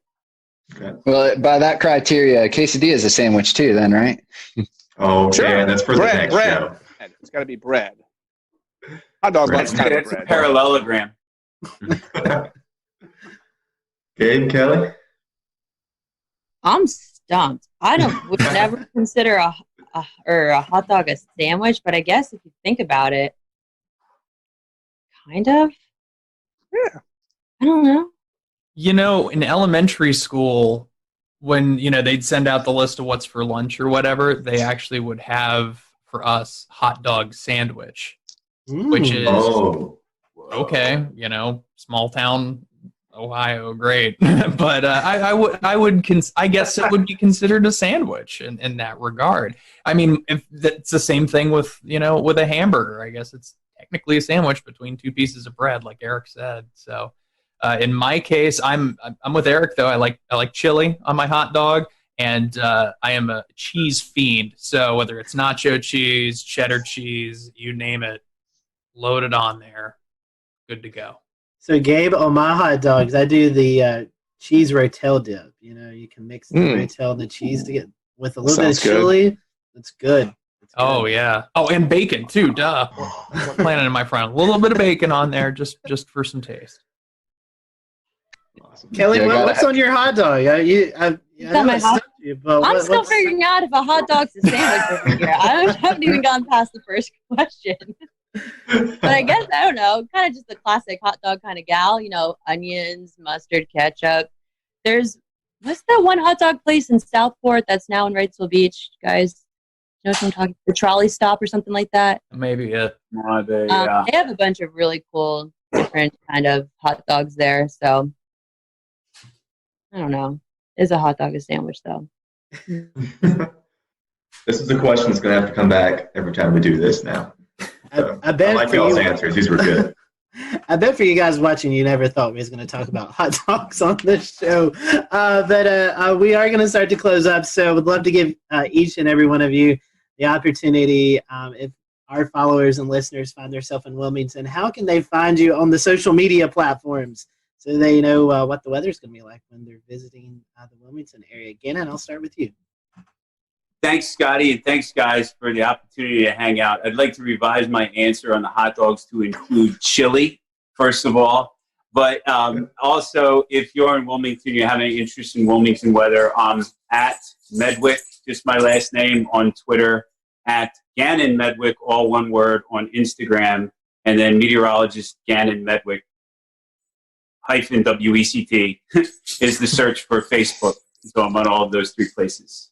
Okay.
Well, by that criteria, quesadilla is a sandwich too, then, right?
Oh, okay,
sure.
That's for the next show.
It's got to be bread. Hot dog
Bread.
lunch kind of
That's
bread.
a parallelogram.
Gabe, Kelly?
I'm stumped. Would never consider a hot dog a sandwich, but I guess if you think about it, kind of.
Yeah.
I don't know.
You know, in elementary school, when, you know, they'd send out the list of what's for lunch or whatever, they actually would have for us hot dog sandwich, which is okay, you know, small town Ohio, great. But I guess it would be considered a sandwich in that regard. I mean, if it's the same thing with with a hamburger. I guess it's technically a sandwich between two pieces of bread, like Eric said. So, in my case, I'm with Eric though. I like chili on my hot dog, and I am a cheese fiend. So whether it's nacho cheese, cheddar cheese, you name it, load it on there, good to go.
So Gabe, on my hot dogs, I do the cheese rotel dip. You can mix the rotel and the cheese to get with a little bit of chili. It's good.
Oh yeah. Oh, and bacon too. Duh. We're planning in my front. A little bit of bacon on there, just for some taste.
Awesome. Kelly, what's on your hot dog? I'm
still figuring out if a hot dog's a sandwich over here. I haven't even gone past the first question. But I guess, I don't know, kind of just the classic hot dog kind of gal, onions, mustard, ketchup. What's that one hot dog place in Southport that's now in Wrightsville Beach, guys? You know what I'm talking about? The Trolley Stop or something like that?
Maybe, yeah.
They have a bunch of really cool, different kind of hot dogs there. So, I don't know. Is a hot dog a sandwich, though?
This is the question that's going to have to come back every time we do this now.
I bet
like y'all's answers. These were good.
I bet for you guys watching, you never thought we was going to talk about hot dogs on this show. But we are going to start to close up, so would love to give each and every one of you the opportunity, if our followers and listeners find themselves in Wilmington, how can they find you on the social media platforms so they know what the weather's going to be like when they're visiting the Wilmington area? Again, and I'll start with you.
Thanks, Scotty, and thanks, guys, for the opportunity to hang out. I'd like to revise my answer on the hot dogs to include chili, first of all. But also, if you're in Wilmington, you have any interest in Wilmington weather, I'm at Medwick, just my last name, on Twitter, at Gannon Medwick, all one word, on Instagram, and then meteorologist Gannon Medwick, -WECT, is the search for Facebook. So I'm on all of those three places.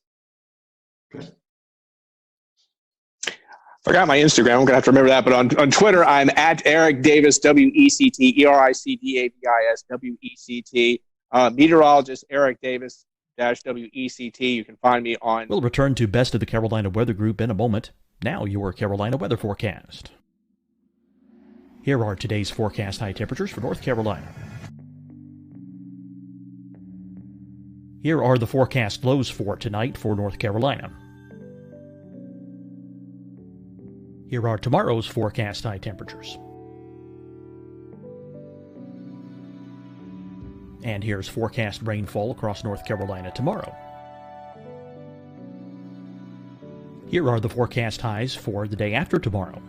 Forgot my Instagram. I'm going to have to remember that. But on Twitter, I'm at Eric Davis, WECT, ERICDAVIS, WECT. Meteorologist Eric Davis, -WECT. You can find me on...
We'll return to Best of the Carolina Weather Group in a moment. Now your Carolina weather forecast. Here are today's forecast high temperatures for North Carolina. Here are the forecast lows for tonight for North Carolina. Here are tomorrow's forecast high temperatures. And here's forecast rainfall across North Carolina tomorrow. Here are the forecast highs for the day after tomorrow.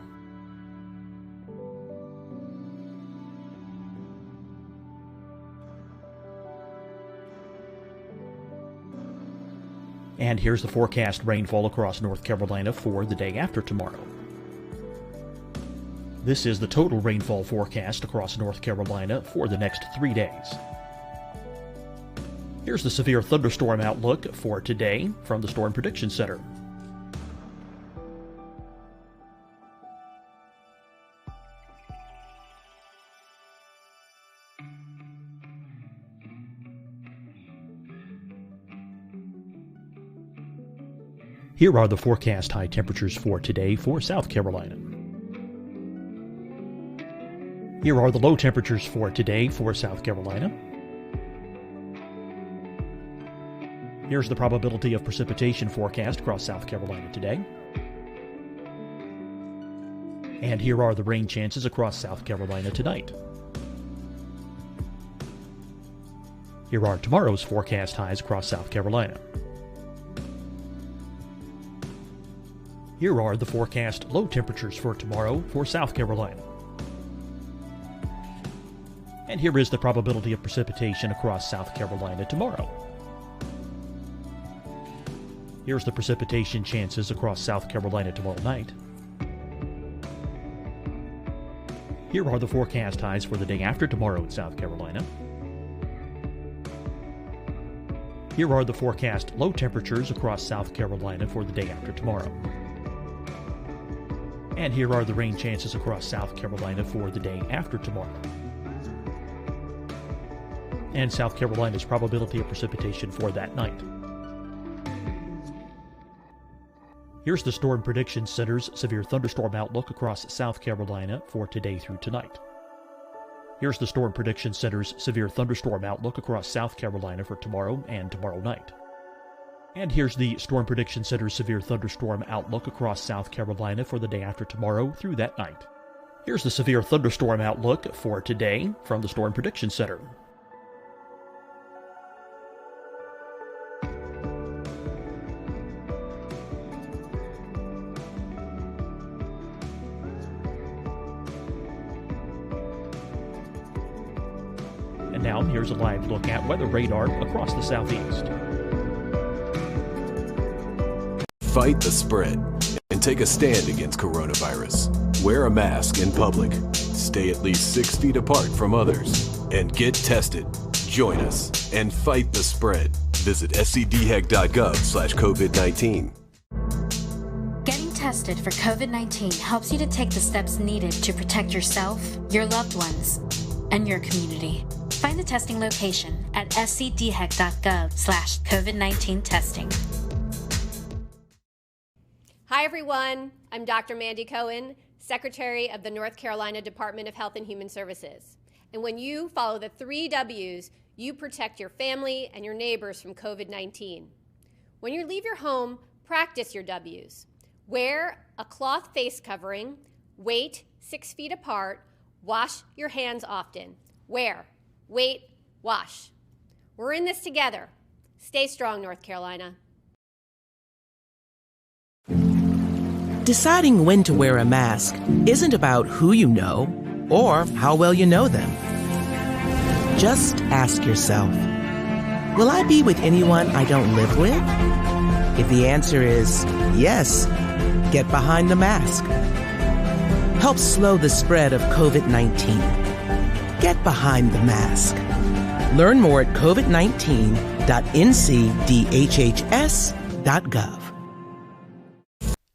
And here's the forecast rainfall across North Carolina for the day after tomorrow. This is the total rainfall forecast across North Carolina for the next 3 days. Here's the severe thunderstorm outlook for today from the Storm Prediction Center. Here are the forecast high temperatures for today for South Carolina. Here are the low temperatures for today for South Carolina. Here's the probability of precipitation forecast across South Carolina today. And here are the rain chances across South Carolina tonight. Here are tomorrow's forecast highs across South Carolina. Here are the forecast low temperatures for tomorrow for South Carolina. And here is the probability of precipitation across South Carolina tomorrow. Here's the precipitation chances across South Carolina tomorrow night. Here are the forecast highs for the day after tomorrow in South Carolina. Here are the forecast low temperatures across South Carolina for the day after tomorrow. And here are the rain chances across South Carolina for the day after tomorrow. and South Carolina's probability of precipitation for that night. Here's the Storm Prediction Center's severe thunderstorm outlook across South Carolina for today through tonight. Here's the Storm Prediction Center's severe thunderstorm outlook across South Carolina for tomorrow and tomorrow night. And here's the Storm Prediction Center's severe thunderstorm outlook across South Carolina for the day after tomorrow through that night. Here's the severe thunderstorm outlook for today from the Storm Prediction Center. And now here's a live look at weather radar across the southeast.
Fight the spread and take a stand against coronavirus. Wear a mask in public. Stay at least 6 feet apart from others. And get tested. Join us and fight the spread. Visit scdhec.gov/COVID-19.
Getting tested for COVID-19 helps you to take the steps needed to protect yourself, your loved ones, and your community. Find the testing location at scdhec.gov/COVID-19 testing.
Hi, everyone. I'm Dr. Mandy Cohen, Secretary of the North Carolina Department of Health and Human Services. And when you follow the 3 W's, you protect your family and your neighbors from COVID-19. When you leave your home, practice your W's. Wear a cloth face covering, wait 6 feet apart, wash your hands often. Wear, wait, wash. We're in this together. Stay strong, North Carolina.
Deciding when to wear a mask isn't about who you know or how well you know them. Just ask yourself, will I be with anyone I don't live with? If the answer is yes, get behind the mask. Help slow the spread of COVID-19. Get behind the mask. Learn more at covid19.ncdhhs.gov.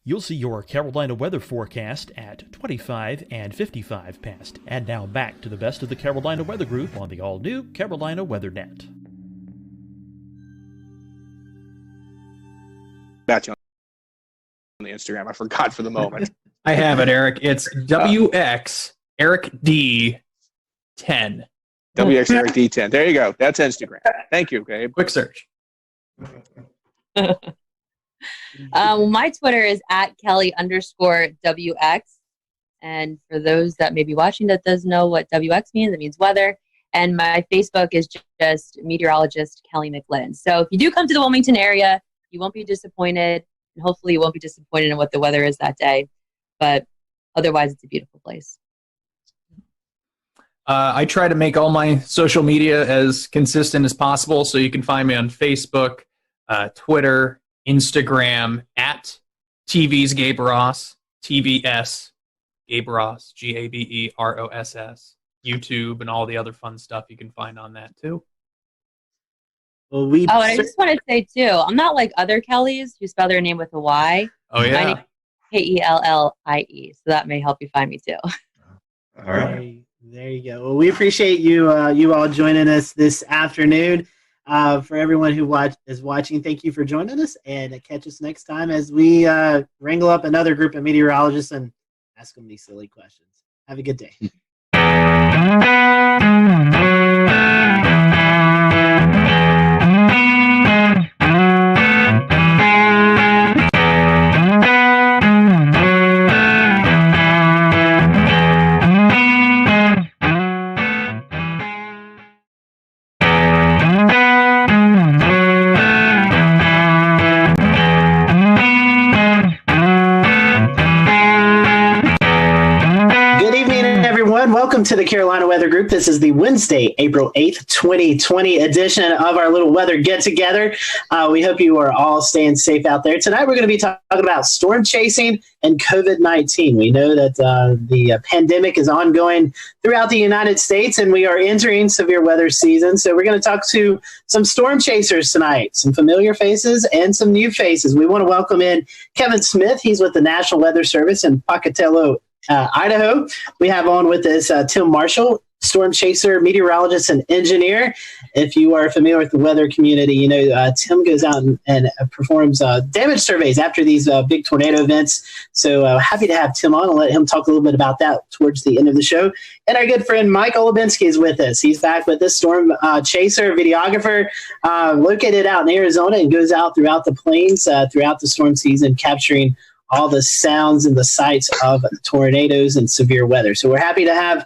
You'll see your Carolina weather forecast at 25 and 55 past. And now back to the best of the Carolina Weather Group on the all-new Carolina WeatherNet.
That's on the Instagram. I forgot for the moment.
I have it, Eric. It's WX Eric D 10.
WX Eric D10. There you go. That's Instagram. Thank you, Gabe.
Quick search.
My Twitter is @Kelly_WX. And for those that may be watching that doesn't know what WX means, it means weather. And my Facebook is just meteorologist Kelly McLinn. So if you do come to the Wilmington area, you won't be disappointed. And hopefully you won't be disappointed in what the weather is that day. But otherwise, it's a beautiful place.
I try to make all my social media as consistent as possible. So you can find me on Facebook, Twitter, Instagram at TV's Gabe Ross, TVS Gabe Ross, GABEROSS, YouTube, and all the other fun stuff you can find on that too.
Well, I just want to say too, I'm not like other Kellys who spell their name with a Y.
Oh yeah,
my name is KELLIE, so that may help you find me too.
All right.
There you go. Well, we appreciate you you all joining us this afternoon. For everyone who is watching, thank you for joining us, and catch us next time as we wrangle up another group of meteorologists and ask them these silly questions. Have a good day. Welcome to the Carolina Weather Group. This is the Wednesday, April 8th, 2020 edition of our little weather get-together. We hope you are all staying safe out there. Tonight we're going to be talking about storm chasing and COVID-19. We know that the pandemic is ongoing throughout the United States, and we are entering severe weather season. So we're going to talk to some storm chasers tonight, some familiar faces and some new faces. We want to welcome in Kevin Smith. He's with the National Weather Service in Pocatello, Idaho. We have on with us Tim Marshall storm chaser, meteorologist, and engineer. If you are familiar with the weather community, Tim goes out and performs damage surveys after these big tornado events. So happy to have Tim on and let him talk a little bit about that towards the end of the show. And our good friend Mike Olubinski is with us. He's back with us, storm chaser, videographer, located out in Arizona and goes out throughout the plains throughout the storm season, capturing all the sounds and the sights of tornadoes and severe weather. So we're happy to have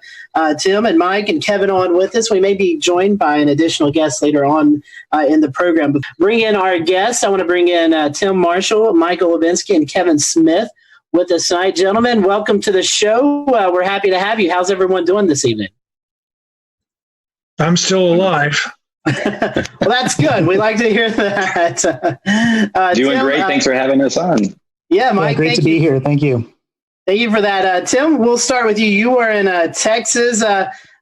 Tim and Mike and Kevin on with us. We may be joined by an additional guest later on in the program. But bring in our guests. I want to bring in Tim Marshall, Michael Levinsky, and Kevin Smith with us tonight. Gentlemen, welcome to the show. We're happy to have you. How's everyone doing this evening?
I'm still alive.
Well, that's good. We like to hear that.
Doing
Tim,
great. Thanks for having us on.
Yeah, Mike.
Great to be here. Thank you.
Thank you for that. Tim, we'll start with you. You are in Texas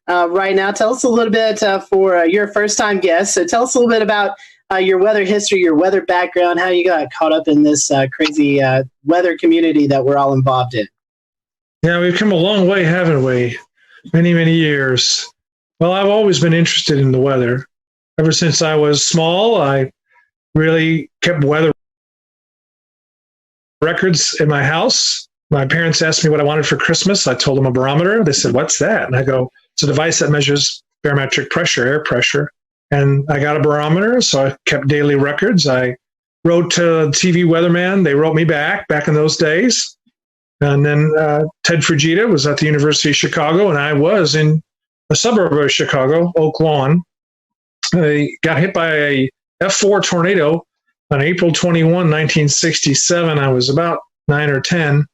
right now. Tell us a little bit for your first-time guest. So tell us a little bit about your weather history, your weather background, how you got caught up in this crazy weather community that we're all involved in.
Yeah, we've come a long way, haven't we? Many, many years. Well, I've always been interested in the weather. Ever since I was small, I really kept weather records in my house. My parents asked me what I wanted for Christmas. I told them a barometer. They said, "What's that?" And I go, "It's a device that measures barometric pressure, air pressure." And I got a barometer, so I kept daily records. I wrote to TV weatherman. They wrote me back in those days. And then Ted Fujita was at the University of Chicago, and I was in a suburb of Chicago, Oak Lawn. I got hit by a F4 tornado on April 21, 1967. I was about 9 or 10.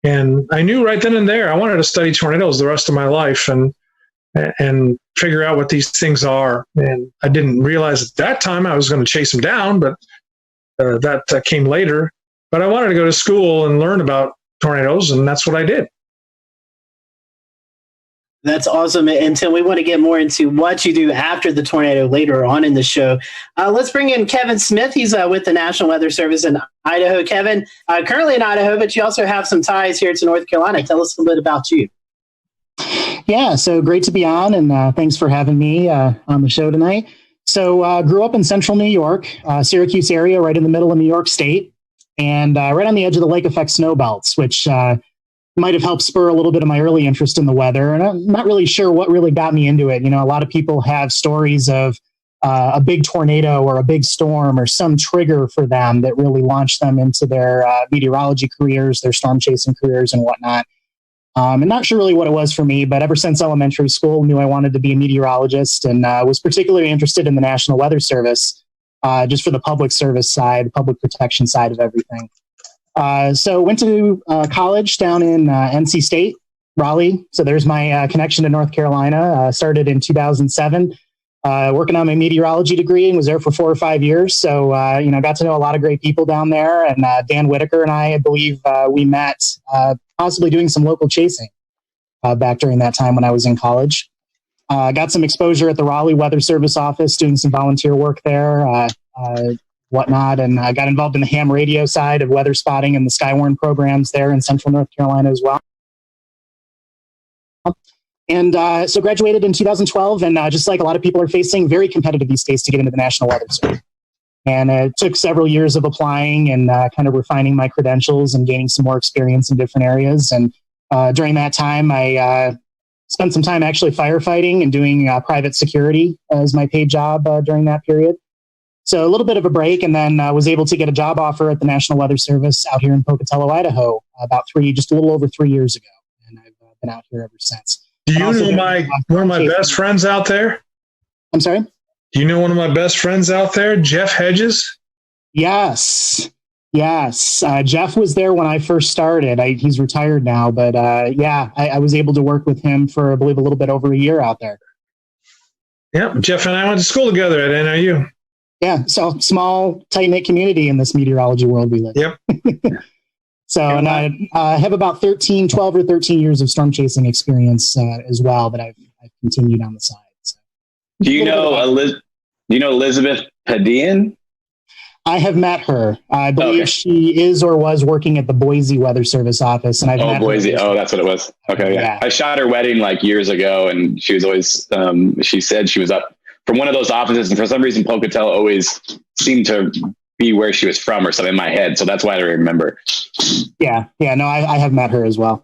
And I knew right then and there I wanted to study tornadoes the rest of my life and figure out what these things are. And I didn't realize at that time I was going to chase them down, but that came later. But I wanted to go to school and learn about tornadoes, and that's what I did.
That's awesome. And Tim, we want to get more into what you do after the tornado later on in the show. Let's bring in Kevin Smith. He's with the National Weather Service in Idaho. Kevin, currently in Idaho, but you also have some ties here to North Carolina. Tell us a little bit about you.
Yeah, so great to be on, and thanks for having me on the show tonight. So grew up in central New York, Syracuse area, right in the middle of New York State, and right on the edge of the lake effect snow belts, which might have helped spur a little bit of my early interest in the weather. And I'm not really sure what really got me into it. You know, a lot of people have stories of a big tornado or a big storm or some trigger for them that really launched them into their meteorology careers, their storm chasing careers and whatnot. I'm not sure really what it was for me, but ever since elementary school, knew I wanted to be a meteorologist and was particularly interested in the National Weather Service, just for the public service side, public protection side of everything. So went to college down in NC State, Raleigh. So there's my connection to North Carolina. Started in 2007, working on my meteorology degree and was there for 4 or 5 years. So, got to know a lot of great people down there. And Dan Whitaker and I believe we met possibly doing some local chasing back during that time when I was in college. Got some exposure at the Raleigh Weather Service office, doing some volunteer work there. Whatnot, and I got involved in the ham radio side of weather spotting and the Skywarn programs there in central North Carolina as well. And so graduated in 2012, and just like a lot of people are facing, very competitive these days to get into the National Weather Service. And it took several years of applying and kind of refining my credentials and gaining some more experience in different areas. And during that time, I spent some time actually firefighting and doing private security as my paid job during that period. So a little bit of a break, and then was able to get a job offer at the National Weather Service out here in Pocatello, Idaho, just a little over 3 years ago. And I've been out here ever since.
Do you know one of my best friends out there?
I'm sorry?
Do you know one of my best friends out there, Jeff Hedges?
Yes. Jeff was there when I first started. He's retired now, but I was able to work with him for, I believe, a little bit over a year out there.
Yeah, Jeff and I went to school together at NIU.
Yeah, so small, tight-knit community in this meteorology world we live in.
Yep.
And I have about 12 or 13 years of storm chasing experience as well that I've continued on the side. So.
Do you know Elizabeth Padian?
I have met her. I believe she is or was working at the Boise Weather Service office, and I've met
Boise.
her.
Oh, that's what it was. Okay, yeah. I shot her wedding like years ago, and she was always. She said she was up from one of those offices, and for some reason, Pocatello always seemed to be where she was from, or something in my head. So that's why I remember.
Yeah. No, I have met her as well.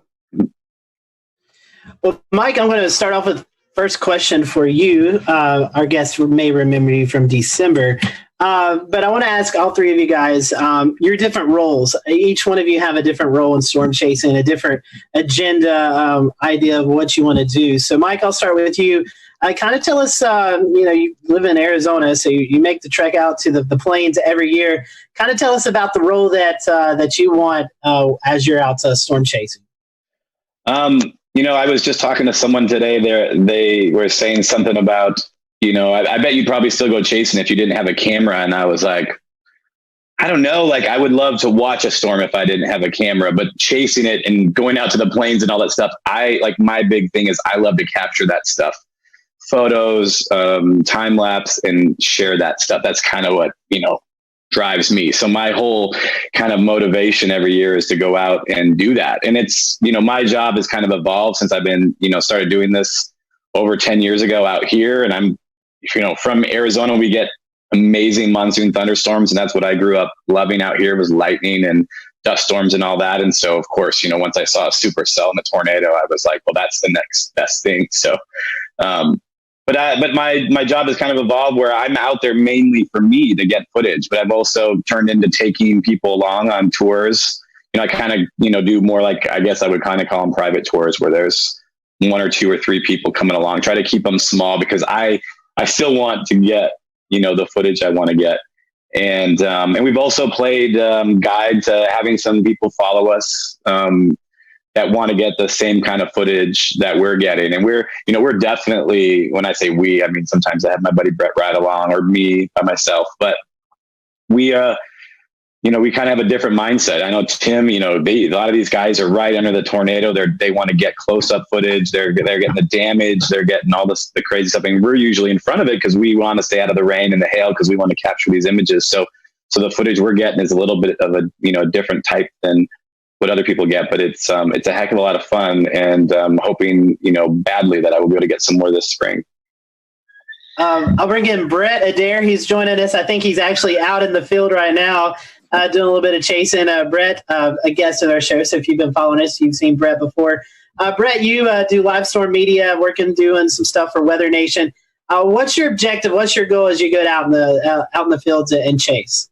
Well, Mike, I'm going to start off with first question for you. Our guests may remember you from December. But I want to ask all three of you guys your different roles. Each one of you have a different role in storm chasing, a different agenda, idea of what you want to do. So, Mike, I'll start with you. Kind of tell us, you live in Arizona, so you make the trek out to the plains every year. Kind of tell us about the role that you want as you're out storm chasing.
I was just talking to someone today. They were saying something about, I bet you'd probably still go chasing if you didn't have a camera. And I was like, I don't know. Like, I would love to watch a storm if I didn't have a camera, but chasing it and going out to the plains and all that stuff, my big thing is I love to capture that stuff. Photos, time lapse, and share that stuff. That's kind of what, drives me. So my whole kind of motivation every year is to go out and do that. And it's, my job has kind of evolved since I've been, started doing this over 10 years ago out here. And I'm, from Arizona, we get amazing monsoon thunderstorms. And that's what I grew up loving out here, was lightning and dust storms and all that. And so, of course, once I saw a supercell and a tornado, I was like, well, that's the next best thing. So, but my job has kind of evolved where I'm out there mainly for me to get footage, but I've also turned into taking people along on tours. I kind of, do more like, I guess I would kind of call them private tours, where there's 1 or 2 or 3 people coming along. Try to keep them small because I still want to get, the footage I want to get. And we've also played guide to having some people follow us that want to get the same kind of footage that we're getting. And we're definitely, when I say we, I mean, sometimes I have my buddy Brett ride along, or me by myself, but we, we kind of have a different mindset. I know Tim, a lot of these guys are right under the tornado. They want to get close up footage. They're getting the damage. They're getting all the crazy stuff. And we're usually in front of it because we want to stay out of the rain and the hail because we want to capture these images. So the footage we're getting is a little bit of a, different type than what other people get, but it's a heck of a lot of fun, and hoping, badly that I will be able to get some more this spring.
I'll bring in Brett Adair. He's joining us. I think he's actually out in the field right now, doing a little bit of chasing. Brett, a guest of our show. So if you've been following us, you've seen Brett before. Brett, you do live storm media, doing some stuff for Weather Nation. What's your objective? What's your goal as you go out in the fields and chase?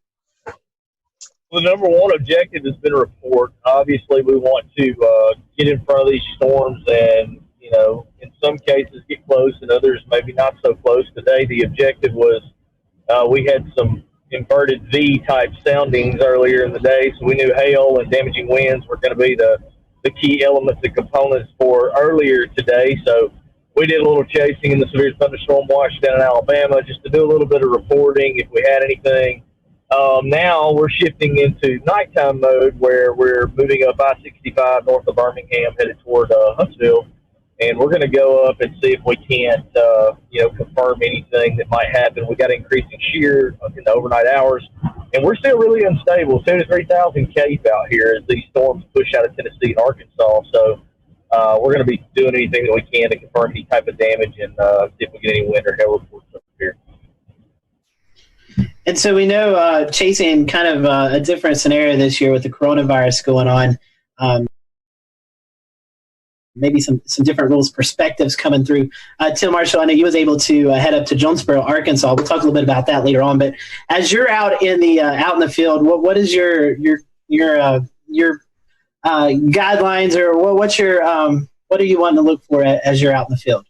Well, the number one objective has been a report. Obviously, we want to get in front of these storms and, in some cases get close and others maybe not so close. Today, the objective was we had some inverted V-type soundings earlier in the day, so we knew hail and damaging winds were going to be the key elements and components for earlier today. So we did a little chasing in the severe thunderstorm watch down in Alabama just to do a little bit of reporting if we had anything. Now we're shifting into nighttime mode where we're moving up I-65 north of Birmingham headed toward Huntsville, and we're going to go up and see if we can't, confirm anything that might happen. We got increasing shear in the overnight hours, and we're still really unstable. 2,000 to 3,000 Cape out here as these storms push out of Tennessee and Arkansas. So we're going to be doing anything that we can to confirm any type of damage and see if we get any wind or hail reports up here.
And so we know chasing kind of a different scenario this year with the coronavirus going on. Maybe some different rules, perspectives coming through. Tim Marshall, I know you was able to head up to Jonesboro, Arkansas. We'll talk a little bit about that later on. But as you're out in the field, what is your guidelines, or what's your what are you wanting to look for as you're out in the field?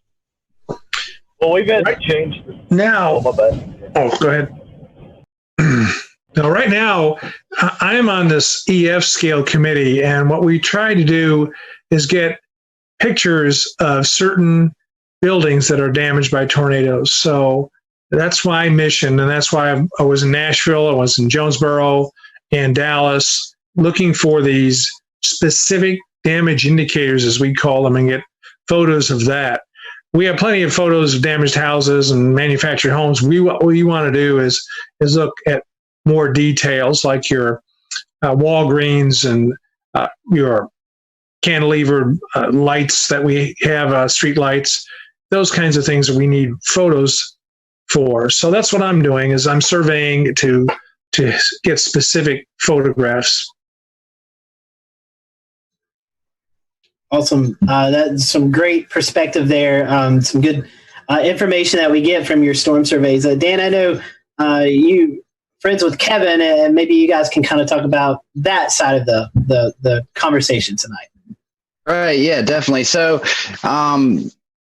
Well, we've had to change
now.
Oh, my bad.
Oh, go ahead. Now, right now, I'm on this EF scale committee, and what we try to do is get pictures of certain buildings that are damaged by tornadoes. So that's my mission, and that's why I was in Nashville, I was in Jonesboro and Dallas, looking for these specific damage indicators, as we call them, and get photos of that. We have plenty of photos of damaged houses and manufactured homes. What we want to do is look at more details, like your Walgreens and your cantilever lights that we have, street lights, those kinds of things that we need photos for. So that's what I'm doing, is I'm surveying to get specific photographs.
Awesome. That's some great perspective there. Some good information that we get from your storm surveys. Dan, I know you friends with Kevin, and maybe you guys can kind of talk about that side of the conversation tonight.
Right. Yeah, definitely. So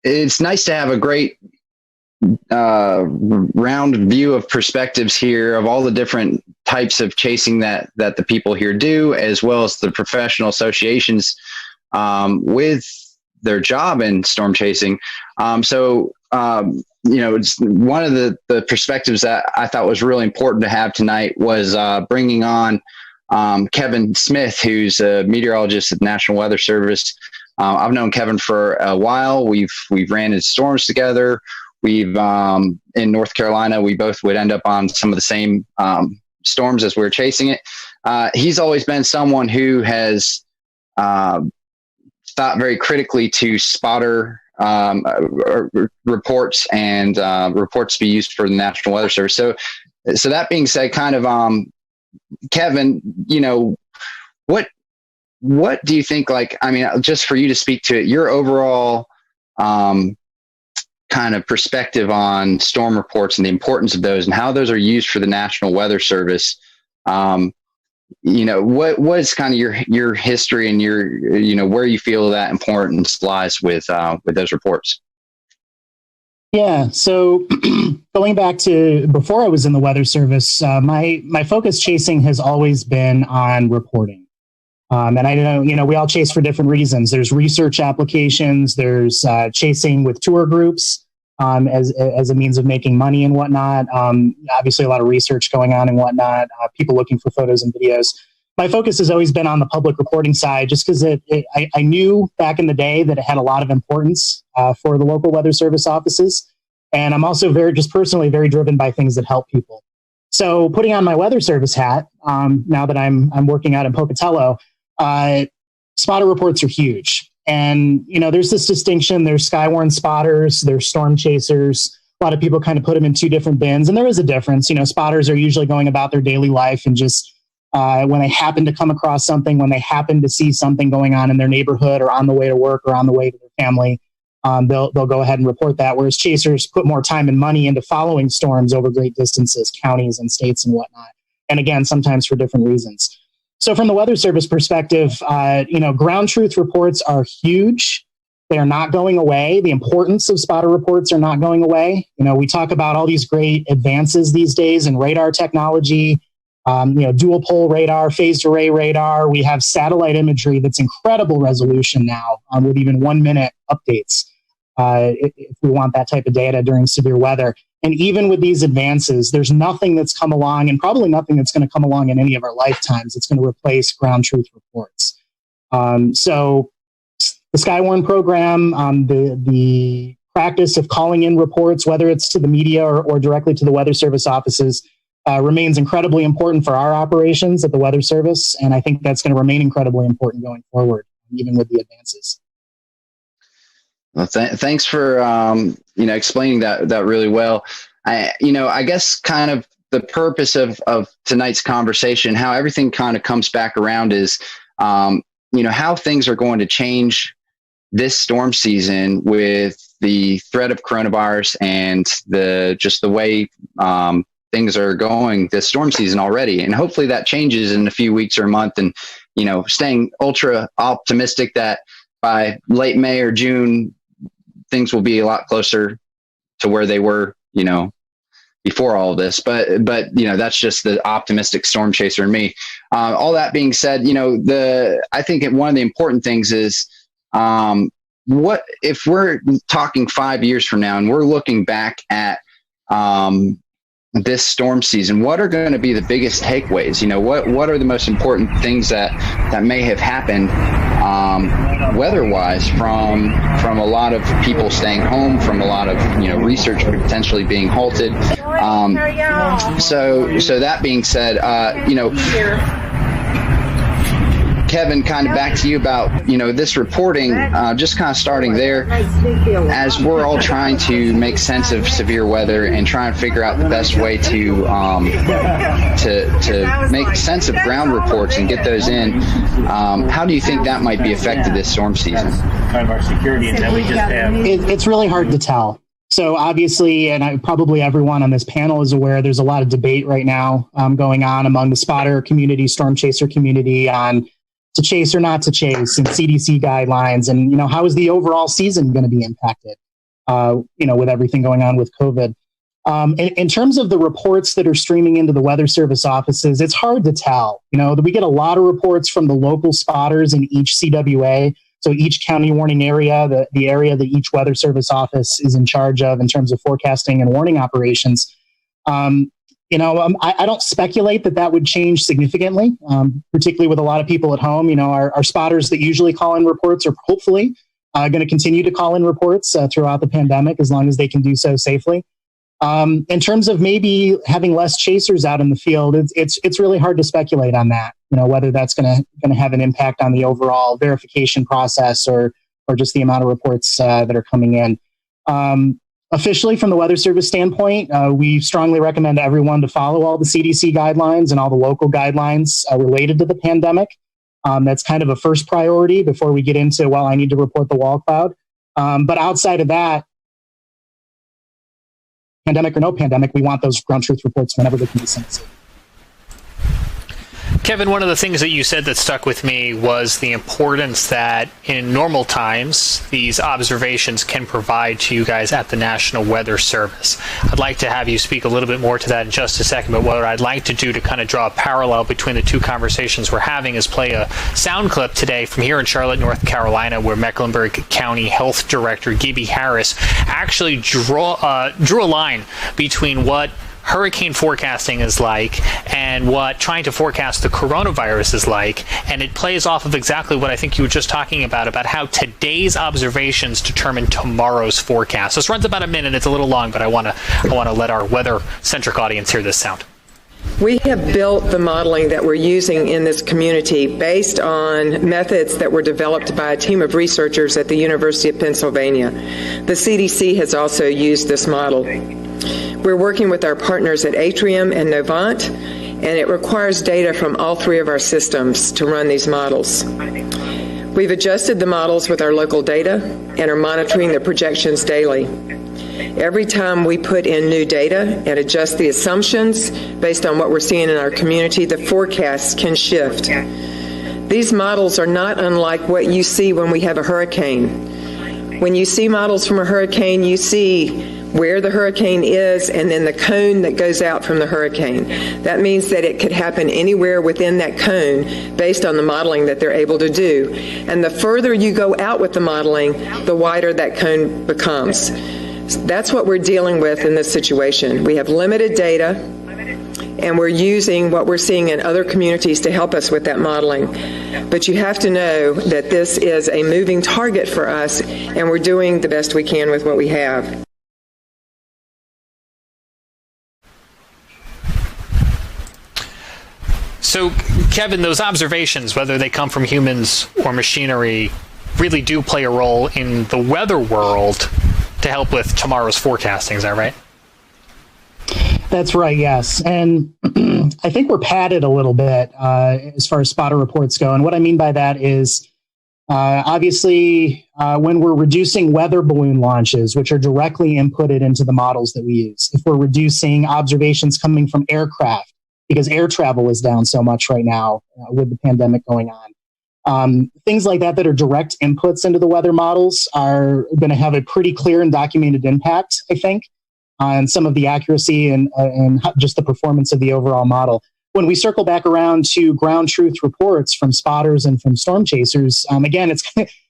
it's nice to have a great round view of perspectives here of all the different types of chasing that the people here do, as well as the professional associations with their job in storm chasing. It's one of the perspectives that I thought was really important to have tonight was bringing on Kevin Smith, who's a meteorologist at the National Weather Service. I've known Kevin for a while. We've ran in storms together. We've in North Carolina, we both would end up on some of the same storms as we were chasing it. He's always been someone who has thought very critically to spotter reports and reports to be used for the National Weather Service. So that being said, kind of Kevin, what do you think, just for you to speak to it, your overall kind of perspective on storm reports and the importance of those and how those are used for the National Weather Service? What is kind of your history and your, where you feel that importance lies with those reports?
Yeah. So going back to before I was in the Weather Service, my focus chasing has always been on reporting. And I know, we all chase for different reasons. There's research applications, there's chasing with tour groups as a means of making money and whatnot. Obviously a lot of research going on and whatnot, people looking for photos and videos. My focus has always been on the public reporting side, just because I knew back in the day that it had a lot of importance for the local Weather Service offices. And I'm also personally very driven by things that help people. So putting on my Weather Service hat, now that I'm working out in Pocatello, spotter reports are huge. And, there's this distinction. There's skywarn spotters, there's storm chasers. A lot of people kind of put them in two different bins, and there is a difference. Spotters are usually going about their daily life and just when they happen to come across something, when they happen to see something going on in their neighborhood or on the way to work or on the way to their family, they'll go ahead and report that. Whereas chasers put more time and money into following storms over great distances, counties and states and whatnot. And again, sometimes for different reasons. So from the Weather Service perspective, ground truth reports are huge. They are not going away. The importance of spotter reports are not going away. We talk about all these great advances these days in radar technology, dual pole radar, phased array radar. We have satellite imagery that's incredible resolution now with even 1 minute updates if we want that type of data during severe weather. And even with these advances, there's nothing that's come along, and probably nothing that's going to come along in any of our lifetimes that's going to replace ground truth reports. So the Skywarn program, the practice of calling in reports, whether it's to the media or directly to the Weather Service offices, remains incredibly important for our operations at the Weather Service. And I think that's going to remain incredibly important going forward, even with the advances.
Well, thanks for explaining that really well. I guess kind of the purpose of tonight's conversation, how everything kind of comes back around is, how things are going to change this storm season with the threat of coronavirus and the way things are going this storm season already. And hopefully that changes in a few weeks or a month, and staying ultra optimistic that by late May or June things will be a lot closer to where they were, before all of this. But that's just the optimistic storm chaser in me. All that being said, I think one of the important things is, what if we're talking 5 years from now and we're looking back at this storm season, what are going to be the biggest takeaways? What are the most important things that may have happened weather-wise from a lot of people staying home, from a lot of research potentially being halted? So that being said, Kevin, kind of back to you about, this reporting, just kind of starting there, as we're all trying to make sense of severe weather and try and figure out the best way to make sense of ground reports and get those in. How do you think that might be affected this storm season?
Kind of our security that we just have. It's really hard to tell. So obviously, and probably everyone on this panel is aware, there's a lot of debate right now going on among the spotter community, storm chaser community on to chase or not to chase and CDC guidelines. And, how is the overall season going to be impacted, with everything going on with COVID? In terms of the reports that are streaming into the Weather Service offices, it's hard to tell. We get a lot of reports from the local spotters in each CWA. So each county warning area, the area that each Weather Service office is in charge of in terms of forecasting and warning operations. I don't speculate that would change significantly, particularly with a lot of people at home. Our spotters that usually call in reports are hopefully going to continue to call in reports throughout the pandemic as long as they can do so safely. In terms of maybe having less chasers out in the field, it's really hard to speculate on that. Whether that's going to have an impact on the overall verification process or just the amount of reports that are coming in. Officially, from the Weather Service standpoint, we strongly recommend everyone to follow all the CDC guidelines and all the local guidelines related to the pandemic. That's kind of a first priority before we get into, I need to report the wall cloud. But outside of that, pandemic or no pandemic, we want those ground truth reports whenever they can be sent.
Kevin, one of the things that you said that stuck with me was the importance that in normal times, these observations can provide to you guys at the National Weather Service. I'd like to have you speak a little bit more to that in just a second, but what I'd like to do to kind of draw a parallel between the two conversations we're having is play a sound clip today from here in Charlotte, North Carolina, where Mecklenburg County Health Director Gibby Harris actually drew a line between what hurricane forecasting is like and what trying to forecast the coronavirus is like, and it plays off of exactly what I think you were just talking about how today's observations determine tomorrow's forecast. This runs about a minute. It's a little long, but I want to let our weather-centric audience hear this sound.
We have built the modeling that we're using in this community based on methods that were developed by a team of researchers at the University of Pennsylvania. The CDC has also used this model. We're working with our partners at Atrium and Novant, and it requires data from all three of our systems to run these models. We've adjusted the models with our local data and are monitoring the projections daily. Every time we put in new data and adjust the assumptions based on what we're seeing in our community, the forecasts can shift. These models are not unlike what you see when we have a hurricane. When you see models from a hurricane, you see where the hurricane is and then the cone that goes out from the hurricane. That means that it could happen anywhere within that cone based on the modeling that they're able to do. And the further you go out with the modeling, the wider that cone becomes. That's what we're dealing with in this situation. We have limited data, and we're using what we're seeing in other communities to help us with that modeling. But you have to know that this is a moving target for us, and we're doing the best we can with what we have.
So, Kevin, those observations, whether they come from humans or machinery, really do play a role in the weather world to help with tomorrow's forecasting. Is that right?
That's right, yes. And I think we're padded a little bit as far as spotter reports go. And what I mean by that is, obviously, when we're reducing weather balloon launches, which are directly inputted into the models that we use, if we're reducing observations coming from aircraft, because air travel is down so much right now with the pandemic going on. Things like that are direct inputs into the weather models are going to have a pretty clear and documented impact, I think, on some of the accuracy and just the performance of the overall model. When we circle back around to ground truth reports from spotters and from storm chasers, again,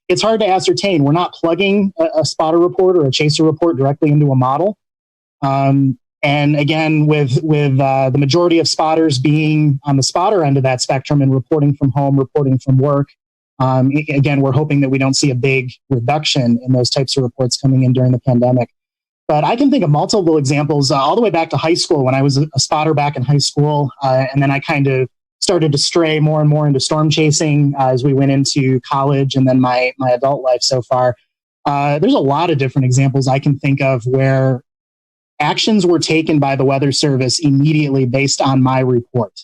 it's hard to ascertain. We're not plugging a spotter report or a chaser report directly into a model. And again, with the majority of spotters being on the spotter end of that spectrum and reporting from home, reporting from work, again, we're hoping that we don't see a big reduction in those types of reports coming in during the pandemic. But I can think of multiple examples all the way back to high school when I was a spotter back in high school. And then I kind of started to stray more and more into storm chasing as we went into college and then my adult life so far. There's a lot of different examples I can think of where actions were taken by the Weather Service immediately based on my report.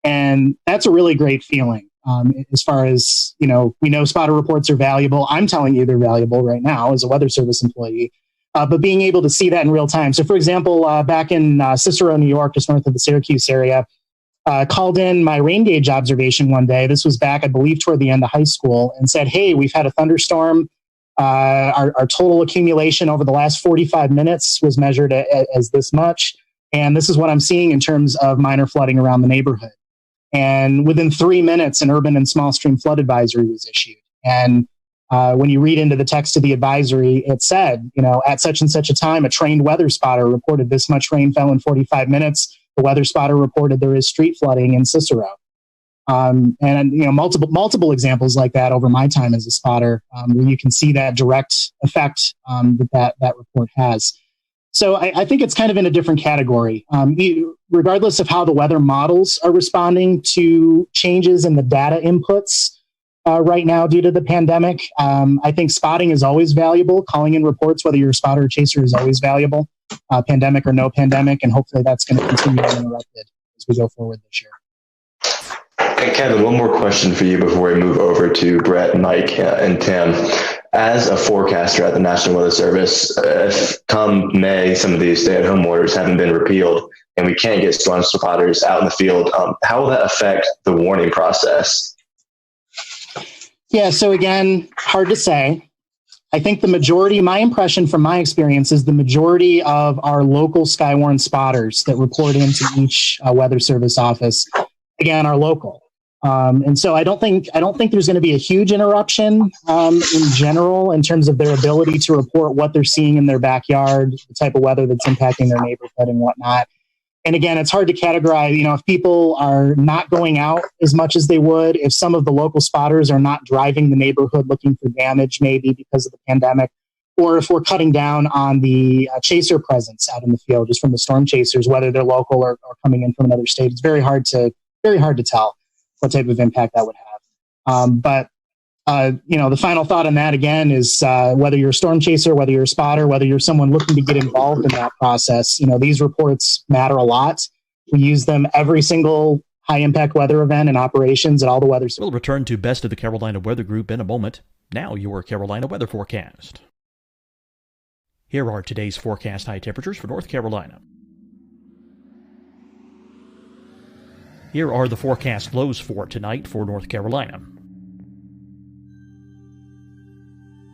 And that's a really great feeling. As far as, we know spotter reports are valuable. I'm telling you they're valuable right now as a Weather Service employee. But being able to see that in real time. So, for example, back in Cicero, New York, just north of the Syracuse area, called in my rain gauge observation one day. This was back, I believe, toward the end of high school, and said, hey, we've had a thunderstorm. Our total accumulation over the last 45 minutes was measured as this much. And this is what I'm seeing in terms of minor flooding around the neighborhood. And within 3 minutes, an urban and small stream flood advisory was issued. And when you read into the text of the advisory, it said, at such and such a time, a trained weather spotter reported this much rain fell in 45 minutes. The weather spotter reported there is street flooding in Cicero. And multiple examples like that over my time as a spotter, where you can see that direct effect that report has. So I think it's kind of in a different category. Regardless of how the weather models are responding to changes in the data inputs right now due to the pandemic, I think spotting is always valuable. Calling in reports, whether you're a spotter or chaser, is always valuable, pandemic or no pandemic, and hopefully that's going to continue uninterrupted as we go forward this year.
Hey, Kevin, one more question for you before we move over to Brett, Mike, and Tim. As a forecaster at the National Weather Service, if come May, some of these stay-at-home orders haven't been repealed and we can't get storm spotters out in the field, how will that affect the warning process?
Yeah, so again, hard to say. I think the majority, my impression from my experience is the majority of our local Skywarn spotters that report into each Weather Service office, again, are local. And so I don't think there's going to be a huge interruption in general in terms of their ability to report what they're seeing in their backyard, the type of weather that's impacting their neighborhood and whatnot. And again, it's hard to categorize, if people are not going out as much as they would, if some of the local spotters are not driving the neighborhood looking for damage, maybe because of the pandemic, or if we're cutting down on the chaser presence out in the field, just from the storm chasers, whether they're local or coming in from another state. It's very hard to tell what type of impact that would have. But the final thought on that, again, is whether you're a storm chaser, whether you're a spotter, whether you're someone looking to get involved in that process, these reports matter a lot. We use them every single high-impact weather event and operations at all the weather.
We'll return to Best of the Carolina Weather Group in a moment. Now your Carolina weather forecast. Here are today's forecast high temperatures for North Carolina. Here are the forecast lows for tonight for North Carolina.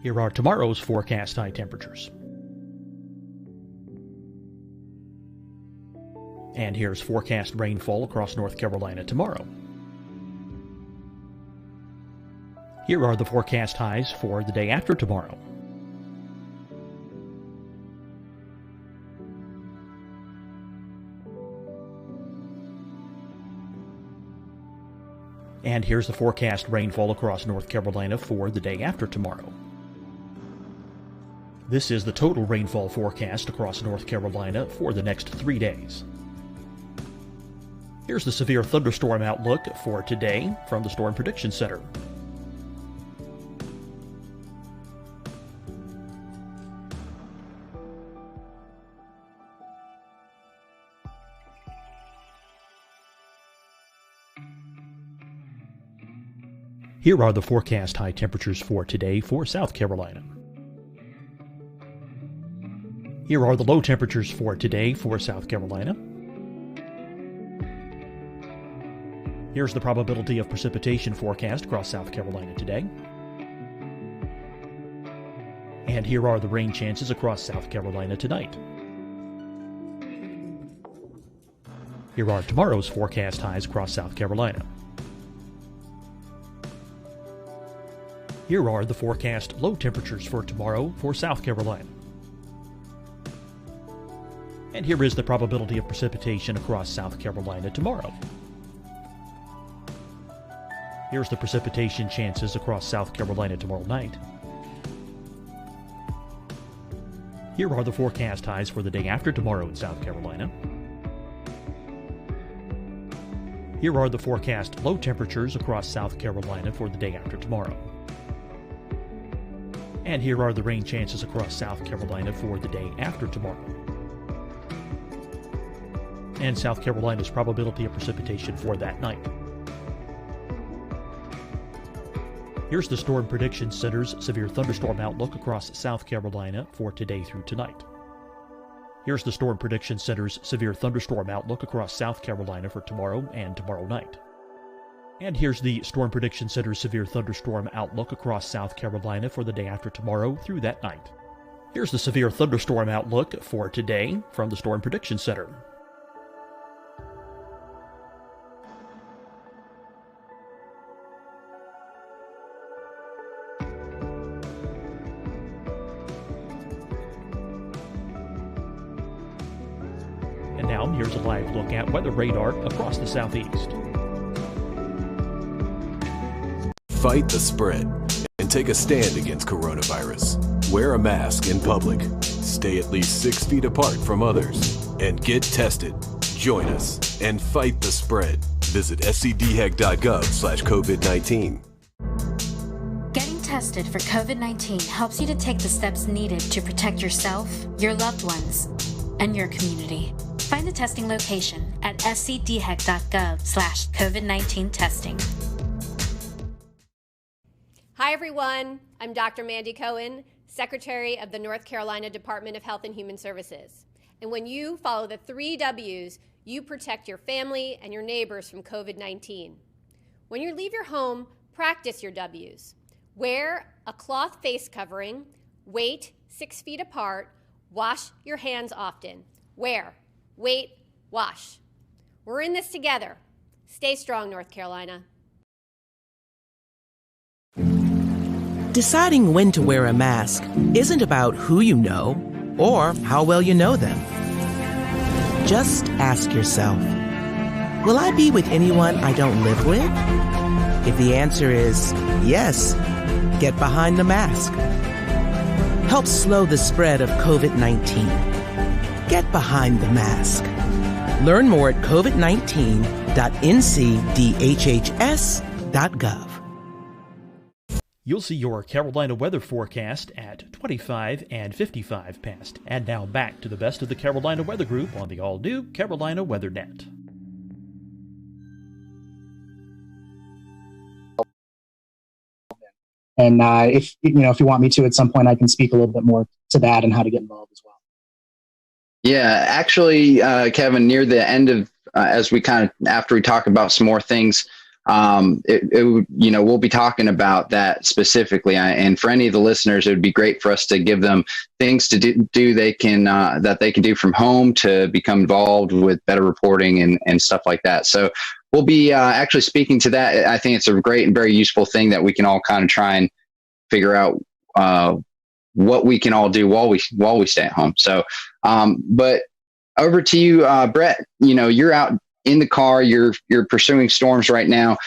Here are tomorrow's forecast high temperatures. And here's forecast rainfall across North Carolina tomorrow. Here are the forecast highs for the day after tomorrow. And here's the forecast rainfall across North Carolina for the day after tomorrow. This is the total rainfall forecast across North Carolina for the next 3 days. Here's the severe thunderstorm outlook for today from the Storm Prediction Center. Here are the forecast high temperatures for today for South Carolina. Here are the low temperatures for today for South Carolina. Here's the probability of precipitation forecast across South Carolina today. And here are the rain chances across South Carolina tonight. Here are tomorrow's forecast highs across South Carolina. Here are the forecast low temperatures for tomorrow for South Carolina. And here is the probability of precipitation across South Carolina tomorrow. Here's the precipitation chances across South Carolina tomorrow night. Here are the forecast highs for the day after tomorrow in South Carolina. Here are the forecast low temperatures across South Carolina for the day after tomorrow. And here are the rain chances across South Carolina for the day after tomorrow. And South Carolina's probability of precipitation for that night. Here's the Storm Prediction Center's severe thunderstorm outlook across South Carolina for today through tonight. Here's the Storm Prediction Center's severe thunderstorm outlook across South Carolina for tomorrow and tomorrow night. And here's the Storm Prediction Center's severe thunderstorm outlook across South Carolina for the day after tomorrow through that night. Here's the severe thunderstorm outlook for today from the Storm Prediction Center. And now here's a live look at weather radar across the southeast.
Fight the spread and take a stand against coronavirus. Wear a mask in public. Stay at least 6 feet apart from others. And get tested. Join us and fight the spread. Visit scdhec.gov/COVID-19.
Getting tested for COVID-19 helps you to take the steps needed to protect yourself, your loved ones, and your community. Find the testing location at scdhec.gov/COVID-19 testing.
Hi, everyone. I'm Dr. Mandy Cohen, Secretary of the North Carolina Department of Health and Human Services. And when you follow the 3 W's, you protect your family and your neighbors from COVID-19. When you leave your home, practice your W's. Wear a cloth face covering, wait 6 feet apart, wash your hands often. Wear, wait, wash. We're in this together. Stay strong, North Carolina.
Deciding when to wear a mask isn't about who you know or how well you know them. Just ask yourself, will I be with anyone I don't live with? If the answer is yes, get behind the mask. Help slow the spread of COVID-19. Get behind the mask. Learn more at covid19.ncdhhs.gov.
You'll see your Carolina weather forecast at 25 and 55 past. And now back to the best of the Carolina Weather Group on the all-new Carolina Weather Net.
And if you want me to at some point, I can speak a little bit more to that and how to get involved as well.
Yeah, actually, Kevin, near the end of after we talk about some more things, we'll be talking about that specifically. And for any of the listeners, it would be great for us to give them things to do they can that they can do from home to become involved with better reporting and stuff like that. So we'll be actually speaking to that. I think it's a great and very useful thing that we can all kind of try and figure out what we can all do while we stay at home. So, but over to you, Brett. You're out in the car, you're pursuing storms right now.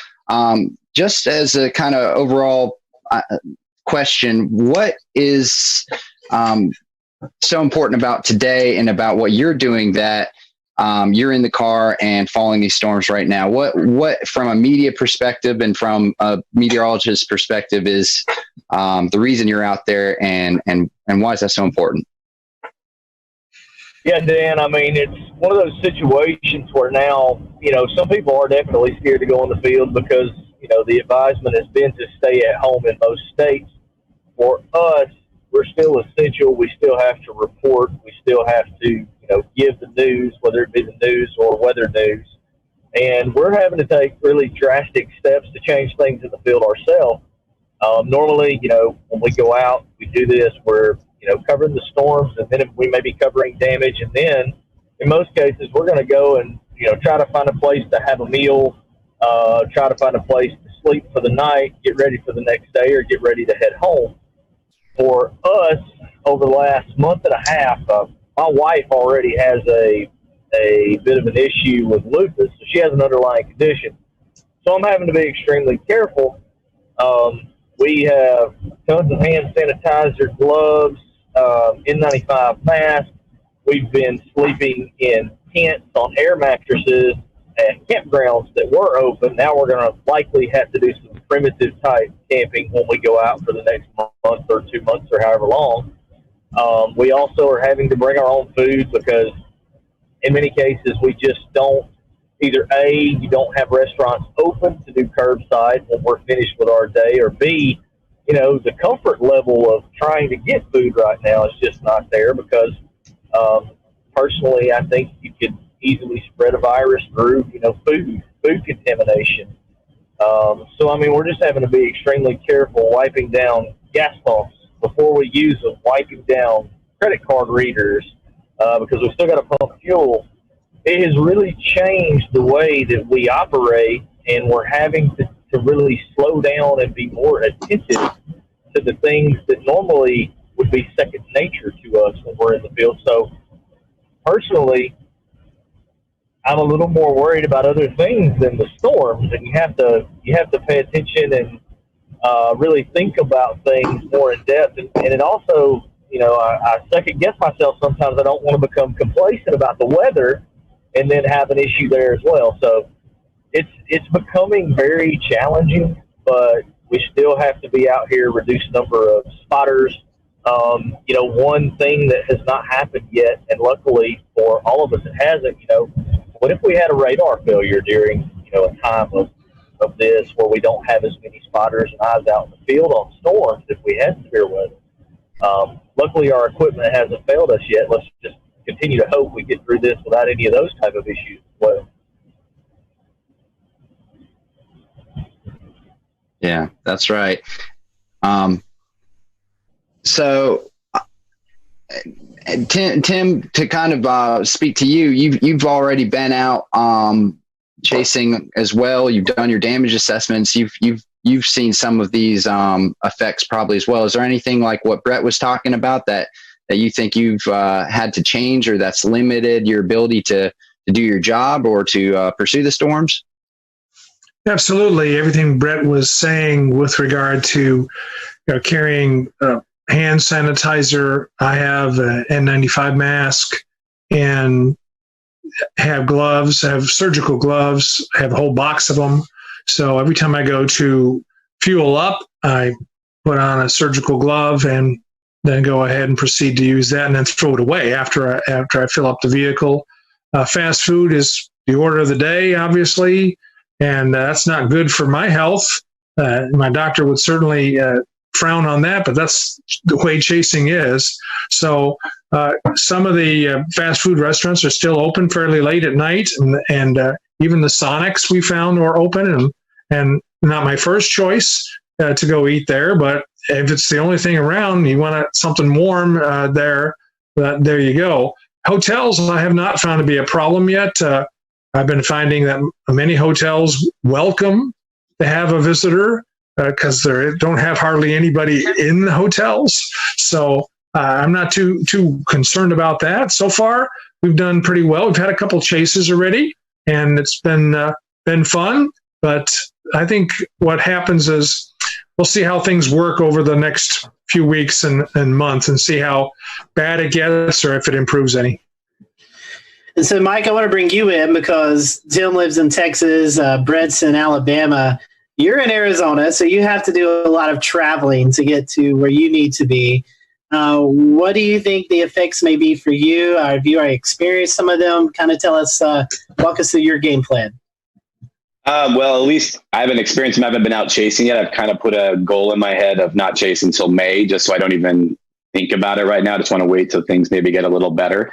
Just as a kind of overall question, what is so important about today and about what you're doing that you're in the car and following these storms right now? What from a media perspective and from a meteorologist's perspective is the reason you're out there, and why is that so important?
Yeah, Dan, I mean, it's one of those situations where now, some people are definitely scared to go on the field because, the advisement has been to stay at home in most states. For us, we're still essential. We still have to report. We still have to, give the news, whether it be the news or weather news. And we're having to take really drastic steps to change things in the field ourselves. Normally, when we go out, we do this, we're, covering the storms, and then we may be covering damage. And then in most cases, we're going to go and, try to find a place to have a meal, try to find a place to sleep for the night, get ready for the next day, or get ready to head home. For us, over the last month and a half, my wife already has a bit of an issue with lupus. So she has an underlying condition. So I'm having to be extremely careful. We have tons of hand sanitizer, gloves, N95 masks. We've been sleeping in tents on air mattresses at campgrounds that were open. Now we're going to likely have to do some primitive type camping when we go out for the next month or 2 months or however long. We also are having to bring our own food because in many cases we just don't, either A, you don't have restaurants open to do curbside when we're finished with our day, or B, the comfort level of trying to get food right now is just not there because personally I think you could easily spread a virus through, food contamination. So, I mean, we're just having to be extremely careful wiping down gas pumps before we use them, wiping down credit card readers because we've still got to pump fuel. It has really changed the way that we operate, and we're having to really slow down and be more attentive to the things that normally would be second nature to us when we're in the field. So, personally, I'm a little more worried about other things than the storms, and you have to pay attention and really think about things more in depth. And it also, I second guess myself sometimes. I don't want to become complacent about the weather and then have an issue there as well. So it's becoming very challenging, but we still have to be out here, reduce number of spotters. One thing that has not happened yet, and luckily for all of us it hasn't, what if we had a radar failure during, a time of this where we don't have as many spotters and eyes out in the field on storms if we had severe weather? Luckily our equipment hasn't failed us yet. Let's just continue to hope we get through this without any of those type of issues as well.
Yeah, that's right. So, Tim, to kind of speak to you, you've already been out chasing as well. You've done your damage assessments. You've seen some of these effects probably as well. Is there anything like what Brett was talking about that you think you've had to change, or that's limited your ability to do your job or to pursue the storms?
Absolutely. Everything Brett was saying with regard to carrying hand sanitizer. I have an N95 mask and have gloves, have surgical gloves, have a whole box of them. So every time I go to fuel up, I put on a surgical glove and then go ahead and proceed to use that and then throw it away after I fill up the vehicle. Fast food is the order of the day, obviously, and that's not good for my health. My doctor would certainly frown on that, but that's the way chasing is. So some of the fast food restaurants are still open fairly late at night, and even the Sonics we found were open, and not my first choice to go eat there, but if it's the only thing around, you want something warm there you go. Hotels I have not found to be a problem yet. I've been finding that many hotels welcome to have a visitor because they don't have hardly anybody in the hotels. So I'm not too concerned about that. So far, we've done pretty well. We've had a couple chases already, and it's been fun. But I think what happens is we'll see how things work over the next few weeks and months and see how bad it gets or if it improves any.
And so, Mike, I want to bring you in because Tim lives in Texas, Brett's in Alabama. You're in Arizona, so you have to do a lot of traveling to get to where you need to be. What do you think the effects may be for you? Have you already experienced some of them? Kind of tell us, walk us through your game plan.
Well, at least I haven't experienced them. I haven't been out chasing yet. I've kind of put a goal in my head of not chasing until May, just so I don't even think about it right now. I just want to wait till things maybe get a little better.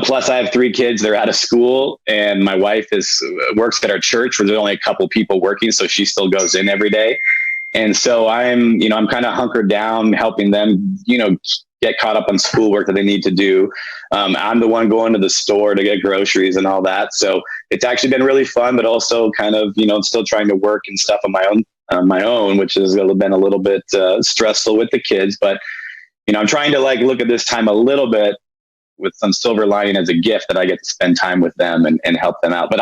Plus, I have 3 kids. They're out of school, and my wife works at our church where there's only a couple people working, so she still goes in every day. And so I'm kind of hunkered down, helping them, get caught up on schoolwork that they need to do. I'm the one going to the store to get groceries and all that. So it's actually been really fun, but also kind of, still trying to work and stuff on my own, which has been a little bit stressful with the kids. But, I'm trying to look at this time a little bit with some silver lining as a gift that I get to spend time with them and help them out. But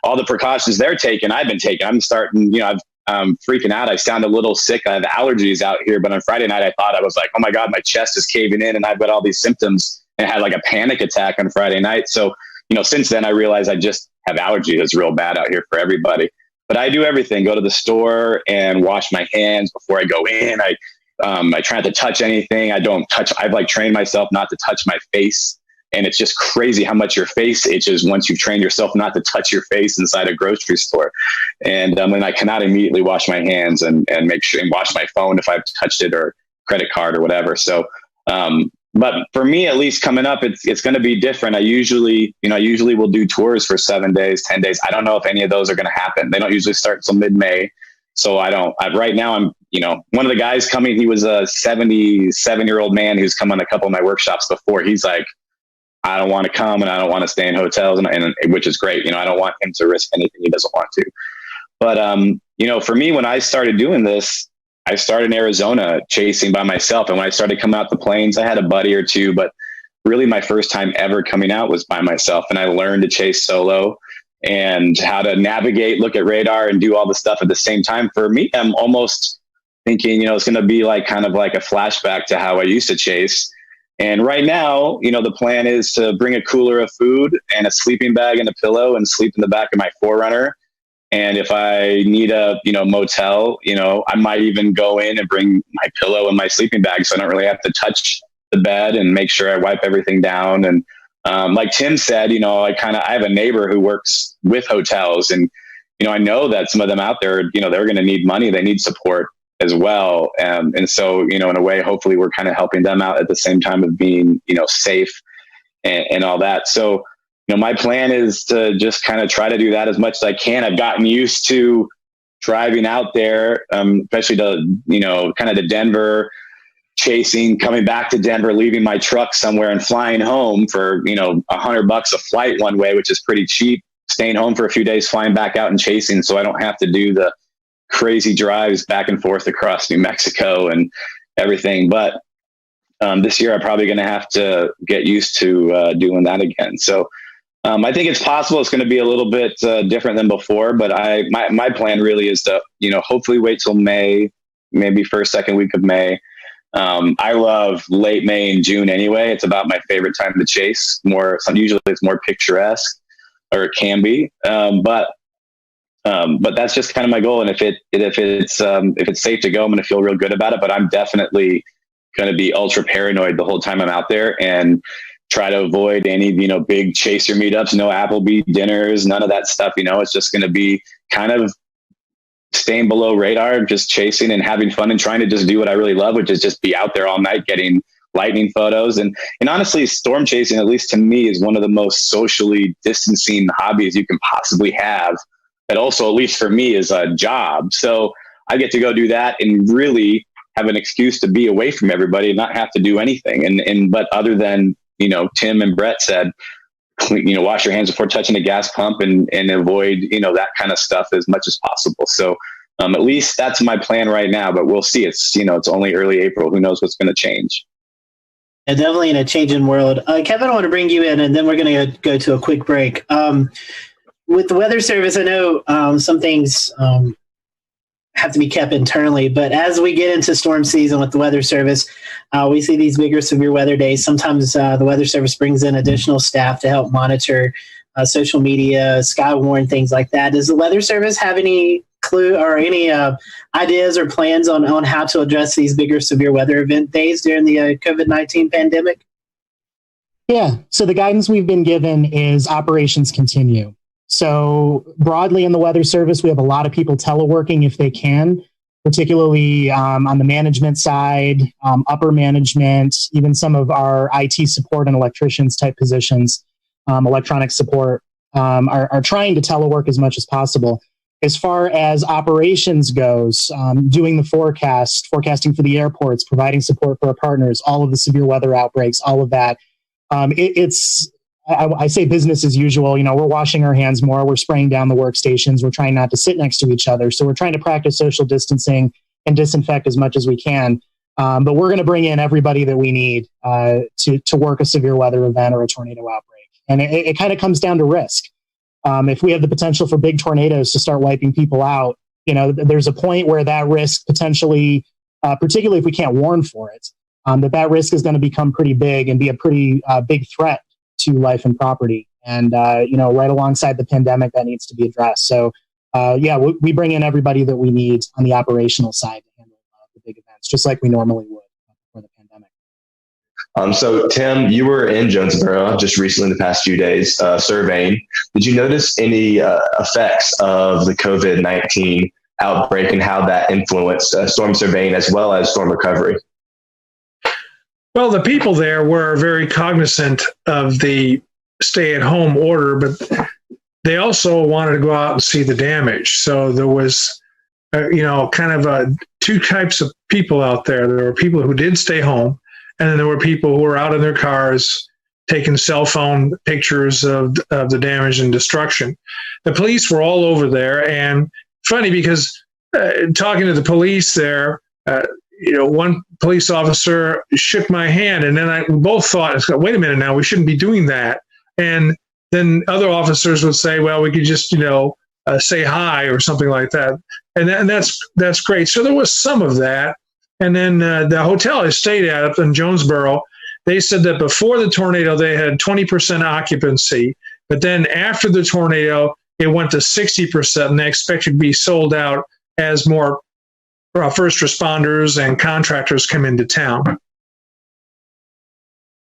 all the precautions they're taking, I've been taking. I'm starting, I've freaking out. I sound a little sick. I have allergies out here. But on Friday night, I thought I was like, oh my God, my chest is caving in and I've got all these symptoms, and I had like a panic attack on Friday night. So, since then I realized I just have allergies. It's real bad out here for everybody. But I do everything, go to the store and wash my hands before I go in. I try not to touch anything. I've like trained myself not to touch my face. And it's just crazy how much your face itches once you've trained yourself not to touch your face inside a grocery store. And then I cannot immediately wash my hands and make sure and wash my phone if I've touched it, or credit card or whatever. So, but for me, at least coming up, it's going to be different. I usually will do tours for 7 days, 10 days. I don't know if any of those are going to happen. They don't usually start until mid-May. So right now I'm, one of the guys coming, he was a 77-year-old man who's come on a couple of my workshops before. He's like, I don't want to come and I don't want to stay in hotels, and which is great. I don't want him to risk anything he doesn't want to. But, for me, when I started doing this, I started in Arizona chasing by myself. And when I started coming out the plains, I had a buddy or two, but really my first time ever coming out was by myself. And I learned to chase solo and how to navigate, look at radar, and do all the stuff at the same time. For me, I'm almost thinking, it's going to be like kind of like a flashback to how I used to chase. And right now, the plan is to bring a cooler of food and a sleeping bag and a pillow and sleep in the back of my 4Runner. And if I need a, motel, I might even go in and bring my pillow and my sleeping bag, so I don't really have to touch the bed, and make sure I wipe everything down. And like Tim said, I have a neighbor who works with hotels, and, I know that some of them out there, they're going to need money. They need support as well. And so, in a way, hopefully we're kind of helping them out at the same time of being, safe and all that. So, my plan is to just kind of try to do that as much as I can. I've gotten used to driving out there, especially to, kind of to Denver, chasing, coming back to Denver, leaving my truck somewhere and flying home for, $100 a flight one way, which is pretty cheap, staying home for a few days, flying back out and chasing. So I don't have to do the crazy drives back and forth across New Mexico and everything. But this year I'm probably going to have to get used to doing that again. So I think it's possible it's going to be a little bit different than before, but my plan really is to, hopefully wait till May, maybe first, second week of May. I love late May and June anyway. It's about my favorite time to chase. Usually it's more picturesque, or it can be. But that's just kind of my goal. And if it's safe to go, I'm going to feel real good about it, but I'm definitely going to be ultra paranoid the whole time I'm out there, and try to avoid any, big chaser meetups, no Applebee dinners, none of that stuff. It's just going to be kind of staying below radar, just chasing and having fun and trying to just do what I really love, which is just be out there all night getting lightning photos. And honestly, storm chasing, at least to me, is one of the most socially distancing hobbies you can possibly have. That also, at least for me, is a job. So I get to go do that and really have an excuse to be away from everybody and not have to do anything. But other than, Tim and Brett said, wash your hands before touching a gas pump and avoid, that kind of stuff as much as possible. So at least that's my plan right now, but we'll see. It's, it's only early April. Who knows what's going to change?
Yeah, definitely in a changing world. Kevin, I want to bring you in, and then we're going to go to a quick break. With the Weather Service, I know some things have to be kept internally, but as we get into storm season with the Weather Service, we see these bigger severe weather days. Sometimes the Weather Service brings in additional staff to help monitor social media, Skywarn, things like that. Does the Weather Service have any clue or any ideas or plans on how to address these bigger severe weather event days during the COVID-19 pandemic?
Yeah, so the guidance we've been given is operations continue. So broadly in the Weather Service, we have a lot of people teleworking if they can, particularly on the management side, upper management, even some of our IT support and electricians type positions, electronic support, are trying to telework as much as possible. As far as operations goes, doing the forecasting for the airports, providing support for our partners, all of the severe weather outbreaks, all of that. I say business as usual. We're washing our hands more. We're spraying down the workstations. We're trying not to sit next to each other. So we're trying to practice social distancing and disinfect as much as we can. But we're going to bring in everybody that we need to work a severe weather event or a tornado outbreak. And it kind of comes down to risk. If we have the potential for big tornadoes to start wiping people out, there's a point where that risk potentially, particularly if we can't warn for it, that risk is going to become pretty big and be a pretty big threat to life and property. And, right alongside the pandemic, that needs to be addressed. So, we bring in everybody that we need on the operational side to handle the big events, just like we normally would before the pandemic.
So, Tim, you were in Jonesboro just recently in the past few days surveying. Did you notice any effects of the COVID-19 outbreak and how that influenced storm surveying as well as storm recovery?
Well, the people there were very cognizant of the stay-at-home order, but they also wanted to go out and see the damage. So there was, two types of people out there. There were people who did stay home, and then there were people who were out in their cars taking cell phone pictures of the damage and destruction. The police were all over there, and funny because talking to the police there, one police officer shook my hand, and then we both thought, wait a minute now, we shouldn't be doing that. And then other officers would say, well, we could just, say hi or something like that. And that's great. So there was some of that. And then the hotel I stayed at up in Jonesboro, they said that before the tornado, they had 20% occupancy. But then after the tornado, it went to 60%, and they expect to be sold out as more first responders and contractors come into town.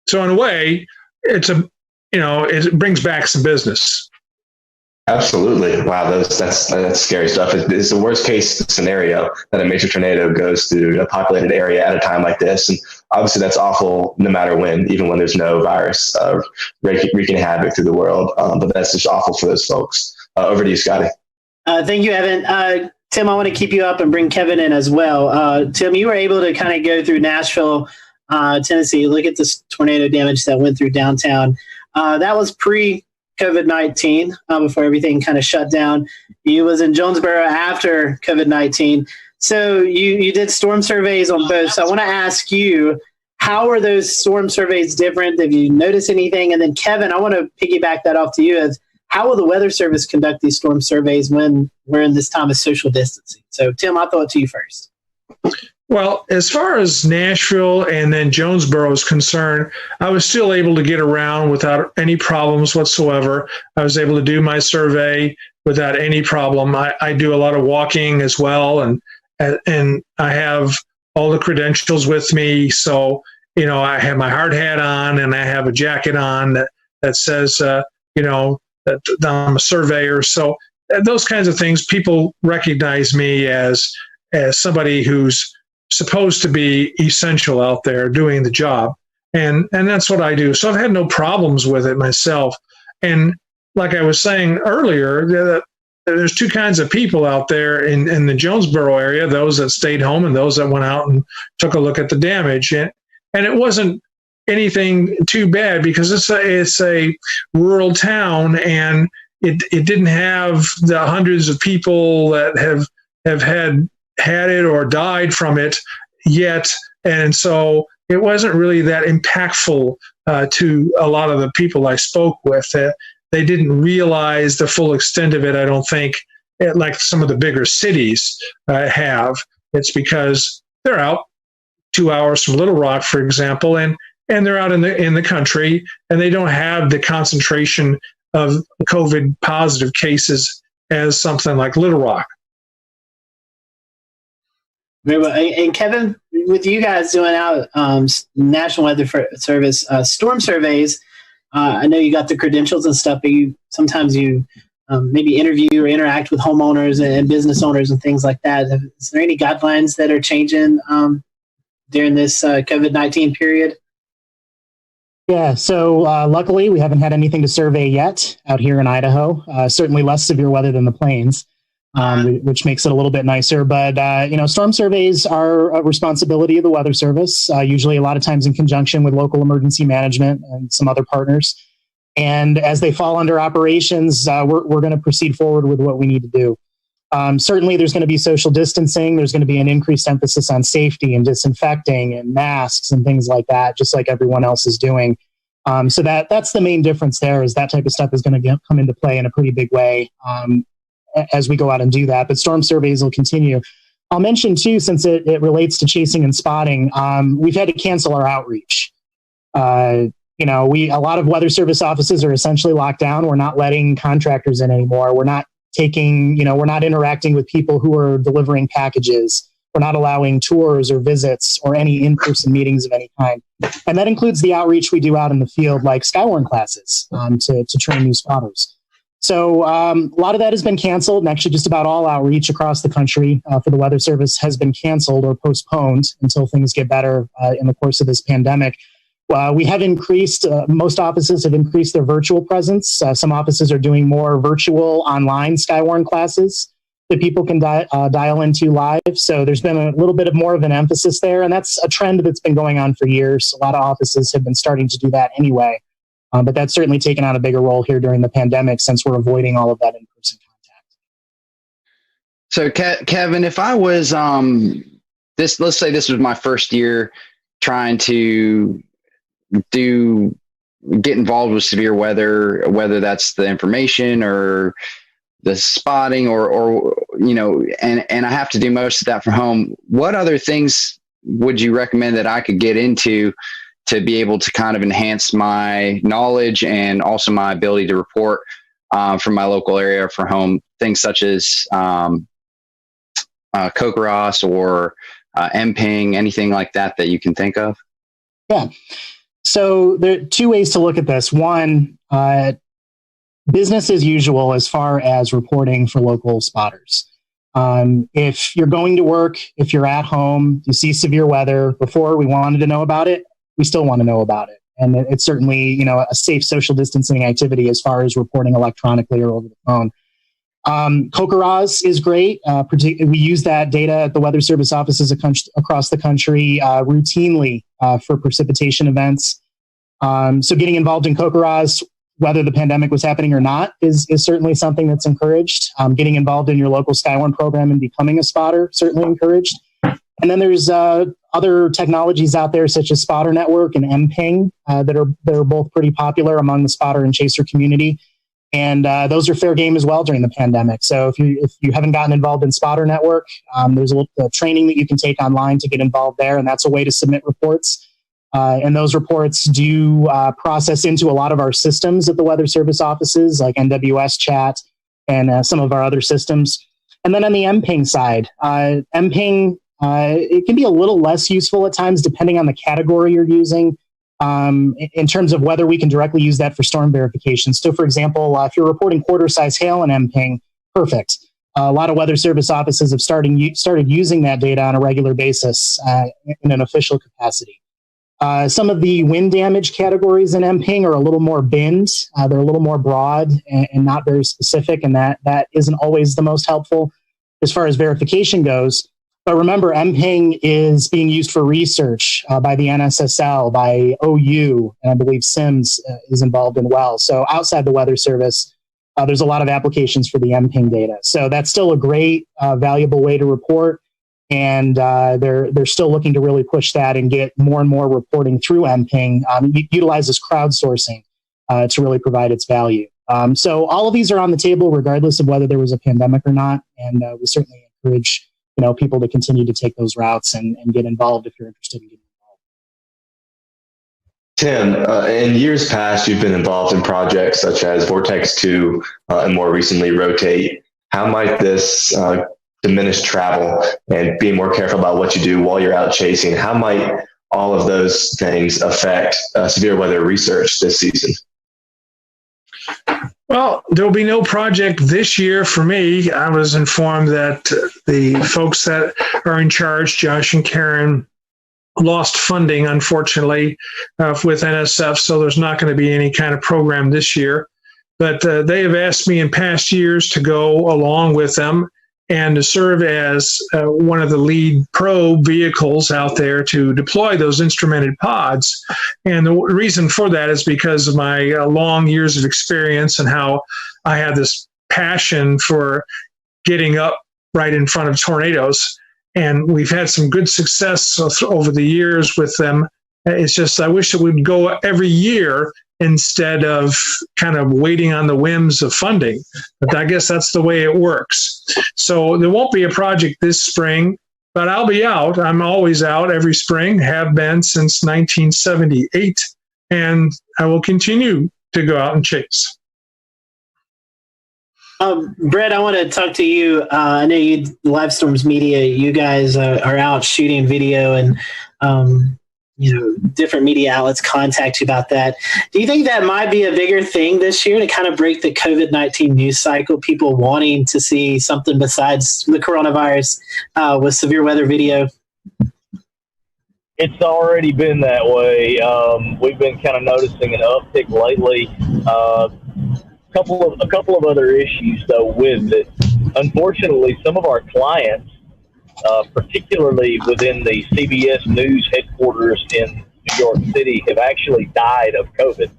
So in a way, it brings back some business.
Absolutely. Wow, that's scary stuff. It's the worst case scenario that a major tornado goes through a populated area at a time like this. And obviously that's awful no matter when, even when there's no virus wreaking havoc through the world. But that's just awful for those folks. Over to you, Scotty.
Thank you, Evan. Tim, I want to keep you up and bring Kevin in as well. Tim, you were able to kind of go through Nashville, Tennessee, look at this tornado damage that went through downtown. That was pre-COVID-19, before everything kind of shut down. You was in Jonesboro after COVID-19. So you did storm surveys on both. So I want to ask you, how are those storm surveys different? Have you noticed anything? And then Kevin, I want to piggyback that off to you as how will the Weather Service conduct these storm surveys when we're in this time of social distancing? So Tim, I'll throw it to you first.
Well, as far as Nashville and then Jonesboro is concerned, I was still able to get around without any problems whatsoever. I was able to do my survey without any problem. I do a lot of walking as well, and I have all the credentials with me. So, I have my hard hat on and I have a jacket on that says, that I'm a surveyor. So those kinds of things, people recognize me as somebody who's supposed to be essential out there doing the job. And that's what I do. So I've had no problems with it myself. And like I was saying earlier, there's two kinds of people out there in the Jonesboro area, those that stayed home and those that went out and took a look at the damage. And it wasn't anything too bad because it's a rural town, and it didn't have the hundreds of people that have had it or died from it yet. And so it wasn't really that impactful to a lot of the people I spoke with. They didn't realize the full extent of it, I don't think, like some of the bigger cities have. It's because they're out 2 hours from Little Rock, for example, and they're out in the country, and they don't have the concentration of COVID positive cases as something like Little Rock.
And Kevin, with you guys doing out National Weather Service storm surveys, I know you got the credentials and stuff, but sometimes you maybe interview or interact with homeowners and business owners and things like that. Is there any guidelines that are changing during this COVID-19 period?
Yeah, so luckily we haven't had anything to survey yet out here in Idaho. Certainly less severe weather than the plains. Which makes it a little bit nicer. But, storm surveys are a responsibility of the Weather Service, usually a lot of times in conjunction with local emergency management and some other partners. And as they fall under operations, we're going to proceed forward with what we need to do. Certainly, there's going to be social distancing. There's going to be an increased emphasis on safety and disinfecting and masks and things like that, just like everyone else is doing. So that's the main difference there, is that type of stuff is going to come into play in a pretty big way. as we go out and do that. But storm surveys will continue. I'll mention too, since it relates to chasing and spotting, we've had to cancel our outreach. A lot of Weather Service offices are essentially locked down. We're not letting contractors in anymore. We're not we're not interacting with people who are delivering packages. We're not allowing tours or visits or any in-person meetings of any kind. And that includes the outreach we do out in the field, like Skywarn classes to train new spotters. So a lot of that has been canceled, and actually just about all outreach across the country for the Weather Service has been canceled or postponed until things get better in the course of this pandemic. We have increased, most offices have increased their virtual presence. Some offices are doing more virtual online Skywarn classes that people can dial into live. So there's been a little bit of more of an emphasis there, and that's a trend that's been going on for years. A lot of offices have been starting to do that anyway. But that's certainly taken on a bigger role here during the pandemic since we're avoiding all of that in-person contact.
So, Kevin, if I was let's say this was my first year trying to get involved with severe weather, whether that's the information or the spotting or and I have to do most of that from home, what other things would you recommend that I could get into to be able to kind of enhance my knowledge and also my ability to report from my local area for home, things such as CoCoRaHS or MPing, anything like that you can think of?
Yeah. So there are two ways to look at this. One, business as usual as far as reporting for local spotters. If you're going to work, if you're at home, you see severe weather, before we wanted to know about it, we still want to know about it. And it's certainly, a safe social distancing activity as far as reporting electronically or over the phone. CoCoRaHS is great. We use that data at the Weather Service offices across the country routinely for precipitation events. So getting involved in CoCoRaHS, whether the pandemic was happening or not, is certainly something that's encouraged. Getting involved in your local Skywarn program and becoming a spotter, certainly encouraged. And then there's other technologies out there such as Spotter Network and MPing that are both pretty popular among the spotter and chaser community. And those are fair game as well during the pandemic. So if you haven't gotten involved in Spotter Network, there's a little training that you can take online to get involved there, and that's a way to submit reports. And those reports do process into a lot of our systems at the Weather Service offices, like NWS Chat and some of our other systems. And then on the MPing side, MPing, it can be a little less useful at times depending on the category you're using in terms of whether we can directly use that for storm verification. So, for example, if you're reporting quarter-size hail in MPing, perfect. A lot of Weather Service offices have started using that data on a regular basis in an official capacity. Some of the wind damage categories in MPing are a little more binned. They're a little more broad and not very specific, and that isn't always the most helpful as far as verification goes. But remember, MPing is being used for research by the NSSL, by OU, and I believe SIMS is involved in well. So outside the Weather Service, there's a lot of applications for the MPing data. So that's still a great, valuable way to report. And they're still looking to really push that and get more and more reporting through MPing. It utilizes crowdsourcing to really provide its value. So all of these are on the table, regardless of whether there was a pandemic or not. And we certainly encourage people to continue to take those routes and get involved if you're interested in getting
Tim,
involved.
in years past, you've been involved in projects such as Vortex 2 and more recently Rotate. How might this diminish travel and being more careful about what you do while you're out chasing? How might all of those things affect severe weather research this season?
Well, there will be no project this year for me. I was informed that the folks that are in charge, Josh and Karen, lost funding, unfortunately, with NSF, so there's not going to be any kind of program this year. But they have asked me in past years to go along with them and to serve as one of the lead probe vehicles out there to deploy those instrumented pods. And the reason for that is because of my long years of experience and how I have this passion for getting up right in front of tornadoes. And we've had some good success over the years with them. It's just, I wish it would go every year instead of kind of waiting on the whims of funding. But I guess that's the way it works. So there won't be a project this spring, but I'll be out. I'm always out every spring, have been since 1978, and I will continue to go out and chase.
Brett, I want to talk to you. I know you, Live Storms Media, you guys are out shooting video, and different media outlets contact you about that. Do you think that might be a bigger thing this year to kind of break the COVID-19 news cycle? People wanting to see something besides the coronavirus with severe weather video?
It's already been that way. We've been kind of noticing an uptick lately. A couple of other issues though with it. Unfortunately, some of our clients, particularly within the CBS News headquarters in New York City, have actually died of COVID.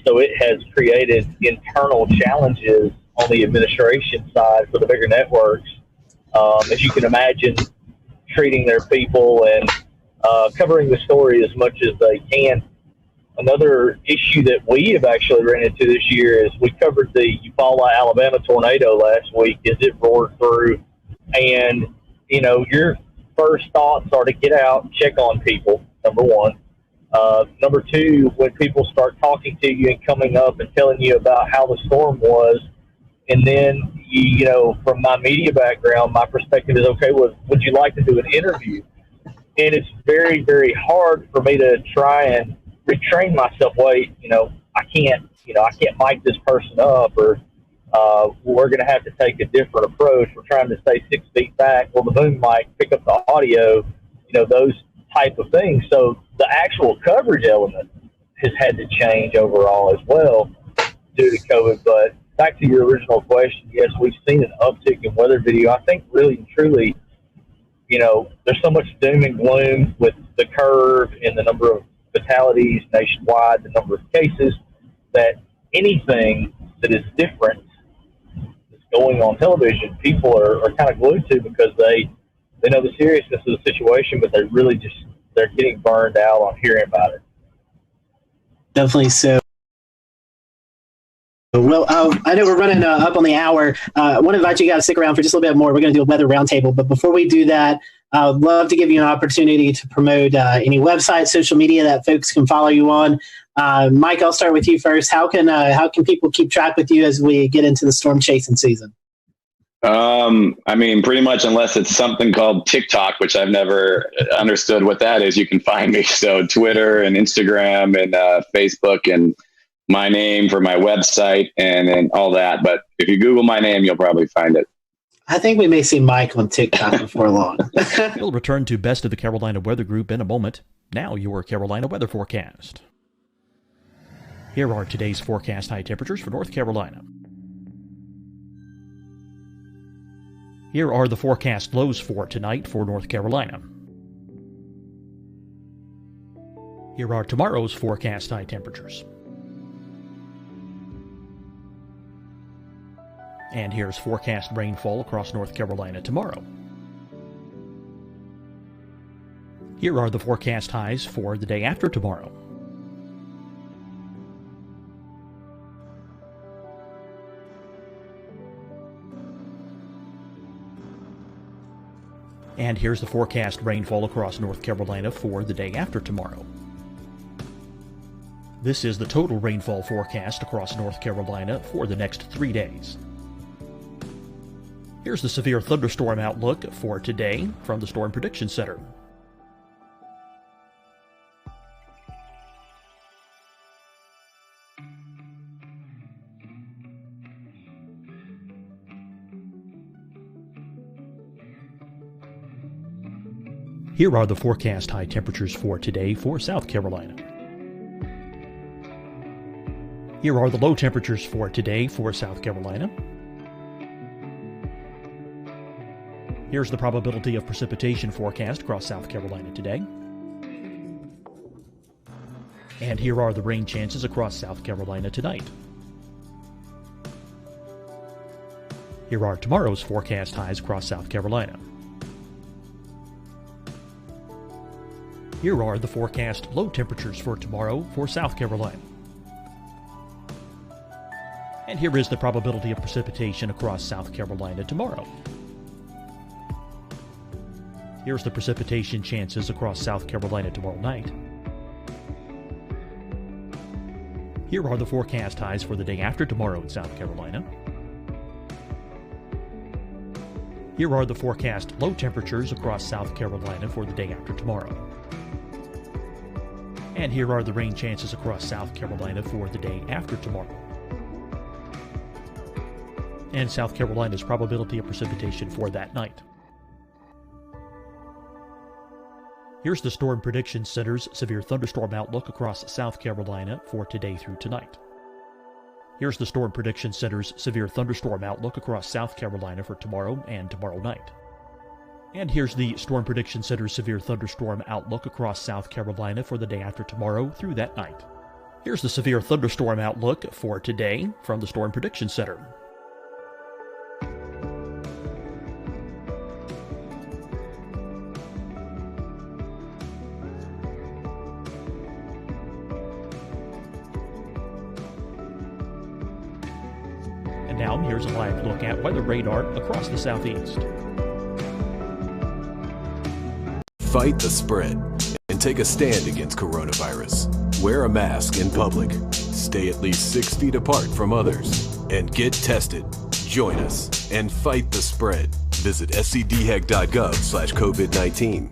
So it has created internal challenges on the administration side for the bigger networks. As you can imagine, treating their people and covering the story as much as they can. Another issue that we have actually ran into this year is we covered the Eufaula, Alabama tornado last week as it roared through. And, your first thoughts are to get out and check on people, number one. Number two, when people start talking to you and coming up and telling you about how the storm was, and then, from my media background, my perspective is, okay, well, would you like to do an interview? And it's very, very hard for me to try and retrain myself. Wait, I can't mic this person up, or we're going to have to take a different approach. We're trying to stay 6 feet back. Well, the boom mic pick up the audio, those type of things. So the actual coverage element has had to change overall as well due to COVID. But back to your original question, yes, we've seen an uptick in weather video. I think really and truly, there's so much doom and gloom with the curve and the number of fatalities nationwide, the number of cases, that anything that is different that's going on television, people are kind of glued to, because they know the seriousness of the situation, but they're getting burned out on hearing about it.
Definitely so. Well, I know we're running up on the hour. I want to invite you guys to stick around for just a little bit more. We're going to do a weather roundtable. But before we do that, I would love to give you an opportunity to promote any website, social media that folks can follow you on. Mike, I'll start with you first. How can people keep track with you as we get into the storm chasing season?
Pretty much, unless it's something called TikTok, which I've never understood what that is, you can find me. So Twitter and Instagram and Facebook, and my name for my website and all that. But if you Google my name, you'll probably find it.
I think we may see Mike on TikTok before long.
We'll return to Best of the Carolina Weather Group in a moment. Now your Carolina weather forecast. Here are today's forecast high temperatures for North Carolina. Here are the forecast lows for tonight for North Carolina. Here are tomorrow's forecast high temperatures. And here's forecast rainfall across North Carolina tomorrow. Here are the forecast highs for the day after tomorrow. And here's the forecast rainfall across North Carolina for the day after tomorrow. This is the total rainfall forecast across North Carolina for the next 3 days. Here's the severe thunderstorm outlook for today from the Storm Prediction Center. Here are the forecast high temperatures for today for South Carolina. Here are the low temperatures for today for South Carolina. Here's the probability of precipitation forecast across South Carolina today. And here are the rain chances across South Carolina tonight. Here are tomorrow's forecast highs across South Carolina. Here are the forecast low temperatures for tomorrow for South Carolina. And here is the probability of precipitation across South Carolina tomorrow. Here's the precipitation chances across South Carolina tomorrow night. Here are the forecast highs for the day after tomorrow in South Carolina. Here are the forecast low temperatures across South Carolina for the day after tomorrow. And here are the rain chances across South Carolina for the day after tomorrow. And South Carolina's probability of precipitation for that night. Here's the Storm Prediction Center's severe thunderstorm outlook across South Carolina for today through tonight. Here's the Storm Prediction Center's severe thunderstorm outlook across South Carolina for tomorrow and tomorrow night. And here's the Storm Prediction Center's severe thunderstorm outlook across South Carolina for the day after tomorrow through that night. Here's the severe thunderstorm outlook for today from the Storm Prediction Center. Now, here's a live look at weather radar across the southeast.
Fight the spread and take a stand against coronavirus. Wear a mask in public. Stay at least 6 feet apart from others. And get tested. Join us and fight the spread. Visit scdhec.gov/COVID-19.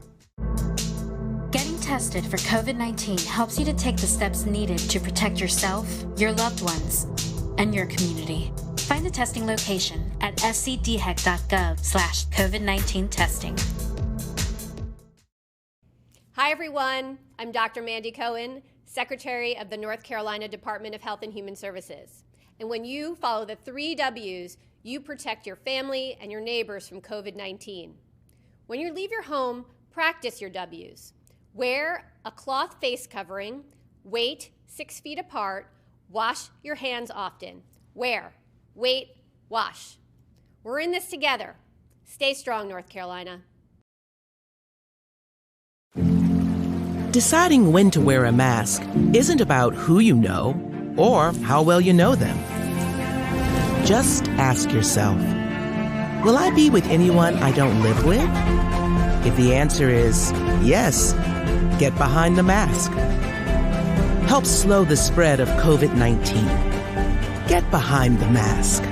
Getting tested for COVID-19 helps you to take the steps needed to protect yourself, your loved ones, and your community. Find the testing location at scdhec.gov/COVID-19 testing.
Hi, everyone. I'm Dr. Mandy Cohen, Secretary of the North Carolina Department of Health and Human Services. And when you follow the 3 W's, you protect your family and your neighbors from COVID-19. When you leave your home, practice your W's. Wear a cloth face covering, wait 6 feet apart, wash your hands often. Wear, wait, wash. We're in this together. Stay strong, North Carolina.
Deciding when to wear a mask isn't about who you know or how well you know them. Just ask yourself, will I be with anyone I don't live with? If the answer is yes, get behind the mask. Help slow the spread of COVID-19. Get behind the mask.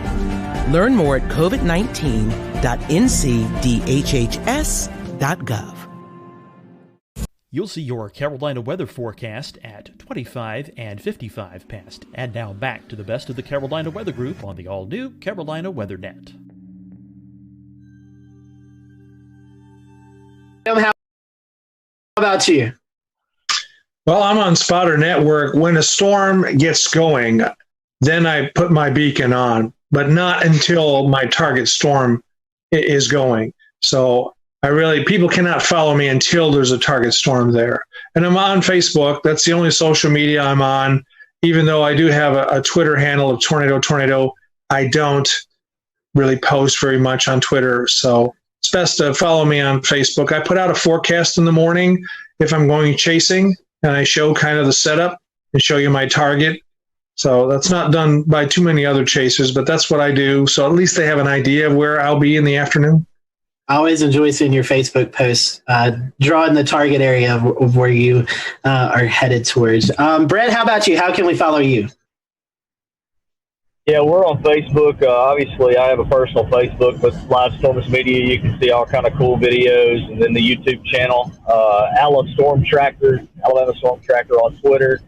Learn more at covid19.ncdhhs.gov.
You'll see your Carolina weather forecast at 25 and 55 past. And now back to the best of the Carolina Weather Group on the all-new Carolina WeatherNet.
How about you?
Well, I'm on Spotter Network. When a storm gets going, then I put my beacon on, but not until my target storm is going. So people cannot follow me until there's a target storm there. And I'm on Facebook. That's the only social media I'm on. Even though I do have a Twitter handle of Tornado, I don't really post very much on Twitter. So it's best to follow me on Facebook. I put out a forecast in the morning if I'm going chasing, and I show kind of the setup and show you my target. So that's not done by too many other chasers, but that's what I do. So at least they have an idea of where I'll be in the afternoon.
I always enjoy seeing your Facebook posts, drawing the target area of where you are headed towards. Brett, how about you? How can we follow you?
Yeah, we're on Facebook. Obviously, I have a personal Facebook with Live Storms Media. You can see all kind of cool videos, and then the YouTube channel, Alabama Storm Tracker on Twitter.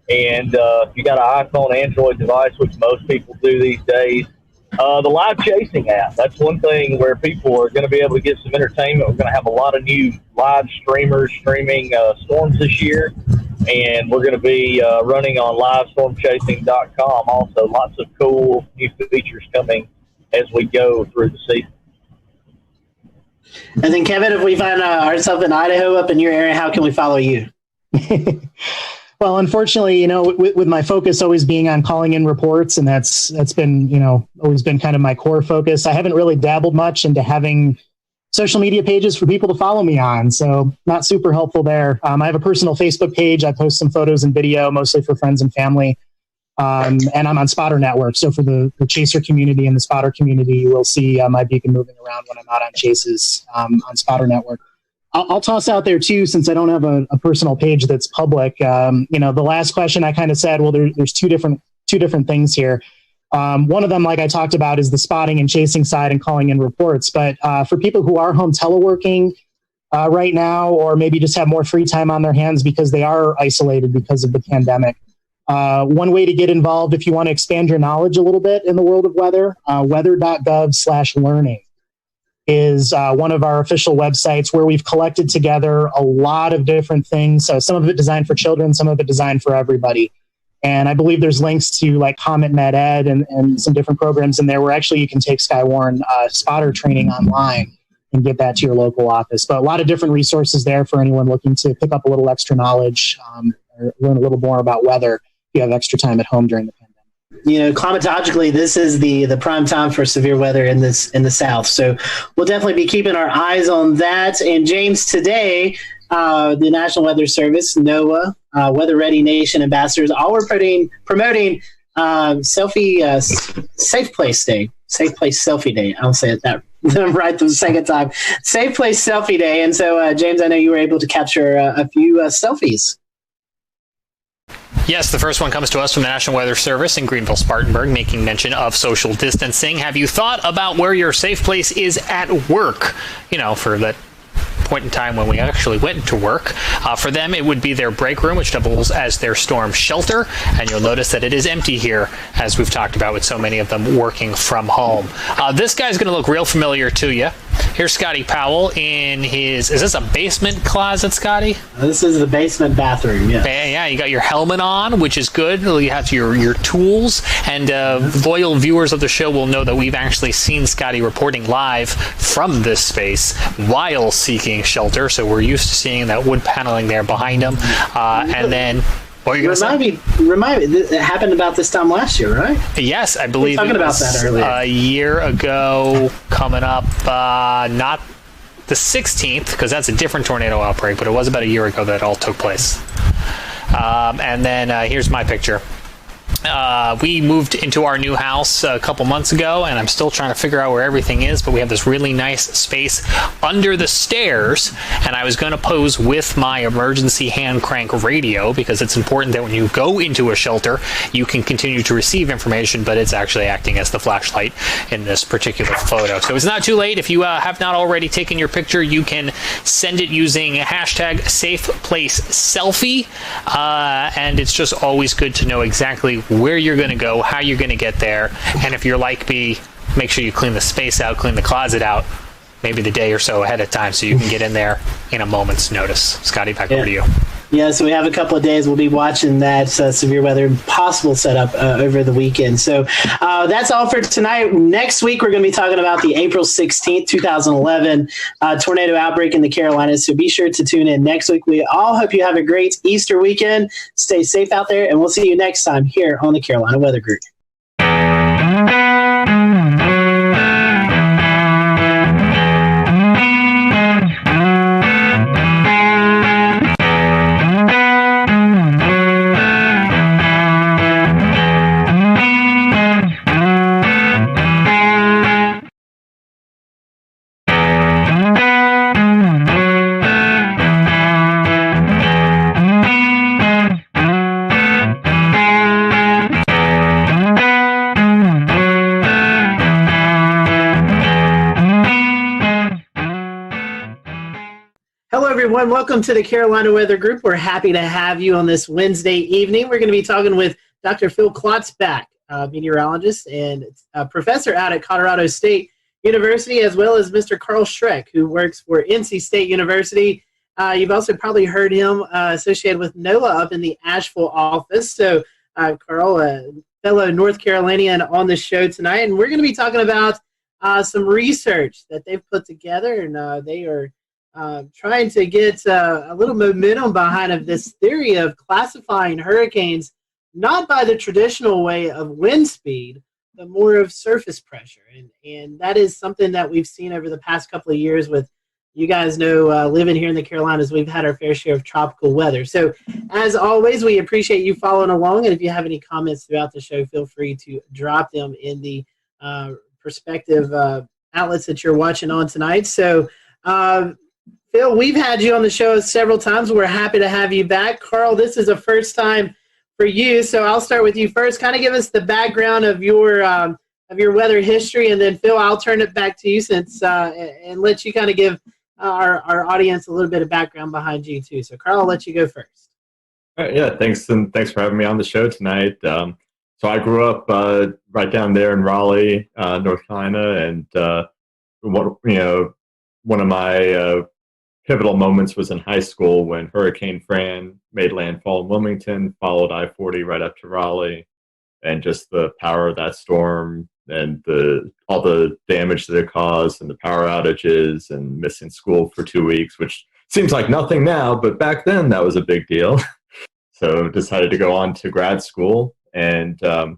And if you got an iPhone, Android device, which most people do these days, the live chasing app. That's one thing where people are going to be able to get some entertainment. We're going to have a lot of new live streamers streaming storms this year, and we're going to be running on livestormchasing.com. Also, lots of cool new features coming as we go through the season.
And then, Kevin, if we find ourselves in Idaho up in your area, how can we follow you?
Well, unfortunately, with my focus always being on calling in reports, and that's been, always been kind of my core focus. I haven't really dabbled much into having social media pages for people to follow me on. So not super helpful there. I have a personal Facebook page. I post some photos and video, mostly for friends and family. And I'm on Spotter Network. So for the chaser community and the spotter community, you will see my beacon moving around when I'm out on chases on Spotter Network. I'll toss out there too, since I don't have a personal page that's public. The last question I kind of said, well, there's two different things here. One of them, like I talked about, is the spotting and chasing side and calling in reports. But for people who are home teleworking right now, or maybe just have more free time on their hands because they are isolated because of the pandemic, one way to get involved if you want to expand your knowledge a little bit in the world of weather, weather.gov/learning is one of our official websites where we've collected together a lot of different things. So some of it designed for children, some of it designed for everybody. And I believe there's links to like Comet Med Ed and some different programs in there where actually you can take Skywarn spotter training online and get that to your local office. But a lot of different resources there for anyone looking to pick up a little extra knowledge or learn a little more about weather if you have extra time at home during the pandemic.
Climatologically, this is the prime time for severe weather in the South. So we'll definitely be keeping our eyes on that. And James, today, the National Weather Service, NOAA, Weather Ready Nation ambassadors, all were promoting Safe Place Day. Safe Place Selfie Day. I'll say it that right the second time. Safe Place Selfie Day. And so, James, I know you were able to capture a few selfies.
Yes, the first one comes to us from the National Weather Service in Greenville-Spartanburg, making mention of social distancing. Have you thought about where your safe place is at work? For that point in time when we actually went to work. For them, it would be their break room, which doubles as their storm shelter. And you'll notice that it is empty here, as we've talked about with so many of them working from home. This guy's going to look real familiar to you. Here's Scotty Powell in his, is this a basement closet, Scotty?
This is the basement bathroom, yeah.
Yeah, you got your helmet on, which is good. You have your tools. And loyal viewers of the show will know that we've actually seen Scotty reporting live from this space while seeking shelter. So we're used to seeing that wood paneling there behind him. And then...
Remind me, it happened about this time last year, right?
Yes, I believe
we were talking about that earlier.
A year ago, coming up, not the 16th, because that's a different tornado outbreak, but it was about a year ago that all took place. And then here's my picture. We moved into our new house a couple months ago, and I'm still trying to figure out where everything is, but we have this really nice space under the stairs, and I was going to pose with my emergency hand crank radio because it's important that when you go into a shelter, you can continue to receive information, but it's actually acting as the flashlight in this particular photo. So it's not too late. If you have not already taken your picture, you can send it using hashtag #SafePlaceSelfie, and it's just always good to know exactly where you're going to go, how you're going to get there, and if you're like me, make sure you clean the space out, clean the closet out, maybe the day or so ahead of time so you can get in there in a moment's notice. Scotty, back over to you.
Yeah, so we have a couple of days. We'll be watching that severe weather possible setup over the weekend. So that's all for tonight. Next week, we're going to be talking about the April 16th, 2011 tornado outbreak in the Carolinas. So be sure to tune in next week. We all hope you have a great Easter weekend. Stay safe out there, and we'll see you next time here on the Carolina Weather Group. Everyone, welcome to the Carolina Weather Group. We're happy to have you on this Wednesday evening. We're going to be talking with Dr. Phil Klotzbach, meteorologist and professor out at Colorado State University, as well as Mr. Carl Schreck, who works for NC State University. You've also probably heard him associated with NOAA up in the Asheville office. So, Carl, a fellow North Carolinian on the show tonight, and we're going to be talking about some research that they've put together, and they are trying to get a little momentum behind of this theory of classifying hurricanes not by the traditional way of wind speed, but more of surface pressure. And that is something that we've seen over the past couple of years with you guys know, living here in the Carolinas, we've had our fair share of tropical weather. So, as always, we appreciate you following along. And if you have any comments throughout the show, feel free to drop them in the respective outlets that you're watching on tonight. So, Phil, we've had you on the show several times. We're happy to have you back. Carl, this is the first time for you, so I'll start with you first. Kind of give us the background of your weather history, and then Phil, I'll turn it back to you and let you kind of give our audience a little bit of background behind you too. So, Carl, I'll let you go first.
Yeah, thanks, and thanks for having me on the show tonight. So I grew up right down there in Raleigh, North Carolina, and one of my pivotal moments was in high school when Hurricane Fran made landfall in Wilmington, followed I-40 right up to Raleigh, and just the power of that storm and all the damage that it caused and the power outages and missing school for 2 weeks, which seems like nothing now, but back then that was a big deal. So decided to go on to grad school, and to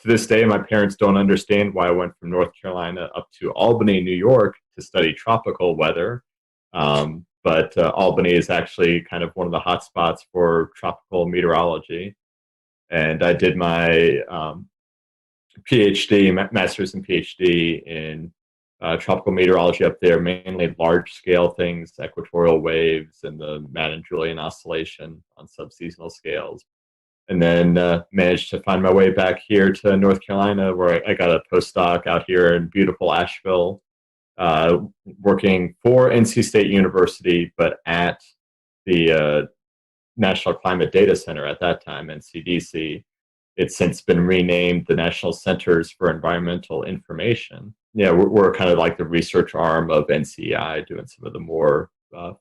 this day my parents don't understand why I went from North Carolina up to Albany, New York to study tropical weather. But Albany is actually kind of one of the hot spots for tropical meteorology. And I did my PhD, master's and PhD in tropical meteorology up there, mainly large-scale things, equatorial waves and the Madden-Julian oscillation on subseasonal scales. And then managed to find my way back here to North Carolina, where I got a postdoc out here in beautiful Asheville, working for NC State University, but at the National Climate Data Center at that time, NCDC. It's since been renamed the National Centers for Environmental Information. Yeah, we're kind of like the research arm of NCEI, doing some of the more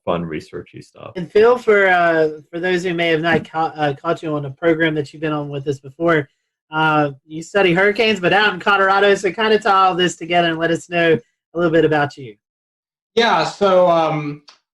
fun researchy stuff.
And Phil, for those who may have not caught you on a program that you've been on with us before, you study hurricanes, but out in Colorado, so kind of tie all this together and let us know a little bit about you.
Yeah, so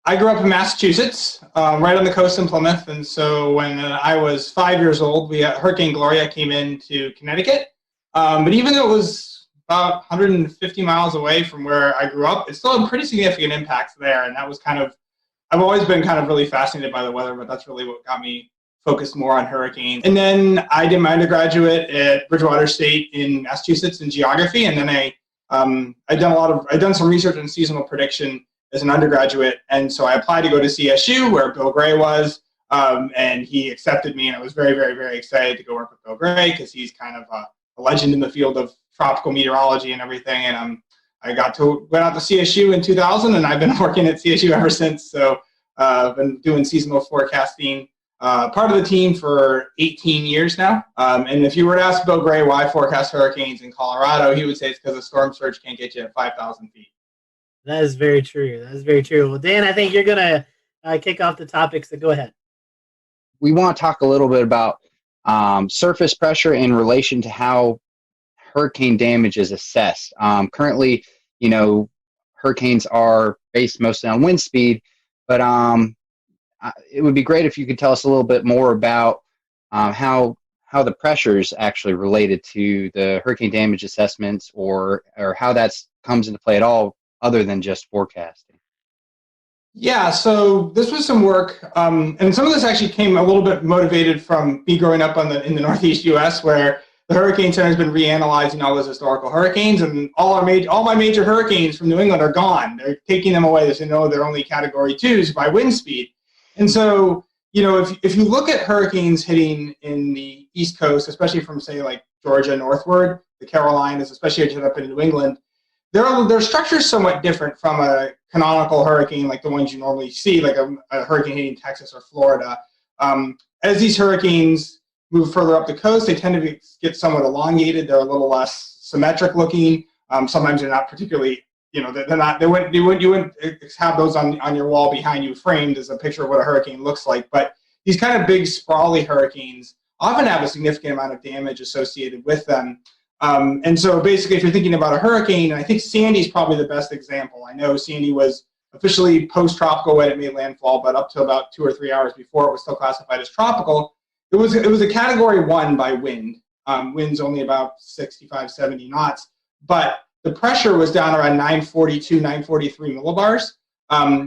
I grew up in Massachusetts, right on the coast in Plymouth, and so when I was 5 years old, Hurricane Gloria came into Connecticut. But even though it was about 150 miles away from where I grew up, it still had pretty significant impacts there, and that was I've always been kind of really fascinated by the weather, but that's really what got me focused more on hurricanes. And then I did my undergraduate at Bridgewater State in Massachusetts in geography, and then I'd done some research in seasonal prediction as an undergraduate, and so I applied to go to CSU, where Bill Gray was, and he accepted me, and I was very, very, very excited to go work with Bill Gray, because he's kind of a legend in the field of tropical meteorology and everything, and I went out to CSU in 2000, and I've been working at CSU ever since, so I've been doing seasonal forecasting, part of the team for 18 years now, and if you were to ask Bill Gray why forecast hurricanes in Colorado, he would say it's because the storm surge can't get you at 5,000 feet.
That is very true. That is very true. Well, Dan, I think you're going to kick off the topic, so go ahead.
We want to talk a little bit about surface pressure in relation to how hurricane damage is assessed. Currently, hurricanes are based mostly on wind speed, but it would be great if you could tell us a little bit more about how the pressure is actually related to the hurricane damage assessments, or how that comes into play at all, other than just forecasting.
Yeah, so this was some work, and some of this actually came a little bit motivated from me growing up in the Northeast U.S., where the Hurricane Center has been reanalyzing all those historical hurricanes, and all my major hurricanes from New England are gone. They're taking them away. They're only Category 2s by wind speed. And so, if you look at hurricanes hitting in the East Coast, especially from, say, like Georgia northward, the Carolinas, especially up in New England, their structure is somewhat different from a canonical hurricane like the ones you normally see, like a hurricane hitting Texas or Florida. As these hurricanes move further up the coast, they tend to get somewhat elongated. They're a little less symmetric looking. Sometimes they're not particularly, you wouldn't have those on your wall behind you framed as a picture of what a hurricane looks like. But these kind of big sprawly hurricanes often have a significant amount of damage associated with them. And so basically, if you're thinking about a hurricane, and I think Sandy's probably the best example. I know Sandy was officially post-tropical when it made landfall, but up to about 2 or 3 hours before, it was still classified as tropical. It was a Category 1 by wind. Wind's only about 65, 70 knots, but the pressure was down around 942, 943 millibars.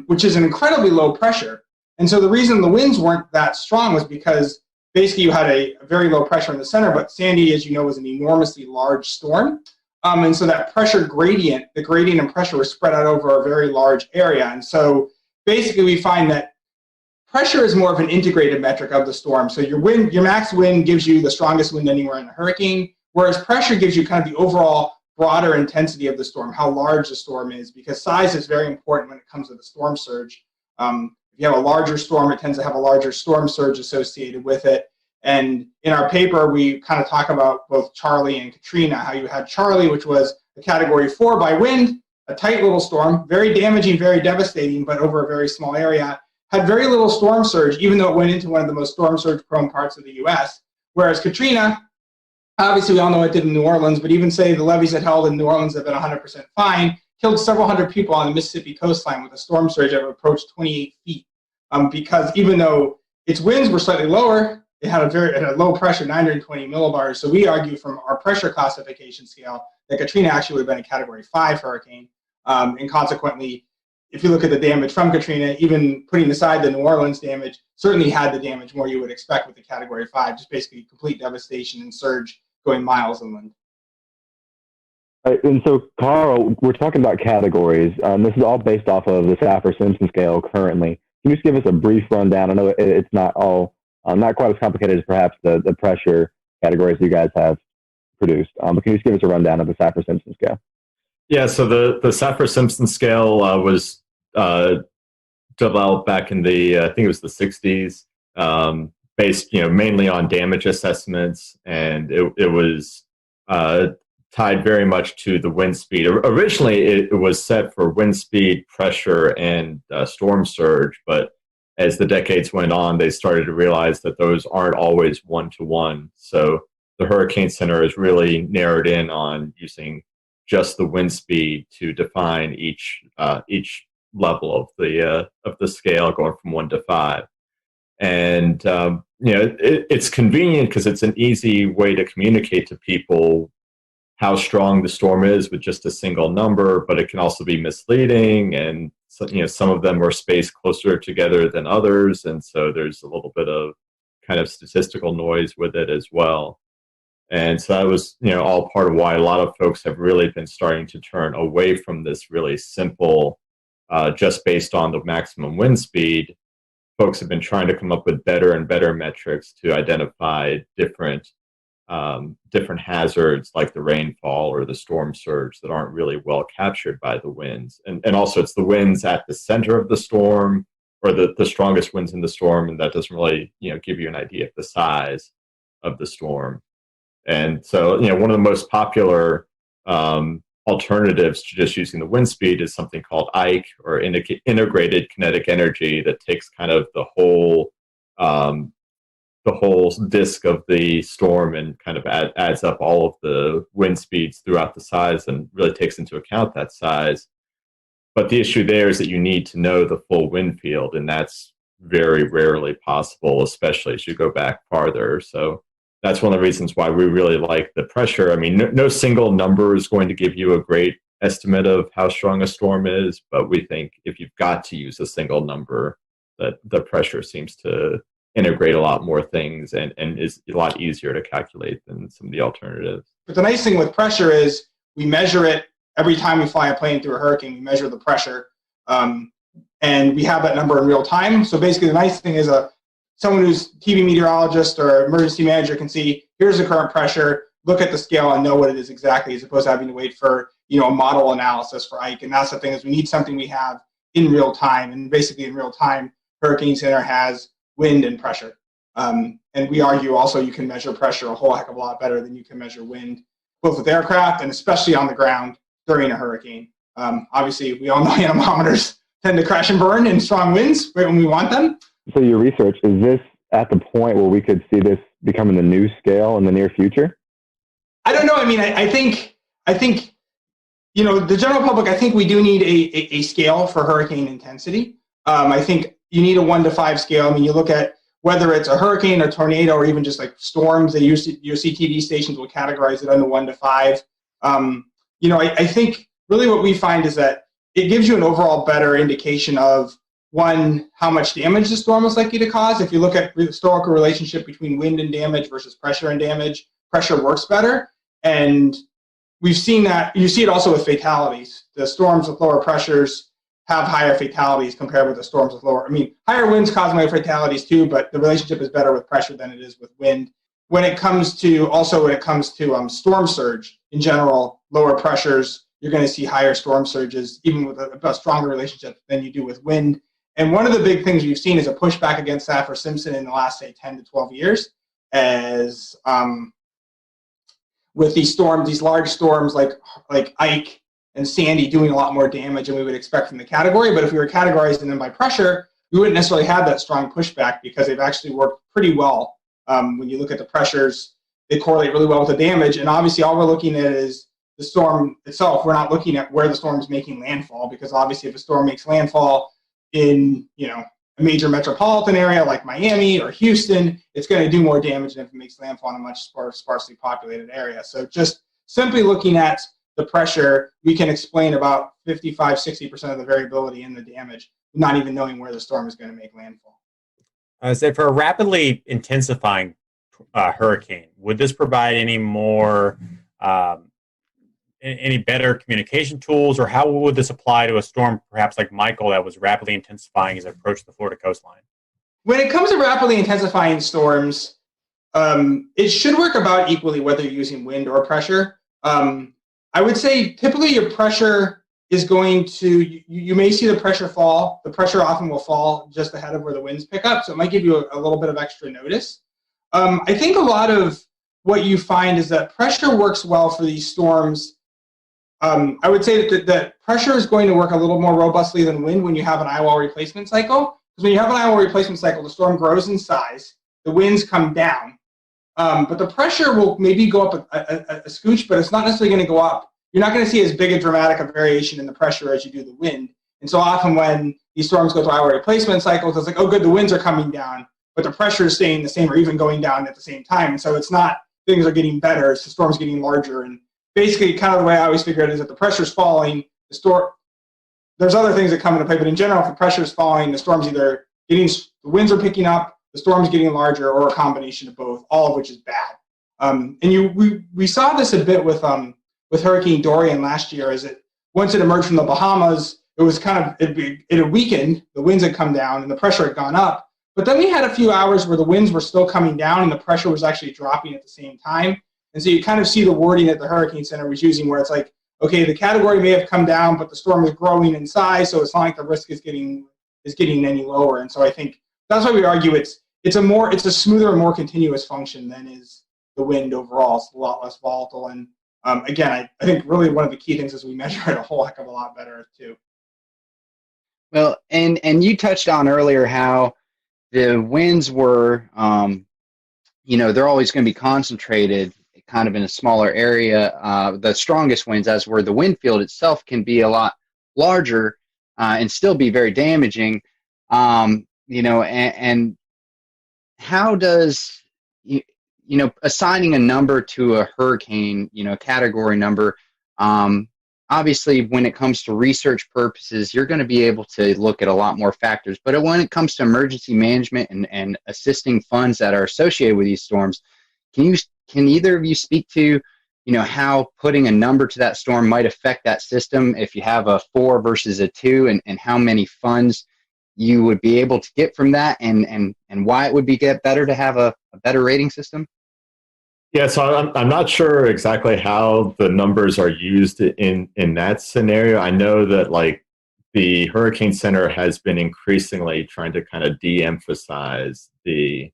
which is an incredibly low pressure. And so the reason the winds weren't that strong was because basically you had a very low pressure in the center, but Sandy, as you know, was an enormously large storm. And so that pressure gradient, the gradient and pressure was spread out over a very large area. And so basically we find that pressure is more of an integrated metric of the storm. So your max wind gives you the strongest wind anywhere in a hurricane, whereas pressure gives you kind of the overall broader intensity of the storm, how large the storm is, because size is very important when it comes to the storm surge. If you have a larger storm, it tends to have a larger storm surge associated with it. And in our paper, we kind of talk about both Charley and Katrina, how you had Charley, which was a Category 4 by wind, a tight little storm, very damaging, very devastating, but over a very small area, had very little storm surge, even though it went into one of the most storm surge-prone parts of the U.S., whereas Katrina, obviously we all know it did in New Orleans, but even say the levees it held in New Orleans have been 100% fine, killed several hundred people on the Mississippi coastline with a storm surge that approached 28 feet. Because even though its winds were slightly lower, it had a low pressure, 920 millibars. So we argue from our pressure classification scale that Katrina actually would have been a Category 5 hurricane. And consequently, if you look at the damage from Katrina, even putting aside the New Orleans damage, certainly had the damage more you would expect with the Category 5, just basically complete devastation and surge going miles inland.
And so, Carl, we're talking about categories. This is all based off of the Saffir-Simpson scale currently. Can you just give us a brief rundown? I know it's not all, not quite as complicated as perhaps the pressure categories you guys have produced. But can you just give us a rundown of the Saffir-Simpson scale?
Yeah, so the Saffir-Simpson scale was developed back in the, I think it was the 60s, based mainly on damage assessments, and it was tied very much to the wind speed. Originally, it was set for wind speed, pressure, and storm surge, but as the decades went on, they started to realize that those aren't always one-to-one. So the Hurricane Center is really narrowed in on using just the wind speed to define each level of the scale, going from 1 to 5. And it's convenient because it's an easy way to communicate to people how strong the storm is with just a single number, but it can also be misleading, and some of them are spaced closer together than others, and so there's a little bit of kind of statistical noise with it as well. And so that was all part of why a lot of folks have really been starting to turn away from this really simple, just based on the maximum wind speed. Folks have been trying to come up with better and better metrics to identify different hazards like the rainfall or the storm surge that aren't really well captured by the winds. And also it's the winds at the center of the storm, or the strongest winds in the storm, and that doesn't really give you an idea of the size of the storm. And so one of the most popular alternatives to just using the wind speed is something called IKE, or integrated kinetic energy, that takes kind of the whole disk of the storm and kind of adds up all of the wind speeds throughout the size and really takes into account that size. But the issue there is that you need to know the full wind field, and that's very rarely possible, especially as you go back farther. So that's one of the reasons why we really like the pressure. I mean, no single number is going to give you a great estimate of how strong a storm is, but we think if you've got to use a single number, that the pressure seems to integrate a lot more things and is a lot easier to calculate than some of the alternatives.
But the nice thing with pressure is we measure it every time we fly a plane through a hurricane. We measure the pressure, and we have that number in real time. So basically the nice thing is someone who's TV meteorologist or emergency manager can see, here's the current pressure, look at the scale and know what it is exactly, as opposed to having to wait for a model analysis for IKE. And that's the thing, is we need something we have in real time. And basically in real time, Hurricane Center has wind and pressure. And we argue also you can measure pressure a whole heck of a lot better than you can measure wind, both with aircraft and especially on the ground during a hurricane. Obviously, we all know anemometers tend to crash and burn in strong winds right when we want them.
So your research, is this at the point where we could see this becoming the new scale in the near future?
I don't know. I mean, I think the general public, I think we do need a scale for hurricane intensity. I think you need a 1 to 5 scale. I mean, you look at whether it's a hurricane, a tornado, or even just like storms, you'll see TV stations will categorize it under 1 to 5. I think really what we find is that it gives you an overall better indication of, one, how much damage the storm is likely to cause. If you look at the historical relationship between wind and damage versus pressure and damage, pressure works better. And we've seen that. You see it also with fatalities. The storms with lower pressures have higher fatalities compared with the storms with lower. I mean, higher winds cause higher fatalities too, but the relationship is better with pressure than it is with wind. When it comes to storm surge in general, lower pressures, you're going to see higher storm surges, even with a stronger relationship than you do with wind. And one of the big things we've seen is a pushback against Saffir-Simpson in the last, say, 10 to 12 years, as with these large storms like Ike and Sandy doing a lot more damage than we would expect from the category. But if we were categorizing them by pressure, we wouldn't necessarily have that strong pushback because they've actually worked pretty well. When you look at the pressures, they correlate really well with the damage. And obviously all we're looking at is the storm itself. We're not looking at where the storm is making landfall, because obviously if a storm makes landfall in, a major metropolitan area like Miami or Houston, it's going to do more damage than if it makes landfall in a much sparsely populated area. So just simply looking at the pressure, we can explain about 55-60% of the variability in the damage, not even knowing where the storm is going to make landfall.
So for a rapidly intensifying hurricane, would this provide any more, any better communication tools, or how would this apply to a storm perhaps like Michael that was rapidly intensifying as it approached the Florida coastline?
When it comes to rapidly intensifying storms, it should work about equally whether you're using wind or pressure. I would say typically your pressure is going to, you may see the pressure fall. The pressure often will fall just ahead of where the winds pick up, so it might give you a little bit of extra notice. I think a lot of what you find is that pressure works well for these storms. I would say that pressure is going to work a little more robustly than wind when you have an eye wall replacement cycle. Because when you have an eye wall replacement cycle, the storm grows in size, the winds come down, but the pressure will maybe go up a scooch, but it's not necessarily going to go up. You're not going to see as big a dramatic a variation in the pressure as you do the wind. And so often when these storms go through eye wall replacement cycles, it's like, oh good, the winds are coming down, but the pressure is staying the same or even going down at the same time. And so it's not, things are getting better, it's the storm's getting larger. And basically, kind of the way I always figure it is that the pressure's falling, there's other things that come into play, but in general, if the pressure's falling, the storm's either the winds are picking up, the storm's getting larger, or a combination of both, all of which is bad. And we saw this a bit with Hurricane Dorian last year, is that once it emerged from the Bahamas, it was it had weakened, the winds had come down, and the pressure had gone up. But then we had a few hours where the winds were still coming down, and the pressure was actually dropping at the same time. And so you kind of see the wording that the Hurricane Center was using where it's like, okay, the category may have come down, but the storm is growing in size, so it's not like the risk is getting any lower. And so I think that's why we argue it's a smoother and more continuous function than is the wind overall. It's a lot less volatile. And again, I think really one of the key things is we measure it a whole heck of a lot better too.
Well, and you touched on earlier how the winds were, they're always going to be concentrated kind of in a smaller area. The strongest winds, as where the wind field itself can be a lot larger and still be very damaging. And how does, assigning a number to a hurricane, a category number, obviously when it comes to research purposes, you're going to be able to look at a lot more factors. But when it comes to emergency management and assisting funds that are associated with these storms, can either of you speak to, how putting a number to that storm might affect that system if you have a 4 versus a 2, and how many funds you would be able to get from that, and why it would get better to have a better rating system?
Yeah, so I'm not sure exactly how the numbers are used in that scenario. I know that the Hurricane Center has been increasingly trying to kind of de-emphasize the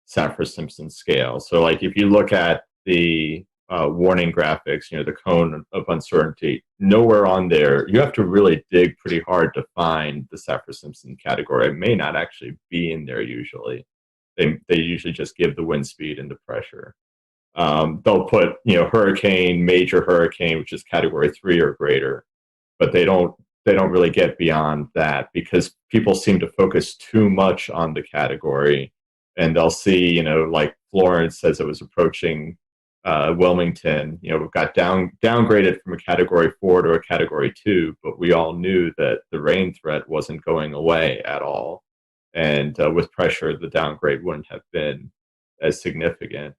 Saffir-Simpson scale. So if you look at the warning graphics, the cone of uncertainty, nowhere on there, you have to really dig pretty hard to find the Saffir-Simpson category. It may not actually be in there usually. They usually just give the wind speed and the pressure. They'll put, hurricane, major hurricane, which is category 3 or greater, but they don't really get beyond that because people seem to focus too much on the category. And they'll see, like Florence says it was approaching Wilmington, got downgraded from a Category 4 to a Category 2, but we all knew that the rain threat wasn't going away at all. And with pressure, the downgrade wouldn't have been as significant.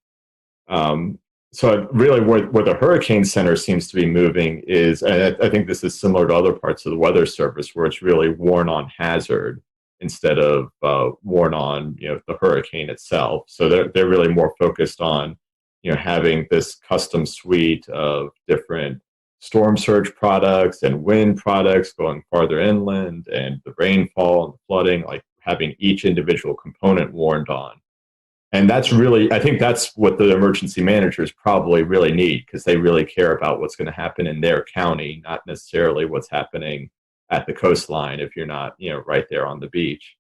So really where the Hurricane Center seems to be moving is, and I think this is similar to other parts of the Weather Service, where it's really warn on hazard instead of warn on the hurricane itself. So they're really more focused on having this custom suite of different storm surge products and wind products going farther inland, and the rainfall and the flooding, like having each individual component warned on. And that's really, I think that's what the emergency managers probably really need, because they really care about what's going to happen in their county, not necessarily what's happening at the coastline if you're not, right there on the beach.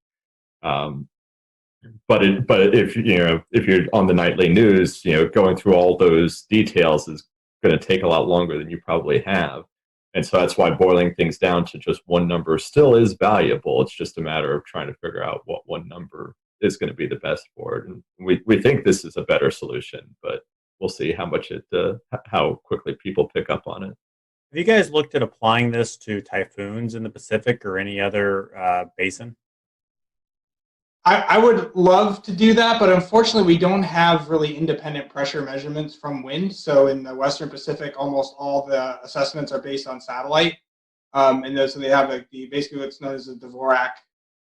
But if you're on the nightly news, going through all those details is going to take a lot longer than you probably have. And so that's why boiling things down to just one number still is valuable. It's just a matter of trying to figure out what one number is going to be the best for it. And we think this is a better solution, but we'll see how quickly people pick up on it.
Have you guys looked at applying this to typhoons in the Pacific or any other basin?
I would love to do that, but unfortunately we don't have really independent pressure measurements from wind. So in the Western Pacific, almost all the assessments are based on satellite. And so they have basically what's known as the Dvorak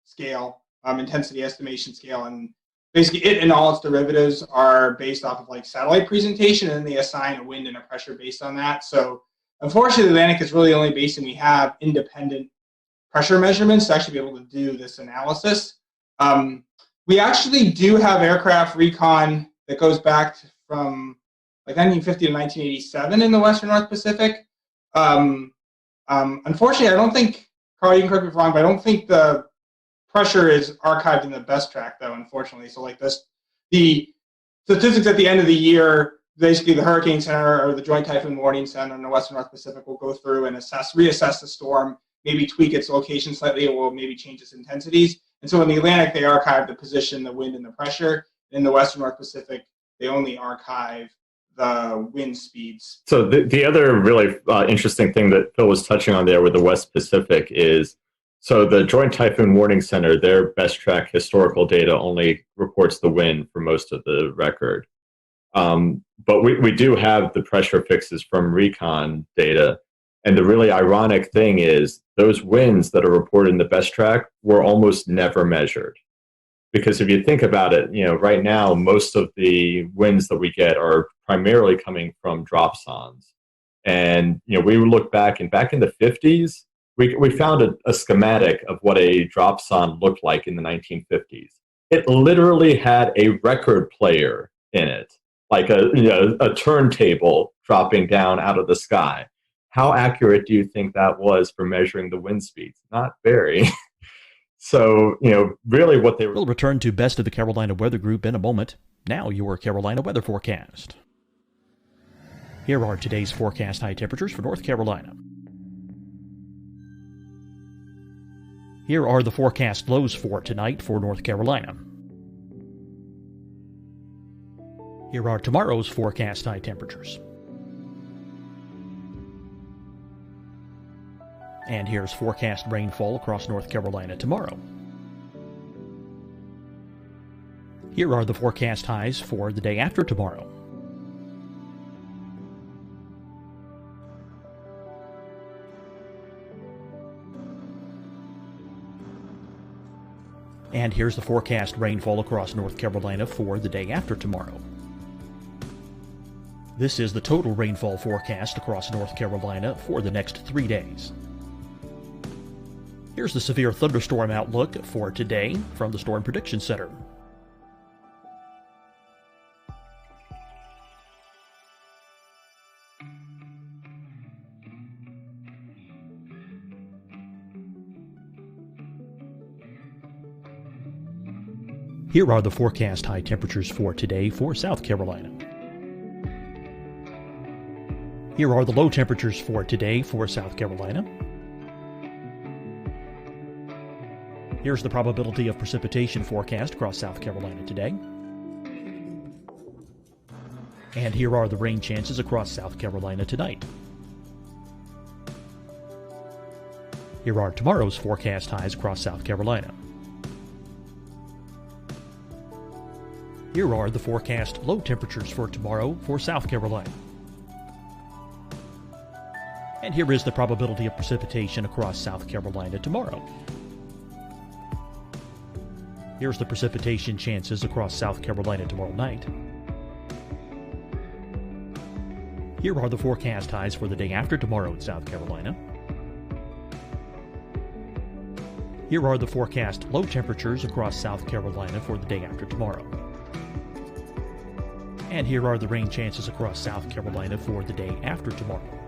scale, intensity estimation scale. And basically it and all its derivatives are based off of satellite presentation, and then they assign a wind and a pressure based on that. So unfortunately, the Atlantic is really the only basin we have independent pressure measurements to actually be able to do this analysis. We actually do have aircraft recon that goes back from 1950 to 1987 in the Western North Pacific. Unfortunately, I don't think, Carl, you can correct me if I'm wrong, but I don't think the pressure is archived in the best track, though, unfortunately. So the statistics at the end of the year, basically the Hurricane Center or the Joint Typhoon Warning Center in the Western North Pacific will go through and reassess the storm, maybe tweak its location slightly, or will maybe change its intensities. And so in the Atlantic, they archive the position, the wind, and the pressure. In the Western North Pacific, they only archive the wind speeds. So
the other really interesting thing that Phil was touching on there with the West Pacific is, so the Joint Typhoon Warning Center, their best track historical data only reports the wind for most of the record. But we do have the pressure fixes from recon data. And the really ironic thing is those winds that are reported in the best track were almost never measured. Because if you think about it, right now, most of the winds that we get are primarily coming from dropsons. And, we look back in the 50s, we found a schematic of what a dropson looked like in the 1950s. It literally had a record player in it, like a turntable dropping down out of the sky. How accurate do you think that was for measuring the wind speeds? Not very. So, really what they were...
We'll return to Best of the Carolina Weather Group in a moment. Now your Carolina weather forecast. Here are today's forecast high temperatures for North Carolina. Here are the forecast lows for tonight for North Carolina. Here are tomorrow's forecast high temperatures. And here's forecast rainfall across North Carolina tomorrow. Here are the forecast highs for the day after tomorrow. And here's the forecast rainfall across North Carolina for the day after tomorrow. This is the total rainfall forecast across North Carolina for the next 3 days. Here's the severe thunderstorm outlook for today from the Storm Prediction Center. Here are the forecast high temperatures for today for South Carolina. Here are the low temperatures for today for South Carolina. Here's the probability of precipitation forecast across South Carolina today. And here are the rain chances across South Carolina tonight. Here are tomorrow's forecast highs across South Carolina. Here are the forecast low temperatures for tomorrow for South Carolina. And here is the probability of precipitation across South Carolina tomorrow. Here's the precipitation chances across South Carolina tomorrow night. Here are the forecast highs for the day after tomorrow in South Carolina. Here are the forecast low temperatures across South Carolina for the day after tomorrow. And here are the rain chances across South Carolina for the day after tomorrow.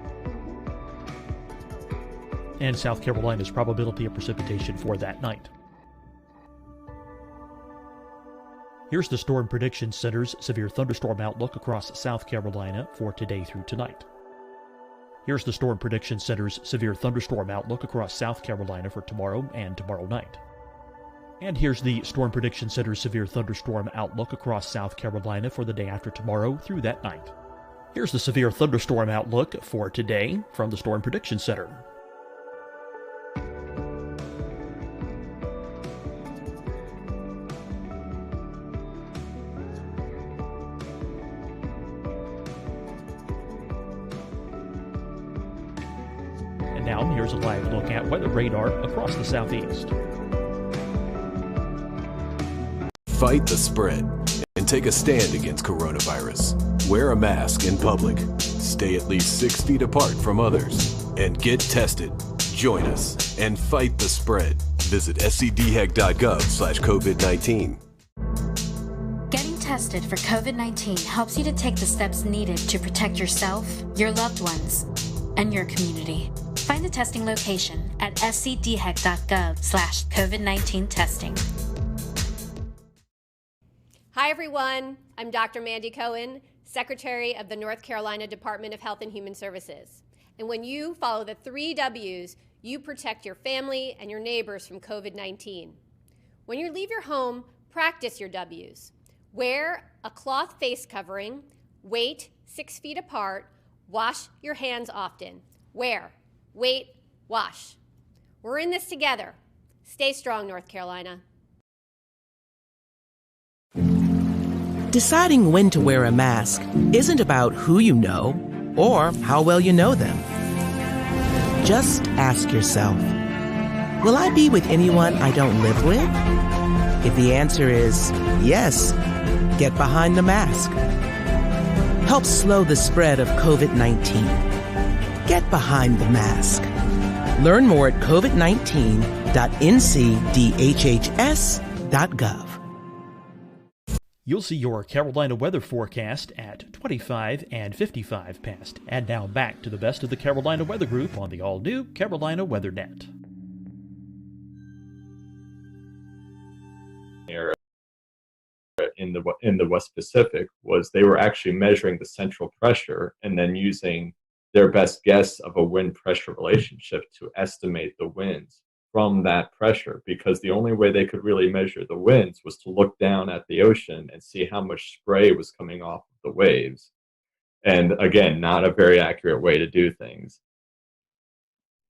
And South Carolina's probability of precipitation for that night. Here's the Storm Prediction Center's severe thunderstorm outlook across South Carolina for today through tonight. Here's the Storm Prediction Center's severe thunderstorm outlook across South Carolina for tomorrow and tomorrow night. And here's the Storm Prediction Center's severe thunderstorm outlook across South Carolina for the day after tomorrow through that night. Here's the severe thunderstorm outlook for today from the Storm Prediction Center. Now, here's a live look at weather radar across the southeast.
Fight the spread and take a stand against coronavirus. Wear a mask in public. Stay at least 6 feet apart from others. And get tested. Join us and fight the spread. Visit scdhec.gov/COVID-19.
Getting tested for COVID-19 helps you to take the steps needed to protect yourself, your loved ones, and your community. Find the testing location at scdhec.gov/COVID-19 testing.
Hi, everyone. I'm Dr. Mandy Cohen, Secretary of the North Carolina Department of Health and Human Services. And when you follow the 3 W's, you protect your family and your neighbors from COVID-19. When you leave your home, practice your W's. Wear a cloth face covering, wait 6 feet apart, wash your hands often. Wear, wait, wash. We're in this together. Stay strong, North Carolina.
Deciding when to wear a mask isn't about who you know or how well you know them. Just ask yourself, will I be with anyone I don't live with? If the answer is yes, get behind the mask. Help slow the spread of COVID-19. Get behind the mask. Learn more at covid19.ncdhhs.gov.
You'll see your Carolina weather forecast at 25 and 55 past. And now back to the best of the Carolina Weather Group on the all-new Carolina Weather Net.
In the West Pacific was they were actually measuring the central pressure and then using their best guess of a wind pressure relationship to estimate the winds from that pressure, because the only way they could really measure the winds was to look down at the ocean and see how much spray was coming off of the waves. And again, not a very accurate way to do things.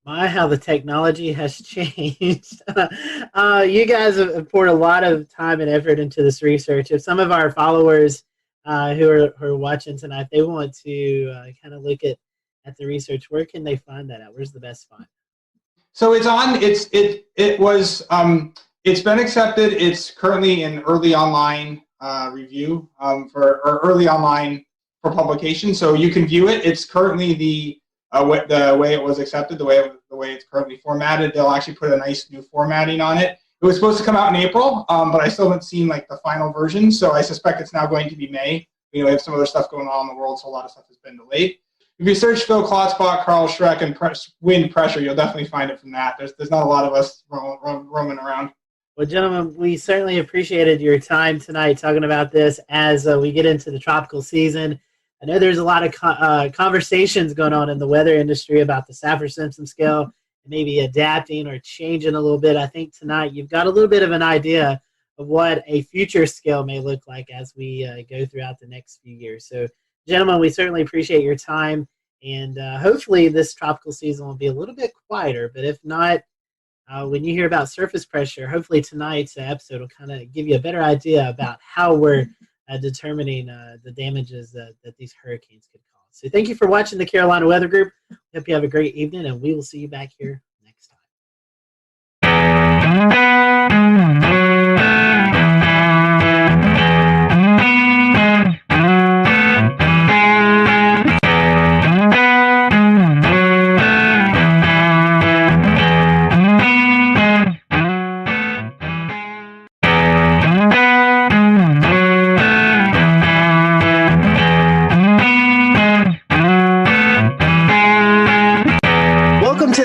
My, how the technology has changed. You guys have poured a lot of time and effort into this research. If some of our followers who are watching tonight, they want to kind of look at the research, where can they find that at? Where's the best spot?
So it's been accepted. It's currently in early online review for early online for publication. So you can view it. It's currently the way it was accepted, the way it's currently formatted. They'll actually put a nice new formatting on it. It was supposed to come out in April, but I still haven't seen like the final version. So I suspect it's now going to be May. We have some other stuff going on in the world, so a lot of stuff has been delayed. If you search Phil Klotspot, Carl Schreck, and wind pressure, you'll definitely find it from that. There's not a lot of us roaming around.
Well, gentlemen, we certainly appreciated your time tonight talking about this as we get into the tropical season. I know there's a lot of conversations going on in the weather industry about the Saffir-Simpson scale and maybe adapting or changing a little bit. I think tonight you've got a little bit of an idea of what a future scale may look like as we go throughout the next few years. So Gentlemen, we certainly appreciate your time, and hopefully this tropical season will be a little bit quieter, but if not, when you hear about surface pressure, hopefully tonight's episode will kind of give you a better idea about how we're determining the damages that these hurricanes could cause. So thank you for watching the Carolina Weather Group. Hope you have a great evening, and we will see you back here next time.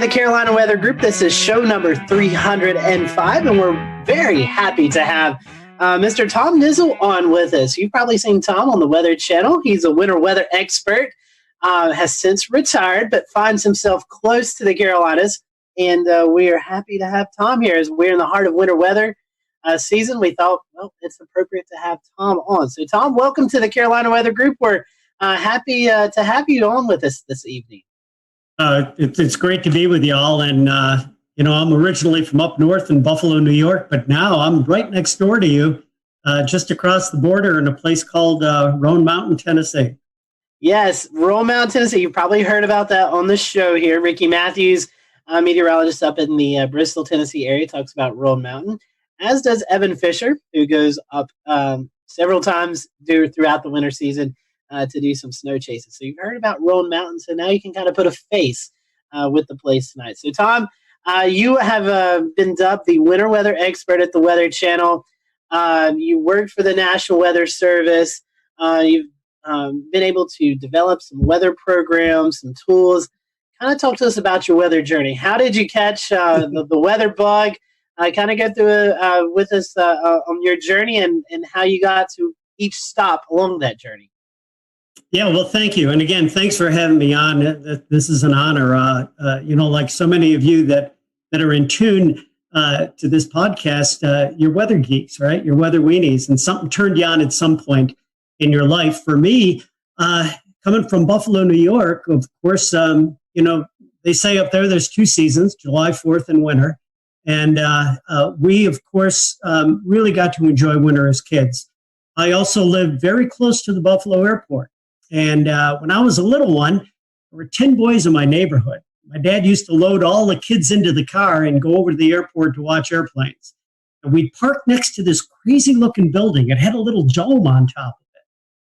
The Carolina Weather Group. This is show number 305, and we're very happy to have Mr. Tom Nizzle on with us. You've probably seen Tom on the Weather Channel. He's a winter weather expert, has since retired, but finds himself close to the Carolinas, and we are happy to have Tom here. As we're in the heart of winter weather season, we thought, well, it's appropriate to have Tom on. So, Tom, welcome to the Carolina Weather Group. We're happy to have you on with us this evening.
It's great to be with y'all, and I'm originally from up north in Buffalo, New York, but now I'm right next door to you, just across the border in a place called Roan Mountain, Tennessee.
Yes, Roan Mountain, Tennessee. You've probably heard about that on the show here. Ricky Matthews, meteorologist up in the Bristol, Tennessee area, talks about Roan Mountain, as does Evan Fisher, who goes up several times throughout the winter season to do some snow chases. So you've heard about Roan Mountain, so now you can kind of put a face with the place tonight. So Tom, you have been dubbed the winter weather expert at the Weather Channel. You worked for the National Weather Service. You've been able to develop some weather programs, some tools. Kind of talk to us about your weather journey. How did you catch the weather bug? Kind of go through with us on your journey and how you got to each stop along that journey.
Yeah, well, thank you. And again, thanks for having me on. This is an honor. Like so many of you that are in tune to this podcast, you're weather geeks, right? You're weather weenies, and something turned you on at some point in your life. For me, coming from Buffalo, New York, of course, they say up there's two seasons, July 4th and winter. And we, of course, really got to enjoy winter as kids. I also lived very close to the Buffalo airport. And when I was a little one, there were 10 boys in my neighborhood. My dad used to load all the kids into the car and go over to the airport to watch airplanes. And we'd park next to this crazy-looking building. It had a little dome on top of it.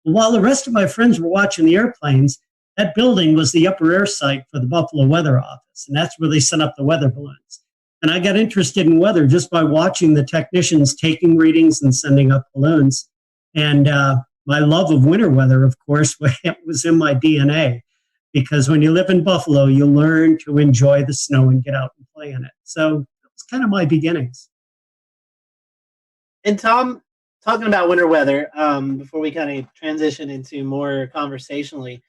And while the rest of my friends were watching the airplanes, that building was the upper air site for the Buffalo Weather Office, and that's where they sent up the weather balloons. And I got interested in weather just by watching the technicians taking readings and sending up balloons. And my love of winter weather, of course, was in my DNA, because when you live in Buffalo, you learn to enjoy the snow and get out and play in it. So it's kind of my beginnings.
And Tom, talking about winter weather, before we kind of transition into more conversationally,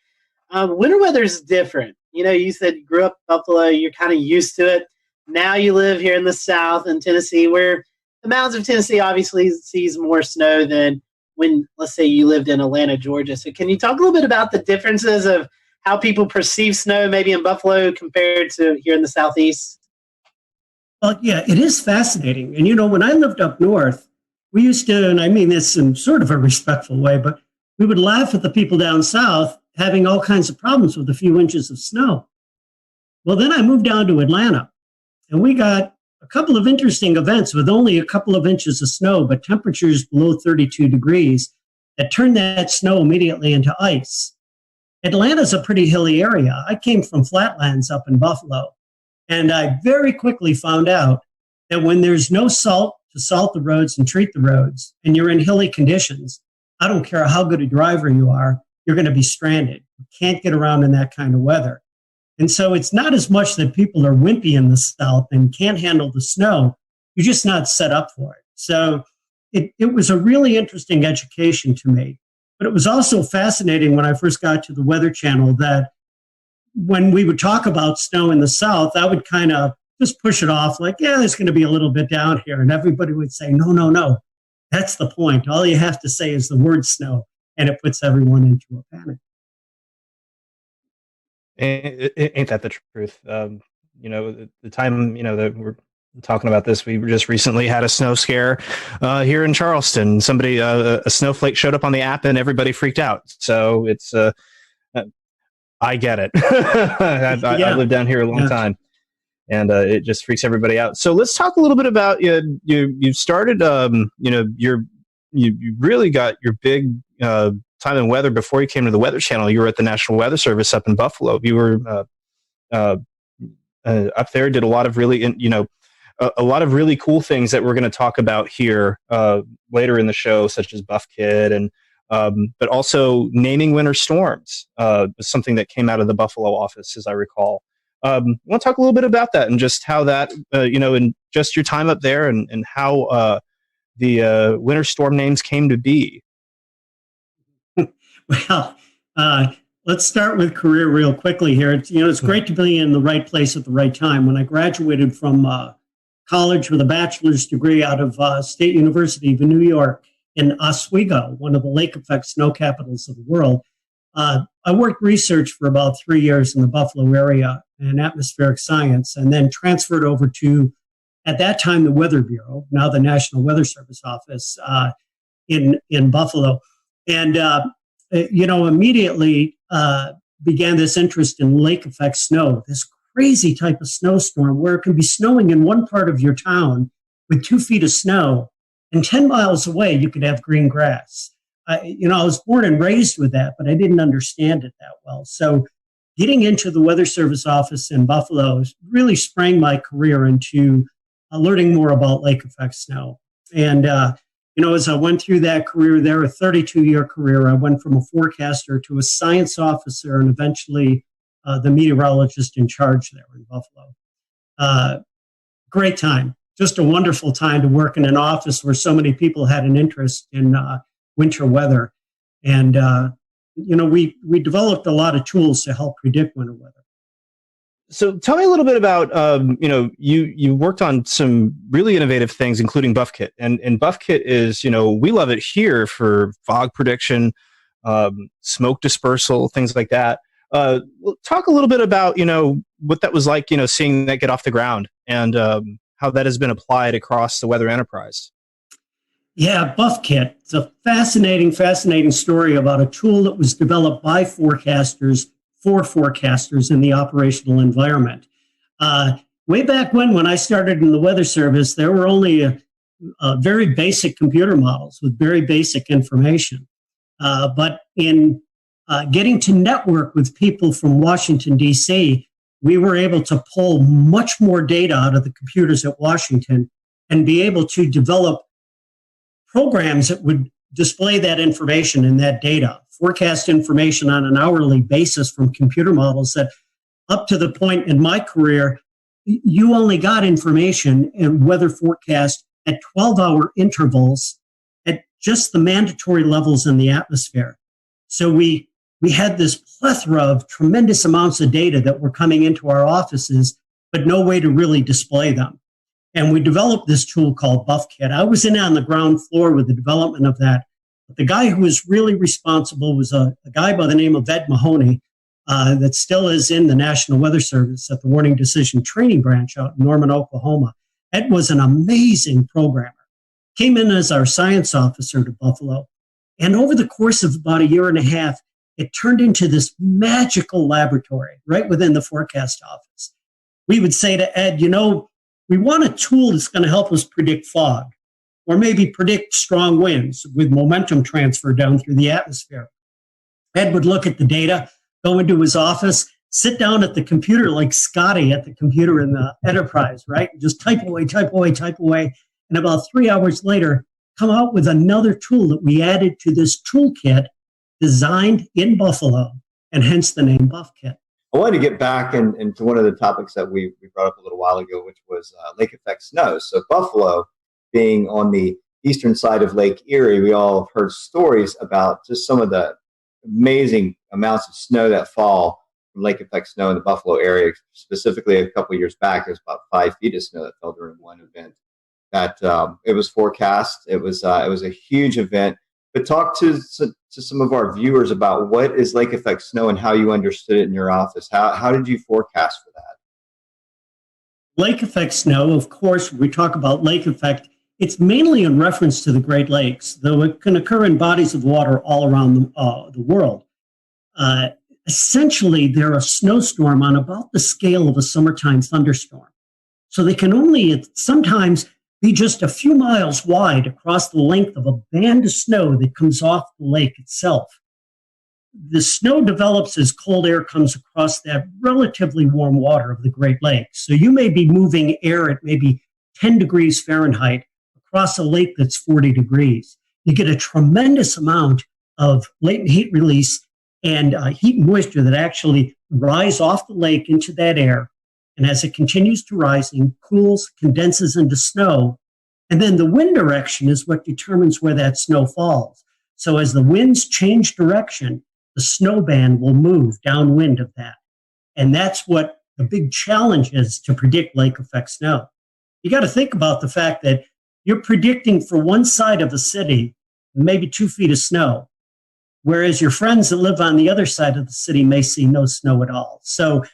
winter weather is different. You said you grew up in Buffalo, you're kind of used to it. Now you live here in the South in Tennessee, where the mountains of Tennessee obviously sees more snow than when, let's say, you lived in Atlanta, Georgia. So can you talk a little bit about the differences of how people perceive snow maybe in Buffalo compared to here in the Southeast?
Well, yeah, it is fascinating. And, when I lived up north, we used to, and I mean this in sort of a respectful way, but we would laugh at the people down south having all kinds of problems with a few inches of snow. Well, then I moved down to Atlanta, and we got a couple of interesting events with only a couple of inches of snow, but temperatures below 32 degrees that turned that snow immediately into ice. Atlanta's a pretty hilly area. I came from flatlands up in Buffalo, and I very quickly found out that when there's no salt to salt the roads and treat the roads, and you're in hilly conditions, I don't care how good a driver you are, you're going to be stranded. You can't get around in that kind of weather. And so it's not as much that people are wimpy in the South and can't handle the snow. You're just not set up for it. So it was a really interesting education to me. But it was also fascinating when I first got to the Weather Channel that when we would talk about snow in the South, I would kind of just push it off like, yeah, there's going to be a little bit down here. And everybody would say, no. That's the point. All you have to say is the word snow. and it puts everyone into a panic.
Ain't that the truth? The time, that we're talking about this, we just recently had a snow scare here in Charleston. Somebody, a snowflake showed up on the app and everybody freaked out. So it's, I get it. I lived down here a long time, and it just freaks everybody out. So let's talk a little bit about you started, you really got your big time in weather before you came to the Weather Channel. You were at the National Weather Service up in Buffalo. You were up there, did a lot of really, a lot of really cool things that we're going to talk about here later in the show, such as Buff Kit, and but also naming winter storms was something that came out of the Buffalo office, as I recall. I want to talk a little bit about that and just how that, and just your time up there and how the winter storm names came to be.
Well, let's start with career real quickly here. It's great to be in the right place at the right time. When I graduated from college with a bachelor's degree out of State University of New York in Oswego, one of the lake effect snow capitals of the world, I worked research for about 3 years in the Buffalo area in atmospheric science, and then transferred over to, at that time, the Weather Bureau, now the National Weather Service office in Buffalo. And immediately began this interest in lake effect snow, this crazy type of snowstorm where it can be snowing in one part of your town with 2 feet of snow, and 10 miles away you could have green grass. I was born and raised with that, but I didn't understand it that well. So getting into the Weather Service office in Buffalo really sprang my career into learning more about lake effect snow. And as I went through that career there, a 32-year career, I went from a forecaster to a science officer and eventually the meteorologist in charge there in Buffalo. Great time. Just a wonderful time to work in an office where so many people had an interest in winter weather. And, we developed a lot of tools to help predict winter weather.
So tell me a little bit about, you worked on some really innovative things, including Buff Kit. And Buff Kit is, we love it here for fog prediction, smoke dispersal, things like that. Talk a little bit about, what that was like, seeing that get off the ground and how that has been applied across the weather enterprise.
Yeah, Buff Kit. It's a fascinating story about a tool that was developed by forecasters for forecasters in the operational environment. Way back when I started in the Weather Service, there were only very basic computer models with very basic information. But in getting to network with people from Washington, D.C., we were able to pull much more data out of the computers at Washington and be able to develop programs that would display that information and that data, forecast information on an hourly basis from computer models that up to the point in my career, you only got information and weather forecast at 12-hour intervals at just the mandatory levels in the atmosphere. So we had this plethora of tremendous amounts of data that were coming into our offices, but no way to really display them. And we developed this tool called Buff Kit. I was in on the ground floor with the development of that. But the guy who was really responsible was a guy by the name of Ed Mahoney that still is in the National Weather Service at the Warning Decision Training Branch out in Norman, Oklahoma. Ed was an amazing programmer. Came in as our science officer to Buffalo. And over the course of about a year and a half, it turned into this magical laboratory right within the forecast office. We would say to Ed, we want a tool that's going to help us predict fog, or maybe predict strong winds with momentum transfer down through the atmosphere. Ed would look at the data, go into his office, sit down at the computer like Scotty at the computer in the Enterprise, right? Just type away. And about 3 hours later, come out with another tool that we added to this toolkit designed in Buffalo, and hence the name Buff Kit.
I wanted to get back into one of the topics that we brought up a little while ago, which was lake effect snow. So Buffalo, being on the eastern side of Lake Erie, we all have heard stories about just some of the amazing amounts of snow that fall from lake effect snow in the Buffalo area. Specifically, a couple of years back, there was about 5 feet of snow that fell during one event. That it was forecast. It was a huge event. But talk to some of our viewers about what is lake effect snow and how you understood it in your office. How did you forecast for that?
Lake effect snow, of course, when we talk about lake effect, it's mainly in reference to the Great Lakes, though it can occur in bodies of water all around the world. Essentially, they're a snowstorm on about the scale of a summertime thunderstorm. So they can only sometimes be just a few miles wide across the length of a band of snow that comes off the lake itself. The snow develops as cold air comes across that relatively warm water of the Great Lakes. So you may be moving air at maybe 10 degrees Fahrenheit across a lake that's 40 degrees. You get a tremendous amount of latent heat release and heat and moisture that actually rise off the lake into that air. And as it continues to rise, it cools, condenses into snow. And then the wind direction is what determines where that snow falls. So as the winds change direction, the snow band will move downwind of that. And that's what the big challenge is to predict lake effect snow. You got to think about the fact that you're predicting for one side of the city, maybe 2 feet of snow, whereas your friends that live on the other side of the city may see no snow at all. So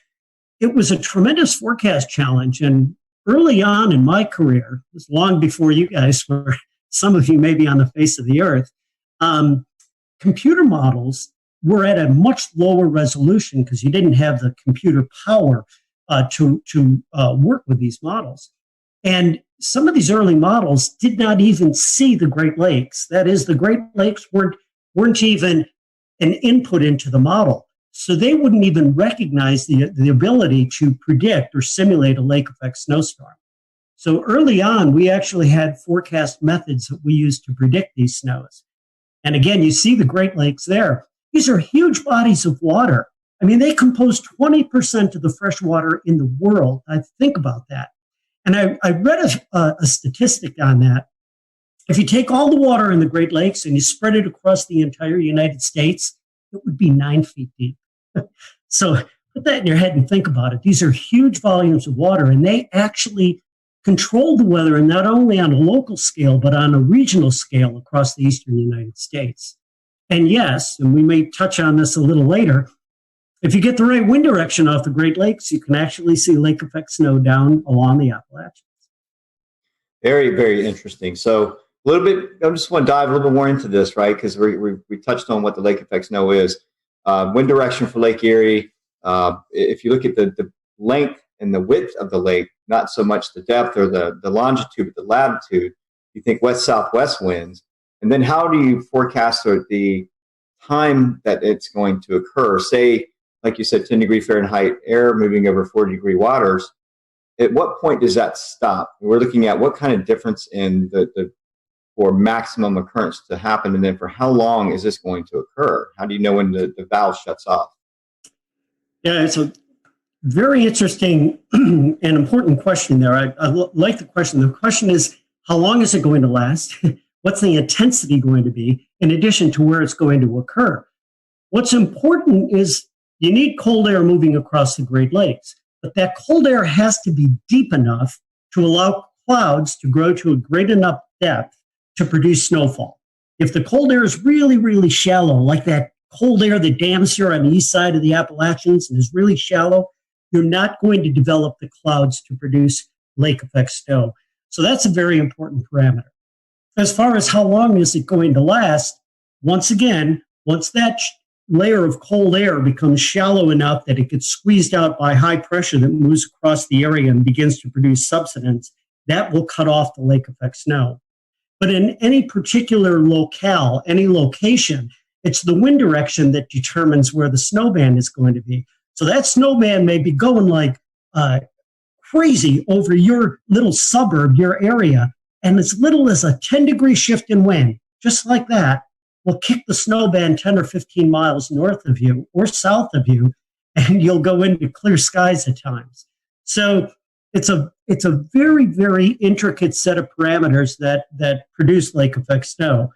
it was a tremendous forecast challenge. And early on in my career, it was long before you guys were, some of you may be on the face of the earth, computer models were at a much lower resolution because you didn't have the computer power to work with these models. And some of these early models did not even see the Great Lakes. That is, the Great Lakes weren't even an input into the model. So they wouldn't even recognize the ability to predict or simulate a lake effect snowstorm. So early on, we actually had forecast methods that we used to predict these snows. And again, you see the Great Lakes there. These are huge bodies of water. I mean, they compose 20% of the fresh water in the world. I think about that. And I read a statistic on that. If you take all the water in the Great Lakes and you spread it across the entire United States, it would be 9 feet deep. So put that in your head and think about it. These are huge volumes of water, and they actually control the weather, and not only on a local scale, but on a regional scale across the eastern United States. And yes, and we may touch on this a little later, if you get the right wind direction off the Great Lakes, you can actually see lake effect snow down along the Appalachians.
Very, very interesting. So a little bit, I just want to dive a little bit more into this, right? Because we touched on what the lake effect snow is. Wind direction for Lake Erie. If you look at the length and the width of the lake, not so much the depth or the longitude, but the latitude, you think west-southwest winds. And then how do you forecast the time that it's going to occur? Say, like you said, 10 degree Fahrenheit air moving over 40 degree waters. At what point does that stop? We're looking at what kind of difference in the for maximum occurrence to happen, and then for how long is this going to occur? How do you know when the valve shuts off?
Yeah, it's a very interesting and important question there. I like the question. The question is, how long is it going to last? What's the intensity going to be, in addition to where it's going to occur? What's important is you need cold air moving across the Great Lakes, but that cold air has to be deep enough to allow clouds to grow to a great enough depth to produce snowfall. If the cold air is really, really shallow, like that cold air that dams here on the east side of the Appalachians and is really shallow, you're not going to develop the clouds to produce lake effect snow. So that's a very important parameter. As far as how long is it going to last, once again, once that layer of cold air becomes shallow enough that it gets squeezed out by high pressure that moves across the area and begins to produce subsidence, that will cut off the lake effect snow. But in any particular locale, any location, it's the wind direction that determines where the snow band is going to be. So that snow band may be going like crazy over your little suburb, your area, and as little as a 10-degree shift in wind, just like that, will kick the snow band 10 or 15 miles north of you or south of you, and you'll go into clear skies at times. So it's a very, very intricate set of parameters that produce lake effect snow.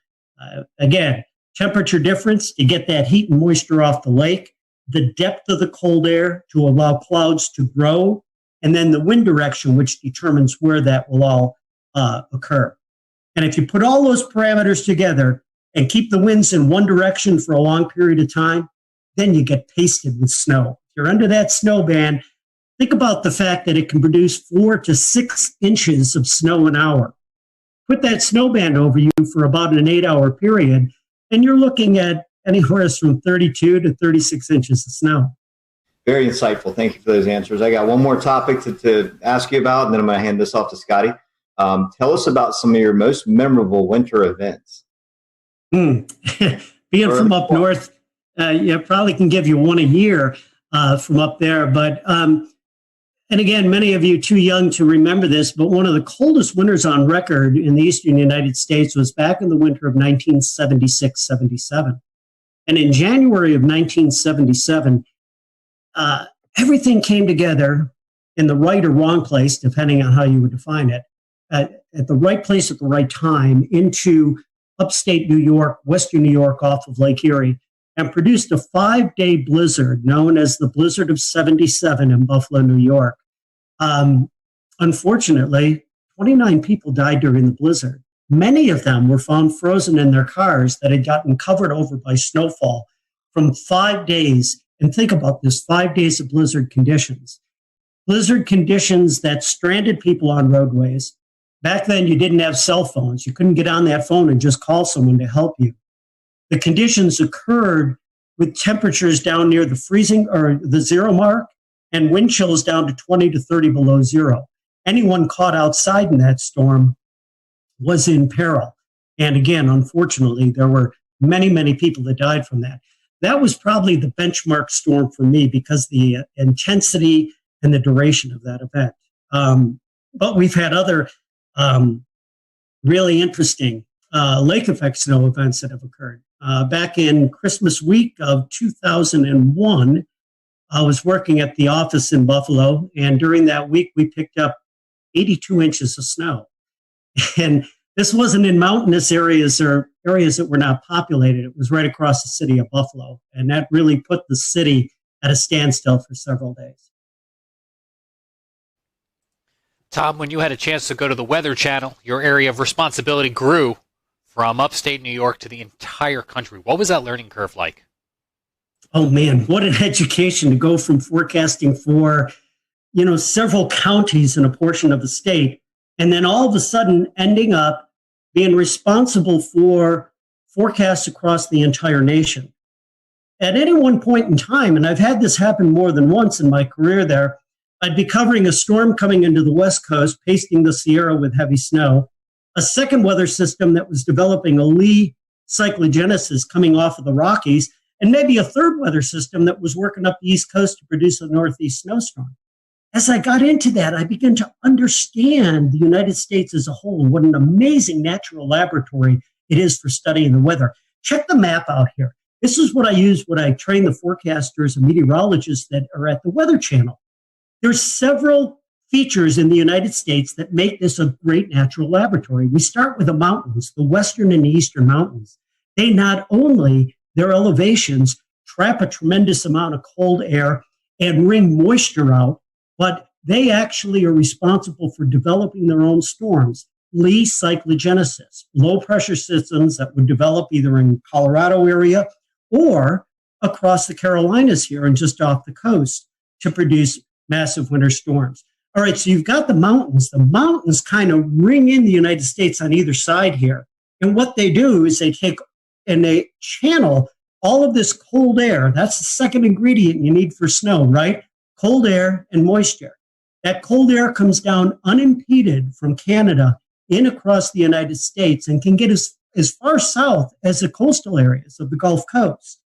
Again, temperature difference to get that heat and moisture off the lake, the depth of the cold air to allow clouds to grow, and then the wind direction, which determines where that will all occur. And if you put all those parameters together, and keep the winds in one direction for a long period of time, then you get pasted with snow. If you're under that snow band, think about the fact that it can produce 4 to 6 inches of snow an hour. Put that snow band over you for about an 8-hour period, and you're looking at anywhere from 32 to 36 inches of snow.
Very insightful. Thank you for those answers. I got one more topic to ask you about, and then I'm going to hand this off to Scotty. Tell us about some of your most memorable winter events.
Being from up north, probably can give you one a year from up there. But, and again, many of you too young to remember this, but one of the coldest winters on record in the eastern United States was back in the winter of 1976-77. And in January of 1977, everything came together in the right or wrong place, depending on how you would define it, at the right place at the right time into upstate New York, western New York off of Lake Erie, and produced a 5-day blizzard known as the Blizzard of 77 in Buffalo, New York. Unfortunately, 29 people died during the blizzard. Many of them were found frozen in their cars that had gotten covered over by snowfall from 5 days. And think about this, 5 days of blizzard conditions. Blizzard conditions that stranded people on roadways. Back then, you didn't have cell phones. You couldn't get on that phone and just call someone to help you. The conditions occurred with temperatures down near the freezing or the zero mark and wind chills down to 20 to 30 below zero. Anyone caught outside in that storm was in peril. And again, unfortunately, there were many, many people that died from that. That was probably the benchmark storm for me because the intensity and the duration of that event. But we've had other really interesting lake effect snow events that have occurred. Back in Christmas week of 2001, I was working at the office in Buffalo, and during that week, we picked up 82 inches of snow. And this wasn't in mountainous areas or areas that were not populated. It was right across the city of Buffalo, and that really put the city at a standstill for several days.
Tom, when you had a chance to go to the Weather Channel, your area of responsibility grew from upstate New York to the entire country. What was that learning curve like?
Oh, man, what an education to go from forecasting for, several counties in a portion of the state, and then all of a sudden ending up being responsible for forecasts across the entire nation. At any one point in time, and I've had this happen more than once in my career there, I'd be covering a storm coming into the West Coast, pasting the Sierra with heavy snow, a second weather system that was developing a lee cyclogenesis coming off of the Rockies, and maybe a third weather system that was working up the East Coast to produce a northeast snowstorm. As I got into that, I began to understand the United States as a whole and what an amazing natural laboratory it is for studying the weather. Check the map out here. This is what I use when I train the forecasters and meteorologists that are at the Weather Channel. There's several features in the United States that make this a great natural laboratory. We start with the mountains, the western and the eastern mountains. They not only, their elevations, trap a tremendous amount of cold air and wring moisture out, but they actually are responsible for developing their own storms. Lee cyclogenesis, low pressure systems that would develop either in Colorado area or across the Carolinas here and just off the coast to produce massive winter storms. All right, so you've got the mountains. The mountains kind of ring in the United States on either side here. And what they do is they take and they channel all of this cold air. That's the second ingredient you need for snow, right? Cold air and moisture. That cold air comes down unimpeded from Canada in across the United States and can get as far south as the coastal areas of the Gulf Coast.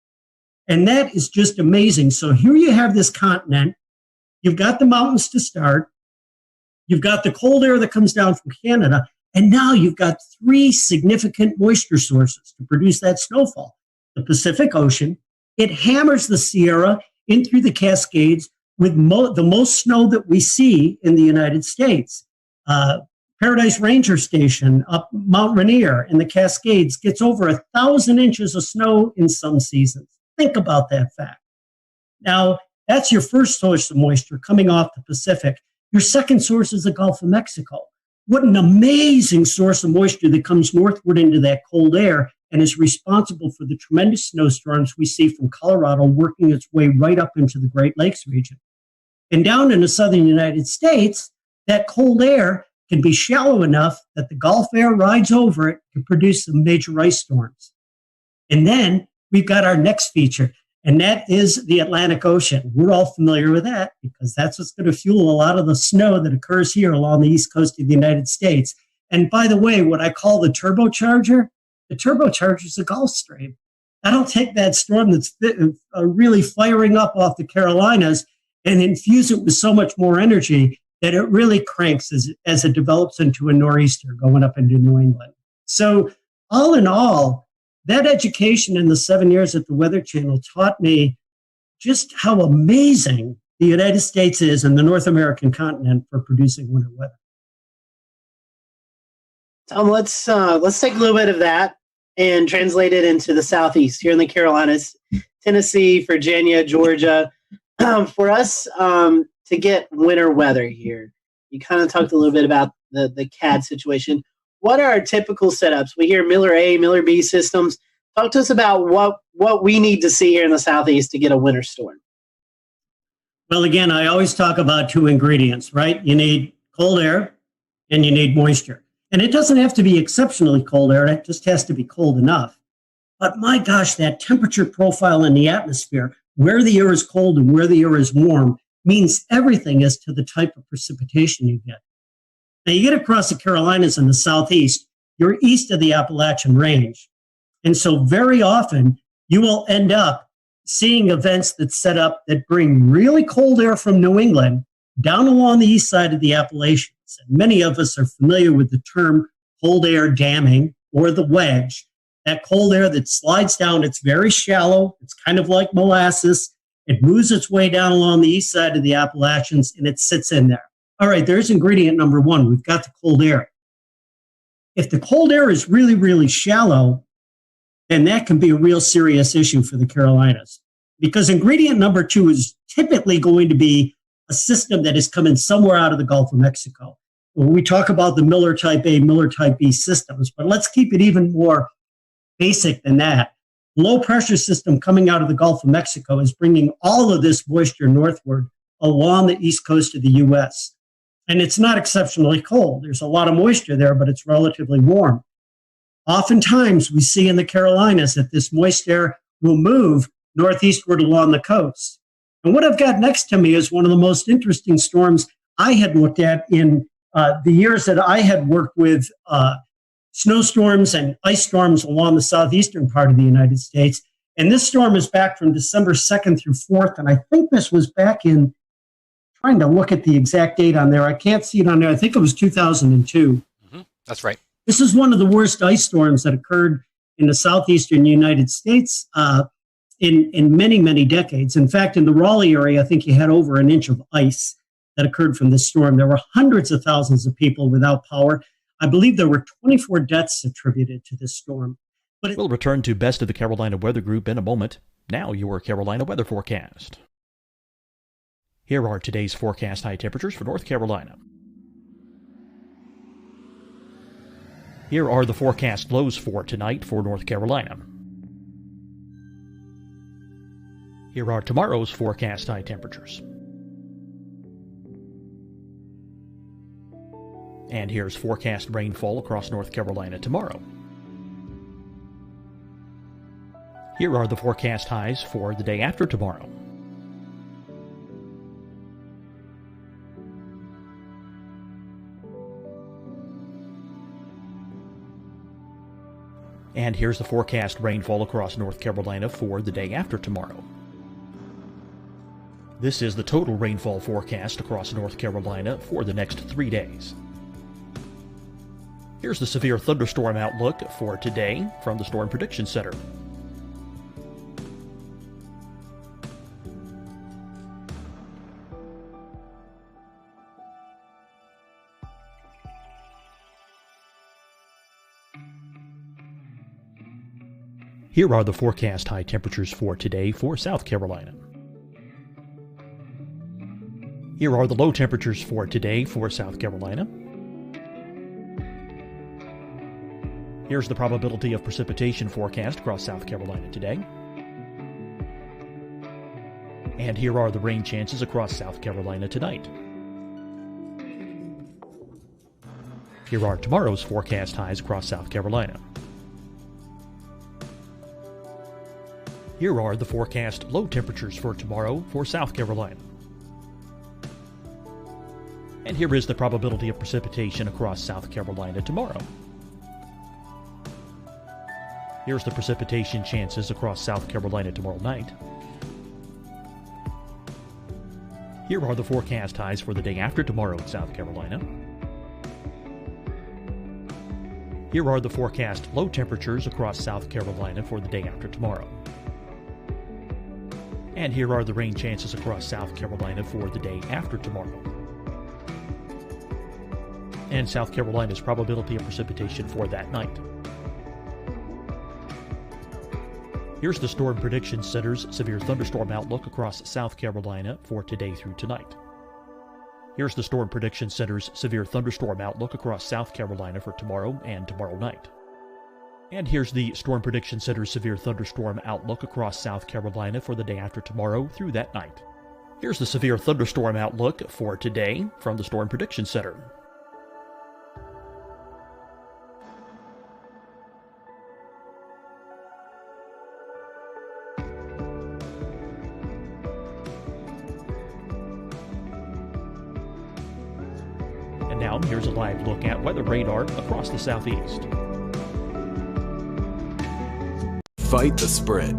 And that is just amazing. So here you have this continent. You've got the mountains to start. You've got the cold air that comes down from Canada. And now you've got three significant moisture sources to produce that snowfall. The Pacific Ocean, it hammers the Sierra in through the Cascades with the most snow that we see in the United States. Paradise Ranger Station up Mount Rainier in the Cascades gets over 1,000 inches of snow in some seasons. Think about that fact. Now, that's your first source of moisture coming off the Pacific. Your second source is the Gulf of Mexico. What an amazing source of moisture that comes northward into that cold air and is responsible for the tremendous snowstorms we see from Colorado working its way right up into the Great Lakes region. And down in the southern United States, that cold air can be shallow enough that the Gulf air rides over it to produce some major ice storms. And then we've got our next feature, and that is the Atlantic Ocean. We're all familiar with that because that's what's going to fuel a lot of the snow that occurs here along the east coast of the United States. And by the way, what I call the turbocharger is the Gulf Stream. That'll take that storm that's really firing up off the Carolinas and infuse it with so much more energy that it really cranks as it develops into a nor'easter going up into New England. So all in all, that education in the 7 years at the Weather Channel taught me just how amazing the United States is and the North American continent for producing winter weather.
Tom, let's take a little bit of that and translate it into the Southeast here in the Carolinas, Tennessee, Virginia, Georgia. For us to get winter weather here, you kind of talked a little bit about the CAD situation. What are our typical setups? We hear Miller A, Miller B systems. Talk to us about what we need to see here in the Southeast to get a winter storm.
Well, again, I always talk about two ingredients, right? You need cold air and you need moisture. And it doesn't have to be exceptionally cold air. It just has to be cold enough. But my gosh, that temperature profile in the atmosphere, where the air is cold and where the air is warm, means everything as to the type of precipitation you get. Now, you get across the Carolinas in the Southeast, you're east of the Appalachian Range. And so very often, you will end up seeing events that set up that bring really cold air from New England down along the east side of the Appalachians. And many of us are familiar with the term cold air damming or the wedge. That cold air that slides down, it's very shallow. It's kind of like molasses. It moves its way down along the east side of the Appalachians, and it sits in there. All right, there's ingredient number one. We've got the cold air. If the cold air is really, really shallow, then that can be a real serious issue for the Carolinas. Because ingredient number two is typically going to be a system that is coming somewhere out of the Gulf of Mexico. When we talk about the Miller Type A, Miller Type B systems, but let's keep it even more basic than that. Low pressure system coming out of the Gulf of Mexico is bringing all of this moisture northward along the east coast of the U.S. And it's not exceptionally cold. There's a lot of moisture there, but it's relatively warm. Oftentimes, we see in the Carolinas that this moist air will move northeastward along the coast. And what I've got next to me is one of the most interesting storms I had looked at in the years that I had worked with snowstorms and ice storms along the southeastern part of the United States. And this storm is back from December 2nd through 4th. And I think this was back in, trying to look at the exact date on there. I can't see it on there. I think it was 2002.
That's right.
This is one of the worst ice storms that occurred in the southeastern United States in many, many decades. In fact, in the Raleigh area, I think you had over an inch of ice that occurred from this storm. There were hundreds of thousands of people without power. I believe there were 24 deaths attributed to this storm. But
we'll return to Best of the Carolina Weather Group in a moment. Now your Carolina weather forecast. Here are today's forecast high temperatures for North Carolina. Here are the forecast lows for tonight for North Carolina. Here are tomorrow's forecast high temperatures. And here's forecast rainfall across North Carolina tomorrow. Here are the forecast highs for the day after tomorrow. And here's the forecast rainfall across North Carolina for the day after tomorrow. This is the total rainfall forecast across North Carolina for the next 3 days. Here's the severe thunderstorm outlook for today from the Storm Prediction Center. Here are the forecast high temperatures for today for South Carolina. Here are the low temperatures for today for South Carolina. Here's the probability of precipitation forecast across South Carolina today. And here are the rain chances across South Carolina tonight. Here are tomorrow's forecast highs across South Carolina. Here are the forecast low temperatures for tomorrow for South Carolina. And here is the probability of precipitation across South Carolina tomorrow. Here's the precipitation chances across South Carolina tomorrow night. Here are the forecast highs for the day after tomorrow in South Carolina. Here are the forecast low temperatures across South Carolina for the day after tomorrow. And here are the rain chances across South Carolina for the day after tomorrow. And South Carolina's probability of precipitation for that night. Here's the Storm Prediction Center's severe thunderstorm outlook across South Carolina for today through tonight. Here's the Storm Prediction Center's severe thunderstorm outlook across South Carolina for tomorrow and tomorrow night. And here's the Storm Prediction Center's severe thunderstorm outlook across South Carolina for the day after tomorrow through that night. Here's the severe thunderstorm outlook for today from the Storm Prediction Center. And now here's a live look at weather radar across the southeast.
Fight the spread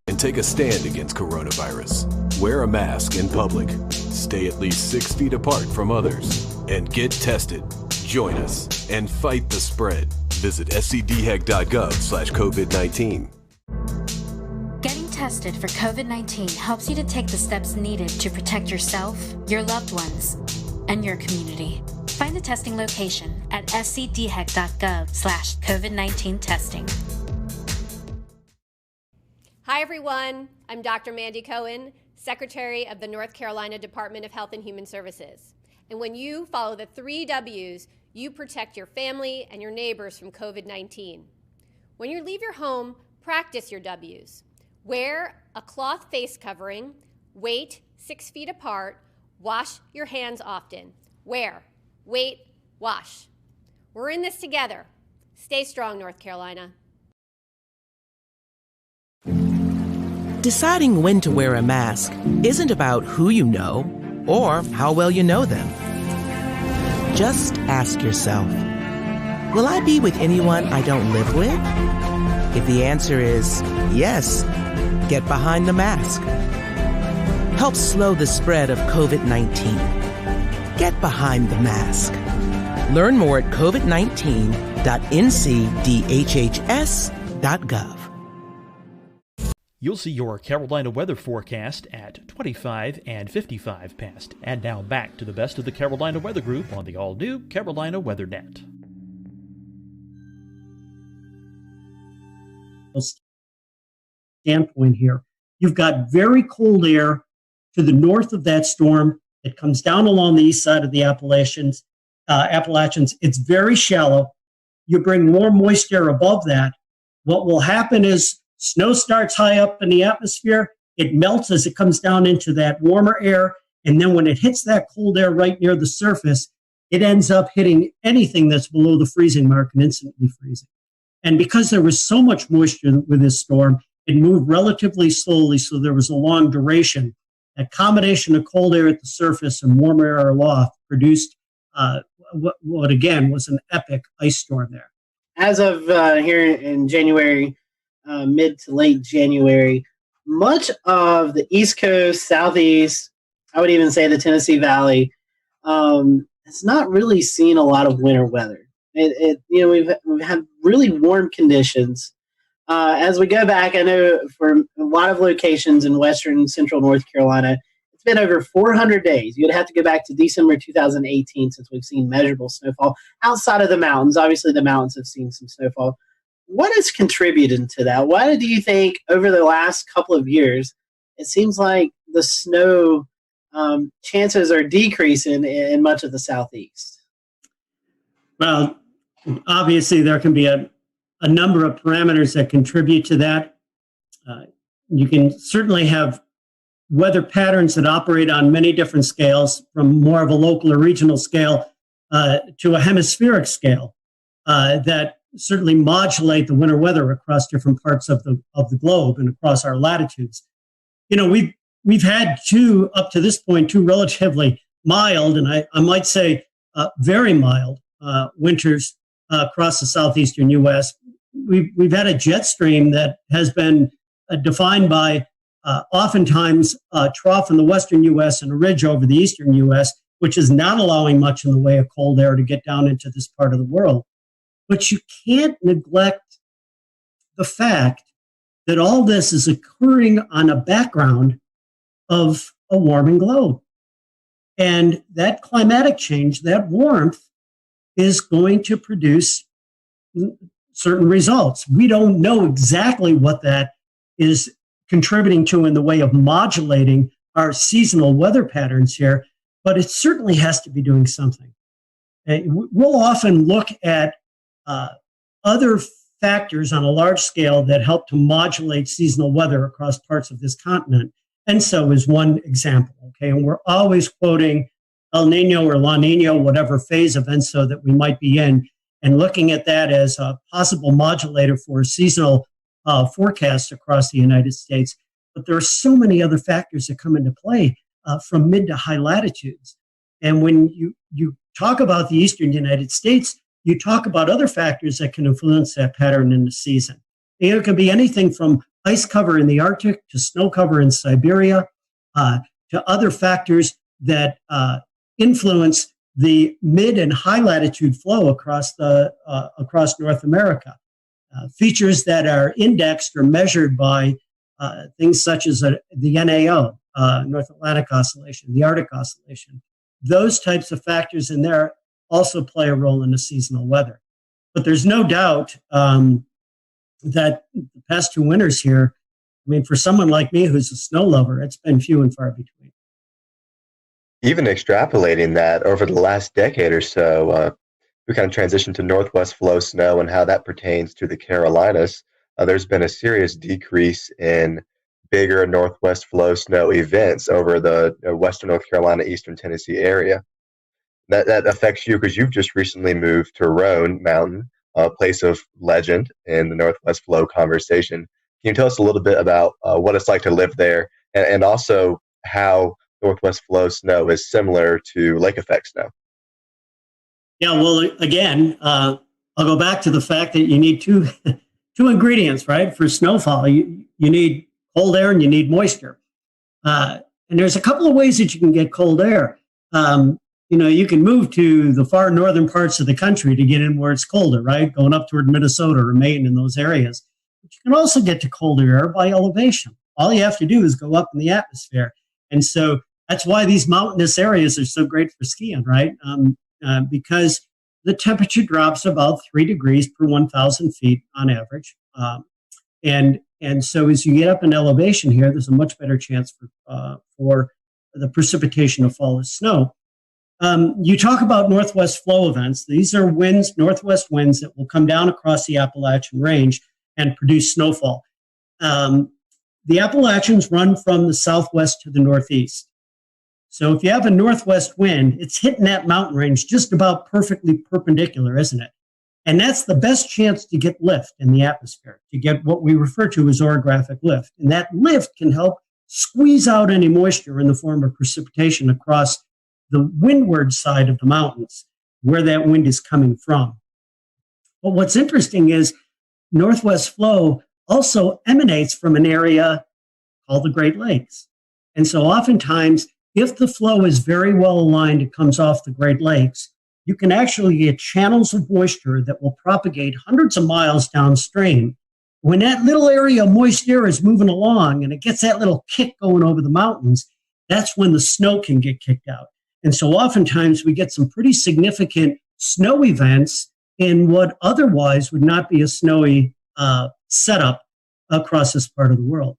and take a stand against coronavirus. Wear a mask in public. Stay at least 6 feet apart from others. And get tested. Join us and fight the spread. Visit scdhec.gov/COVID-19.
Getting tested for COVID-19 helps you to take the steps needed to protect yourself, your loved ones, and your community. Find the testing location at scdhec.gov/COVID-19 testing.
Hi, everyone. I'm Dr. Mandy Cohen, Secretary of the North Carolina Department of Health and Human Services. And when you follow the 3 W's, you protect your family and your neighbors from COVID-19. When you leave your home, practice your W's. Wear a cloth face covering, wait 6 feet apart, wash your hands often. Wear, wait, wash. We're in this together. Stay strong, North Carolina.
Deciding when to wear a mask isn't about who you know or how well you know them. Just ask yourself, will I be with anyone I don't live with? If the answer is yes, get behind the mask. Help slow the spread of COVID-19. Get behind the mask. Learn more at covid19.ncdhhs.gov.
You'll see your Carolina weather forecast at 25 and 55 past. And now back to the best of the Carolina Weather Group on the all-new Carolina WeatherNet.
Standpoint here, you've got very cold air to the north of that storm. It comes down along the east side of the Appalachians. It's very shallow. You bring more moist air above that. What will happen is snow starts high up in the atmosphere. It melts as it comes down into that warmer air. And then when it hits that cold air right near the surface, it ends up hitting anything that's below the freezing mark and instantly freezing. And because there was so much moisture with this storm, it moved relatively slowly, so there was a long duration. That combination of cold air at the surface and warm air aloft produced what again was an epic ice storm there.
As of here in January, mid to late January, much of the East Coast, Southeast, I would even say the Tennessee Valley, has not really seen a lot of winter weather. We've had really warm conditions. As we go back, I know for a lot of locations in western and central North Carolina, it's been over 400 days. You'd have to go back to December 2018 since we've seen measurable snowfall outside of the mountains. Obviously, the mountains have seen some snowfall. What has contributed to that? Why do you think over the last couple of years, it seems like the snow chances are decreasing in much of the Southeast?
Well, obviously there can be a a number of parameters that contribute to that. You can certainly have weather patterns that operate on many different scales, from more of a local or regional scale to a hemispheric scale, that certainly modulate the winter weather across different parts of the globe and across our latitudes. You know, we've had up to this point, two relatively mild, and I might say very mild winters across the southeastern U.S. We've had a jet stream that has been defined by oftentimes a trough in the western U.S. and a ridge over the eastern U.S., which is not allowing much in the way of cold air to get down into this part of the world. But you can't neglect the fact that all this is occurring on a background of a warming globe. And that climatic change, that warmth, is going to produce certain results. We don't know exactly what that is contributing to in the way of modulating our seasonal weather patterns here, but it certainly has to be doing something. We'll often look at other factors on a large scale that help to modulate seasonal weather across parts of this continent. And so is one example, okay? And we're always quoting El Nino or La Nina, whatever phase of ENSO that we might be in, and looking at that as a possible modulator for seasonal forecasts across the United States. But there are so many other factors that come into play from mid to high latitudes. And when you talk about the eastern United States, you talk about other factors that can influence that pattern in the season. And it can be anything from ice cover in the Arctic to snow cover in Siberia to other factors that influence the mid and high latitude flow across North America. Features that are indexed or measured by things such as the NAO, North Atlantic Oscillation, the Arctic Oscillation. Those types of factors in there also play a role in the seasonal weather. But there's no doubt that the past two winters here, I mean, for someone like me who's a snow lover, it's been few and far between.
Even extrapolating that over the last decade or so, we kind of transitioned to northwest flow snow and how that pertains to the Carolinas. There's been a serious decrease in bigger northwest flow snow events over the western North Carolina, eastern Tennessee area. That affects you because you've just recently moved to Roan Mountain, a place of legend in the northwest flow conversation. Can you tell us a little bit about what it's like to live there, and also how northwest flow snow is similar to lake effect snow?
Yeah, well, again, I'll go back to the fact that you need two ingredients, right? For snowfall, you need cold air and you need moisture. And there's a couple of ways that you can get cold air. You can move to the far northern parts of the country to get in where it's colder, right? Going up toward Minnesota or Maine and those areas. But you can also get to colder air by elevation. All you have to do is go up in the atmosphere. And so that's why these mountainous areas are so great for skiing, right? Because the temperature drops about 3 degrees per 1,000 feet on average. And so as you get up in elevation here, there's a much better chance for the precipitation of fall as snow. You talk about northwest flow events. These are winds, northwest winds that will come down across the Appalachian Range and produce snowfall. The Appalachians run from the southwest to the northeast. So if you have a northwest wind, it's hitting that mountain range just about perfectly perpendicular, isn't it? And that's the best chance to get lift in the atmosphere, to get what we refer to as orographic lift. And that lift can help squeeze out any moisture in the form of precipitation across the windward side of the mountains, where that wind is coming from. But what's interesting is northwest flow also emanates from an area called the Great Lakes. And so oftentimes, if the flow is very well aligned, it comes off the Great Lakes, you can actually get channels of moisture that will propagate hundreds of miles downstream. When that little area of moist air is moving along and it gets that little kick going over the mountains, that's when the snow can get kicked out. And so oftentimes we get some pretty significant snow events in what otherwise would not be a snowy setup across this part of the world.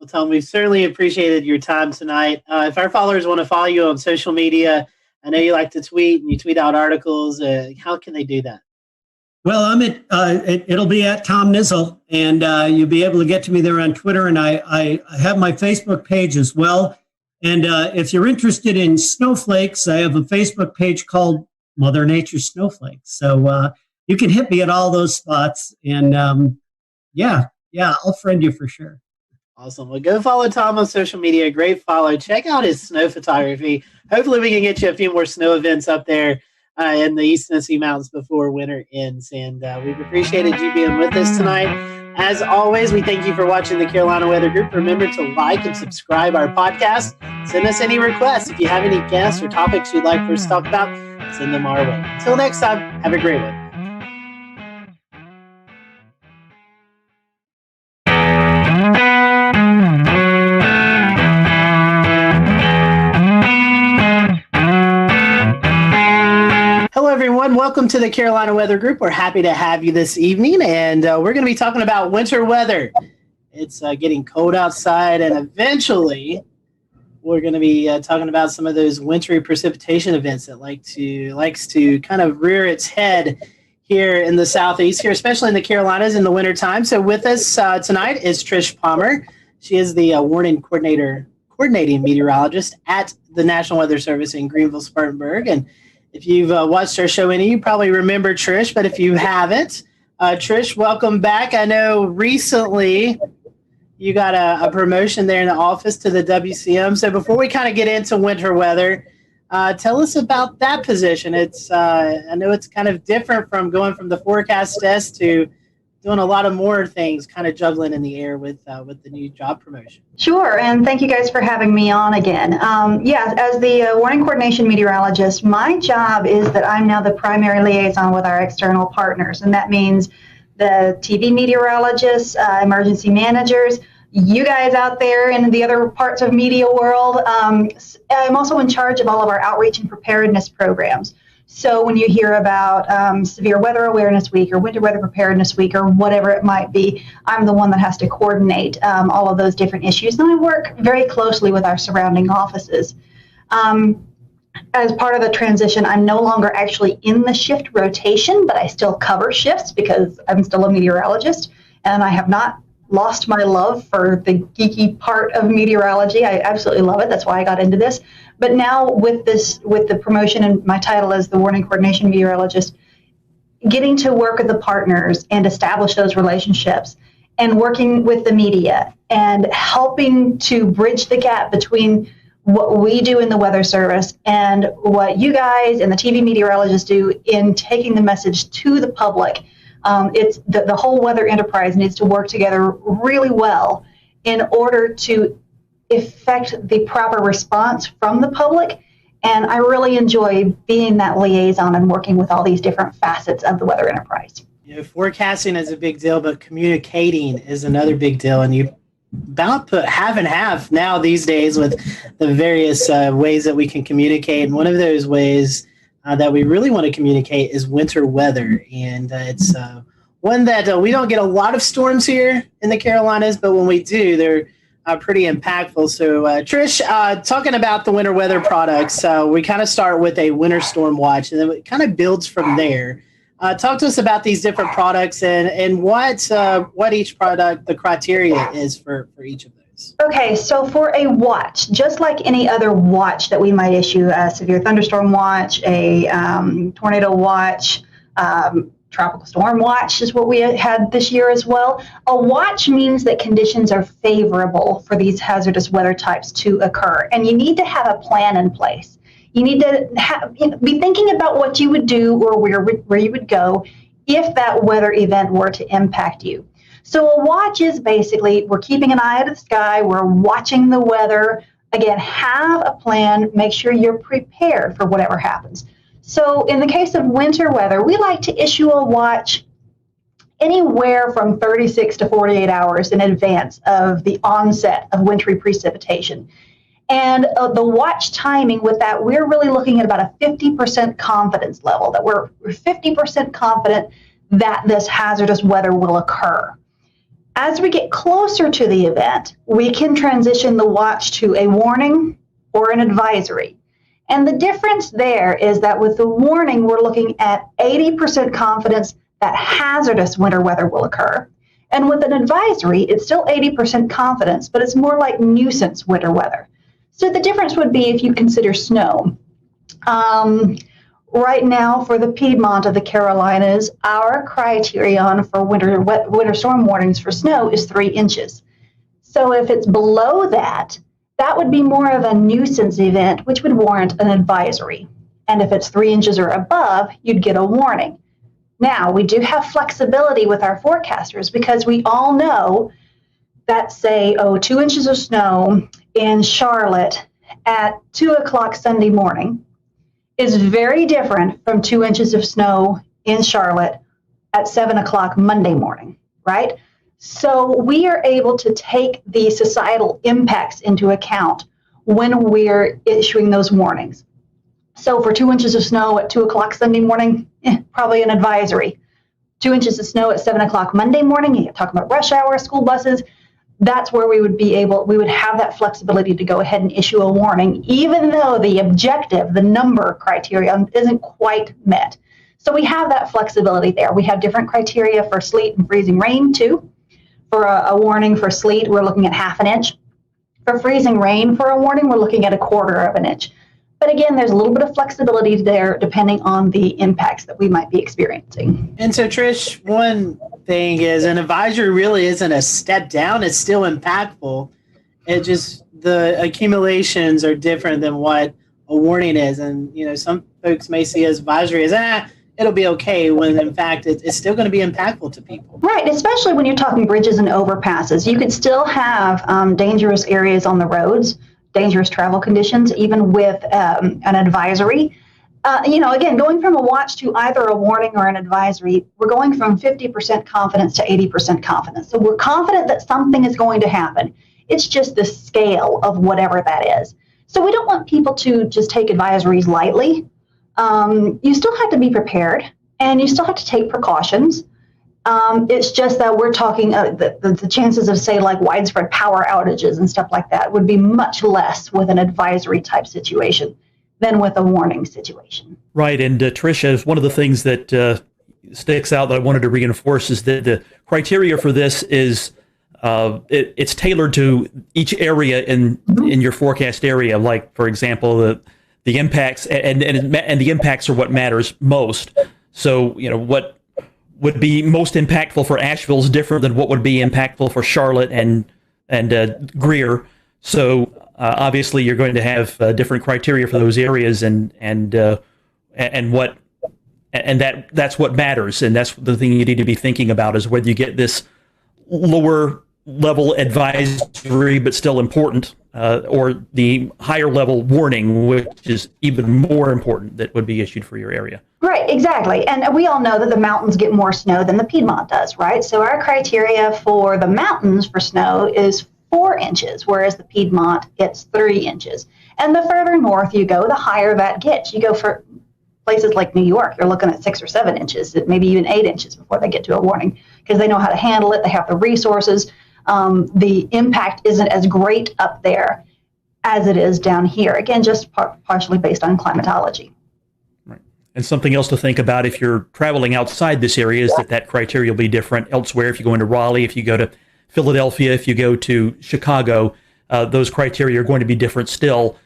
Well, Tom, we certainly appreciated your time tonight. If our followers want to follow you on social media, I know you like to tweet and you tweet out articles. How can they do that?
Well, I'm at, it'll be at Tom Nizzle, and you'll be able to get to me there on Twitter, and I have my Facebook page as well. And if you're interested in snowflakes, I have a Facebook page called Mother Nature Snowflakes. So you can hit me at all those spots, and I'll friend you for sure.
Awesome. Well, go follow Tom on social media. Great follow. Check out his snow photography. Hopefully we can get you a few more snow events up there in the East Tennessee Mountains before winter ends. And we've appreciated you being with us tonight. As always, we thank you for watching the Carolina Weather Group. Remember to like and subscribe our podcast. Send us any requests. If you have any guests or topics you'd like for us to talk about, send them our way. Until next time, have a great one. Hello, everyone. Welcome to the Carolina Weather Group. We're happy to have you this evening, and we're going to be talking about winter weather. It's getting cold outside, and eventually we're going to be talking about some of those wintry precipitation events that likes to kind of rear its head here in the southeast, here, especially in the Carolinas in the wintertime. So with us tonight is Trish Palmer. She is the coordinating meteorologist at the National Weather Service in Greenville-Spartanburg. And if you've watched our show any, you probably remember Trish, but if you haven't, Trish, welcome back. I know recently you got a promotion there in the office to the WCM. So before we kind of get into winter weather, tell us about that position. It's I know it's kind of different from going from the forecast desk to doing a lot of more things, kind of juggling in the air with the new job promotion.
Sure, and thank you guys for having me on again. As the warning coordination meteorologist, my job is that I'm now the primary liaison with our external partners, and that means the TV meteorologists, emergency managers, you guys out there in the other parts of media world. I'm also in charge of all of our outreach and preparedness programs. So when you hear about Severe Weather Awareness Week or Winter Weather Preparedness Week or whatever it might be, I'm the one that has to coordinate all of those different issues. And I work very closely with our surrounding offices. As part of the transition, I'm no longer actually in the shift rotation, but I still cover shifts because I'm still a meteorologist, and I have not lost my love for the geeky part of meteorology. I absolutely love it. That's why I got into this. But now with the promotion and my title as the warning coordination meteorologist, getting to work with the partners and establish those relationships and working with the media and helping to bridge the gap between what we do in the Weather Service and what you guys and the TV meteorologists do in taking the message to the public. It's the whole weather enterprise needs to work together really well in order to effect the proper response from the public. And I really enjoy being that liaison and working with all these different facets of the weather enterprise.
You know, forecasting is a big deal, but communicating is another big deal. And you about put half and half now these days with the various ways that we can communicate. And one of those ways that we really want to communicate is winter weather. And it's one that we don't get a lot of storms here in the Carolinas, but when we do, they're pretty impactful. So Trish, talking about the winter weather products, we kind of start with a winter storm watch, and then it kind of builds from there. Talk to us about these different products and what each product, the criteria is for each of those.
Okay, so for a watch, just like any other watch that we might issue, a severe thunderstorm watch, a tornado watch, tropical storm watch is what we had this year as well. A watch means that conditions are favorable for these hazardous weather types to occur, and you need to have a plan in place. You need to be thinking about what you would do or where you would go if that weather event were to impact you. So a watch is basically, we're keeping an eye out of the sky, we're watching the weather. Again, have a plan, make sure you're prepared for whatever happens. So in the case of winter weather, we like to issue a watch anywhere from 36 to 48 hours in advance of the onset of wintry precipitation. And the watch timing with that, we're really looking at about a 50% confidence level, that we're 50% confident that this hazardous weather will occur. As we get closer to the event, we can transition the watch to a warning or an advisory. And the difference there is that with the warning, we're looking at 80% confidence that hazardous winter weather will occur. And with an advisory, it's still 80% confidence, but it's more like nuisance winter weather. So the difference would be if you consider snow. Right now, for the Piedmont of the Carolinas, our criterion for winter storm warnings for snow is 3 inches. So if it's below that, that would be more of a nuisance event, which would warrant an advisory. And if it's 3 inches or above, you'd get a warning. Now, we do have flexibility with our forecasters because we all know that, say, 2 inches of snow in Charlotte at 2 o'clock Sunday morning is very different from 2 inches of snow in Charlotte at 7 o'clock Monday morning, right? So we are able to take the societal impacts into account when we're issuing those warnings. So for 2 inches of snow at 2 o'clock Sunday morning, probably an advisory. 2 inches of snow at 7 o'clock Monday morning, you're talking about rush hour, school buses, that's where we would have that flexibility to go ahead and issue a warning, even though the objective, the number criterion isn't quite met. So we have that flexibility there. We have different criteria for sleet and freezing rain too. For a warning for sleet, we're looking at 1/2 inch. For freezing rain, for a warning, we're looking at 1/4 inch. But again, there's a little bit of flexibility there depending on the impacts that we might be experiencing.
And so, Trish, one thing is an advisory really isn't a step down. It's still impactful. It just, the accumulations are different than what a warning is. And, some folks may see as advisory as, it'll be okay, when in fact it's still going to be impactful to people.
Right, especially when you're talking bridges and overpasses. You could still have dangerous areas on the roads, dangerous travel conditions, even with an advisory. Again, going from a watch to either a warning or an advisory, we're going from 50% confidence to 80% confidence. So we're confident that something is going to happen. It's just the scale of whatever that is. So we don't want people to just take advisories lightly. You still have to be prepared, and you still have to take precautions. It's just that we're talking the chances of, say, like widespread power outages and stuff like that would be much less with an advisory type situation than with a warning situation.
Right. And Tricia, one of the things that sticks out that I wanted to reinforce is that the criteria for this is it's tailored to each area in your forecast area. Like, for example, the impacts and the impacts are what matters most. So, what would be most impactful for Asheville is different than what would be impactful for Charlotte and Greer. So obviously you're going to have different criteria for those areas, that's what matters, and that's the thing you need to be thinking about is whether you get this lower level advisory but still important, or the higher level warning, which is even more important, that would be issued for your area.
Right, exactly. And we all know that the mountains get more snow than the Piedmont does, right? So our criteria for the mountains for snow is 4 inches, whereas the Piedmont gets 3 inches. And the further north you go, the higher that gets. You go for places like New York, you're looking at 6 or 7 inches, maybe even 8 inches before they get to a warning, because they know how to handle it, they have the resources. The impact isn't as great up there as it is down here. Again, just partially based on climatology.
Right. And something else to think about if you're traveling outside this area is that criteria will be different elsewhere. If you go into Raleigh, if you go to Philadelphia, if you go to Chicago, those criteria are going to be different still.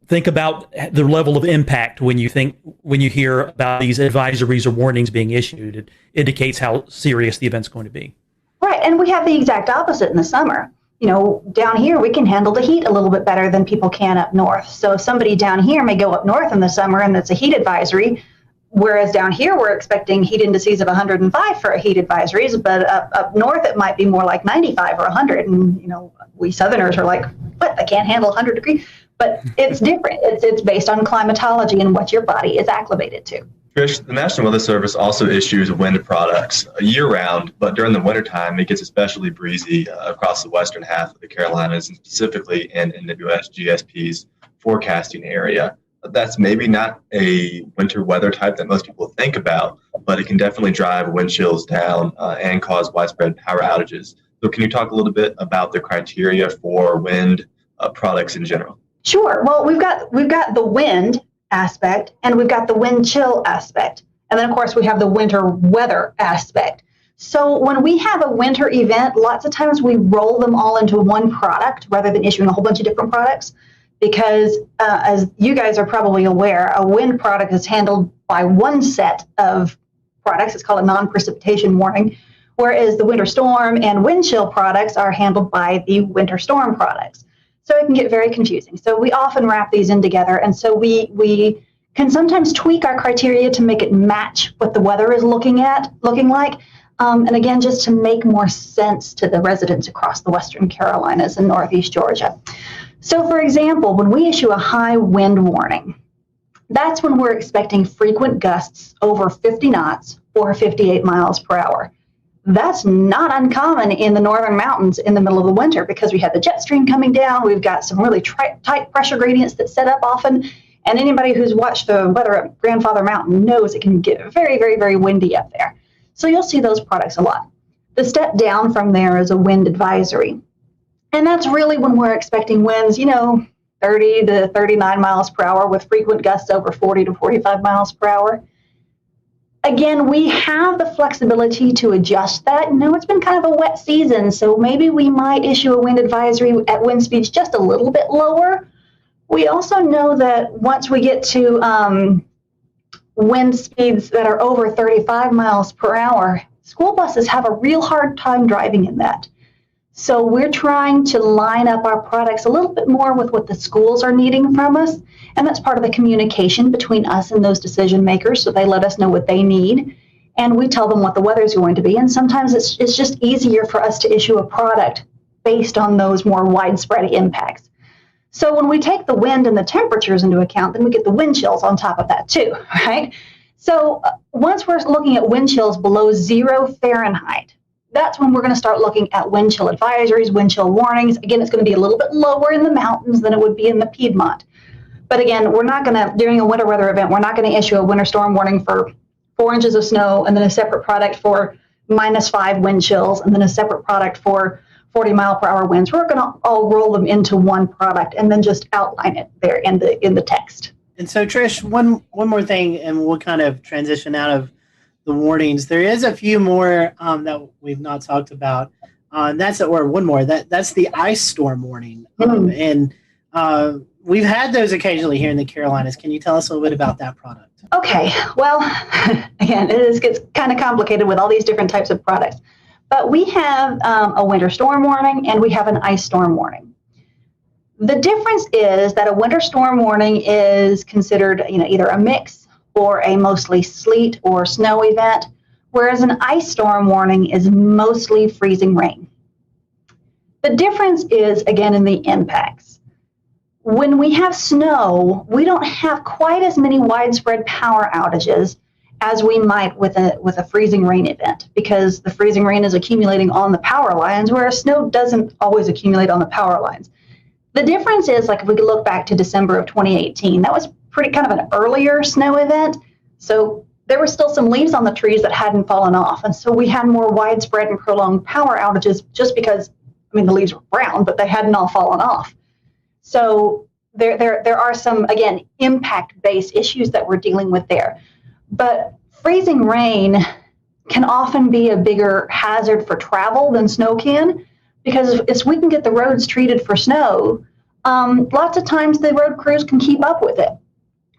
Think about the level of impact when you hear about these advisories or warnings being issued. It indicates how serious the event's going to be.
Right, and we have the exact opposite in the summer. Down here we can handle the heat a little bit better than people can up north. So somebody down here may go up north in the summer and it's a heat advisory, whereas down here we're expecting heat indices of 105 for heat advisories, but up north it might be more like 95 or 100. And, we Southerners are like, what, I can't handle 100 degrees? But it's different. It's based on climatology and what your body is acclimated to.
Trish, the National Weather Service also issues wind products year-round, but during the wintertime, it gets especially breezy across the western half of the Carolinas, and specifically in NWS GSP's forecasting area. That's maybe not a winter weather type that most people think about, but it can definitely drive wind chills down and cause widespread power outages. So can you talk a little bit about the criteria for wind products in general?
Sure. Well, we've got the wind aspect and we've got the wind chill aspect. And then, of course, we have the winter weather aspect. So when we have a winter event, lots of times we roll them all into one product rather than issuing a whole bunch of different products, because as you guys are probably aware, a wind product is handled by one set of products. It's called a non-precipitation warning, whereas the winter storm and wind chill products are handled by the winter storm products. So it can get very confusing. So we often wrap these in together, and so we can sometimes tweak our criteria to make it match what the weather is looking like. And again, just to make more sense to the residents across the Western Carolinas and Northeast Georgia. So for example, when we issue a high wind warning, that's when we're expecting frequent gusts over 50 knots or 58 miles per hour. That's not uncommon in the northern mountains in the middle of the winter, because we have the jet stream coming down. We've got some really tight pressure gradients that set up often. And anybody who's watched the weather at Grandfather Mountain knows it can get very, very, very windy up there. So you'll see those products a lot. The step down from there is a wind advisory. And that's really when we're expecting winds, 30 to 39 miles per hour with frequent gusts over 40 to 45 miles per hour. Again, we have the flexibility to adjust that. It's been kind of a wet season, so maybe we might issue a wind advisory at wind speeds just a little bit lower. We also know that once we get to wind speeds that are over 35 miles per hour, school buses have a real hard time driving in that. So we're trying to line up our products a little bit more with what the schools are needing from us. And that's part of the communication between us and those decision makers. So they let us know what they need, and we tell them what the weather is going to be. And sometimes it's just easier for us to issue a product based on those more widespread impacts. So when we take the wind and the temperatures into account, then we get the wind chills on top of that too, right? So once we're looking at wind chills below 0 Fahrenheit, that's when we're going to start looking at wind chill advisories, wind chill warnings. Again, it's going to be a little bit lower in the mountains than it would be in the Piedmont. But again, we're not going to, during a winter weather event, we're not going to issue a winter storm warning for 4 inches of snow and then a separate product for -5 wind chills and then a separate product for 40 mile per hour winds. We're going to all roll them into one product and then just outline it there in the text.
And so, Trish, one more thing, and we'll kind of transition out of the warnings. There is a few more that we've not talked about. And that's one more. That's the ice storm warning. And we've had those occasionally here in the Carolinas. Can you tell us a little bit about that product?
Okay. Well, again, it gets kind of complicated with all these different types of products. But we have a winter storm warning and we have an ice storm warning. The difference is that a winter storm warning is considered, either a mix or a mostly sleet or snow event, whereas an ice storm warning is mostly freezing rain. The difference is, again, in the impacts. When we have snow, we don't have quite as many widespread power outages as we might with a freezing rain event, because the freezing rain is accumulating on the power lines, whereas snow doesn't always accumulate on the power lines. The difference is, like, if we could look back to December of 2018, that was pretty kind of an earlier snow event. So there were still some leaves on the trees that hadn't fallen off. And so we had more widespread and prolonged power outages just because, the leaves were brown, but they hadn't all fallen off. So there are some, again, impact-based issues that we're dealing with there. But freezing rain can often be a bigger hazard for travel than snow can, because if we can get the roads treated for snow, lots of times the road crews can keep up with it.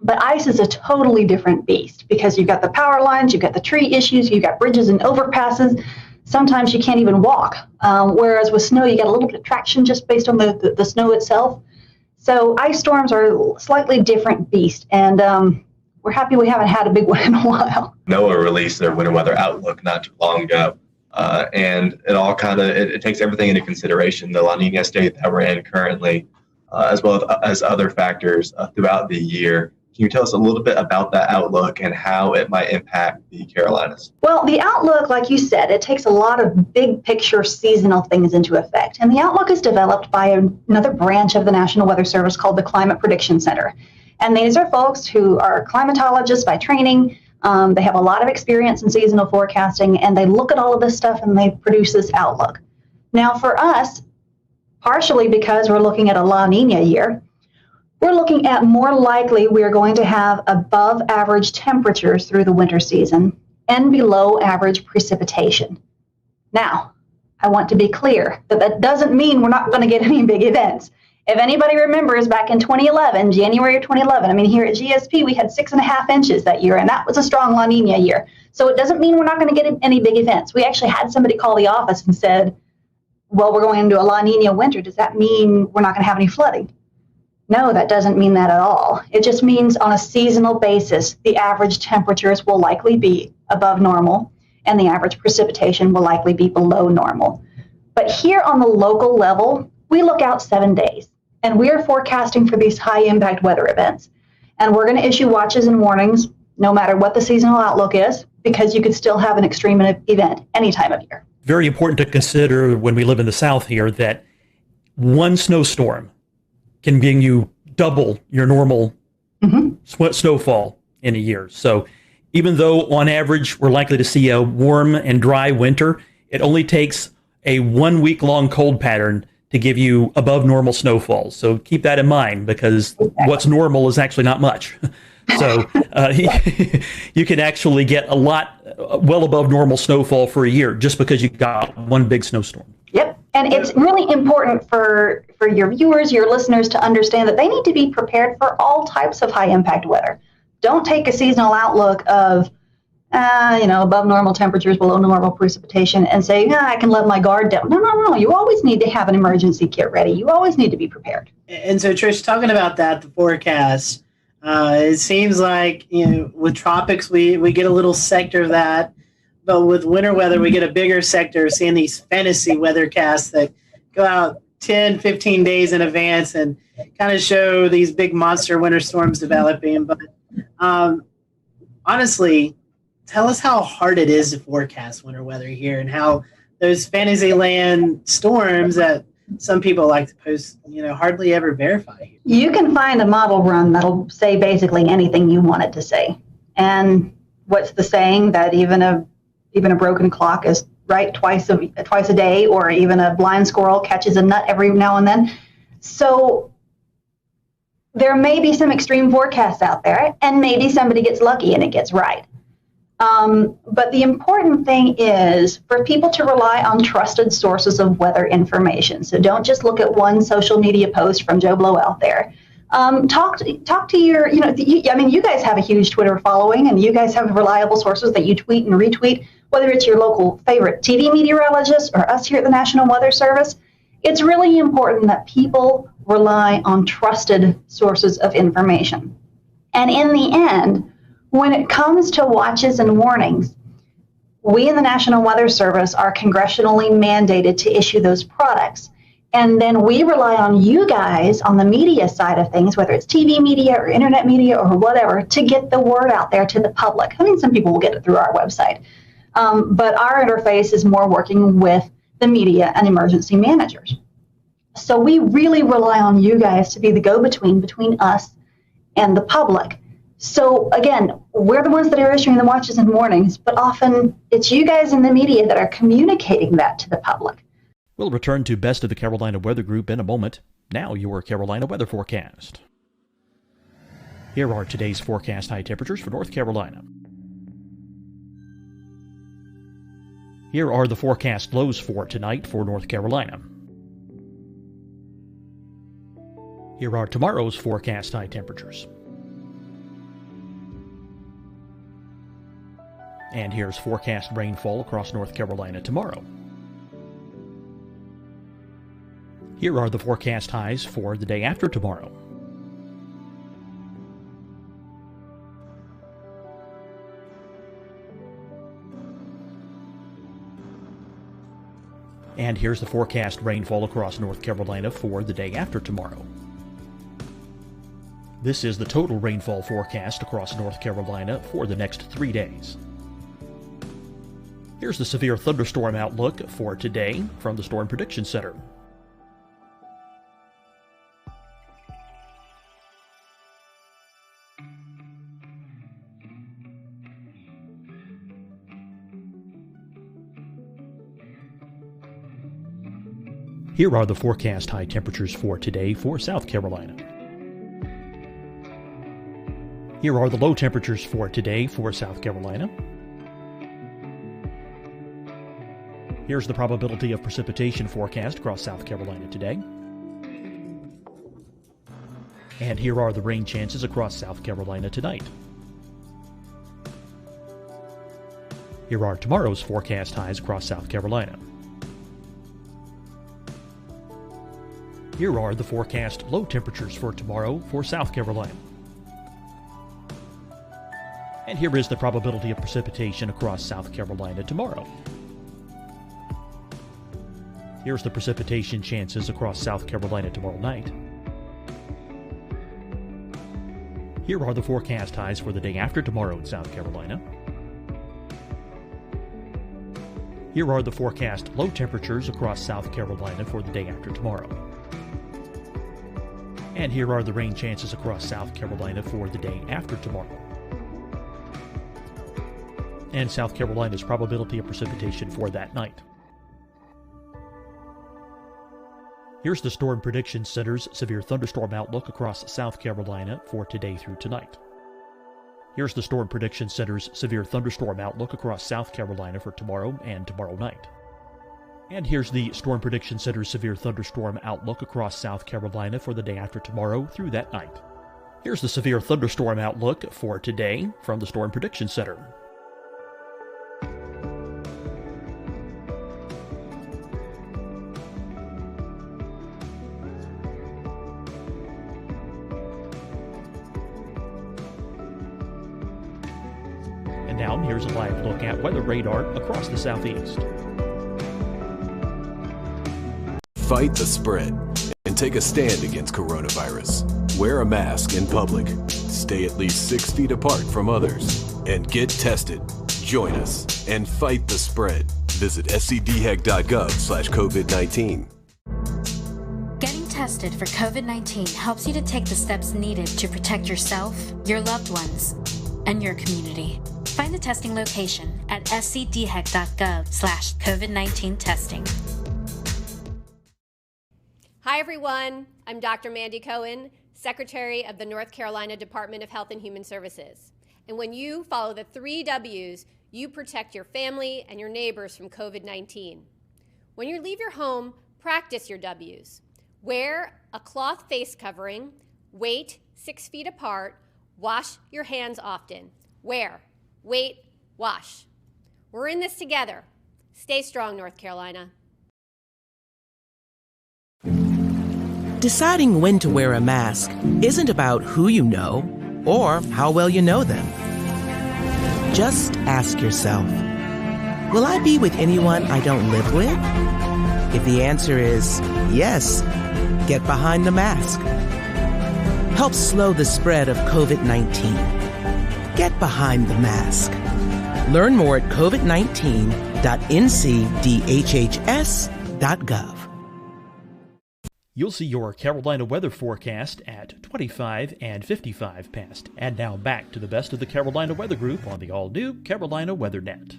But ice is a totally different beast, because you've got the power lines, you've got the tree issues, you've got bridges and overpasses. Sometimes you can't even walk. Whereas with snow, you get a little bit of traction just based on the snow itself. So ice storms are a slightly different beast. And we're happy we haven't had a big one in a while.
NOAA released their winter weather outlook not too long ago. And it all it takes everything into consideration, the La Nina state that we're in currently, as well as other factors throughout the year. Can you tell us a little bit about that outlook and how it might impact the Carolinas?
Well, the outlook, like you said, it takes a lot of big picture seasonal things into effect. And the outlook is developed by another branch of the National Weather Service called the Climate Prediction Center. And these are folks who are climatologists by training. They have a lot of experience in seasonal forecasting, and they look at all of this stuff and they produce this outlook. Now, for us, partially because we're looking at a La Nina year, we're looking at more likely we're going to have above average temperatures through the winter season and below average precipitation. Now, I want to be clear that that doesn't mean we're not going to get any big events. If anybody remembers back in 2011, January of 2011, I mean, here at GSP, we had 6.5 inches that year, and that was a strong La Nina year. So it doesn't mean we're not going to get any big events. We actually had somebody call the office and said, well, we're going into a La Nina winter. Does that mean we're not going to have any flooding? No, that doesn't mean that at all. It just means on a seasonal basis, the average temperatures will likely be above normal, and the average precipitation will likely be below normal. But here on the local level, we look out 7 days, and we are forecasting for these high impact weather events. And we're going to issue watches and warnings no matter what the seasonal outlook is, because you could still have an extreme event any time of year.
Very important to consider when we live in the South here that one snowstorm can bring you double your normal snowfall in a year. So even though on average we're likely to see a warm and dry winter, it only takes a 1 week long cold pattern to give you above normal snowfall. So keep that in mind, because what's normal is actually not much. So you can actually get a lot well above normal snowfall for a year just because you got one big snowstorm.
Yep. And it's really important for your viewers, your listeners, to understand that they need to be prepared for all types of high impact weather. Don't take a seasonal outlook of, above normal temperatures, below normal precipitation, and say, I can let my guard down. No. You always need to have an emergency kit ready. You always need to be prepared.
And so, Trish, talking about that, the forecast, it seems like, with tropics, we get a little sector of that. But with winter weather, we get a bigger sector, seeing these fantasy weathercasts that go out 10, 15 days in advance and kind of show these big monster winter storms developing. But honestly, tell us how hard it is to forecast winter weather here, and how those Fantasyland storms that some people like to post, hardly ever verify.
You can find a model run that'll say basically anything you want it to say. And what's the saying that even a broken clock is right twice a day, or even a blind squirrel catches a nut every now and then. So there may be some extreme forecasts out there, and maybe somebody gets lucky and it gets right. But the important thing is for people to rely on trusted sources of weather information. So don't just look at one social media post from Joe Blow out there. Talk to your, you guys have a huge Twitter following, and you guys have reliable sources that you tweet and retweet, whether it's your local favorite TV meteorologist or us here at the National Weather Service. It's really important that people rely on trusted sources of information. And in the end, when it comes to watches and warnings, we in the National Weather Service are congressionally mandated to issue those products. And then we rely on you guys on the media side of things, whether it's TV media or internet media or whatever, to get the word out there to the public. I mean, some people will get it through our website. But our interface is more working with the media and emergency managers. So we really rely on you guys to be the go-between between us and the public. So again, we're the ones that are issuing the watches and warnings, but often it's you guys in the media that are communicating that to the public.
We'll return to Best of the Carolina Weather Group in a moment. Now your Carolina weather forecast. Here are today's forecast high temperatures for North Carolina. Here are the forecast lows for tonight for North Carolina. Here are tomorrow's forecast high temperatures. And here's forecast rainfall across North Carolina tomorrow. Here are the forecast highs for the day after tomorrow. And here's the forecast rainfall across North Carolina for the day after tomorrow. This is the total rainfall forecast across North Carolina for the next 3 days. Here's the severe thunderstorm outlook for today from the Storm Prediction Center. Here are the forecast high temperatures for today for South Carolina. Here are the low temperatures for today for South Carolina. Here's the probability of precipitation forecast across South Carolina today. And here are the rain chances across South Carolina tonight. Here are tomorrow's forecast highs across South Carolina. Here are the forecast low temperatures for tomorrow for South Carolina. And here is the probability of precipitation across South Carolina tomorrow. Here's the precipitation chances across South Carolina tomorrow night. Here are the forecast highs for the day after tomorrow in South Carolina. Here are the forecast low temperatures across South Carolina for the day after tomorrow. And here are the rain chances across South Carolina for the day after tomorrow. And South Carolina's probability of precipitation for that night. Here's the Storm Prediction Center's severe thunderstorm outlook across South Carolina for today through tonight. Here's the Storm Prediction Center's severe thunderstorm outlook across South Carolina for tomorrow and tomorrow night. And here's the Storm Prediction Center's severe thunderstorm outlook across South Carolina for the day after tomorrow through that night. Here's the severe thunderstorm outlook for today from the Storm Prediction Center. And now here's a live look at weather radar across the southeast.
Fight the spread and take a stand against coronavirus. Wear a mask in public. Stay at least 6 feet apart from others. And get tested. Join us and fight the spread. Visit scdhec.gov/COVID-19.
Getting tested for COVID-19 helps you to take the steps needed to protect yourself, your loved ones, and your community. Find the testing location at scdhec.gov/COVID-19 testing.
Hi, everyone. I'm Dr. Mandy Cohen, Secretary of the North Carolina Department of Health and Human Services. And when you follow the 3 W's, you protect your family and your neighbors from COVID-19. When you leave your home, practice your W's. Wear a cloth face covering, wait 6 feet apart, wash your hands often. Wear, wait, wash. We're in this together. Stay strong, North Carolina.
Deciding when to wear a mask isn't about who you know or how well you know them. Just ask yourself, will I be with anyone I don't live with? If the answer is yes, get behind the mask. Help slow the spread of COVID-19. Get behind the mask. Learn more at covid19.ncdhhs.gov.
You'll see your Carolina weather forecast at 25 and 55 past. And now back to the best of the Carolina Weather Group on the all-new Carolina WeatherNet.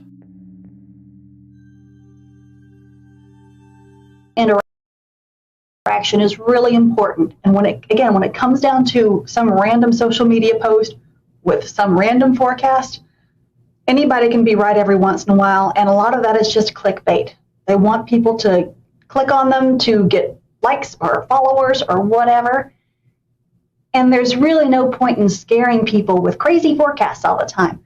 Interaction is really important. And when it comes down to some random social media post with some random forecast, anybody can be right every once in a while. And a lot of that is just clickbait. They want people to click on them to get likes or followers or whatever. And there's really no point in scaring people with crazy forecasts all the time.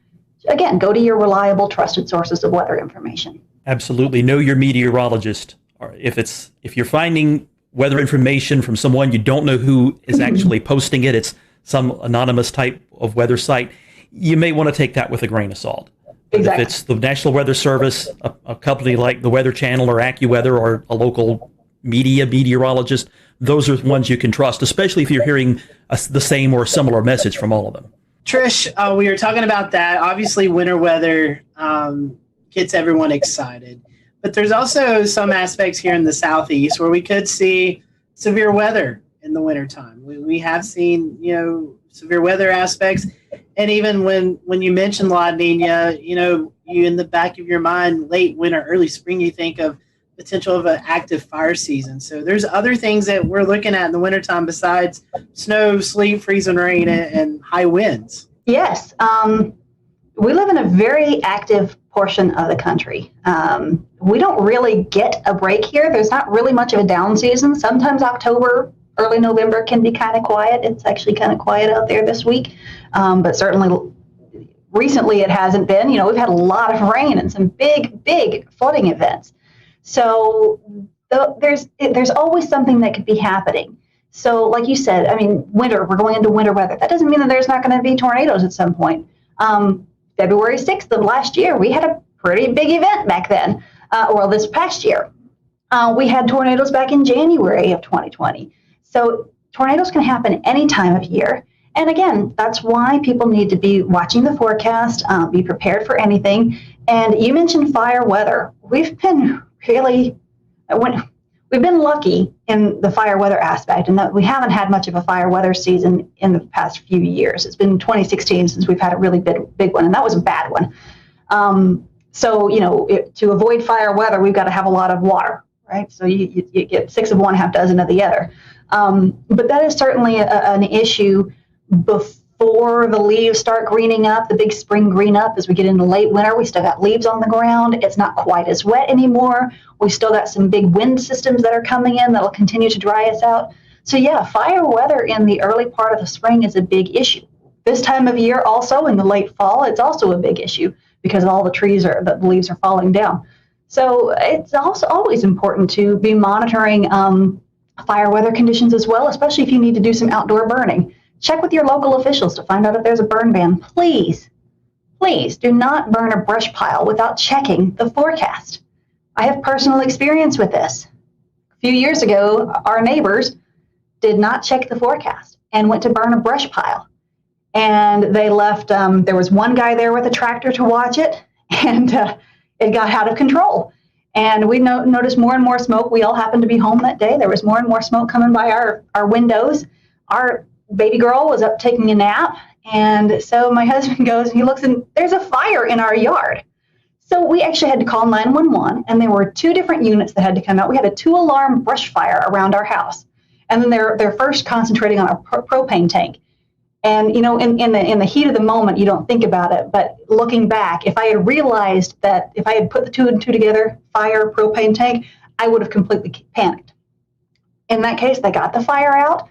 Again, go to your reliable, trusted sources of weather information.
Absolutely. Know your meteorologist. Or if you're finding weather information from someone you don't know who is actually posting it, it's some anonymous type of weather site, you may want to take that with a grain of salt. Exactly. If it's the National Weather Service, a company like the Weather Channel or AccuWeather, or a local meteorologist, those are the ones you can trust, especially if you're hearing the same or similar message from all of them.
Trish, we were talking about that. Obviously, winter weather gets everyone excited. But there's also some aspects here in the southeast where we could see severe weather in the wintertime. We have seen, severe weather aspects. And even when you mention La Nina, you in the back of your mind, late winter, early spring, you think of potential of an active fire season. So there's other things that we're looking at in the wintertime besides snow, sleet, freezing rain, and high winds.
Yes. We live in a very active portion of the country. We don't really get a break here. There's not really much of a down season. Sometimes October, early November can be kind of quiet. It's actually kind of quiet out there this week. But certainly recently it hasn't been. You know, we've had a lot of rain and some big flooding events. So there's always something that could be happening. So like you said, I mean, winter, we're going into winter weather. That doesn't mean that there's not going to be tornadoes at some point. February 6th of last year, we had a pretty big event back then, or this past year. We had tornadoes back in January of 2020. So tornadoes can happen any time of year. And again, that's why people need to be watching the forecast, be prepared for anything. And you mentioned fire weather. We've been lucky in the fire weather aspect, and that we haven't had much of a fire weather season in the past few years. It's been 2016 since we've had a really big one, and that was a bad one. So, you know, to avoid fire weather, we've got to have a lot of water, right? So you get 6 of one, half dozen of the other. But that is certainly an issue before the leaves start greening up, the big spring green up. As we get into late winter, we still got leaves on the ground. It's not quite as wet anymore. We've still got some big wind systems that are coming in that'll continue to dry us out. So yeah, fire weather in the early part of the spring is a big issue. This time of year also, in the late fall, it's also a big issue because all the leaves are falling down. So it's also always important to be monitoring fire weather conditions as well, especially if you need to do some outdoor burning. Check with your local officials to find out if there's a burn ban. Please do not burn a brush pile without checking the forecast. I have personal experience with this. A few years ago, our neighbors did not check the forecast and went to burn a brush pile. And they left, there was one guy there with a tractor to watch it, and it got out of control. And we noticed more and more smoke. We all happened to be home that day. There was more and more smoke coming by our windows. Our baby girl was up taking a nap. And so my husband goes, he looks, and there's a fire in our yard. So we actually had to call 911, and there were 2 different units that had to come out. We had a 2-alarm brush fire around our house. And then they're first concentrating on a propane tank. And, you know, in the heat of the moment, you don't think about it. But looking back, if I had realized that if I had put the 2 and 2 together, fire, propane tank, I would have completely panicked. In that case, they got the fire out,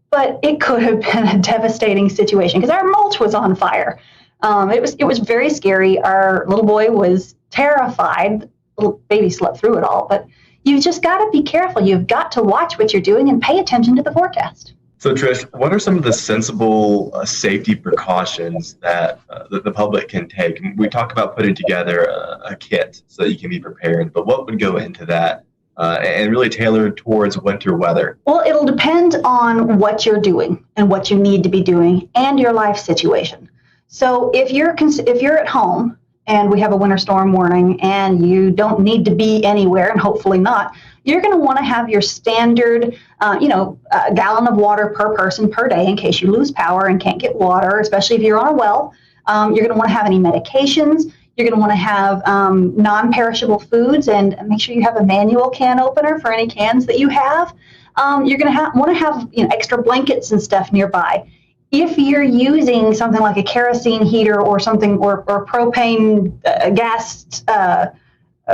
but it could have been a devastating situation because our mulch was on fire. It was very scary. Our little boy was terrified. Little baby slept through it all, but you've just got to be careful. You've got to watch what you're doing and pay attention to the forecast.
So, Trish, what are some of the sensible safety precautions that the public can take? We talk about putting together a kit so that you can be prepared, but what would go into that and really tailored towards winter weather?
Well, it'll depend on what you're doing and what you need to be doing and your life situation. So if you're at home and we have a winter storm warning and you don't need to be anywhere, and hopefully not, you're going to want to have your standard, a gallon of water per person per day in case you lose power and can't get water, especially if you're on a well. You're going to want to have any medications. You're going to want to have non-perishable foods, and make sure you have a manual can opener for any cans that you have. You're going to want to have extra blankets and stuff nearby. If you're using something like a kerosene heater or something, or propane gas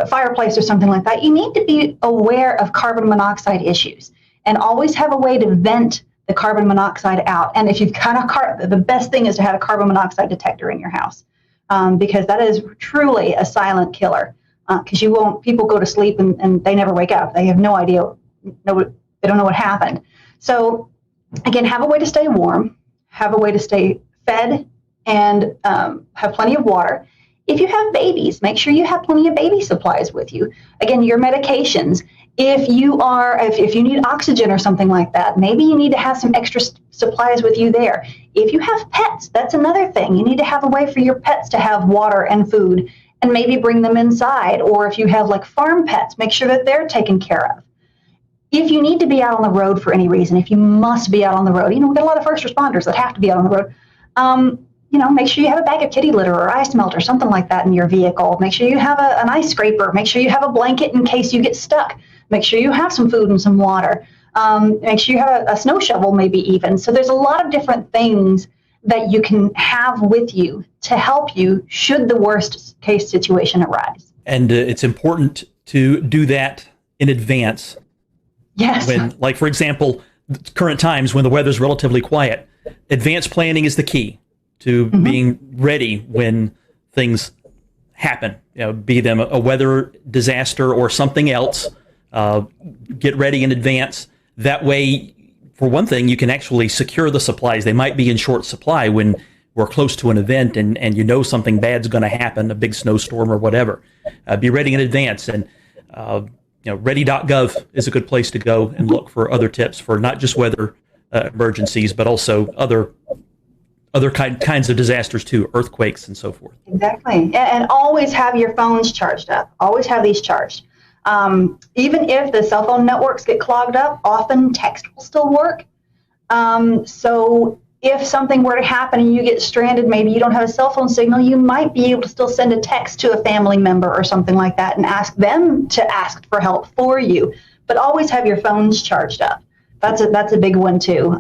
fireplace or something like that, you need to be aware of carbon monoxide issues and always have a way to vent the carbon monoxide out. And if you've got the best thing is to have a carbon monoxide detector in your house, because that is truly a silent killer. Because people go to sleep and they never wake up. They have no idea, they don't know what happened. So again, have a way to stay warm, have a way to stay fed, and have plenty of water. If you have babies, make sure you have plenty of baby supplies with you. Again, your medications. If you need oxygen or something like that, maybe you need to have some extra supplies with you there. If you have pets, that's another thing. You need to have a way for your pets to have water and food, and maybe bring them inside. Or if you have like farm pets, make sure that they're taken care of. If you need to be out on the road for any reason, if you must be out on the road, we've got a lot of first responders that have to be out on the road. Make sure you have a bag of kitty litter or ice melt or something like that in your vehicle. Make sure you have an ice scraper. Make sure you have a blanket in case you get stuck. Make sure you have some food and some water. Make sure you have a snow shovel maybe even. So there's a lot of different things that you can have with you to help you should the worst case situation arise.
And it's important to do that in advance.
Yes.
When, like, for example, current times when the weather's relatively quiet, advanced planning is the key to being ready when things happen, be them a weather disaster or something else. Get ready in advance. That way, for one thing, you can actually secure the supplies. They might be in short supply when we're close to an event and something bad's going to happen, a big snowstorm or whatever. Be ready in advance. And ready.gov is a good place to go and look for other tips for not just weather emergencies, but also other kinds of disasters too, earthquakes and so forth.
Exactly. And always have your phones charged up. Always have these charged. Even if the cell phone networks get clogged up, often text will still work. So if something were to happen and you get stranded, maybe you don't have a cell phone signal, you might be able to still send a text to a family member or something like that and ask them to ask for help for you. But always have your phones charged up. That's a big one too.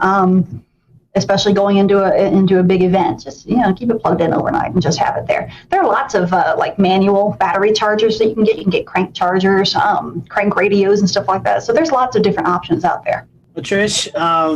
Especially going into a big event, just keep it plugged in overnight and just have it there. There are lots of like manual battery chargers that you can get. You can get crank chargers, crank radios, and stuff like that. So there's lots of different options out there.
Well, Trish,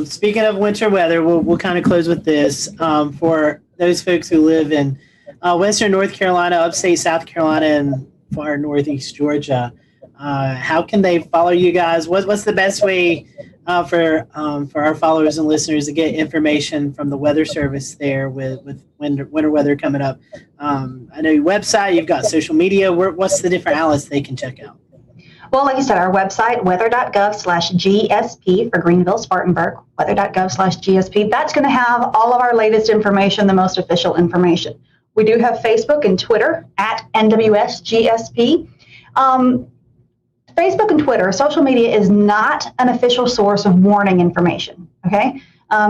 speaking of winter weather, we'll kind of close with this. For those folks who live in Western North Carolina, upstate South Carolina, and far northeast Georgia, how can they follow you guys? What's the best way for our followers and listeners to get information from the Weather Service there with winter weather coming up? I know your website, you've got social media. What's the different outlets they can check out?
Well, like you said, our website, weather.gov/GSP for Greenville, Spartanburg, weather.gov/GSP. That's going to have all of our latest information, the most official information. We do have Facebook and Twitter at NWSGSP. Facebook and Twitter, social media is not an official source of warning information, okay?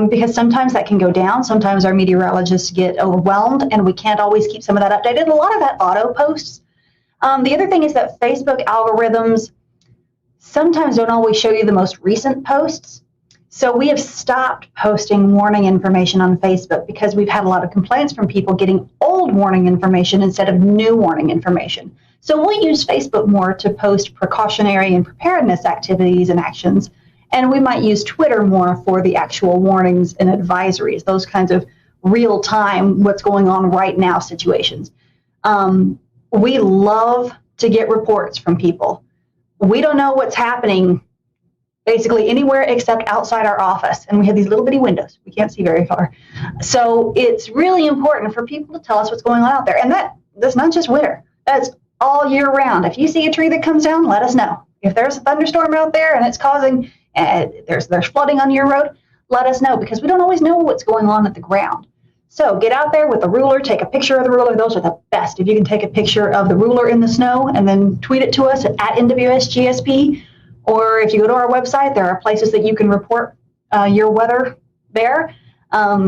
Because sometimes that can go down. Sometimes our meteorologists get overwhelmed and we can't always keep some of that updated. A lot of that auto posts. The other thing is that Facebook algorithms sometimes don't always show you the most recent posts. So we have stopped posting warning information on Facebook because we've had a lot of complaints from people getting old warning information instead of new warning information. So we'll use Facebook more to post precautionary and preparedness activities and actions. And we might use Twitter more for the actual warnings and advisories, those kinds of real-time, what's going on right now situations. We love to get reports from people. We don't know what's happening basically anywhere except outside our office. And we have these little bitty windows. We can't see very far. So it's really important for people to tell us what's going on out there. And that's not just winter. That's all year round. If you see a tree that comes down, let us know. If there's a thunderstorm out there and it's causing, there's flooding on your road, let us know because we don't always know what's going on at the ground. So get out there with a ruler, take a picture of the ruler. Those are the best. If you can take a picture of the ruler in the snow and then tweet it to us at NWSGSP, or if you go to our website, there are places that you can report your weather there.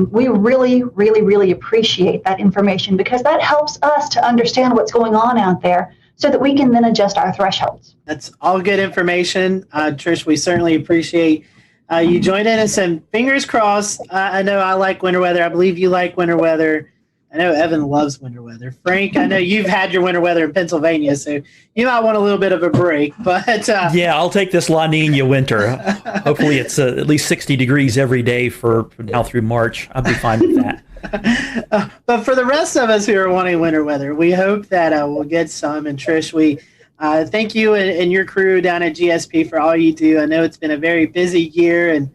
We really, really, really appreciate that information because that helps us to understand what's going on out there so that we can then adjust our thresholds.
That's all good information. Trish, we certainly appreciate you joining us, and fingers crossed. I know I like winter weather. I believe you like winter weather. I know Evan loves winter weather. Frank, I know you've had your winter weather in Pennsylvania, so you might want a little bit of a break. But
yeah, I'll take this La Nina winter. Hopefully it's at least 60 degrees every day for now through March. I'll be fine with that.
But for the rest of us who are wanting winter weather, we hope that we'll get some. And Trish, we thank you and your crew down at GSP for all you do. I know it's been a very busy year, and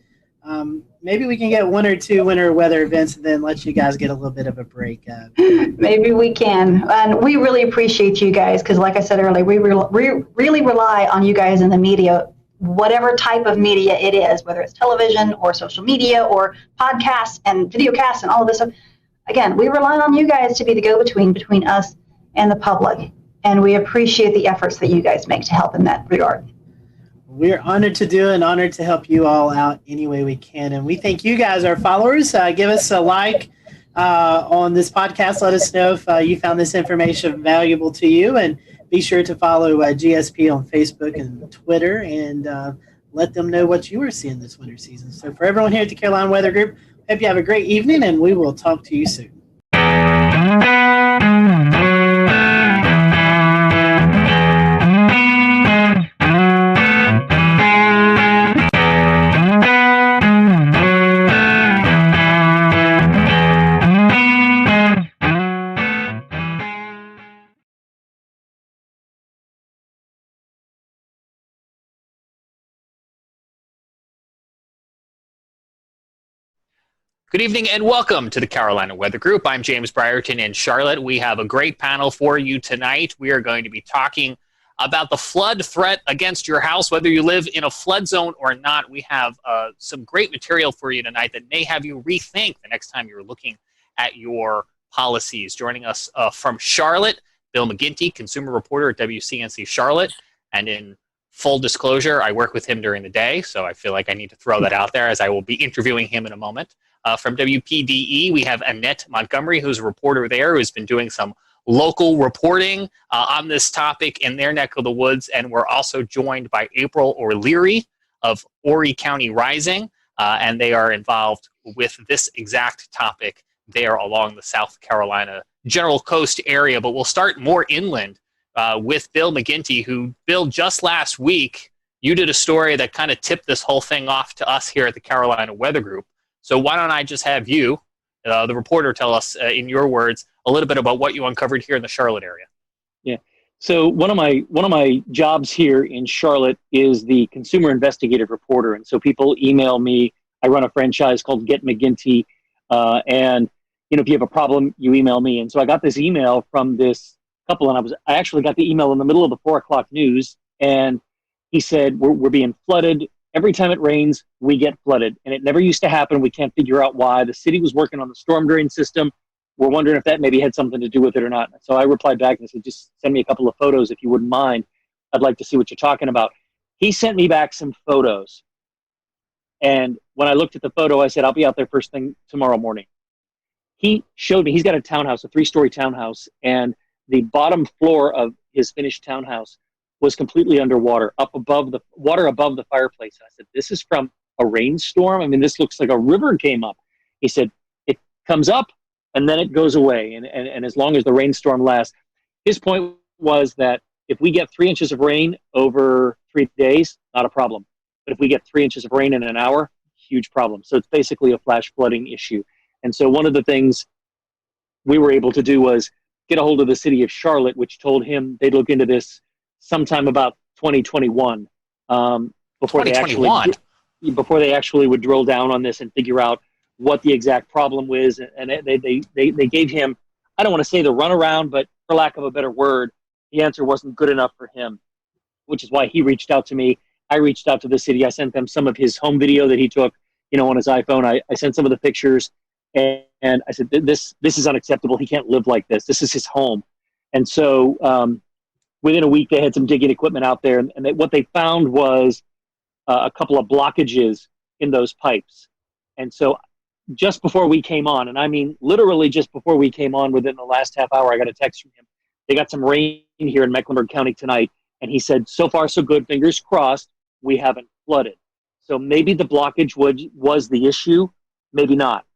maybe we can get one or two winter weather events and then let you guys get a little bit of a break.
Maybe we can. And we really appreciate you guys because, like I said earlier, we really rely on you guys in the media, whatever type of media it is, whether it's television or social media or podcasts and videocasts and all of this stuff. Again, we rely on you guys to be the go-between between us and the public. And we appreciate the efforts that you guys make to help in that regard.
We're honored to do and honored to help you all out any way we can. And we thank you guys, our followers. Give us a like on this podcast. Let us know if you found this information valuable to you. And be sure to follow GSP on Facebook and Twitter. And let them know what you are seeing this winter season. So for everyone here at the Carolina Weather Group, hope you have a great evening, and we will talk to you soon.
Good evening and welcome to the Carolina Weather Group. I'm James Brierton in Charlotte. We have a great panel for you tonight. We are going to be talking about the flood threat against your house, whether you live in a flood zone or not. We have some great material for you tonight that may have you rethink the next time you're looking at your policies. Joining us from Charlotte, Bill McGinty, consumer reporter at WCNC Charlotte. And in full disclosure, I work with him during the day, so I feel like I need to throw that out there as I will be interviewing him in a moment. From WPDE, we have Annette Montgomery, who's a reporter there, who's been doing some local reporting on this topic in their neck of the woods. And we're also joined by April O'Leary of Horry County Rising, and they are involved with this exact topic there along the South Carolina General Coast area. But we'll start more inland with Bill McGinty, who, Bill, just last week, you did a story that kind of tipped this whole thing off to us here at the Carolina Weather Group. So why don't I just have you, the reporter, tell us, in your words, a little bit about what you uncovered here in the Charlotte area.
Yeah. So one of my jobs here in Charlotte is the consumer investigative reporter, and so people email me. I run a franchise called Get McGinty, and if you have a problem, you email me. And so I got this email from this couple, and I actually got the email in the middle of the 4 o'clock news, and he said we're being flooded. Every time it rains, we get flooded, and it never used to happen. We can't figure out why. The city was working on the storm drain system. We're wondering if that maybe had something to do with it or not. So I replied back and said, just send me a couple of photos if you wouldn't mind. I'd like to see what you're talking about. He sent me back some photos, and when I looked at the photo, I said, I'll be out there first thing tomorrow morning. He showed me, he's got a townhouse, a 3-story townhouse, and the bottom floor of his finished townhouse was completely underwater, above the fireplace. And I said, this is from a rainstorm? I mean, this looks like a river came up. He said, it comes up and then it goes away. And as long as the rainstorm lasts, his point was that if we get 3 inches of rain over 3 days, not a problem. But if we get 3 inches of rain in an hour, huge problem. So it's basically a flash flooding issue. And so one of the things we were able to do was get a hold of the city of Charlotte, which told him they'd look into this sometime about 2021, before they actually would drill down on this and figure out what the exact problem was. And they gave him, I don't want to say the runaround, but for lack of a better word, the answer wasn't good enough for him, which is why he reached out to me. I reached out to the city. I sent them some of his home video that he took, on his iPhone. I sent some of the pictures, and I said, this is unacceptable. He can't live like this. This is his home. And so, within a week, they had some digging equipment out there, and what they found was a couple of blockages in those pipes. And so just before we came on, and I mean literally just before we came on, within the last half hour, I got a text from him. They got some rain here in Mecklenburg County tonight, and he said, so far so good, fingers crossed, we haven't flooded. So maybe the blockage was the issue, maybe not.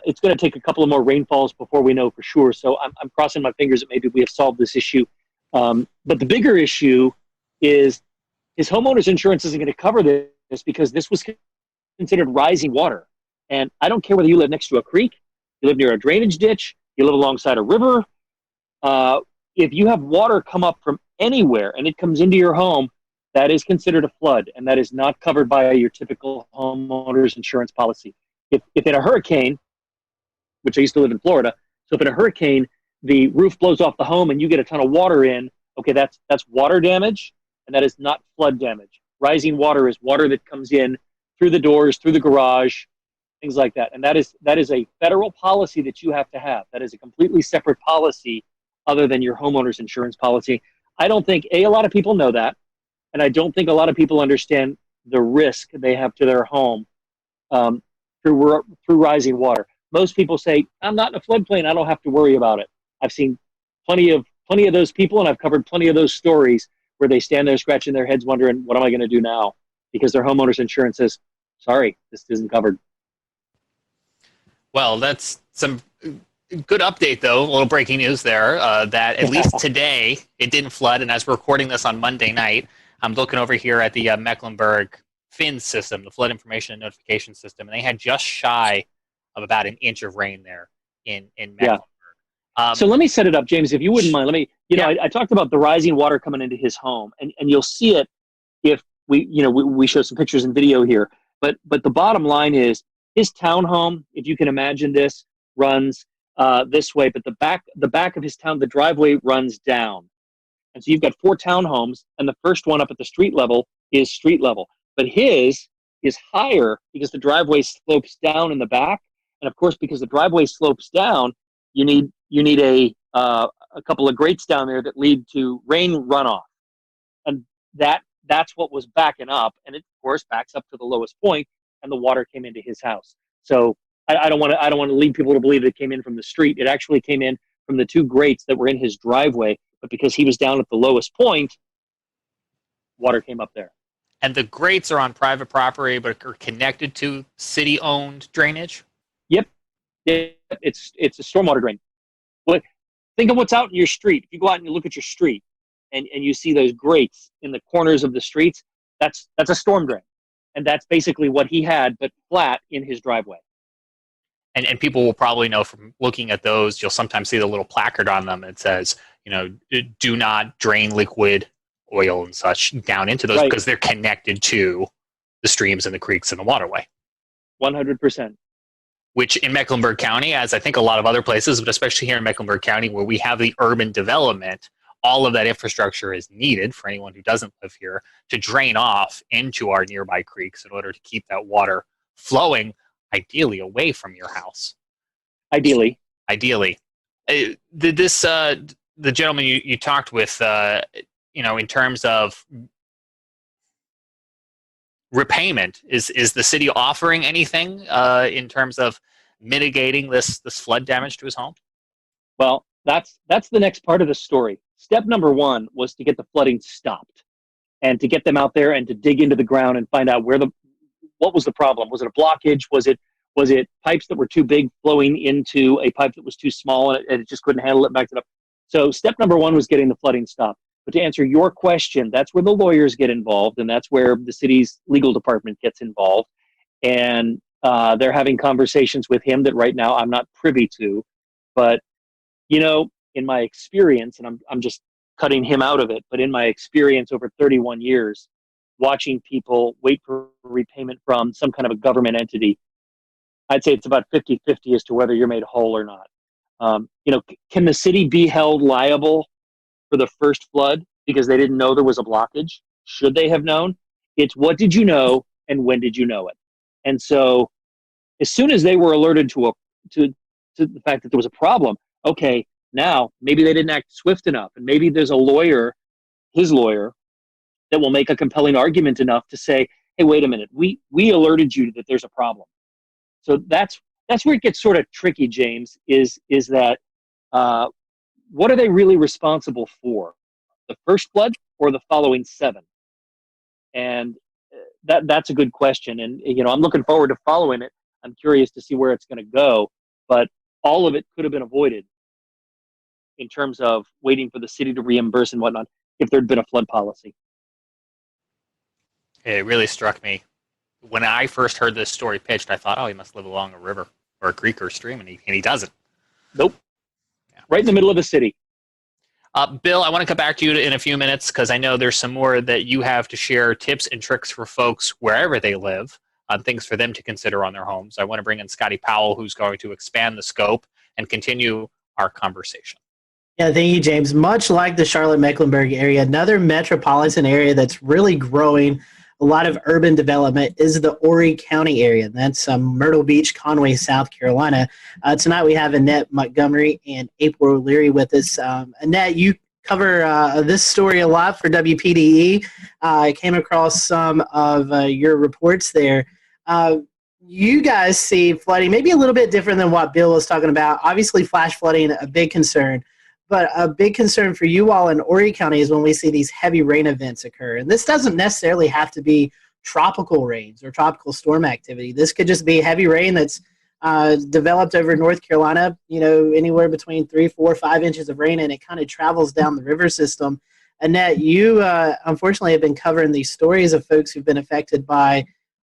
It's going to take a couple of more rainfalls before we know for sure. So I'm crossing my fingers that maybe we have solved this issue. But the bigger issue is his homeowner's insurance isn't going to cover this because this was considered rising water. And I don't care whether you live next to a creek, you live near a drainage ditch, you live alongside a river. If you have water come up from anywhere and it comes into your home, that is considered a flood, and that is not covered by your typical homeowner's insurance policy. If in a hurricane, which I used to live in Florida, so if in a hurricane, the roof blows off the home and you get a ton of water in, okay, that's water damage, and that is not flood damage. Rising water is water that comes in through the doors, through the garage, things like that. And that is a federal policy that you have to have. That is a completely separate policy other than your homeowner's insurance policy. I don't think, a lot of people know that, and I don't think a lot of people understand the risk they have to their home through rising water. Most people say, I'm not in a floodplain, I don't have to worry about it. I've seen plenty of those people, and I've covered plenty of those stories where they stand there scratching their heads wondering, what am I going to do now? because their homeowner's insurance says, sorry, this isn't covered.
Well, that's some good update, though. A little breaking news there, that at least today it didn't flood. And as we're recording this on Monday night, I'm looking over here at the Mecklenburg FIN system, the Flood Information and Notification System, and they had just shy of about an inch of rain there in Mecklenburg.
So let me set it up, James, if you wouldn't mind. Let me, I talked about the rising water coming into his home, and you'll see it if we show some pictures and video here. But the bottom line is his townhome, if you can imagine this, runs this way, but the back of his town, the driveway runs down. And so you've got 4 townhomes, and the first one up at the street level is street level. But his is higher because the driveway slopes down in the back. And of course, because the driveway slopes down, you need a couple of grates down there that lead to rain runoff. And that's what was backing up. And it, of course, backs up to the lowest point, and the water came into his house. So I don't want to lead people to believe it came in from the street. It actually came in from the 2 grates that were in his driveway. But because he was down at the lowest point, water came up there.
And the grates are on private property, but are connected to city-owned drainage?
Yep. It's a stormwater drain. But think of what's out in your street. If you go out and you look at your street and you see those grates in the corners of the streets, that's a storm drain. And that's basically what he had, but flat in his driveway.
And people will probably know from looking at those, you'll sometimes see the little placard on them that says, do not drain liquid oil and such down into those, because they're connected to the streams and the creeks and the waterway.
100%.
Which in Mecklenburg County, as I think a lot of other places, but especially here in Mecklenburg County where we have the urban development, all of that infrastructure is needed for anyone who doesn't live here to drain off into our nearby creeks in order to keep that water flowing, ideally away from your house.
Ideally.
The gentleman you talked with, in terms of repayment, is the city offering anything in terms of mitigating this flood damage to his home?
Well, that's the next part of the story. Step number 1 was to get the flooding stopped and to get them out there and to dig into the ground and find out what was the problem. Was it a blockage? Was it pipes that were too big flowing into a pipe that was too small and it just couldn't handle it, backed it up? So step number 1 was getting the flooding stopped. But to answer your question, that's where the lawyers get involved, and that's where the city's legal department gets involved. And they're having conversations with him that right now I'm not privy to. But, in my experience, and I'm just cutting him out of it, but in my experience over 31 years, watching people wait for repayment from some kind of a government entity, I'd say it's about 50-50 as to whether you're made whole or not. Can the city be held liable for the first flood because they didn't know there was a blockage? Should they have known? It's what did you know and when did you know it? And so as soon as they were alerted to the fact that there was a problem, okay, now maybe they didn't act swift enough, and maybe there's a lawyer, his lawyer, that will make a compelling argument enough to say, hey, wait a minute, we alerted you that there's a problem. So that's where it gets sort of tricky, James, is that what are they really responsible for? The first flood or the following 7? And that's a good question. And, I'm looking forward to following it. I'm curious to see where it's going to go. But all of it could have been avoided in terms of waiting for the city to reimburse and whatnot if there'd been a flood policy.
It really struck me. When I first heard this story pitched, I thought, oh, he must live along a river or a creek or a stream, and he doesn't.
Nope. Yeah. Right in the middle of the city.
Bill, I want to come back to you in a few minutes because I know there's some more that you have to share, tips and tricks for folks wherever they live, things for them to consider on their homes. I want to bring in Scotty Powell, who's going to expand the scope and continue our conversation.
Yeah, thank you, James. Much like the Charlotte-Mecklenburg area, another metropolitan area that's really growing a lot of urban development is the Horry County area. That's Myrtle Beach, Conway, South Carolina. Tonight we have Annette Montgomery and April O'Leary with us. Annette, you cover this story a lot for WPDE. I came across some of your reports there. You guys see flooding maybe a little bit different than what Bill was talking about. Obviously, flash flooding, a big concern. But a big concern for you all in Horry County is when we see these heavy rain events occur. And this doesn't necessarily have to be tropical rains or tropical storm activity. This could just be heavy rain that's developed over North Carolina, anywhere between 3, 4, 5 inches of rain, and it kind of travels down the river system. Annette, you unfortunately have been covering these stories of folks who've been affected by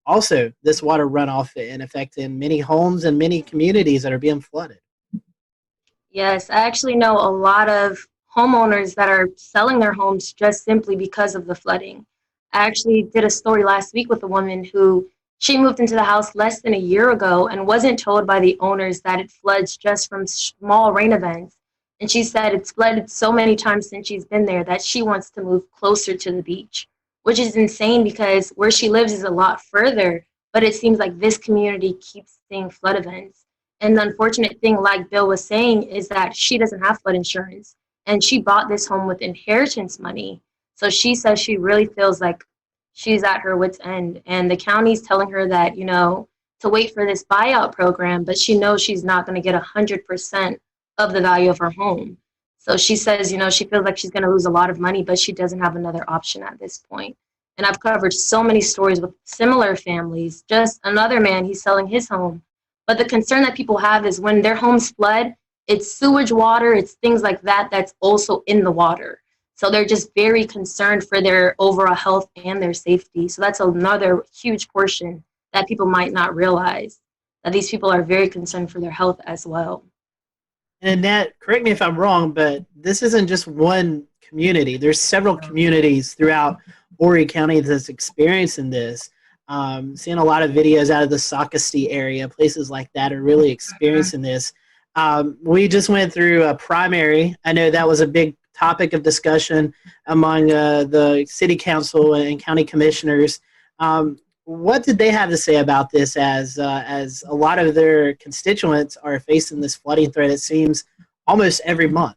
also this water runoff and affecting many homes and many communities that are being flooded.
Yes, I actually know a lot of homeowners that are selling their homes just simply because of the flooding. I actually did a story last week with a woman who she moved into the house less than a year ago and wasn't told by the owners that it floods just from small rain events. And she said it's flooded so many times since she's been there that she wants to move closer to the beach, which is insane because where she lives is a lot further, but it seems like this community keeps seeing flood events. And the unfortunate thing, like Bill was saying, is that she doesn't have flood insurance, and she bought this home with inheritance money. So she says she really feels like she's at her wit's end, and the county's telling her that, to wait for this buyout program, but she knows she's not going to get 100% of the value of her home. So she says, she feels like she's going to lose a lot of money, but she doesn't have another option at this point. And I've covered so many stories with similar families. Just another man, he's selling his home. But the concern that people have is when their homes flood, it's sewage water, it's things like that that's also in the water. So they're just very concerned for their overall health and their safety. So that's another huge portion that people might not realize, that these people are very concerned for their health as well.
And Nat, correct me if I'm wrong, but this isn't just one community. There's several communities throughout Horry County that's experiencing this. Seeing a lot of videos out of the Socastee area, places like that are really experiencing this. We just went through a primary. I know that was a big topic of discussion among the city council and county commissioners. What did they have to say about this as a lot of their constituents are facing this flooding threat, it seems, almost every month?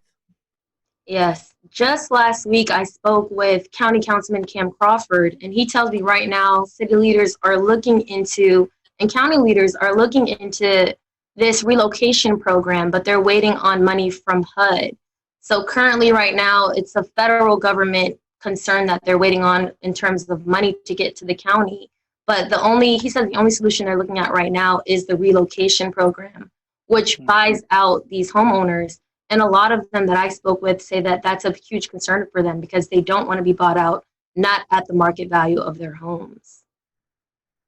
Yes. Just last week, I spoke with County Councilman Cam Crawford, and he tells me right now city leaders are looking into, and county leaders are looking into this relocation program, but they're waiting on money from HUD. So currently right now, it's a federal government concern that they're waiting on in terms of money to get to the county. But he said the only solution they're looking at right now is the relocation program, which buys out these homeowners. And a lot of them that I spoke with say that that's a huge concern for them because they don't want to be bought out, not at the market value of their homes.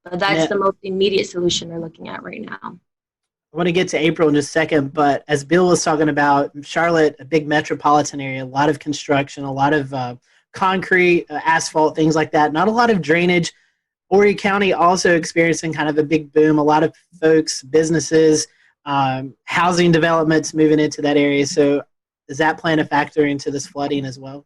But that's the most immediate solution they're looking at right now.
I want to get to April in just a second, but as Bill was talking about, Charlotte, a big metropolitan area, a lot of construction, a lot of concrete, asphalt, things like that, not a lot of drainage. Horry County also experiencing kind of a big boom, a lot of folks, businesses, housing developments moving into that area. So does that play a factor into this flooding as well?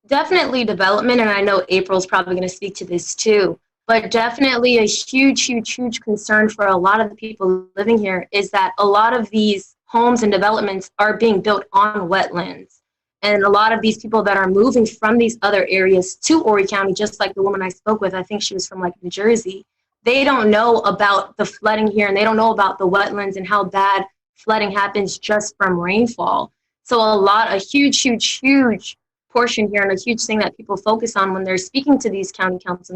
Definitely development, and I know April's probably going to speak to this too, but definitely a huge concern for a lot of the people living here is that a lot of these homes and developments are being built on wetlands. And a lot of these people that are moving from these other areas to Horry County, just like the woman I spoke with, I think she was from New Jersey, they don't know about the flooding here, and they don't know about the wetlands and how bad flooding happens just from rainfall. So a huge portion here, and a huge thing that people focus on when they're speaking to these county councilmen